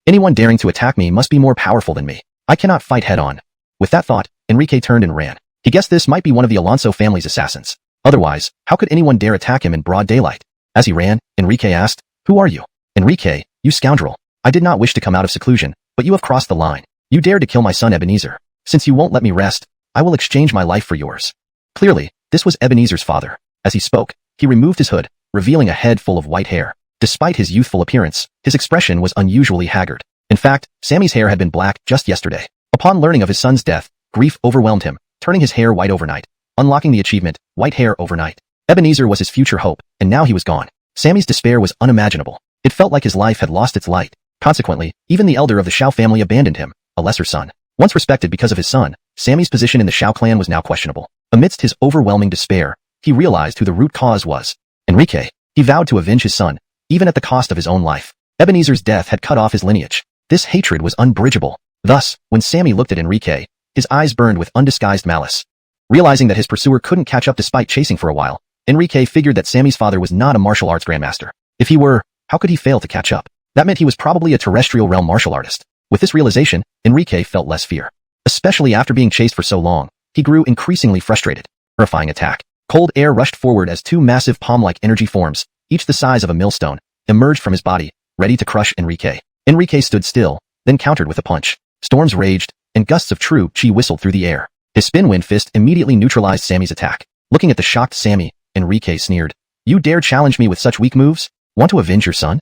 Anyone daring to attack me must be more powerful than me. I cannot fight head-on. With that thought, Enrique turned and ran. He guessed this might be one of the Alonso family's assassins. Otherwise, how could anyone dare attack him in broad daylight? As he ran, Enrique asked, "Who are you?" "Enrique, you scoundrel. I did not wish to come out of seclusion, but you have crossed the line. You dared to kill my son Ebenezer. Since you won't let me rest, I will exchange my life for yours." Clearly, this was Ebenezer's father. As he spoke, he removed his hood, revealing a head full of white hair. Despite his youthful appearance, his expression was unusually haggard. In fact, Sammy's hair had been black just yesterday. Upon learning of his son's death, grief overwhelmed him, turning his hair white overnight, unlocking the achievement, white hair overnight. Ebenezer was his future hope, and now he was gone. Sammy's despair was unimaginable. It felt like his life had lost its light. Consequently, even the elder of the Shao family abandoned him, a lesser son. Once respected because of his son, Sammy's position in the Shao clan was now questionable. Amidst his overwhelming despair, he realized who the root cause was. Enrique. He vowed to avenge his son, even at the cost of his own life. Ebenezer's death had cut off his lineage. This hatred was unbridgeable. Thus, when Sammy looked at Enrique, his eyes burned with undisguised malice. Realizing that his pursuer couldn't catch up despite chasing for a while, Enrique figured that Sammy's father was not a martial arts grandmaster. If he were, how could he fail to catch up? That meant he was probably a terrestrial realm martial artist. With this realization, Enrique felt less fear. Especially after being chased for so long, he grew increasingly frustrated. Terrifying attack. Cold air rushed forward as two massive palm-like energy forms, each the size of a millstone, emerged from his body, ready to crush Enrique. Enrique stood still, then countered with a punch. Storms raged, and gusts of true chi whistled through the air. His spin-wind fist immediately neutralized Sammy's attack. Looking at the shocked Sammy, Enrique sneered. "You dare challenge me with such weak moves? Want to avenge your son?"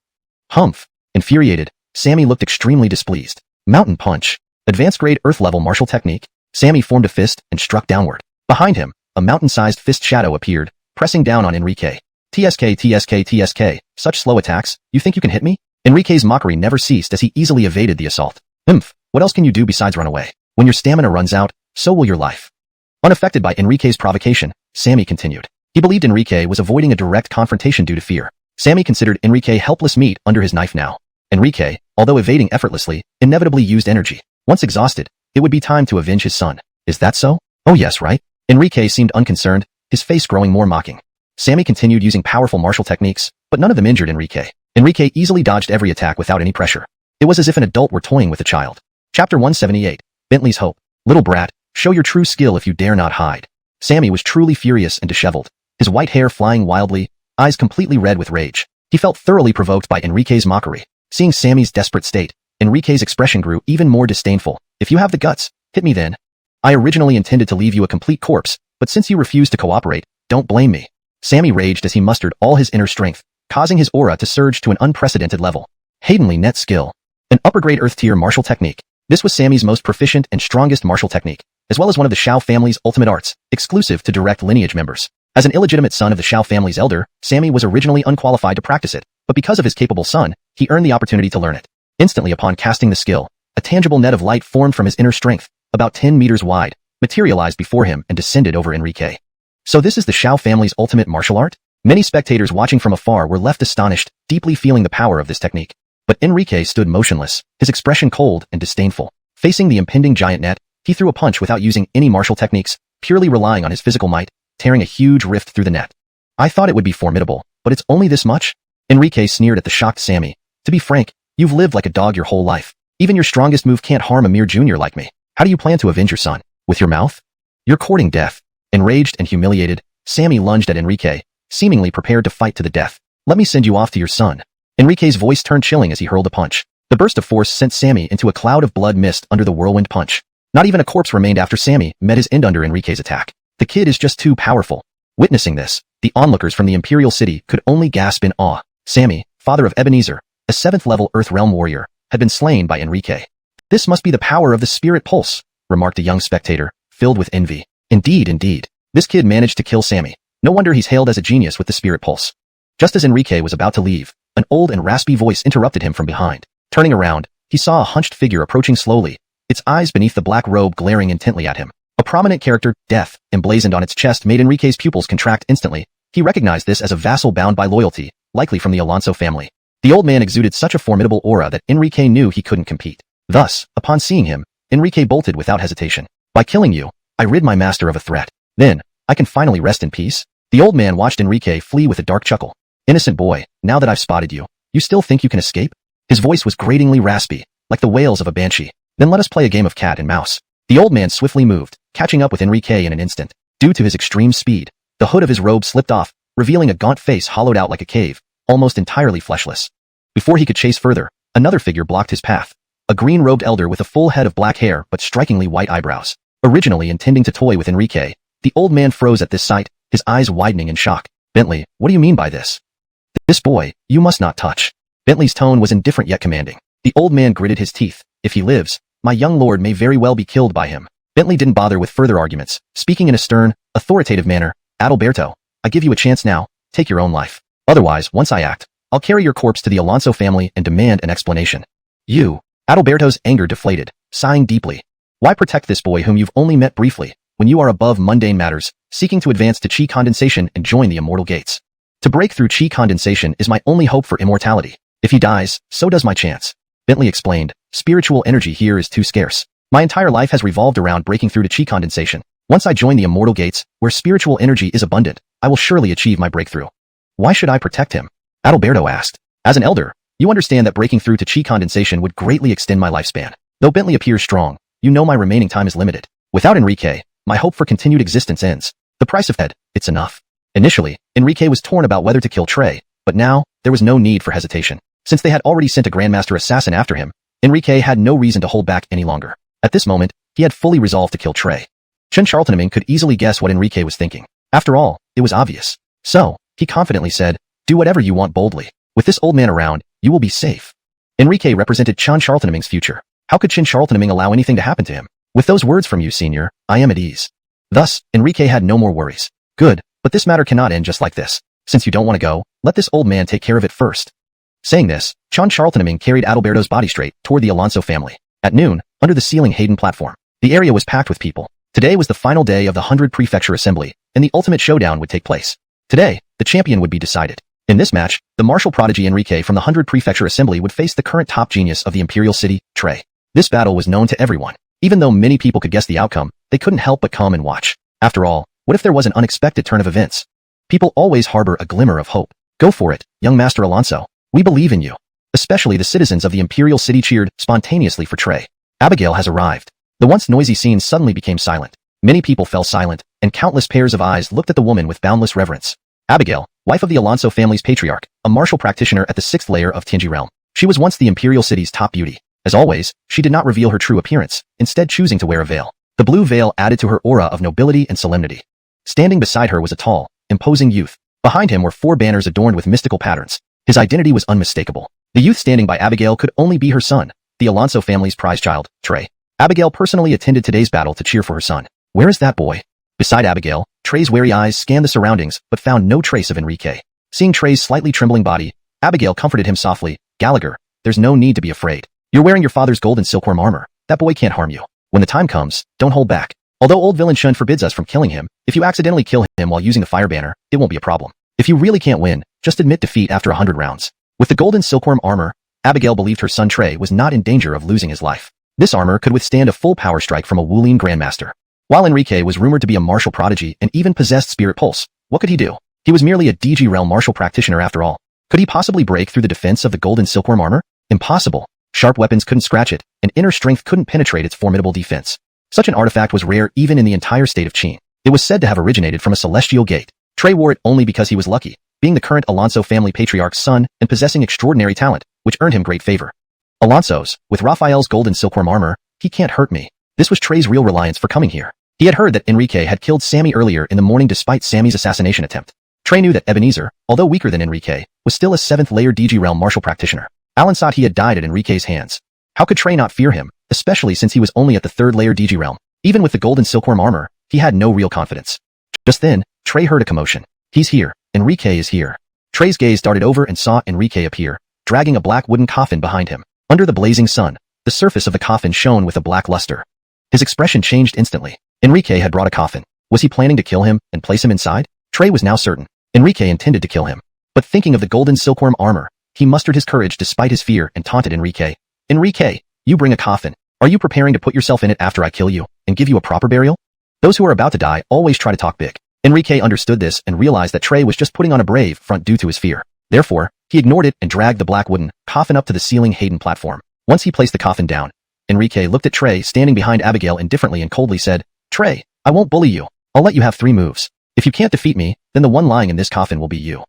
Humph. Infuriated, Sammy looked extremely displeased. Mountain punch. Advanced-grade Earth-level martial technique. Sammy formed a fist and struck downward. Behind him, a mountain-sized fist shadow appeared, pressing down on Enrique. "TSK, TSK, TSK, such slow attacks, you think you can hit me?" Enrique's mockery never ceased as he easily evaded the assault. What else can you do besides run away? When your stamina runs out, so will your life." Unaffected by Enrique's provocation, Sammy continued. He believed Enrique was avoiding a direct confrontation due to fear. Sammy considered Enrique helpless meat under his knife now. Enrique, although evading effortlessly, inevitably used energy. Once exhausted, it would be time to avenge his son. "Is that so?" "Oh yes, right?" Enrique seemed unconcerned, his face growing more mocking. Sammy continued using powerful martial techniques, but none of them injured Enrique. Enrique easily dodged every attack without any pressure. It was as if an adult were toying with a child. Chapter 178. Bentley's Hope. "Little brat, show your true skill if you dare not hide." Sammy was truly furious and disheveled, his white hair flying wildly, eyes completely red with rage. He felt thoroughly provoked by Enrique's mockery. Seeing Sammy's desperate state, Enrique's expression grew even more disdainful. "If you have the guts, hit me then. I originally intended to leave you a complete corpse, but since you refused to cooperate, don't blame me." Sammy raged as he mustered all his inner strength, causing his aura to surge to an unprecedented level. Haydenly net skill. An upper-grade Earth-tier martial technique. This was Sammy's most proficient and strongest martial technique, as well as one of the Shao family's ultimate arts, exclusive to direct lineage members. As an illegitimate son of the Shao family's elder, Sammy was originally unqualified to practice it, but because of his capable son, he earned the opportunity to learn it. Instantly upon casting the skill, a tangible net of light formed from his inner strength, about 10 meters wide, materialized before him and descended over Enrique. So this is the Shao family's ultimate martial art? Many spectators watching from afar were left astonished, deeply feeling the power of this technique. But Enrique stood motionless, his expression cold and disdainful. Facing the impending giant net, he threw a punch without using any martial techniques, purely relying on his physical might, tearing a huge rift through the net. "I thought it would be formidable, but it's only this much?" Enrique sneered at the shocked Sammy. "To be frank, you've lived like a dog your whole life. Even your strongest move can't harm a mere junior like me. How do you plan to avenge your son? With your mouth? You're courting death." Enraged and humiliated, Sammy lunged at Enrique, seemingly prepared to fight to the death. "Let me send you off to your son." Enrique's voice turned chilling as he hurled a punch. The burst of force sent Sammy into a cloud of blood mist under the whirlwind punch. Not even a corpse remained after Sammy met his end under Enrique's attack. The kid is just too powerful. Witnessing this, the onlookers from the Imperial City could only gasp in awe. Sammy, father of Ebenezer, a 7th-level Earth Realm warrior, had been slain by Enrique. This must be the power of the spirit pulse, remarked a young spectator, filled with envy. Indeed. This kid managed to kill Sammy. No wonder he's hailed as a genius with the spirit pulse. Just as Enrique was about to leave, an old and raspy voice interrupted him from behind. Turning around, he saw a hunched figure approaching slowly, its eyes beneath the black robe glaring intently at him. A prominent character, Death, emblazoned on its chest made Enrique's pupils contract instantly. He recognized this as a vassal bound by loyalty, likely from the Alonso family. The old man exuded such a formidable aura that Enrique knew he couldn't compete. Thus, upon seeing him, Enrique bolted without hesitation. By killing you, I rid my master of a threat. Then, I can finally rest in peace? The old man watched Enrique flee with a dark chuckle. Innocent boy, now that I've spotted you, you still think you can escape? His voice was gratingly raspy, like the wails of a banshee. Then let us play a game of cat and mouse. The old man swiftly moved, catching up with Enrique in an instant. Due to his extreme speed, the hood of his robe slipped off, revealing a gaunt face hollowed out like a cave, almost entirely fleshless. Before he could chase further, another figure blocked his path. A green-robed elder with a full head of black hair but strikingly white eyebrows. Originally intending to toy with Enrique, the old man froze at this sight, his eyes widening in shock. Bentley, what do you mean by this? This boy, you must not touch. Bentley's tone was indifferent yet commanding. The old man gritted his teeth. If he lives, my young lord may very well be killed by him. Bentley didn't bother with further arguments, speaking in a stern, authoritative manner. Adalberto, I give you a chance now, take your own life. Otherwise, once I act, I'll carry your corpse to the Alonso family and demand an explanation. You. Adalberto's anger deflated, sighing deeply. Why protect this boy whom you've only met briefly, when you are above mundane matters, seeking to advance to chi condensation and join the immortal gates? To break through chi condensation is my only hope for immortality. If he dies, so does my chance. Bentley explained, spiritual energy here is too scarce. My entire life has revolved around breaking through to chi condensation. Once I join the immortal gates, where spiritual energy is abundant, I will surely achieve my breakthrough. Why should I protect him? Adalberto asked. As an elder, you understand that breaking through to chi condensation would greatly extend my lifespan. Though Bentley appears strong, you know my remaining time is limited. Without Enrique, my hope for continued existence ends. The price of head, it's enough. Initially, Enrique was torn about whether to kill Trey, but now, there was no need for hesitation. Since they had already sent a Grandmaster assassin after him, Enrique had no reason to hold back any longer. At this moment, he had fully resolved to kill Trey. Chen Charltonaming could easily guess what Enrique was thinking. After all, it was obvious. So, he confidently said, do whatever you want boldly. With this old man around, you will be safe. Enrique represented Chen Charltonaming's future. How could Chen Charltonaming allow anything to happen to him? With those words from you, senior, I am at ease. Thus, Enrique had no more worries. Good, but this matter cannot end just like this. Since you don't want to go, let this old man take care of it first. Saying this, Chen Charltonaming carried Adalberto's body straight toward the Alonso family. At noon, under the ceiling Hayden platform, the area was packed with people. Today was the final day of the 100 Prefecture Assembly, and the ultimate showdown would take place. Today, the champion would be decided. In this match, the martial prodigy Enrique from the 100 Prefecture Assembly would face the current top genius of the Imperial City, Trey. This battle was known to everyone. Even though many people could guess the outcome, they couldn't help but come and watch. After all, what if there was an unexpected turn of events? People always harbor a glimmer of hope. Go for it, young Master Alonso. We believe in you. Especially the citizens of the Imperial City cheered spontaneously for Trey. Abigail has arrived. The once noisy scene suddenly became silent. Many people fell silent, and countless pairs of eyes looked at the woman with boundless reverence. Abigail, wife of the Alonso family's patriarch, a martial practitioner at the 6th layer of Tianji realm. She was once the Imperial City's top beauty. As always, she did not reveal her true appearance, instead choosing to wear a veil. The blue veil added to her aura of nobility and solemnity. Standing beside her was a tall, imposing youth. Behind him were 4 banners adorned with mystical patterns. His identity was unmistakable. The youth standing by Abigail could only be her son, the Alonso family's prize child, Trey. Abigail personally attended today's battle to cheer for her son. Where is that boy? Beside Abigail, Trey's wary eyes scanned the surroundings, but found no trace of Enrique. Seeing Trey's slightly trembling body, Abigail comforted him softly. Gallagher, there's no need to be afraid. You're wearing your father's golden silkworm armor. That boy can't harm you. When the time comes, don't hold back. Although old villain Shun forbids us from killing him, if you accidentally kill him while using a fire banner, it won't be a problem. If you really can't win, just admit defeat after 100 rounds. With the golden silkworm armor, Abigail believed her son Trey was not in danger of losing his life. This armor could withstand a full power strike from a Wulian Grandmaster. While Enrique was rumored to be a martial prodigy and even possessed spirit pulse, what could he do? He was merely a DG realm martial practitioner after all. Could he possibly break through the defense of the golden silkworm armor? Impossible. Sharp weapons couldn't scratch it, and inner strength couldn't penetrate its formidable defense. Such an artifact was rare even in the entire state of Qin. It was said to have originated from a celestial gate. Trey wore it only because he was lucky, being the current Alonso family patriarch's son and possessing extraordinary talent, which earned him great favor. Alonso's, with Raphael's golden silkworm armor, he can't hurt me. This was Trey's real reliance for coming here. He had heard that Enrique had killed Sammy earlier in the morning despite Sammy's assassination attempt. Trey knew that Ebenezer, although weaker than Enrique, was still a 7th layer DG realm martial practitioner. Alan thought he had died at Enrique's hands. How could Trey not fear him, especially since he was only at the third layer DG realm? Even with the golden silkworm armor, he had no real confidence. Just then, Trey heard a commotion. He's here. Enrique is here. Trey's gaze darted over and saw Enrique appear, dragging a black wooden coffin behind him. Under the blazing sun, the surface of the coffin shone with a black luster. His expression changed instantly. Enrique had brought a coffin. Was he planning to kill him and place him inside? Trey was now certain. Enrique intended to kill him. But thinking of the golden silkworm armor, he mustered his courage despite his fear and taunted Enrique. Enrique, you bring a coffin. Are you preparing to put yourself in it after I kill you and give you a proper burial? Those who are about to die always try to talk big. Enrique understood this and realized that Trey was just putting on a brave front due to his fear. Therefore, he ignored it and dragged the black wooden coffin up to the ceiling Hayden platform. Once he placed the coffin down, Enrique looked at Trey standing behind Abigail indifferently and coldly said, Trey, I won't bully you. I'll let you have 3 moves. If you can't defeat me, then the one lying in this coffin will be you.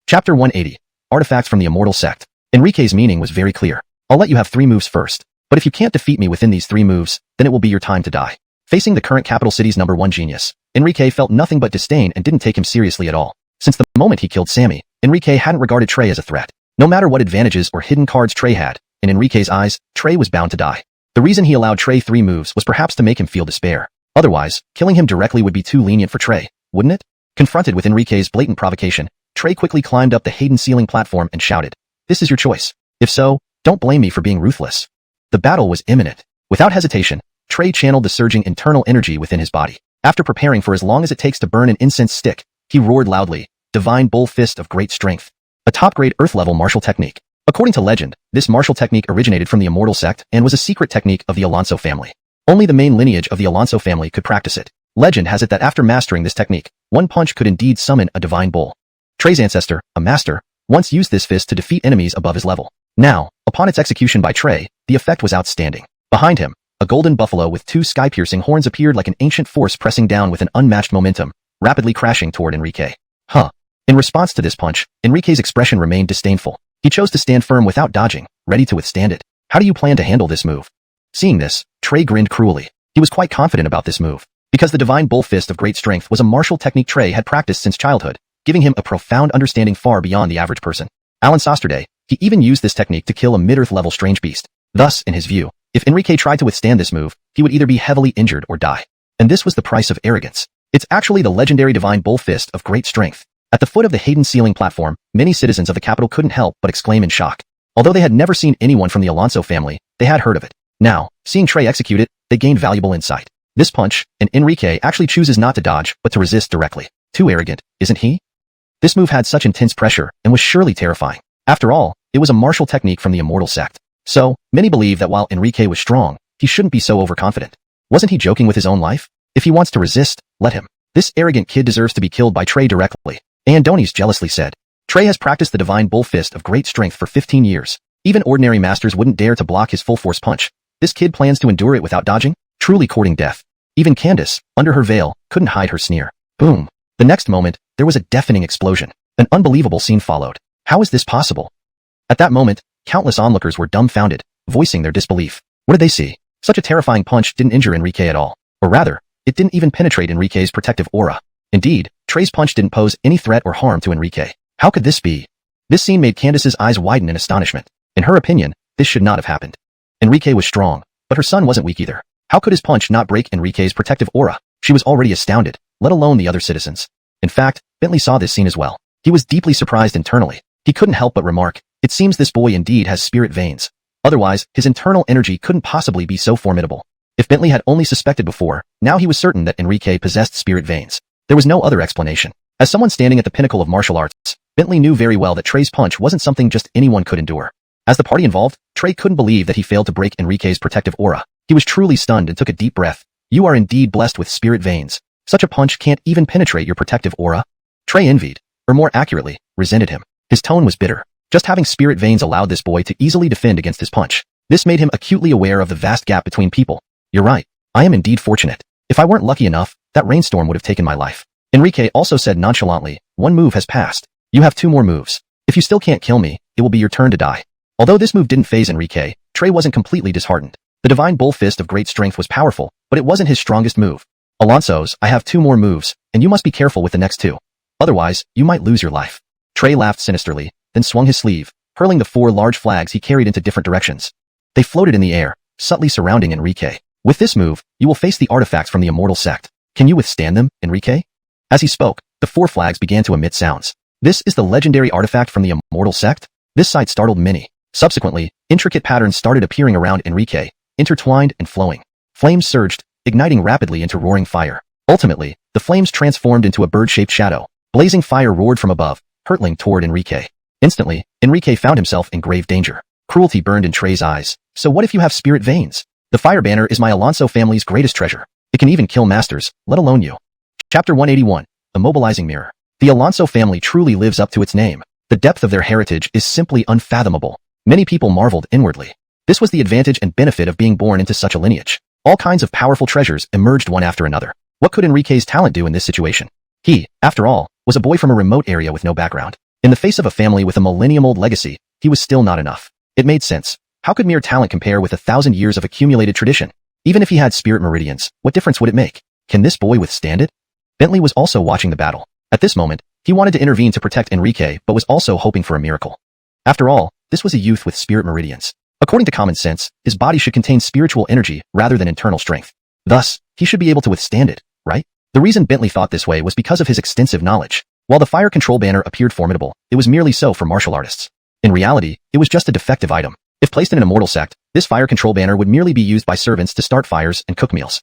Chapter 180. Artifacts from the Immortal Sect. Enrique's meaning was very clear. I'll let you have 3 moves first. But if you can't defeat me within these 3 moves, then it will be your time to die. Facing the current capital city's #1 genius, Enrique felt nothing but disdain and didn't take him seriously at all. Since the moment he killed Sammy, Enrique hadn't regarded Trey as a threat. No matter what advantages or hidden cards Trey had, in Enrique's eyes, Trey was bound to die. The reason he allowed Trey 3 moves was perhaps to make him feel despair. Otherwise, killing him directly would be too lenient for Trey, wouldn't it? Confronted with Enrique's blatant provocation, Trey quickly climbed up the Hayden ceiling platform and shouted, This is your choice. If so, don't blame me for being ruthless. The battle was imminent. Without hesitation, Trey channeled the surging internal energy within his body. After preparing for as long as it takes to burn an incense stick, he roared loudly, Divine Bull Fist of Great Strength. A top-grade Earth-level martial technique. According to legend, this martial technique originated from the Immortal Sect and was a secret technique of the Alonso family. Only the main lineage of the Alonso family could practice it. Legend has it that after mastering this technique, one punch could indeed summon a divine bull. Trey's ancestor, a master, once used this fist to defeat enemies above his level. Now, upon its execution by Trey, the effect was outstanding. Behind him, a golden buffalo with 2 sky-piercing horns appeared like an ancient force pressing down with an unmatched momentum, rapidly crashing toward Enrique. In response to this punch, Enrique's expression remained disdainful. He chose to stand firm without dodging, ready to withstand it. How do you plan to handle this move? Seeing this, Trey grinned cruelly. He was quite confident about this move, because the Divine Bull Fist of Great Strength was a martial technique Trey had practiced since childhood, giving him a profound understanding far beyond the average person. Alan Sosterday, he even used this technique to kill a mid-earth level strange beast. Thus, in his view, if Enrique tried to withstand this move, he would either be heavily injured or die. And this was the price of arrogance. It's actually the legendary Divine Bull Fist of Great Strength. At the foot of the Hayden ceiling platform, many citizens of the capital couldn't help but exclaim in shock. Although they had never seen anyone from the Alonso family, they had heard of it. Now, seeing Trey execute it, they gained valuable insight. This punch, and Enrique actually chooses not to dodge, but to resist directly. Too arrogant, isn't he? This move had such intense pressure and was surely terrifying. After all, it was a martial technique from the Immortal Sect. So, many believe that while Enrique was strong, he shouldn't be so overconfident. Wasn't he joking with his own life? If he wants to resist, let him. This arrogant kid deserves to be killed by Trey directly. Andonis jealously said. Trey has practiced the Divine Bull Fist of Great Strength for 15 years. Even ordinary masters wouldn't dare to block his full-force punch. This kid plans to endure it without dodging? Truly courting death. Even Candace, under her veil, couldn't hide her sneer. Boom. The next moment, there was a deafening explosion. An unbelievable scene followed. How is this possible? At that moment, countless onlookers were dumbfounded, voicing their disbelief. What did they see? Such a terrifying punch didn't injure Enrique at all. Or rather, it didn't even penetrate Enrique's protective aura. Indeed, Trey's punch didn't pose any threat or harm to Enrique. How could this be? This scene made Candace's eyes widen in astonishment. In her opinion, this should not have happened. Enrique was strong, but her son wasn't weak either. How could his punch not break Enrique's protective aura? She was already astounded, let alone the other citizens. In fact, Bentley saw this scene as well. He was deeply surprised internally. He couldn't help but remark, it seems this boy indeed has spirit veins. Otherwise, his internal energy couldn't possibly be so formidable. If Bentley had only suspected before, now he was certain that Enrique possessed spirit veins. There was no other explanation. As someone standing at the pinnacle of martial arts, Bentley knew very well that Trey's punch wasn't something just anyone could endure. As the party involved, Trey couldn't believe that he failed to break Enrique's protective aura. He was truly stunned and took a deep breath. You are indeed blessed with spirit veins. Such a punch can't even penetrate your protective aura. Trey envied, or more accurately, resented him. His tone was bitter. Just having spirit veins allowed this boy to easily defend against his punch. This made him acutely aware of the vast gap between people. You're right. I am indeed fortunate. If I weren't lucky enough, that rainstorm would have taken my life. Enrique also said nonchalantly, one move has passed. You have 2 more moves. If you still can't kill me, it will be your turn to die. Although this move didn't faze Enrique, Trey wasn't completely disheartened. The Divine Bull Fist of Great Strength was powerful, but it wasn't his strongest move. Alonso's, I have 2 more moves, and you must be careful with the next 2. Otherwise, you might lose your life. Trey laughed sinisterly, then swung his sleeve, hurling the 4 large flags he carried into different directions. They floated in the air, subtly surrounding Enrique. With this move, you will face the artifacts from the immortal sect. Can you withstand them, Enrique? As he spoke, the 4 flags began to emit sounds. This is the legendary artifact from the immortal sect? This sight startled many. Subsequently, intricate patterns started appearing around Enrique, intertwined and flowing. Flames surged, igniting rapidly into roaring fire. Ultimately, the flames transformed into a bird-shaped shadow. Blazing fire roared from above, hurtling toward Enrique. Instantly, Enrique found himself in grave danger. Cruelty burned in Trey's eyes. So what if you have spirit veins? The fire banner is my Alonso family's greatest treasure. It can even kill masters, let alone you. Chapter 181. Immobilizing Mirror. The Alonso family truly lives up to its name. The depth of their heritage is simply unfathomable. Many people marveled inwardly. This was the advantage and benefit of being born into such a lineage. All kinds of powerful treasures emerged one after another. What could Enrique's talent do in this situation? He, after all, was a boy from a remote area with no background. In the face of a family with a millennium-old legacy, he was still not enough. It made sense. How could mere talent compare with 1,000 years of accumulated tradition? Even if he had spirit meridians, what difference would it make? Can this boy withstand it? Bentley was also watching the battle. At this moment, he wanted to intervene to protect Enrique but was also hoping for a miracle. After all, this was a youth with spirit meridians. According to common sense, his body should contain spiritual energy rather than internal strength. Thus, he should be able to withstand it, right? The reason Bentley thought this way was because of his extensive knowledge. While the fire control banner appeared formidable, it was merely so for martial artists. In reality, it was just a defective item. If placed in an immortal sect, this fire control banner would merely be used by servants to start fires and cook meals.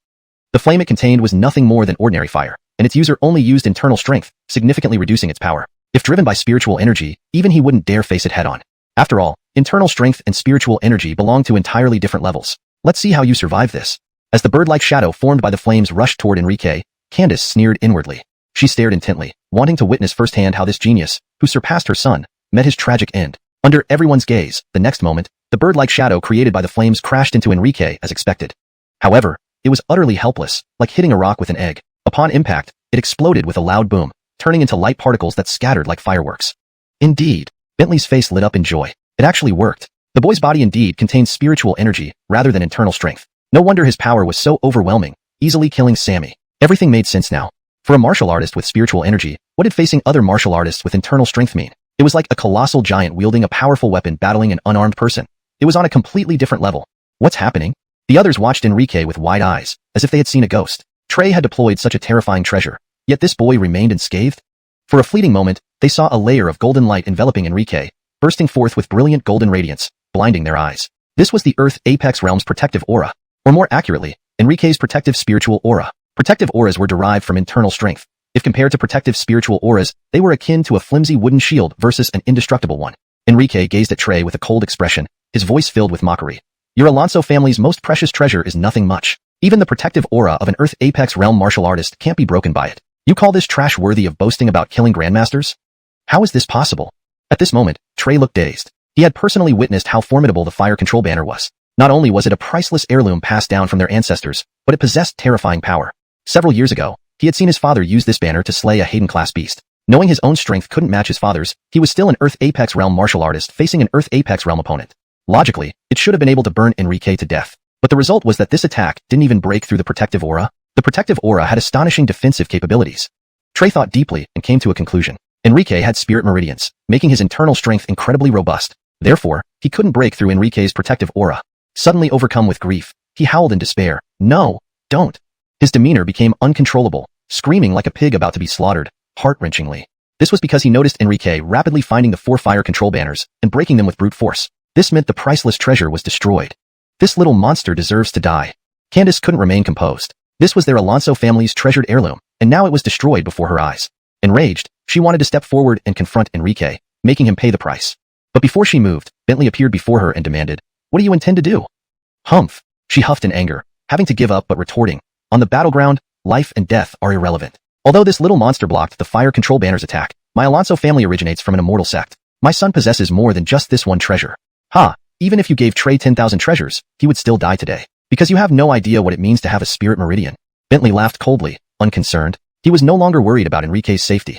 The flame it contained was nothing more than ordinary fire, and its user only used internal strength, significantly reducing its power. If driven by spiritual energy, even he wouldn't dare face it head-on. After all, internal strength and spiritual energy belong to entirely different levels. Let's see how you survive this. As the bird-like shadow formed by the flames rushed toward Enrique, Candace sneered inwardly. She stared intently, wanting to witness firsthand how this genius, who surpassed her son, met his tragic end. Under everyone's gaze, the next moment, the bird-like shadow created by the flames crashed into Enrique as expected. However, it was utterly helpless, like hitting a rock with an egg. Upon impact, it exploded with a loud boom, turning into light particles that scattered like fireworks. Indeed, Bentley's face lit up in joy. It actually worked. The boy's body indeed contained spiritual energy rather than internal strength. No wonder his power was so overwhelming, easily killing Sammy. Everything made sense now. For a martial artist with spiritual energy, what did facing other martial artists with internal strength mean? It was like a colossal giant wielding a powerful weapon battling an unarmed person. It was on a completely different level. What's happening? The others watched Enrique with wide eyes, as if they had seen a ghost. Trey had deployed such a terrifying treasure, yet this boy remained unscathed? For a fleeting moment, they saw a layer of golden light enveloping Enrique, bursting forth with brilliant golden radiance, blinding their eyes. This was the Earth Apex Realm's protective aura, or more accurately, Enrique's protective spiritual aura. Protective auras were derived from internal strength. If compared to protective spiritual auras, they were akin to a flimsy wooden shield versus an indestructible one. Enrique gazed at Trey with a cold expression, his voice filled with mockery. Your Alonso family's most precious treasure is nothing much. Even the protective aura of an Earth Apex Realm martial artist can't be broken by it. You call this trash worthy of boasting about killing grandmasters? How is this possible? At this moment, Trey looked dazed. He had personally witnessed how formidable the fire control banner was. Not only was it a priceless heirloom passed down from their ancestors, but it possessed terrifying power. Several years ago, he had seen his father use this banner to slay a Hayden-class beast. Knowing his own strength couldn't match his father's, he was still an Earth Apex Realm martial artist facing an Earth Apex Realm opponent. Logically, it should have been able to burn Enrique to death. But the result was that this attack didn't even break through the protective aura. The protective aura had astonishing defensive capabilities. Trey thought deeply and came to a conclusion. Enrique had spirit meridians, making his internal strength incredibly robust. Therefore, he couldn't break through Enrique's protective aura. Suddenly overcome with grief, he howled in despair. No, don't. His demeanor became uncontrollable, screaming like a pig about to be slaughtered, heart-wrenchingly. This was because he noticed Enrique rapidly finding the 4 fire control banners and breaking them with brute force. This meant the priceless treasure was destroyed. This little monster deserves to die. Candace couldn't remain composed. This was their Alonso family's treasured heirloom, and now it was destroyed before her eyes. Enraged, she wanted to step forward and confront Enrique, making him pay the price. But before she moved, Bentley appeared before her and demanded, "What do you intend to do?" "Humph," she huffed in anger, having to give up but retorting, "On the battleground, life and death are irrelevant. Although this little monster blocked the fire control banner's attack, my Alonso family originates from an immortal sect. My son possesses more than just this one treasure. Ha, even if you gave Trey 10,000 treasures, he would still die today. Because you have no idea what it means to have a spirit meridian." Bentley laughed coldly, unconcerned. He was no longer worried about Enrique's safety.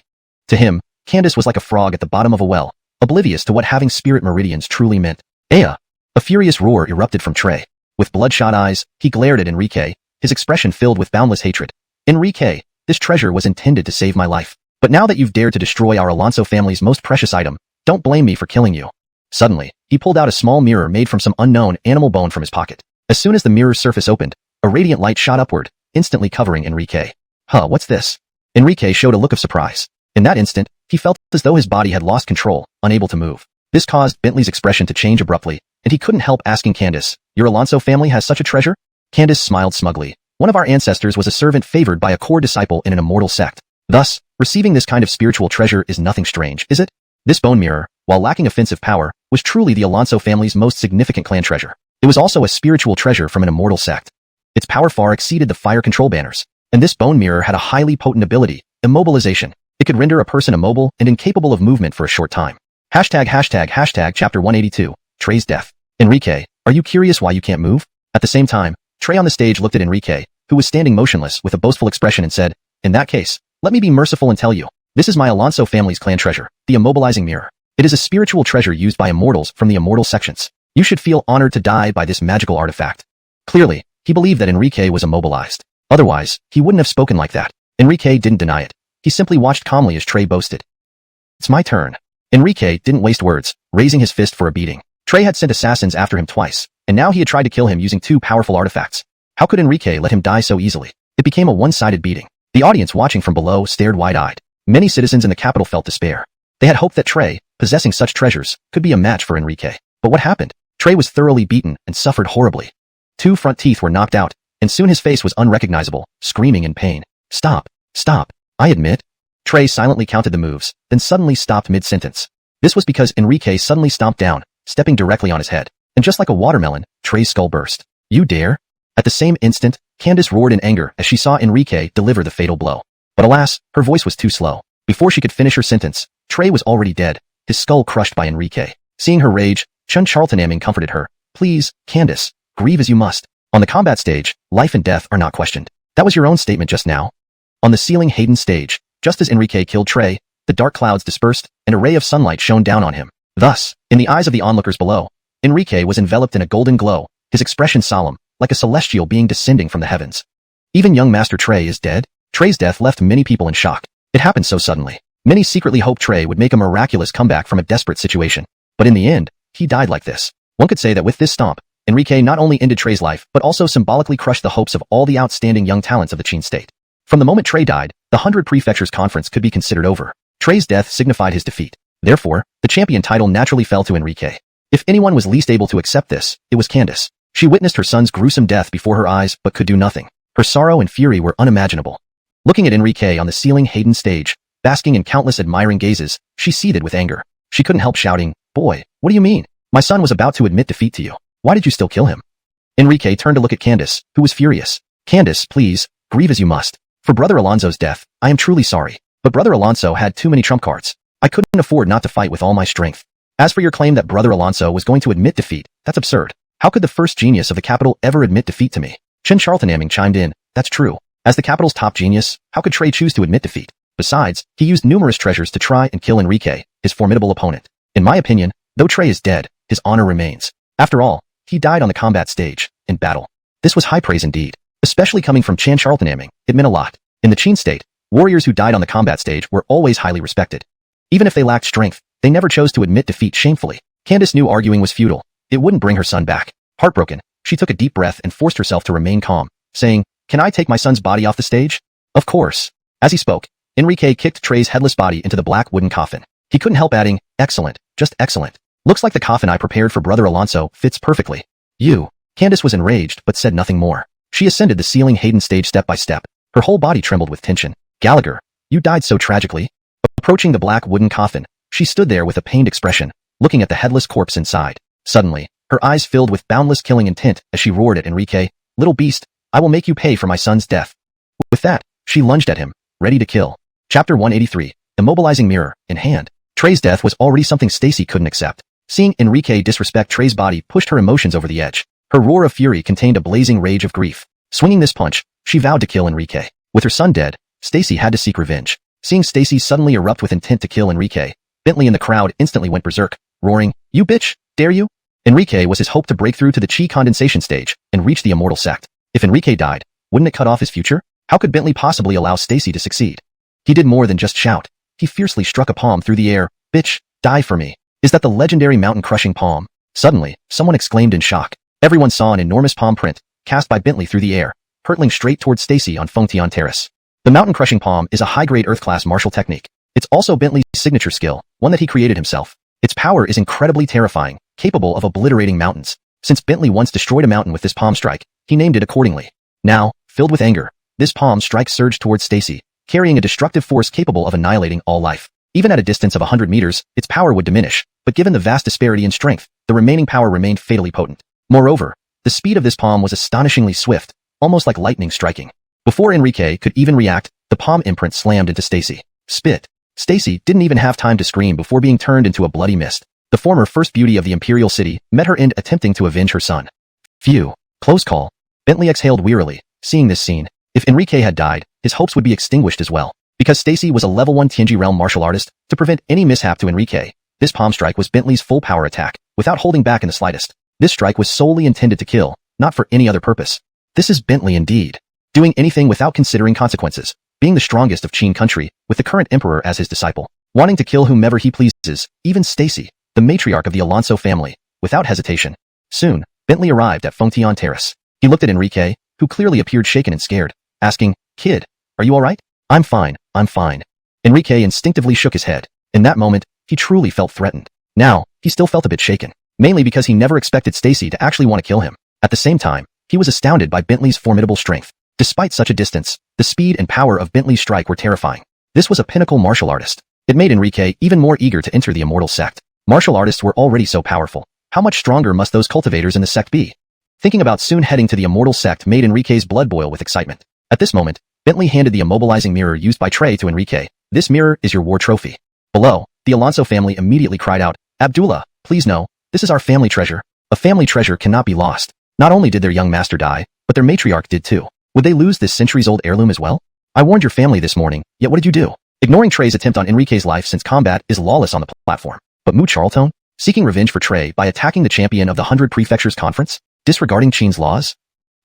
To him, Candace was like a frog at the bottom of a well, oblivious to what having spirit meridians truly meant. Aya! A furious roar erupted from Trey. With bloodshot eyes, he glared at Enrique, his expression filled with boundless hatred. "Enrique, this treasure was intended to save my life. But now that you've dared to destroy our Alonso family's most precious item, don't blame me for killing you." Suddenly, he pulled out a small mirror made from some unknown animal bone from his pocket. As soon as the mirror's surface opened, a radiant light shot upward, instantly covering Enrique. Huh, what's this? Enrique showed a look of surprise. In that instant, he felt as though his body had lost control, unable to move. This caused Bentley's expression to change abruptly, and he couldn't help asking Candace, "Your Alonso family has such a treasure?" Candace smiled smugly. "One of our ancestors was a servant favored by a core disciple in an immortal sect. Thus, receiving this kind of spiritual treasure is nothing strange, is it?" This bone mirror, while lacking offensive power, was truly the Alonso family's most significant clan treasure. It was also a spiritual treasure from an immortal sect. Its power far exceeded the fire control banners. And this bone mirror had a highly potent ability, immobilization. It could render a person immobile and incapable of movement for a short time. ##### Chapter 182, Trey's Death. Enrique, are you curious why you can't move? At the same time, Trey on the stage looked at Enrique, who was standing motionless with a boastful expression and said, "In that case, let me be merciful and tell you. This is my Alonso family's clan treasure, the immobilizing mirror. It is a spiritual treasure used by immortals from the immortal sections. You should feel honored to die by this magical artifact." Clearly, he believed that Enrique was immobilized. Otherwise, he wouldn't have spoken like that. Enrique didn't deny it. He simply watched calmly as Trey boasted. "It's my turn." Enrique didn't waste words, raising his fist for a beating. Trey had sent assassins after him twice, and now he had tried to kill him using two powerful artifacts. How could Enrique let him die so easily? It became a one-sided beating. The audience watching from below stared wide-eyed. Many citizens in the capital felt despair. They had hoped that Trey, possessing such treasures, could be a match for Enrique. But what happened? Trey was thoroughly beaten and suffered horribly. Two front teeth were knocked out, and soon his face was unrecognizable, screaming in pain. "Stop! Stop! I admit." Trey silently counted the moves, then suddenly stopped mid-sentence. This was because Enrique suddenly stomped down, stepping directly on his head. And just like a watermelon, Trey's skull burst. "You dare?" At the same instant, Candace roared in anger as she saw Enrique deliver the fatal blow. But alas, her voice was too slow. Before she could finish her sentence, Trey was already dead, his skull crushed by Enrique. Seeing her rage, Chun Charltonaming comforted her. "Please, Candace, grieve as you must. On the combat stage, life and death are not questioned. That was your own statement just now." On the ceiling Hayden stage, just as Enrique killed Trey, the dark clouds dispersed, and a ray of sunlight shone down on him. Thus, in the eyes of the onlookers below, Enrique was enveloped in a golden glow, his expression solemn, like a celestial being descending from the heavens. Even young Master Trey is dead? Trey's death left many people in shock. It happened so suddenly. Many secretly hoped Trey would make a miraculous comeback from a desperate situation. But in the end, he died like this. One could say that with this stomp, Enrique not only ended Trey's life, but also symbolically crushed the hopes of all the outstanding young talents of the Qin state. From the moment Trey died, the 100 Prefectures Conference could be considered over. Trey's death signified his defeat. Therefore, the champion title naturally fell to Enrique. If anyone was least able to accept this, it was Candace. She witnessed her son's gruesome death before her eyes but could do nothing. Her sorrow and fury were unimaginable. Looking at Enrique on the ceiling Hayden stage, basking in countless admiring gazes, she seethed with anger. She couldn't help shouting, "Boy, what do you mean? My son was about to admit defeat to you. Why did you still kill him?" Enrique turned to look at Candace, who was furious. "Candace, please, grieve as you must. For Brother Alonso's death, I am truly sorry. But Brother Alonso had too many trump cards. I couldn't afford not to fight with all my strength. As for your claim that Brother Alonso was going to admit defeat, that's absurd. How could the first genius of the capital ever admit defeat to me?" Chen Charltonaming chimed in. "That's true. As the capital's top genius, how could Trey choose to admit defeat? Besides, he used numerous treasures to try and kill Enrique, his formidable opponent. In my opinion, though Trey is dead, his honor remains. After all, he died on the combat stage, in battle." This was high praise indeed. Especially coming from Chan Charltonaming, it meant a lot. In the Qin state, warriors who died on the combat stage were always highly respected. Even if they lacked strength, they never chose to admit defeat shamefully. Candace knew arguing was futile. It wouldn't bring her son back. Heartbroken, she took a deep breath and forced herself to remain calm, saying, "Can I take my son's body off the stage?" "Of course." As he spoke, Enrique kicked Trey's headless body into the black wooden coffin. He couldn't help adding, "Excellent, just excellent. Looks like the coffin I prepared for Brother Alonso fits perfectly." "You." Candace was enraged but said nothing more. She ascended the ceiling Hayden stage step by step. Her whole body trembled with tension. "Gallagher, you died so tragically." Approaching the black wooden coffin, she stood there with a pained expression, looking at the headless corpse inside. Suddenly, her eyes filled with boundless killing intent as she roared at Enrique, "Little beast, I will make you pay for my son's death." With that, she lunged at him, ready to kill. Chapter 183, Immobilizing Mirror, in hand. Trey's death was already something Stacy couldn't accept. Seeing Enrique disrespect Trey's body pushed her emotions over the edge. Her roar of fury contained a blazing rage of grief. Swinging this punch, she vowed to kill Enrique. With her son dead, Stacy had to seek revenge. Seeing Stacy suddenly erupt with intent to kill Enrique, Bentley in the crowd instantly went berserk, roaring, "You bitch, dare you?" Enrique was his hope to break through to the Chi condensation stage and reach the immortal sect. If Enrique died, wouldn't it cut off his future? How could Bentley possibly allow Stacy to succeed? He did more than just shout. He fiercely struck a palm through the air. "Bitch, die for me." Is that the legendary mountain-crushing palm? Suddenly, someone exclaimed in shock. Everyone saw an enormous palm print, cast by Bentley through the air, hurtling straight towards Stacy on Fengtian Terrace. The mountain-crushing palm is a high-grade Earth-class martial technique. It's also Bentley's signature skill, one that he created himself. Its power is incredibly terrifying, capable of obliterating mountains. Since Bentley once destroyed a mountain with this palm strike, he named it accordingly. Now, filled with anger, this palm strike surged towards Stacy, carrying a destructive force capable of annihilating all life. Even at a distance of 100 meters, its power would diminish, but given the vast disparity in strength, the remaining power remained fatally potent. Moreover, the speed of this palm was astonishingly swift, almost like lightning striking. Before Enrique could even react, the palm imprint slammed into Stacy. Spit. Stacy didn't even have time to scream before being turned into a bloody mist. The former first beauty of the imperial city met her end attempting to avenge her son. Phew. Close call. Bentley exhaled wearily, seeing this scene. If Enrique had died, his hopes would be extinguished as well. Because Stacy was a level 1 Tianji realm martial artist, to prevent any mishap to Enrique, this palm strike was Bentley's full power attack, without holding back in the slightest. This strike was solely intended to kill, not for any other purpose. This is Bentley indeed. Doing anything without considering consequences. Being the strongest of Qin country, with the current emperor as his disciple. Wanting to kill whomever he pleases, even Stacy, the matriarch of the Alonso family, without hesitation. Soon, Bentley arrived at Fengtian Terrace. He looked at Enrique, who clearly appeared shaken and scared, asking, "Kid, are you alright?" I'm fine. Enrique instinctively shook his head. In that moment, he truly felt threatened. Now, he still felt a bit shaken, mainly because he never expected Stacy to actually want to kill him. At the same time, he was astounded by Bentley's formidable strength. Despite such a distance, the speed and power of Bentley's strike were terrifying. This was a pinnacle martial artist. It made Enrique even more eager to enter the immortal sect. Martial artists were already so powerful. How much stronger must those cultivators in the sect be? Thinking about soon heading to the immortal sect made Enrique's blood boil with excitement. At this moment, Bentley handed the immobilizing mirror used by Trey to Enrique. This mirror is your war trophy. Below, the Alonso family immediately cried out, "Abdullah, please no, this is our family treasure. A family treasure cannot be lost." Not only did their young master die, but their matriarch did too. Would they lose this centuries-old heirloom as well? I warned your family this morning, yet what did you do? Ignoring Trey's attempt on Enrique's life since combat is lawless on the platform. But Mu Charlton? Seeking revenge for Trey by attacking the champion of the 100 Prefectures Conference? Disregarding Qin's laws?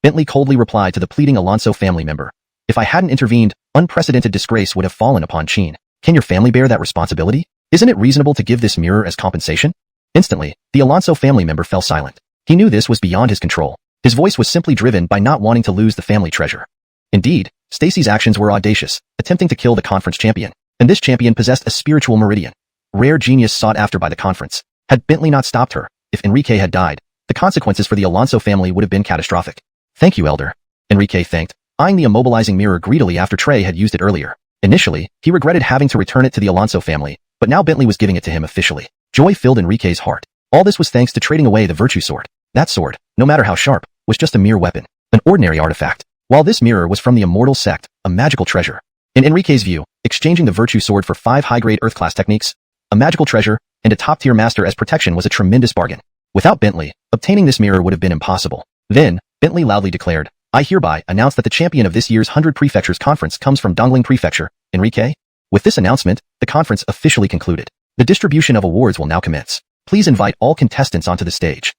Bentley coldly replied to the pleading Alonso family member. If I hadn't intervened, unprecedented disgrace would have fallen upon Qin. Can your family bear that responsibility? Isn't it reasonable to give this mirror as compensation? Instantly, the Alonso family member fell silent. He knew this was beyond his control. His voice was simply driven by not wanting to lose the family treasure. Indeed, Stacy's actions were audacious, attempting to kill the conference champion. And this champion possessed a spiritual meridian. Rare genius sought after by the conference. Had Bentley not stopped her, if Enrique had died, the consequences for the Alonso family would have been catastrophic. Thank you, Elder. Enrique thanked, eyeing the immobilizing mirror greedily after Trey had used it earlier. Initially, he regretted having to return it to the Alonso family, but now Bentley was giving it to him officially. Joy filled Enrique's heart. All this was thanks to trading away the virtue sword. That sword, no matter how sharp, was just a mere weapon, an ordinary artifact. While this mirror was from the immortal sect, a magical treasure. In Enrique's view, exchanging the virtue sword for 5 high-grade Earth-class techniques, a magical treasure, and a top-tier master as protection was a tremendous bargain. Without Bentley, obtaining this mirror would have been impossible. Then, Bentley loudly declared, I hereby announce that the champion of this year's 100 Prefectures Conference comes from Dongling Prefecture, Enrique. With this announcement, the conference officially concluded. The distribution of awards will now commence. Please invite all contestants onto the stage.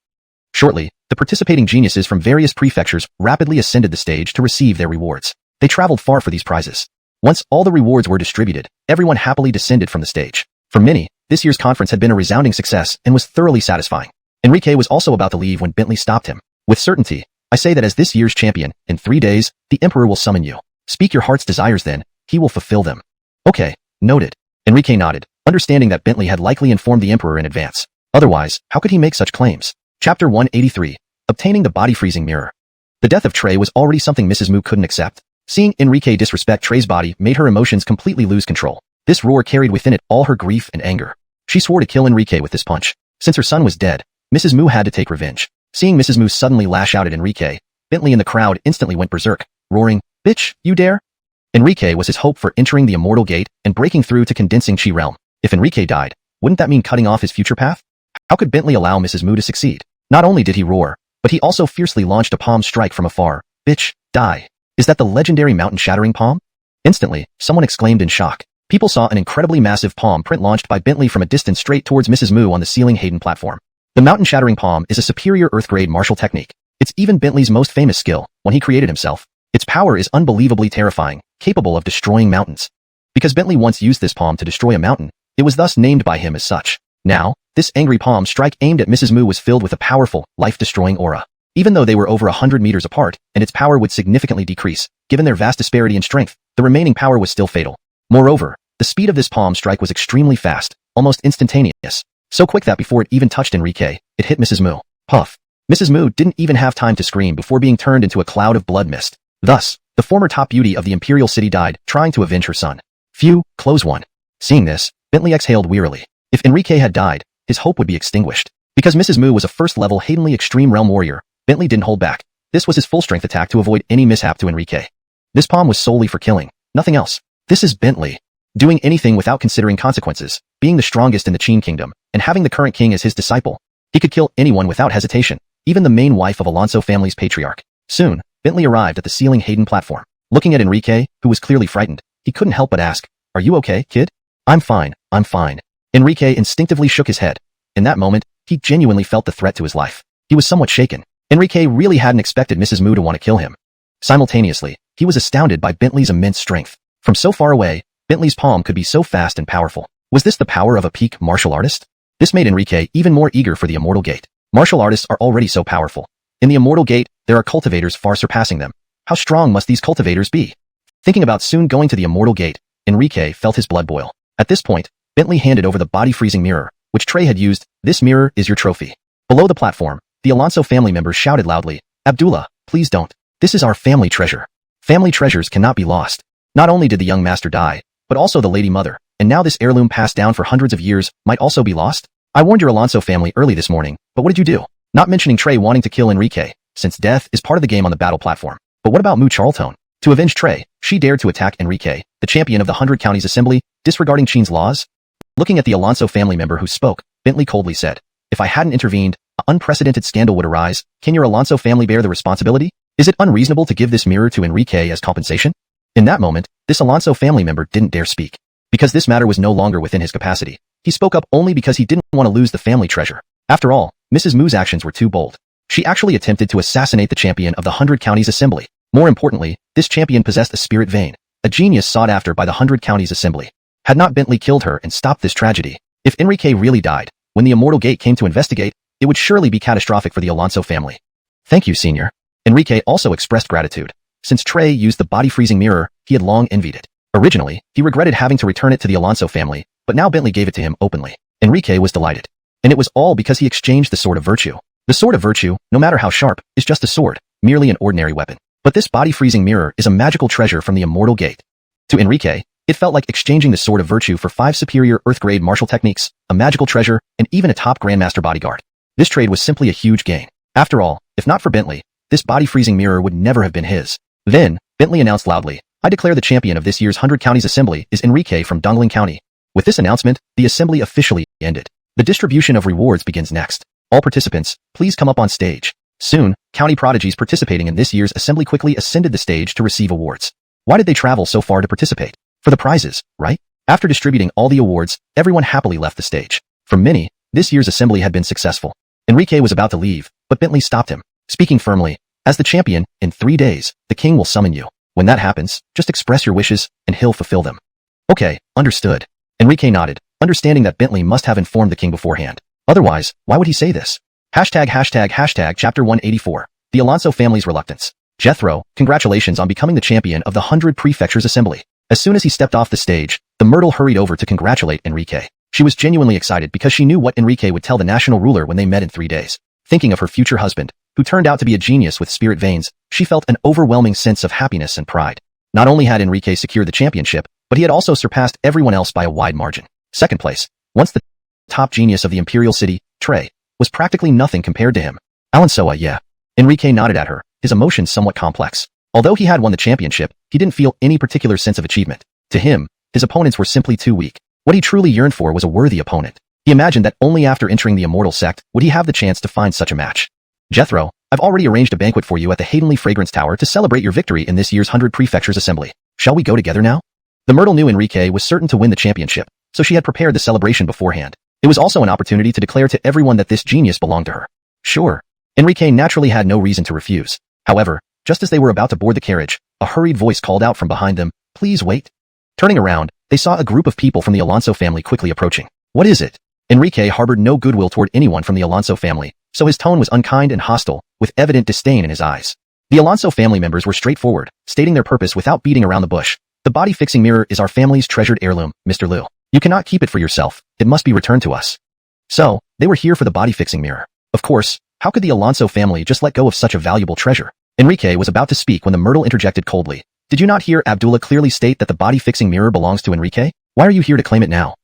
Shortly, the participating geniuses from various prefectures rapidly ascended the stage to receive their rewards. They traveled far for these prizes. Once all the rewards were distributed, everyone happily descended from the stage. For many, this year's conference had been a resounding success and was thoroughly satisfying. Enrique was also about to leave when Bentley stopped him. With certainty, I say that as this year's champion, in 3 days, the Emperor will summon you. Speak your heart's desires then, he will fulfill them. Okay, noted. Enrique nodded, understanding that Bentley had likely informed the Emperor in advance. Otherwise, how could he make such claims? Chapter 183. Obtaining the body-freezing mirror. The death of Trey was already something Mrs. Mu couldn't accept. Seeing Enrique disrespect Trey's body made her emotions completely lose control. This roar carried within it all her grief and anger. She swore to kill Enrique with this punch. Since her son was dead, Mrs. Mu had to take revenge. Seeing Mrs. Mu suddenly lash out at Enrique, Bentley and the crowd instantly went berserk, roaring, "Bitch, you dare?" Enrique was his hope for entering the immortal gate and breaking through to condensing Qi realm. If Enrique died, wouldn't that mean cutting off his future path? How could Bentley allow Mrs. Mu to succeed? Not only did he roar, but he also fiercely launched a palm strike from afar. "Bitch, die." Is that the legendary mountain-shattering palm? Instantly, someone exclaimed in shock. People saw an incredibly massive palm print launched by Bentley from a distance straight towards Mrs. Mu on the ceiling Hayden platform. The mountain-shattering palm is a superior Earth-grade martial technique. It's even Bentley's most famous skill, when he created himself. Its power is unbelievably terrifying, capable of destroying mountains. Because Bentley once used this palm to destroy a mountain, it was thus named by him as such. Now, This angry palm strike aimed at Mrs. Mu was filled with a powerful, life-destroying aura. Even though they were over 100 meters apart, and its power would significantly decrease, given their vast disparity in strength, the remaining power was still fatal. Moreover, the speed of this palm strike was extremely fast, almost instantaneous. So quick that before it even touched Enrique, it hit Mrs. Mu. Puff. Mrs. Mu didn't even have time to scream before being turned into a cloud of blood mist. Thus, the former top beauty of the imperial city died, trying to avenge her son. Phew, close one. Seeing this, Bentley exhaled wearily. If Enrique had died, his hope would be extinguished. Because Mrs. Mu was a first-level Haydenly Extreme Realm warrior, Bentley didn't hold back. This was his full-strength attack to avoid any mishap to Enrique. This palm was solely for killing, nothing else. This is Bentley. Doing anything without considering consequences, being the strongest in the Qin kingdom, and having the current king as his disciple. He could kill anyone without hesitation, even the main wife of Alonso family's patriarch. Soon, Bentley arrived at the ceiling Hayden platform. Looking at Enrique, who was clearly frightened, he couldn't help but ask, "Are you okay, kid?" I'm fine. Enrique instinctively shook his head. In that moment, he genuinely felt the threat to his life. He was somewhat shaken. Enrique really hadn't expected Mrs. Mu to want to kill him. Simultaneously, he was astounded by Bentley's immense strength. From so far away, Bentley's palm could be so fast and powerful. Was this the power of a peak martial artist? This made Enrique even more eager for the Immortal Gate. Martial artists are already so powerful. In the Immortal Gate, there are cultivators far surpassing them. How strong must these cultivators be? Thinking about soon going to the Immortal Gate, Enrique felt his blood boil. At this point, Bentley handed over the body-freezing mirror, which Trey had used. This mirror is your trophy. Below the platform, the Alonso family members shouted loudly, "Abdullah, please don't. This is our family treasure. Family treasures cannot be lost." Not only did the young master die, but also the lady mother, and now this heirloom passed down for hundreds of years might also be lost? I warned your Alonso family early this morning, but what did you do? Not mentioning Trey wanting to kill Enrique, since death is part of the game on the battle platform. But what about Mu Charlton? To avenge Trey, she dared to attack Enrique, the champion of the 100 Counties Assembly, disregarding Qin's laws? Looking at the Alonso family member who spoke, Bentley coldly said, "If I hadn't intervened, an unprecedented scandal would arise. Can your Alonso family bear the responsibility? Is it unreasonable to give this mirror to Enrique as compensation?" In that moment, this Alonso family member didn't dare speak. Because this matter was no longer within his capacity. He spoke up only because he didn't want to lose the family treasure. After all, Mrs. Mu's actions were too bold. She actually attempted to assassinate the champion of the 100 Counties Assembly. More importantly, this champion possessed a spirit vein, a genius sought after by the 100 Counties Assembly. Had not Bentley killed her and stopped this tragedy, if Enrique really died, when the Immortal Gate came to investigate, it would surely be catastrophic for the Alonso family. "Thank you, Senior." Enrique also expressed gratitude. Since Trey used the body-freezing mirror, he had long envied it. Originally, he regretted having to return it to the Alonso family, but now Bentley gave it to him openly. Enrique was delighted. And it was all because he exchanged the Sword of Virtue. The Sword of Virtue, no matter how sharp, is just a sword, merely an ordinary weapon. But this body-freezing mirror is a magical treasure from the Immortal Gate. To Enrique, it felt like exchanging the Sword of Virtue for 5 superior Earth-grade martial techniques, a magical treasure, and even a top Grandmaster bodyguard. This trade was simply a huge gain. After all, if not for Bentley, this body-freezing mirror would never have been his. Then, Bentley announced loudly, "I declare the champion of this year's 100 Counties Assembly is Enrique from Dongling County." With this announcement, the assembly officially ended. The distribution of rewards begins next. All participants, please come up on stage. Soon, county prodigies participating in this year's assembly quickly ascended the stage to receive awards. Why did they travel so far to participate? For the prizes, right? After distributing all the awards, everyone happily left the stage. For many, this year's assembly had been successful. Enrique was about to leave, but Bentley stopped him, speaking firmly, "As the champion, in 3 days, the king will summon you. When that happens, just express your wishes, and he'll fulfill them." "Okay, understood." Enrique nodded, understanding that Bentley must have informed the king beforehand. Otherwise, why would he say this? Chapter 184. The Alonso family's reluctance. Jethro, congratulations on becoming the champion of the 100 Prefectures Assembly. As soon as he stepped off the stage, the Myrtle hurried over to congratulate Enrique. She was genuinely excited because she knew what Enrique would tell the national ruler when they met in 3 days. Thinking of her future husband, who turned out to be a genius with spirit veins, she felt an overwhelming sense of happiness and pride. Not only had Enrique secured the championship, but he had also surpassed everyone else by a wide margin. Second place, once the top genius of the Imperial City, Trey, was practically nothing compared to him. Alansoa, yeah. Enrique nodded at her, his emotions somewhat complex. Although he had won the championship, he didn't feel any particular sense of achievement. To him, his opponents were simply too weak. What he truly yearned for was a worthy opponent. He imagined that only after entering the Immortal Sect would he have the chance to find such a match. "Jethro, I've already arranged a banquet for you at the Haydenly Fragrance Tower to celebrate your victory in this year's 100 Prefectures Assembly. Shall we go together now?" The Myrtle knew Enrique was certain to win the championship, so she had prepared the celebration beforehand. It was also an opportunity to declare to everyone that this genius belonged to her. Sure. Enrique naturally had no reason to refuse. However, just as they were about to board the carriage, a hurried voice called out from behind them, "Please wait." Turning around, they saw a group of people from the Alonso family quickly approaching. "What is it?" Enrique harbored no goodwill toward anyone from the Alonso family, so his tone was unkind and hostile, with evident disdain in his eyes. The Alonso family members were straightforward, stating their purpose without beating around the bush. The body-fixing mirror is our family's treasured heirloom, Mr. Liu. You cannot keep it for yourself. It must be returned to us. So, they were here for the body-fixing mirror. Of course, how could the Alonso family just let go of such a valuable treasure? Enrique was about to speak when the Myrtle interjected coldly. Did you not hear Abdullah clearly state that the body-fixing mirror belongs to Enrique? Why are you here to claim it now?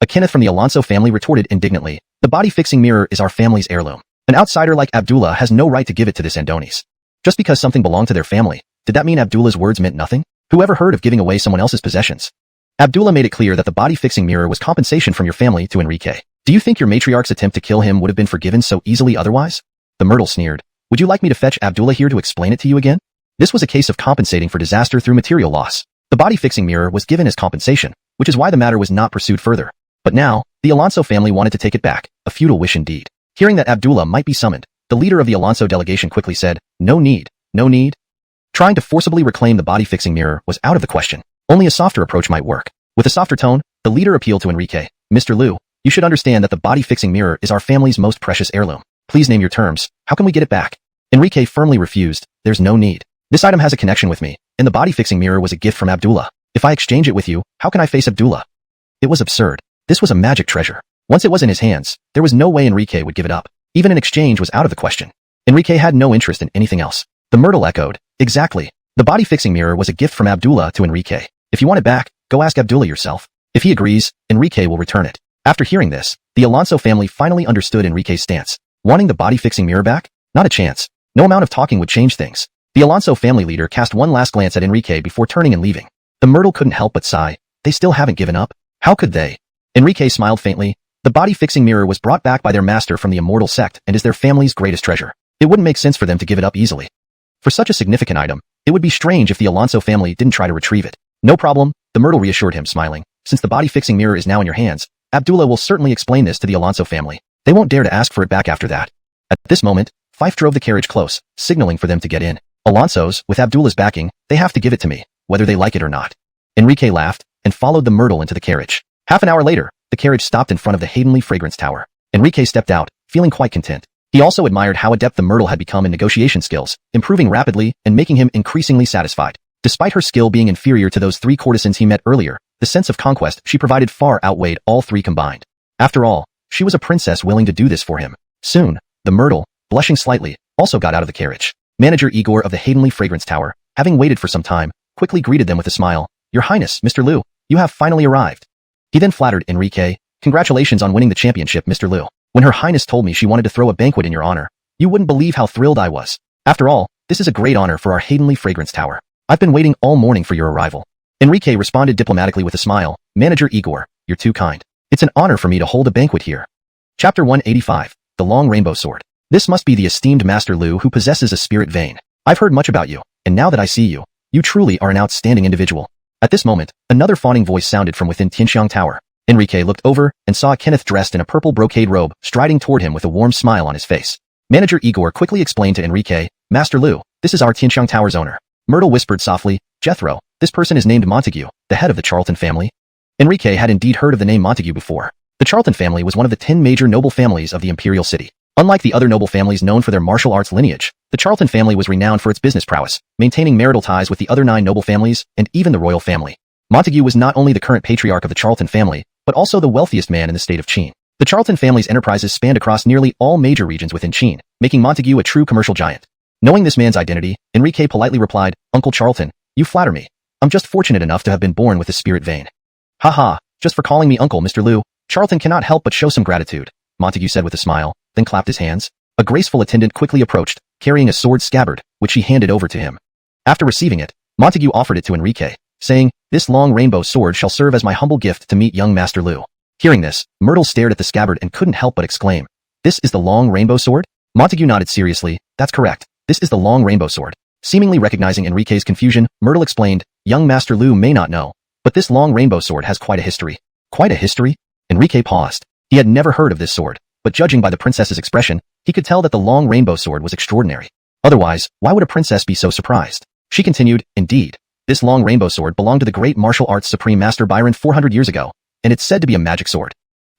A Kenneth from the Alonso family retorted indignantly. The body-fixing mirror is our family's heirloom. An outsider like Abdullah has no right to give it to this Andonis. Just because something belonged to their family, did that mean Abdullah's words meant nothing? Who ever heard of giving away someone else's possessions? Abdullah made it clear that the body-fixing mirror was compensation from your family to Enrique. Do you think your matriarch's attempt to kill him would have been forgiven so easily otherwise? The Myrtle sneered. Would you like me to fetch Abdullah here to explain it to you again? This was a case of compensating for disaster through material loss. The body-fixing mirror was given as compensation, which is why the matter was not pursued further. But now, the Alonso family wanted to take it back, a futile wish indeed. Hearing that Abdullah might be summoned, the leader of the Alonso delegation quickly said, No need, no need. Trying to forcibly reclaim the body-fixing mirror was out of the question. Only a softer approach might work. With a softer tone, the leader appealed to Enrique. Mr. Liu, you should understand that the body-fixing mirror is our family's most precious heirloom. Please name your terms. How can we get it back? Enrique firmly refused. There's no need. This item has a connection with me, and the body-fixing mirror was a gift from Abdullah. If I exchange it with you, how can I face Abdullah? It was absurd. This was a magic treasure. Once it was in his hands, there was no way Enrique would give it up. Even an exchange was out of the question. Enrique had no interest in anything else. The Myrtle echoed. Exactly. The body-fixing mirror was a gift from Abdullah to Enrique. If you want it back, go ask Abdullah yourself. If he agrees, Enrique will return it. After hearing this, the Alonso family finally understood Enrique's stance. Wanting the body-fixing mirror back? Not a chance. No amount of talking would change things. The Alonso family leader cast one last glance at Enrique before turning and leaving. The Myrtle couldn't help but sigh. They still haven't given up. How could they? Enrique smiled faintly. The body-fixing mirror was brought back by their master from the immortal sect and is their family's greatest treasure. It wouldn't make sense for them to give it up easily. For such a significant item, it would be strange if the Alonso family didn't try to retrieve it. No problem, the Myrtle reassured him, smiling. Since the body-fixing mirror is now in your hands, Abdullah will certainly explain this to the Alonso family. They won't dare to ask for it back after that. At this moment, Fife drove the carriage close, signaling for them to get in. Alonso's, with Abdullah's backing, they have to give it to me, whether they like it or not. Enrique laughed, and followed the Myrtle into the carriage. Half an hour later, the carriage stopped in front of the Haydenly Fragrance Tower. Enrique stepped out, feeling quite content. He also admired how adept the Myrtle had become in negotiation skills, improving rapidly and making him increasingly satisfied. Despite her skill being inferior to those three courtesans he met earlier, the sense of conquest she provided far outweighed all three combined. After all, she was a princess willing to do this for him. Soon, the Myrtle, blushing slightly, also got out of the carriage. Manager Igor of the Haydenly Fragrance Tower, having waited for some time, quickly greeted them with a smile. Your Highness, Mr. Liu, you have finally arrived. He then flattered Enrique. Congratulations on winning the championship, Mr. Liu. When Her Highness told me she wanted to throw a banquet in your honor, you wouldn't believe how thrilled I was. After all, this is a great honor for our Haydenly Fragrance Tower. I've been waiting all morning for your arrival. Enrique responded diplomatically with a smile. Manager Igor, you're too kind. It's an honor for me to hold a banquet here. Chapter 185, The Long Rainbow Sword. This must be the esteemed Master Liu who possesses a spirit vein. I've heard much about you, and now that I see you, you truly are an outstanding individual. At this moment, another fawning voice sounded from within Tianxiang Tower. Enrique looked over and saw Kenneth dressed in a purple brocade robe striding toward him with a warm smile on his face. Manager Igor quickly explained to Enrique, Master Liu, this is our Tianxiang Tower's owner. Myrtle whispered softly, Jethro, this person is named Montague, the head of the Charlton family. Enrique had indeed heard of the name Montague before. The Charlton family was one of the 10 major noble families of the imperial city. Unlike the other noble families known for their martial arts lineage, the Charlton family was renowned for its business prowess, maintaining marital ties with the other 9 noble families and even the royal family. Montague was not only the current patriarch of the Charlton family, but also the wealthiest man in the state of Qin. The Charlton family's enterprises spanned across nearly all major regions within Qin, making Montague a true commercial giant. Knowing this man's identity, Enrique politely replied, Uncle Charlton, you flatter me. I'm just fortunate enough to have been born with the spirit vein. Haha, just for calling me Uncle, Mr. Liu, Charlton cannot help but show some gratitude, Montague said with a smile, then clapped his hands. A graceful attendant quickly approached, carrying a sword scabbard, which she handed over to him. After receiving it, Montague offered it to Enrique, saying, This long rainbow sword shall serve as my humble gift to meet young Master Liu. Hearing this, Myrtle stared at the scabbard and couldn't help but exclaim, This is the long rainbow sword? Montague nodded seriously, That's correct. This is the long rainbow sword. Seemingly recognizing Enrique's confusion, Myrtle explained, Young Master Liu may not know, but this long rainbow sword has quite a history. Quite a history? Enrique paused. He had never heard of this sword, but judging by the princess's expression, he could tell that the long rainbow sword was extraordinary. Otherwise, why would a princess be so surprised? She continued, Indeed, this long rainbow sword belonged to the great martial arts supreme master Byron 400 years ago, and it's said to be a magic sword.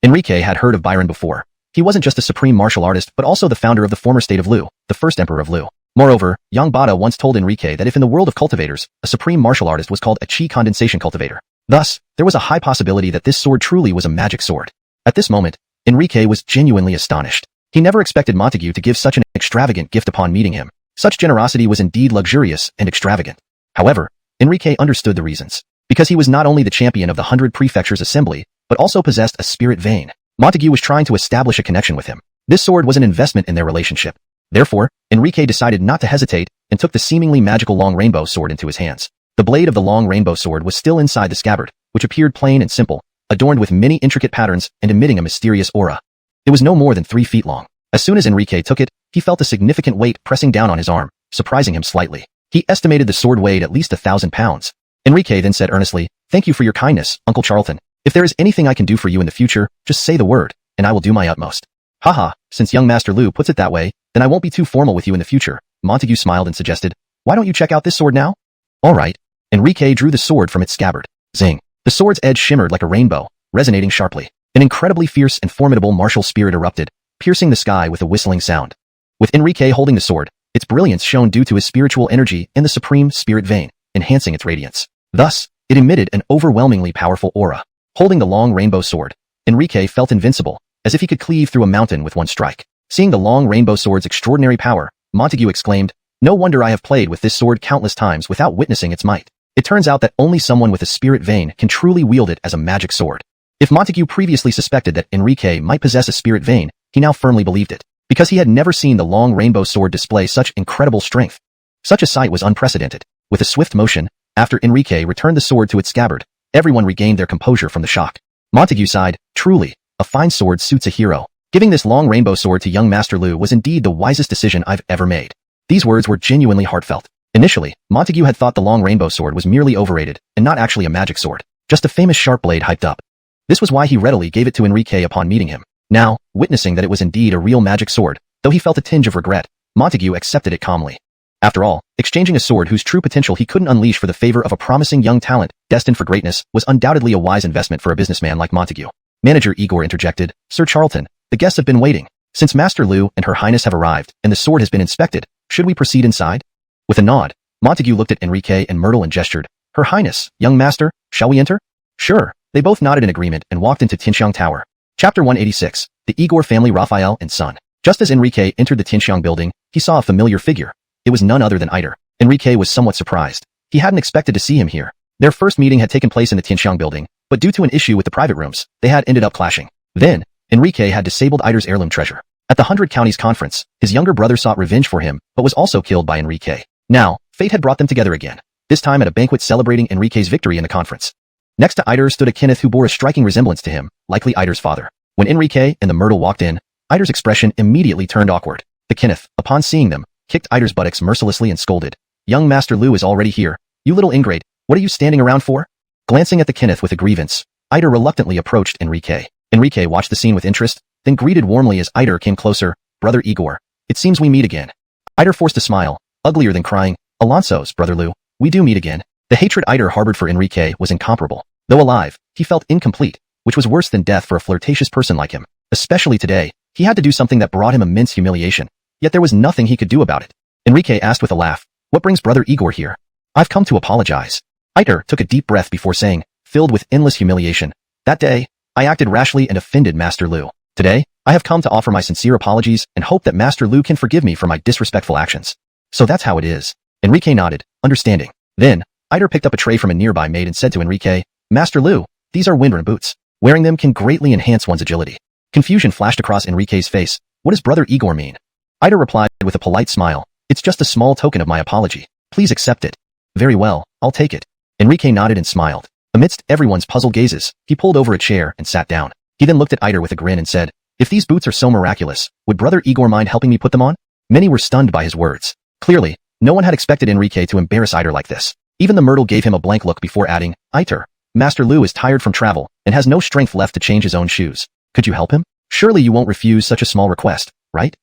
Enrique had heard of Byron before. He wasn't just a supreme martial artist but also the founder of the former state of Lu, the first emperor of Lu. Moreover, Yang Bada once told Enrique that if in the world of cultivators, a supreme martial artist was called a chi condensation cultivator. Thus, there was a high possibility that this sword truly was a magic sword. At this moment, Enrique was genuinely astonished. He never expected Montague to give such an extravagant gift upon meeting him. Such generosity was indeed luxurious and extravagant. However, Enrique understood the reasons. Because he was not only the champion of the 100 Prefectures Assembly, but also possessed a spirit vein. Montague was trying to establish a connection with him. This sword was an investment in their relationship. Therefore, Enrique decided not to hesitate and took the seemingly magical long rainbow sword into his hands. The blade of the long rainbow sword was still inside the scabbard, which appeared plain and simple, adorned with many intricate patterns and emitting a mysterious aura. It was no more than 3 feet long. As soon as Enrique took it, he felt a significant weight pressing down on his arm, surprising him slightly. He estimated the sword weighed at least 1,000 pounds. Enrique then said earnestly, "Thank you for your kindness, Uncle Charlton. If there is anything I can do for you in the future, just say the word, and I will do my utmost." "Haha, since young Master Lu puts it that way, then I won't be too formal with you in the future," Montague smiled and suggested. "Why don't you check out this sword now?" "All right." Enrique drew the sword from its scabbard. Zing. The sword's edge shimmered like a rainbow, resonating sharply. An incredibly fierce and formidable martial spirit erupted, piercing the sky with a whistling sound. With Enrique holding the sword, its brilliance shone due to his spiritual energy and the supreme spirit vein, enhancing its radiance. Thus, it emitted an overwhelmingly powerful aura. Holding the long rainbow sword, Enrique felt invincible, as if he could cleave through a mountain with one strike. Seeing the long rainbow sword's extraordinary power, Montague exclaimed, "No wonder I have played with this sword countless times without witnessing its might. It turns out that only someone with a spirit vein can truly wield it as a magic sword." If Montague previously suspected that Enrique might possess a spirit vein, he now firmly believed it, because he had never seen the long rainbow sword display such incredible strength. Such a sight was unprecedented. With a swift motion, after Enrique returned the sword to its scabbard, everyone regained their composure from the shock. Montague sighed, "Truly, a fine sword suits a hero. Giving this long rainbow sword to young Master Lu was indeed the wisest decision I've ever made." These words were genuinely heartfelt. Initially, Montague had thought the long rainbow sword was merely overrated and not actually a magic sword, just a famous sharp blade hyped up. This was why he readily gave it to Enrique upon meeting him. Now, witnessing that it was indeed a real magic sword, though he felt a tinge of regret, Montague accepted it calmly. After all, exchanging a sword whose true potential he couldn't unleash for the favor of a promising young talent destined for greatness was undoubtedly a wise investment for a businessman like Montague. Manager Igor interjected, "Sir Charlton, the guests have been waiting. Since Master Lu and Her Highness have arrived and the sword has been inspected, should we proceed inside?" With a nod, Montague looked at Enrique and Myrtle and gestured, "Her Highness, young master, shall we enter?" "Sure." They both nodded in agreement and walked into Tinxiang Tower. Chapter 186, The Igor Family, Raphael and Son. Just as Enrique entered the Tinxiang building, he saw a familiar figure. It was none other than Iter. Enrique was somewhat surprised. He hadn't expected to see him here. Their first meeting had taken place in the Tinxiang building, but due to an issue with the private rooms, they had ended up clashing. Then, Enrique had disabled Iter's heirloom treasure. At the 100 Counties Conference, his younger brother sought revenge for him, but was also killed by Enrique. Now, fate had brought them together again, this time at a banquet celebrating Enrique's victory in the conference. Next to Iter stood a Kenneth who bore a striking resemblance to him, likely Iter's father. When Enrique and the Myrtle walked in, Iter's expression immediately turned awkward. The Kenneth, upon seeing them, kicked Iter's buttocks mercilessly and scolded, "Young Master Lu is already here. You little ingrate, what are you standing around for?" Glancing at the Kenneth with a grievance, Iter reluctantly approached Enrique. Enrique watched the scene with interest, then greeted warmly as Iter came closer, "Brother Igor, it seems we meet again." Iter forced a smile, uglier than crying, "Alonso's, Brother Lu, we do meet again." The hatred Iter harbored for Enrique was incomparable. Though alive, he felt incomplete, which was worse than death for a flirtatious person like him. Especially today, he had to do something that brought him immense humiliation, yet there was nothing he could do about it. Enrique asked with a laugh, "What brings Brother Igor here?" "I've come to apologize." Iter took a deep breath before saying, filled with endless humiliation, "That day, I acted rashly and offended Master Lu. Today, I have come to offer my sincere apologies and hope that Master Lu can forgive me for my disrespectful actions." "So that's how it is." Enrique nodded, understanding. Then, Iter picked up a tray from a nearby maid and said to Enrique, "Master Lu, these are windrun boots. Wearing them can greatly enhance one's agility." Confusion flashed across Enrique's face. What does Brother Igor mean? Iter replied with a polite smile, "It's just a small token of my apology. Please accept it." "Very well, I'll take it." Enrique nodded and smiled. Amidst everyone's puzzled gazes, he pulled over a chair and sat down. He then looked at Iter with a grin and said, "If these boots are so miraculous, would Brother Igor mind helping me put them on?" Many were stunned by his words. Clearly, no one had expected Enrique to embarrass Iter like this. Even the Myrtle gave him a blank look before adding, "Iter, Master Lu is tired from travel and has no strength left to change his own shoes. Could you help him? Surely you won't refuse such a small request, right?"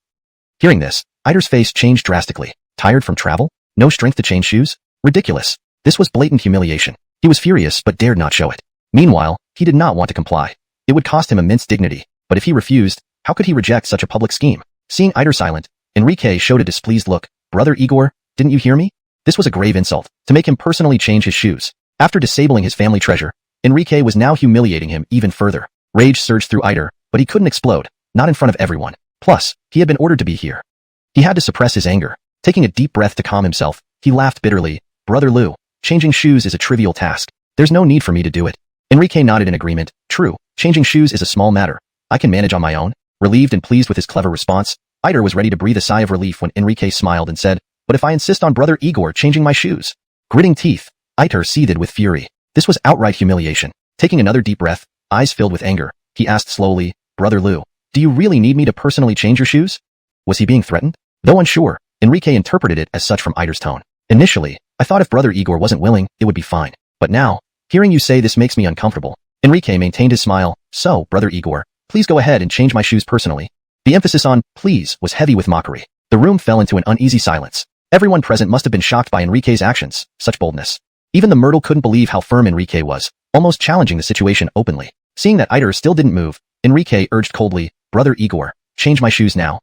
Hearing this, Iter's face changed drastically. Tired from travel? No strength to change shoes? Ridiculous. This was blatant humiliation. He was furious but dared not show it. Meanwhile, he did not want to comply. It would cost him immense dignity, but if he refused, how could he reject such a public scheme? Seeing Iter silent, Enrique showed a displeased look. Brother Igor, didn't you hear me? This was a grave insult, to make him personally change his shoes. After disabling his family treasure, Enrique was now humiliating him even further. Rage surged through Iter, but he couldn't explode, not in front of everyone. Plus, he had been ordered to be here. He had to suppress his anger. Taking a deep breath to calm himself, he laughed bitterly. Brother Lou, changing shoes is a trivial task. There's no need for me to do it. Enrique nodded in agreement. True, changing shoes is a small matter. I can manage on my own. Relieved and pleased with his clever response, Iter was ready to breathe a sigh of relief when Enrique smiled and said, but if I insist on Brother Igor changing my shoes? Gritting teeth, Iter seethed with fury. This was outright humiliation. Taking another deep breath, eyes filled with anger, he asked slowly, Brother Lou, do you really need me to personally change your shoes? Was he being threatened? Though unsure, Enrique interpreted it as such from Iter's tone. Initially, I thought if Brother Igor wasn't willing, it would be fine. But now, hearing you say this makes me uncomfortable. Enrique maintained his smile. So, Brother Igor, please go ahead and change my shoes personally. The emphasis on please was heavy with mockery. The room fell into an uneasy silence. Everyone present must have been shocked by Enrique's actions, such boldness. Even the Myrtle couldn't believe how firm Enrique was, almost challenging the situation openly. Seeing that Iter still didn't move, Enrique urged coldly, Brother Igor, change my shoes now.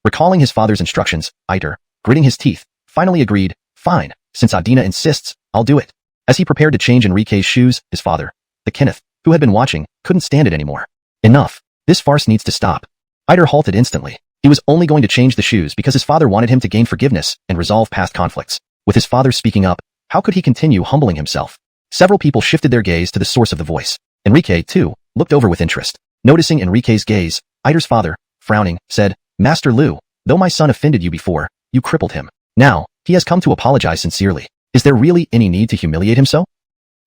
Recalling his father's instructions, Iter, gritting his teeth, finally agreed, fine, since Adina insists, I'll do it. As he prepared to change Enrique's shoes, his father, the Kenneth, who had been watching, couldn't stand it anymore. Enough. This farce needs to stop. Iter halted instantly. He was only going to change the shoes because his father wanted him to gain forgiveness and resolve past conflicts. With his father speaking up, how could he continue humbling himself? Several people shifted their gaze to the source of the voice. Enrique, too, looked over with interest. Noticing Enrique's gaze, Iter's father, frowning, said, Master Lou, though my son offended you before, you crippled him. Now, he has come to apologize sincerely. Is there really any need to humiliate him so?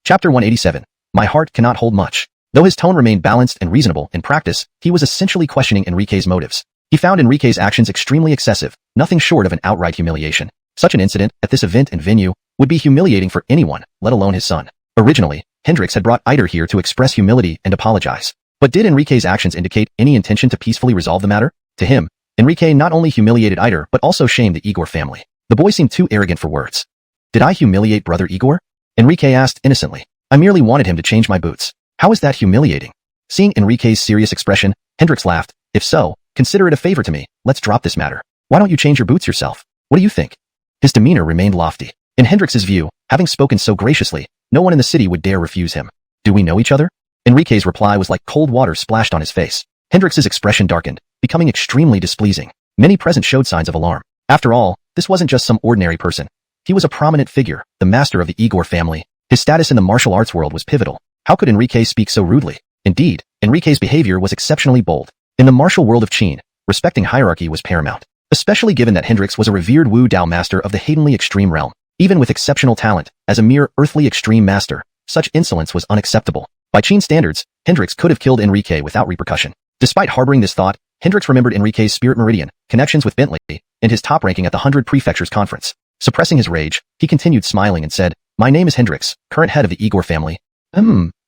Chapter 187. My heart cannot hold much. Though his tone remained balanced and reasonable in practice, he was essentially questioning Enrique's motives. He found Enrique's actions extremely excessive, nothing short of an outright humiliation. Such an incident, at this event and venue, would be humiliating for anyone, let alone his son. Originally, Hendrix had brought Iter here to express humility and apologize. But did Enrique's actions indicate any intention to peacefully resolve the matter? To him, Enrique not only humiliated Iter but also shamed the Igor family. The boy seemed too arrogant for words. Did I humiliate Brother Igor? Enrique asked innocently. I merely wanted him to change my boots. How is that humiliating? Seeing Enrique's serious expression, Hendrix laughed. If so, consider it a favor to me. Let's drop this matter. Why don't you change your boots yourself? What do you think? His demeanor remained lofty. In Hendrix's view, having spoken so graciously, no one in the city would dare refuse him. Do we know each other? Enrique's reply was like cold water splashed on his face. Hendrix's expression darkened, becoming extremely displeasing. Many present showed signs of alarm. After all, this wasn't just some ordinary person. He was a prominent figure, the master of the Igor family. His status in the martial arts world was pivotal. How could Enrique speak so rudely? Indeed, Enrique's behavior was exceptionally bold. In the martial world of Qin, respecting hierarchy was paramount, especially given that Hendrix was a revered Wu Dao master of the hatenly extreme realm. Even with exceptional talent, as a mere earthly extreme master, such insolence was unacceptable. By Qin standards, Hendrix could have killed Enrique without repercussion. Despite harboring this thought, Hendrix remembered Enrique's spirit meridian, connections with Bentley, and his top ranking at the 100 Prefectures Conference. Suppressing his rage, he continued smiling and said, My name is Hendrix, current head of the Igor family.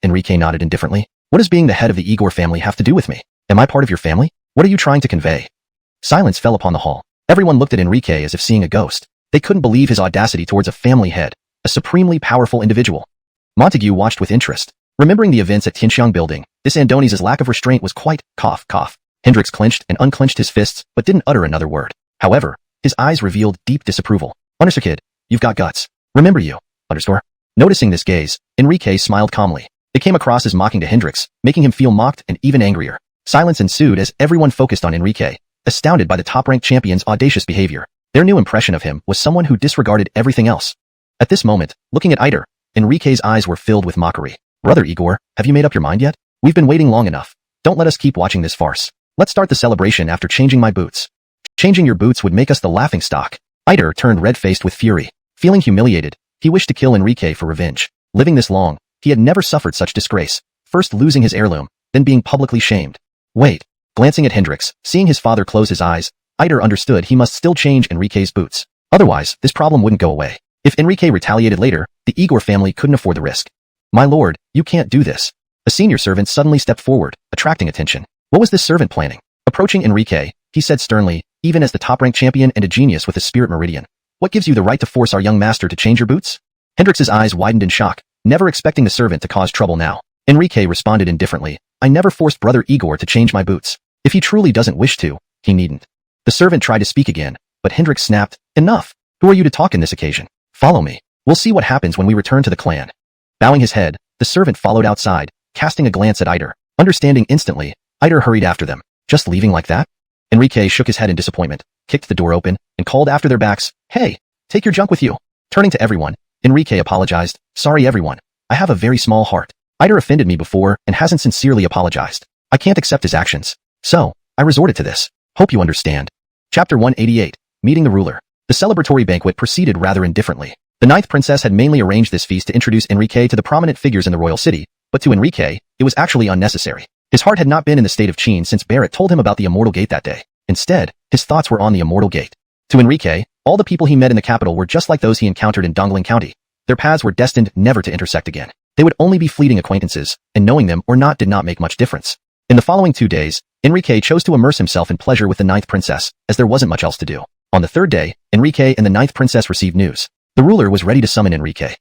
Enrique nodded indifferently. What does being the head of the Igor family have to do with me? Am I part of your family? What are you trying to convey? Silence fell upon the hall. Everyone looked at Enrique as if seeing a ghost. They couldn't believe his audacity towards a family head, a supremely powerful individual. Montague watched with interest. Remembering the events at Tianxiang Building, this Andoni's lack of restraint was quite, cough. Hendrix clenched and unclenched his fists, but didn't utter another word. However, his eyes revealed deep disapproval. Kid, you've got guts. Remember you. Noticing this gaze, Enrique smiled calmly. It came across as mocking to Hendrix, making him feel mocked and even angrier. Silence ensued as everyone focused on Enrique, astounded by the top-ranked champion's audacious behavior. Their new impression of him was someone who disregarded everything else. At this moment, looking at Iter, Enrique's eyes were filled with mockery. Brother Igor, have you made up your mind yet? We've been waiting long enough. Don't let us keep watching this farce. Let's start the celebration after changing my boots. Changing your boots would make us the laughingstock. Iter turned red-faced with fury. Feeling humiliated, he wished to kill Enrique for revenge. Living this long, he had never suffered such disgrace, first losing his heirloom, then being publicly shamed. Wait. Glancing at Hendrix, seeing his father close his eyes, Iter understood he must still change Enrique's boots. Otherwise, this problem wouldn't go away. If Enrique retaliated later, the Igor family couldn't afford the risk. My lord, you can't do this. A senior servant suddenly stepped forward, attracting attention. What was this servant planning? Approaching Enrique, he said sternly, even as the top-ranked champion and a genius with a spirit meridian. What gives you the right to force our young master to change your boots? Hendrix's eyes widened in shock, never expecting the servant to cause trouble now. Enrique responded indifferently, I never forced Brother Igor to change my boots. If he truly doesn't wish to, he needn't. The servant tried to speak again, but Hendrik snapped, enough. Who are you to talk in this occasion? Follow me. We'll see what happens when we return to the clan. Bowing his head, the servant followed outside, casting a glance at Eider. Understanding instantly, Eider hurried after them. Just leaving like that? Enrique shook his head in disappointment, kicked the door open, and called after their backs, hey, take your junk with you. Turning to everyone, Enrique apologized, sorry everyone. I have a very small heart. Eider offended me before and hasn't sincerely apologized. I can't accept his actions. So, I resorted to this. Hope you understand. Chapter 188, Meeting the Ruler. The celebratory banquet proceeded rather indifferently. The ninth princess had mainly arranged this feast to introduce Enrique to the prominent figures in the royal city, but to Enrique, it was actually unnecessary. His heart had not been in the state of Qin since Barrett told him about the Immortal Gate that day. Instead, his thoughts were on the Immortal Gate. To Enrique, all the people he met in the capital were just like those he encountered in Dongling County. Their paths were destined never to intersect again. They would only be fleeting acquaintances, and knowing them or not did not make much difference. In the following 2 days, Enrique chose to immerse himself in pleasure with the ninth princess, as there wasn't much else to do. On the third day, Enrique and the ninth princess received news. The ruler was ready to summon Enrique.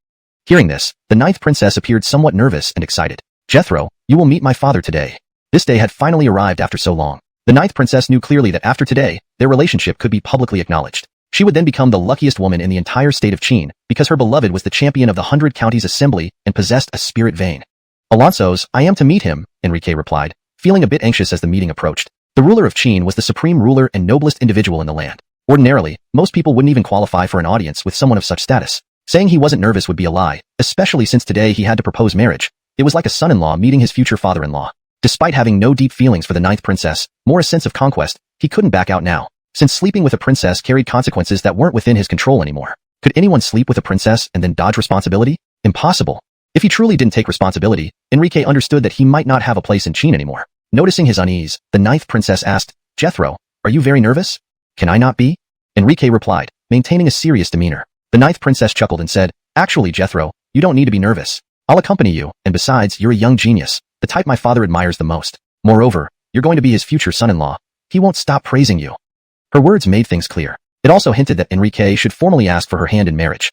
Hearing this, the ninth princess appeared somewhat nervous and excited. Jethro, you will meet my father today. This day had finally arrived after so long. The ninth princess knew clearly that after today, their relationship could be publicly acknowledged. She would then become the luckiest woman in the entire state of Qin, because her beloved was the champion of the 100 Counties Assembly and possessed a spirit vein. Alonso's, I am to meet him, Enrique replied, feeling a bit anxious as the meeting approached. The ruler of Qin was the supreme ruler and noblest individual in the land. Ordinarily, most people wouldn't even qualify for an audience with someone of such status. Saying he wasn't nervous would be a lie, especially since today he had to propose marriage. It was like a son-in-law meeting his future father-in-law. Despite having no deep feelings for the ninth princess, more a sense of conquest, he couldn't back out now. Since sleeping with a princess carried consequences that weren't within his control anymore. Could anyone sleep with a princess and then dodge responsibility? Impossible. If he truly didn't take responsibility, Enrique understood that he might not have a place in Qin anymore. Noticing his unease, the ninth princess asked, Jethro, are you very nervous? Can I not be? Enrique replied, maintaining a serious demeanor. The ninth princess chuckled and said, actually Jethro, you don't need to be nervous. I'll accompany you, and besides, you're a young genius, the type my father admires the most. Moreover, you're going to be his future son-in-law. He won't stop praising you. Her words made things clear. It also hinted that Enrique should formally ask for her hand in marriage.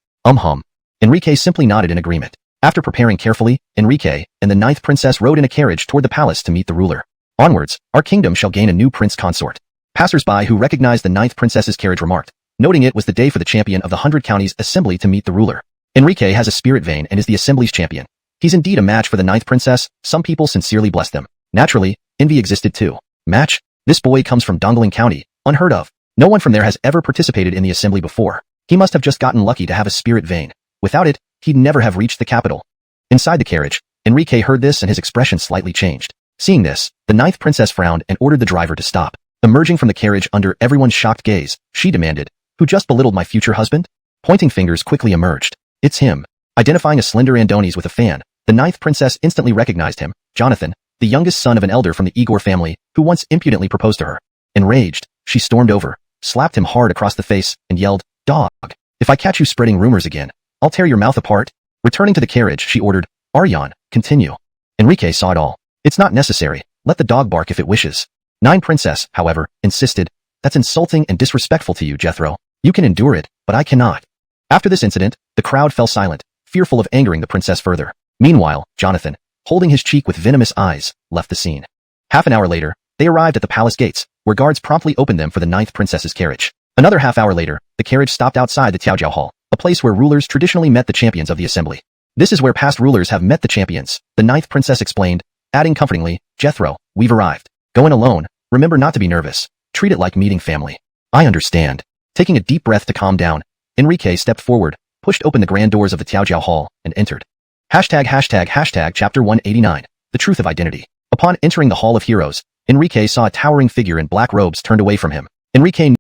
Enrique simply nodded in agreement. After preparing carefully, Enrique and the ninth princess rode in a carriage toward the palace to meet the ruler. Onwards, our kingdom shall gain a new prince consort. Passers-by who recognized the ninth princess's carriage remarked, noting it was the day for the champion of the 100 Counties Assembly to meet the ruler. Enrique has a spirit vein and is the Assembly's champion. He's indeed a match for the ninth princess. Some people sincerely blessed them. Naturally, envy existed too. Match? This boy comes from Dongling County. Unheard of. No one from there has ever participated in the assembly before. He must have just gotten lucky to have a spirit vein. Without it, he'd never have reached the capital. Inside the carriage, Enrique heard this and his expression slightly changed. Seeing this, the ninth princess frowned and ordered the driver to stop. Emerging from the carriage under everyone's shocked gaze, she demanded, who just belittled my future husband? Pointing fingers quickly emerged. It's him. Identifying a slender Andonies with a fan, the ninth princess instantly recognized him, Jonathan, the youngest son of an elder from the Igor family, who once impudently proposed to her. Enraged, she stormed over, slapped him hard across the face, and yelled, Dog, if I catch you spreading rumors again, I'll tear your mouth apart. Returning to the carriage, she ordered, Aryan, continue. Enrique saw it all. It's not necessary. Let the dog bark if it wishes. Nine Princess, however, insisted, That's insulting and disrespectful to you, Jethro. You can endure it, but I cannot. After this incident, the crowd fell silent, fearful of angering the princess further. Meanwhile, Jonathan, holding his cheek with venomous eyes, left the scene. Half an hour later, they arrived at the palace gates, where guards promptly opened them for the ninth princess's carriage. Another half hour later, the carriage stopped outside the Tiaojiao Hall, a place where rulers traditionally met the champions of the assembly. This is where past rulers have met the champions, the ninth princess explained, adding comfortingly, Jethro, we've arrived. Go in alone. Remember not to be nervous. Treat it like meeting family. I understand. Taking a deep breath to calm down, Enrique stepped forward, pushed open the grand doors of the Tiaojiao Hall, and entered. Chapter 189, The Truth of Identity. Upon entering the Hall of Heroes, Enrique saw a towering figure in black robes turned away from him. Enrique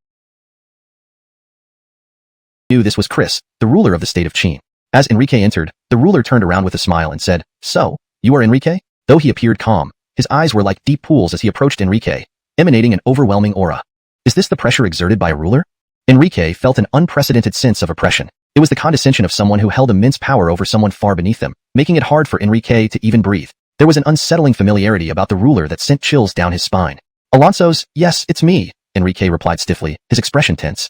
knew this was Chris, the ruler of the state of Qin. As Enrique entered, the ruler turned around with a smile and said, So, you are Enrique? Though he appeared calm, his eyes were like deep pools as he approached Enrique, emanating an overwhelming aura. Is this the pressure exerted by a ruler? Enrique felt an unprecedented sense of oppression. It was the condescension of someone who held immense power over someone far beneath them, making it hard for Enrique to even breathe. There was an unsettling familiarity about the ruler that sent chills down his spine. Alonso's, yes, it's me, Enrique replied stiffly, his expression tense.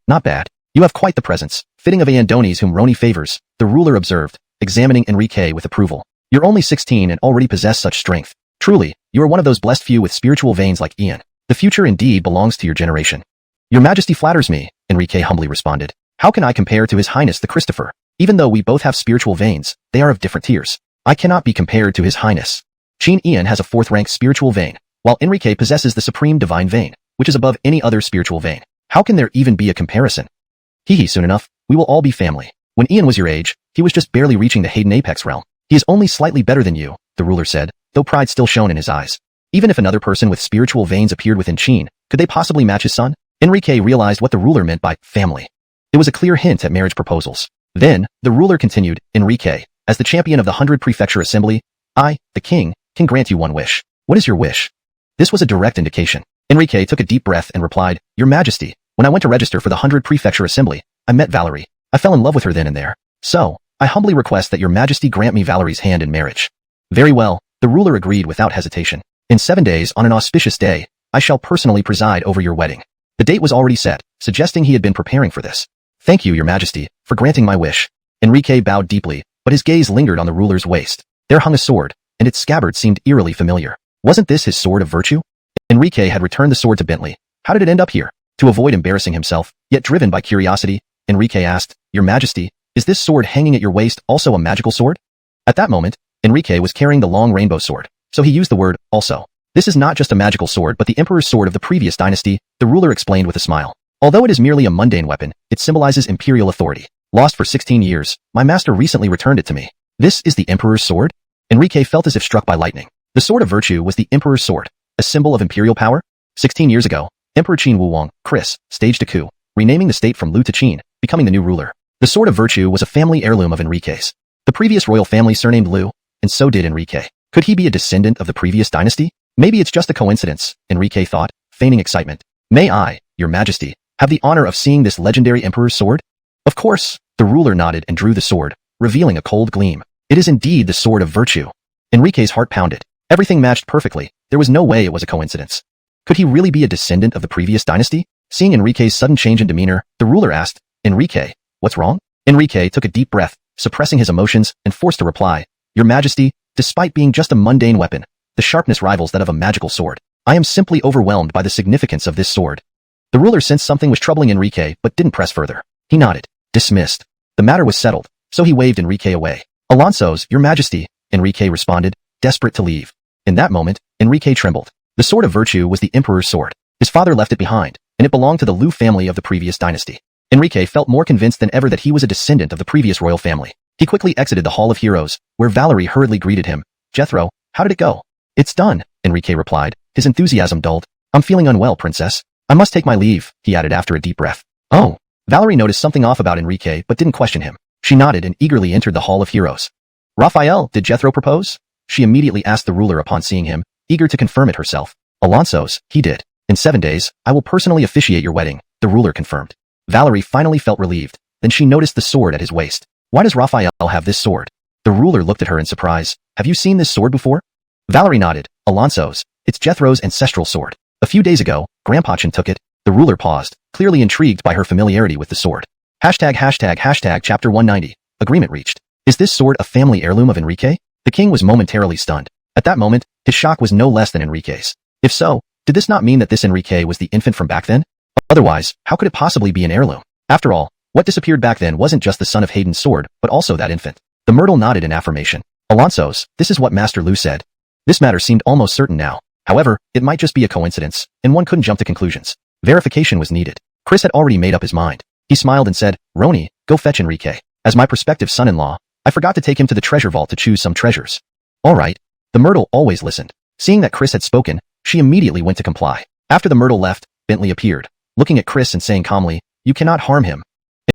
Not bad. You have quite the presence, fitting of a Andonies whom Roni favors, the ruler observed, examining Enrique with approval. You're only 16 and already possess such strength. Truly, you are one of those blessed few with spiritual veins like Ian. The future indeed belongs to your generation. Your Majesty flatters me, Enrique humbly responded. How can I compare to His Highness the Christopher? Even though we both have spiritual veins, they are of different tiers. I cannot be compared to His Highness. Qin Ian has a 4th-rank spiritual vein, while Enrique possesses the supreme divine vein, which is above any other spiritual vein. How can there even be a comparison? Soon enough, we will all be family. When Ian was your age, he was just barely reaching the Hayden Apex realm. He is only slightly better than you, the ruler said, though pride still shone in his eyes. Even if another person with spiritual veins appeared within Qin, could they possibly match his son? Enrique realized what the ruler meant by family. It was a clear hint at marriage proposals. Then, the ruler continued, Enrique, as the champion of the 100 Prefecture Assembly, I, the king, can grant you one wish. What is your wish? This was a direct indication. Enrique took a deep breath and replied, Your Majesty, when I went to register for the 100 Prefecture Assembly, I met Valerie. I fell in love with her then and there. So, I humbly request that Your Majesty grant me Valerie's hand in marriage. Very well, the ruler agreed without hesitation. In 7 days on an auspicious day, I shall personally preside over your wedding. The date was already set, suggesting he had been preparing for this. Thank you, Your Majesty, for granting my wish. Enrique bowed deeply, but his gaze lingered on the ruler's waist. There hung a sword, and its scabbard seemed eerily familiar. Wasn't this his sword of virtue? Enrique had returned the sword to Bentley. How did it end up here? To avoid embarrassing himself, yet driven by curiosity, Enrique asked, Your Majesty, is this sword hanging at your waist also a magical sword? At that moment, Enrique was carrying the long rainbow sword, so he used the word, also. This is not just a magical sword but the Emperor's sword of the previous dynasty, the ruler explained with a smile. Although it is merely a mundane weapon, it symbolizes imperial authority. Lost for 16 years, my master recently returned it to me. This is the Emperor's sword? Enrique felt as if struck by lightning. The sword of virtue was the Emperor's sword, a symbol of imperial power? 16 years ago, Emperor Qin Wuwang, Chris, staged a coup, renaming the state from Lu to Qin, becoming the new ruler. The sword of virtue was a family heirloom of Enrique's. The previous royal family surnamed Lu, and so did Enrique. Could he be a descendant of the previous dynasty? Maybe it's just a coincidence, Enrique thought, feigning excitement. May I, Your Majesty, have the honor of seeing this legendary Emperor's sword? Of course, the ruler nodded and drew the sword, revealing a cold gleam. It is indeed the sword of virtue. Enrique's heart pounded. Everything matched perfectly. There was no way it was a coincidence. Could he really be a descendant of the previous dynasty? Seeing Enrique's sudden change in demeanor, the ruler asked, Enrique, what's wrong? Enrique took a deep breath, suppressing his emotions, and forced a reply. Your Majesty, despite being just a mundane weapon, the sharpness rivals that of a magical sword. I am simply overwhelmed by the significance of this sword. The ruler sensed something was troubling Enrique but didn't press further. He nodded. Dismissed. The matter was settled, so he waved Enrique away. Alonso's, Your Majesty, Enrique responded, desperate to leave. In that moment, Enrique trembled. The sword of virtue was the Emperor's sword. His father left it behind, and it belonged to the Lu family of the previous dynasty. Enrique felt more convinced than ever that he was a descendant of the previous royal family. He quickly exited the Hall of Heroes, where Valerie hurriedly greeted him. Jethro, how did it go? It's done, Enrique replied, his enthusiasm dulled. I'm feeling unwell, princess. I must take my leave, he added after a deep breath. Oh. Valerie noticed something off about Enrique but didn't question him. She nodded and eagerly entered the Hall of Heroes. Raphael, did Jethro propose? She immediately asked the ruler upon seeing him, eager to confirm it herself. Alonso's, he did. In 7 days, I will personally officiate your wedding, the ruler confirmed. Valerie finally felt relieved. Then she noticed the sword at his waist. Why does Raphael have this sword? The ruler looked at her in surprise. Have you seen this sword before? Valerie nodded. Alonso's. It's Jethro's ancestral sword. A few days ago, Grandpa Chen took it. The ruler paused, clearly intrigued by her familiarity with the sword. Chapter 190. Agreement reached. Is this sword a family heirloom of Enrique? The king was momentarily stunned. At that moment, his shock was no less than Enrique's. If so, did this not mean that this Enrique was the infant from back then? Otherwise, how could it possibly be an heirloom? After all, what disappeared back then wasn't just the son of Hayden's sword, but also that infant. The myrtle nodded in affirmation. Alonso's, this is what Master Lu said. This matter seemed almost certain now. However, it might just be a coincidence, and one couldn't jump to conclusions. Verification was needed. Chris had already made up his mind. He smiled and said, Roni, go fetch Enrique. As my prospective son-in-law, I forgot to take him to the treasure vault to choose some treasures. All right. The myrtle always listened. Seeing that Chris had spoken, she immediately went to comply. After the myrtle left, Bentley appeared, looking at Chris and saying calmly, you cannot harm him.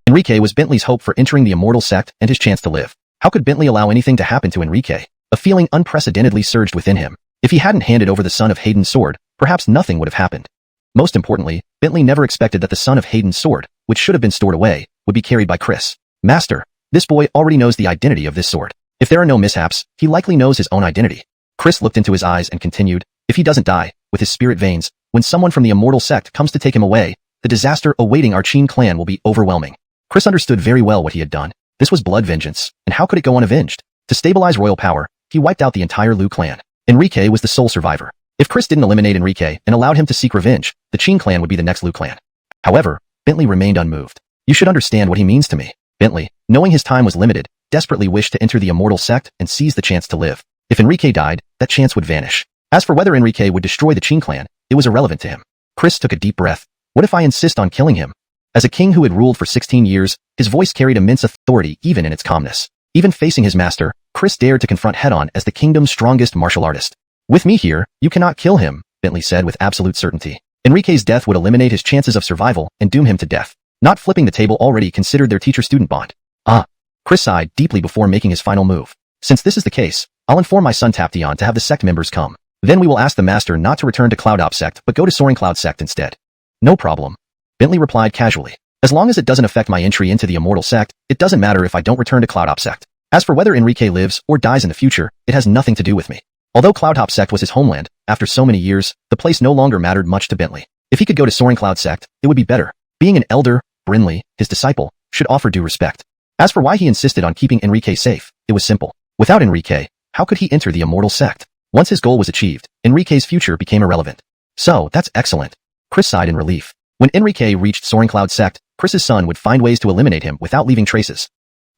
Enrique was Bentley's hope for entering the immortal sect and his chance to live. How could Bentley allow anything to happen to Enrique? A feeling unprecedentedly surged within him. If he hadn't handed over the son of Hayden's sword, perhaps nothing would have happened. Most importantly, Bentley never expected that the son of Hayden's sword, which should have been stored away, would be carried by Chris. Master, this boy already knows the identity of this sword. If there are no mishaps, he likely knows his own identity. Chris looked into his eyes and continued, if he doesn't die, with his spirit veins, when someone from the immortal sect comes to take him away, the disaster awaiting our Qin clan will be overwhelming. Chris understood very well what he had done. This was blood vengeance, and how could it go unavenged? To stabilize royal power, he wiped out the entire Liu clan. Enrique was the sole survivor. If Chris didn't eliminate Enrique and allowed him to seek revenge, the Qing clan would be the next Liu clan. However, Bentley remained unmoved. You should understand what he means to me. Bentley, knowing his time was limited, desperately wished to enter the immortal sect and seize the chance to live. If Enrique died, that chance would vanish. As for whether Enrique would destroy the Qing clan, it was irrelevant to him. Chris took a deep breath. What if I insist on killing him? As a king who had ruled for 16 years, his voice carried immense authority even in its calmness. Even facing his master, Chris dared to confront head-on as the kingdom's strongest martial artist. With me here, you cannot kill him, Bentley said with absolute certainty. Enrique's death would eliminate his chances of survival and doom him to death. Not flipping the table already considered their teacher-student bond. Chris sighed deeply before making his final move. Since this is the case, I'll inform my son Taption to have the sect members come. Then we will ask the master not to return to Cloud Op sect but go to Soaring Cloud sect instead. No problem. Bentley replied casually. As long as it doesn't affect my entry into the immortal sect, it doesn't matter if I don't return to Cloud Op sect. As for whether Enrique lives or dies in the future, it has nothing to do with me. Although Cloud Hop sect was his homeland, after so many years, the place no longer mattered much to Bentley. If he could go to Soaring Cloud sect, it would be better. Being an elder, Brinley, his disciple, should offer due respect. As for why he insisted on keeping Enrique safe, it was simple. Without Enrique, how could he enter the immortal sect? Once his goal was achieved, Enrique's future became irrelevant. So, that's excellent. Chris sighed in relief. When Enrique reached Soaring Cloud sect, Chris's son would find ways to eliminate him without leaving traces.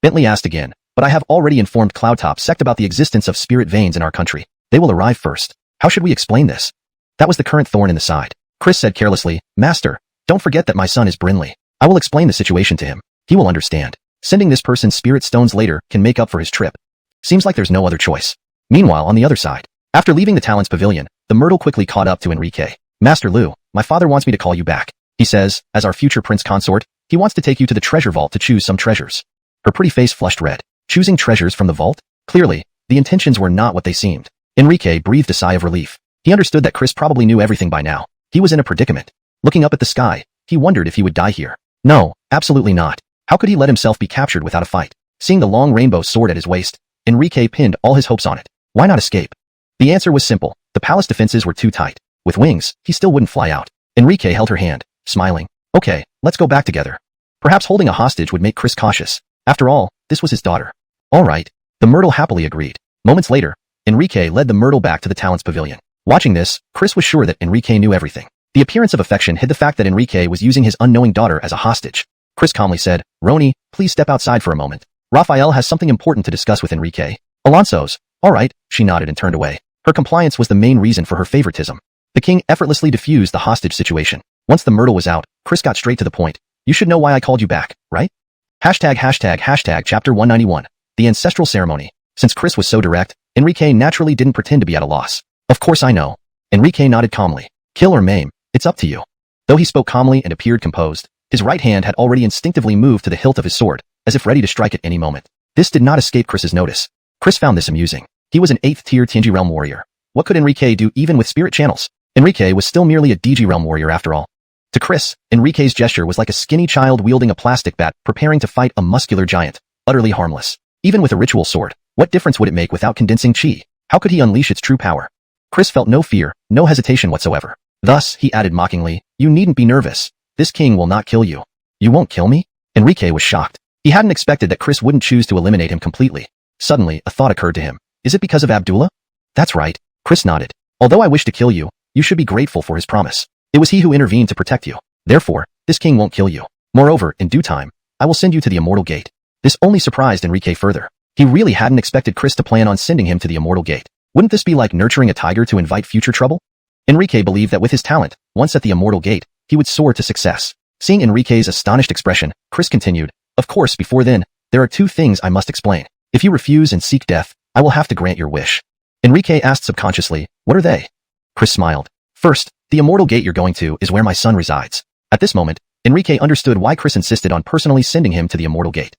Bentley asked again, but I have already informed Cloudtop sect about the existence of spirit veins in our country. They will arrive first. How should we explain this? That was the current thorn in the side. Chris said carelessly, Master, don't forget that my son is Brinley. I will explain the situation to him. He will understand. Sending this person spirit stones later can make up for his trip. Seems like there's no other choice. Meanwhile, on the other side, after leaving the Talents Pavilion, the Myrtle quickly caught up to Enrique. Master Liu, my father wants me to call you back. He says, as our future prince consort, he wants to take you to the treasure vault to choose some treasures. Her pretty face flushed red. Choosing treasures from the vault? Clearly, the intentions were not what they seemed. Enrique breathed a sigh of relief. He understood that Chris probably knew everything by now. He was in a predicament. Looking up at the sky, he wondered if he would die here. No, absolutely not. How could he let himself be captured without a fight? Seeing the long rainbow sword at his waist, Enrique pinned all his hopes on it. Why not escape? The answer was simple. The palace defenses were too tight. With wings, he still wouldn't fly out. Enrique held her hand, smiling. Okay, let's go back together. Perhaps holding a hostage would make Chris cautious. After all, this was his daughter. All right. The Myrtle happily agreed. Moments later, Enrique led the Myrtle back to the Talents Pavilion. Watching this, Chris was sure that Enrique knew everything. The appearance of affection hid the fact that Enrique was using his unknowing daughter as a hostage. Chris calmly said, Roni, please step outside for a moment. Raphael has something important to discuss with Enrique. Alonso's. All right, she nodded and turned away. Her compliance was the main reason for her favoritism. The king effortlessly diffused the hostage situation. Once the Myrtle was out, Chris got straight to the point. You should know why I called you back, right? Hashtag chapter 191. The ancestral ceremony. Since Chris was so direct, Enrique naturally didn't pretend to be at a loss. Of course I know. Enrique nodded calmly. Kill or maim, it's up to you. Though he spoke calmly and appeared composed, his right hand had already instinctively moved to the hilt of his sword, as if ready to strike at any moment. This did not escape Chris's notice. Chris found this amusing. He was an 8th tier Tianji realm warrior. What could Enrique do even with spirit channels? Enrique was still merely a DG realm warrior after all. To Chris, Enrique's gesture was like a skinny child wielding a plastic bat preparing to fight a muscular giant, utterly harmless. Even with a ritual sword, what difference would it make without condensing chi? How could he unleash its true power? Chris felt no fear, no hesitation whatsoever. Thus, he added mockingly, you needn't be nervous. This king will not kill you. You won't kill me? Enrique was shocked. He hadn't expected that Chris wouldn't choose to eliminate him completely. Suddenly, a thought occurred to him. Is it because of Abdullah? That's right. Chris nodded. Although I wish to kill you, you should be grateful for his promise. It was he who intervened to protect you. Therefore, this king won't kill you. Moreover, in due time, I will send you to the Immortal Gate. This only surprised Enrique further. He really hadn't expected Chris to plan on sending him to the Immortal Gate. Wouldn't this be like nurturing a tiger to invite future trouble? Enrique believed that with his talent, once at the Immortal Gate, he would soar to success. Seeing Enrique's astonished expression, Chris continued, of course, before then, there are 2 things I must explain. If you refuse and seek death, I will have to grant your wish. Enrique asked subconsciously, what are they? Chris smiled. First, the Immortal Gate you're going to is where my son resides. At this moment, Enrique understood why Chris insisted on personally sending him to the Immortal Gate.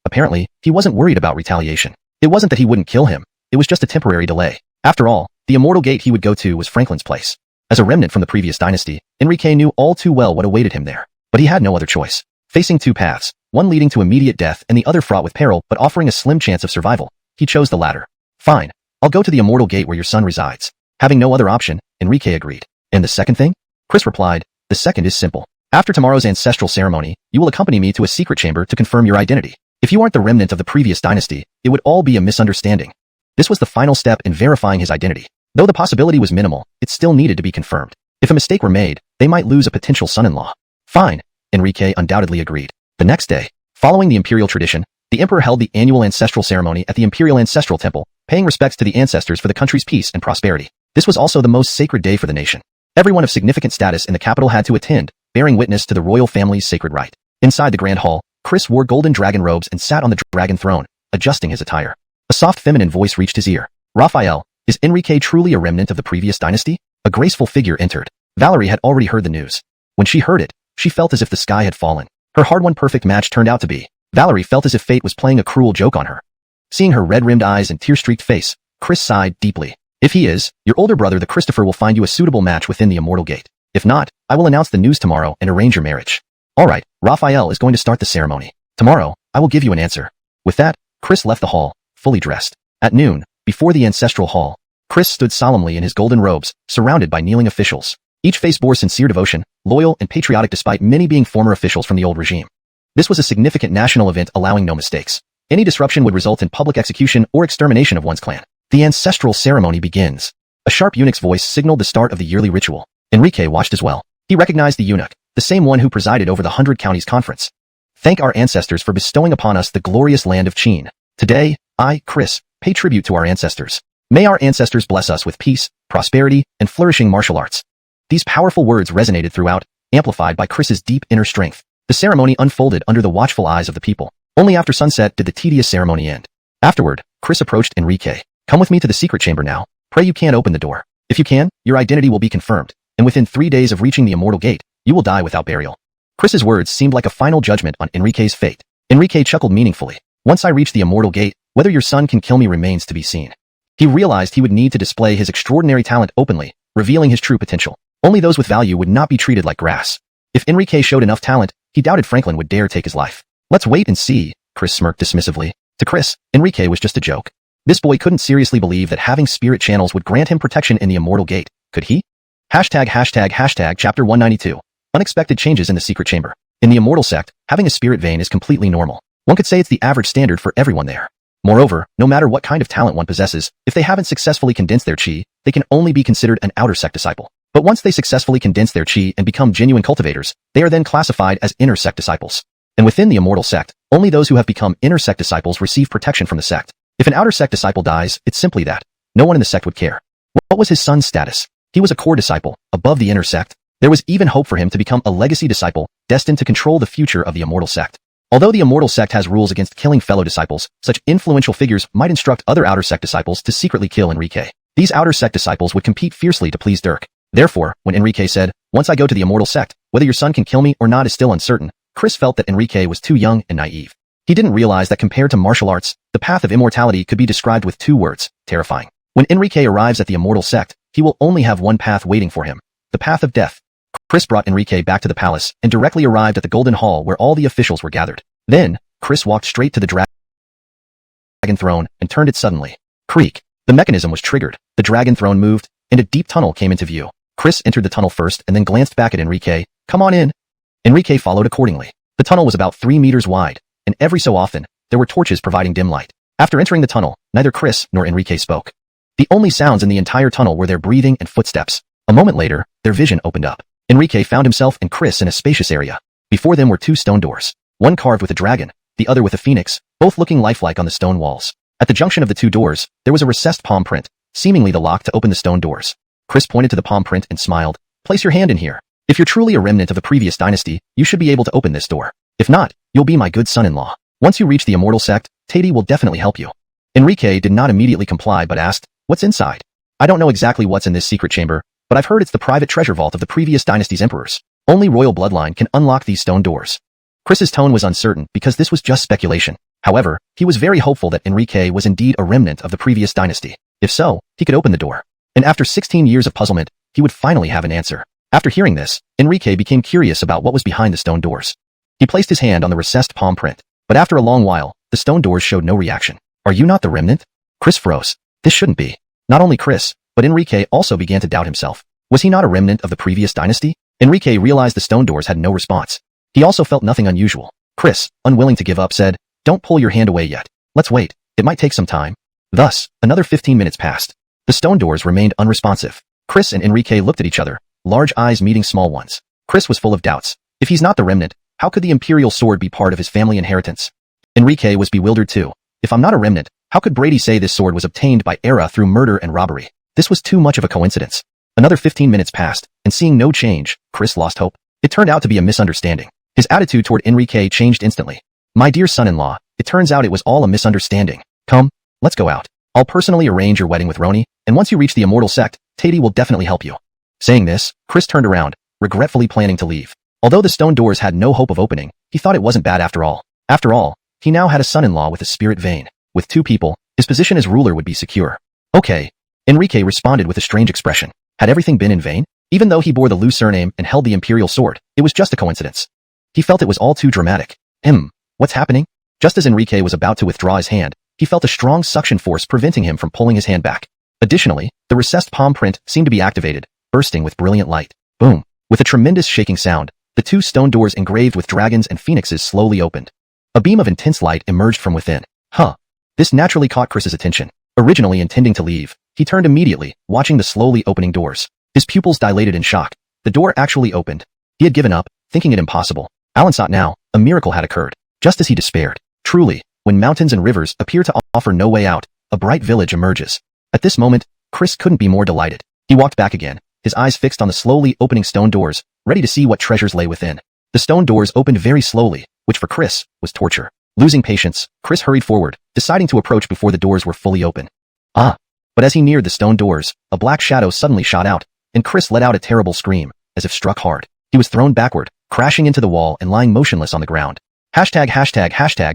Apparently, he wasn't worried about retaliation. It wasn't that he wouldn't kill him, it was just a temporary delay. After all, the Immortal Gate he would go to was Franklin's place. As a remnant from the previous dynasty, Enrique knew all too well what awaited him there. But he had no other choice. Facing 2 paths, one leading to immediate death and the other fraught with peril but offering a slim chance of survival, he chose the latter. Fine, I'll go to the Immortal Gate where your son resides. Having no other option, Enrique agreed. And the second thing? Chris replied, the second is simple. After tomorrow's ancestral ceremony, you will accompany me to a secret chamber to confirm your identity. If you aren't the remnant of the previous dynasty, it would all be a misunderstanding. This was the final step in verifying his identity. Though the possibility was minimal, it still needed to be confirmed. If a mistake were made, they might lose a potential son-in-law. Fine, Enrique undoubtedly agreed. The next day, following the imperial tradition, the emperor held the annual ancestral ceremony at the Imperial Ancestral Temple, paying respects to the ancestors for the country's peace and prosperity. This was also the most sacred day for the nation. Everyone of significant status in the capital had to attend, bearing witness to the royal family's sacred rite. Inside the grand hall, Chris wore golden dragon robes and sat on the dragon throne, adjusting his attire. A soft feminine voice reached his ear. Raphael, is Enrique truly a remnant of the previous dynasty? A graceful figure entered. Valerie had already heard the news. When she heard it, she felt as if the sky had fallen. Her hard-won perfect match turned out to be. Valerie felt as if fate was playing a cruel joke on her. Seeing her red-rimmed eyes and tear-streaked face, Chris sighed deeply. If he is, your older brother the Christopher will find you a suitable match within the Immortal Gate. If not, I will announce the news tomorrow and arrange your marriage. Alright, Raphael is going to start the ceremony. Tomorrow, I will give you an answer. With that, Chris left the hall, fully dressed. At noon, before the ancestral hall, Chris stood solemnly in his golden robes, surrounded by kneeling officials. Each face bore sincere devotion, loyal and patriotic despite many being former officials from the old regime. This was a significant national event allowing no mistakes. Any disruption would result in public execution or extermination of one's clan. The ancestral ceremony begins. A sharp eunuch's voice signaled the start of the yearly ritual. Enrique watched as well. He recognized the eunuch, the same one who presided over the 100 Counties Conference. Thank our ancestors for bestowing upon us the glorious land of Qin. Today, I, Chris, pay tribute to our ancestors. May our ancestors bless us with peace, prosperity, and flourishing martial arts. These powerful words resonated throughout, amplified by Chris's deep inner strength. The ceremony unfolded under the watchful eyes of the people. Only after sunset did the tedious ceremony end. Afterward, Chris approached Enrique. Come with me to the secret chamber now. Pray you can't open the door. If you can, your identity will be confirmed, and within 3 days of reaching the Immortal Gate, you will die without burial. Chris's words seemed like a final judgment on Enrique's fate. Enrique chuckled meaningfully. Once I reach the Immortal Gate, whether your son can kill me remains to be seen. He realized he would need to display his extraordinary talent openly, revealing his true potential. Only those with value would not be treated like grass. If Enrique showed enough talent, he doubted Franklin would dare take his life. Let's wait and see, Chris smirked dismissively. To Chris, Enrique was just a joke. This boy couldn't seriously believe that having spirit channels would grant him protection in the Immortal Gate, could he? Hashtag Chapter 192. Unexpected changes in the secret chamber. In the Immortal Sect, having a spirit vein is completely normal. One could say it's the average standard for everyone there. Moreover, no matter what kind of talent one possesses, if they haven't successfully condensed their chi, they can only be considered an outer sect disciple. But once they successfully condense their chi and become genuine cultivators, they are then classified as inner sect disciples. And within the Immortal Sect, only those who have become inner sect disciples receive protection from the sect. If an outer sect disciple dies, it's simply that. No one in the sect would care. What was his son's status? He was a core disciple, above the inner sect. There was even hope for him to become a legacy disciple, destined to control the future of the Immortal Sect. Although the Immortal Sect has rules against killing fellow disciples, such influential figures might instruct other outer sect disciples to secretly kill Enrique. These outer sect disciples would compete fiercely to please Dirk. Therefore, when Enrique said, once I go to the Immortal Sect, whether your son can kill me or not is still uncertain, Chris felt that Enrique was too young and naive. He didn't realize that compared to martial arts, the path of immortality could be described with 2 words, terrifying. When Enrique arrives at the Immortal Sect, he will only have one path waiting for him, the path of death. Chris brought Enrique back to the palace and directly arrived at the Golden Hall where all the officials were gathered. Then, Chris walked straight to the dragon throne and turned it suddenly. Creak. The mechanism was triggered, the dragon throne moved, and a deep tunnel came into view. Chris entered the tunnel first and then glanced back at Enrique. Come on in. Enrique followed accordingly. The tunnel was about 3 meters wide, and every so often, there were torches providing dim light. After entering the tunnel, neither Chris nor Enrique spoke. The only sounds in the entire tunnel were their breathing and footsteps. A moment later, their vision opened up. Enrique found himself and Chris in a spacious area. Before them were 2 stone doors, one carved with a dragon, the other with a phoenix, both looking lifelike on the stone walls. At the junction of the 2 doors, there was a recessed palm print, seemingly the lock to open the stone doors. Chris pointed to the palm print and smiled. Place your hand in here. If you're truly a remnant of the previous dynasty, you should be able to open this door. If not, you'll be my good son-in-law. Once you reach the Immortal Sect, Tati will definitely help you. Enrique did not immediately comply but asked, what's inside? I don't know exactly what's in this secret chamber, but I've heard it's the private treasure vault of the previous dynasty's emperors. Only royal bloodline can unlock these stone doors. Chris's tone was uncertain because this was just speculation. However, he was very hopeful that Enrique was indeed a remnant of the previous dynasty. If so, he could open the door. And after 16 years of puzzlement, he would finally have an answer. After hearing this, Enrique became curious about what was behind the stone doors. He placed his hand on the recessed palm print, but after a long while, the stone doors showed no reaction. Are you not the remnant? Chris froze. This shouldn't be. Not only Chris, but Enrique also began to doubt himself. Was he not a remnant of the previous dynasty? Enrique realized the stone doors had no response. He also felt nothing unusual. Chris, unwilling to give up, said, don't pull your hand away yet. Let's wait. It might take some time. Thus, another 15 minutes passed. The stone doors remained unresponsive. Chris and Enrique looked at each other, large eyes meeting small ones. Chris was full of doubts. If he's not the remnant, how could the Imperial sword be part of his family inheritance? Enrique was bewildered too. If I'm not a remnant, how could Brady say this sword was obtained by Era through murder and robbery? This was too much of a coincidence. Another 15 minutes passed, and seeing no change, Chris lost hope. It turned out to be a misunderstanding. His attitude toward Enrique changed instantly. My dear son-in-law, it turns out it was all a misunderstanding. Come, let's go out. I'll personally arrange your wedding with Roni, and once you reach the immortal sect, Tati will definitely help you. Saying this, Chris turned around, regretfully planning to leave. Although the stone doors had no hope of opening, he thought it wasn't bad after all. After all, he now had a son-in-law with a spirit vein. With 2 people, his position as ruler would be secure. Okay. Enrique responded with a strange expression. Had everything been in vain? Even though he bore the Lu surname and held the imperial sword, it was just a coincidence. He felt it was all too dramatic. What's happening? Just as Enrique was about to withdraw his hand, he felt a strong suction force preventing him from pulling his hand back. Additionally, the recessed palm print seemed to be activated, bursting with brilliant light. Boom! With a tremendous shaking sound, the 2 stone doors engraved with dragons and phoenixes slowly opened. A beam of intense light emerged from within. This naturally caught Chris's attention. Originally intending to leave, he turned immediately, watching the slowly opening doors. His pupils dilated in shock. The door actually opened. He had given up, thinking it impossible. Alan saw now, a miracle had occurred. Just as he despaired. Truly, when mountains and rivers appear to offer no way out, a bright village emerges. At this moment, Chris couldn't be more delighted. He walked back again, his eyes fixed on the slowly opening stone doors, ready to see what treasures lay within. The stone doors opened very slowly, which for Chris was torture. Losing patience, Chris hurried forward, deciding to approach before the doors were fully open. But as he neared the stone doors, a black shadow suddenly shot out, and Chris let out a terrible scream, as if struck hard. He was thrown backward, crashing into the wall and lying motionless on the ground. #####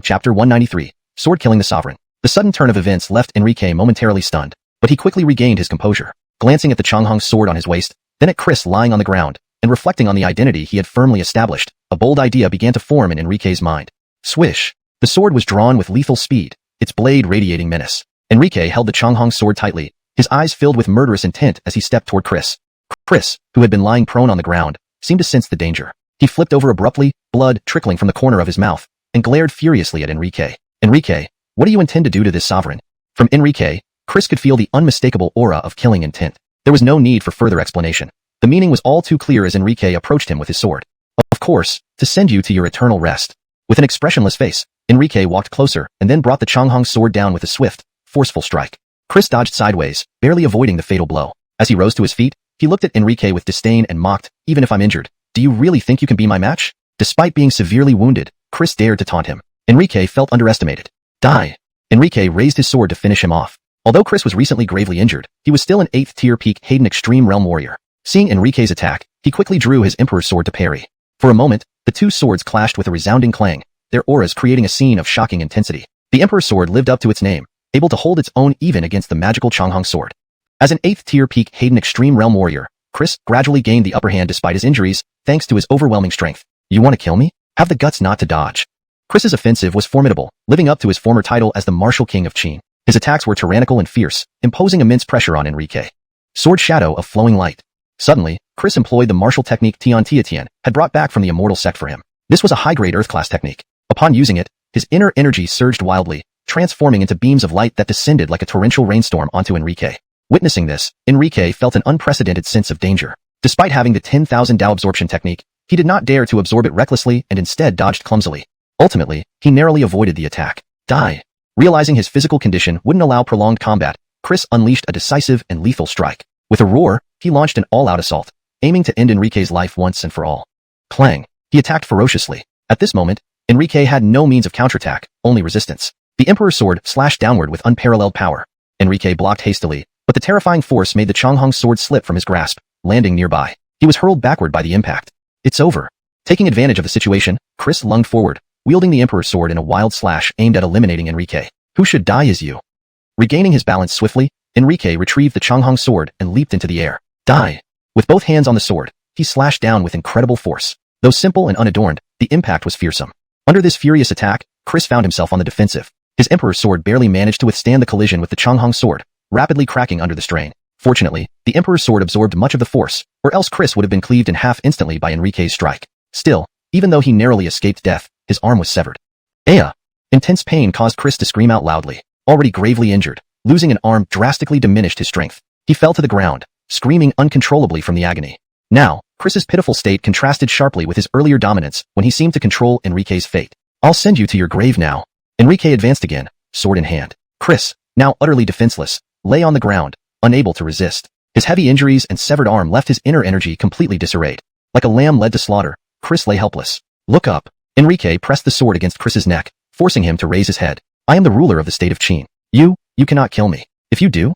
Chapter 193, Sword Killing the Sovereign. The sudden turn of events left Enrique momentarily stunned, but he quickly regained his composure, glancing at the Changhong's sword on his waist, then at Chris lying on the ground, and reflecting on the identity he had firmly established. A bold idea began to form in Enrique's mind. Swish! The sword was drawn with lethal speed, its blade radiating menace. Enrique held the Changhong sword tightly, his eyes filled with murderous intent as he stepped toward Chris. Chris, who had been lying prone on the ground, seemed to sense the danger. He flipped over abruptly, blood trickling from the corner of his mouth, and glared furiously at Enrique. Enrique, what do you intend to do to this sovereign? From Enrique, Chris could feel the unmistakable aura of killing intent. There was no need for further explanation. The meaning was all too clear as Enrique approached him with his sword. Of course, to send you to your eternal rest. With an expressionless face, Enrique walked closer and then brought the Changhong sword down with a swift, forceful strike. Chris dodged sideways, barely avoiding the fatal blow. As he rose to his feet, he looked at Enrique with disdain and mocked, "Even if I'm injured, do you really think you can be my match?" Despite being severely wounded, Chris dared to taunt him. Enrique felt underestimated. Die! Enrique raised his sword to finish him off. Although Chris was recently gravely injured, he was still an 8th tier peak Hayden Extreme Realm warrior. Seeing Enrique's attack, he quickly drew his Emperor's sword to parry. For a moment, the 2 swords clashed with a resounding clang, their auras creating a scene of shocking intensity. The Emperor's sword lived up to its name, able to hold its own even against the magical Changhong sword. As an 8th tier peak Hayden Extreme Realm warrior, Chris gradually gained the upper hand despite his injuries, thanks to his overwhelming strength. You want to kill me? Have the guts not to dodge. Chris's offensive was formidable, living up to his former title as the Martial King of Qin. His attacks were tyrannical and fierce, imposing immense pressure on Enrique. Sword Shadow of Flowing Light. Suddenly, Chris employed the martial technique Tian Tian had brought back from the immortal sect for him. This was a high-grade Earth-class technique. Upon using it, his inner energy surged wildly, transforming into beams of light that descended like a torrential rainstorm onto Enrique. Witnessing this, Enrique felt an unprecedented sense of danger. Despite having the 10,000 Dao absorption technique, he did not dare to absorb it recklessly and instead dodged clumsily. Ultimately, he narrowly avoided the attack. Die! Realizing his physical condition wouldn't allow prolonged combat, Chris unleashed a decisive and lethal strike. With a roar, he launched an all-out assault, aiming to end Enrique's life once and for all. Clang! He attacked ferociously. At this moment, Enrique had no means of counterattack, only resistance. The Emperor's sword slashed downward with unparalleled power. Enrique blocked hastily, but the terrifying force made the Changhong sword slip from his grasp, landing nearby. He was hurled backward by the impact. It's over. Taking advantage of the situation, Chris lunged forward, wielding the Emperor's sword in a wild slash aimed at eliminating Enrique. Who should die is you. Regaining his balance swiftly, Enrique retrieved the Changhong sword and leaped into the air. Die! With both hands on the sword, he slashed down with incredible force. Though simple and unadorned, the impact was fearsome. Under this furious attack, Chris found himself on the defensive. His Emperor's sword barely managed to withstand the collision with the Changhong sword, rapidly cracking under the strain. Fortunately, the Emperor's sword absorbed much of the force, or else Chris would have been cleaved in half instantly by Enrique's strike. Still, even though he narrowly escaped death, his arm was severed. Aya! Intense pain caused Chris to scream out loudly. Already gravely injured, Losing an arm drastically diminished his strength. He fell to the ground, screaming uncontrollably from the agony. Now, Chris's pitiful state contrasted sharply with his earlier dominance when he seemed to control Enrique's fate. I'll send you to your grave now. Enrique advanced again, sword in hand. Chris, now utterly defenseless, lay on the ground, unable to resist. His heavy injuries and severed arm left his inner energy completely disarrayed. Like a lamb led to slaughter, Chris lay helpless. Look up. Enrique pressed the sword against Chris's neck, forcing him to raise his head. I am the ruler of the state of Qin. You cannot kill me. If you do,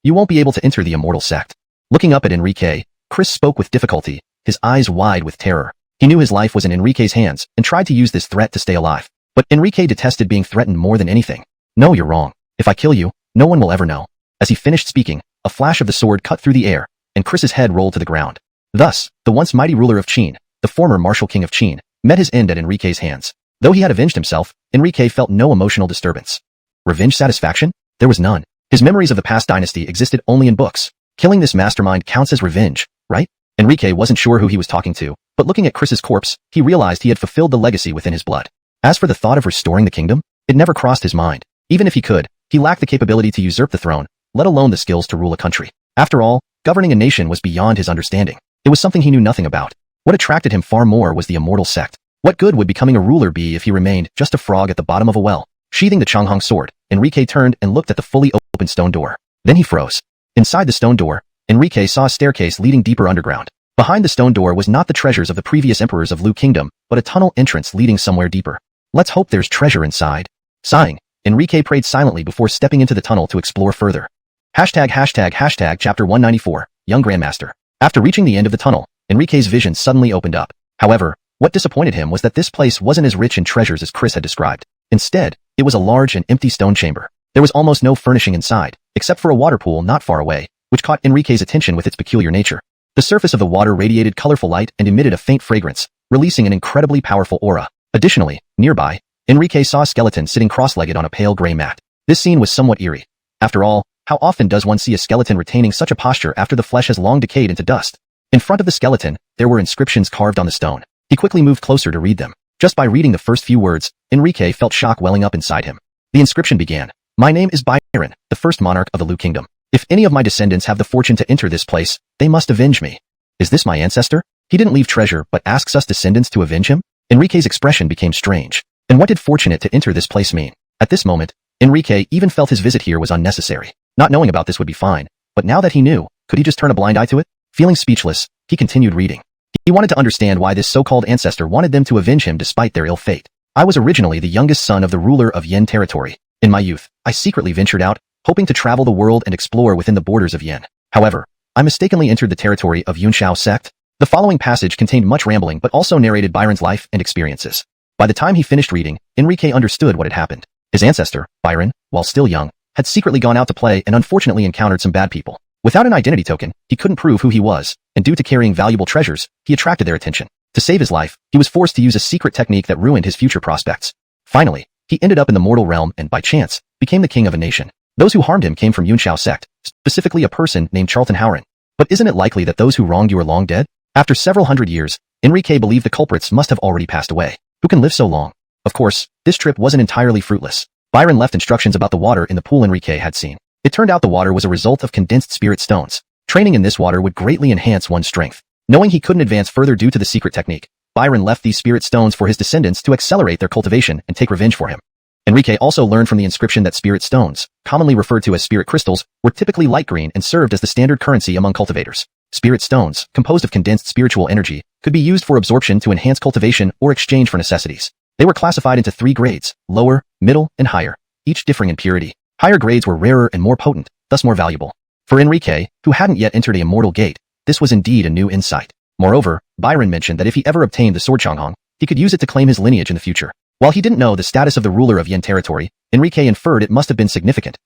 you won't be able to enter the immortal sect. Looking up at Enrique, Chris spoke with difficulty, his eyes wide with terror. He knew his life was in Enrique's hands and tried to use this threat to stay alive. But Enrique detested being threatened more than anything. No, you're wrong. If I kill you, no one will ever know. As he finished speaking, a flash of the sword cut through the air, and Chris's head rolled to the ground. Thus, the once mighty ruler of Qin, the former martial king of Qin, met his end at Enrique's hands. Though he had avenged himself, Enrique felt no emotional disturbance. Revenge satisfaction? There was none. His memories of the past dynasty existed only in books. Killing this mastermind counts as revenge, right? Enrique wasn't sure who he was talking to, but looking at Chris's corpse, he realized he had fulfilled the legacy within his blood. As for the thought of restoring the kingdom, it never crossed his mind. Even if he could, he lacked the capability to usurp the throne, let alone the skills to rule a country. After all, governing a nation was beyond his understanding. It was something he knew nothing about. What attracted him far more was the immortal sect. What good would becoming a ruler be if he remained just a frog at the bottom of a well? Sheathing the Changhong sword, Enrique turned and looked at the fully open stone door. Then he froze. Inside the stone door, Enrique saw a staircase leading deeper underground. Behind the stone door was not the treasures of the previous emperors of Lu Kingdom, but a tunnel entrance leading somewhere deeper. Let's hope there's treasure inside. Sighing, Enrique prayed silently before stepping into the tunnel to explore further. Chapter 194, Young Grandmaster. After reaching the end of the tunnel, Enrique's vision suddenly opened up. However, what disappointed him was that this place wasn't as rich in treasures as Chris had described. Instead, it was a large and empty stone chamber. There was almost no furnishing inside, except for a water pool not far away, which caught Enrique's attention with its peculiar nature. The surface of the water radiated colorful light and emitted a faint fragrance, releasing an incredibly powerful aura. Additionally, nearby, Enrique saw a skeleton sitting cross-legged on a pale gray mat. This scene was somewhat eerie. After all, how often does one see a skeleton retaining such a posture after the flesh has long decayed into dust? In front of the skeleton, there were inscriptions carved on the stone. He quickly moved closer to read them. Just by reading the first few words, Enrique felt shock welling up inside him. The inscription began, "My name is Byron, the first monarch of the Lu Kingdom. If any of my descendants have the fortune to enter this place, they must avenge me." Is this my ancestor? He didn't leave treasure but asks us descendants to avenge him? Enrique's expression became strange. And what did fortunate to enter this place mean? At this moment, Enrique even felt his visit here was unnecessary. Not knowing about this would be fine, but now that he knew, could he just turn a blind eye to it? Feeling speechless, he continued reading. He wanted to understand why this so-called ancestor wanted them to avenge him despite their ill fate. I was originally the youngest son of the ruler of Yen territory. In my youth, I secretly ventured out, hoping to travel the world and explore within the borders of Yen. However, I mistakenly entered the territory of Yunshao sect. The following passage contained much rambling but also narrated Byron's life and experiences. By the time he finished reading, Enrique understood what had happened. His ancestor, Byron, while still young, had secretly gone out to play and unfortunately encountered some bad people. Without an identity token, he couldn't prove who he was, and due to carrying valuable treasures, he attracted their attention. To save his life, he was forced to use a secret technique that ruined his future prospects. Finally, he ended up in the mortal realm and, by chance, became the king of a nation. Those who harmed him came from Yunshao sect, specifically a person named Charlton Howren. But isn't it likely that those who wronged you are long dead? After several hundred years, Enrique believed the culprits must have already passed away. Who can live so long? Of course, this trip wasn't entirely fruitless. Byron left instructions about the water in the pool Enrique had seen. It turned out the water was a result of condensed spirit stones. Training in this water would greatly enhance one's strength. Knowing he couldn't advance further due to the secret technique, Byron left these spirit stones for his descendants to accelerate their cultivation and take revenge for him. Enrique also learned from the inscription that spirit stones, commonly referred to as spirit crystals, were typically light green and served as the standard currency among cultivators. Spirit stones, composed of condensed spiritual energy, could be used for absorption to enhance cultivation or exchange for necessities. They were classified into 3 grades, lower, middle, and higher, each differing in purity. Higher grades were rarer and more potent, thus more valuable. For Enrique, who hadn't yet entered a immortal gate, this was indeed a new insight. Moreover, Byron mentioned that if he ever obtained the sword Changhong, he could use it to claim his lineage in the future. While he didn't know the status of the ruler of Yen territory, Enrique inferred it must have been significant,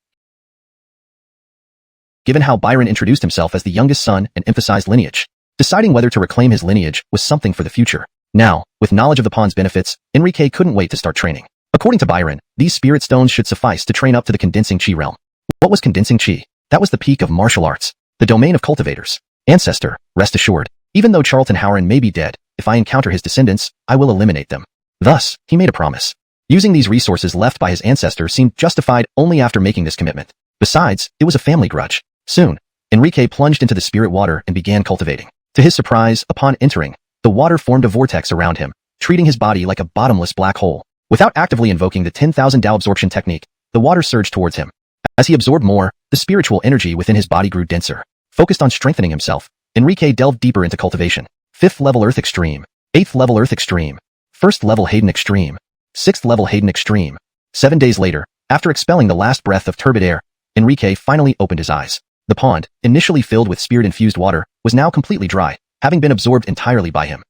given how Byron introduced himself as the youngest son and emphasized lineage. Deciding whether to reclaim his lineage was something for the future. Now, with knowledge of the pawn's benefits, Enrique couldn't wait to start training. According to Byron, these spirit stones should suffice to train up to the condensing chi realm. What was condensing chi? That was the peak of martial arts, the domain of cultivators. Ancestor, rest assured, even though Charlton Howren may be dead, if I encounter his descendants, I will eliminate them. Thus, he made a promise. Using these resources left by his ancestor seemed justified only after making this commitment. Besides, it was a family grudge. Soon, Enrique plunged into the spirit water and began cultivating. To his surprise, upon entering, the water formed a vortex around him, treating his body like a bottomless black hole. Without actively invoking the 10,000 Dao absorption technique, the water surged towards him. As he absorbed more, the spiritual energy within his body grew denser. Focused on strengthening himself, Enrique delved deeper into cultivation. 5th level Earth Extreme. 8th level Earth Extreme. 1st level Hayden Extreme. 6th level Hayden Extreme. 7 days later, after expelling the last breath of turbid air, Enrique finally opened his eyes. The pond, initially filled with spirit-infused water, was now completely dry, having been absorbed entirely by him.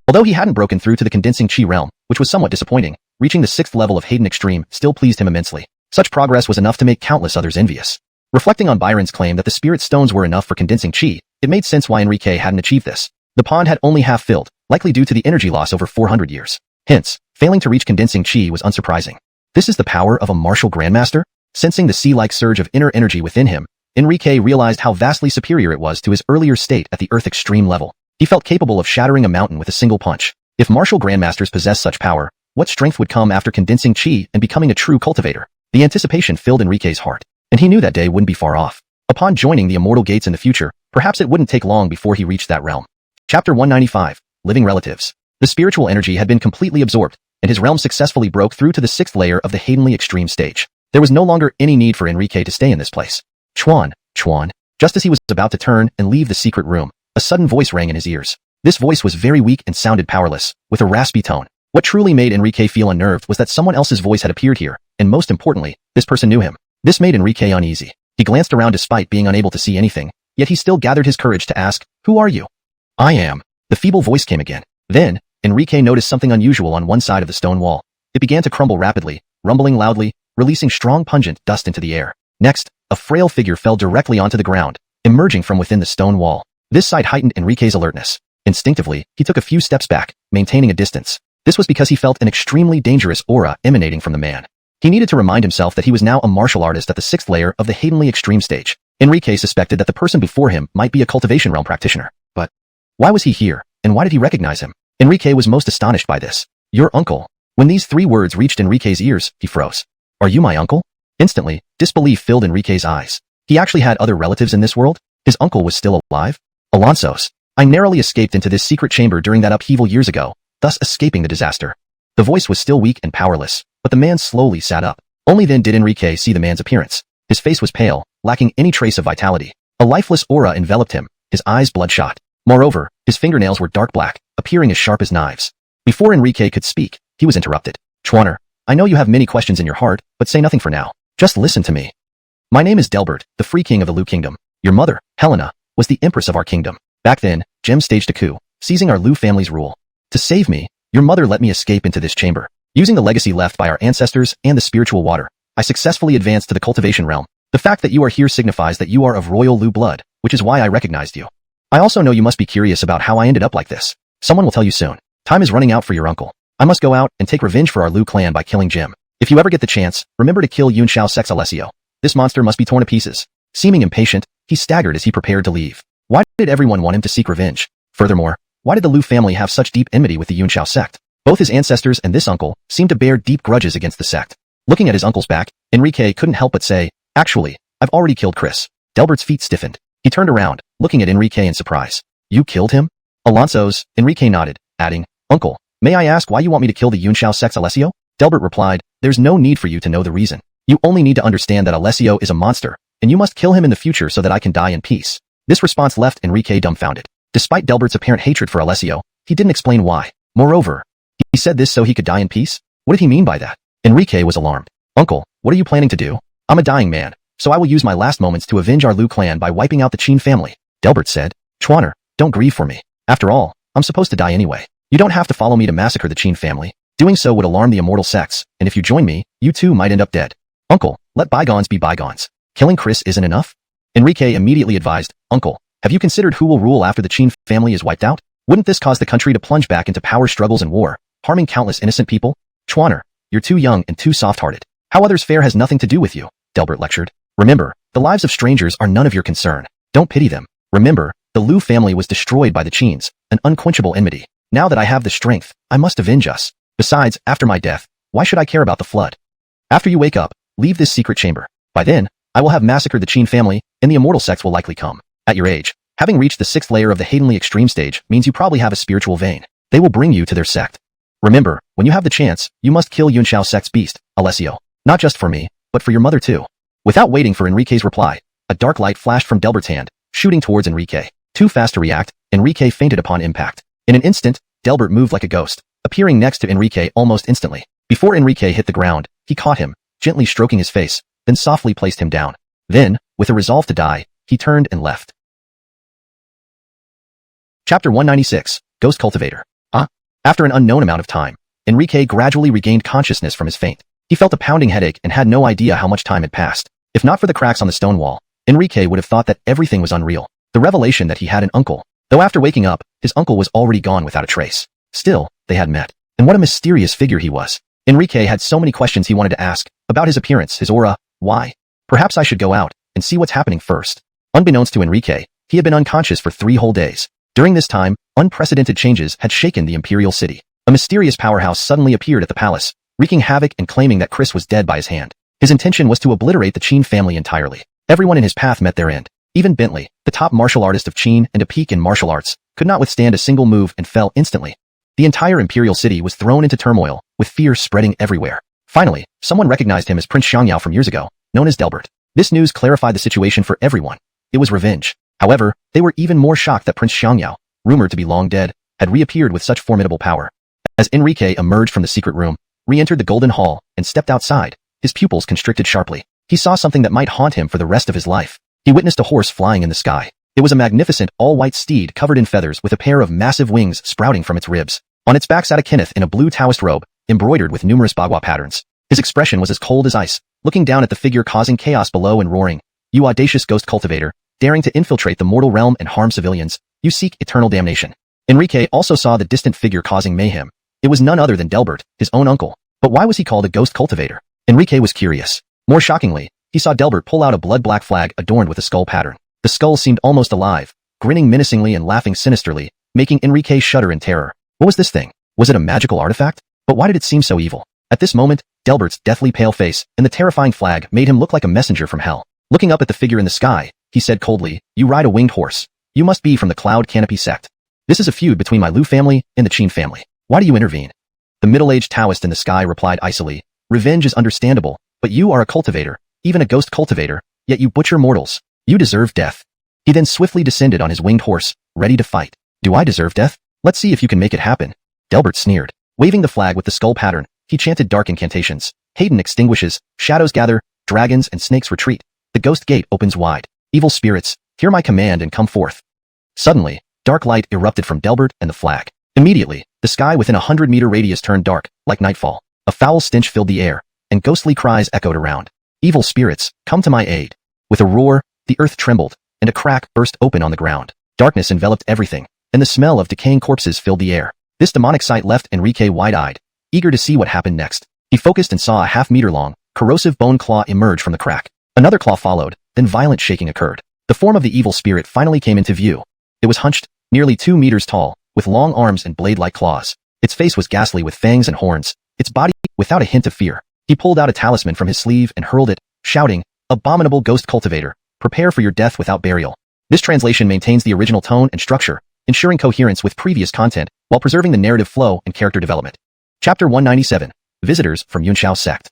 Although he hadn't broken through to the condensing chi realm, which was somewhat disappointing, reaching the 6th level of Hayden Extreme still pleased him immensely. Such progress was enough to make countless others envious. Reflecting on Byron's claim that the spirit stones were enough for condensing chi, it made sense why Enrique hadn't achieved this. The pond had only half filled, likely due to the energy loss over 400 years. Hence, failing to reach condensing chi was unsurprising. This is the power of a martial grandmaster? Sensing the sea-like surge of inner energy within him, Enrique realized how vastly superior it was to his earlier state at the Earth Extreme level. He felt capable of shattering a mountain with a single punch. If martial grandmasters possess such power, what strength would come after condensing chi and becoming a true cultivator? The anticipation filled Enrique's heart, and he knew that day wouldn't be far off. Upon joining the immortal gates in the future, perhaps it wouldn't take long before he reached that realm. Chapter 195, Living Relatives. The spiritual energy had been completely absorbed, and his realm successfully broke through to the 6th layer of the Haydenly Extreme stage. There was no longer any need for Enrique to stay in this place. Chuan. Just as he was about to turn and leave the secret room, a sudden voice rang in his ears. This voice was very weak and sounded powerless, with a raspy tone. What truly made Enrique feel unnerved was that someone else's voice had appeared here, and most importantly, this person knew him. This made Enrique uneasy. He glanced around despite being unable to see anything, yet he still gathered his courage to ask, "Who are you?" "I am." The feeble voice came again. Then, Enrique noticed something unusual on one side of the stone wall. It began to crumble rapidly, rumbling loudly, releasing strong pungent dust into the air. Next, a frail figure fell directly onto the ground, emerging from within the stone wall. This sight heightened Enrique's alertness. Instinctively, he took a few steps back, maintaining a distance. This was because he felt an extremely dangerous aura emanating from the man. He needed to remind himself that he was now a martial artist at the 6th layer of the Haydenly Extreme stage. Enrique suspected that the person before him might be a cultivation realm practitioner. But why was he here, and why did he recognize him? Enrique was most astonished by this. "Your uncle." When these 3 words reached Enrique's ears, he froze. "Are you my uncle?" Instantly, disbelief filled Enrique's eyes. He actually had other relatives in this world? His uncle was still alive? Alonso's. "I narrowly escaped into this secret chamber during that upheaval years ago, thus escaping the disaster." The voice was still weak and powerless, but the man slowly sat up. Only then did Enrique see the man's appearance. His face was pale, lacking any trace of vitality. A lifeless aura enveloped him, his eyes bloodshot. Moreover, his fingernails were dark black, appearing as sharp as knives. Before Enrique could speak, he was interrupted. "Chuaner, I know you have many questions in your heart, but say nothing for now. Just listen to me. My name is Delbert, the free king of the Lu Kingdom. Your mother, Helena, was the empress of our kingdom. Back then, Gem staged a coup, seizing our Lu family's rule. To save me, your mother let me escape into this chamber. Using the legacy left by our ancestors and the spiritual water, I successfully advanced to the cultivation realm. The fact that you are here signifies that you are of royal Lu blood, which is why I recognized you. I also know you must be curious about how I ended up like this. Someone will tell you soon. Time is running out for your uncle. I must go out and take revenge for our Lu clan by killing Jim. If you ever get the chance, remember to kill Yun Xiao Sex Alessio. This monster must be torn to pieces." Seeming impatient, he staggered as he prepared to leave. Why did everyone want him to seek revenge? Furthermore, why did the Lu family have such deep enmity with the Yun Xiao sect? Both his ancestors and this uncle seemed to bear deep grudges against the sect. Looking at his uncle's back, Enrique couldn't help but say, "Actually, I've already killed Chris." Delbert's feet stiffened. He turned around, looking at Enrique in surprise. "You killed him?" "Alonso's," Enrique nodded, adding, "Uncle, may I ask why you want me to kill the Yun Xiao Sex Alessio?" Delbert replied, "There's no need for you to know the reason. You only need to understand that Alessio is a monster, and you must kill him in the future so that I can die in peace." This response left Enrique dumbfounded. Despite Delbert's apparent hatred for Alessio, he didn't explain why. Moreover, he said this so he could die in peace? What did he mean by that? Enrique was alarmed. "Uncle, what are you planning to do?" "I'm a dying man, so I will use my last moments to avenge our Lu clan by wiping out the Qin family," Delbert said. "Chuaner, don't grieve for me. After all, I'm supposed to die anyway. You don't have to follow me to massacre the Qin family. Doing so would alarm the immortal sects, and if you join me, you too might end up dead. Uncle, let bygones be bygones. Killing Chris isn't enough?" Enrique immediately advised, "Uncle, have you considered who will rule after the Qin family is wiped out? Wouldn't this cause the country to plunge back into power struggles and war, harming countless innocent people?" "Chuaner, you're too young and too soft-hearted. How others fare has nothing to do with you," Delbert lectured. "Remember, the lives of strangers are none of your concern. Don't pity them. Remember, the Lu family was destroyed by the Qins, an unquenchable enmity. Now that I have the strength, I must avenge us. Besides, after my death, why should I care about the flood? After you wake up, leave this secret chamber. By then, I will have massacred the Qin family, and the immortal sects will likely come. At your age, having reached the 6th layer of the hatingly extreme stage means you probably have a spiritual vein. They will bring you to their sect. Remember, when you have the chance, you must kill Yunxiao sect's beast, Alessio. Not just for me, but for your mother too. Without waiting for Enrique's reply, a dark light flashed from Delbert's hand, shooting towards Enrique. Too fast to react, Enrique fainted upon impact. In an instant, Delbert moved like a ghost, appearing next to Enrique almost instantly. Before Enrique hit the ground, he caught him, gently stroking his face, then softly placed him down. Then, with a resolve to die, he turned and left. Chapter 196, Ghost Cultivator. After an unknown amount of time, Enrique gradually regained consciousness from his faint. He felt a pounding headache and had no idea how much time had passed. If not for the cracks on the stone wall, Enrique would have thought that everything was unreal. The revelation that he had an uncle. Though after waking up, his uncle was already gone without a trace. Still, they had met. And what a mysterious figure he was. Enrique had so many questions he wanted to ask, about his appearance, his aura, why. Perhaps I should go out and see what's happening first. Unbeknownst to Enrique, he had been unconscious for 3 whole days. During this time, unprecedented changes had shaken the imperial city. A mysterious powerhouse suddenly appeared at the palace, wreaking havoc and claiming that Chris was dead by his hand. His intention was to obliterate the Qin family entirely. Everyone in his path met their end. Even Bentley, the top martial artist of Qin and a peak in martial arts, could not withstand a single move and fell instantly. The entire imperial city was thrown into turmoil, with fear spreading everywhere. Finally, someone recognized him as Prince Xiangyao from years ago, known as Delbert. This news clarified the situation for everyone. It was revenge. However, they were even more shocked that Prince Xiangyao, rumored to be long dead, had reappeared with such formidable power. As Enrique emerged from the secret room, re-entered the Golden Hall, and stepped outside, his pupils constricted sharply. He saw something that might haunt him for the rest of his life. He witnessed a horse flying in the sky. It was a magnificent, all-white steed covered in feathers with a pair of massive wings sprouting from its ribs. On its back sat a Kenneth in a blue Taoist robe, embroidered with numerous bagua patterns. His expression was as cold as ice, looking down at the figure causing chaos below and roaring, "You audacious ghost cultivator, daring to infiltrate the mortal realm and harm civilians, you seek eternal damnation." Enrique also saw the distant figure causing mayhem. It was none other than Delbert, his own uncle. But why was he called a ghost cultivator? Enrique was curious. More shockingly, he saw Delbert pull out a blood-black flag adorned with a skull pattern. The skull seemed almost alive, grinning menacingly and laughing sinisterly, making Enrique shudder in terror. What was this thing? Was it a magical artifact? But why did it seem so evil? At this moment, Delbert's deathly pale face and the terrifying flag made him look like a messenger from hell. Looking up at the figure in the sky, he said coldly, "You ride a winged horse. You must be from the Cloud Canopy sect. This is a feud between my Lu family and the Qin family. Why do you intervene?" The middle-aged Taoist in the sky replied icily, "Revenge is understandable, but you are a cultivator, even a ghost cultivator, yet you butcher mortals. You deserve death." He then swiftly descended on his winged horse, ready to fight. "Do I deserve death? Let's see if you can make it happen." Delbert sneered. Waving the flag with the skull pattern, he chanted dark incantations. Hayden extinguishes, shadows gather, dragons and snakes retreat. The ghost gate opens wide. Evil spirits, hear my command and come forth. Suddenly, dark light erupted from Delbert and the flag. Immediately, the sky within a 100-meter radius turned dark, like nightfall. A foul stench filled the air, and ghostly cries echoed around. "Evil spirits, come to my aid." With a roar, the earth trembled, and a crack burst open on the ground. Darkness enveloped everything, and the smell of decaying corpses filled the air. This demonic sight left Enrique wide-eyed, eager to see what happened next. He focused and saw a half-meter-long, corrosive bone claw emerge from the crack. Another claw followed, then violent shaking occurred. The form of the evil spirit finally came into view. It was hunched, nearly 2 meters tall, with long arms and blade-like claws. Its face was ghastly with fangs and horns, its body without a hint of fear. He pulled out a talisman from his sleeve and hurled it, shouting, "Abominable ghost cultivator, prepare for your death without burial." This translation maintains the original tone and structure, ensuring coherence with previous content while preserving the narrative flow and character development. Chapter 197, Visitors from Yunxiao Sect.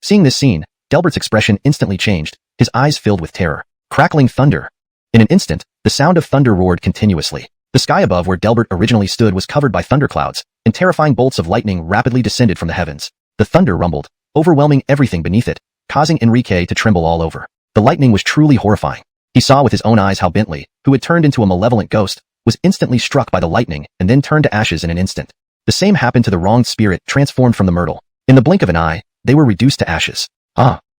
Seeing this scene, Delbert's expression instantly changed, his eyes filled with terror. Crackling thunder. In an instant, the sound of thunder roared continuously. The sky above where Delbert originally stood was covered by thunderclouds, and terrifying bolts of lightning rapidly descended from the heavens. The thunder rumbled, overwhelming everything beneath it, causing Enrique to tremble all over. The lightning was truly horrifying. He saw with his own eyes how Bentley, who had turned into a malevolent ghost, was instantly struck by the lightning and then turned to ashes in an instant. The same happened to the wronged spirit transformed from the myrtle. In the blink of an eye, they were reduced to ashes.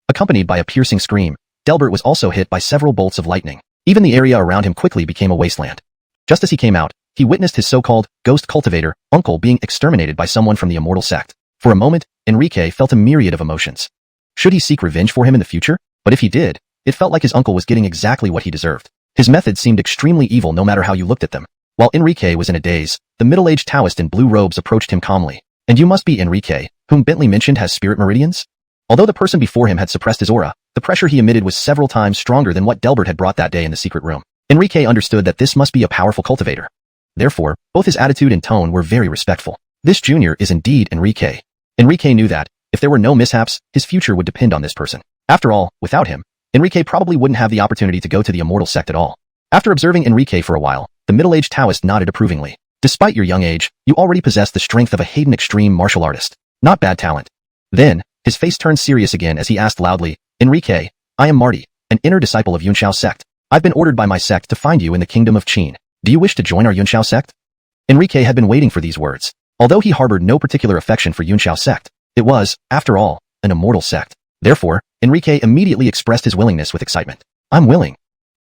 Accompanied by a piercing scream, Delbert was also hit by several bolts of lightning. Even the area around him quickly became a wasteland. Just as he came out, he witnessed his so-called ghost cultivator uncle being exterminated by someone from the immortal sect. For a moment, Enrique felt a myriad of emotions. Should he seek revenge for him in the future? But if he did, it felt like his uncle was getting exactly what he deserved. His methods seemed extremely evil no matter how you looked at them. While Enrique was in a daze, the middle-aged Taoist in blue robes approached him calmly. "And you must be Enrique, whom Bentley mentioned has spirit meridians?" Although the person before him had suppressed his aura, The pressure he emitted was several times stronger than what Delbert had brought that day in the secret room. Enrique understood that this must be a powerful cultivator. Therefore, both his attitude and tone were very respectful. This junior is indeed Enrique. Enrique knew that, if there were no mishaps, his future would depend on this person. After all, without him, Enrique probably wouldn't have the opportunity to go to the immortal sect at all. After observing Enrique for a while, the middle-aged Taoist nodded approvingly. Despite your young age, you already possess the strength of a Hayden extreme martial artist. Not bad talent. Then, his face turned serious again as he asked loudly, Enrique, I am Marty, an inner disciple of Yunxiao sect. I've been ordered by my sect to find you in the kingdom of Qin. Do you wish to join our Yunxiao sect? Enrique had been waiting for these words. Although he harbored no particular affection for Yunxiao sect, it was, after all, an immortal sect. Therefore, Enrique immediately expressed his willingness with excitement. I'm willing.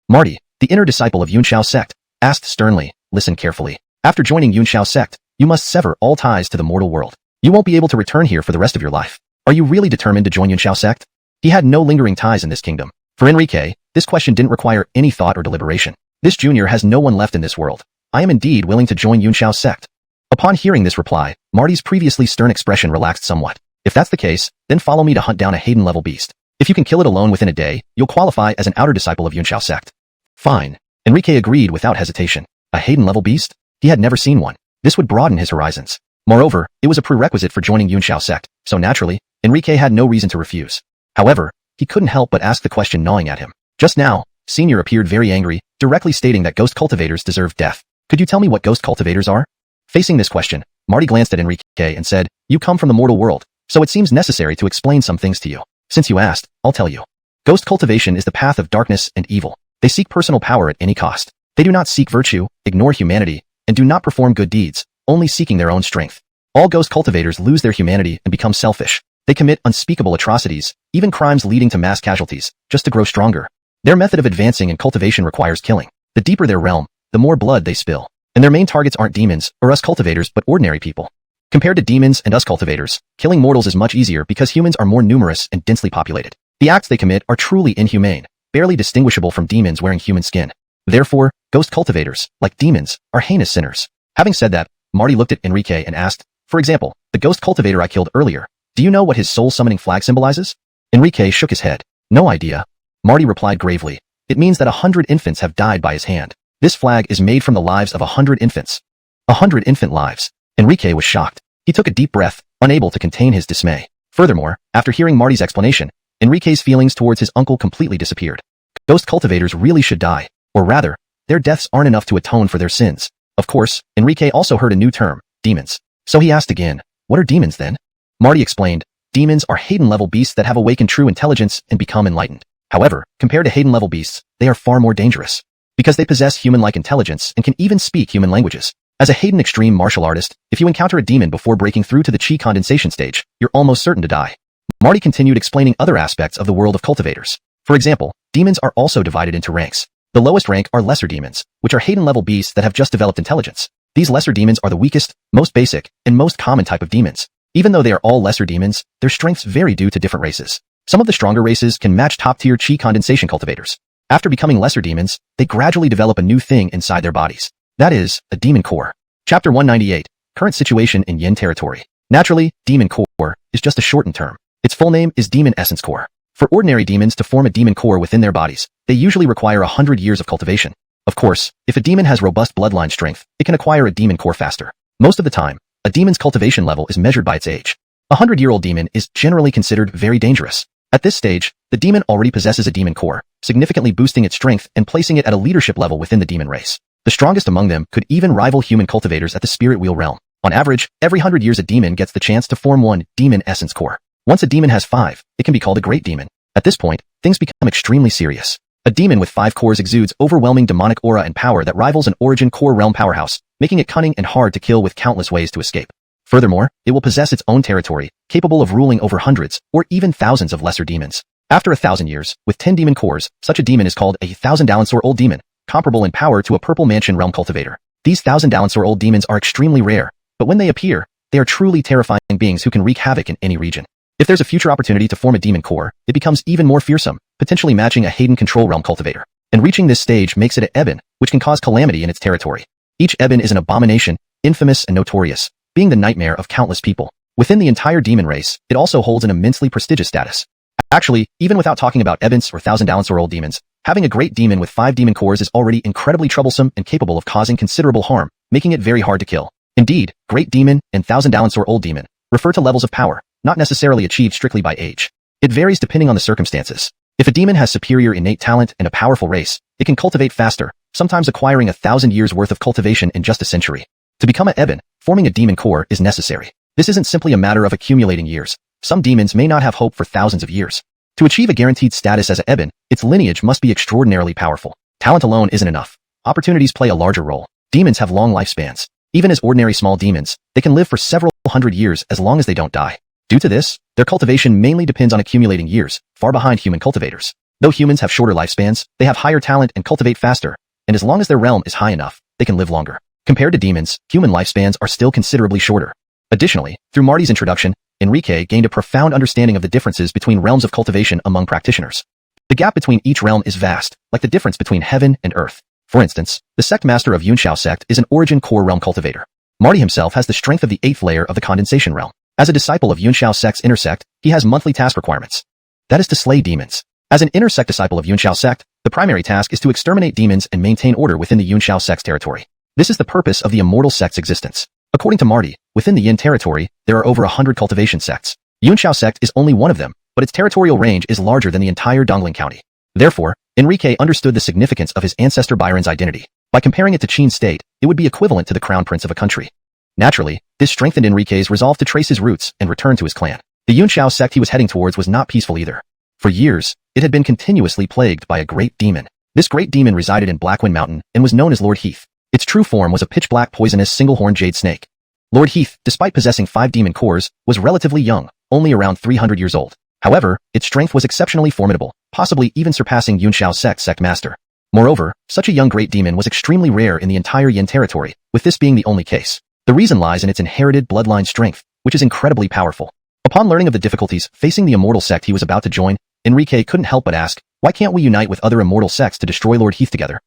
Marty, the inner disciple of Yunxiao sect, asked sternly, listen carefully. After joining Yunxiao sect, you must sever all ties to the mortal world. You won't be able to return here for the rest of your life. Are you really determined to join Yunxiao sect? He had no lingering ties in this kingdom. For Enrique, this question didn't require any thought or deliberation. This junior has no one left in this world. I am indeed willing to join Yunxiao sect. Upon hearing this reply, Marty's previously stern expression relaxed somewhat. If that's the case, then follow me to hunt down a Hayden-level beast. If you can kill it alone within a day, you'll qualify as an outer disciple of Yunxiao sect. Fine. Enrique agreed without hesitation. A Hayden-level beast? He had never seen one. This would broaden his horizons. Moreover, it was a prerequisite for joining Yunxiao sect, so naturally, Enrique had no reason to refuse. However, he couldn't help but ask the question gnawing at him. Just now, Senior appeared very angry, directly stating that ghost cultivators deserve death. Could you tell me what ghost cultivators are? Facing this question, Marty glanced at Enrique and said, you come from the mortal world, so it seems necessary to explain some things to you. Since you asked, I'll tell you. Ghost cultivation is the path of darkness and evil. They seek personal power at any cost. They do not seek virtue, ignore humanity, and do not perform good deeds, only seeking their own strength. All ghost cultivators lose their humanity and become selfish. They commit unspeakable atrocities, even crimes leading to mass casualties, just to grow stronger. Their method of advancing in cultivation requires killing. The deeper their realm, the more blood they spill. And their main targets aren't demons or us cultivators but ordinary people. Compared to demons and us cultivators, killing mortals is much easier because humans are more numerous and densely populated. The acts they commit are truly inhumane, barely distinguishable from demons wearing human skin. Therefore, ghost cultivators, like demons, are heinous sinners. Having said that, Marty looked at Enrique and asked, for example, the ghost cultivator I killed earlier, do you know what his soul-summoning flag symbolizes? Enrique shook his head. No idea. Marty replied gravely. It means that 100 infants have died by his hand. This flag is made from the lives of 100 infants. 100 infant lives. Enrique was shocked. He took a deep breath, unable to contain his dismay. Furthermore, after hearing Marty's explanation, Enrique's feelings towards his uncle completely disappeared. Ghost cultivators really should die. Or rather, their deaths aren't enough to atone for their sins. Of course, Enrique also heard a new term, demons. So he asked again, what are demons then? Marty explained, demons are Hayden-level beasts that have awakened true intelligence and become enlightened. However, compared to Hayden-level beasts, they are far more dangerous. Because they possess human-like intelligence and can even speak human languages. As a Hayden extreme martial artist, if you encounter a demon before breaking through to the chi condensation stage, you're almost certain to die. Marty continued explaining other aspects of the world of cultivators. For example, demons are also divided into ranks. The lowest rank are lesser demons, which are Hayden-level beasts that have just developed intelligence. These lesser demons are the weakest, most basic, and most common type of demons. Even though they are all lesser demons, their strengths vary due to different races. Some of the stronger races can match top-tier chi condensation cultivators. After becoming lesser demons, they gradually develop a new thing inside their bodies. That is, a demon core. Chapter 198, Current Situation in Yin Territory. Naturally, demon core is just a shortened term. Its full name is demon essence core. For ordinary demons to form a demon core within their bodies, they usually require 100 years of cultivation. Of course, if a demon has robust bloodline strength, it can acquire a demon core faster. Most of the time, a demon's cultivation level is measured by its age. A 100-year-old demon is generally considered very dangerous. At this stage, the demon already possesses a demon core, significantly boosting its strength and placing it at a leadership level within the demon race. The strongest among them could even rival human cultivators at the spirit wheel realm. On average, every 100 years a demon gets the chance to form one demon essence core. Once a demon has 5, it can be called a great demon. At this point, things become extremely serious. A demon with 5 cores exudes overwhelming demonic aura and power that rivals an origin core realm powerhouse, making it cunning and hard to kill with countless ways to escape. Furthermore, it will possess its own territory, capable of ruling over hundreds, or even thousands of lesser demons. After 1,000 years, with 10 demon cores, such a demon is called a 1,000-dinosaur-old demon, comparable in power to a purple mansion realm cultivator. These 1,000-dinosaur-old demons are extremely rare, but when they appear, they are truly terrifying beings who can wreak havoc in any region. If there's a future opportunity to form a demon core, it becomes even more fearsome, potentially matching a Hayden control realm cultivator. And reaching this stage makes it an Eben, which can cause calamity in its territory. Each Eben is an abomination, infamous and notorious, being the nightmare of countless people. Within the entire demon race, it also holds an immensely prestigious status. Actually, even without talking about Ebens or Thousand Dalancor old demons, having a great demon with 5 demon cores is already incredibly troublesome and capable of causing considerable harm, making it very hard to kill. Indeed, great demon and Thousand Dalancor old demon refer to levels of power, not necessarily achieved strictly by age. It varies depending on the circumstances. If a demon has superior innate talent and a powerful race, it can cultivate faster, sometimes acquiring 1,000 years worth of cultivation in just a century. To become an Eben, forming a demon core is necessary. This isn't simply a matter of accumulating years. Some demons may not have hope for thousands of years. To achieve a guaranteed status as an Eben, its lineage must be extraordinarily powerful. Talent alone isn't enough. Opportunities play a larger role. Demons have long lifespans. Even as ordinary small demons, they can live for several hundred years as long as they don't die. Due to this, their cultivation mainly depends on accumulating years, far behind human cultivators. Though humans have shorter lifespans, they have higher talent and cultivate faster, and as long as their realm is high enough, they can live longer. Compared to demons, human lifespans are still considerably shorter. Additionally, through Marty's introduction, Enrique gained a profound understanding of the differences between realms of cultivation among practitioners. The gap between each realm is vast, like the difference between heaven and earth. For instance, the sect master of Yunxiao sect is an origin core realm cultivator. Marty himself has the strength of the 8th layer of the condensation realm. As a disciple of Yunxiao sect's inner sect, he has monthly task requirements. That is to slay demons. As an inner sect disciple of Yunxiao sect, the primary task is to exterminate demons and maintain order within the Yunxiao sect's territory. This is the purpose of the immortal sect's existence. According to Marty, within the Yin territory, there are over 100 cultivation sects. Yunxiao sect is only one of them, but its territorial range is larger than the entire Dongling County. Therefore, Enrique understood the significance of his ancestor Byron's identity. By comparing it to Qin's state, it would be equivalent to the crown prince of a country. Naturally, this strengthened Enrique's resolve to trace his roots and return to his clan. The Yunxiao sect he was heading towards was not peaceful either. For years, it had been continuously plagued by a great demon. This great demon resided in Blackwind Mountain and was known as Lord Heath. Its true form was a pitch-black poisonous single-horned jade snake. Lord Heath, despite possessing 5 demon cores, was relatively young, only around 300 years old. However, its strength was exceptionally formidable, possibly even surpassing Yunxiao sect's sect master. Moreover, such a young great demon was extremely rare in the entire Yin territory, with this being the only case. The reason lies in its inherited bloodline strength, which is incredibly powerful. Upon learning of the difficulties facing the immortal sect he was about to join, Enrique couldn't help but ask, why can't we unite with other immortal sects to destroy Lord Heath together?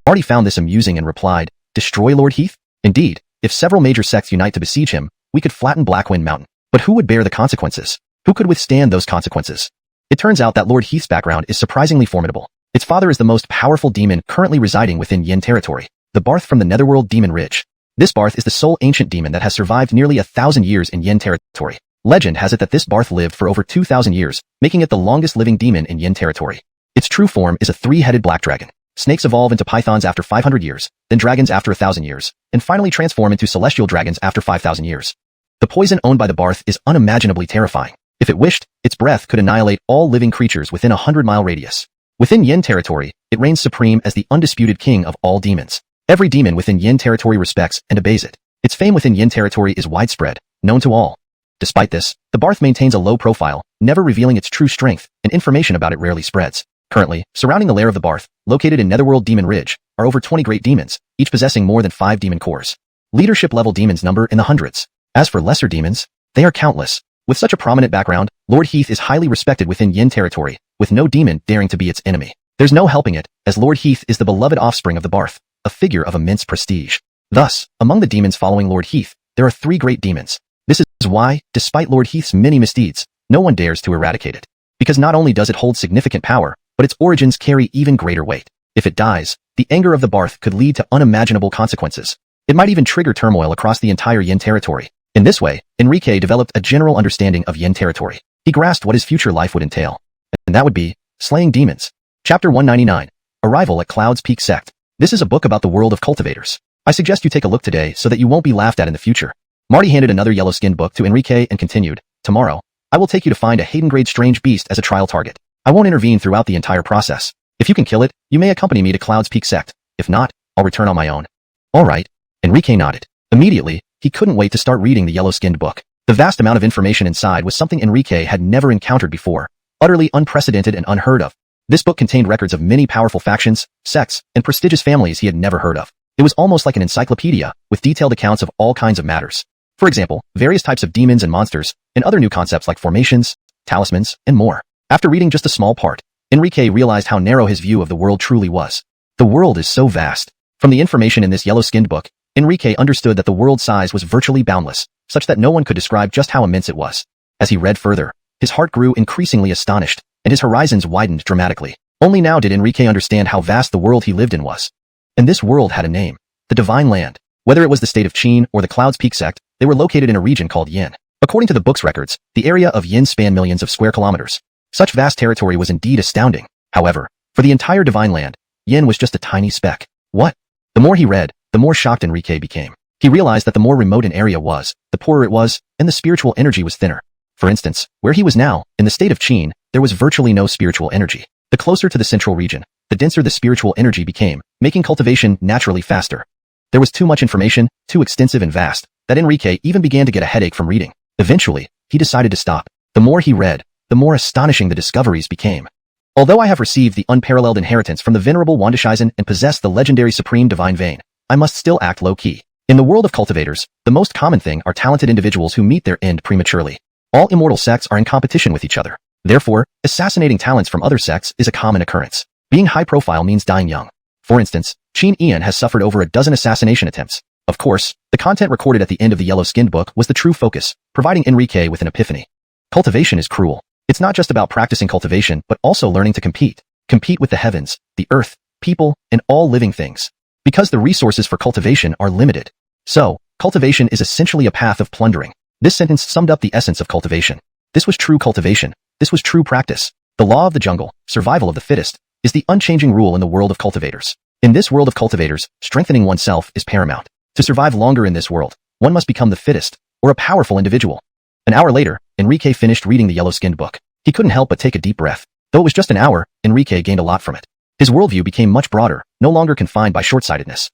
Marty found this amusing and replied, destroy Lord Heath? Indeed, if several major sects unite to besiege him, we could flatten Blackwind Mountain. But who would bear the consequences? Who could withstand those consequences? It turns out that Lord Heath's background is surprisingly formidable. Its father is the most powerful demon currently residing within Yin territory, the Barth from the Netherworld Demon Ridge. This Barth is the sole ancient demon that has survived nearly 1,000 years in Yin territory. Legend has it that this Barth lived for over 2,000 years, making it the longest living demon in Yin territory. Its true form is a 3-headed black dragon. Snakes evolve into pythons after 500 years, then dragons after 1,000 years, and finally transform into celestial dragons after 5,000 years. The poison owned by the Barth is unimaginably terrifying. If it wished, its breath could annihilate all living creatures within a 100-mile radius. Within Yin territory, it reigns supreme as the undisputed king of all demons. Every demon within Yin territory respects and obeys it. Its fame within Yin territory is widespread, known to all. Despite this, the Barth maintains a low profile, never revealing its true strength, and information about it rarely spreads. Currently, surrounding the lair of the Barth, located in Netherworld Demon Ridge, are over 20 great demons, each possessing more than 5 demon cores. Leadership-level demons number in the hundreds. As for lesser demons, they are countless. With such a prominent background, Lord Heath is highly respected within Yin territory, with no demon daring to be its enemy. There's no helping it, as Lord Heath is the beloved offspring of the Barth, a figure of immense prestige. Thus, among the demons following Lord Heath, there are 3 great demons. This is why, despite Lord Heath's many misdeeds, no one dares to eradicate it. Because not only does it hold significant power, but its origins carry even greater weight. If it dies, the anger of the Barth could lead to unimaginable consequences. It might even trigger turmoil across the entire Yin territory. In this way, Enrique developed a general understanding of Yin territory. He grasped what his future life would entail. And that would be slaying demons. Chapter 199. Arrival at Cloud's Peak Sect. This is a book about the world of cultivators. I suggest you take a look today so that you won't be laughed at in the future. Marty handed another yellow-skinned book to Enrique and continued, tomorrow, I will take you to find a Hayden-grade strange beast as a trial target. I won't intervene throughout the entire process. If you can kill it, you may accompany me to Cloud's Peak Sect. If not, I'll return on my own. All right. Enrique nodded. Immediately, he couldn't wait to start reading the yellow-skinned book. The vast amount of information inside was something Enrique had never encountered before, utterly unprecedented and unheard of. This book contained records of many powerful factions, sects, and prestigious families he had never heard of. It was almost like an encyclopedia, with detailed accounts of all kinds of matters. For example, various types of demons and monsters, and other new concepts like formations, talismans, and more. After reading just a small part, Enrique realized how narrow his view of the world truly was. The world is so vast. From the information in this yellow-skinned book, Enrique understood that the world's size was virtually boundless, such that no one could describe just how immense it was. As he read further, his heart grew increasingly astonished. and his horizons widened dramatically. Only now did Enrique understand how vast the world he lived in was. And this world had a name. The Divine Land. Whether it was the state of Qin or the Clouds Peak sect, they were located in a region called Yin. According to the book's records, the area of Yin spanned millions of square kilometers. Such vast territory was indeed astounding. However, for the entire Divine Land, Yin was just a tiny speck. What? The more he read, the more shocked Enrique became. He realized that the more remote an area was, the poorer it was, and the spiritual energy was thinner. For instance, where he was now, in the state of Qin, there was virtually no spiritual energy. The closer to the central region, the denser the spiritual energy became, making cultivation naturally faster. There was too much information, too extensive and vast, that Enrique even began to get a headache from reading. Eventually, he decided to stop. The more he read, the more astonishing the discoveries became. Although I have received the unparalleled inheritance from the venerable Wandishizen and possess the legendary Supreme Divine Vein, I must still act low-key. In the world of cultivators, the most common thing are talented individuals who meet their end prematurely. All immortal sects are in competition with each other. Therefore, assassinating talents from other sects is a common occurrence. Being high profile means dying young. For instance, Qin Ian has suffered over a dozen assassination attempts. Of course, the content recorded at the end of the yellow-skinned book was the true focus, providing Enrique with an epiphany. Cultivation is cruel. It's not just about practicing cultivation, but also learning to compete. Compete with the heavens, the earth, people, and all living things. Because the resources for cultivation are limited. So, cultivation is essentially a path of plundering. This sentence summed up the essence of cultivation. This was true cultivation. This was true practice. The law of the jungle, survival of the fittest, is the unchanging rule in the world of cultivators. In this world of cultivators, strengthening oneself is paramount. To survive longer in this world, one must become the fittest, or a powerful individual. An hour later, Enrique finished reading the yellow-skinned book. He couldn't help but take a deep breath. Though it was just an hour, Enrique gained a lot from it. His worldview became much broader, no longer confined by short-sightedness.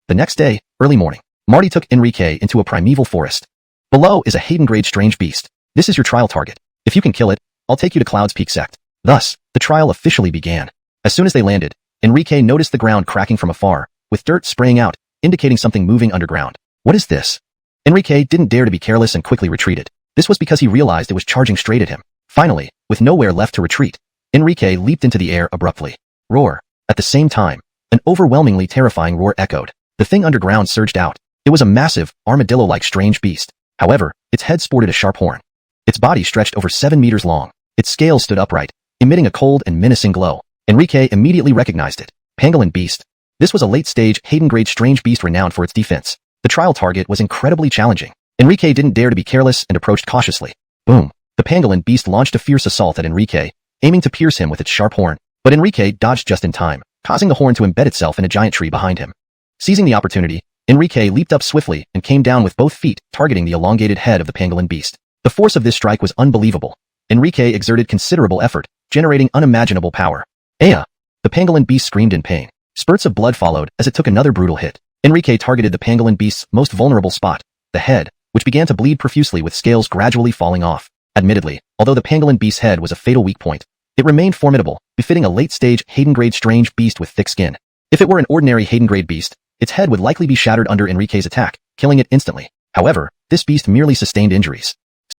The next day, early morning, Marty took Enrique into a primeval forest. Below is a Hayden-grade strange beast. This is your trial target. If you can kill it, I'll take you to Clouds Peak sect. Thus, the trial officially began. As soon as they landed, Enrique noticed the ground cracking from afar, with dirt spraying out, indicating something moving underground. What is this? Enrique didn't dare to be careless and quickly retreated. This was because he realized it was charging straight at him. Finally, with nowhere left to retreat, Enrique leaped into the air abruptly. Roar. At the same time, an overwhelmingly terrifying roar echoed. The thing underground surged out. It was a massive, armadillo-like strange beast. However, its head sported a sharp horn. Its body stretched over 7 meters long. Its scales stood upright, emitting a cold and menacing glow. Enrique immediately recognized it. Pangolin beast. This was a late-stage, Hayden-grade strange beast renowned for its defense. The trial target was incredibly challenging. Enrique didn't dare to be careless and approached cautiously. Boom. The pangolin beast launched a fierce assault at Enrique, aiming to pierce him with its sharp horn. But Enrique dodged just in time, causing the horn to embed itself in a giant tree behind him. Seizing the opportunity, Enrique leaped up swiftly and came down with both feet, targeting the elongated head of the pangolin beast. The force of this strike was unbelievable. Enrique exerted considerable effort, generating unimaginable power. Aya! The pangolin beast screamed in pain. Spurts of blood followed as it took another brutal hit. Enrique targeted the pangolin beast's most vulnerable spot, the head, which began to bleed profusely with scales gradually falling off. Admittedly, although the pangolin beast's head was a fatal weak point, it remained formidable, befitting a late-stage Hayden-grade strange beast with thick skin. If it were an ordinary Hayden-grade beast, its head would likely be shattered under Enrique's attack, killing it instantly. However, this beast merely sustained injuries.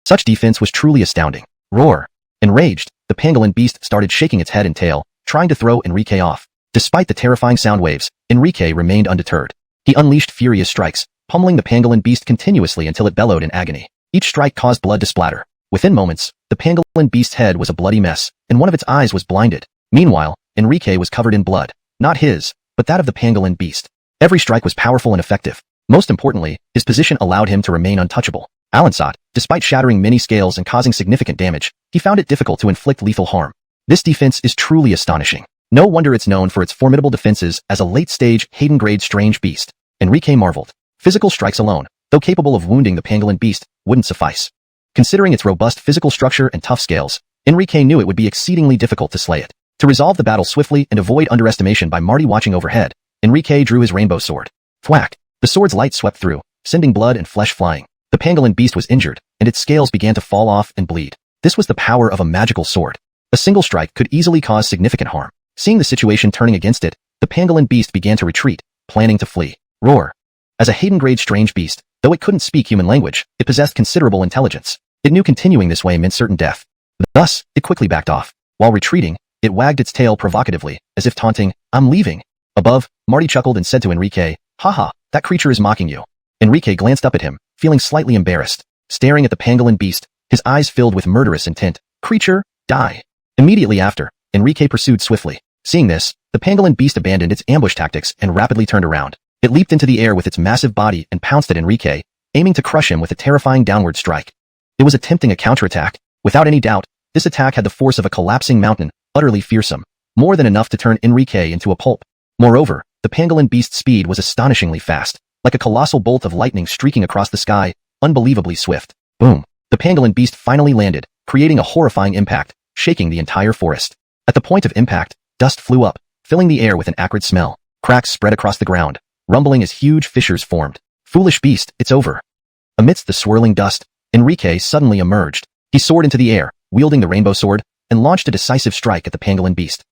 Such defense was truly astounding. Roar! Enraged, the pangolin beast started shaking its head and tail, trying to throw Enrique off. Despite the terrifying sound waves, Enrique remained undeterred. He unleashed furious strikes, pummeling the pangolin beast continuously until it bellowed in agony. Each strike caused blood to splatter. Within moments, the pangolin beast's head was a bloody mess, and one of its eyes was blinded. Meanwhile, Enrique was covered in blood, not his, but that of the pangolin beast. Every strike was powerful and effective. Most importantly, his position allowed him to remain untouchable. Alansat, despite shattering many scales and causing significant damage, he found it difficult to inflict lethal harm. This defense is truly astonishing. No wonder it's known for its formidable defenses as a late-stage, Hayden-grade strange beast. Enrique marveled. Physical strikes alone, though capable of wounding the pangolin beast, wouldn't suffice. Considering its robust physical structure and tough scales, Enrique knew it would be exceedingly difficult to slay it. To resolve the battle swiftly and avoid underestimation by Marty watching overhead, Enrique drew his rainbow sword. Thwack! The sword's light swept through, sending blood and flesh flying. The pangolin beast was injured, and its scales began to fall off and bleed. This was the power of a magical sword. A single strike could easily cause significant harm. Seeing the situation turning against it, the pangolin beast began to retreat, planning to flee. Roar! As a Hayden-grade strange beast, though it couldn't speak human language, it possessed considerable intelligence. It knew continuing this way meant certain death. Thus, it quickly backed off. While retreating, it wagged its tail provocatively, as if taunting, "I'm leaving." Above, Marty chuckled and said to Enrique, "Haha, that creature is mocking you." Enrique glanced up at him, feeling slightly embarrassed. Staring at the pangolin beast, his eyes filled with murderous intent. "Creature, die." Immediately after, Enrique pursued swiftly. Seeing this, the pangolin beast abandoned its ambush tactics and rapidly turned around. It leaped into the air with its massive body and pounced at Enrique, aiming to crush him with a terrifying downward strike. It was attempting a counterattack. Without any doubt, this attack had the force of a collapsing mountain, utterly fearsome, more than enough to turn Enrique into a pulp. Moreover, the pangolin beast's speed was astonishingly fast, like a colossal bolt of lightning streaking across the sky, unbelievably swift. Boom! The pangolin beast finally landed, creating a horrifying impact, shaking the entire forest. At the point of impact, dust flew up, filling the air with an acrid smell. Cracks spread across the ground, rumbling as huge fissures formed. Foolish beast, it's over. Amidst the swirling dust, Enrique suddenly emerged. He soared into the air, wielding the rainbow sword, and launched a decisive strike at the pangolin beast.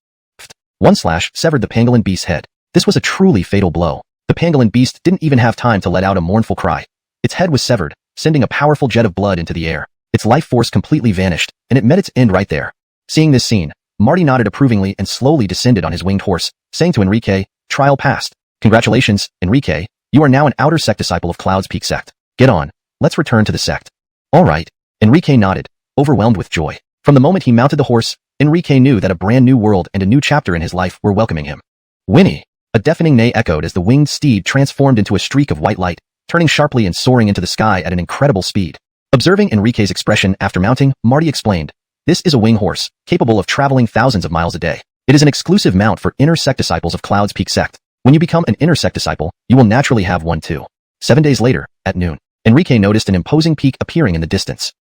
One slash severed the pangolin beast's head. This was a truly fatal blow. The pangolin beast didn't even have time to let out a mournful cry. Its head was severed, sending a powerful jet of blood into the air. Its life force completely vanished, and it met its end right there. Seeing this scene, Marty nodded approvingly and slowly descended on his winged horse, saying to Enrique, "Trial passed. Congratulations, Enrique. You are now an outer sect disciple of Cloud's Peak sect. Get on. Let's return to the sect." "All right." Enrique nodded, overwhelmed with joy. From the moment he mounted the horse, Enrique knew that a brand new world and a new chapter in his life were welcoming him. Whinny! A deafening neigh echoed as the winged steed transformed into a streak of white light, turning sharply and soaring into the sky at an incredible speed. Observing Enrique's expression after mounting, Marty explained, "This is a wing horse, capable of traveling thousands of miles a day. It is an exclusive mount for inner sect disciples of Cloud's Peak sect. When you become an inner sect disciple, you will naturally have one too." 7 days later, at noon, Enrique noticed an imposing peak appearing in the distance.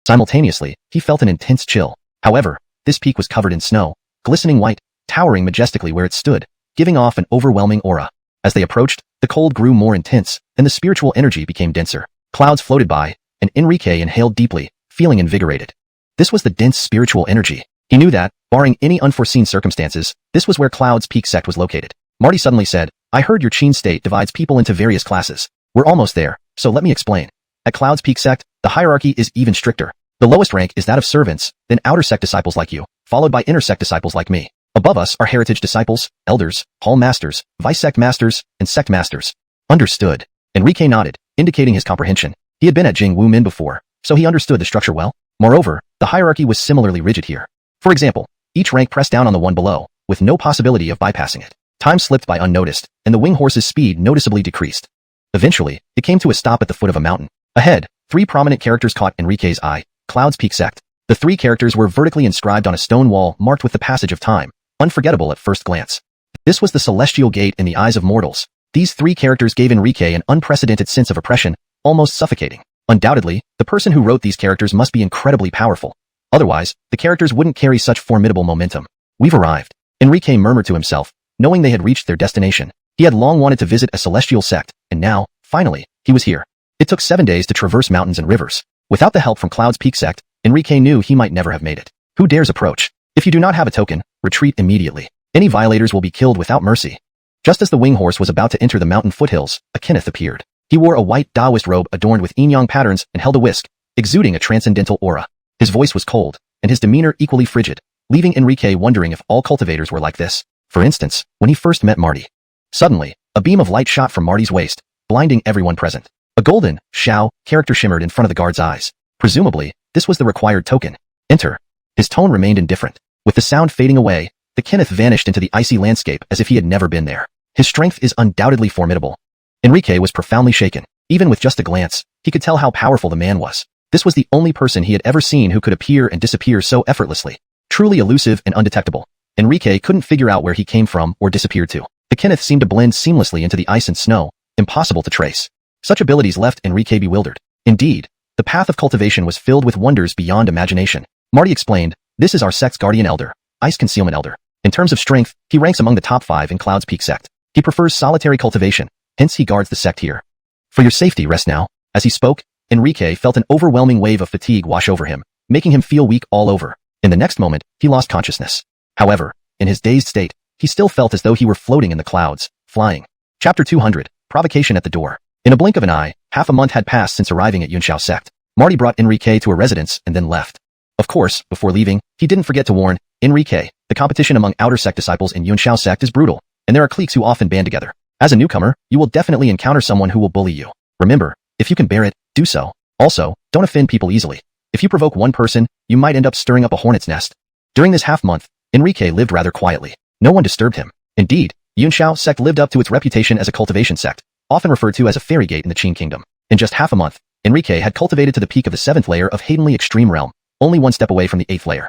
Simultaneously, he felt an intense chill. However, this peak was covered in snow, glistening white, towering majestically where it stood, giving off an overwhelming aura. As they approached, the cold grew more intense, and the spiritual energy became denser. Clouds floated by, and Enrique inhaled deeply, feeling invigorated. This was the dense spiritual energy. He knew that, barring any unforeseen circumstances, this was where Cloud's Peak sect was located. Marty suddenly said, "I heard your Chin state divides people into various classes. We're almost there, so let me explain. At Cloud's Peak sect, the hierarchy is even stricter. The lowest rank is that of servants, then outer sect disciples like you, followed by inner sect disciples like me. Above us are heritage disciples, elders, hall masters, vice sect masters, and sect masters." "Understood." Enrique nodded, indicating his comprehension. He had been at Jing Wu Min before, so he understood the structure well. Moreover, the hierarchy was similarly rigid here. For example, each rank pressed down on the one below, with no possibility of bypassing it. Time slipped by unnoticed, and the wing horse's speed noticeably decreased. Eventually, it came to a stop at the foot of a mountain. Ahead, 3 prominent characters caught Enrique's eye: Cloud's Peak sect. The 3 characters were vertically inscribed on a stone wall marked with the passage of time, unforgettable at first glance. This was the celestial gate in the eyes of mortals. These 3 characters gave Enrique an unprecedented sense of oppression, almost suffocating. Undoubtedly, the person who wrote these characters must be incredibly powerful. Otherwise, the characters wouldn't carry such formidable momentum. "We've arrived," Enrique murmured to himself, knowing they had reached their destination. He had long wanted to visit a celestial sect, and now, finally, he was here. It took 7 days to traverse mountains and rivers. Without the help from Cloud's Peak sect, Enrique knew he might never have made it. Who dares approach? If you do not have a token, retreat immediately. Any violators will be killed without mercy. Just as the wing horse was about to enter the mountain foothills, a Kenneth appeared. He wore a white Taoist robe adorned with yin-yang patterns and held a whisk, exuding a transcendental aura. His voice was cold, and his demeanor equally frigid, leaving Enrique wondering if all cultivators were like this. For instance, when he first met Marty. Suddenly, a beam of light shot from Marty's waist, blinding everyone present. A golden, Xiao, character shimmered in front of the guard's eyes. Presumably, this was the required token. "Enter." His tone remained indifferent. With the sound fading away, the Kenneth vanished into the icy landscape as if he had never been there. His strength is undoubtedly formidable. Enrique was profoundly shaken. Even with just a glance, he could tell how powerful the man was. This was the only person he had ever seen who could appear and disappear so effortlessly. Truly elusive and undetectable. Enrique couldn't figure out where he came from or disappeared to. The Kenneth seemed to blend seamlessly into the ice and snow, impossible to trace. Such abilities left Enrique bewildered. Indeed, the path of cultivation was filled with wonders beyond imagination. Marty explained, "This is our sect's guardian elder, Ice Concealment Elder. In terms of strength, he ranks among the top 5 in Cloud's Peak sect. He prefers solitary cultivation, hence he guards the sect here. For your safety, rest now." As he spoke, Enrique felt an overwhelming wave of fatigue wash over him, making him feel weak all over. In the next moment, he lost consciousness. However, in his dazed state, he still felt as though he were floating in the clouds, flying. Chapter 200, Provocation at the Door. In a blink of an eye, half a month had passed since arriving at Yunxiao sect. Marty brought Enrique to a residence and then left. Of course, before leaving, he didn't forget to warn, "Enrique, the competition among outer sect disciples in Yunxiao sect is brutal, and there are cliques who often band together. As a newcomer, you will definitely encounter someone who will bully you. Remember, if you can bear it, do so. Also, don't offend people easily. If you provoke one person, you might end up stirring up a hornet's nest. During this half-month, Enrique lived rather quietly. No one disturbed him. Indeed, Yunxiao sect lived up to its reputation as a cultivation sect, often referred to as a fairy gate in the Qin kingdom. In just half a month, Enrique had cultivated to the peak of the 7th layer of Haydenly Extreme Realm, only one step away from the 8th layer.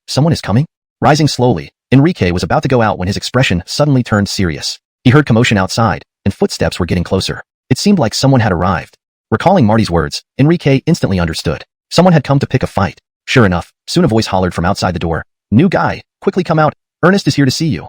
Someone is coming? Rising slowly, Enrique was about to go out when his expression suddenly turned serious. He heard commotion outside, and footsteps were getting closer. It seemed like someone had arrived. Recalling Marty's words, Enrique instantly understood. Someone had come to pick a fight. Sure enough, soon a voice hollered from outside the door. "New guy, quickly come out. Ernest is here to see you."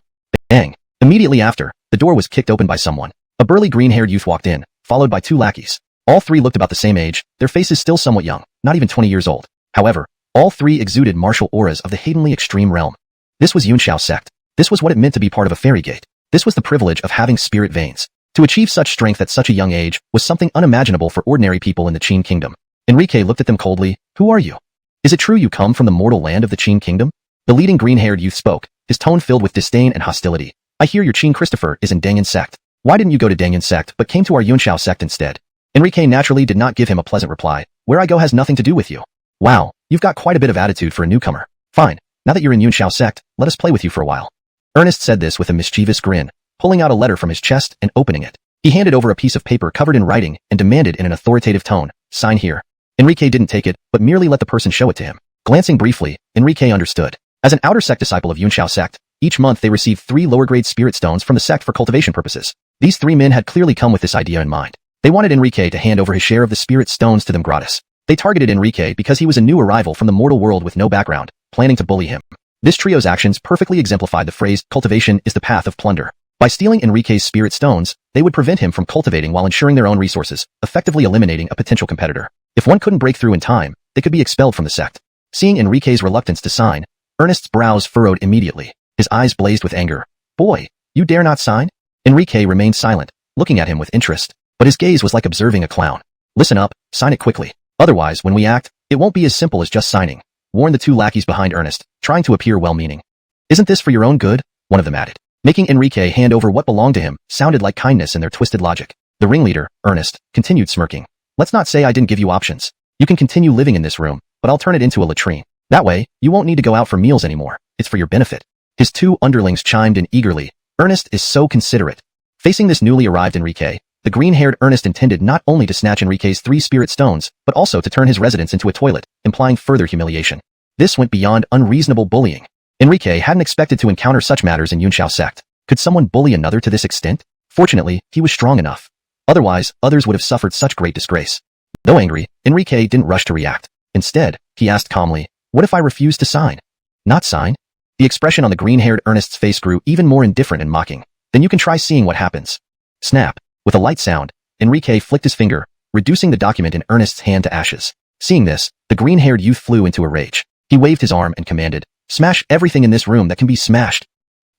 Bang! Immediately after, the door was kicked open by someone. A burly green-haired youth walked in, followed by 2 lackeys. All 3 looked about the same age, their faces still somewhat young, not even 20 years old. However, all 3 exuded martial auras of the Haydenly Extreme Realm. This was Yunxiao sect. This was what it meant to be part of a fairy gate. This was the privilege of having spirit veins. To achieve such strength at such a young age was something unimaginable for ordinary people in the Qin kingdom. Enrique looked at them coldly. "Who are you? Is it true you come from the mortal land of the Qin kingdom?" The leading green-haired youth spoke, his tone filled with disdain and hostility. "I hear your Qin Christopher is in Dangan sect. Why didn't you go to Dangan sect but came to our Yunxiao sect instead?" Enrique naturally did not give him a pleasant reply. "Where I go has nothing to do with you." "Wow, you've got quite a bit of attitude for a newcomer. Fine, now that you're in Yunxiao sect, let us play with you for a while." Ernest said this with a mischievous grin, pulling out a letter from his chest and opening it. He handed over a piece of paper covered in writing and demanded in an authoritative tone, "Sign here." Enrique didn't take it, but merely let the person show it to him. Glancing briefly, Enrique understood. As an outer sect disciple of Yunxiao sect, each month they received 3 lower-grade spirit stones from the sect for cultivation purposes. These 3 men had clearly come with this idea in mind. They wanted Enrique to hand over his share of the spirit stones to them gratis. They targeted Enrique because he was a new arrival from the mortal world with no background, planning to bully him. This trio's actions perfectly exemplified the phrase, "Cultivation is the path of plunder." By stealing Enrique's spirit stones, they would prevent him from cultivating while ensuring their own resources, effectively eliminating a potential competitor. If one couldn't break through in time, they could be expelled from the sect. Seeing Enrique's reluctance to sign, Ernest's brows furrowed immediately. His eyes blazed with anger. "Boy, you dare not sign?" Enrique remained silent, looking at him with interest, but his gaze was like observing a clown. "Listen up, sign it quickly. Otherwise, when we act, it won't be as simple as just signing," warned the 2 lackeys behind Ernest, trying to appear well-meaning. "Isn't this for your own good?" one of them added. Making Enrique hand over what belonged to him sounded like kindness in their twisted logic. The ringleader, Ernest, continued smirking. "Let's not say I didn't give you options. You can continue living in this room, but I'll turn it into a latrine. That way, you won't need to go out for meals anymore. It's for your benefit." His 2 underlings chimed in eagerly. "Ernest is so considerate." Facing this newly arrived Enrique, the green-haired Ernest intended not only to snatch Enrique's 3 spirit stones, but also to turn his residence into a toilet, implying further humiliation. This went beyond unreasonable bullying. Enrique hadn't expected to encounter such matters in Yunxiao sect. Could someone bully another to this extent? Fortunately, he was strong enough. Otherwise, others would have suffered such great disgrace. Though angry, Enrique didn't rush to react. Instead, he asked calmly, "What if I refuse to sign?" "Not sign?" The expression on the green-haired Ernest's face grew even more indifferent and mocking. "Then you can try seeing what happens." Snap. With a light sound, Enrique flicked his finger, reducing the document in Ernest's hand to ashes. Seeing this, the green-haired youth flew into a rage. He waved his arm and commanded, "Smash everything in this room that can be smashed."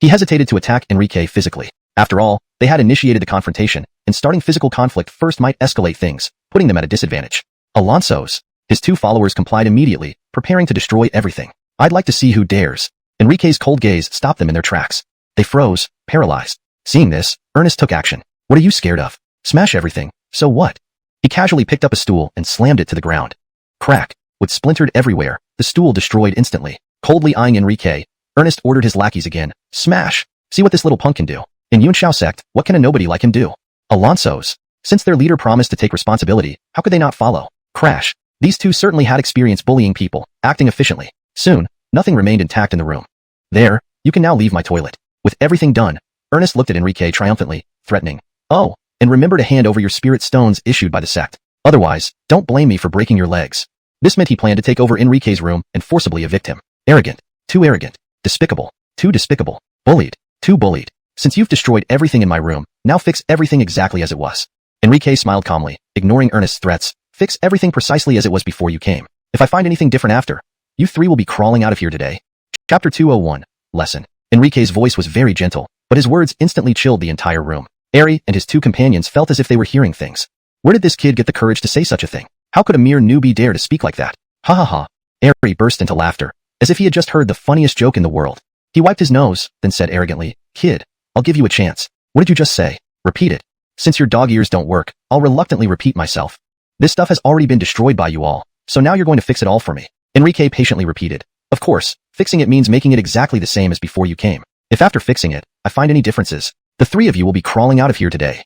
He hesitated to attack Enrique physically. After all, they had initiated the confrontation, and starting physical conflict first might escalate things, putting them at a disadvantage. Alonso's. His 2 followers complied immediately, preparing to destroy everything. "I'd like to see who dares." Enrique's cold gaze stopped them in their tracks. They froze, paralyzed. Seeing this, Ernest took action. "What are you scared of? Smash everything, so what?" He casually picked up a stool and slammed it to the ground. Crack. With splintered everywhere, the stool destroyed instantly. Coldly eyeing Enrique, Ernest ordered his lackeys again. "Smash! See what this little punk can do. In Yunxiao sect, what can a nobody like him do?" Alonso's. Since their leader promised to take responsibility, how could they not follow? Crash. These 2 certainly had experience bullying people, acting efficiently. Soon, nothing remained intact in the room. "There, you can now leave my toilet." With everything done, Ernest looked at Enrique triumphantly, threatening, "Oh, and remember to hand over your spirit stones issued by the sect. Otherwise, don't blame me for breaking your legs." This meant he planned to take over Enrique's room and forcibly evict him. Arrogant. Too arrogant. Despicable. Too despicable. Bullied. Too bullied. "Since you've destroyed everything in my room, now fix everything exactly as it was." Enrique smiled calmly, ignoring Ernest's threats. "Fix everything precisely as it was before you came. If I find anything different after, you 3 will be crawling out of here today." Chapter 201. Lesson. Enrique's voice was very gentle, but his words instantly chilled the entire room. Ari and his 2 companions felt as if they were hearing things. Where did this kid get the courage to say such a thing? How could a mere newbie dare to speak like that? Ha ha ha. Ari burst into laughter, as if he had just heard the funniest joke in the world. He wiped his nose, then said arrogantly, "Kid, I'll give you a chance. What did you just say? Repeat it. Since your dog ears don't work, I'll reluctantly repeat myself. This stuff has already been destroyed by you all, So now you're going to fix it all for me. Enrique patiently repeated. Of course, fixing it means making it exactly the same as before you came. If after fixing it, I find any differences, the three of you will be crawling out of here today.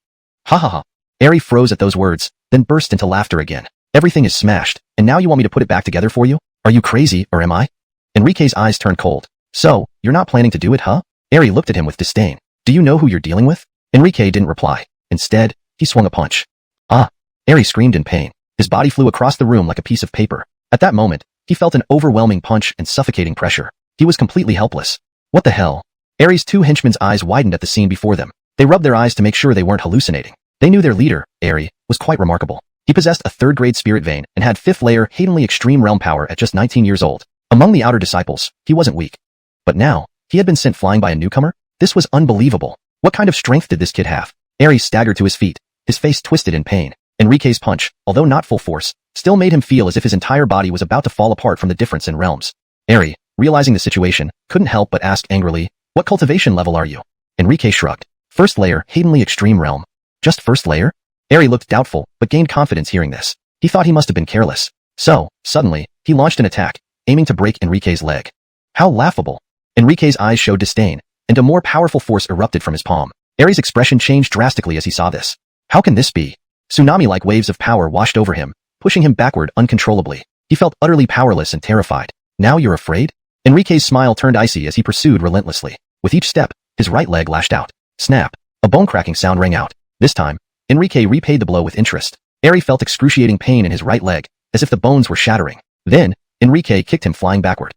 Ha ha ha. Eri froze at those words, then burst into laughter again. Everything is smashed, and now you want me to put it back together for you? Are you crazy, or am I? Enrique's eyes turned cold. So, you're not planning to do it, huh? Eri looked at him with disdain. Do you know who you're dealing with? Enrique didn't reply. Instead, he swung a punch. Ah! Eri screamed in pain. His body flew across the room like a piece of paper. At that moment, he felt an overwhelming punch and suffocating pressure. He was completely helpless. What the hell? Eri's two henchmen's eyes widened at the scene before them. They rubbed their eyes to make sure they weren't hallucinating. They knew their leader, Eri, was quite remarkable. He possessed a third-grade spirit vein and had fifth-layer, hatingly extreme realm power at just 19 years old. Among the outer disciples, he wasn't weak. But now, he had been sent flying by a newcomer? This was unbelievable. What kind of strength did this kid have? Eri staggered to his feet, his face twisted in pain. Enrique's punch, although not full force, still made him feel as if his entire body was about to fall apart from the difference in realms. Eri, realizing the situation, couldn't help but ask angrily, what cultivation level are you? Enrique shrugged. First layer, hatingly extreme realm. Just first layer? Eri looked doubtful, but gained confidence hearing this. He thought he must have been careless. So, suddenly, he launched an attack, aiming to break Enrique's leg. How laughable. Enrique's eyes showed disdain, and a more powerful force erupted from his palm. Eri's expression changed drastically as he saw this. How can this be? Tsunami-like waves of power washed over him, pushing him backward uncontrollably. He felt utterly powerless and terrified. Now you're afraid? Enrique's smile turned icy as he pursued relentlessly. With each step, his right leg lashed out. Snap! A bone-cracking sound rang out. This time, Enrique repaid the blow with interest. Eri felt excruciating pain in his right leg, as if the bones were shattering. Then, Enrique kicked him flying backward.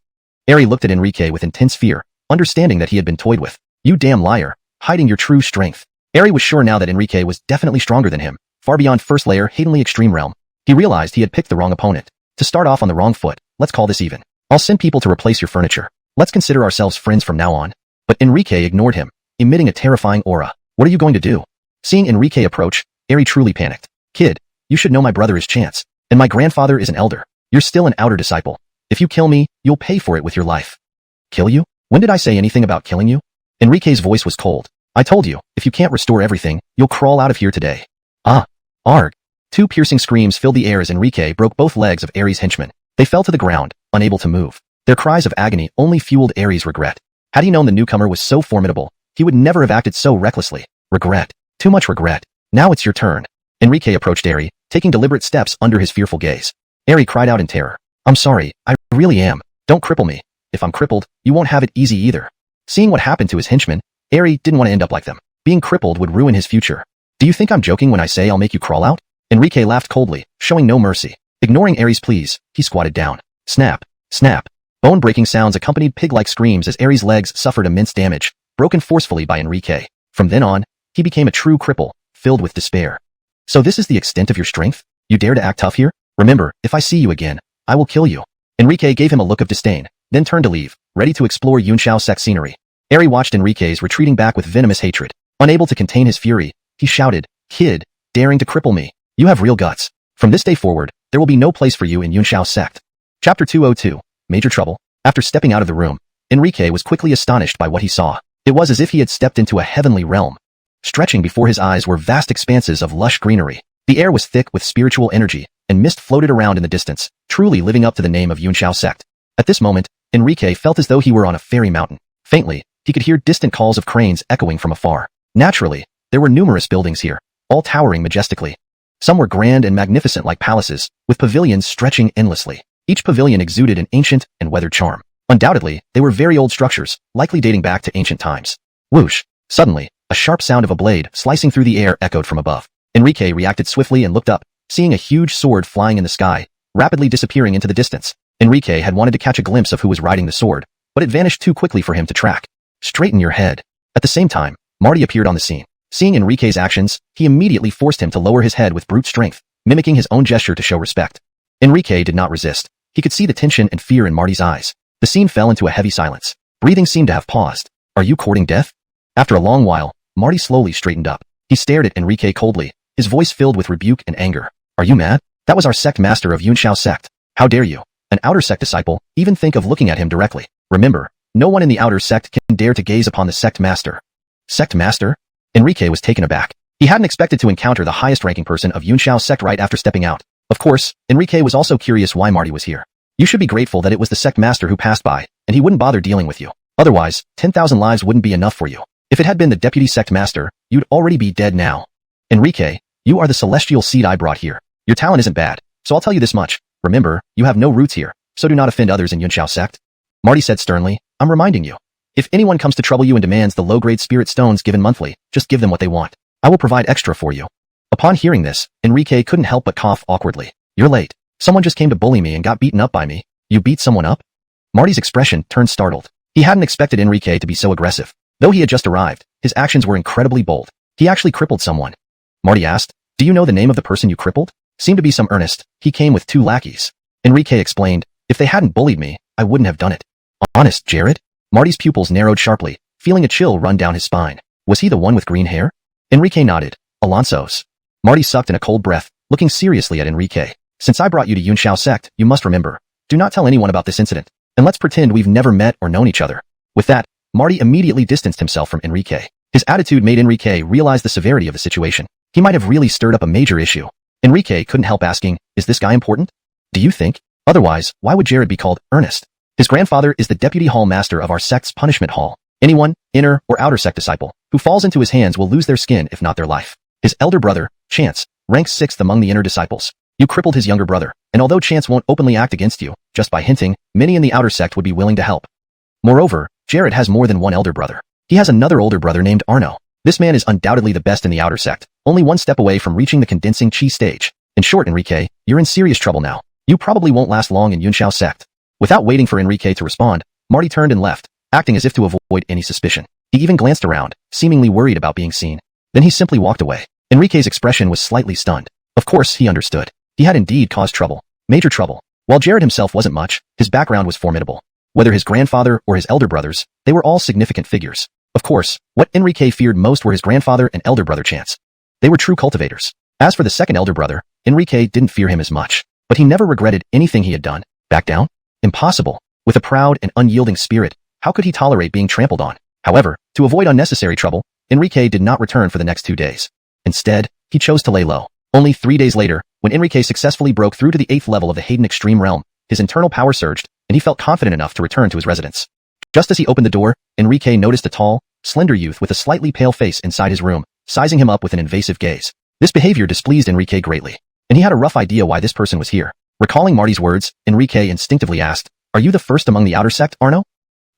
Eri looked at Enrique with intense fear, understanding that he had been toyed with. You damn liar, hiding your true strength. Eri was sure now that Enrique was definitely stronger than him, far beyond first layer, hatingly extreme realm. He realized he had picked the wrong opponent. To start off on the wrong foot, let's call this even. I'll send people to replace your furniture. Let's consider ourselves friends from now on. But Enrique ignored him, emitting a terrifying aura. What are you going to do? Seeing Enrique approach, Eri truly panicked. Kid, you should know my brother is Chance, and my grandfather is an elder. You're still an outer disciple. If you kill me, you'll pay for it with your life. Kill you? When did I say anything about killing you? Enrique's voice was cold. I told you, if you can't restore everything, you'll crawl out of here today. Ah. Arg. Two piercing screams filled the air as Enrique broke both legs of Eri's henchmen. They fell to the ground, unable to move. Their cries of agony only fueled Eri's regret. Had he known the newcomer was so formidable, he would never have acted so recklessly. Regret. Too much regret. Now it's your turn. Enrique approached Eri, taking deliberate steps under his fearful gaze. Eri cried out in terror. I'm sorry, I really am. Don't cripple me. If I'm crippled, you won't have it easy either. Seeing what happened to his henchmen, Eri didn't want to end up like them. Being crippled would ruin his future. Do you think I'm joking when I say I'll make you crawl out? Enrique laughed coldly, showing no mercy. Ignoring Eri's pleas, he squatted down. Snap. Snap. Bone-breaking sounds accompanied pig-like screams as Eri's legs suffered immense damage, broken forcefully by Enrique. From then on, he became a true cripple, filled with despair. So this is the extent of your strength? You dare to act tough here? Remember, if I see you again, I will kill you. Enrique gave him a look of disdain, then turned to leave, ready to explore Yunshao sect scenery. Eri watched Enrique's retreating back with venomous hatred. Unable to contain his fury, he shouted, Kid, daring to cripple me. You have real guts. From this day forward, there will be no place for you in Yunshao sect. Chapter 202. Major Trouble. After stepping out of the room, Enrique was quickly astonished by what he saw. It was as if he had stepped into a heavenly realm. Stretching before his eyes were vast expanses of lush greenery. The air was thick with spiritual energy, and mist floated around in the distance, truly living up to the name of Yunshao sect. At this moment, Enrique felt as though he were on a fairy mountain. Faintly, he could hear distant calls of cranes echoing from afar. Naturally, there were numerous buildings here, all towering majestically. Some were grand and magnificent like palaces, with pavilions stretching endlessly. Each pavilion exuded an ancient and weathered charm. Undoubtedly, they were very old structures, likely dating back to ancient times. Whoosh! Suddenly, a sharp sound of a blade slicing through the air echoed from above. Enrique reacted swiftly and looked up, seeing a huge sword flying in the sky, rapidly disappearing into the distance. Enrique had wanted to catch a glimpse of who was riding the sword, but it vanished too quickly for him to track. Straighten your head. At the same time, Marty appeared on the scene. Seeing Enrique's actions, he immediately forced him to lower his head with brute strength, mimicking his own gesture to show respect. Enrique did not resist. He could see the tension and fear in Marty's eyes. The scene fell into a heavy silence. Breathing seemed to have paused. Are you courting death? After a long while, Marty slowly straightened up. He stared at Enrique coldly, his voice filled with rebuke and anger. Are you mad? That was our sect master of Yunshao sect. How dare you, an outer sect disciple, even think of looking at him directly? Remember, no one in the outer sect can dare to gaze upon the sect master. Sect master? Enrique was taken aback. He hadn't expected to encounter the highest-ranking person of Yunshao sect right after stepping out. Of course, Enrique was also curious why Marty was here. You should be grateful that it was the sect master who passed by, and he wouldn't bother dealing with you. Otherwise, 10,000 lives wouldn't be enough for you. If it had been the deputy sect master, you'd already be dead now. Enrique, you are the celestial seed I brought here. Your talent isn't bad, so I'll tell you this much. Remember, you have no roots here, so do not offend others in Yunxiao sect. Marty said sternly, I'm reminding you. If anyone comes to trouble you and demands the low-grade spirit stones given monthly, just give them what they want. I will provide extra for you. Upon hearing this, Enrique couldn't help but cough awkwardly. You're late. Someone just came to bully me and got beaten up by me. You beat someone up? Marty's expression turned startled. He hadn't expected Enrique to be so aggressive. Though he had just arrived, his actions were incredibly bold. He actually crippled someone. Marty asked, do you know the name of the person you crippled? Seemed to be some earnest. He came with 2 lackeys. Enrique explained, if they hadn't bullied me, I wouldn't have done it. Honest, Jared? Marty's pupils narrowed sharply, feeling a chill run down his spine. Was he the one with green hair? Enrique nodded. Alonso's. Marty sucked in a cold breath, looking seriously at Enrique. Since I brought you to Yunxiao sect, you must remember. Do not tell anyone about this incident, and let's pretend we've never met or known each other. With that, Marty immediately distanced himself from Enrique. His attitude made Enrique realize the severity of the situation. He might have really stirred up a major issue. Enrique couldn't help asking, is this guy important? Do you think? Otherwise, why would Jared be called Ernest? His grandfather is the deputy hall master of our sect's punishment hall. Anyone, inner or outer sect disciple, who falls into his hands will lose their skin if not their life. His elder brother, Chance, ranks 6th among the inner disciples. You crippled his younger brother, and although Chance won't openly act against you, just by hinting, many in the outer sect would be willing to help. Moreover, Jared has more than one elder brother. He has another older brother named Arno. This man is undoubtedly the best in the outer sect, only one step away from reaching the condensing chi stage. In short, Enrique, you're in serious trouble now. You probably won't last long in Yunxiao sect. Without waiting for Enrique to respond, Marty turned and left, acting as if to avoid any suspicion. He even glanced around, seemingly worried about being seen. Then he simply walked away. Enrique's expression was slightly stunned. Of course, he understood. He had indeed caused trouble. Major trouble. While Jared himself wasn't much, his background was formidable. Whether his grandfather or his elder brothers, they were all significant figures. Of course, what Enrique feared most were his grandfather and elder brother Chance. They were true cultivators. As for the second elder brother, Enrique didn't fear him as much. But he never regretted anything he had done. Back down? Impossible. With a proud and unyielding spirit, how could he tolerate being trampled on? However, to avoid unnecessary trouble, Enrique did not return for the next 2 days. Instead, he chose to lay low. Only 3 days later, when Enrique successfully broke through to the 8th level of the Hayden Extreme Realm, his internal power surged, and he felt confident enough to return to his residence. Just as he opened the door, Enrique noticed a tall, slender youth with a slightly pale face inside his room, sizing him up with an invasive gaze. This behavior displeased Enrique greatly, and he had a rough idea why this person was here. Recalling Marty's words, Enrique instinctively asked, "Are you the first among the outer sect, Arno?"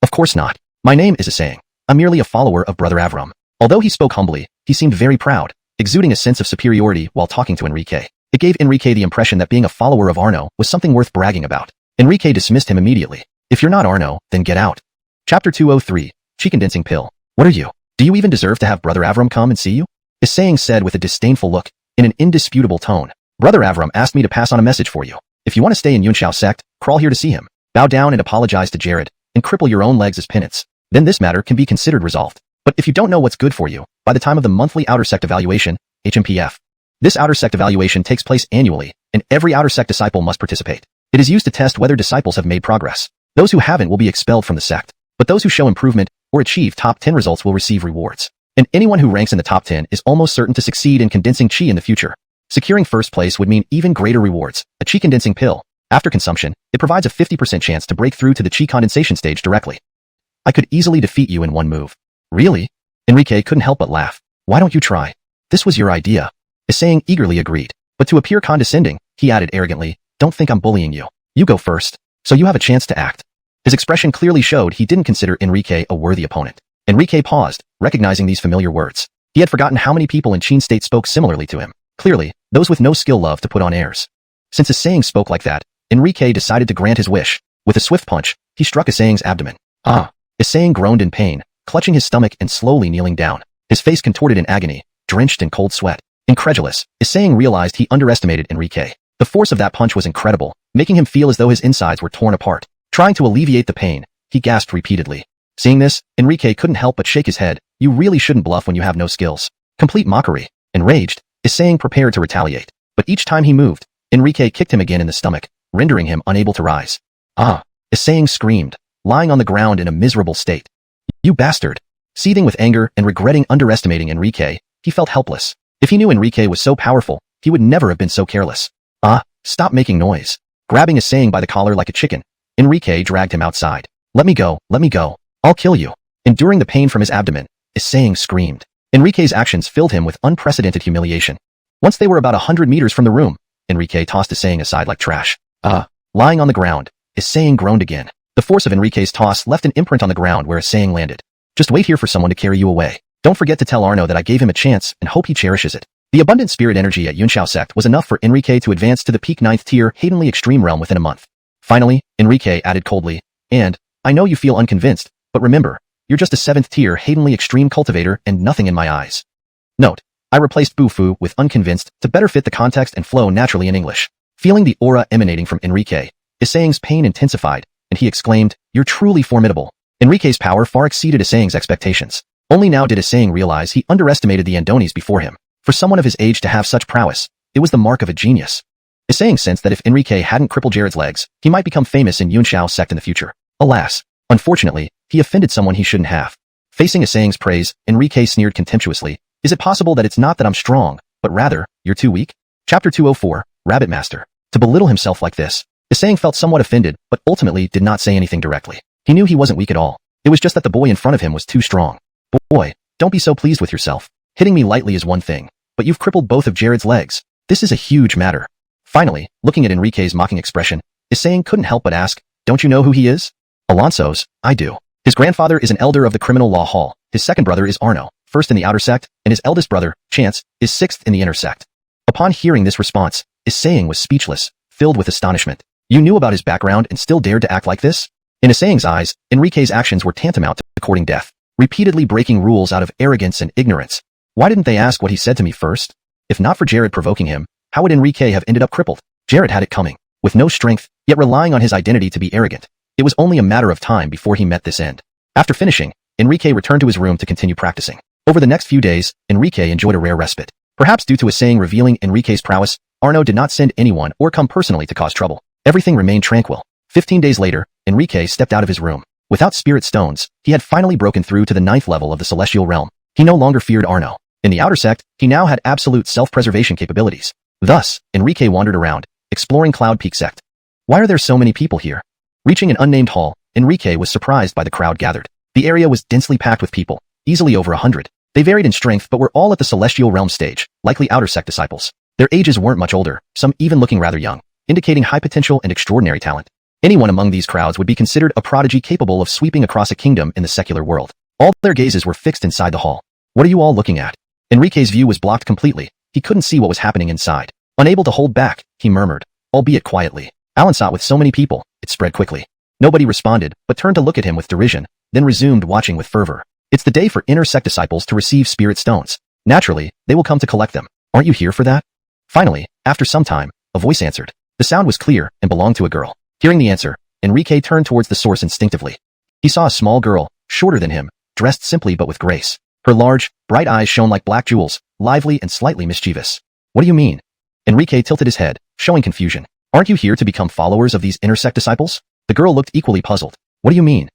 "Of course not. My name is a saying. I'm merely a follower of Brother Avram." Although he spoke humbly, he seemed very proud, exuding a sense of superiority while talking to Enrique. It gave Enrique the impression that being a follower of Arno was something worth bragging about. Enrique dismissed him immediately. "If you're not Arno, then get out." Chapter 203, Chi Condensing Pill. "What are you? Do you even deserve to have Brother Avram come and see you?" His saying said with a disdainful look, in an indisputable tone. "Brother Avram asked me to pass on a message for you. If you want to stay in Yunxiao sect, crawl here to see him. Bow down and apologize to Jared, and cripple your own legs as penance. Then this matter can be considered resolved. But if you don't know what's good for you, by the time of the monthly outer sect evaluation, HMPF. This outer sect evaluation takes place annually, and every outer sect disciple must participate. It is used to test whether disciples have made progress. Those who haven't will be expelled from the sect, but those who show improvement or achieve top 10 results will receive rewards. And anyone who ranks in the top 10 is almost certain to succeed in condensing chi in the future. Securing first place would mean even greater rewards. A chi condensing pill. After consumption, it provides a 50% chance to break through to the chi condensation stage directly. I could easily defeat you in one move. Really? Enrique couldn't help but laugh. Why don't you try? This was your idea. Saying eagerly agreed. But to appear condescending, he added arrogantly, "Don't think I'm bullying you. You go first, so you have a chance to act." His expression clearly showed he didn't consider Enrique a worthy opponent. Enrique paused, recognizing these familiar words. He had forgotten how many people in Qin State spoke similarly to him. Clearly, those with no skill love to put on airs. Since his saying spoke like that, Enrique decided to grant his wish. With a swift punch, he struck Assayang's abdomen. "Ah!" Assayang groaned in pain, clutching his stomach and slowly kneeling down. His face contorted in agony, drenched in cold sweat. Incredulous, Assayang realized he underestimated Enrique. The force of that punch was incredible, making him feel as though his insides were torn apart. Trying to alleviate the pain, he gasped repeatedly. Seeing this, Enrique couldn't help but shake his head. "You really shouldn't bluff when you have no skills." Complete mockery. Enraged, Assayang prepared to retaliate. But each time he moved, Enrique kicked him again in the stomach, rendering him unable to rise. "Ah!" Assayang screamed, lying on the ground in a miserable state. "You bastard!" Seething with anger and regretting underestimating Enrique, he felt helpless. If he knew Enrique was so powerful, he would never have been so careless. "Ah!" Stop making noise. Grabbing Saying by the collar like a chicken, Enrique dragged him outside. Let me go, let me go. I'll kill you. Enduring the pain from his abdomen, Saying screamed. Enrique's actions filled him with unprecedented humiliation. Once they were about 100 meters from the room, Enrique tossed Saying aside like trash. Lying on the ground, Saying groaned again. The force of Enrique's toss left an imprint on the ground where Saying landed. Just wait here for someone to carry you away. Don't forget to tell Arno that I gave him a chance and hope he cherishes it. The abundant spirit energy at Yunxiao sect was enough for Enrique to advance to the peak 9th tier Haydenly Extreme realm within a month. Finally, Enrique added coldly, and, I know you feel unconvinced, but remember, you're just a 7th tier Haydenly Extreme cultivator and nothing in my eyes. Note, I replaced Bufu with unconvinced to better fit the context and flow naturally in English. Feeling the aura emanating from Enrique, Saying's pain intensified, and he exclaimed, you're truly formidable. Enrique's power far exceeded Saying's expectations. Only now did Saying realize he underestimated the Andonis before him. For someone of his age to have such prowess, it was the mark of a genius. Saying sensed that if Enrique hadn't crippled Jared's legs, he might become famous in Yunxiao sect in the future. Alas, unfortunately, he offended someone he shouldn't have. Facing Saying's praise, Enrique sneered contemptuously, is it possible that it's not that I'm strong, but rather, you're too weak? Chapter 204, Rabbit Master. To belittle himself like this, Saying felt somewhat offended, but ultimately did not say anything directly. He knew he wasn't weak at all. It was just that the boy in front of him was too strong. Boy, don't be so pleased with yourself. Hitting me lightly is one thing, but you've crippled both of Jared's legs. This is a huge matter. Finally, looking at Enrique's mocking expression, Saying couldn't help but ask, don't you know who he is? Alonso's, I do. His grandfather is an elder of the criminal law hall, his second brother is Arno, first in the outer sect, and his eldest brother, Chance, is sixth in the inner sect. Upon hearing this response, Saying was speechless, filled with astonishment. You knew about his background and still dared to act like this? In Saying's eyes, Enrique's actions were tantamount to courting death, repeatedly breaking rules out of arrogance and ignorance. Why didn't they ask what he said to me first? If not for Jared provoking him, how would Enrique have ended up crippled? Jared had it coming. With no strength, yet relying on his identity to be arrogant. It was only a matter of time before he met this end. After finishing, Enrique returned to his room to continue practicing. Over the next few days, Enrique enjoyed a rare respite. Perhaps due to Saying revealing Enrique's prowess, Arno did not send anyone or come personally to cause trouble. Everything remained tranquil. 15 days later, Enrique stepped out of his room. Without spirit stones, he had finally broken through to the 9th level of the celestial realm. He no longer feared Arno. In the outer sect, he now had absolute self-preservation capabilities. Thus, Enrique wandered around, exploring Cloud Peak sect. Why are there so many people here? Reaching an unnamed hall, Enrique was surprised by the crowd gathered. The area was densely packed with people, easily over 100. They varied in strength but were all at the celestial realm stage, likely outer sect disciples. Their ages weren't much older, some even looking rather young, indicating high potential and extraordinary talent. Anyone among these crowds would be considered a prodigy capable of sweeping across a kingdom in the secular world. All their gazes were fixed inside the hall. What are you all looking at? Enrique's view was blocked completely. He couldn't see what was happening inside. Unable to hold back, he murmured, albeit quietly. Alansat with so many people, it spread quickly. Nobody responded, but turned to look at him with derision, then resumed watching with fervor. It's the day for inner sect disciples to receive spirit stones. Naturally, they will come to collect them. Aren't you here for that? Finally, after some time, a voice answered. The sound was clear and belonged to a girl. Hearing the answer, Enrique turned towards the source instinctively. He saw a small girl, shorter than him, dressed simply but with grace. Her large, bright eyes shone like black jewels, lively and slightly mischievous. What do you mean? Enrique tilted his head, showing confusion. Aren't you here to become followers of these inner sect disciples? The girl looked equally puzzled. What do you mean?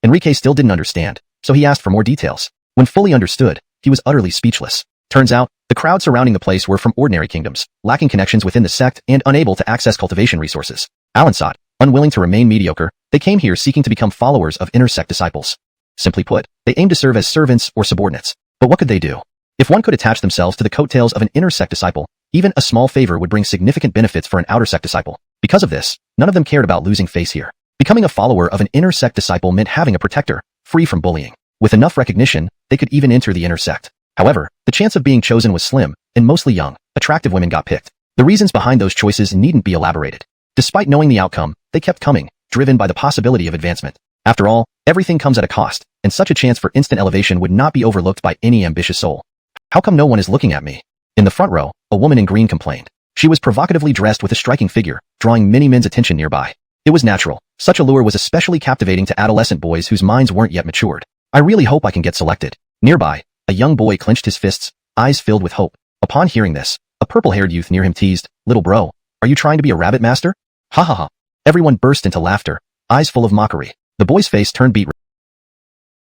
Enrique still didn't understand, so he asked for more details. When fully understood, he was utterly speechless. Turns out, the crowd surrounding the place were from ordinary kingdoms, lacking connections within the sect and unable to access cultivation resources. Alansat, unwilling to remain mediocre, they came here seeking to become followers of inner sect disciples. Simply put, they aimed to serve as servants or subordinates. But what could they do? If one could attach themselves to the coattails of an inner sect disciple, even a small favor would bring significant benefits for an outer sect disciple. Because of this, none of them cared about losing face here. Becoming a follower of an inner sect disciple meant having a protector, free from bullying. With enough recognition, they could even enter the inner sect. However, the chance of being chosen was slim, and mostly young, attractive women got picked. The reasons behind those choices needn't be elaborated. Despite knowing the outcome, they kept coming, driven by the possibility of advancement. After all, everything comes at a cost, and such a chance for instant elevation would not be overlooked by any ambitious soul. How come no one is looking at me? In the front row, a woman in green complained. She was provocatively dressed with a striking figure, drawing many men's attention nearby. It was natural. Such allure was especially captivating to adolescent boys whose minds weren't yet matured. I really hope I can get selected. Nearby, a young boy clenched his fists, eyes filled with hope. Upon hearing this, a purple-haired youth near him teased, "Little bro, are you trying to be a rabbit master?" Ha ha ha. Everyone burst into laughter, eyes full of mockery. The boy's face turned beet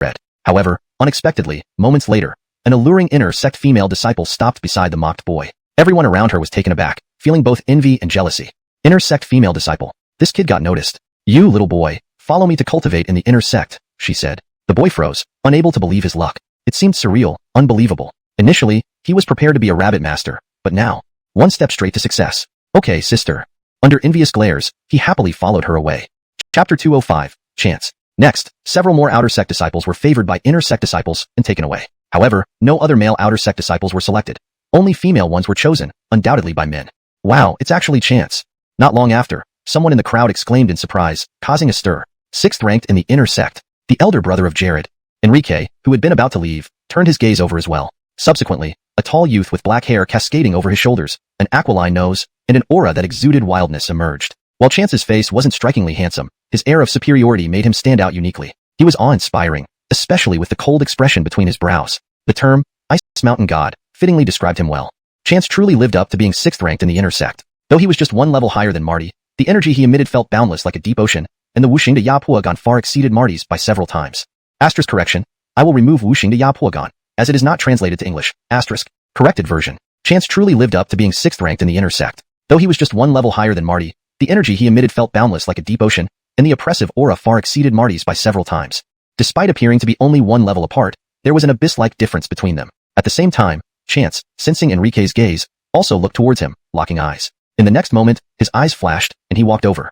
red. However, unexpectedly, moments later, an alluring inner sect female disciple stopped beside the mocked boy. Everyone around her was taken aback, feeling both envy and jealousy. Inner sect female disciple. This kid got noticed. You little boy, follow me to cultivate in the inner sect, she said. The boy froze, unable to believe his luck. It seemed surreal, unbelievable. Initially, he was prepared to be a rabbit master, but now, one step straight to success. Okay, sister. Under envious glares, he happily followed her away. Chapter 205, Chance. Next, several more outer sect disciples were favored by inner sect disciples and taken away. However, no other male outer sect disciples were selected. Only female ones were chosen, undoubtedly by men. Wow, it's actually Chance. Not long after, someone in the crowd exclaimed in surprise, causing a stir. 6th ranked in the inner sect. The elder brother of Jared. Enrique, who had been about to leave, turned his gaze over as well. Subsequently, a tall youth with black hair cascading over his shoulders, an aquiline nose, and an aura that exuded wildness emerged. While Chance's face wasn't strikingly handsome, his air of superiority made him stand out uniquely. He was awe-inspiring, especially with the cold expression between his brows. The term, Ice Mountain God, fittingly described him well. Chance truly lived up to being 6th ranked in the inner sect. Though he was just one level higher than Marty, the energy he emitted felt boundless like a deep ocean, and the Wuxing de Yapuagan far exceeded Marty's by several times. Asterisk correction. I will remove Wuxing de Yapuagan, as it is not translated to English. Asterisk. Corrected version. Chance truly lived up to being 6th ranked in the inner sect. Though he was just one level higher than Marty, the energy he emitted felt boundless like a deep ocean, and the oppressive aura far exceeded Marty's by several times. Despite appearing to be only one level apart, there was an abyss-like difference between them. At the same time, Chance, sensing Enrique's gaze, also looked towards him, locking eyes. In the next moment, his eyes flashed, and he walked over.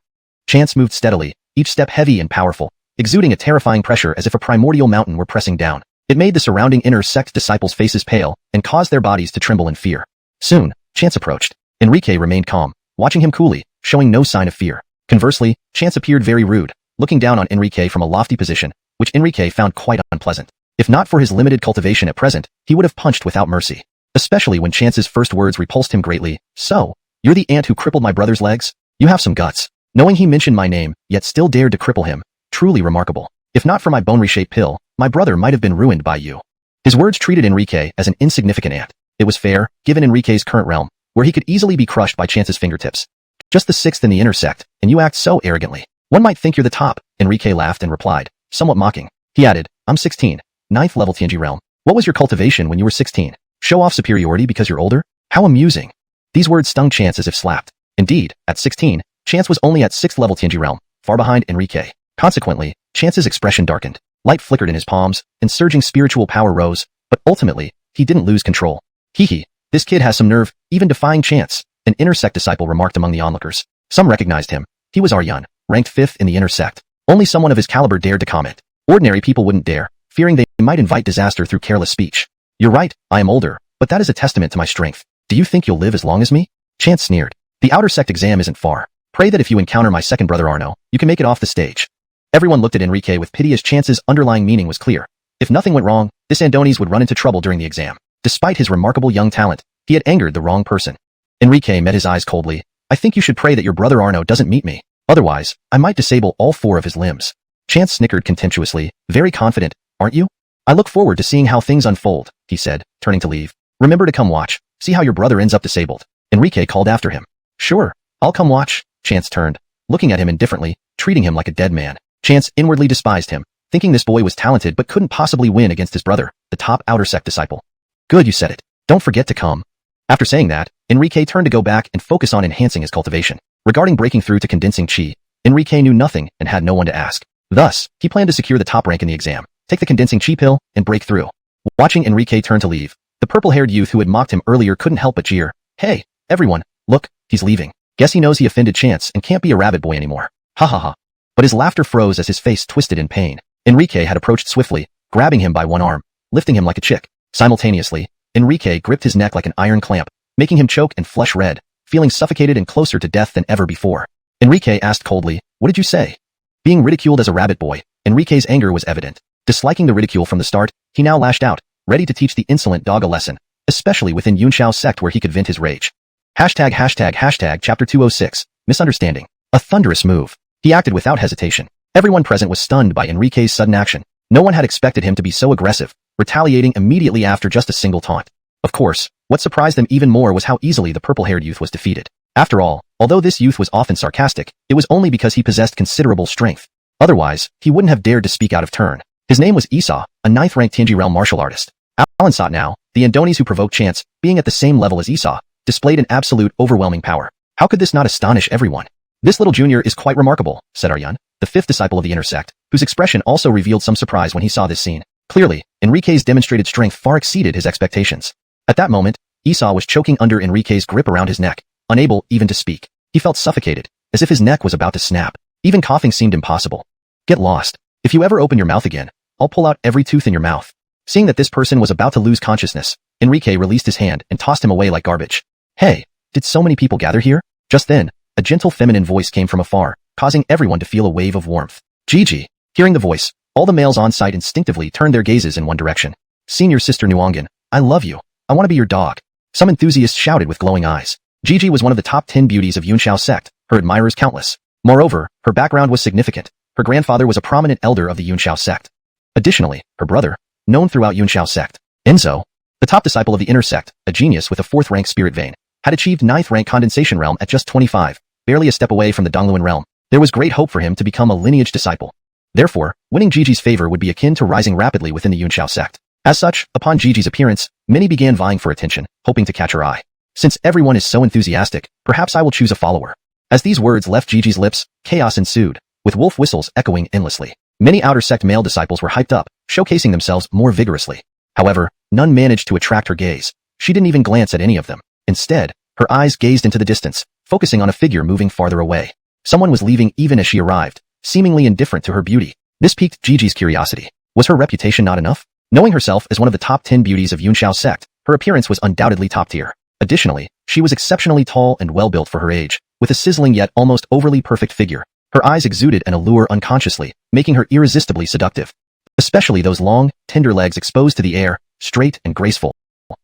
Chance moved steadily, each step heavy and powerful, exuding a terrifying pressure as if a primordial mountain were pressing down. It made the surrounding inner sect disciples' faces pale, and caused their bodies to tremble in fear. Soon, Chance approached. Enrique remained calm, watching him coolly, showing no sign of fear. Conversely, Chance appeared very rude, looking down on Enrique from a lofty position, which Enrique found quite unpleasant. If not for his limited cultivation at present, he would have punched without mercy. Especially when Chance's first words repulsed him greatly. So, you're the ant who crippled my brother's legs? You have some guts. Knowing he mentioned my name, yet still dared to cripple him. Truly remarkable. If not for my bone-reshaped pill, my brother might have been ruined by you. His words treated Enrique as an insignificant ant. It was fair, given Enrique's current realm, where he could easily be crushed by Chance's fingertips. Just the 6th in the inner sect, and you act so arrogantly. One might think you're the top, Enrique laughed and replied, somewhat mocking. He added, I'm 16, 9th level TNG realm. What was your cultivation when you were 16? Show off superiority because you're older? How amusing. These words stung Chance as if slapped. Indeed, at 16, Chance was only at 6th level TNG realm, far behind Enrique. Consequently, Chance's expression darkened. Light flickered in his palms, and surging spiritual power rose, but ultimately, he didn't lose control. Hee, this kid has some nerve, even defying Chance, an inner sect disciple remarked among the onlookers. Some recognized him. He was Aryan, ranked 5th in the inner sect. Only someone of his caliber dared to comment. Ordinary people wouldn't dare, fearing they might invite disaster through careless speech. You're right, I am older, but that is a testament to my strength. Do you think you'll live as long as me? Chance sneered. The outer sect exam isn't far. Pray that if you encounter my second brother Arno, you can make it off the stage. Everyone looked at Enrique with pity as Chance's underlying meaning was clear. If nothing went wrong, this Andonies would run into trouble during the exam. Despite his remarkable young talent, he had angered the wrong person. Enrique met his eyes coldly. I think you should pray that your brother Arno doesn't meet me. Otherwise, I might disable all 4 of his limbs. Chance snickered contemptuously, very confident, aren't you? I look forward to seeing how things unfold, he said, turning to leave. Remember to come watch, see how your brother ends up disabled. Enrique called after him. Sure, I'll come watch. Chance turned, looking at him indifferently, treating him like a dead man. Chance inwardly despised him, thinking this boy was talented but couldn't possibly win against his brother, the top outer sect disciple. Good, you said it. Don't forget to come. After saying that, Enrique turned to go back and focus on enhancing his cultivation. Regarding breaking through to condensing chi, Enrique knew nothing and had no one to ask. Thus, he planned to secure the top rank in the exam, take the condensing chi pill, and break through. Watching Enrique turn to leave, the purple-haired youth who had mocked him earlier couldn't help but jeer. Hey, everyone, look, he's leaving. Guess he knows he offended Chance and can't be a rabbit boy anymore. Ha ha ha. But his laughter froze as his face twisted in pain. Enrique had approached swiftly, grabbing him by one arm, lifting him like a chick. Simultaneously, Enrique gripped his neck like an iron clamp, making him choke and flush red, feeling suffocated and closer to death than ever before. Enrique asked coldly, what did you say? Being ridiculed as a rabbit boy, Enrique's anger was evident. Disliking the ridicule from the start, he now lashed out, ready to teach the insolent dog a lesson, especially within Yunxiao's sect where he could vent his rage. Hashtag chapter 206, misunderstanding. A thunderous move. He acted without hesitation. Everyone present was stunned by Enrique's sudden action. No one had expected him to be so aggressive, retaliating immediately after just a single taunt. Of course, what surprised them even more was how easily the purple-haired youth was defeated. After all, although this youth was often sarcastic, it was only because he possessed considerable strength. Otherwise, he wouldn't have dared to speak out of turn. His name was Esau, a 9th-ranked Tianji realm martial artist. Alan saw now, the Andonies who provoked Chance, being at the same level as Esau, displayed an absolute overwhelming power. How could this not astonish everyone? This little junior is quite remarkable, said Aryan, the fifth disciple of the inner sect, whose expression also revealed some surprise when he saw this scene. Clearly, Enrique's demonstrated strength far exceeded his expectations. At that moment, Esau was choking under Enrique's grip around his neck, unable even to speak. He felt suffocated, as if his neck was about to snap. Even coughing seemed impossible. Get lost. If you ever open your mouth again, I'll pull out every tooth in your mouth. Seeing that this person was about to lose consciousness, Enrique released his hand and tossed him away like garbage. Hey, did so many people gather here? Just then, a gentle feminine voice came from afar, causing everyone to feel a wave of warmth. Gigi. Hearing the voice, all the males on site instinctively turned their gazes in one direction. Senior Sister Nuangan, I love you. I want to be your dog. Some enthusiasts shouted with glowing eyes. Gigi was one of the top 10 beauties of Yunxiao sect, her admirers countless. Moreover, her background was significant. Her grandfather was a prominent elder of the Yunxiao sect. Additionally, her brother, known throughout Yunxiao sect, Enzo, the top disciple of the inner sect, a genius with a 4th rank spirit vein, had achieved 9th rank condensation realm at just 25, barely a step away from the Dongluan realm. There was great hope for him to become a lineage disciple. Therefore, winning Gigi's favor would be akin to rising rapidly within the Yunxiao sect. As such, upon Gigi's appearance, many began vying for attention, hoping to catch her eye. Since everyone is so enthusiastic, perhaps I will choose a follower. As these words left Gigi's lips, chaos ensued, with wolf whistles echoing endlessly. Many outer sect male disciples were hyped up, showcasing themselves more vigorously. However, none managed to attract her gaze. She didn't even glance at any of them. Instead, her eyes gazed into the distance, focusing on a figure moving farther away. Someone was leaving even as she arrived, seemingly indifferent to her beauty. This piqued Gigi's curiosity. Was her reputation not enough? Knowing herself as one of the top 10 beauties of Yunxiao sect, her appearance was undoubtedly top tier. Additionally, she was exceptionally tall and well-built for her age, with a sizzling yet almost overly perfect figure. Her eyes exuded an allure unconsciously, making her irresistibly seductive. Especially those long, tender legs exposed to the air, straight and graceful,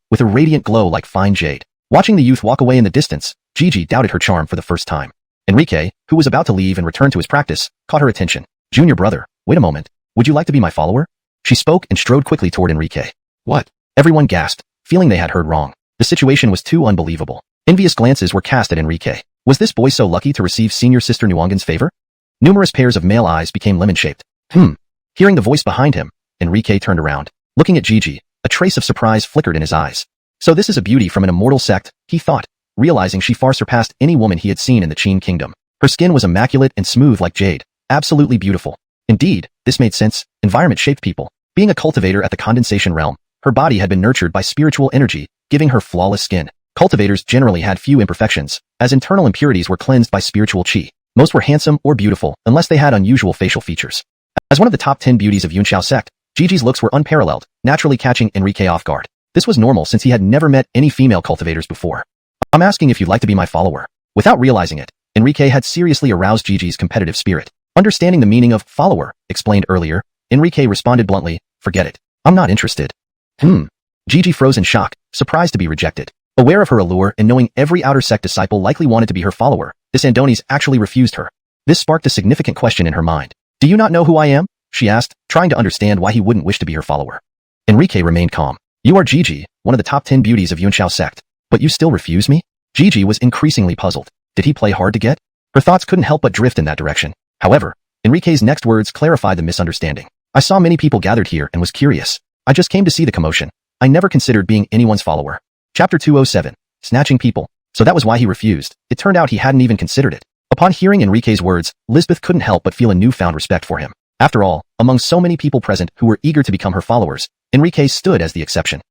with a radiant glow like fine jade. Watching the youth walk away in the distance, Gigi doubted her charm for the first time. Enrique, who was about to leave and return to his practice, caught her attention. Junior brother, wait a moment. Would you like to be my follower? She spoke and strode quickly toward Enrique. What? Everyone gasped, feeling they had heard wrong. The situation was too unbelievable. Envious glances were cast at Enrique. Was this boy so lucky to receive Senior Sister Nuangan's favor? Numerous pairs of male eyes became lemon-shaped. Hearing the voice behind him, Enrique turned around. Looking at Gigi, a trace of surprise flickered in his eyes. So this is a beauty from an immortal sect, he thought, realizing she far surpassed any woman he had seen in the Qin kingdom. Her skin was immaculate and smooth like jade, absolutely beautiful. Indeed, this made sense. Environment shaped people. Being a cultivator at the condensation realm, her body had been nurtured by spiritual energy, giving her flawless skin. Cultivators generally had few imperfections, as internal impurities were cleansed by spiritual qi. Most were handsome or beautiful, unless they had unusual facial features. As one of the top 10 beauties of Yunxiao sect, Gigi's looks were unparalleled, naturally catching Enrique off guard. This was normal since he had never met any female cultivators before. I'm asking if you'd like to be my follower. Without realizing it, Enrique had seriously aroused Gigi's competitive spirit. Understanding the meaning of follower, explained earlier, Enrique responded bluntly, forget it. I'm not interested. Gigi froze in shock, surprised to be rejected. Aware of her allure and knowing every outer sect disciple likely wanted to be her follower, this Andonis actually refused her. This sparked a significant question in her mind. Do you not know who I am? She asked, trying to understand why he wouldn't wish to be her follower. Enrique remained calm. You are Gigi, one of the top 10 beauties of Yunxiao sect. But you still refuse me? Gigi was increasingly puzzled. Did he play hard to get? Her thoughts couldn't help but drift in that direction. However, Enrique's next words clarified the misunderstanding. I saw many people gathered here and was curious. I just came to see the commotion. I never considered being anyone's follower. Chapter 207. Snatching people. So that was why he refused. It turned out he hadn't even considered it. Upon hearing Enrique's words, Lisbeth couldn't help but feel a newfound respect for him. After all, among so many people present who were eager to become her followers, Enrique stood as the exception.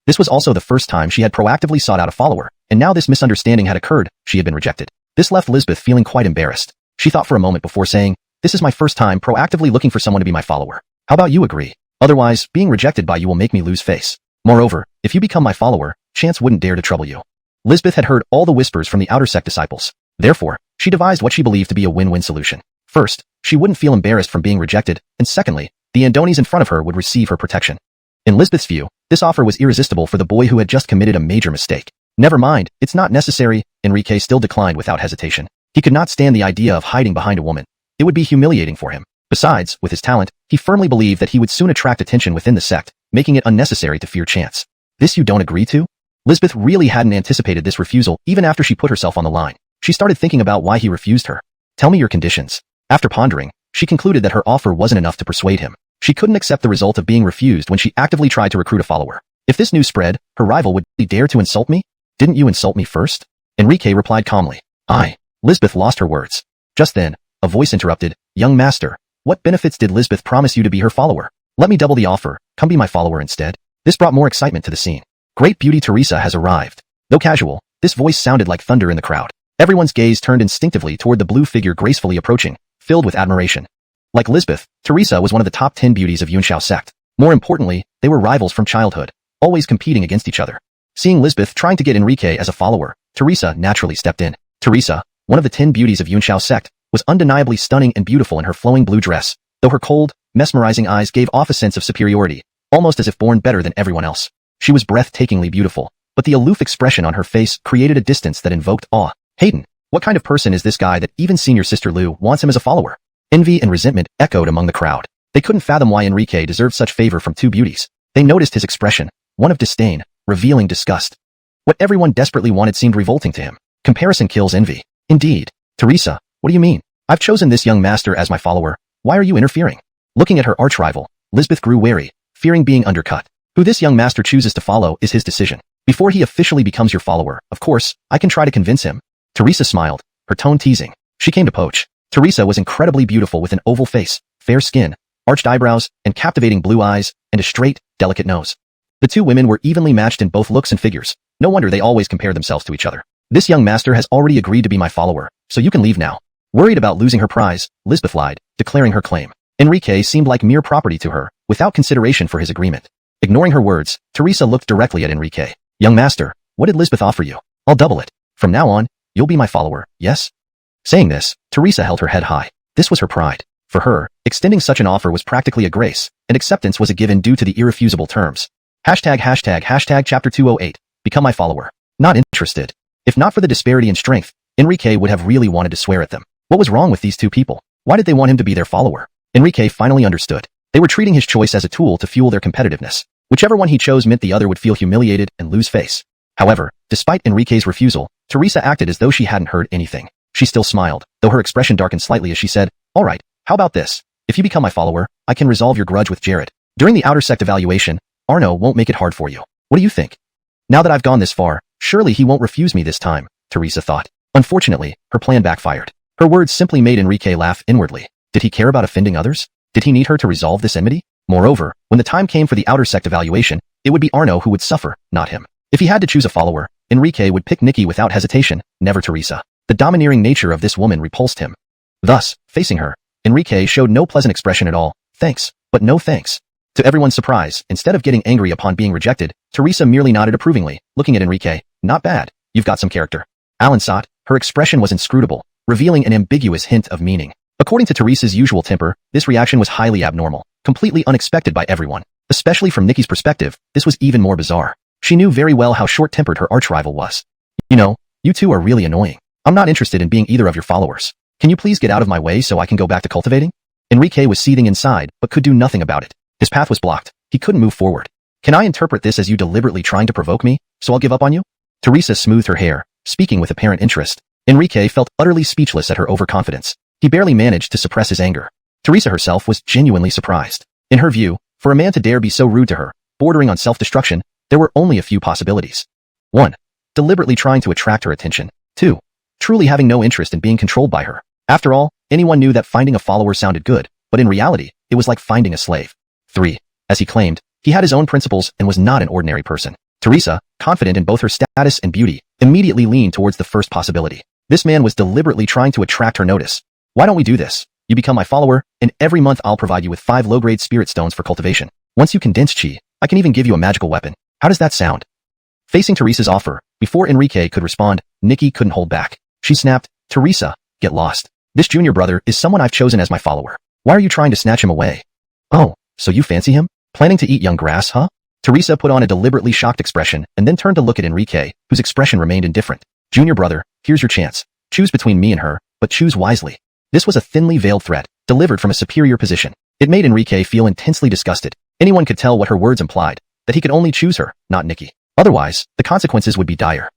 This was also the first time she had proactively sought out a follower, and now this misunderstanding had occurred, she had been rejected. This left Lisbeth feeling quite embarrassed. She thought for a moment before saying, this is my first time proactively looking for someone to be my follower. How about you agree? Otherwise, being rejected by you will make me lose face. Moreover, if you become my follower, chance wouldn't dare to trouble you. Lisbeth had heard all the whispers from the outer sect disciples. Therefore, she devised what she believed to be a win-win solution. First, she wouldn't feel embarrassed from being rejected, and secondly, the Andonis in front of her would receive her protection. In Lisbeth's view, this offer was irresistible for the boy who had just committed a major mistake. Never mind, it's not necessary, Enrique still declined without hesitation. He could not stand the idea of hiding behind a woman. It would be humiliating for him. Besides, with his talent, he firmly believed that he would soon attract attention within the sect, making it unnecessary to fear chance. This you don't agree to? Lisbeth really hadn't anticipated this refusal even after she put herself on the line. She started thinking about why he refused her. Tell me your conditions. After pondering, she concluded that her offer wasn't enough to persuade him. She couldn't accept the result of being refused when she actively tried to recruit a follower. If this news spread, her rival would dare to insult me? Didn't you insult me first? Enrique replied calmly. Lisbeth lost her words. Just then, a voice interrupted, "Young master, what benefits did Lisbeth promise you to be her follower? Let me double the offer, come be my follower instead." This brought more excitement to the scene. Great beauty Teresa has arrived. Though casual, this voice sounded like thunder in the crowd. Everyone's gaze turned instinctively toward the blue figure gracefully approaching, filled with admiration. Like Lisbeth, Teresa was one of the top 10 beauties of Yunxiao sect. More importantly, they were rivals from childhood, always competing against each other. Seeing Lisbeth trying to get Enrique as a follower, Teresa naturally stepped in. Teresa, one of the 10 beauties of Yunxiao sect, was undeniably stunning and beautiful in her flowing blue dress, though her cold, mesmerizing eyes gave off a sense of superiority, almost as if born better than everyone else. She was breathtakingly beautiful, but the aloof expression on her face created a distance that invoked awe. Hayden, what kind of person is this guy that even senior sister Lu wants him as a follower? Envy and resentment echoed among the crowd. They couldn't fathom why Enrique deserved such favor from two beauties. They noticed his expression, one of disdain, revealing disgust. What everyone desperately wanted seemed revolting to him. Comparison kills envy. Indeed. Teresa, what do you mean? I've chosen this young master as my follower. Why are you interfering? Looking at her arch-rival, Lisbeth grew wary, fearing being undercut. Who this young master chooses to follow is his decision. Before he officially becomes your follower, of course, I can try to convince him. Teresa smiled, her tone teasing. She came to poach. Teresa was incredibly beautiful with an oval face, fair skin, arched eyebrows, and captivating blue eyes, and a straight, delicate nose. The two women were evenly matched in both looks and figures. No wonder they always compared themselves to each other. This young master has already agreed to be my follower, so you can leave now. Worried about losing her prize, Lisbeth lied, declaring her claim. Enrique seemed like mere property to her, without consideration for his agreement. Ignoring her words, Teresa looked directly at Enrique. Young master, what did Lisbeth offer you? I'll double it. From now on, you'll be my follower, yes? Saying this, Teresa held her head high. This was her pride. For her, extending such an offer was practically a grace, and acceptance was a given due to the irrefusable terms. Hashtag chapter 208. Become my follower. Not interested. If not for the disparity in strength, Enrique would have really wanted to swear at them. What was wrong with these two people? Why did they want him to be their follower? Enrique finally understood. They were treating his choice as a tool to fuel their competitiveness. Whichever one he chose meant the other would feel humiliated and lose face. However, despite Enrique's refusal, Teresa acted as though she hadn't heard anything. She still smiled, though her expression darkened slightly as she said, "All right, how about this? If you become my follower, I can resolve your grudge with Jared. During the outer sect evaluation, Arno won't make it hard for you. What do you think?" Now that I've gone this far, surely he won't refuse me this time, Teresa thought. Unfortunately, her plan backfired. Her words simply made Enrique laugh inwardly. Did he care about offending others? Did he need her to resolve this enmity? Moreover, when the time came for the outer sect evaluation, it would be Arno who would suffer, not him. If he had to choose a follower, Enrique would pick Nikki without hesitation, never Teresa. The domineering nature of this woman repulsed him. Thus, facing her, Enrique showed no pleasant expression at all. Thanks, but no thanks. To everyone's surprise, instead of getting angry upon being rejected, Teresa merely nodded approvingly, looking at Enrique. Not bad. You've got some character. Alan saw it. Her expression was inscrutable, revealing an ambiguous hint of meaning. According to Teresa's usual temper, this reaction was highly abnormal, completely unexpected by everyone. Especially from Nikki's perspective, this was even more bizarre. She knew very well how short-tempered her arch-rival was. You know, you two are really annoying. I'm not interested in being either of your followers. Can you please get out of my way so I can go back to cultivating? Enrique was seething inside, but could do nothing about it. His path was blocked. He couldn't move forward. Can I interpret this as you deliberately trying to provoke me, so I'll give up on you? Teresa smoothed her hair, speaking with apparent interest. Enrique felt utterly speechless at her overconfidence. He barely managed to suppress his anger. Teresa herself was genuinely surprised. In her view, for a man to dare be so rude to her, bordering on self-destruction, there were only a few possibilities. 1. Deliberately trying to attract her attention. 2. Truly having no interest in being controlled by her. After all, anyone knew that finding a follower sounded good, but in reality, it was like finding a slave. 3. As he claimed, he had his own principles and was not an ordinary person. Teresa, confident in both her status and beauty, immediately leaned towards the first possibility. This man was deliberately trying to attract her notice. Why don't we do this? You become my follower, and every month I'll provide you with 5 low-grade spirit stones for cultivation. Once you condense chi, I can even give you a magical weapon. How does that sound? Facing Teresa's offer, before Enrique could respond, Nikki couldn't hold back. She snapped, Teresa, get lost. This junior brother is someone I've chosen as my follower. Why are you trying to snatch him away? Oh, so you fancy him? Planning to eat young grass, huh? Teresa put on a deliberately shocked expression and then turned to look at Enrique, whose expression remained indifferent. Junior brother, here's your chance. Choose between me and her, but choose wisely. This was a thinly veiled threat, delivered from a superior position. It made Enrique feel intensely disgusted. Anyone could tell what her words implied, that he could only choose her, not Nikki. Otherwise, the consequences would be dire.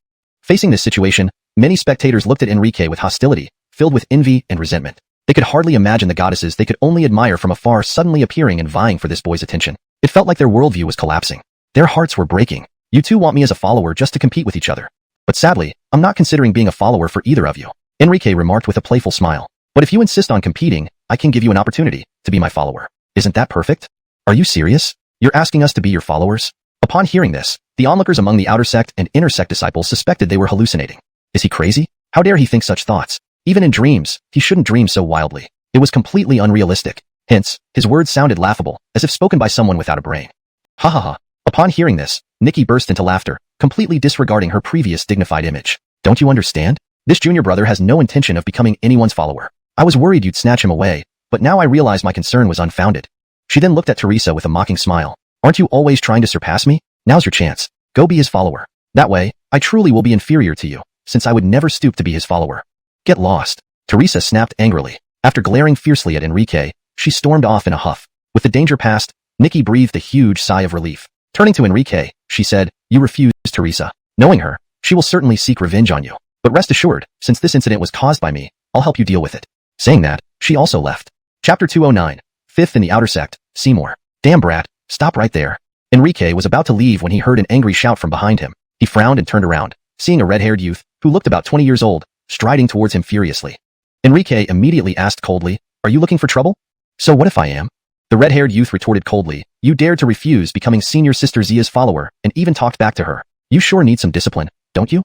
Facing this situation, many spectators looked at Enrique with hostility, filled with envy and resentment. They could hardly imagine the goddesses they could only admire from afar suddenly appearing and vying for this boy's attention. It felt like their worldview was collapsing. Their hearts were breaking. You two want me as a follower just to compete with each other. But sadly, I'm not considering being a follower for either of you. Enrique remarked with a playful smile. But if you insist on competing, I can give you an opportunity to be my follower. Isn't that perfect? Are you serious? You're asking us to be your followers? Upon hearing this, the onlookers among the outer sect and inner sect disciples suspected they were hallucinating. Is he crazy? How dare he think such thoughts? Even in dreams, he shouldn't dream so wildly. It was completely unrealistic. Hence, his words sounded laughable, as if spoken by someone without a brain. Ha ha ha. Upon hearing this, Nikki burst into laughter, completely disregarding her previous dignified image. Don't you understand? This junior brother has no intention of becoming anyone's follower. I was worried you'd snatch him away, but now I realize my concern was unfounded. She then looked at Teresa with a mocking smile. Aren't you always trying to surpass me? Now's your chance. Go be his follower. That way, I truly will be inferior to you, since I would never stoop to be his follower. Get lost. Teresa snapped angrily. After glaring fiercely at Enrique, she stormed off in a huff. With the danger past, Nikki breathed a huge sigh of relief. Turning to Enrique, she said, You refused, Teresa. Knowing her, she will certainly seek revenge on you. But rest assured, since this incident was caused by me, I'll help you deal with it. Saying that, she also left. Chapter 209. Fifth in the Outer Sect, Seymour. Damn brat, stop right there. Enrique was about to leave when he heard an angry shout from behind him. He frowned and turned around, seeing a red-haired youth, who looked about 20 years old, striding towards him furiously. Enrique immediately asked coldly, Are you looking for trouble? So what if I am? The red-haired youth retorted coldly, You dared to refuse becoming Senior Sister Zia's follower, and even talked back to her. You sure need some discipline, don't you?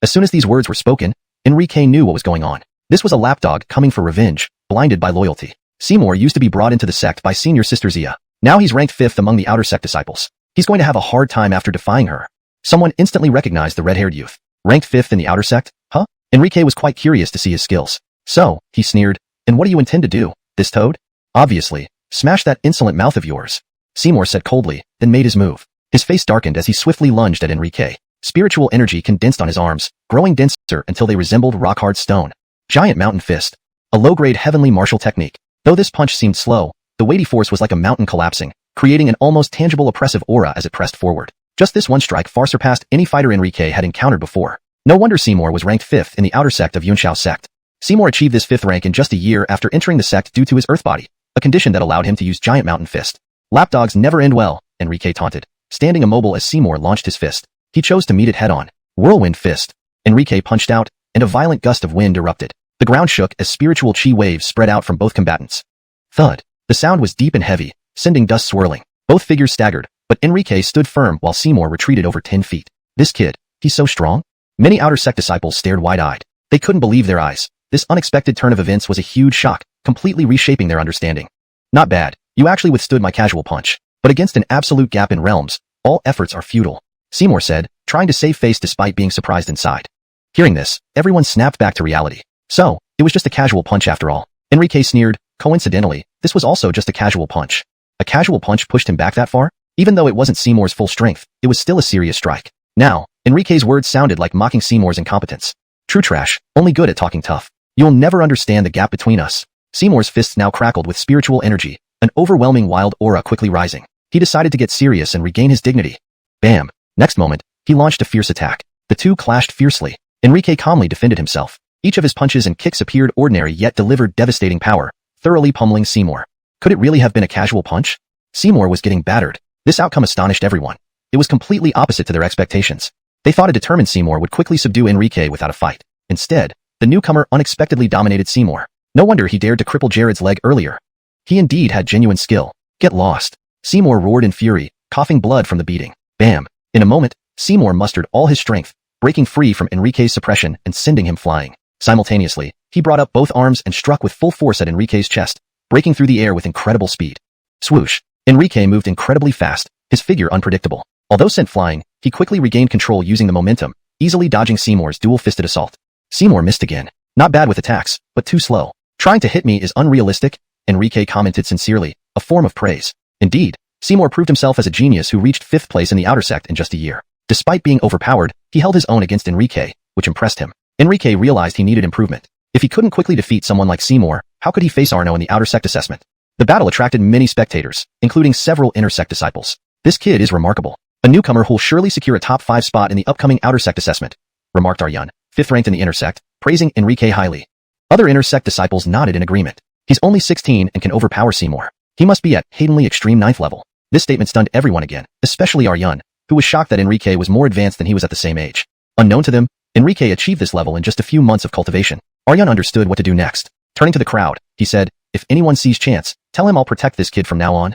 As soon as these words were spoken, Enrique knew what was going on. This was a lapdog coming for revenge, blinded by loyalty. Seymour used to be brought into the sect by Senior Sister Zia. Now he's ranked 5th among the outer sect disciples. He's going to have a hard time after defying her. Someone instantly recognized the red-haired youth. Ranked 5th in the outer sect? Huh? Enrique was quite curious to see his skills. So, he sneered, And what do you intend to do, this toad? Obviously, smash that insolent mouth of yours. Seymour said coldly, then made his move. His face darkened as he swiftly lunged at Enrique. Spiritual energy condensed on his arms, growing denser until they resembled rock-hard stone. Giant Mountain Fist. A low-grade heavenly martial technique. Though this punch seemed slow, the weighty force was like a mountain collapsing, creating an almost tangible oppressive aura as it pressed forward. Just this one strike far surpassed any fighter Enrique had encountered before. No wonder Seymour was ranked 5th in the outer sect of Yunxiao sect. Seymour achieved this 5th rank in just a year after entering the sect due to his earth body, a condition that allowed him to use Giant Mountain Fist. Lapdogs never end well, Enrique taunted, standing immobile as Seymour launched his fist. He chose to meet it head-on. Whirlwind Fist. Enrique punched out, and a violent gust of wind erupted. The ground shook as spiritual chi waves spread out from both combatants. Thud. The sound was deep and heavy, sending dust swirling. Both figures staggered, but Enrique stood firm while Seymour retreated over 10 feet. This kid, he's so strong? Many outer sect disciples stared wide-eyed. They couldn't believe their eyes. This unexpected turn of events was a huge shock, completely reshaping their understanding. Not bad. You actually withstood my casual punch. But against an absolute gap in realms, all efforts are futile, Seymour said, trying to save face despite being surprised inside. Hearing this, everyone snapped back to reality. So, it was just a casual punch after all. Enrique sneered. Coincidentally, this was also just a casual punch. A casual punch pushed him back that far? Even though it wasn't Seymour's full strength, it was still a serious strike. Now, Enrique's words sounded like mocking Seymour's incompetence. True trash, only good at talking tough. You'll never understand the gap between us. Seymour's fists now crackled with spiritual energy, an overwhelming wild aura quickly rising. He decided to get serious and regain his dignity. Bam! Next moment, he launched a fierce attack. The two clashed fiercely. Enrique calmly defended himself. Each of his punches and kicks appeared ordinary yet delivered devastating power, thoroughly pummeling Seymour. Could it really have been a casual punch? Seymour was getting battered. This outcome astonished everyone. It was completely opposite to their expectations. They thought a determined Seymour would quickly subdue Enrique without a fight. Instead, the newcomer unexpectedly dominated Seymour. No wonder he dared to cripple Jared's leg earlier. He indeed had genuine skill. Get lost. Seymour roared in fury, coughing blood from the beating. Bam! In a moment, Seymour mustered all his strength, breaking free from Enrique's suppression and sending him flying. Simultaneously, he brought up both arms and struck with full force at Enrique's chest, breaking through the air with incredible speed. Swoosh! Enrique moved incredibly fast, his figure unpredictable. Although sent flying, he quickly regained control using the momentum, easily dodging Seymour's dual-fisted assault. Seymour missed again. Not bad with attacks, but too slow. Trying to hit me is unrealistic, Enrique commented sincerely, a form of praise. Indeed, Seymour proved himself as a genius who reached 5th place in the outer sect in just a year. Despite being overpowered, he held his own against Enrique, which impressed him. Enrique realized he needed improvement. If he couldn't quickly defeat someone like Seymour, how could he face Arno in the outer sect assessment? The battle attracted many spectators, including several inner sect disciples. This kid is remarkable. A newcomer who'll surely secure a top 5 spot in the upcoming outer sect assessment, remarked Aryan, 5th ranked in the inner sect, praising Enrique highly. Other inner sect disciples nodded in agreement. He's only 16 and can overpower Seymour. He must be at Haydenly Extreme 9th level. This statement stunned everyone again, especially Aryan, who was shocked that Enrique was more advanced than he was at the same age. Unknown to them, Enrique achieved this level in just a few months of cultivation. Aryan understood what to do next. Turning to the crowd, he said, "If anyone sees Chance, tell him I'll protect this kid from now on."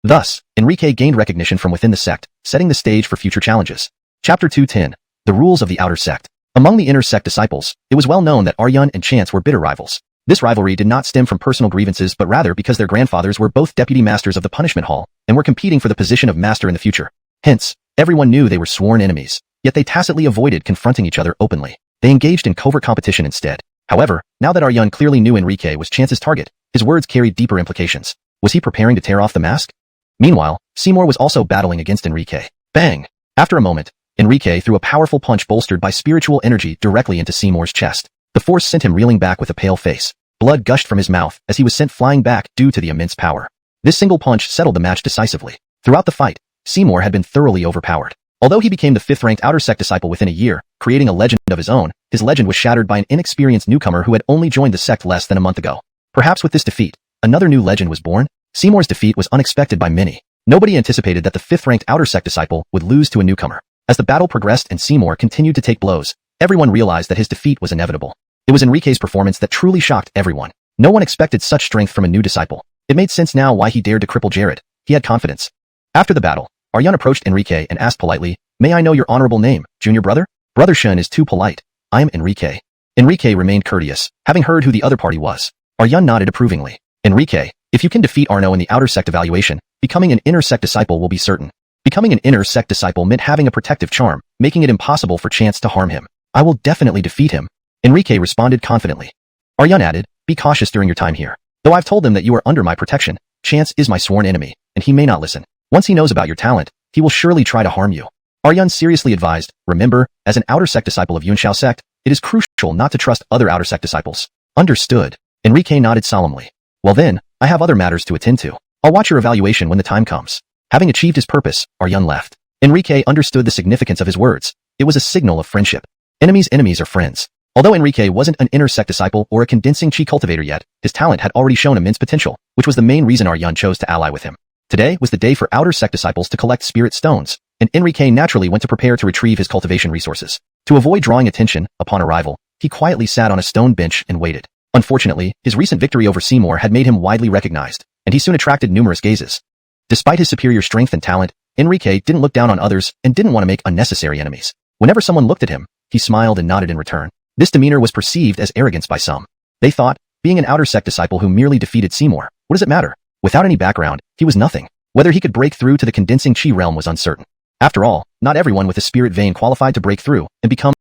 Thus, Enrique gained recognition from within the sect, setting the stage for future challenges. Chapter 210. The Rules of the Outer Sect. Among the inner sect disciples, it was well known that Aryan and Chance were bitter rivals. This rivalry did not stem from personal grievances but rather because their grandfathers were both deputy masters of the punishment hall and were competing for the position of master in the future. Hence, everyone knew they were sworn enemies, yet they tacitly avoided confronting each other openly. They engaged in covert competition instead. However, now that Aryan clearly knew Enrique was Chance's target, his words carried deeper implications. Was he preparing to tear off the mask? Meanwhile, Seymour was also battling against Enrique. Bang! After a moment, Enrique threw a powerful punch bolstered by spiritual energy directly into Seymour's chest. The force sent him reeling back with a pale face. Blood gushed from his mouth as he was sent flying back due to the immense power. This single punch settled the match decisively. Throughout the fight, Seymour had been thoroughly overpowered. Although he became the 5th-ranked outer sect disciple within a year, creating a legend of his own, his legend was shattered by an inexperienced newcomer who had only joined the sect less than a month ago. Perhaps with this defeat, another new legend was born? Seymour's defeat was unexpected by many. Nobody anticipated that the 5th-ranked outer sect disciple would lose to a newcomer. As the battle progressed and Seymour continued to take blows, everyone realized that his defeat was inevitable. It was Enrique's performance that truly shocked everyone. No one expected such strength from a new disciple. It made sense now why he dared to cripple Jared. He had confidence. After the battle, Aryan approached Enrique and asked politely, "May I know your honorable name, junior brother?" "Brother Shun is too polite. I am Enrique." Enrique remained courteous, having heard who the other party was. Aryan nodded approvingly. "Enrique, if you can defeat Arno in the outer sect evaluation, becoming an inner sect disciple will be certain." Becoming an inner sect disciple meant having a protective charm, making it impossible for Chance to harm him. "I will definitely defeat him," Enrique responded confidently. Aryan added, "Be cautious during your time here. Though I've told him that you are under my protection, Chance is my sworn enemy, and he may not listen. Once he knows about your talent, he will surely try to harm you." Aryan seriously advised, "Remember, as an outer sect disciple of Yunxiao sect, it is crucial not to trust other outer sect disciples." "Understood." Enrique nodded solemnly. "Well then, I have other matters to attend to. I'll watch your evaluation when the time comes." Having achieved his purpose, Aryan left. Enrique understood the significance of his words. It was a signal of friendship. Enemies' enemies are friends. Although Enrique wasn't an inner sect disciple or a condensing chi cultivator yet, his talent had already shown immense potential, which was the main reason Aryan chose to ally with him. Today was the day for outer sect disciples to collect spirit stones, and Enrique naturally went to prepare to retrieve his cultivation resources. To avoid drawing attention, upon arrival, he quietly sat on a stone bench and waited. Unfortunately, his recent victory over Seymour had made him widely recognized, and he soon attracted numerous gazes. Despite his superior strength and talent, Enrique didn't look down on others and didn't want to make unnecessary enemies. Whenever someone looked at him, he smiled and nodded in return. This demeanor was perceived as arrogance by some. They thought, being an outer sect disciple who merely defeated Seymour, what does it matter? Without any background, he was nothing. Whether he could break through to the condensing chi realm was uncertain. After all, not everyone with a spirit vein qualified to break through and become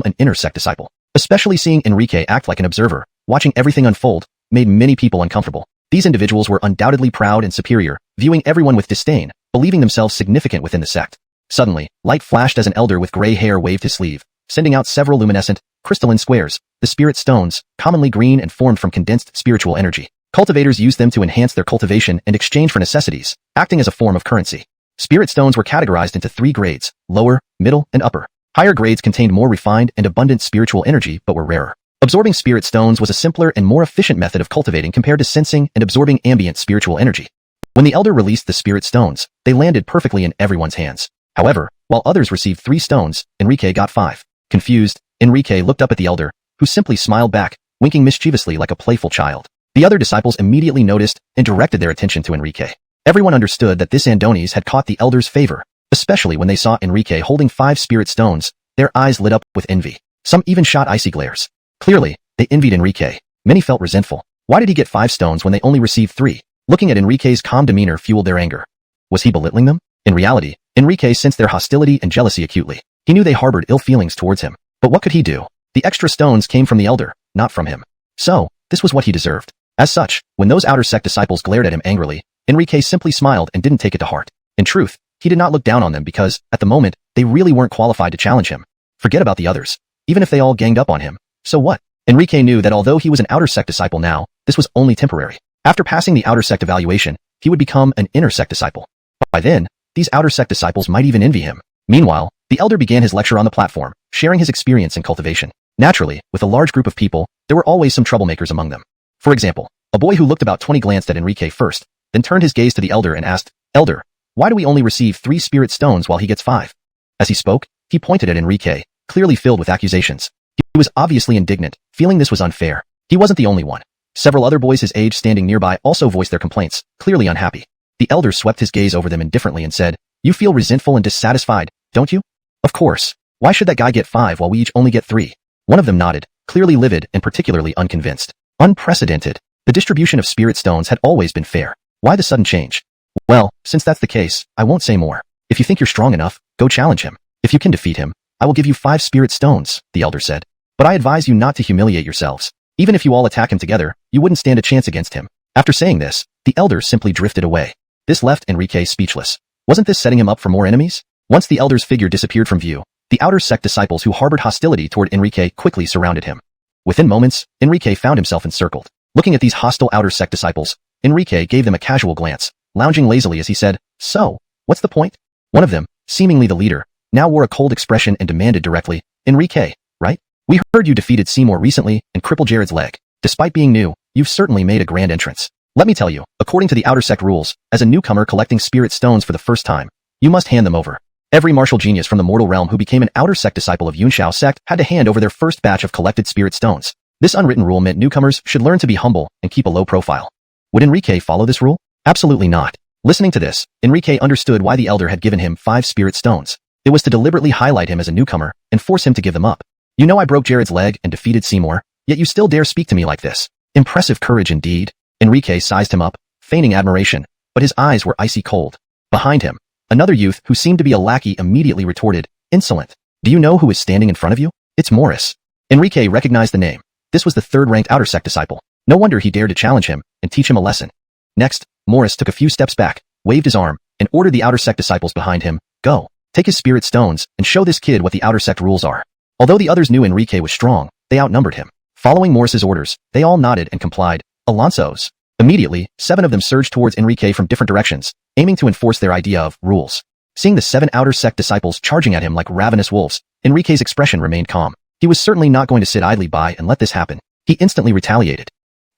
an inner sect disciple. Especially seeing Enrique act like an observer, watching everything unfold, made many people uncomfortable. These individuals were undoubtedly proud and superior, viewing everyone with disdain, believing themselves significant within the sect. Suddenly, light flashed as an elder with gray hair waved his sleeve, sending out several luminescent, crystalline squares, the spirit stones, commonly green and formed from condensed spiritual energy. Cultivators used them to enhance their cultivation and exchange for necessities, acting as a form of currency. Spirit stones were categorized into 3 grades, lower, middle, and upper. Higher grades contained more refined and abundant spiritual energy but were rarer. Absorbing spirit stones was a simpler and more efficient method of cultivating compared to sensing and absorbing ambient spiritual energy. When the elder released the spirit stones, they landed perfectly in everyone's hands. However, while others received 3 stones, Enrique got 5. Confused, Enrique looked up at the elder, who simply smiled back, winking mischievously like a playful child. The other disciples immediately noticed and directed their attention to Enrique. Everyone understood that this Andonies had caught the elder's favor, especially when they saw Enrique holding 5 spirit stones. Their eyes lit up with envy. Some even shot icy glares. Clearly, they envied Enrique. Many felt resentful. Why did he get 5 stones when they only received 3? Looking at Enrique's calm demeanor fueled their anger. Was he belittling them? In reality, Enrique sensed their hostility and jealousy acutely. He knew they harbored ill feelings towards him. But what could he do? The extra stones came from the elder, not from him. So, this was what he deserved. As such, when those outer sect disciples glared at him angrily, Enrique simply smiled and didn't take it to heart. In truth, he did not look down on them because, at the moment, they really weren't qualified to challenge him. Forget about the others. Even if they all ganged up on him, so what? Enrique knew that although he was an outer sect disciple now, this was only temporary. After passing the outer sect evaluation, he would become an inner sect disciple. By then, these outer sect disciples might even envy him. Meanwhile, the elder began his lecture on the platform, sharing his experience in cultivation. Naturally, with a large group of people, there were always some troublemakers among them. For example, a boy who looked about 20 glanced at Enrique first, then turned his gaze to the elder and asked, "Elder, why do we only receive 3 spirit stones while he gets 5? As he spoke, he pointed at Enrique, clearly filled with accusations. He was obviously indignant, feeling this was unfair. He wasn't the only one. Several other boys his age standing nearby also voiced their complaints, clearly unhappy. The elder swept his gaze over them indifferently and said, "You feel resentful and dissatisfied, don't you?" "Of course. Why should that guy get 5 while we each only get 3? One of them nodded, clearly livid and particularly unconvinced. Unprecedented. The distribution of spirit stones had always been fair. Why the sudden change? "Well, since that's the case, I won't say more. If you think you're strong enough, go challenge him. If you can defeat him, I will give you 5 spirit stones," the elder said. "But I advise you not to humiliate yourselves. Even if you all attack him together, you wouldn't stand a chance against him." After saying this, the elder simply drifted away. This left Enrique speechless. Wasn't this setting him up for more enemies? Once the elder's figure disappeared from view, the outer sect disciples who harbored hostility toward Enrique quickly surrounded him. Within moments, Enrique found himself encircled. Looking at these hostile outer sect disciples, Enrique gave them a casual glance, lounging lazily as he said, "So, what's the point?" One of them, seemingly the leader, now wore a cold expression and demanded directly, "Enrique, right? We heard you defeated Seymour recently and crippled Jared's leg. Despite being new, you've certainly made a grand entrance. Let me tell you, according to the outer sect rules, as a newcomer collecting spirit stones for the first time, you must hand them over. Every martial genius from the mortal realm who became an outer sect disciple of Yunshao sect had to hand over their first batch of collected spirit stones. This unwritten rule meant newcomers should learn to be humble and keep a low profile. Would Enrique follow this rule? Absolutely not. Listening to this, Enrique understood why the elder had given him 5 spirit stones. It was to deliberately highlight him as a newcomer and force him to give them up. "You know I broke Jared's leg and defeated Seymour, yet you still dare speak to me like this. Impressive courage indeed." Enrique sized him up, feigning admiration, but his eyes were icy cold. Behind him, another youth who seemed to be a lackey immediately retorted, "Insolent. Do you know who is standing in front of you? It's Morris." Enrique recognized the name. This was the third-ranked outer sect disciple. No wonder he dared to challenge him and teach him a lesson. Next, Morris took a few steps back, waved his arm, and ordered the outer sect disciples behind him, "Go. Take his spirit stones and show this kid what the outer sect rules are." Although the others knew Enrique was strong, they outnumbered him. Following Morris's orders, they all nodded and complied. Alonso's. Immediately, 7 of them surged towards Enrique from different directions, aiming to enforce their idea of rules. Seeing the 7 outer sect disciples charging at him like ravenous wolves, Enrique's expression remained calm. He was certainly not going to sit idly by and let this happen. He instantly retaliated.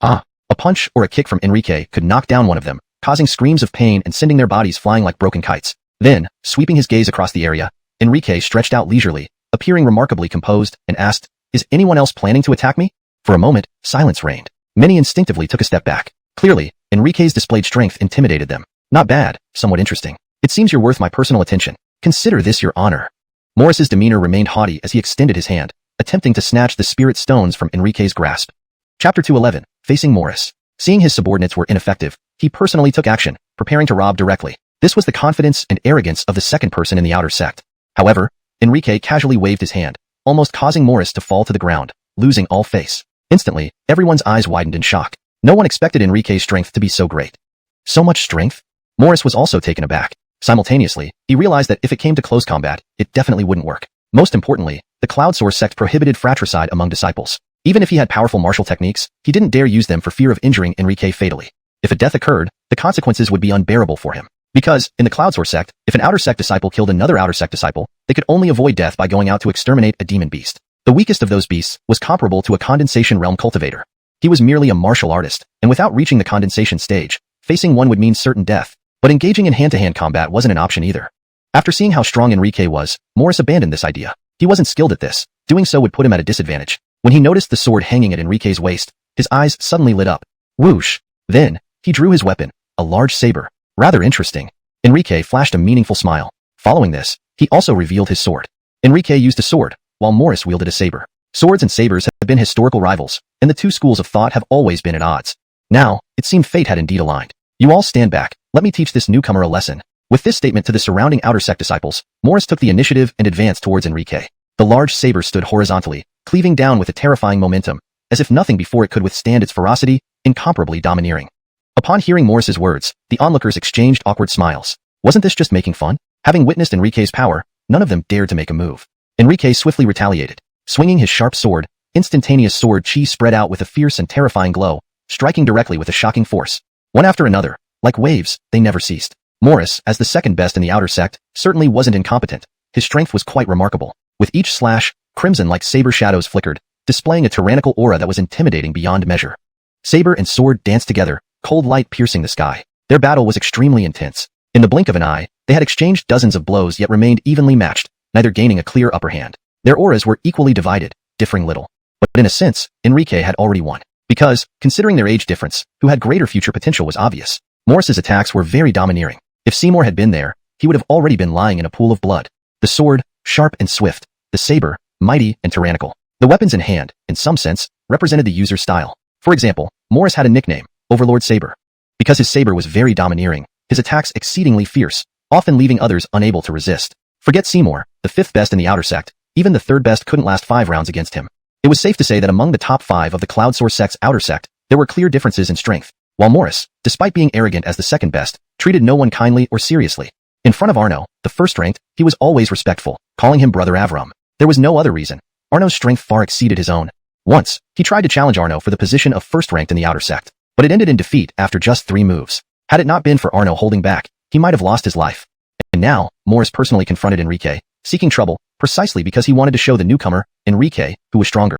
A punch or a kick from Enrique could knock down one of them, causing screams of pain and sending their bodies flying like broken kites. Then, sweeping his gaze across the area, Enrique stretched out leisurely, appearing remarkably composed, and asked, "Is anyone else planning to attack me?" For a moment, silence reigned. Many instinctively took a step back. Clearly, Enrique's displayed strength intimidated them. "Not bad, somewhat interesting. It seems you're worth my personal attention. Consider this your honor." Morris's demeanor remained haughty as he extended his hand, attempting to snatch the spirit stones from Enrique's grasp. Chapter 211, Facing Morris. Seeing his subordinates were ineffective, he personally took action, preparing to rob directly. This was the confidence and arrogance of the second person in the outer sect. However, Enrique casually waved his hand, almost causing Morris to fall to the ground, losing all face. Instantly, everyone's eyes widened in shock. No one expected Enrique's strength to be so great. So much strength? Morris was also taken aback. Simultaneously, he realized that if it came to close combat, it definitely wouldn't work. Most importantly, the Cloud Source sect prohibited fratricide among disciples. Even if he had powerful martial techniques, he didn't dare use them for fear of injuring Enrique fatally. If a death occurred, the consequences would be unbearable for him. Because, in the Cloud Source sect, if an outer sect disciple killed another outer sect disciple, they could only avoid death by going out to exterminate a demon beast. The weakest of those beasts was comparable to a condensation realm cultivator. He was merely a martial artist, and without reaching the condensation stage, facing one would mean certain death, but engaging in hand-to-hand combat wasn't an option either. After seeing how strong Enrique was, Morris abandoned this idea. He wasn't skilled at this. Doing so would put him at a disadvantage. When he noticed the sword hanging at Enrique's waist, his eyes suddenly lit up. Whoosh! Then, he drew his weapon, a large saber. Rather interesting. Enrique flashed a meaningful smile. Following this, he also revealed his sword. Enrique used a sword, while Morris wielded a saber. Swords and sabers have been historical rivals, and the two schools of thought have always been at odds. Now, it seemed fate had indeed aligned. "You all stand back. Let me teach this newcomer a lesson." With this statement to the surrounding outer sect disciples, Morris took the initiative and advanced towards Enrique. The large saber stood horizontally, cleaving down with a terrifying momentum, as if nothing before it could withstand its ferocity, incomparably domineering. Upon hearing Morris's words, the onlookers exchanged awkward smiles. Wasn't this just making fun? Having witnessed Enrique's power, none of them dared to make a move. Enrique swiftly retaliated. Swinging his sharp sword, instantaneous sword chi spread out with a fierce and terrifying glow, striking directly with a shocking force. One after another, like waves, they never ceased. Morris, as the second best in the outer sect, certainly wasn't incompetent. His strength was quite remarkable. With each slash, crimson-like saber shadows flickered, displaying a tyrannical aura that was intimidating beyond measure. Saber and sword danced together, cold light piercing the sky. Their battle was extremely intense. In the blink of an eye, they had exchanged dozens of blows yet remained evenly matched, neither gaining a clear upper hand. Their auras were equally divided, differing little. But in a sense, Enrique had already won. Because, considering their age difference, who had greater future potential was obvious. Morris's attacks were very domineering. If Seymour had been there, he would have already been lying in a pool of blood. The sword, sharp and swift. The saber, mighty and tyrannical. The weapons in hand, in some sense, represented the user's style. For example, Morris had a nickname, Overlord Saber. Because his saber was very domineering, his attacks exceedingly fierce, often leaving others unable to resist. Forget Seymour, the fifth best in the outer sect, even the third best couldn't last 5 rounds against him. It was safe to say that among the top 5 of the Cloud Source sect's outer sect, there were clear differences in strength, while Morris, despite being arrogant as the second best, treated no one kindly or seriously. In front of Arno, the first ranked, he was always respectful, calling him Brother Avram. There was no other reason. Arno's strength far exceeded his own. Once, he tried to challenge Arno for the position of first ranked in the outer sect, but it ended in defeat after just 3 moves. Had it not been for Arno holding back, he might have lost his life. And now, Morris personally confronted Enrique, seeking trouble, precisely because he wanted to show the newcomer, Enrique, who was stronger.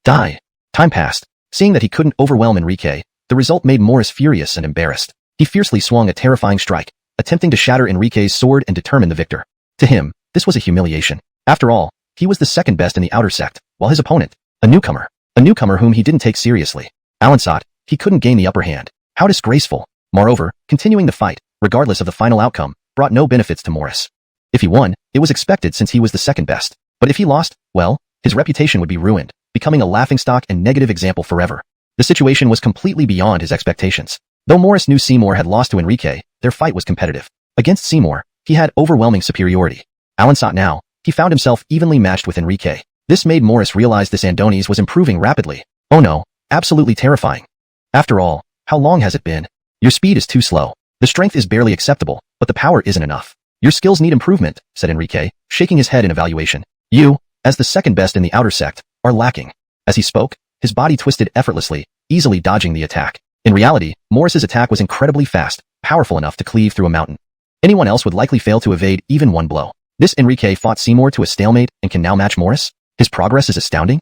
Die. Time passed. Seeing that he couldn't overwhelm Enrique, the result made Morris furious and embarrassed. He fiercely swung a terrifying strike, attempting to shatter Enrique's sword and determine the victor. To him, this was a humiliation. After all, he was the second best in the outer sect, while his opponent, a newcomer whom he didn't take seriously. Alan thought, he couldn't gain the upper hand. How disgraceful. Moreover, continuing the fight, regardless of the final outcome, brought no benefits to Morris. If he won, it was expected since he was the second best. But if he lost, well, his reputation would be ruined, becoming a laughingstock and negative example forever. The situation was completely beyond his expectations. Though Morris knew Seymour had lost to Enrique, their fight was competitive. Against Seymour, he had overwhelming superiority. Alan thought now, he found himself evenly matched with Enrique. This made Morris realize this Andonies was improving rapidly. Oh no, absolutely terrifying. After all, how long has it been? Your speed is too slow. The strength is barely acceptable, but the power isn't enough. Your skills need improvement, said Enrique, shaking his head in evaluation. You, as the second best in the outer sect, are lacking. As he spoke, his body twisted effortlessly, easily dodging the attack. In reality, Morris's attack was incredibly fast, powerful enough to cleave through a mountain. Anyone else would likely fail to evade even one blow. This Enrique fought Seymour to a stalemate and can now match Morris? His progress is astounding.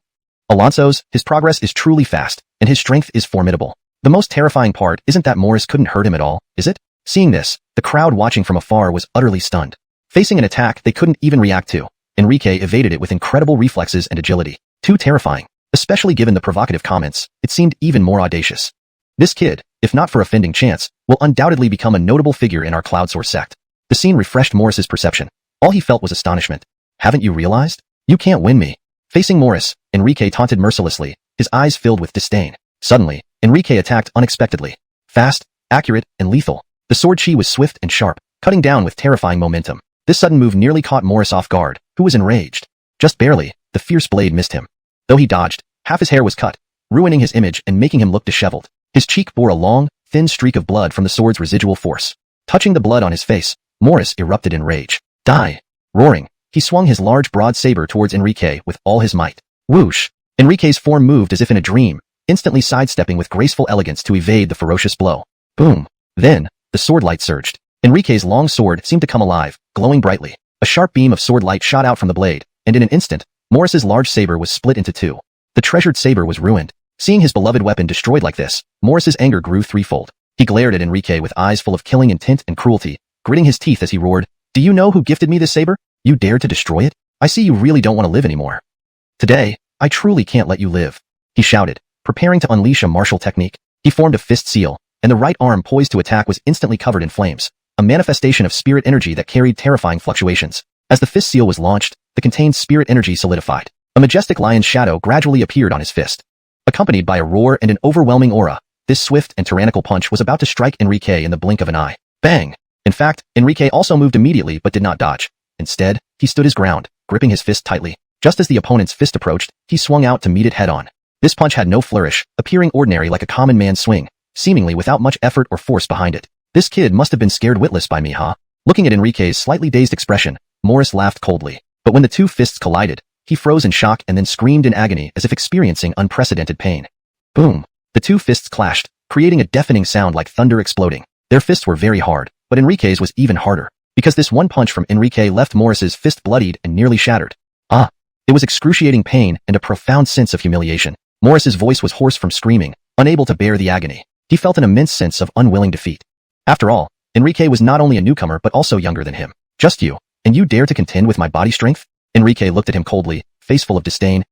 Alonso's, his progress is truly fast, and his strength is formidable. The most terrifying part isn't that Morris couldn't hurt him at all, is it? Seeing this, the crowd watching from afar was utterly stunned. Facing an attack they couldn't even react to, Enrique evaded it with incredible reflexes and agility. Too terrifying. Especially given the provocative comments, it seemed even more audacious. This kid, if not for offending chance, will undoubtedly become a notable figure in our Cloud Source sect. The scene refreshed Morris's perception. All he felt was astonishment. Haven't you realized? You can't win me. Facing Morris, Enrique taunted mercilessly, his eyes filled with disdain. Suddenly, Enrique attacked unexpectedly. Fast, accurate, and lethal. The sword chi was swift and sharp, cutting down with terrifying momentum. This sudden move nearly caught Morris off guard, who was enraged. Just barely, the fierce blade missed him. Though he dodged, half his hair was cut, ruining his image and making him look disheveled. His cheek bore a long, thin streak of blood from the sword's residual force. Touching the blood on his face, Morris erupted in rage. Die! Roaring, he swung his large broad saber towards Enrique with all his might. Whoosh! Enrique's form moved as if in a dream, instantly sidestepping with graceful elegance to evade the ferocious blow. Boom! Then, the sword light surged. Enrique's long sword seemed to come alive, glowing brightly. A sharp beam of sword light shot out from the blade, and in an instant, Morris's large saber was split into 2. The treasured saber was ruined. Seeing his beloved weapon destroyed like this, Morris's anger grew threefold. He glared at Enrique with eyes full of killing intent and cruelty, gritting his teeth as he roared, "Do you know who gifted me this saber? You dared to destroy it? I see you really don't want to live anymore. Today, I truly can't let you live," he shouted, preparing to unleash a martial technique. He formed a fist seal, and the right arm poised to attack was instantly covered in flames, a manifestation of spirit energy that carried terrifying fluctuations. As the fist seal was launched, the contained spirit energy solidified. A majestic lion's shadow gradually appeared on his fist. Accompanied by a roar and an overwhelming aura, this swift and tyrannical punch was about to strike Enrique in the blink of an eye. Bang! In fact, Enrique also moved immediately but did not dodge. Instead, he stood his ground, gripping his fist tightly. Just as the opponent's fist approached, he swung out to meet it head-on. This punch had no flourish, appearing ordinary like a common man's swing, seemingly without much effort or force behind it. This kid must have been scared witless by me, huh? Looking at Enrique's slightly dazed expression, Morris laughed coldly. But when the two fists collided, he froze in shock and then screamed in agony as if experiencing unprecedented pain. Boom! The two fists clashed, creating a deafening sound like thunder exploding. Their fists were very hard, but Enrique's was even harder, because this one punch from Enrique left Morris's fist bloodied and nearly shattered. Ah! It was excruciating pain and a profound sense of humiliation. Morris's voice was hoarse from screaming, unable to bear the agony. He felt an immense sense of unwilling defeat. After all, Enrique was not only a newcomer but also younger than him. Just you, and you dare to contend with my body strength? Enrique looked at him coldly, face full of disdain.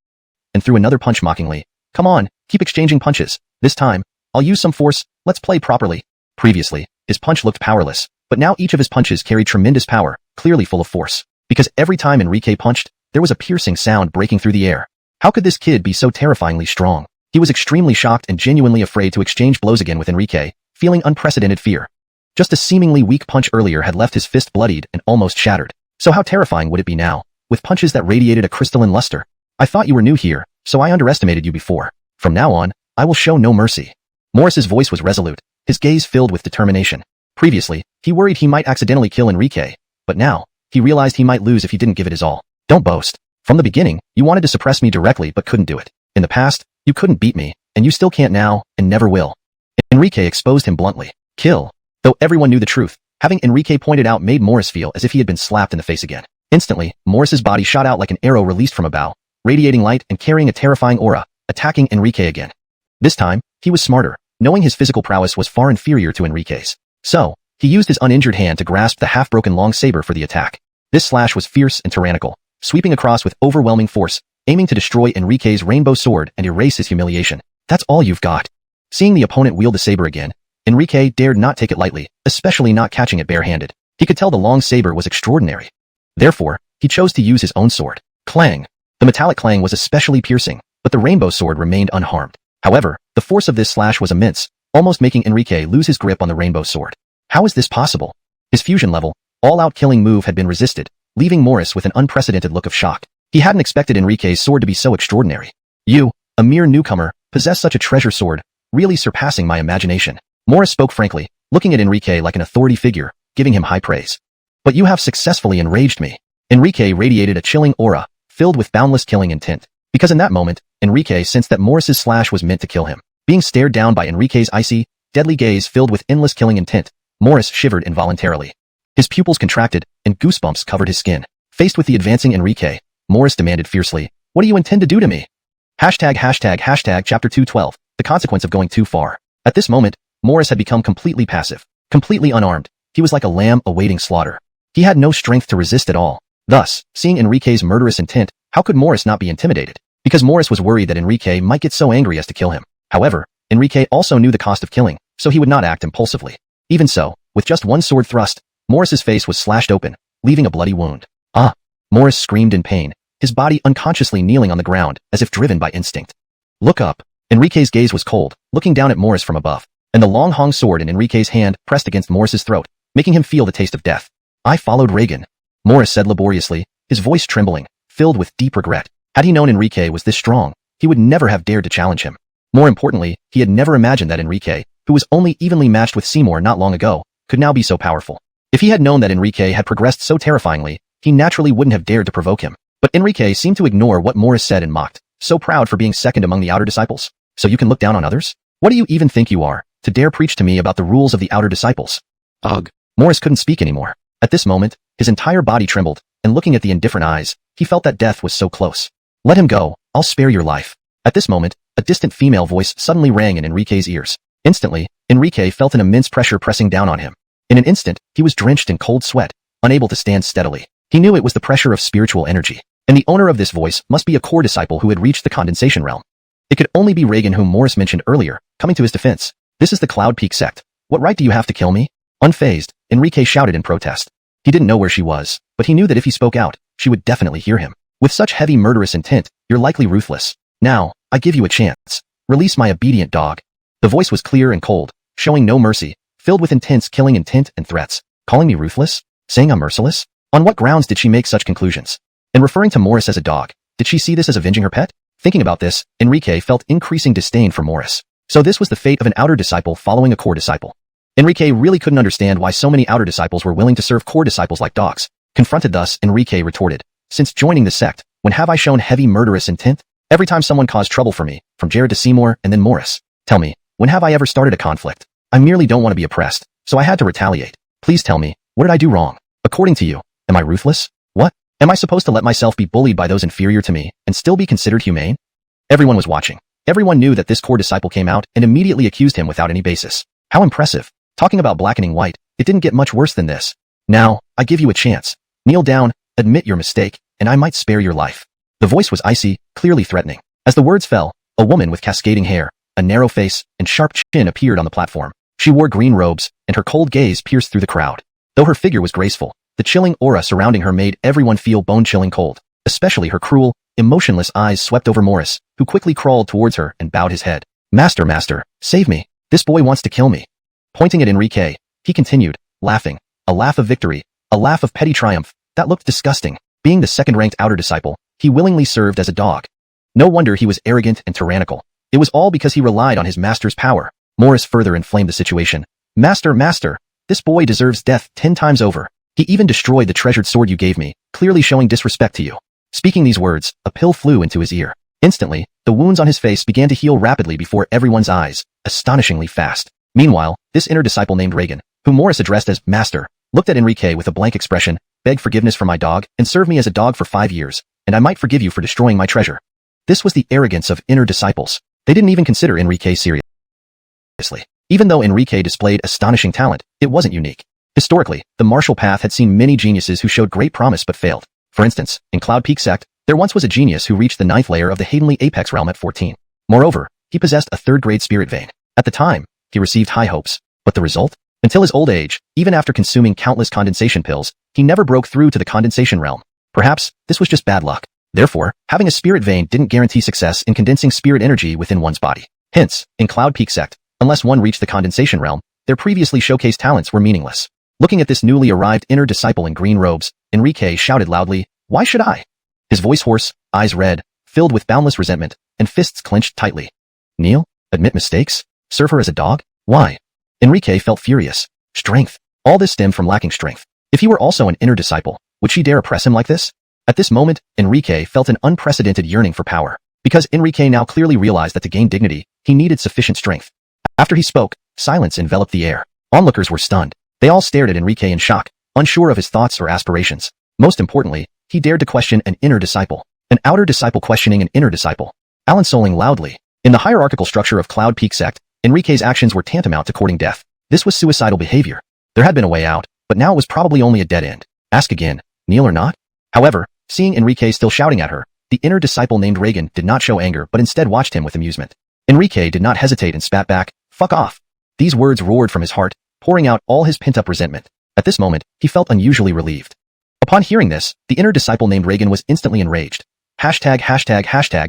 and threw another punch mockingly. Come on, keep exchanging punches. This time, I'll use some force. Let's play properly. Previously, his punch looked powerless, but now each of his punches carried tremendous power, clearly full of force. Because every time Enrique punched, there was a piercing sound breaking through the air. How could this kid be so terrifyingly strong? He was extremely shocked and genuinely afraid to exchange blows again with Enrique, feeling unprecedented fear. Just a seemingly weak punch earlier had left his fist bloodied and almost shattered. So how terrifying would it be now, with punches that radiated a crystalline luster? I thought you were new here, so I underestimated you before. From now on, I will show no mercy. Morris's voice was resolute, his gaze filled with determination. Previously, he worried he might accidentally kill Enrique, but now, he realized he might lose if he didn't give it his all. Don't boast. From the beginning, you wanted to suppress me directly but couldn't do it. In the past, you couldn't beat me, and you still can't now, and never will. Enrique exposed him bluntly. Kill. Though everyone knew the truth, having Enrique pointed out made Morris feel as if he had been slapped in the face again. Instantly, Morris's body shot out like an arrow released from a bow, radiating light and carrying a terrifying aura, attacking Enrique again. This time, he was smarter, knowing his physical prowess was far inferior to Enrique's. So, he used his uninjured hand to grasp the half-broken long saber for the attack. This slash was fierce and tyrannical, sweeping across with overwhelming force, aiming to destroy Enrique's rainbow sword and erase his humiliation. That's all you've got. Seeing the opponent wield the saber again, Enrique dared not take it lightly, especially not catching it barehanded. He could tell the long saber was extraordinary. Therefore, he chose to use his own sword. Clang! The metallic clang was especially piercing, but the rainbow sword remained unharmed. However, the force of this slash was immense, almost making Enrique lose his grip on the rainbow sword. How is this possible? His fusion level, all-out killing move had been resisted, leaving Morris with an unprecedented look of shock. He hadn't expected Enrique's sword to be so extraordinary. You, a mere newcomer, possess such a treasure sword, really surpassing my imagination. Morris spoke frankly, looking at Enrique like an authority figure, giving him high praise. But you have successfully enraged me. Enrique radiated a chilling aura, filled with boundless killing intent. Because in that moment, Enrique sensed that Morris's slash was meant to kill him. Being stared down by Enrique's icy, deadly gaze filled with endless killing intent, Morris shivered involuntarily. His pupils contracted, and goosebumps covered his skin. Faced with the advancing Enrique, Morris demanded fiercely, "What do you intend to do to me?" Chapter 212, the consequence of going too far. At this moment, Morris had become completely passive, completely unarmed. He was like a lamb awaiting slaughter. He had no strength to resist at all. Thus, seeing Enrique's murderous intent, how could Morris not be intimidated? Because Morris was worried that Enrique might get so angry as to kill him. However, Enrique also knew the cost of killing, so he would not act impulsively. Even so, with just one sword thrust, Morris's face was slashed open, leaving a bloody wound. Ah! Morris screamed in pain, his body unconsciously kneeling on the ground, as if driven by instinct. Look up. Enrique's gaze was cold, looking down at Morris from above, and the long hung sword in Enrique's hand pressed against Morris's throat, making him feel the taste of death. I followed Reagan, Morris said laboriously, his voice trembling, filled with deep regret. Had he known Enrique was this strong, he would never have dared to challenge him. More importantly, he had never imagined that Enrique, who was only evenly matched with Seymour not long ago, could now be so powerful. If he had known that Enrique had progressed so terrifyingly, he naturally wouldn't have dared to provoke him. But Enrique seemed to ignore what Morris said and mocked, so proud for being second among the outer disciples. So you can look down on others? What do you even think you are, to dare preach to me about the rules of the outer disciples? Ugh. Morris couldn't speak anymore. At this moment, his entire body trembled, and looking at the indifferent eyes, he felt that death was so close. Let him go, I'll spare your life. At this moment, a distant female voice suddenly rang in Enrique's ears. Instantly, Enrique felt an immense pressure pressing down on him. In an instant, he was drenched in cold sweat, unable to stand steadily. He knew it was the pressure of spiritual energy, and the owner of this voice must be a core disciple who had reached the condensation realm. It could only be Reagan, whom Morris mentioned earlier, coming to his defense. This is the Cloud Peak sect. What right do you have to kill me? Unfazed, Enrique shouted in protest. He didn't know where she was, but he knew that if he spoke out, she would definitely hear him. With such heavy murderous intent, you're likely ruthless. Now, I give you a chance. Release my obedient dog. The voice was clear and cold, showing no mercy, filled with intense killing intent and threats. Calling me ruthless? Saying I'm merciless? On what grounds did she make such conclusions? And referring to Morris as a dog, did she see this as avenging her pet? Thinking about this, Enrique felt increasing disdain for Morris. So this was the fate of an outer disciple following a core disciple. Enrique really couldn't understand why so many outer disciples were willing to serve core disciples like dogs. Confronted thus, Enrique retorted, since joining the sect, when have I shown heavy murderous intent? Every time someone caused trouble for me, from Jared to Seymour and then Morris. Tell me, when have I ever started a conflict? I merely don't want to be oppressed, so I had to retaliate. Please tell me, what did I do wrong? According to you, am I ruthless? What? Am I supposed to let myself be bullied by those inferior to me and still be considered humane? Everyone was watching. Everyone knew that this core disciple came out and immediately accused him without any basis. How impressive. Talking about blackening white, it didn't get much worse than this. Now, I give you a chance. Kneel down, admit your mistake, and I might spare your life. The voice was icy, clearly threatening. As the words fell, a woman with cascading hair, a narrow face, and sharp chin appeared on the platform. She wore green robes, and her cold gaze pierced through the crowd. Though her figure was graceful, the chilling aura surrounding her made everyone feel bone-chilling cold. Especially her cruel, emotionless eyes swept over Morris, who quickly crawled towards her and bowed his head. Master, save me. This boy wants to kill me. Pointing at Enrique, he continued, laughing. A laugh of victory, a laugh of petty triumph, that looked disgusting. Being the second-ranked outer disciple, he willingly served as a dog. No wonder he was arrogant and tyrannical. It was all because he relied on his master's power. Morris further inflamed the situation. Master, this boy deserves death 10 times over. He even destroyed the treasured sword you gave me, clearly showing disrespect to you. Speaking these words, a pill flew into his ear. Instantly, the wounds on his face began to heal rapidly before everyone's eyes, astonishingly fast. Meanwhile, this inner disciple named Reagan, whom Morris addressed as Master, looked at Enrique with a blank expression, beg forgiveness for my dog, and serve me as a dog for 5 years, and I might forgive you for destroying my treasure. This was the arrogance of inner disciples. They didn't even consider Enrique seriously. Even though Enrique displayed astonishing talent, it wasn't unique. Historically, the martial path had seen many geniuses who showed great promise but failed. For instance, in Cloud Peak sect, there once was a genius who reached the 9th layer of the Heavenly Apex realm at 14. Moreover, he possessed a 3rd-grade spirit vein. At the time, he received high hopes. But the result? Until his old age, even after consuming countless condensation pills, he never broke through to the condensation realm. Perhaps, this was just bad luck. Therefore, having a spirit vein didn't guarantee success in condensing spirit energy within one's body. Hence, in Cloud Peak sect, unless one reached the condensation realm, their previously showcased talents were meaningless. Looking at this newly arrived inner disciple in green robes, Enrique shouted loudly, "Why should I?" His voice hoarse, eyes red, filled with boundless resentment, and fists clenched tightly. Kneel? Admit mistakes? Serve her as a dog? Why? Enrique felt furious. Strength. All this stemmed from lacking strength. If he were also an inner disciple, would she dare oppress him like this? At this moment, Enrique felt an unprecedented yearning for power. Because Enrique now clearly realized that to gain dignity, he needed sufficient strength. After he spoke, silence enveloped the air. Onlookers were stunned. They all stared at Enrique in shock, unsure of his thoughts or aspirations. Most importantly, he dared to question an inner disciple. An outer disciple questioning an inner disciple. Alan Soling loudly. In the hierarchical structure of Cloud Peak sect, Enrique's actions were tantamount to courting death. This was suicidal behavior. There had been a way out, but now it was probably only a dead end. Ask again, kneel or not? However, seeing Enrique still shouting at her, the inner disciple named Reagan did not show anger but instead watched him with amusement. Enrique did not hesitate and spat back, "Fuck off." These words roared from his heart, pouring out all his pent-up resentment. At this moment, he felt unusually relieved. Upon hearing this, the inner disciple named Reagan was instantly enraged. Hashtag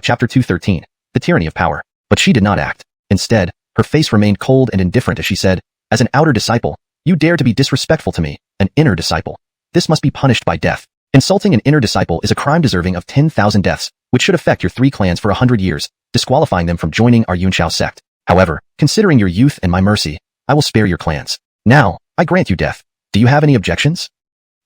chapter 213, the tyranny of power. But she did not act. Instead, her face remained cold and indifferent as she said, "As an outer disciple, you dare to be disrespectful to me, an inner disciple. This must be punished by death. Insulting an inner disciple is a crime deserving of 10,000 deaths, which should affect your 3 clans for 100 years, disqualifying them from joining our Yunqiao sect. However, considering your youth and my mercy, I will spare your clans. Now, I grant you death. Do you have any objections?"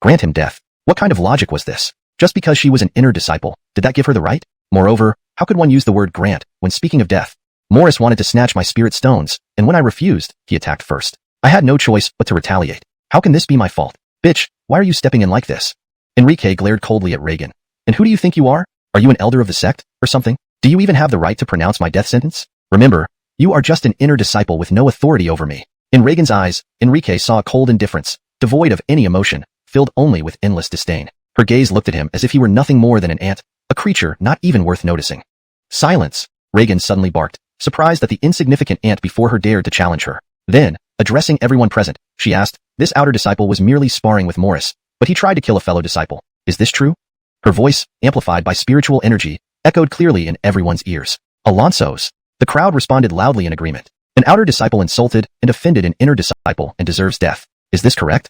Grant him death. What kind of logic was this? Just because she was an inner disciple, did that give her the right? Moreover, how could one use the word grant when speaking of death? Morris wanted to snatch my spirit stones, and when I refused, he attacked first. I had no choice but to retaliate. How can this be my fault? Bitch, why are you stepping in like this? Enrique glared coldly at Reagan. And who do you think you are? Are you an elder of the sect, or something? Do you even have the right to pronounce my death sentence? Remember, you are just an inner disciple with no authority over me. In Reagan's eyes, Enrique saw a cold indifference, devoid of any emotion, filled only with endless disdain. Her gaze looked at him as if he were nothing more than an ant, a creature not even worth noticing. Silence! Reagan suddenly barked, surprised that the insignificant ant before her dared to challenge her. Then, addressing everyone present, she asked, "This outer disciple was merely sparring with Morris, but he tried to kill a fellow disciple. Is this true?" Her voice, amplified by spiritual energy, echoed clearly in everyone's ears. Alonso's. The crowd responded loudly in agreement. An outer disciple insulted and offended an inner disciple and deserves death. Is this correct?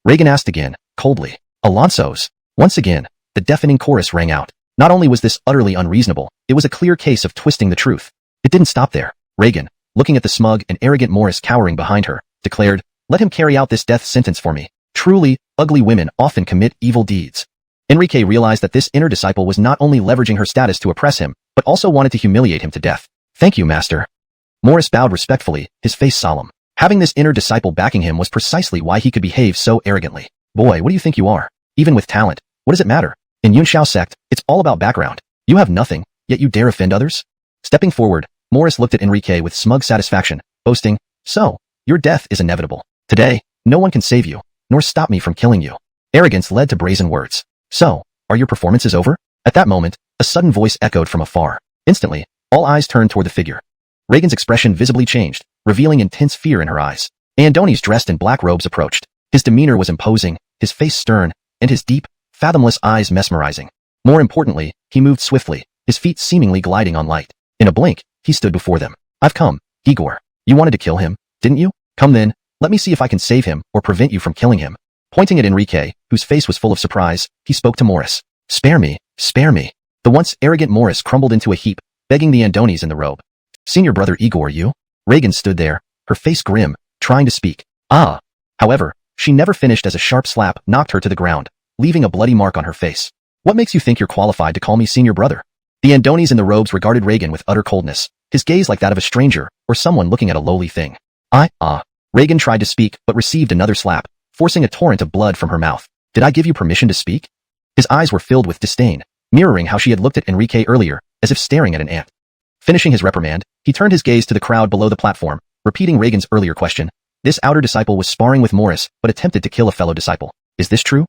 Reagan asked again, coldly. Alonso's. Once again, the deafening chorus rang out. Not only was this utterly unreasonable, it was a clear case of twisting the truth. It didn't stop there. Reagan, looking at the smug and arrogant Morris cowering behind her, declared, "Let him carry out this death sentence for me. Truly, ugly women often commit evil deeds." Enrique realized that this inner disciple was not only leveraging her status to oppress him, but also wanted to humiliate him to death. "Thank you, master." Morris bowed respectfully, his face solemn. Having this inner disciple backing him was precisely why he could behave so arrogantly. Boy, what do you think you are? Even with talent, what does it matter? In Yunqiao sect, it's all about background. You have nothing, yet you dare offend others? Stepping forward, Morris looked at Enrique with smug satisfaction, boasting, "So, your death is inevitable. Today, no one can save you, nor stop me from killing you." Arrogance led to brazen words. "So, are your performances over?" At that moment, a sudden voice echoed from afar. Instantly, all eyes turned toward the figure. Reagan's expression visibly changed, revealing intense fear in her eyes. Andoni's dressed in black robes approached. His demeanor was imposing, his face stern, and his deep, fathomless eyes mesmerizing. More importantly, he moved swiftly, his feet seemingly gliding on light. In a blink, he stood before them. I've come, Igor. You wanted to kill him, didn't you? Come then, let me see if I can save him or prevent you from killing him. Pointing at Enrique, whose face was full of surprise, he spoke to Morris. Spare me, spare me. The once arrogant Morris crumbled into a heap, begging the Andonis in the robe. Senior brother Igor, you? Reagan stood there, her face grim, trying to speak. Ah. However, she never finished as a sharp slap knocked her to the ground, leaving a bloody mark on her face. What makes you think you're qualified to call me senior brother? The Andonis in the robes regarded Reagan with utter coldness, his gaze like that of a stranger or someone looking at a lowly thing. Reagan tried to speak but received another slap, forcing a torrent of blood from her mouth. Did I give you permission to speak? His eyes were filled with disdain, mirroring how she had looked at Enrique earlier, as if staring at an ant. Finishing his reprimand, he turned his gaze to the crowd below the platform, repeating Reagan's earlier question. This outer disciple was sparring with Morris, but attempted to kill a fellow disciple. Is this true?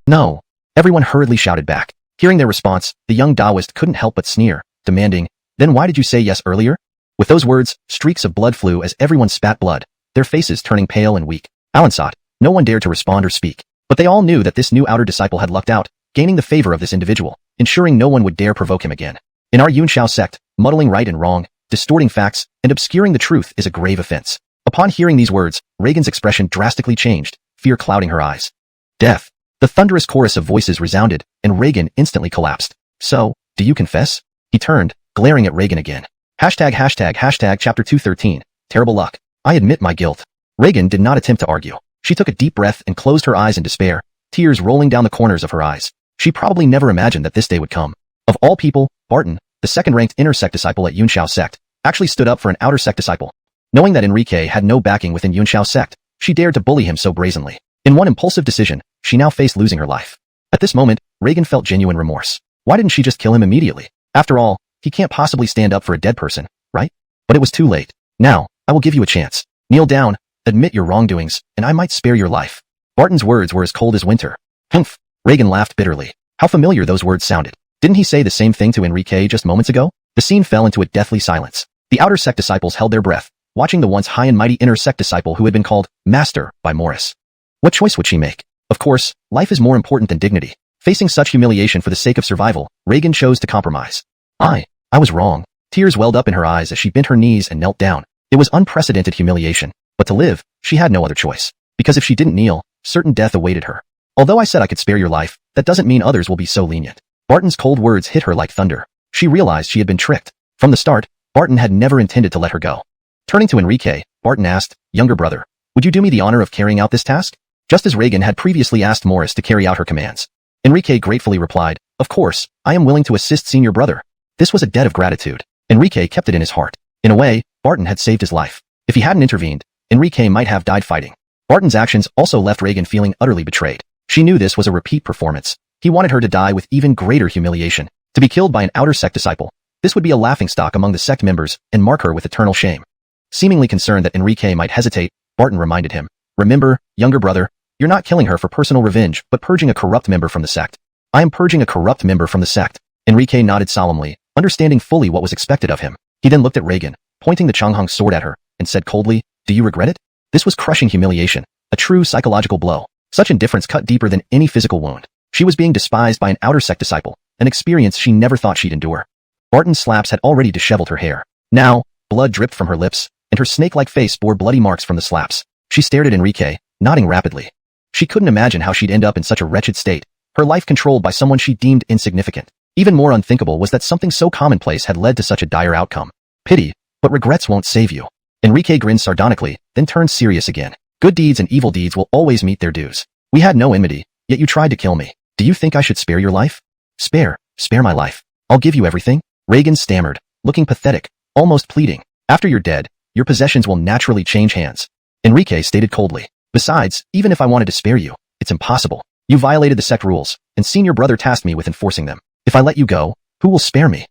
No. Everyone hurriedly shouted back. Hearing their response, the young Taoist couldn't help but sneer, demanding, Then why did you say yes earlier? With those words, streaks of blood flew as everyone spat blood, their faces turning pale and weak. Alansat, no one dared to respond or speak. But they all knew that this new outer disciple had lucked out, gaining the favor of this individual, ensuring no one would dare provoke him again. In our Yunshao sect, muddling right and wrong, distorting facts, and obscuring the truth is a grave offense. Upon hearing these words, Reagan's expression drastically changed, fear clouding her eyes. Death. The thunderous chorus of voices resounded, and Reagan instantly collapsed. So, do you confess? He turned, glaring at Reagan again. Chapter 213. Terrible luck. I admit my guilt. Reagan did not attempt to argue. She took a deep breath and closed her eyes in despair, tears rolling down the corners of her eyes. She probably never imagined that this day would come. Of all people, Barton, the second-ranked inner sect disciple at Yunshao sect, actually stood up for an outer sect disciple. Knowing that Enrique had no backing within Yunshao sect, she dared to bully him so brazenly. In one impulsive decision, she now faced losing her life. At this moment, Reagan felt genuine remorse. Why didn't she just kill him immediately? After all, he can't possibly stand up for a dead person, right? But it was too late. Now, I will give you a chance. Kneel down, admit your wrongdoings, and I might spare your life. Barton's words were as cold as winter. Humph. Reagan laughed bitterly. How familiar those words sounded. Didn't he say the same thing to Enrique just moments ago? The scene fell into a deathly silence. The outer sect disciples held their breath, watching the once high and mighty inner sect disciple who had been called Master by Morris. What choice would she make? Of course, life is more important than dignity. Facing such humiliation for the sake of survival, Reagan chose to compromise. I was wrong. Tears welled up in her eyes as she bent her knees and knelt down. It was unprecedented humiliation, but to live, she had no other choice. Because if she didn't kneel, certain death awaited her. Although I said I could spare your life, that doesn't mean others will be so lenient. Barton's cold words hit her like thunder. She realized she had been tricked. From the start, Barton had never intended to let her go. Turning to Enrique, Barton asked, Younger brother, would you do me the honor of carrying out this task? Just as Reagan had previously asked Morris to carry out her commands. Enrique gratefully replied, Of course, I am willing to assist senior brother. This was a debt of gratitude. Enrique kept it in his heart. In a way, Barton had saved his life. If he hadn't intervened, Enrique might have died fighting. Barton's actions also left Reagan feeling utterly betrayed. She knew this was a repeat performance. He wanted her to die with even greater humiliation, to be killed by an outer sect disciple. This would be a laughingstock among the sect members and mark her with eternal shame. Seemingly concerned that Enrique might hesitate, Barton reminded him, Remember, younger brother, you're not killing her for personal revenge, but purging a corrupt member from the sect. I am purging a corrupt member from the sect. Enrique nodded solemnly, understanding fully what was expected of him. He then looked at Reagan, pointing the Changhong sword at her, and said coldly, Do you regret it? This was crushing humiliation, a true psychological blow. Such indifference cut deeper than any physical wound. She was being despised by an outer sect disciple, an experience she never thought she'd endure. Barton's slaps had already disheveled her hair. Now, blood dripped from her lips, and her snake-like face bore bloody marks from the slaps. She stared at Enrique, nodding rapidly. She couldn't imagine how she'd end up in such a wretched state, her life controlled by someone she deemed insignificant. Even more unthinkable was that something so commonplace had led to such a dire outcome. Pity, but regrets won't save you. Enrique grinned sardonically, then turned serious again. Good deeds and evil deeds will always meet their dues. We had no enmity, yet you tried to kill me. Do you think I should spare your life? Spare my life. I'll give you everything. Reagan stammered, looking pathetic, almost pleading. After you're dead, your possessions will naturally change hands. Enrique stated coldly. Besides, even if I wanted to spare you, it's impossible. You violated the sect rules, and senior brother tasked me with enforcing them. If I let you go, who will spare me?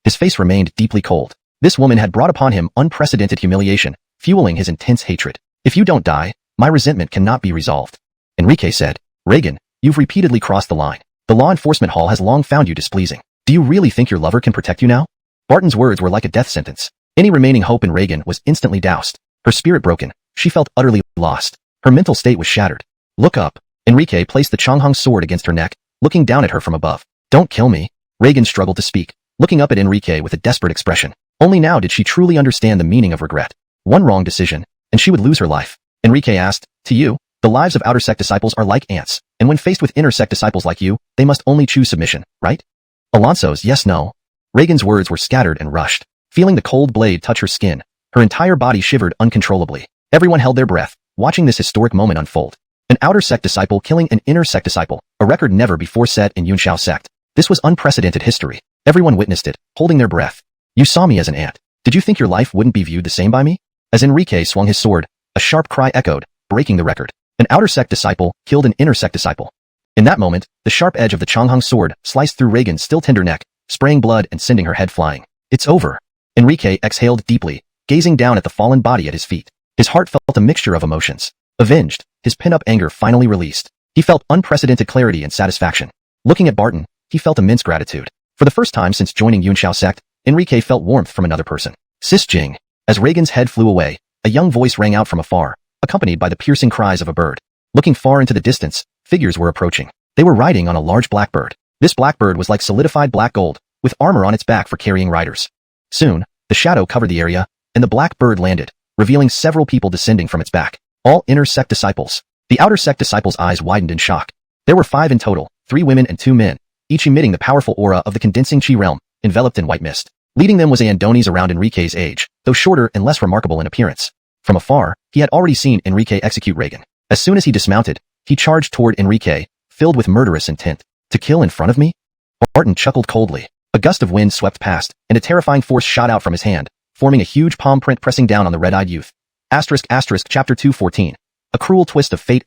His face remained deeply cold. This woman had brought upon him unprecedented humiliation, fueling his intense hatred. If you don't die, my resentment cannot be resolved. Enrique said, Reagan, you've repeatedly crossed the line. The law enforcement hall has long found you displeasing. Do you really think your lover can protect you now? Barton's words were like a death sentence. Any remaining hope in Reagan was instantly doused. Her spirit broken, she felt utterly lost. Her mental state was shattered. Look up. Enrique placed the Chonghong sword against her neck, looking down at her from above. Don't kill me. Reagan struggled to speak, looking up at Enrique with a desperate expression. Only now did she truly understand the meaning of regret. One wrong decision, and she would lose her life. Enrique asked, to you, the lives of outer sect disciples are like ants, and when faced with inner sect disciples like you, they must only choose submission, right? Alonso's yes-no. Reagan's words were scattered and rushed. Feeling the cold blade touch her skin, her entire body shivered uncontrollably. Everyone held their breath, watching this historic moment unfold. An outer sect disciple killing an inner sect disciple, a record never before set in Yunshao sect. This was unprecedented history. Everyone witnessed it, holding their breath. You saw me as an ant. Did you think your life wouldn't be viewed the same by me? As Enrique swung his sword, a sharp cry echoed, breaking the record. An outer sect disciple killed an inner sect disciple. In that moment, the sharp edge of the Chonghong sword sliced through Reagan's still tender neck, spraying blood and sending her head flying. It's over. Enrique exhaled deeply, gazing down at the fallen body at his feet. His heart felt a mixture of emotions. Avenged, his pent-up anger finally released. He felt unprecedented clarity and satisfaction. Looking at Barton, he felt immense gratitude. For the first time since joining Yunshao sect, Enrique felt warmth from another person. Sis Jing. As Reagan's head flew away, a young voice rang out from afar, accompanied by the piercing cries of a bird. Looking far into the distance, figures were approaching. They were riding on a large blackbird. This blackbird was like solidified black gold, with armor on its back for carrying riders. Soon, the shadow covered the area, and the black bird landed, revealing several people descending from its back. All inner sect disciples. The outer sect disciples' eyes widened in shock. There were 5 in total, 3 women and 2 men, each emitting the powerful aura of the condensing chi realm, enveloped in white mist. Leading them was a Andonis around Enrique's age, though shorter and less remarkable in appearance. From afar, he had already seen Enrique execute Reagan. As soon as he dismounted, he charged toward Enrique, filled with murderous intent. To kill in front of me? Barton chuckled coldly. A gust of wind swept past, and a terrifying force shot out from his hand, forming a huge palm print pressing down on the red-eyed youth. Chapter 2:14. A cruel twist of fate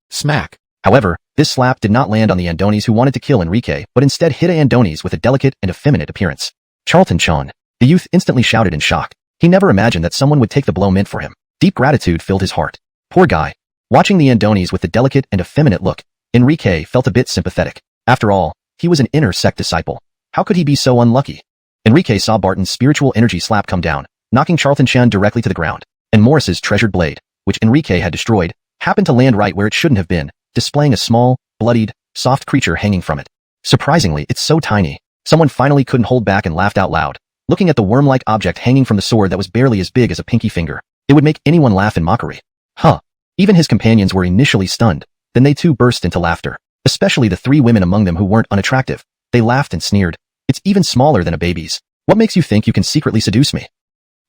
Smack. However, this slap did not land on the Andonis who wanted to kill Enrique, but instead hit a Andonis with a delicate and effeminate appearance. Charlton Chan. The youth instantly shouted in shock. He never imagined that someone would take the blow meant for him. Deep gratitude filled his heart. Poor guy. Watching the Andonis with the delicate and effeminate look, Enrique felt a bit sympathetic. After all, he was an inner sect disciple. How could he be so unlucky? Enrique saw Barton's spiritual energy slap come down, knocking Charlton Chan directly to the ground. And Morris's treasured blade, which Enrique had destroyed, happened to land right where it shouldn't have been, displaying a small, bloodied, soft creature hanging from it. Surprisingly, it's so tiny. Someone finally couldn't hold back and laughed out loud, looking at the worm-like object hanging from the sword that was barely as big as a pinky finger. It would make anyone laugh in mockery. Huh. Even his companions were initially stunned, then they too burst into laughter. Especially the 3 women among them who weren't unattractive. They laughed and sneered. It's even smaller than a baby's. What makes you think you can secretly seduce me?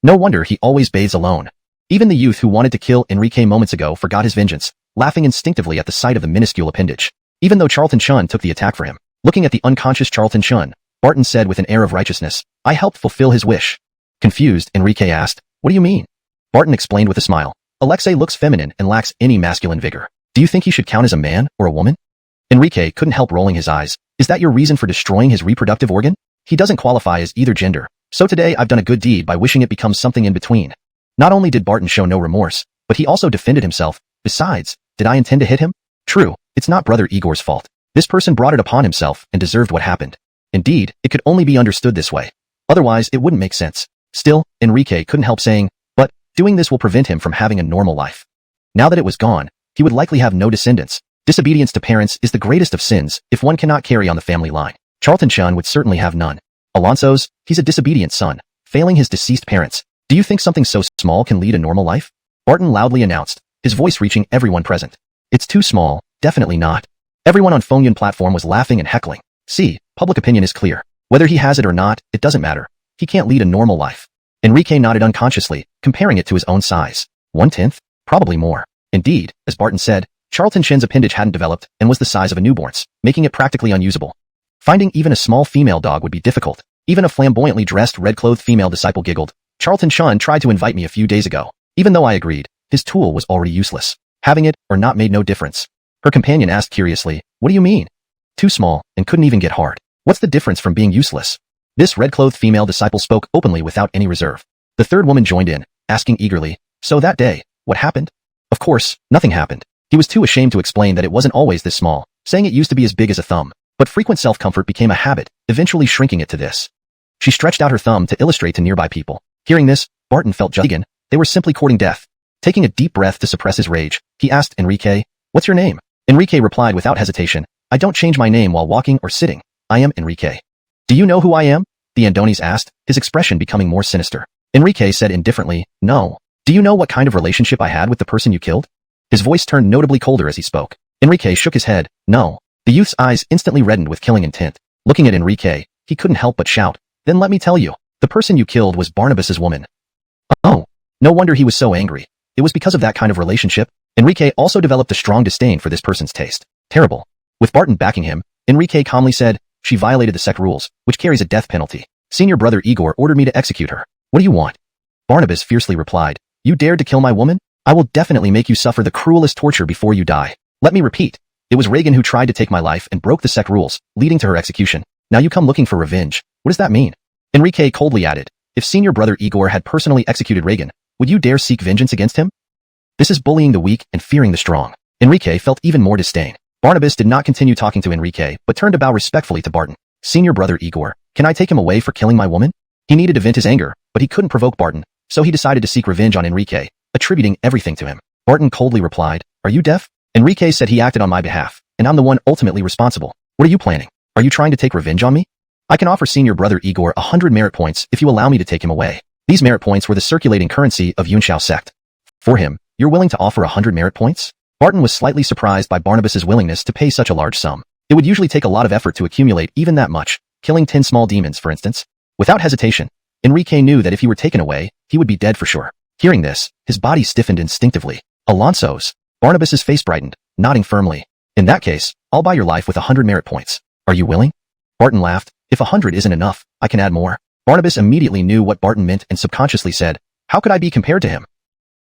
No wonder he always bathes alone. Even the youth who wanted to kill Enrique moments ago forgot his vengeance, laughing instinctively at the sight of the minuscule appendage. Even though Charlton Chun took the attack for him. Looking at the unconscious Charlton Chun, Barton said with an air of righteousness, I helped fulfill his wish. Confused, Enrique asked, what do you mean? Barton explained with a smile. Alexei looks feminine and lacks any masculine vigor. Do you think he should count as a man or a woman? Enrique couldn't help rolling his eyes. Is that your reason for destroying his reproductive organ? He doesn't qualify as either gender. So today I've done a good deed by wishing it becomes something in between. Not only did Barton show no remorse, but he also defended himself. Besides, did I intend to hit him? True, it's not Brother Igor's fault. This person brought it upon himself and deserved what happened. Indeed, it could only be understood this way. Otherwise, it wouldn't make sense. Still, Enrique couldn't help saying, but doing this will prevent him from having a normal life. Now that it was gone, he would likely have no descendants. Disobedience to parents is the greatest of sins if one cannot carry on the family line. Charlton Chun would certainly have none. Alonso's, he's a disobedient son, failing his deceased parents. Do you think something so small can lead a normal life? Barton loudly announced, his voice reaching everyone present. It's too small, definitely not. Everyone on Fengyun platform was laughing and heckling. See, public opinion is clear. Whether he has it or not, it doesn't matter. He can't lead a normal life. Enrique nodded unconsciously, comparing it to his own size. 1/10? Probably more. Indeed, as Barton said, Charlton Chen's appendage hadn't developed and was the size of a newborn's, making it practically unusable. Finding even a small female dog would be difficult. Even a flamboyantly dressed red-clothed female disciple giggled. Charlton Chun tried to invite me a few days ago. Even though I agreed, his tool was already useless. Having it or not made no difference. Her companion asked curiously, what do you mean? Too small and couldn't even get hard. What's the difference from being useless? This red-clothed female disciple spoke openly without any reserve. The third woman joined in, asking eagerly, so that day, what happened? Of course, nothing happened. He was too ashamed to explain that it wasn't always this small, saying it used to be as big as a thumb. But frequent self-comfort became a habit, eventually shrinking it to this. She stretched out her thumb to illustrate to nearby people. Hearing this, Barton felt judged. They were simply courting death. Taking a deep breath to suppress his rage, he asked Enrique, "What's your name?" Enrique replied without hesitation, "I don't change my name while walking or sitting. I am Enrique." "Do you know who I am?" the Andonis asked, his expression becoming more sinister. Enrique said indifferently, "No." "Do you know what kind of relationship I had with the person you killed?" His voice turned notably colder as he spoke. Enrique shook his head, "No." The youth's eyes instantly reddened with killing intent. Looking at Enrique, he couldn't help but shout, "Then let me tell you, the person you killed was Barnabas's woman." Oh, no wonder he was so angry. It was because of that kind of relationship. Enrique also developed a strong disdain for this person's taste. Terrible. With Barton backing him, Enrique calmly said, "She violated the sect rules, which carries a death penalty. Senior brother Igor ordered me to execute her. What do you want?" Barnabas fiercely replied, "You dared to kill my woman? I will definitely make you suffer the cruelest torture before you die. Let me repeat. It was Reagan who tried to take my life and broke the sect rules, leading to her execution. Now you come looking for revenge. What does that mean?" Enrique coldly added, "If senior brother Igor had personally executed Reagan, would you dare seek vengeance against him? This is bullying the weak and fearing the strong." Enrique felt even more disdain. Barnabas did not continue talking to Enrique, but turned to bow respectfully to Barton. "Senior brother Igor, can I take him away for killing my woman?" He needed to vent his anger, but he couldn't provoke Barton, so he decided to seek revenge on Enrique, attributing everything to him. Barton coldly replied, "Are you deaf?" Enrique said he acted on my behalf, and I'm the one ultimately responsible. What are you planning? Are you trying to take revenge on me? I can offer senior brother Igor 100 merit points if you allow me to take him away. These merit points were the circulating currency of Yunshao sect. For him, you're willing to offer 100 merit points? Barton was slightly surprised by Barnabas's willingness to pay such a large sum. It would usually take a lot of effort to accumulate even that much, killing 10 small demons, for instance. Without hesitation, Enrique knew that if he were taken away, he would be dead for sure. Hearing this, his body stiffened instinctively. Alonso's. Barnabas's face brightened, nodding firmly. "In that case, I'll buy your life with 100 merit points. Are you willing?" Barton laughed. "If 100 isn't enough, I can add more." Barnabas immediately knew what Barton meant and subconsciously said, "How could I be compared to him?"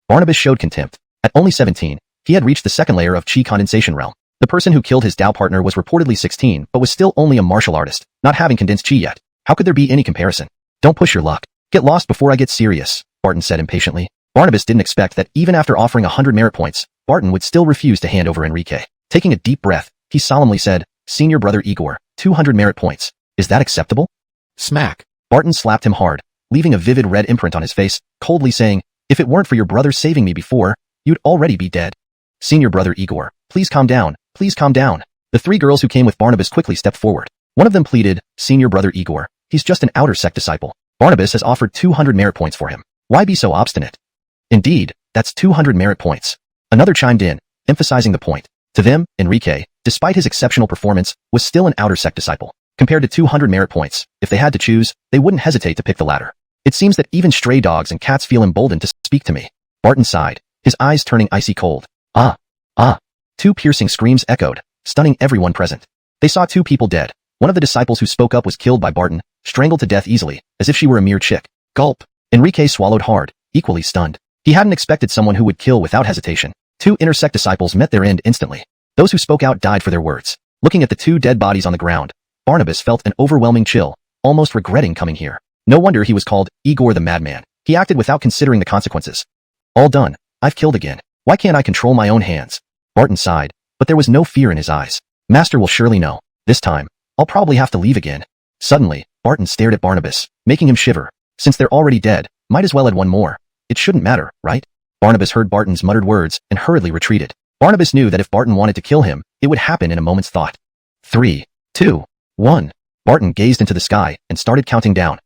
Barnabas showed contempt. At only 17, he had reached the second layer of chi condensation realm. The person who killed his Dao partner was reportedly 16, but was still only a martial artist, not having condensed chi yet. How could there be any comparison? "Don't push your luck. Get lost before I get serious," Barton said impatiently. Barnabas didn't expect that even after offering 100 merit points, Barton would still refuse to hand over Enrique. Taking a deep breath, he solemnly said, "Senior brother Igor, 200 merit points. Is that acceptable?" Smack. Barton slapped him hard, leaving a vivid red imprint on his face, coldly saying, "If it weren't for your brother saving me before, you'd already be dead." "Senior brother Igor, please calm down, please calm down." The three girls who came with Barnabas quickly stepped forward. One of them pleaded, "Senior brother Igor, he's just an outer sect disciple. Barnabas has offered 200 merit points for him. Why be so obstinate?" "Indeed, that's 200 merit points." Another chimed in, emphasizing the point. To them, Enrique, despite his exceptional performance, was still an outer sect disciple. Compared to 200 merit points, if they had to choose, they wouldn't hesitate to pick the latter. "It seems that even stray dogs and cats feel emboldened to speak to me." Barton sighed, his eyes turning icy cold. Ah! Ah! Two piercing screams echoed, stunning everyone present. They saw two people dead. One of the disciples who spoke up was killed by Barton, strangled to death easily, as if she were a mere chick. Gulp! Enrique swallowed hard, equally stunned. He hadn't expected someone who would kill without hesitation. Two intersect disciples met their end instantly. Those who spoke out died for their words. Looking at the two dead bodies on the ground, Barnabas felt an overwhelming chill, almost regretting coming here. No wonder he was called Igor the Madman. He acted without considering the consequences. "All done. I've killed again. Why can't I control my own hands?" Barton sighed, but there was no fear in his eyes. "Master will surely know. This time, I'll probably have to leave again." Suddenly, Barton stared at Barnabas, making him shiver. Since they're already dead, might as well add one more. It shouldn't matter, right? Barnabas heard Barton's muttered words and hurriedly retreated. Barnabas knew that if Barton wanted to kill him, it would happen in a moment's thought. 3, 2, 1. Barton gazed into the sky and started counting down.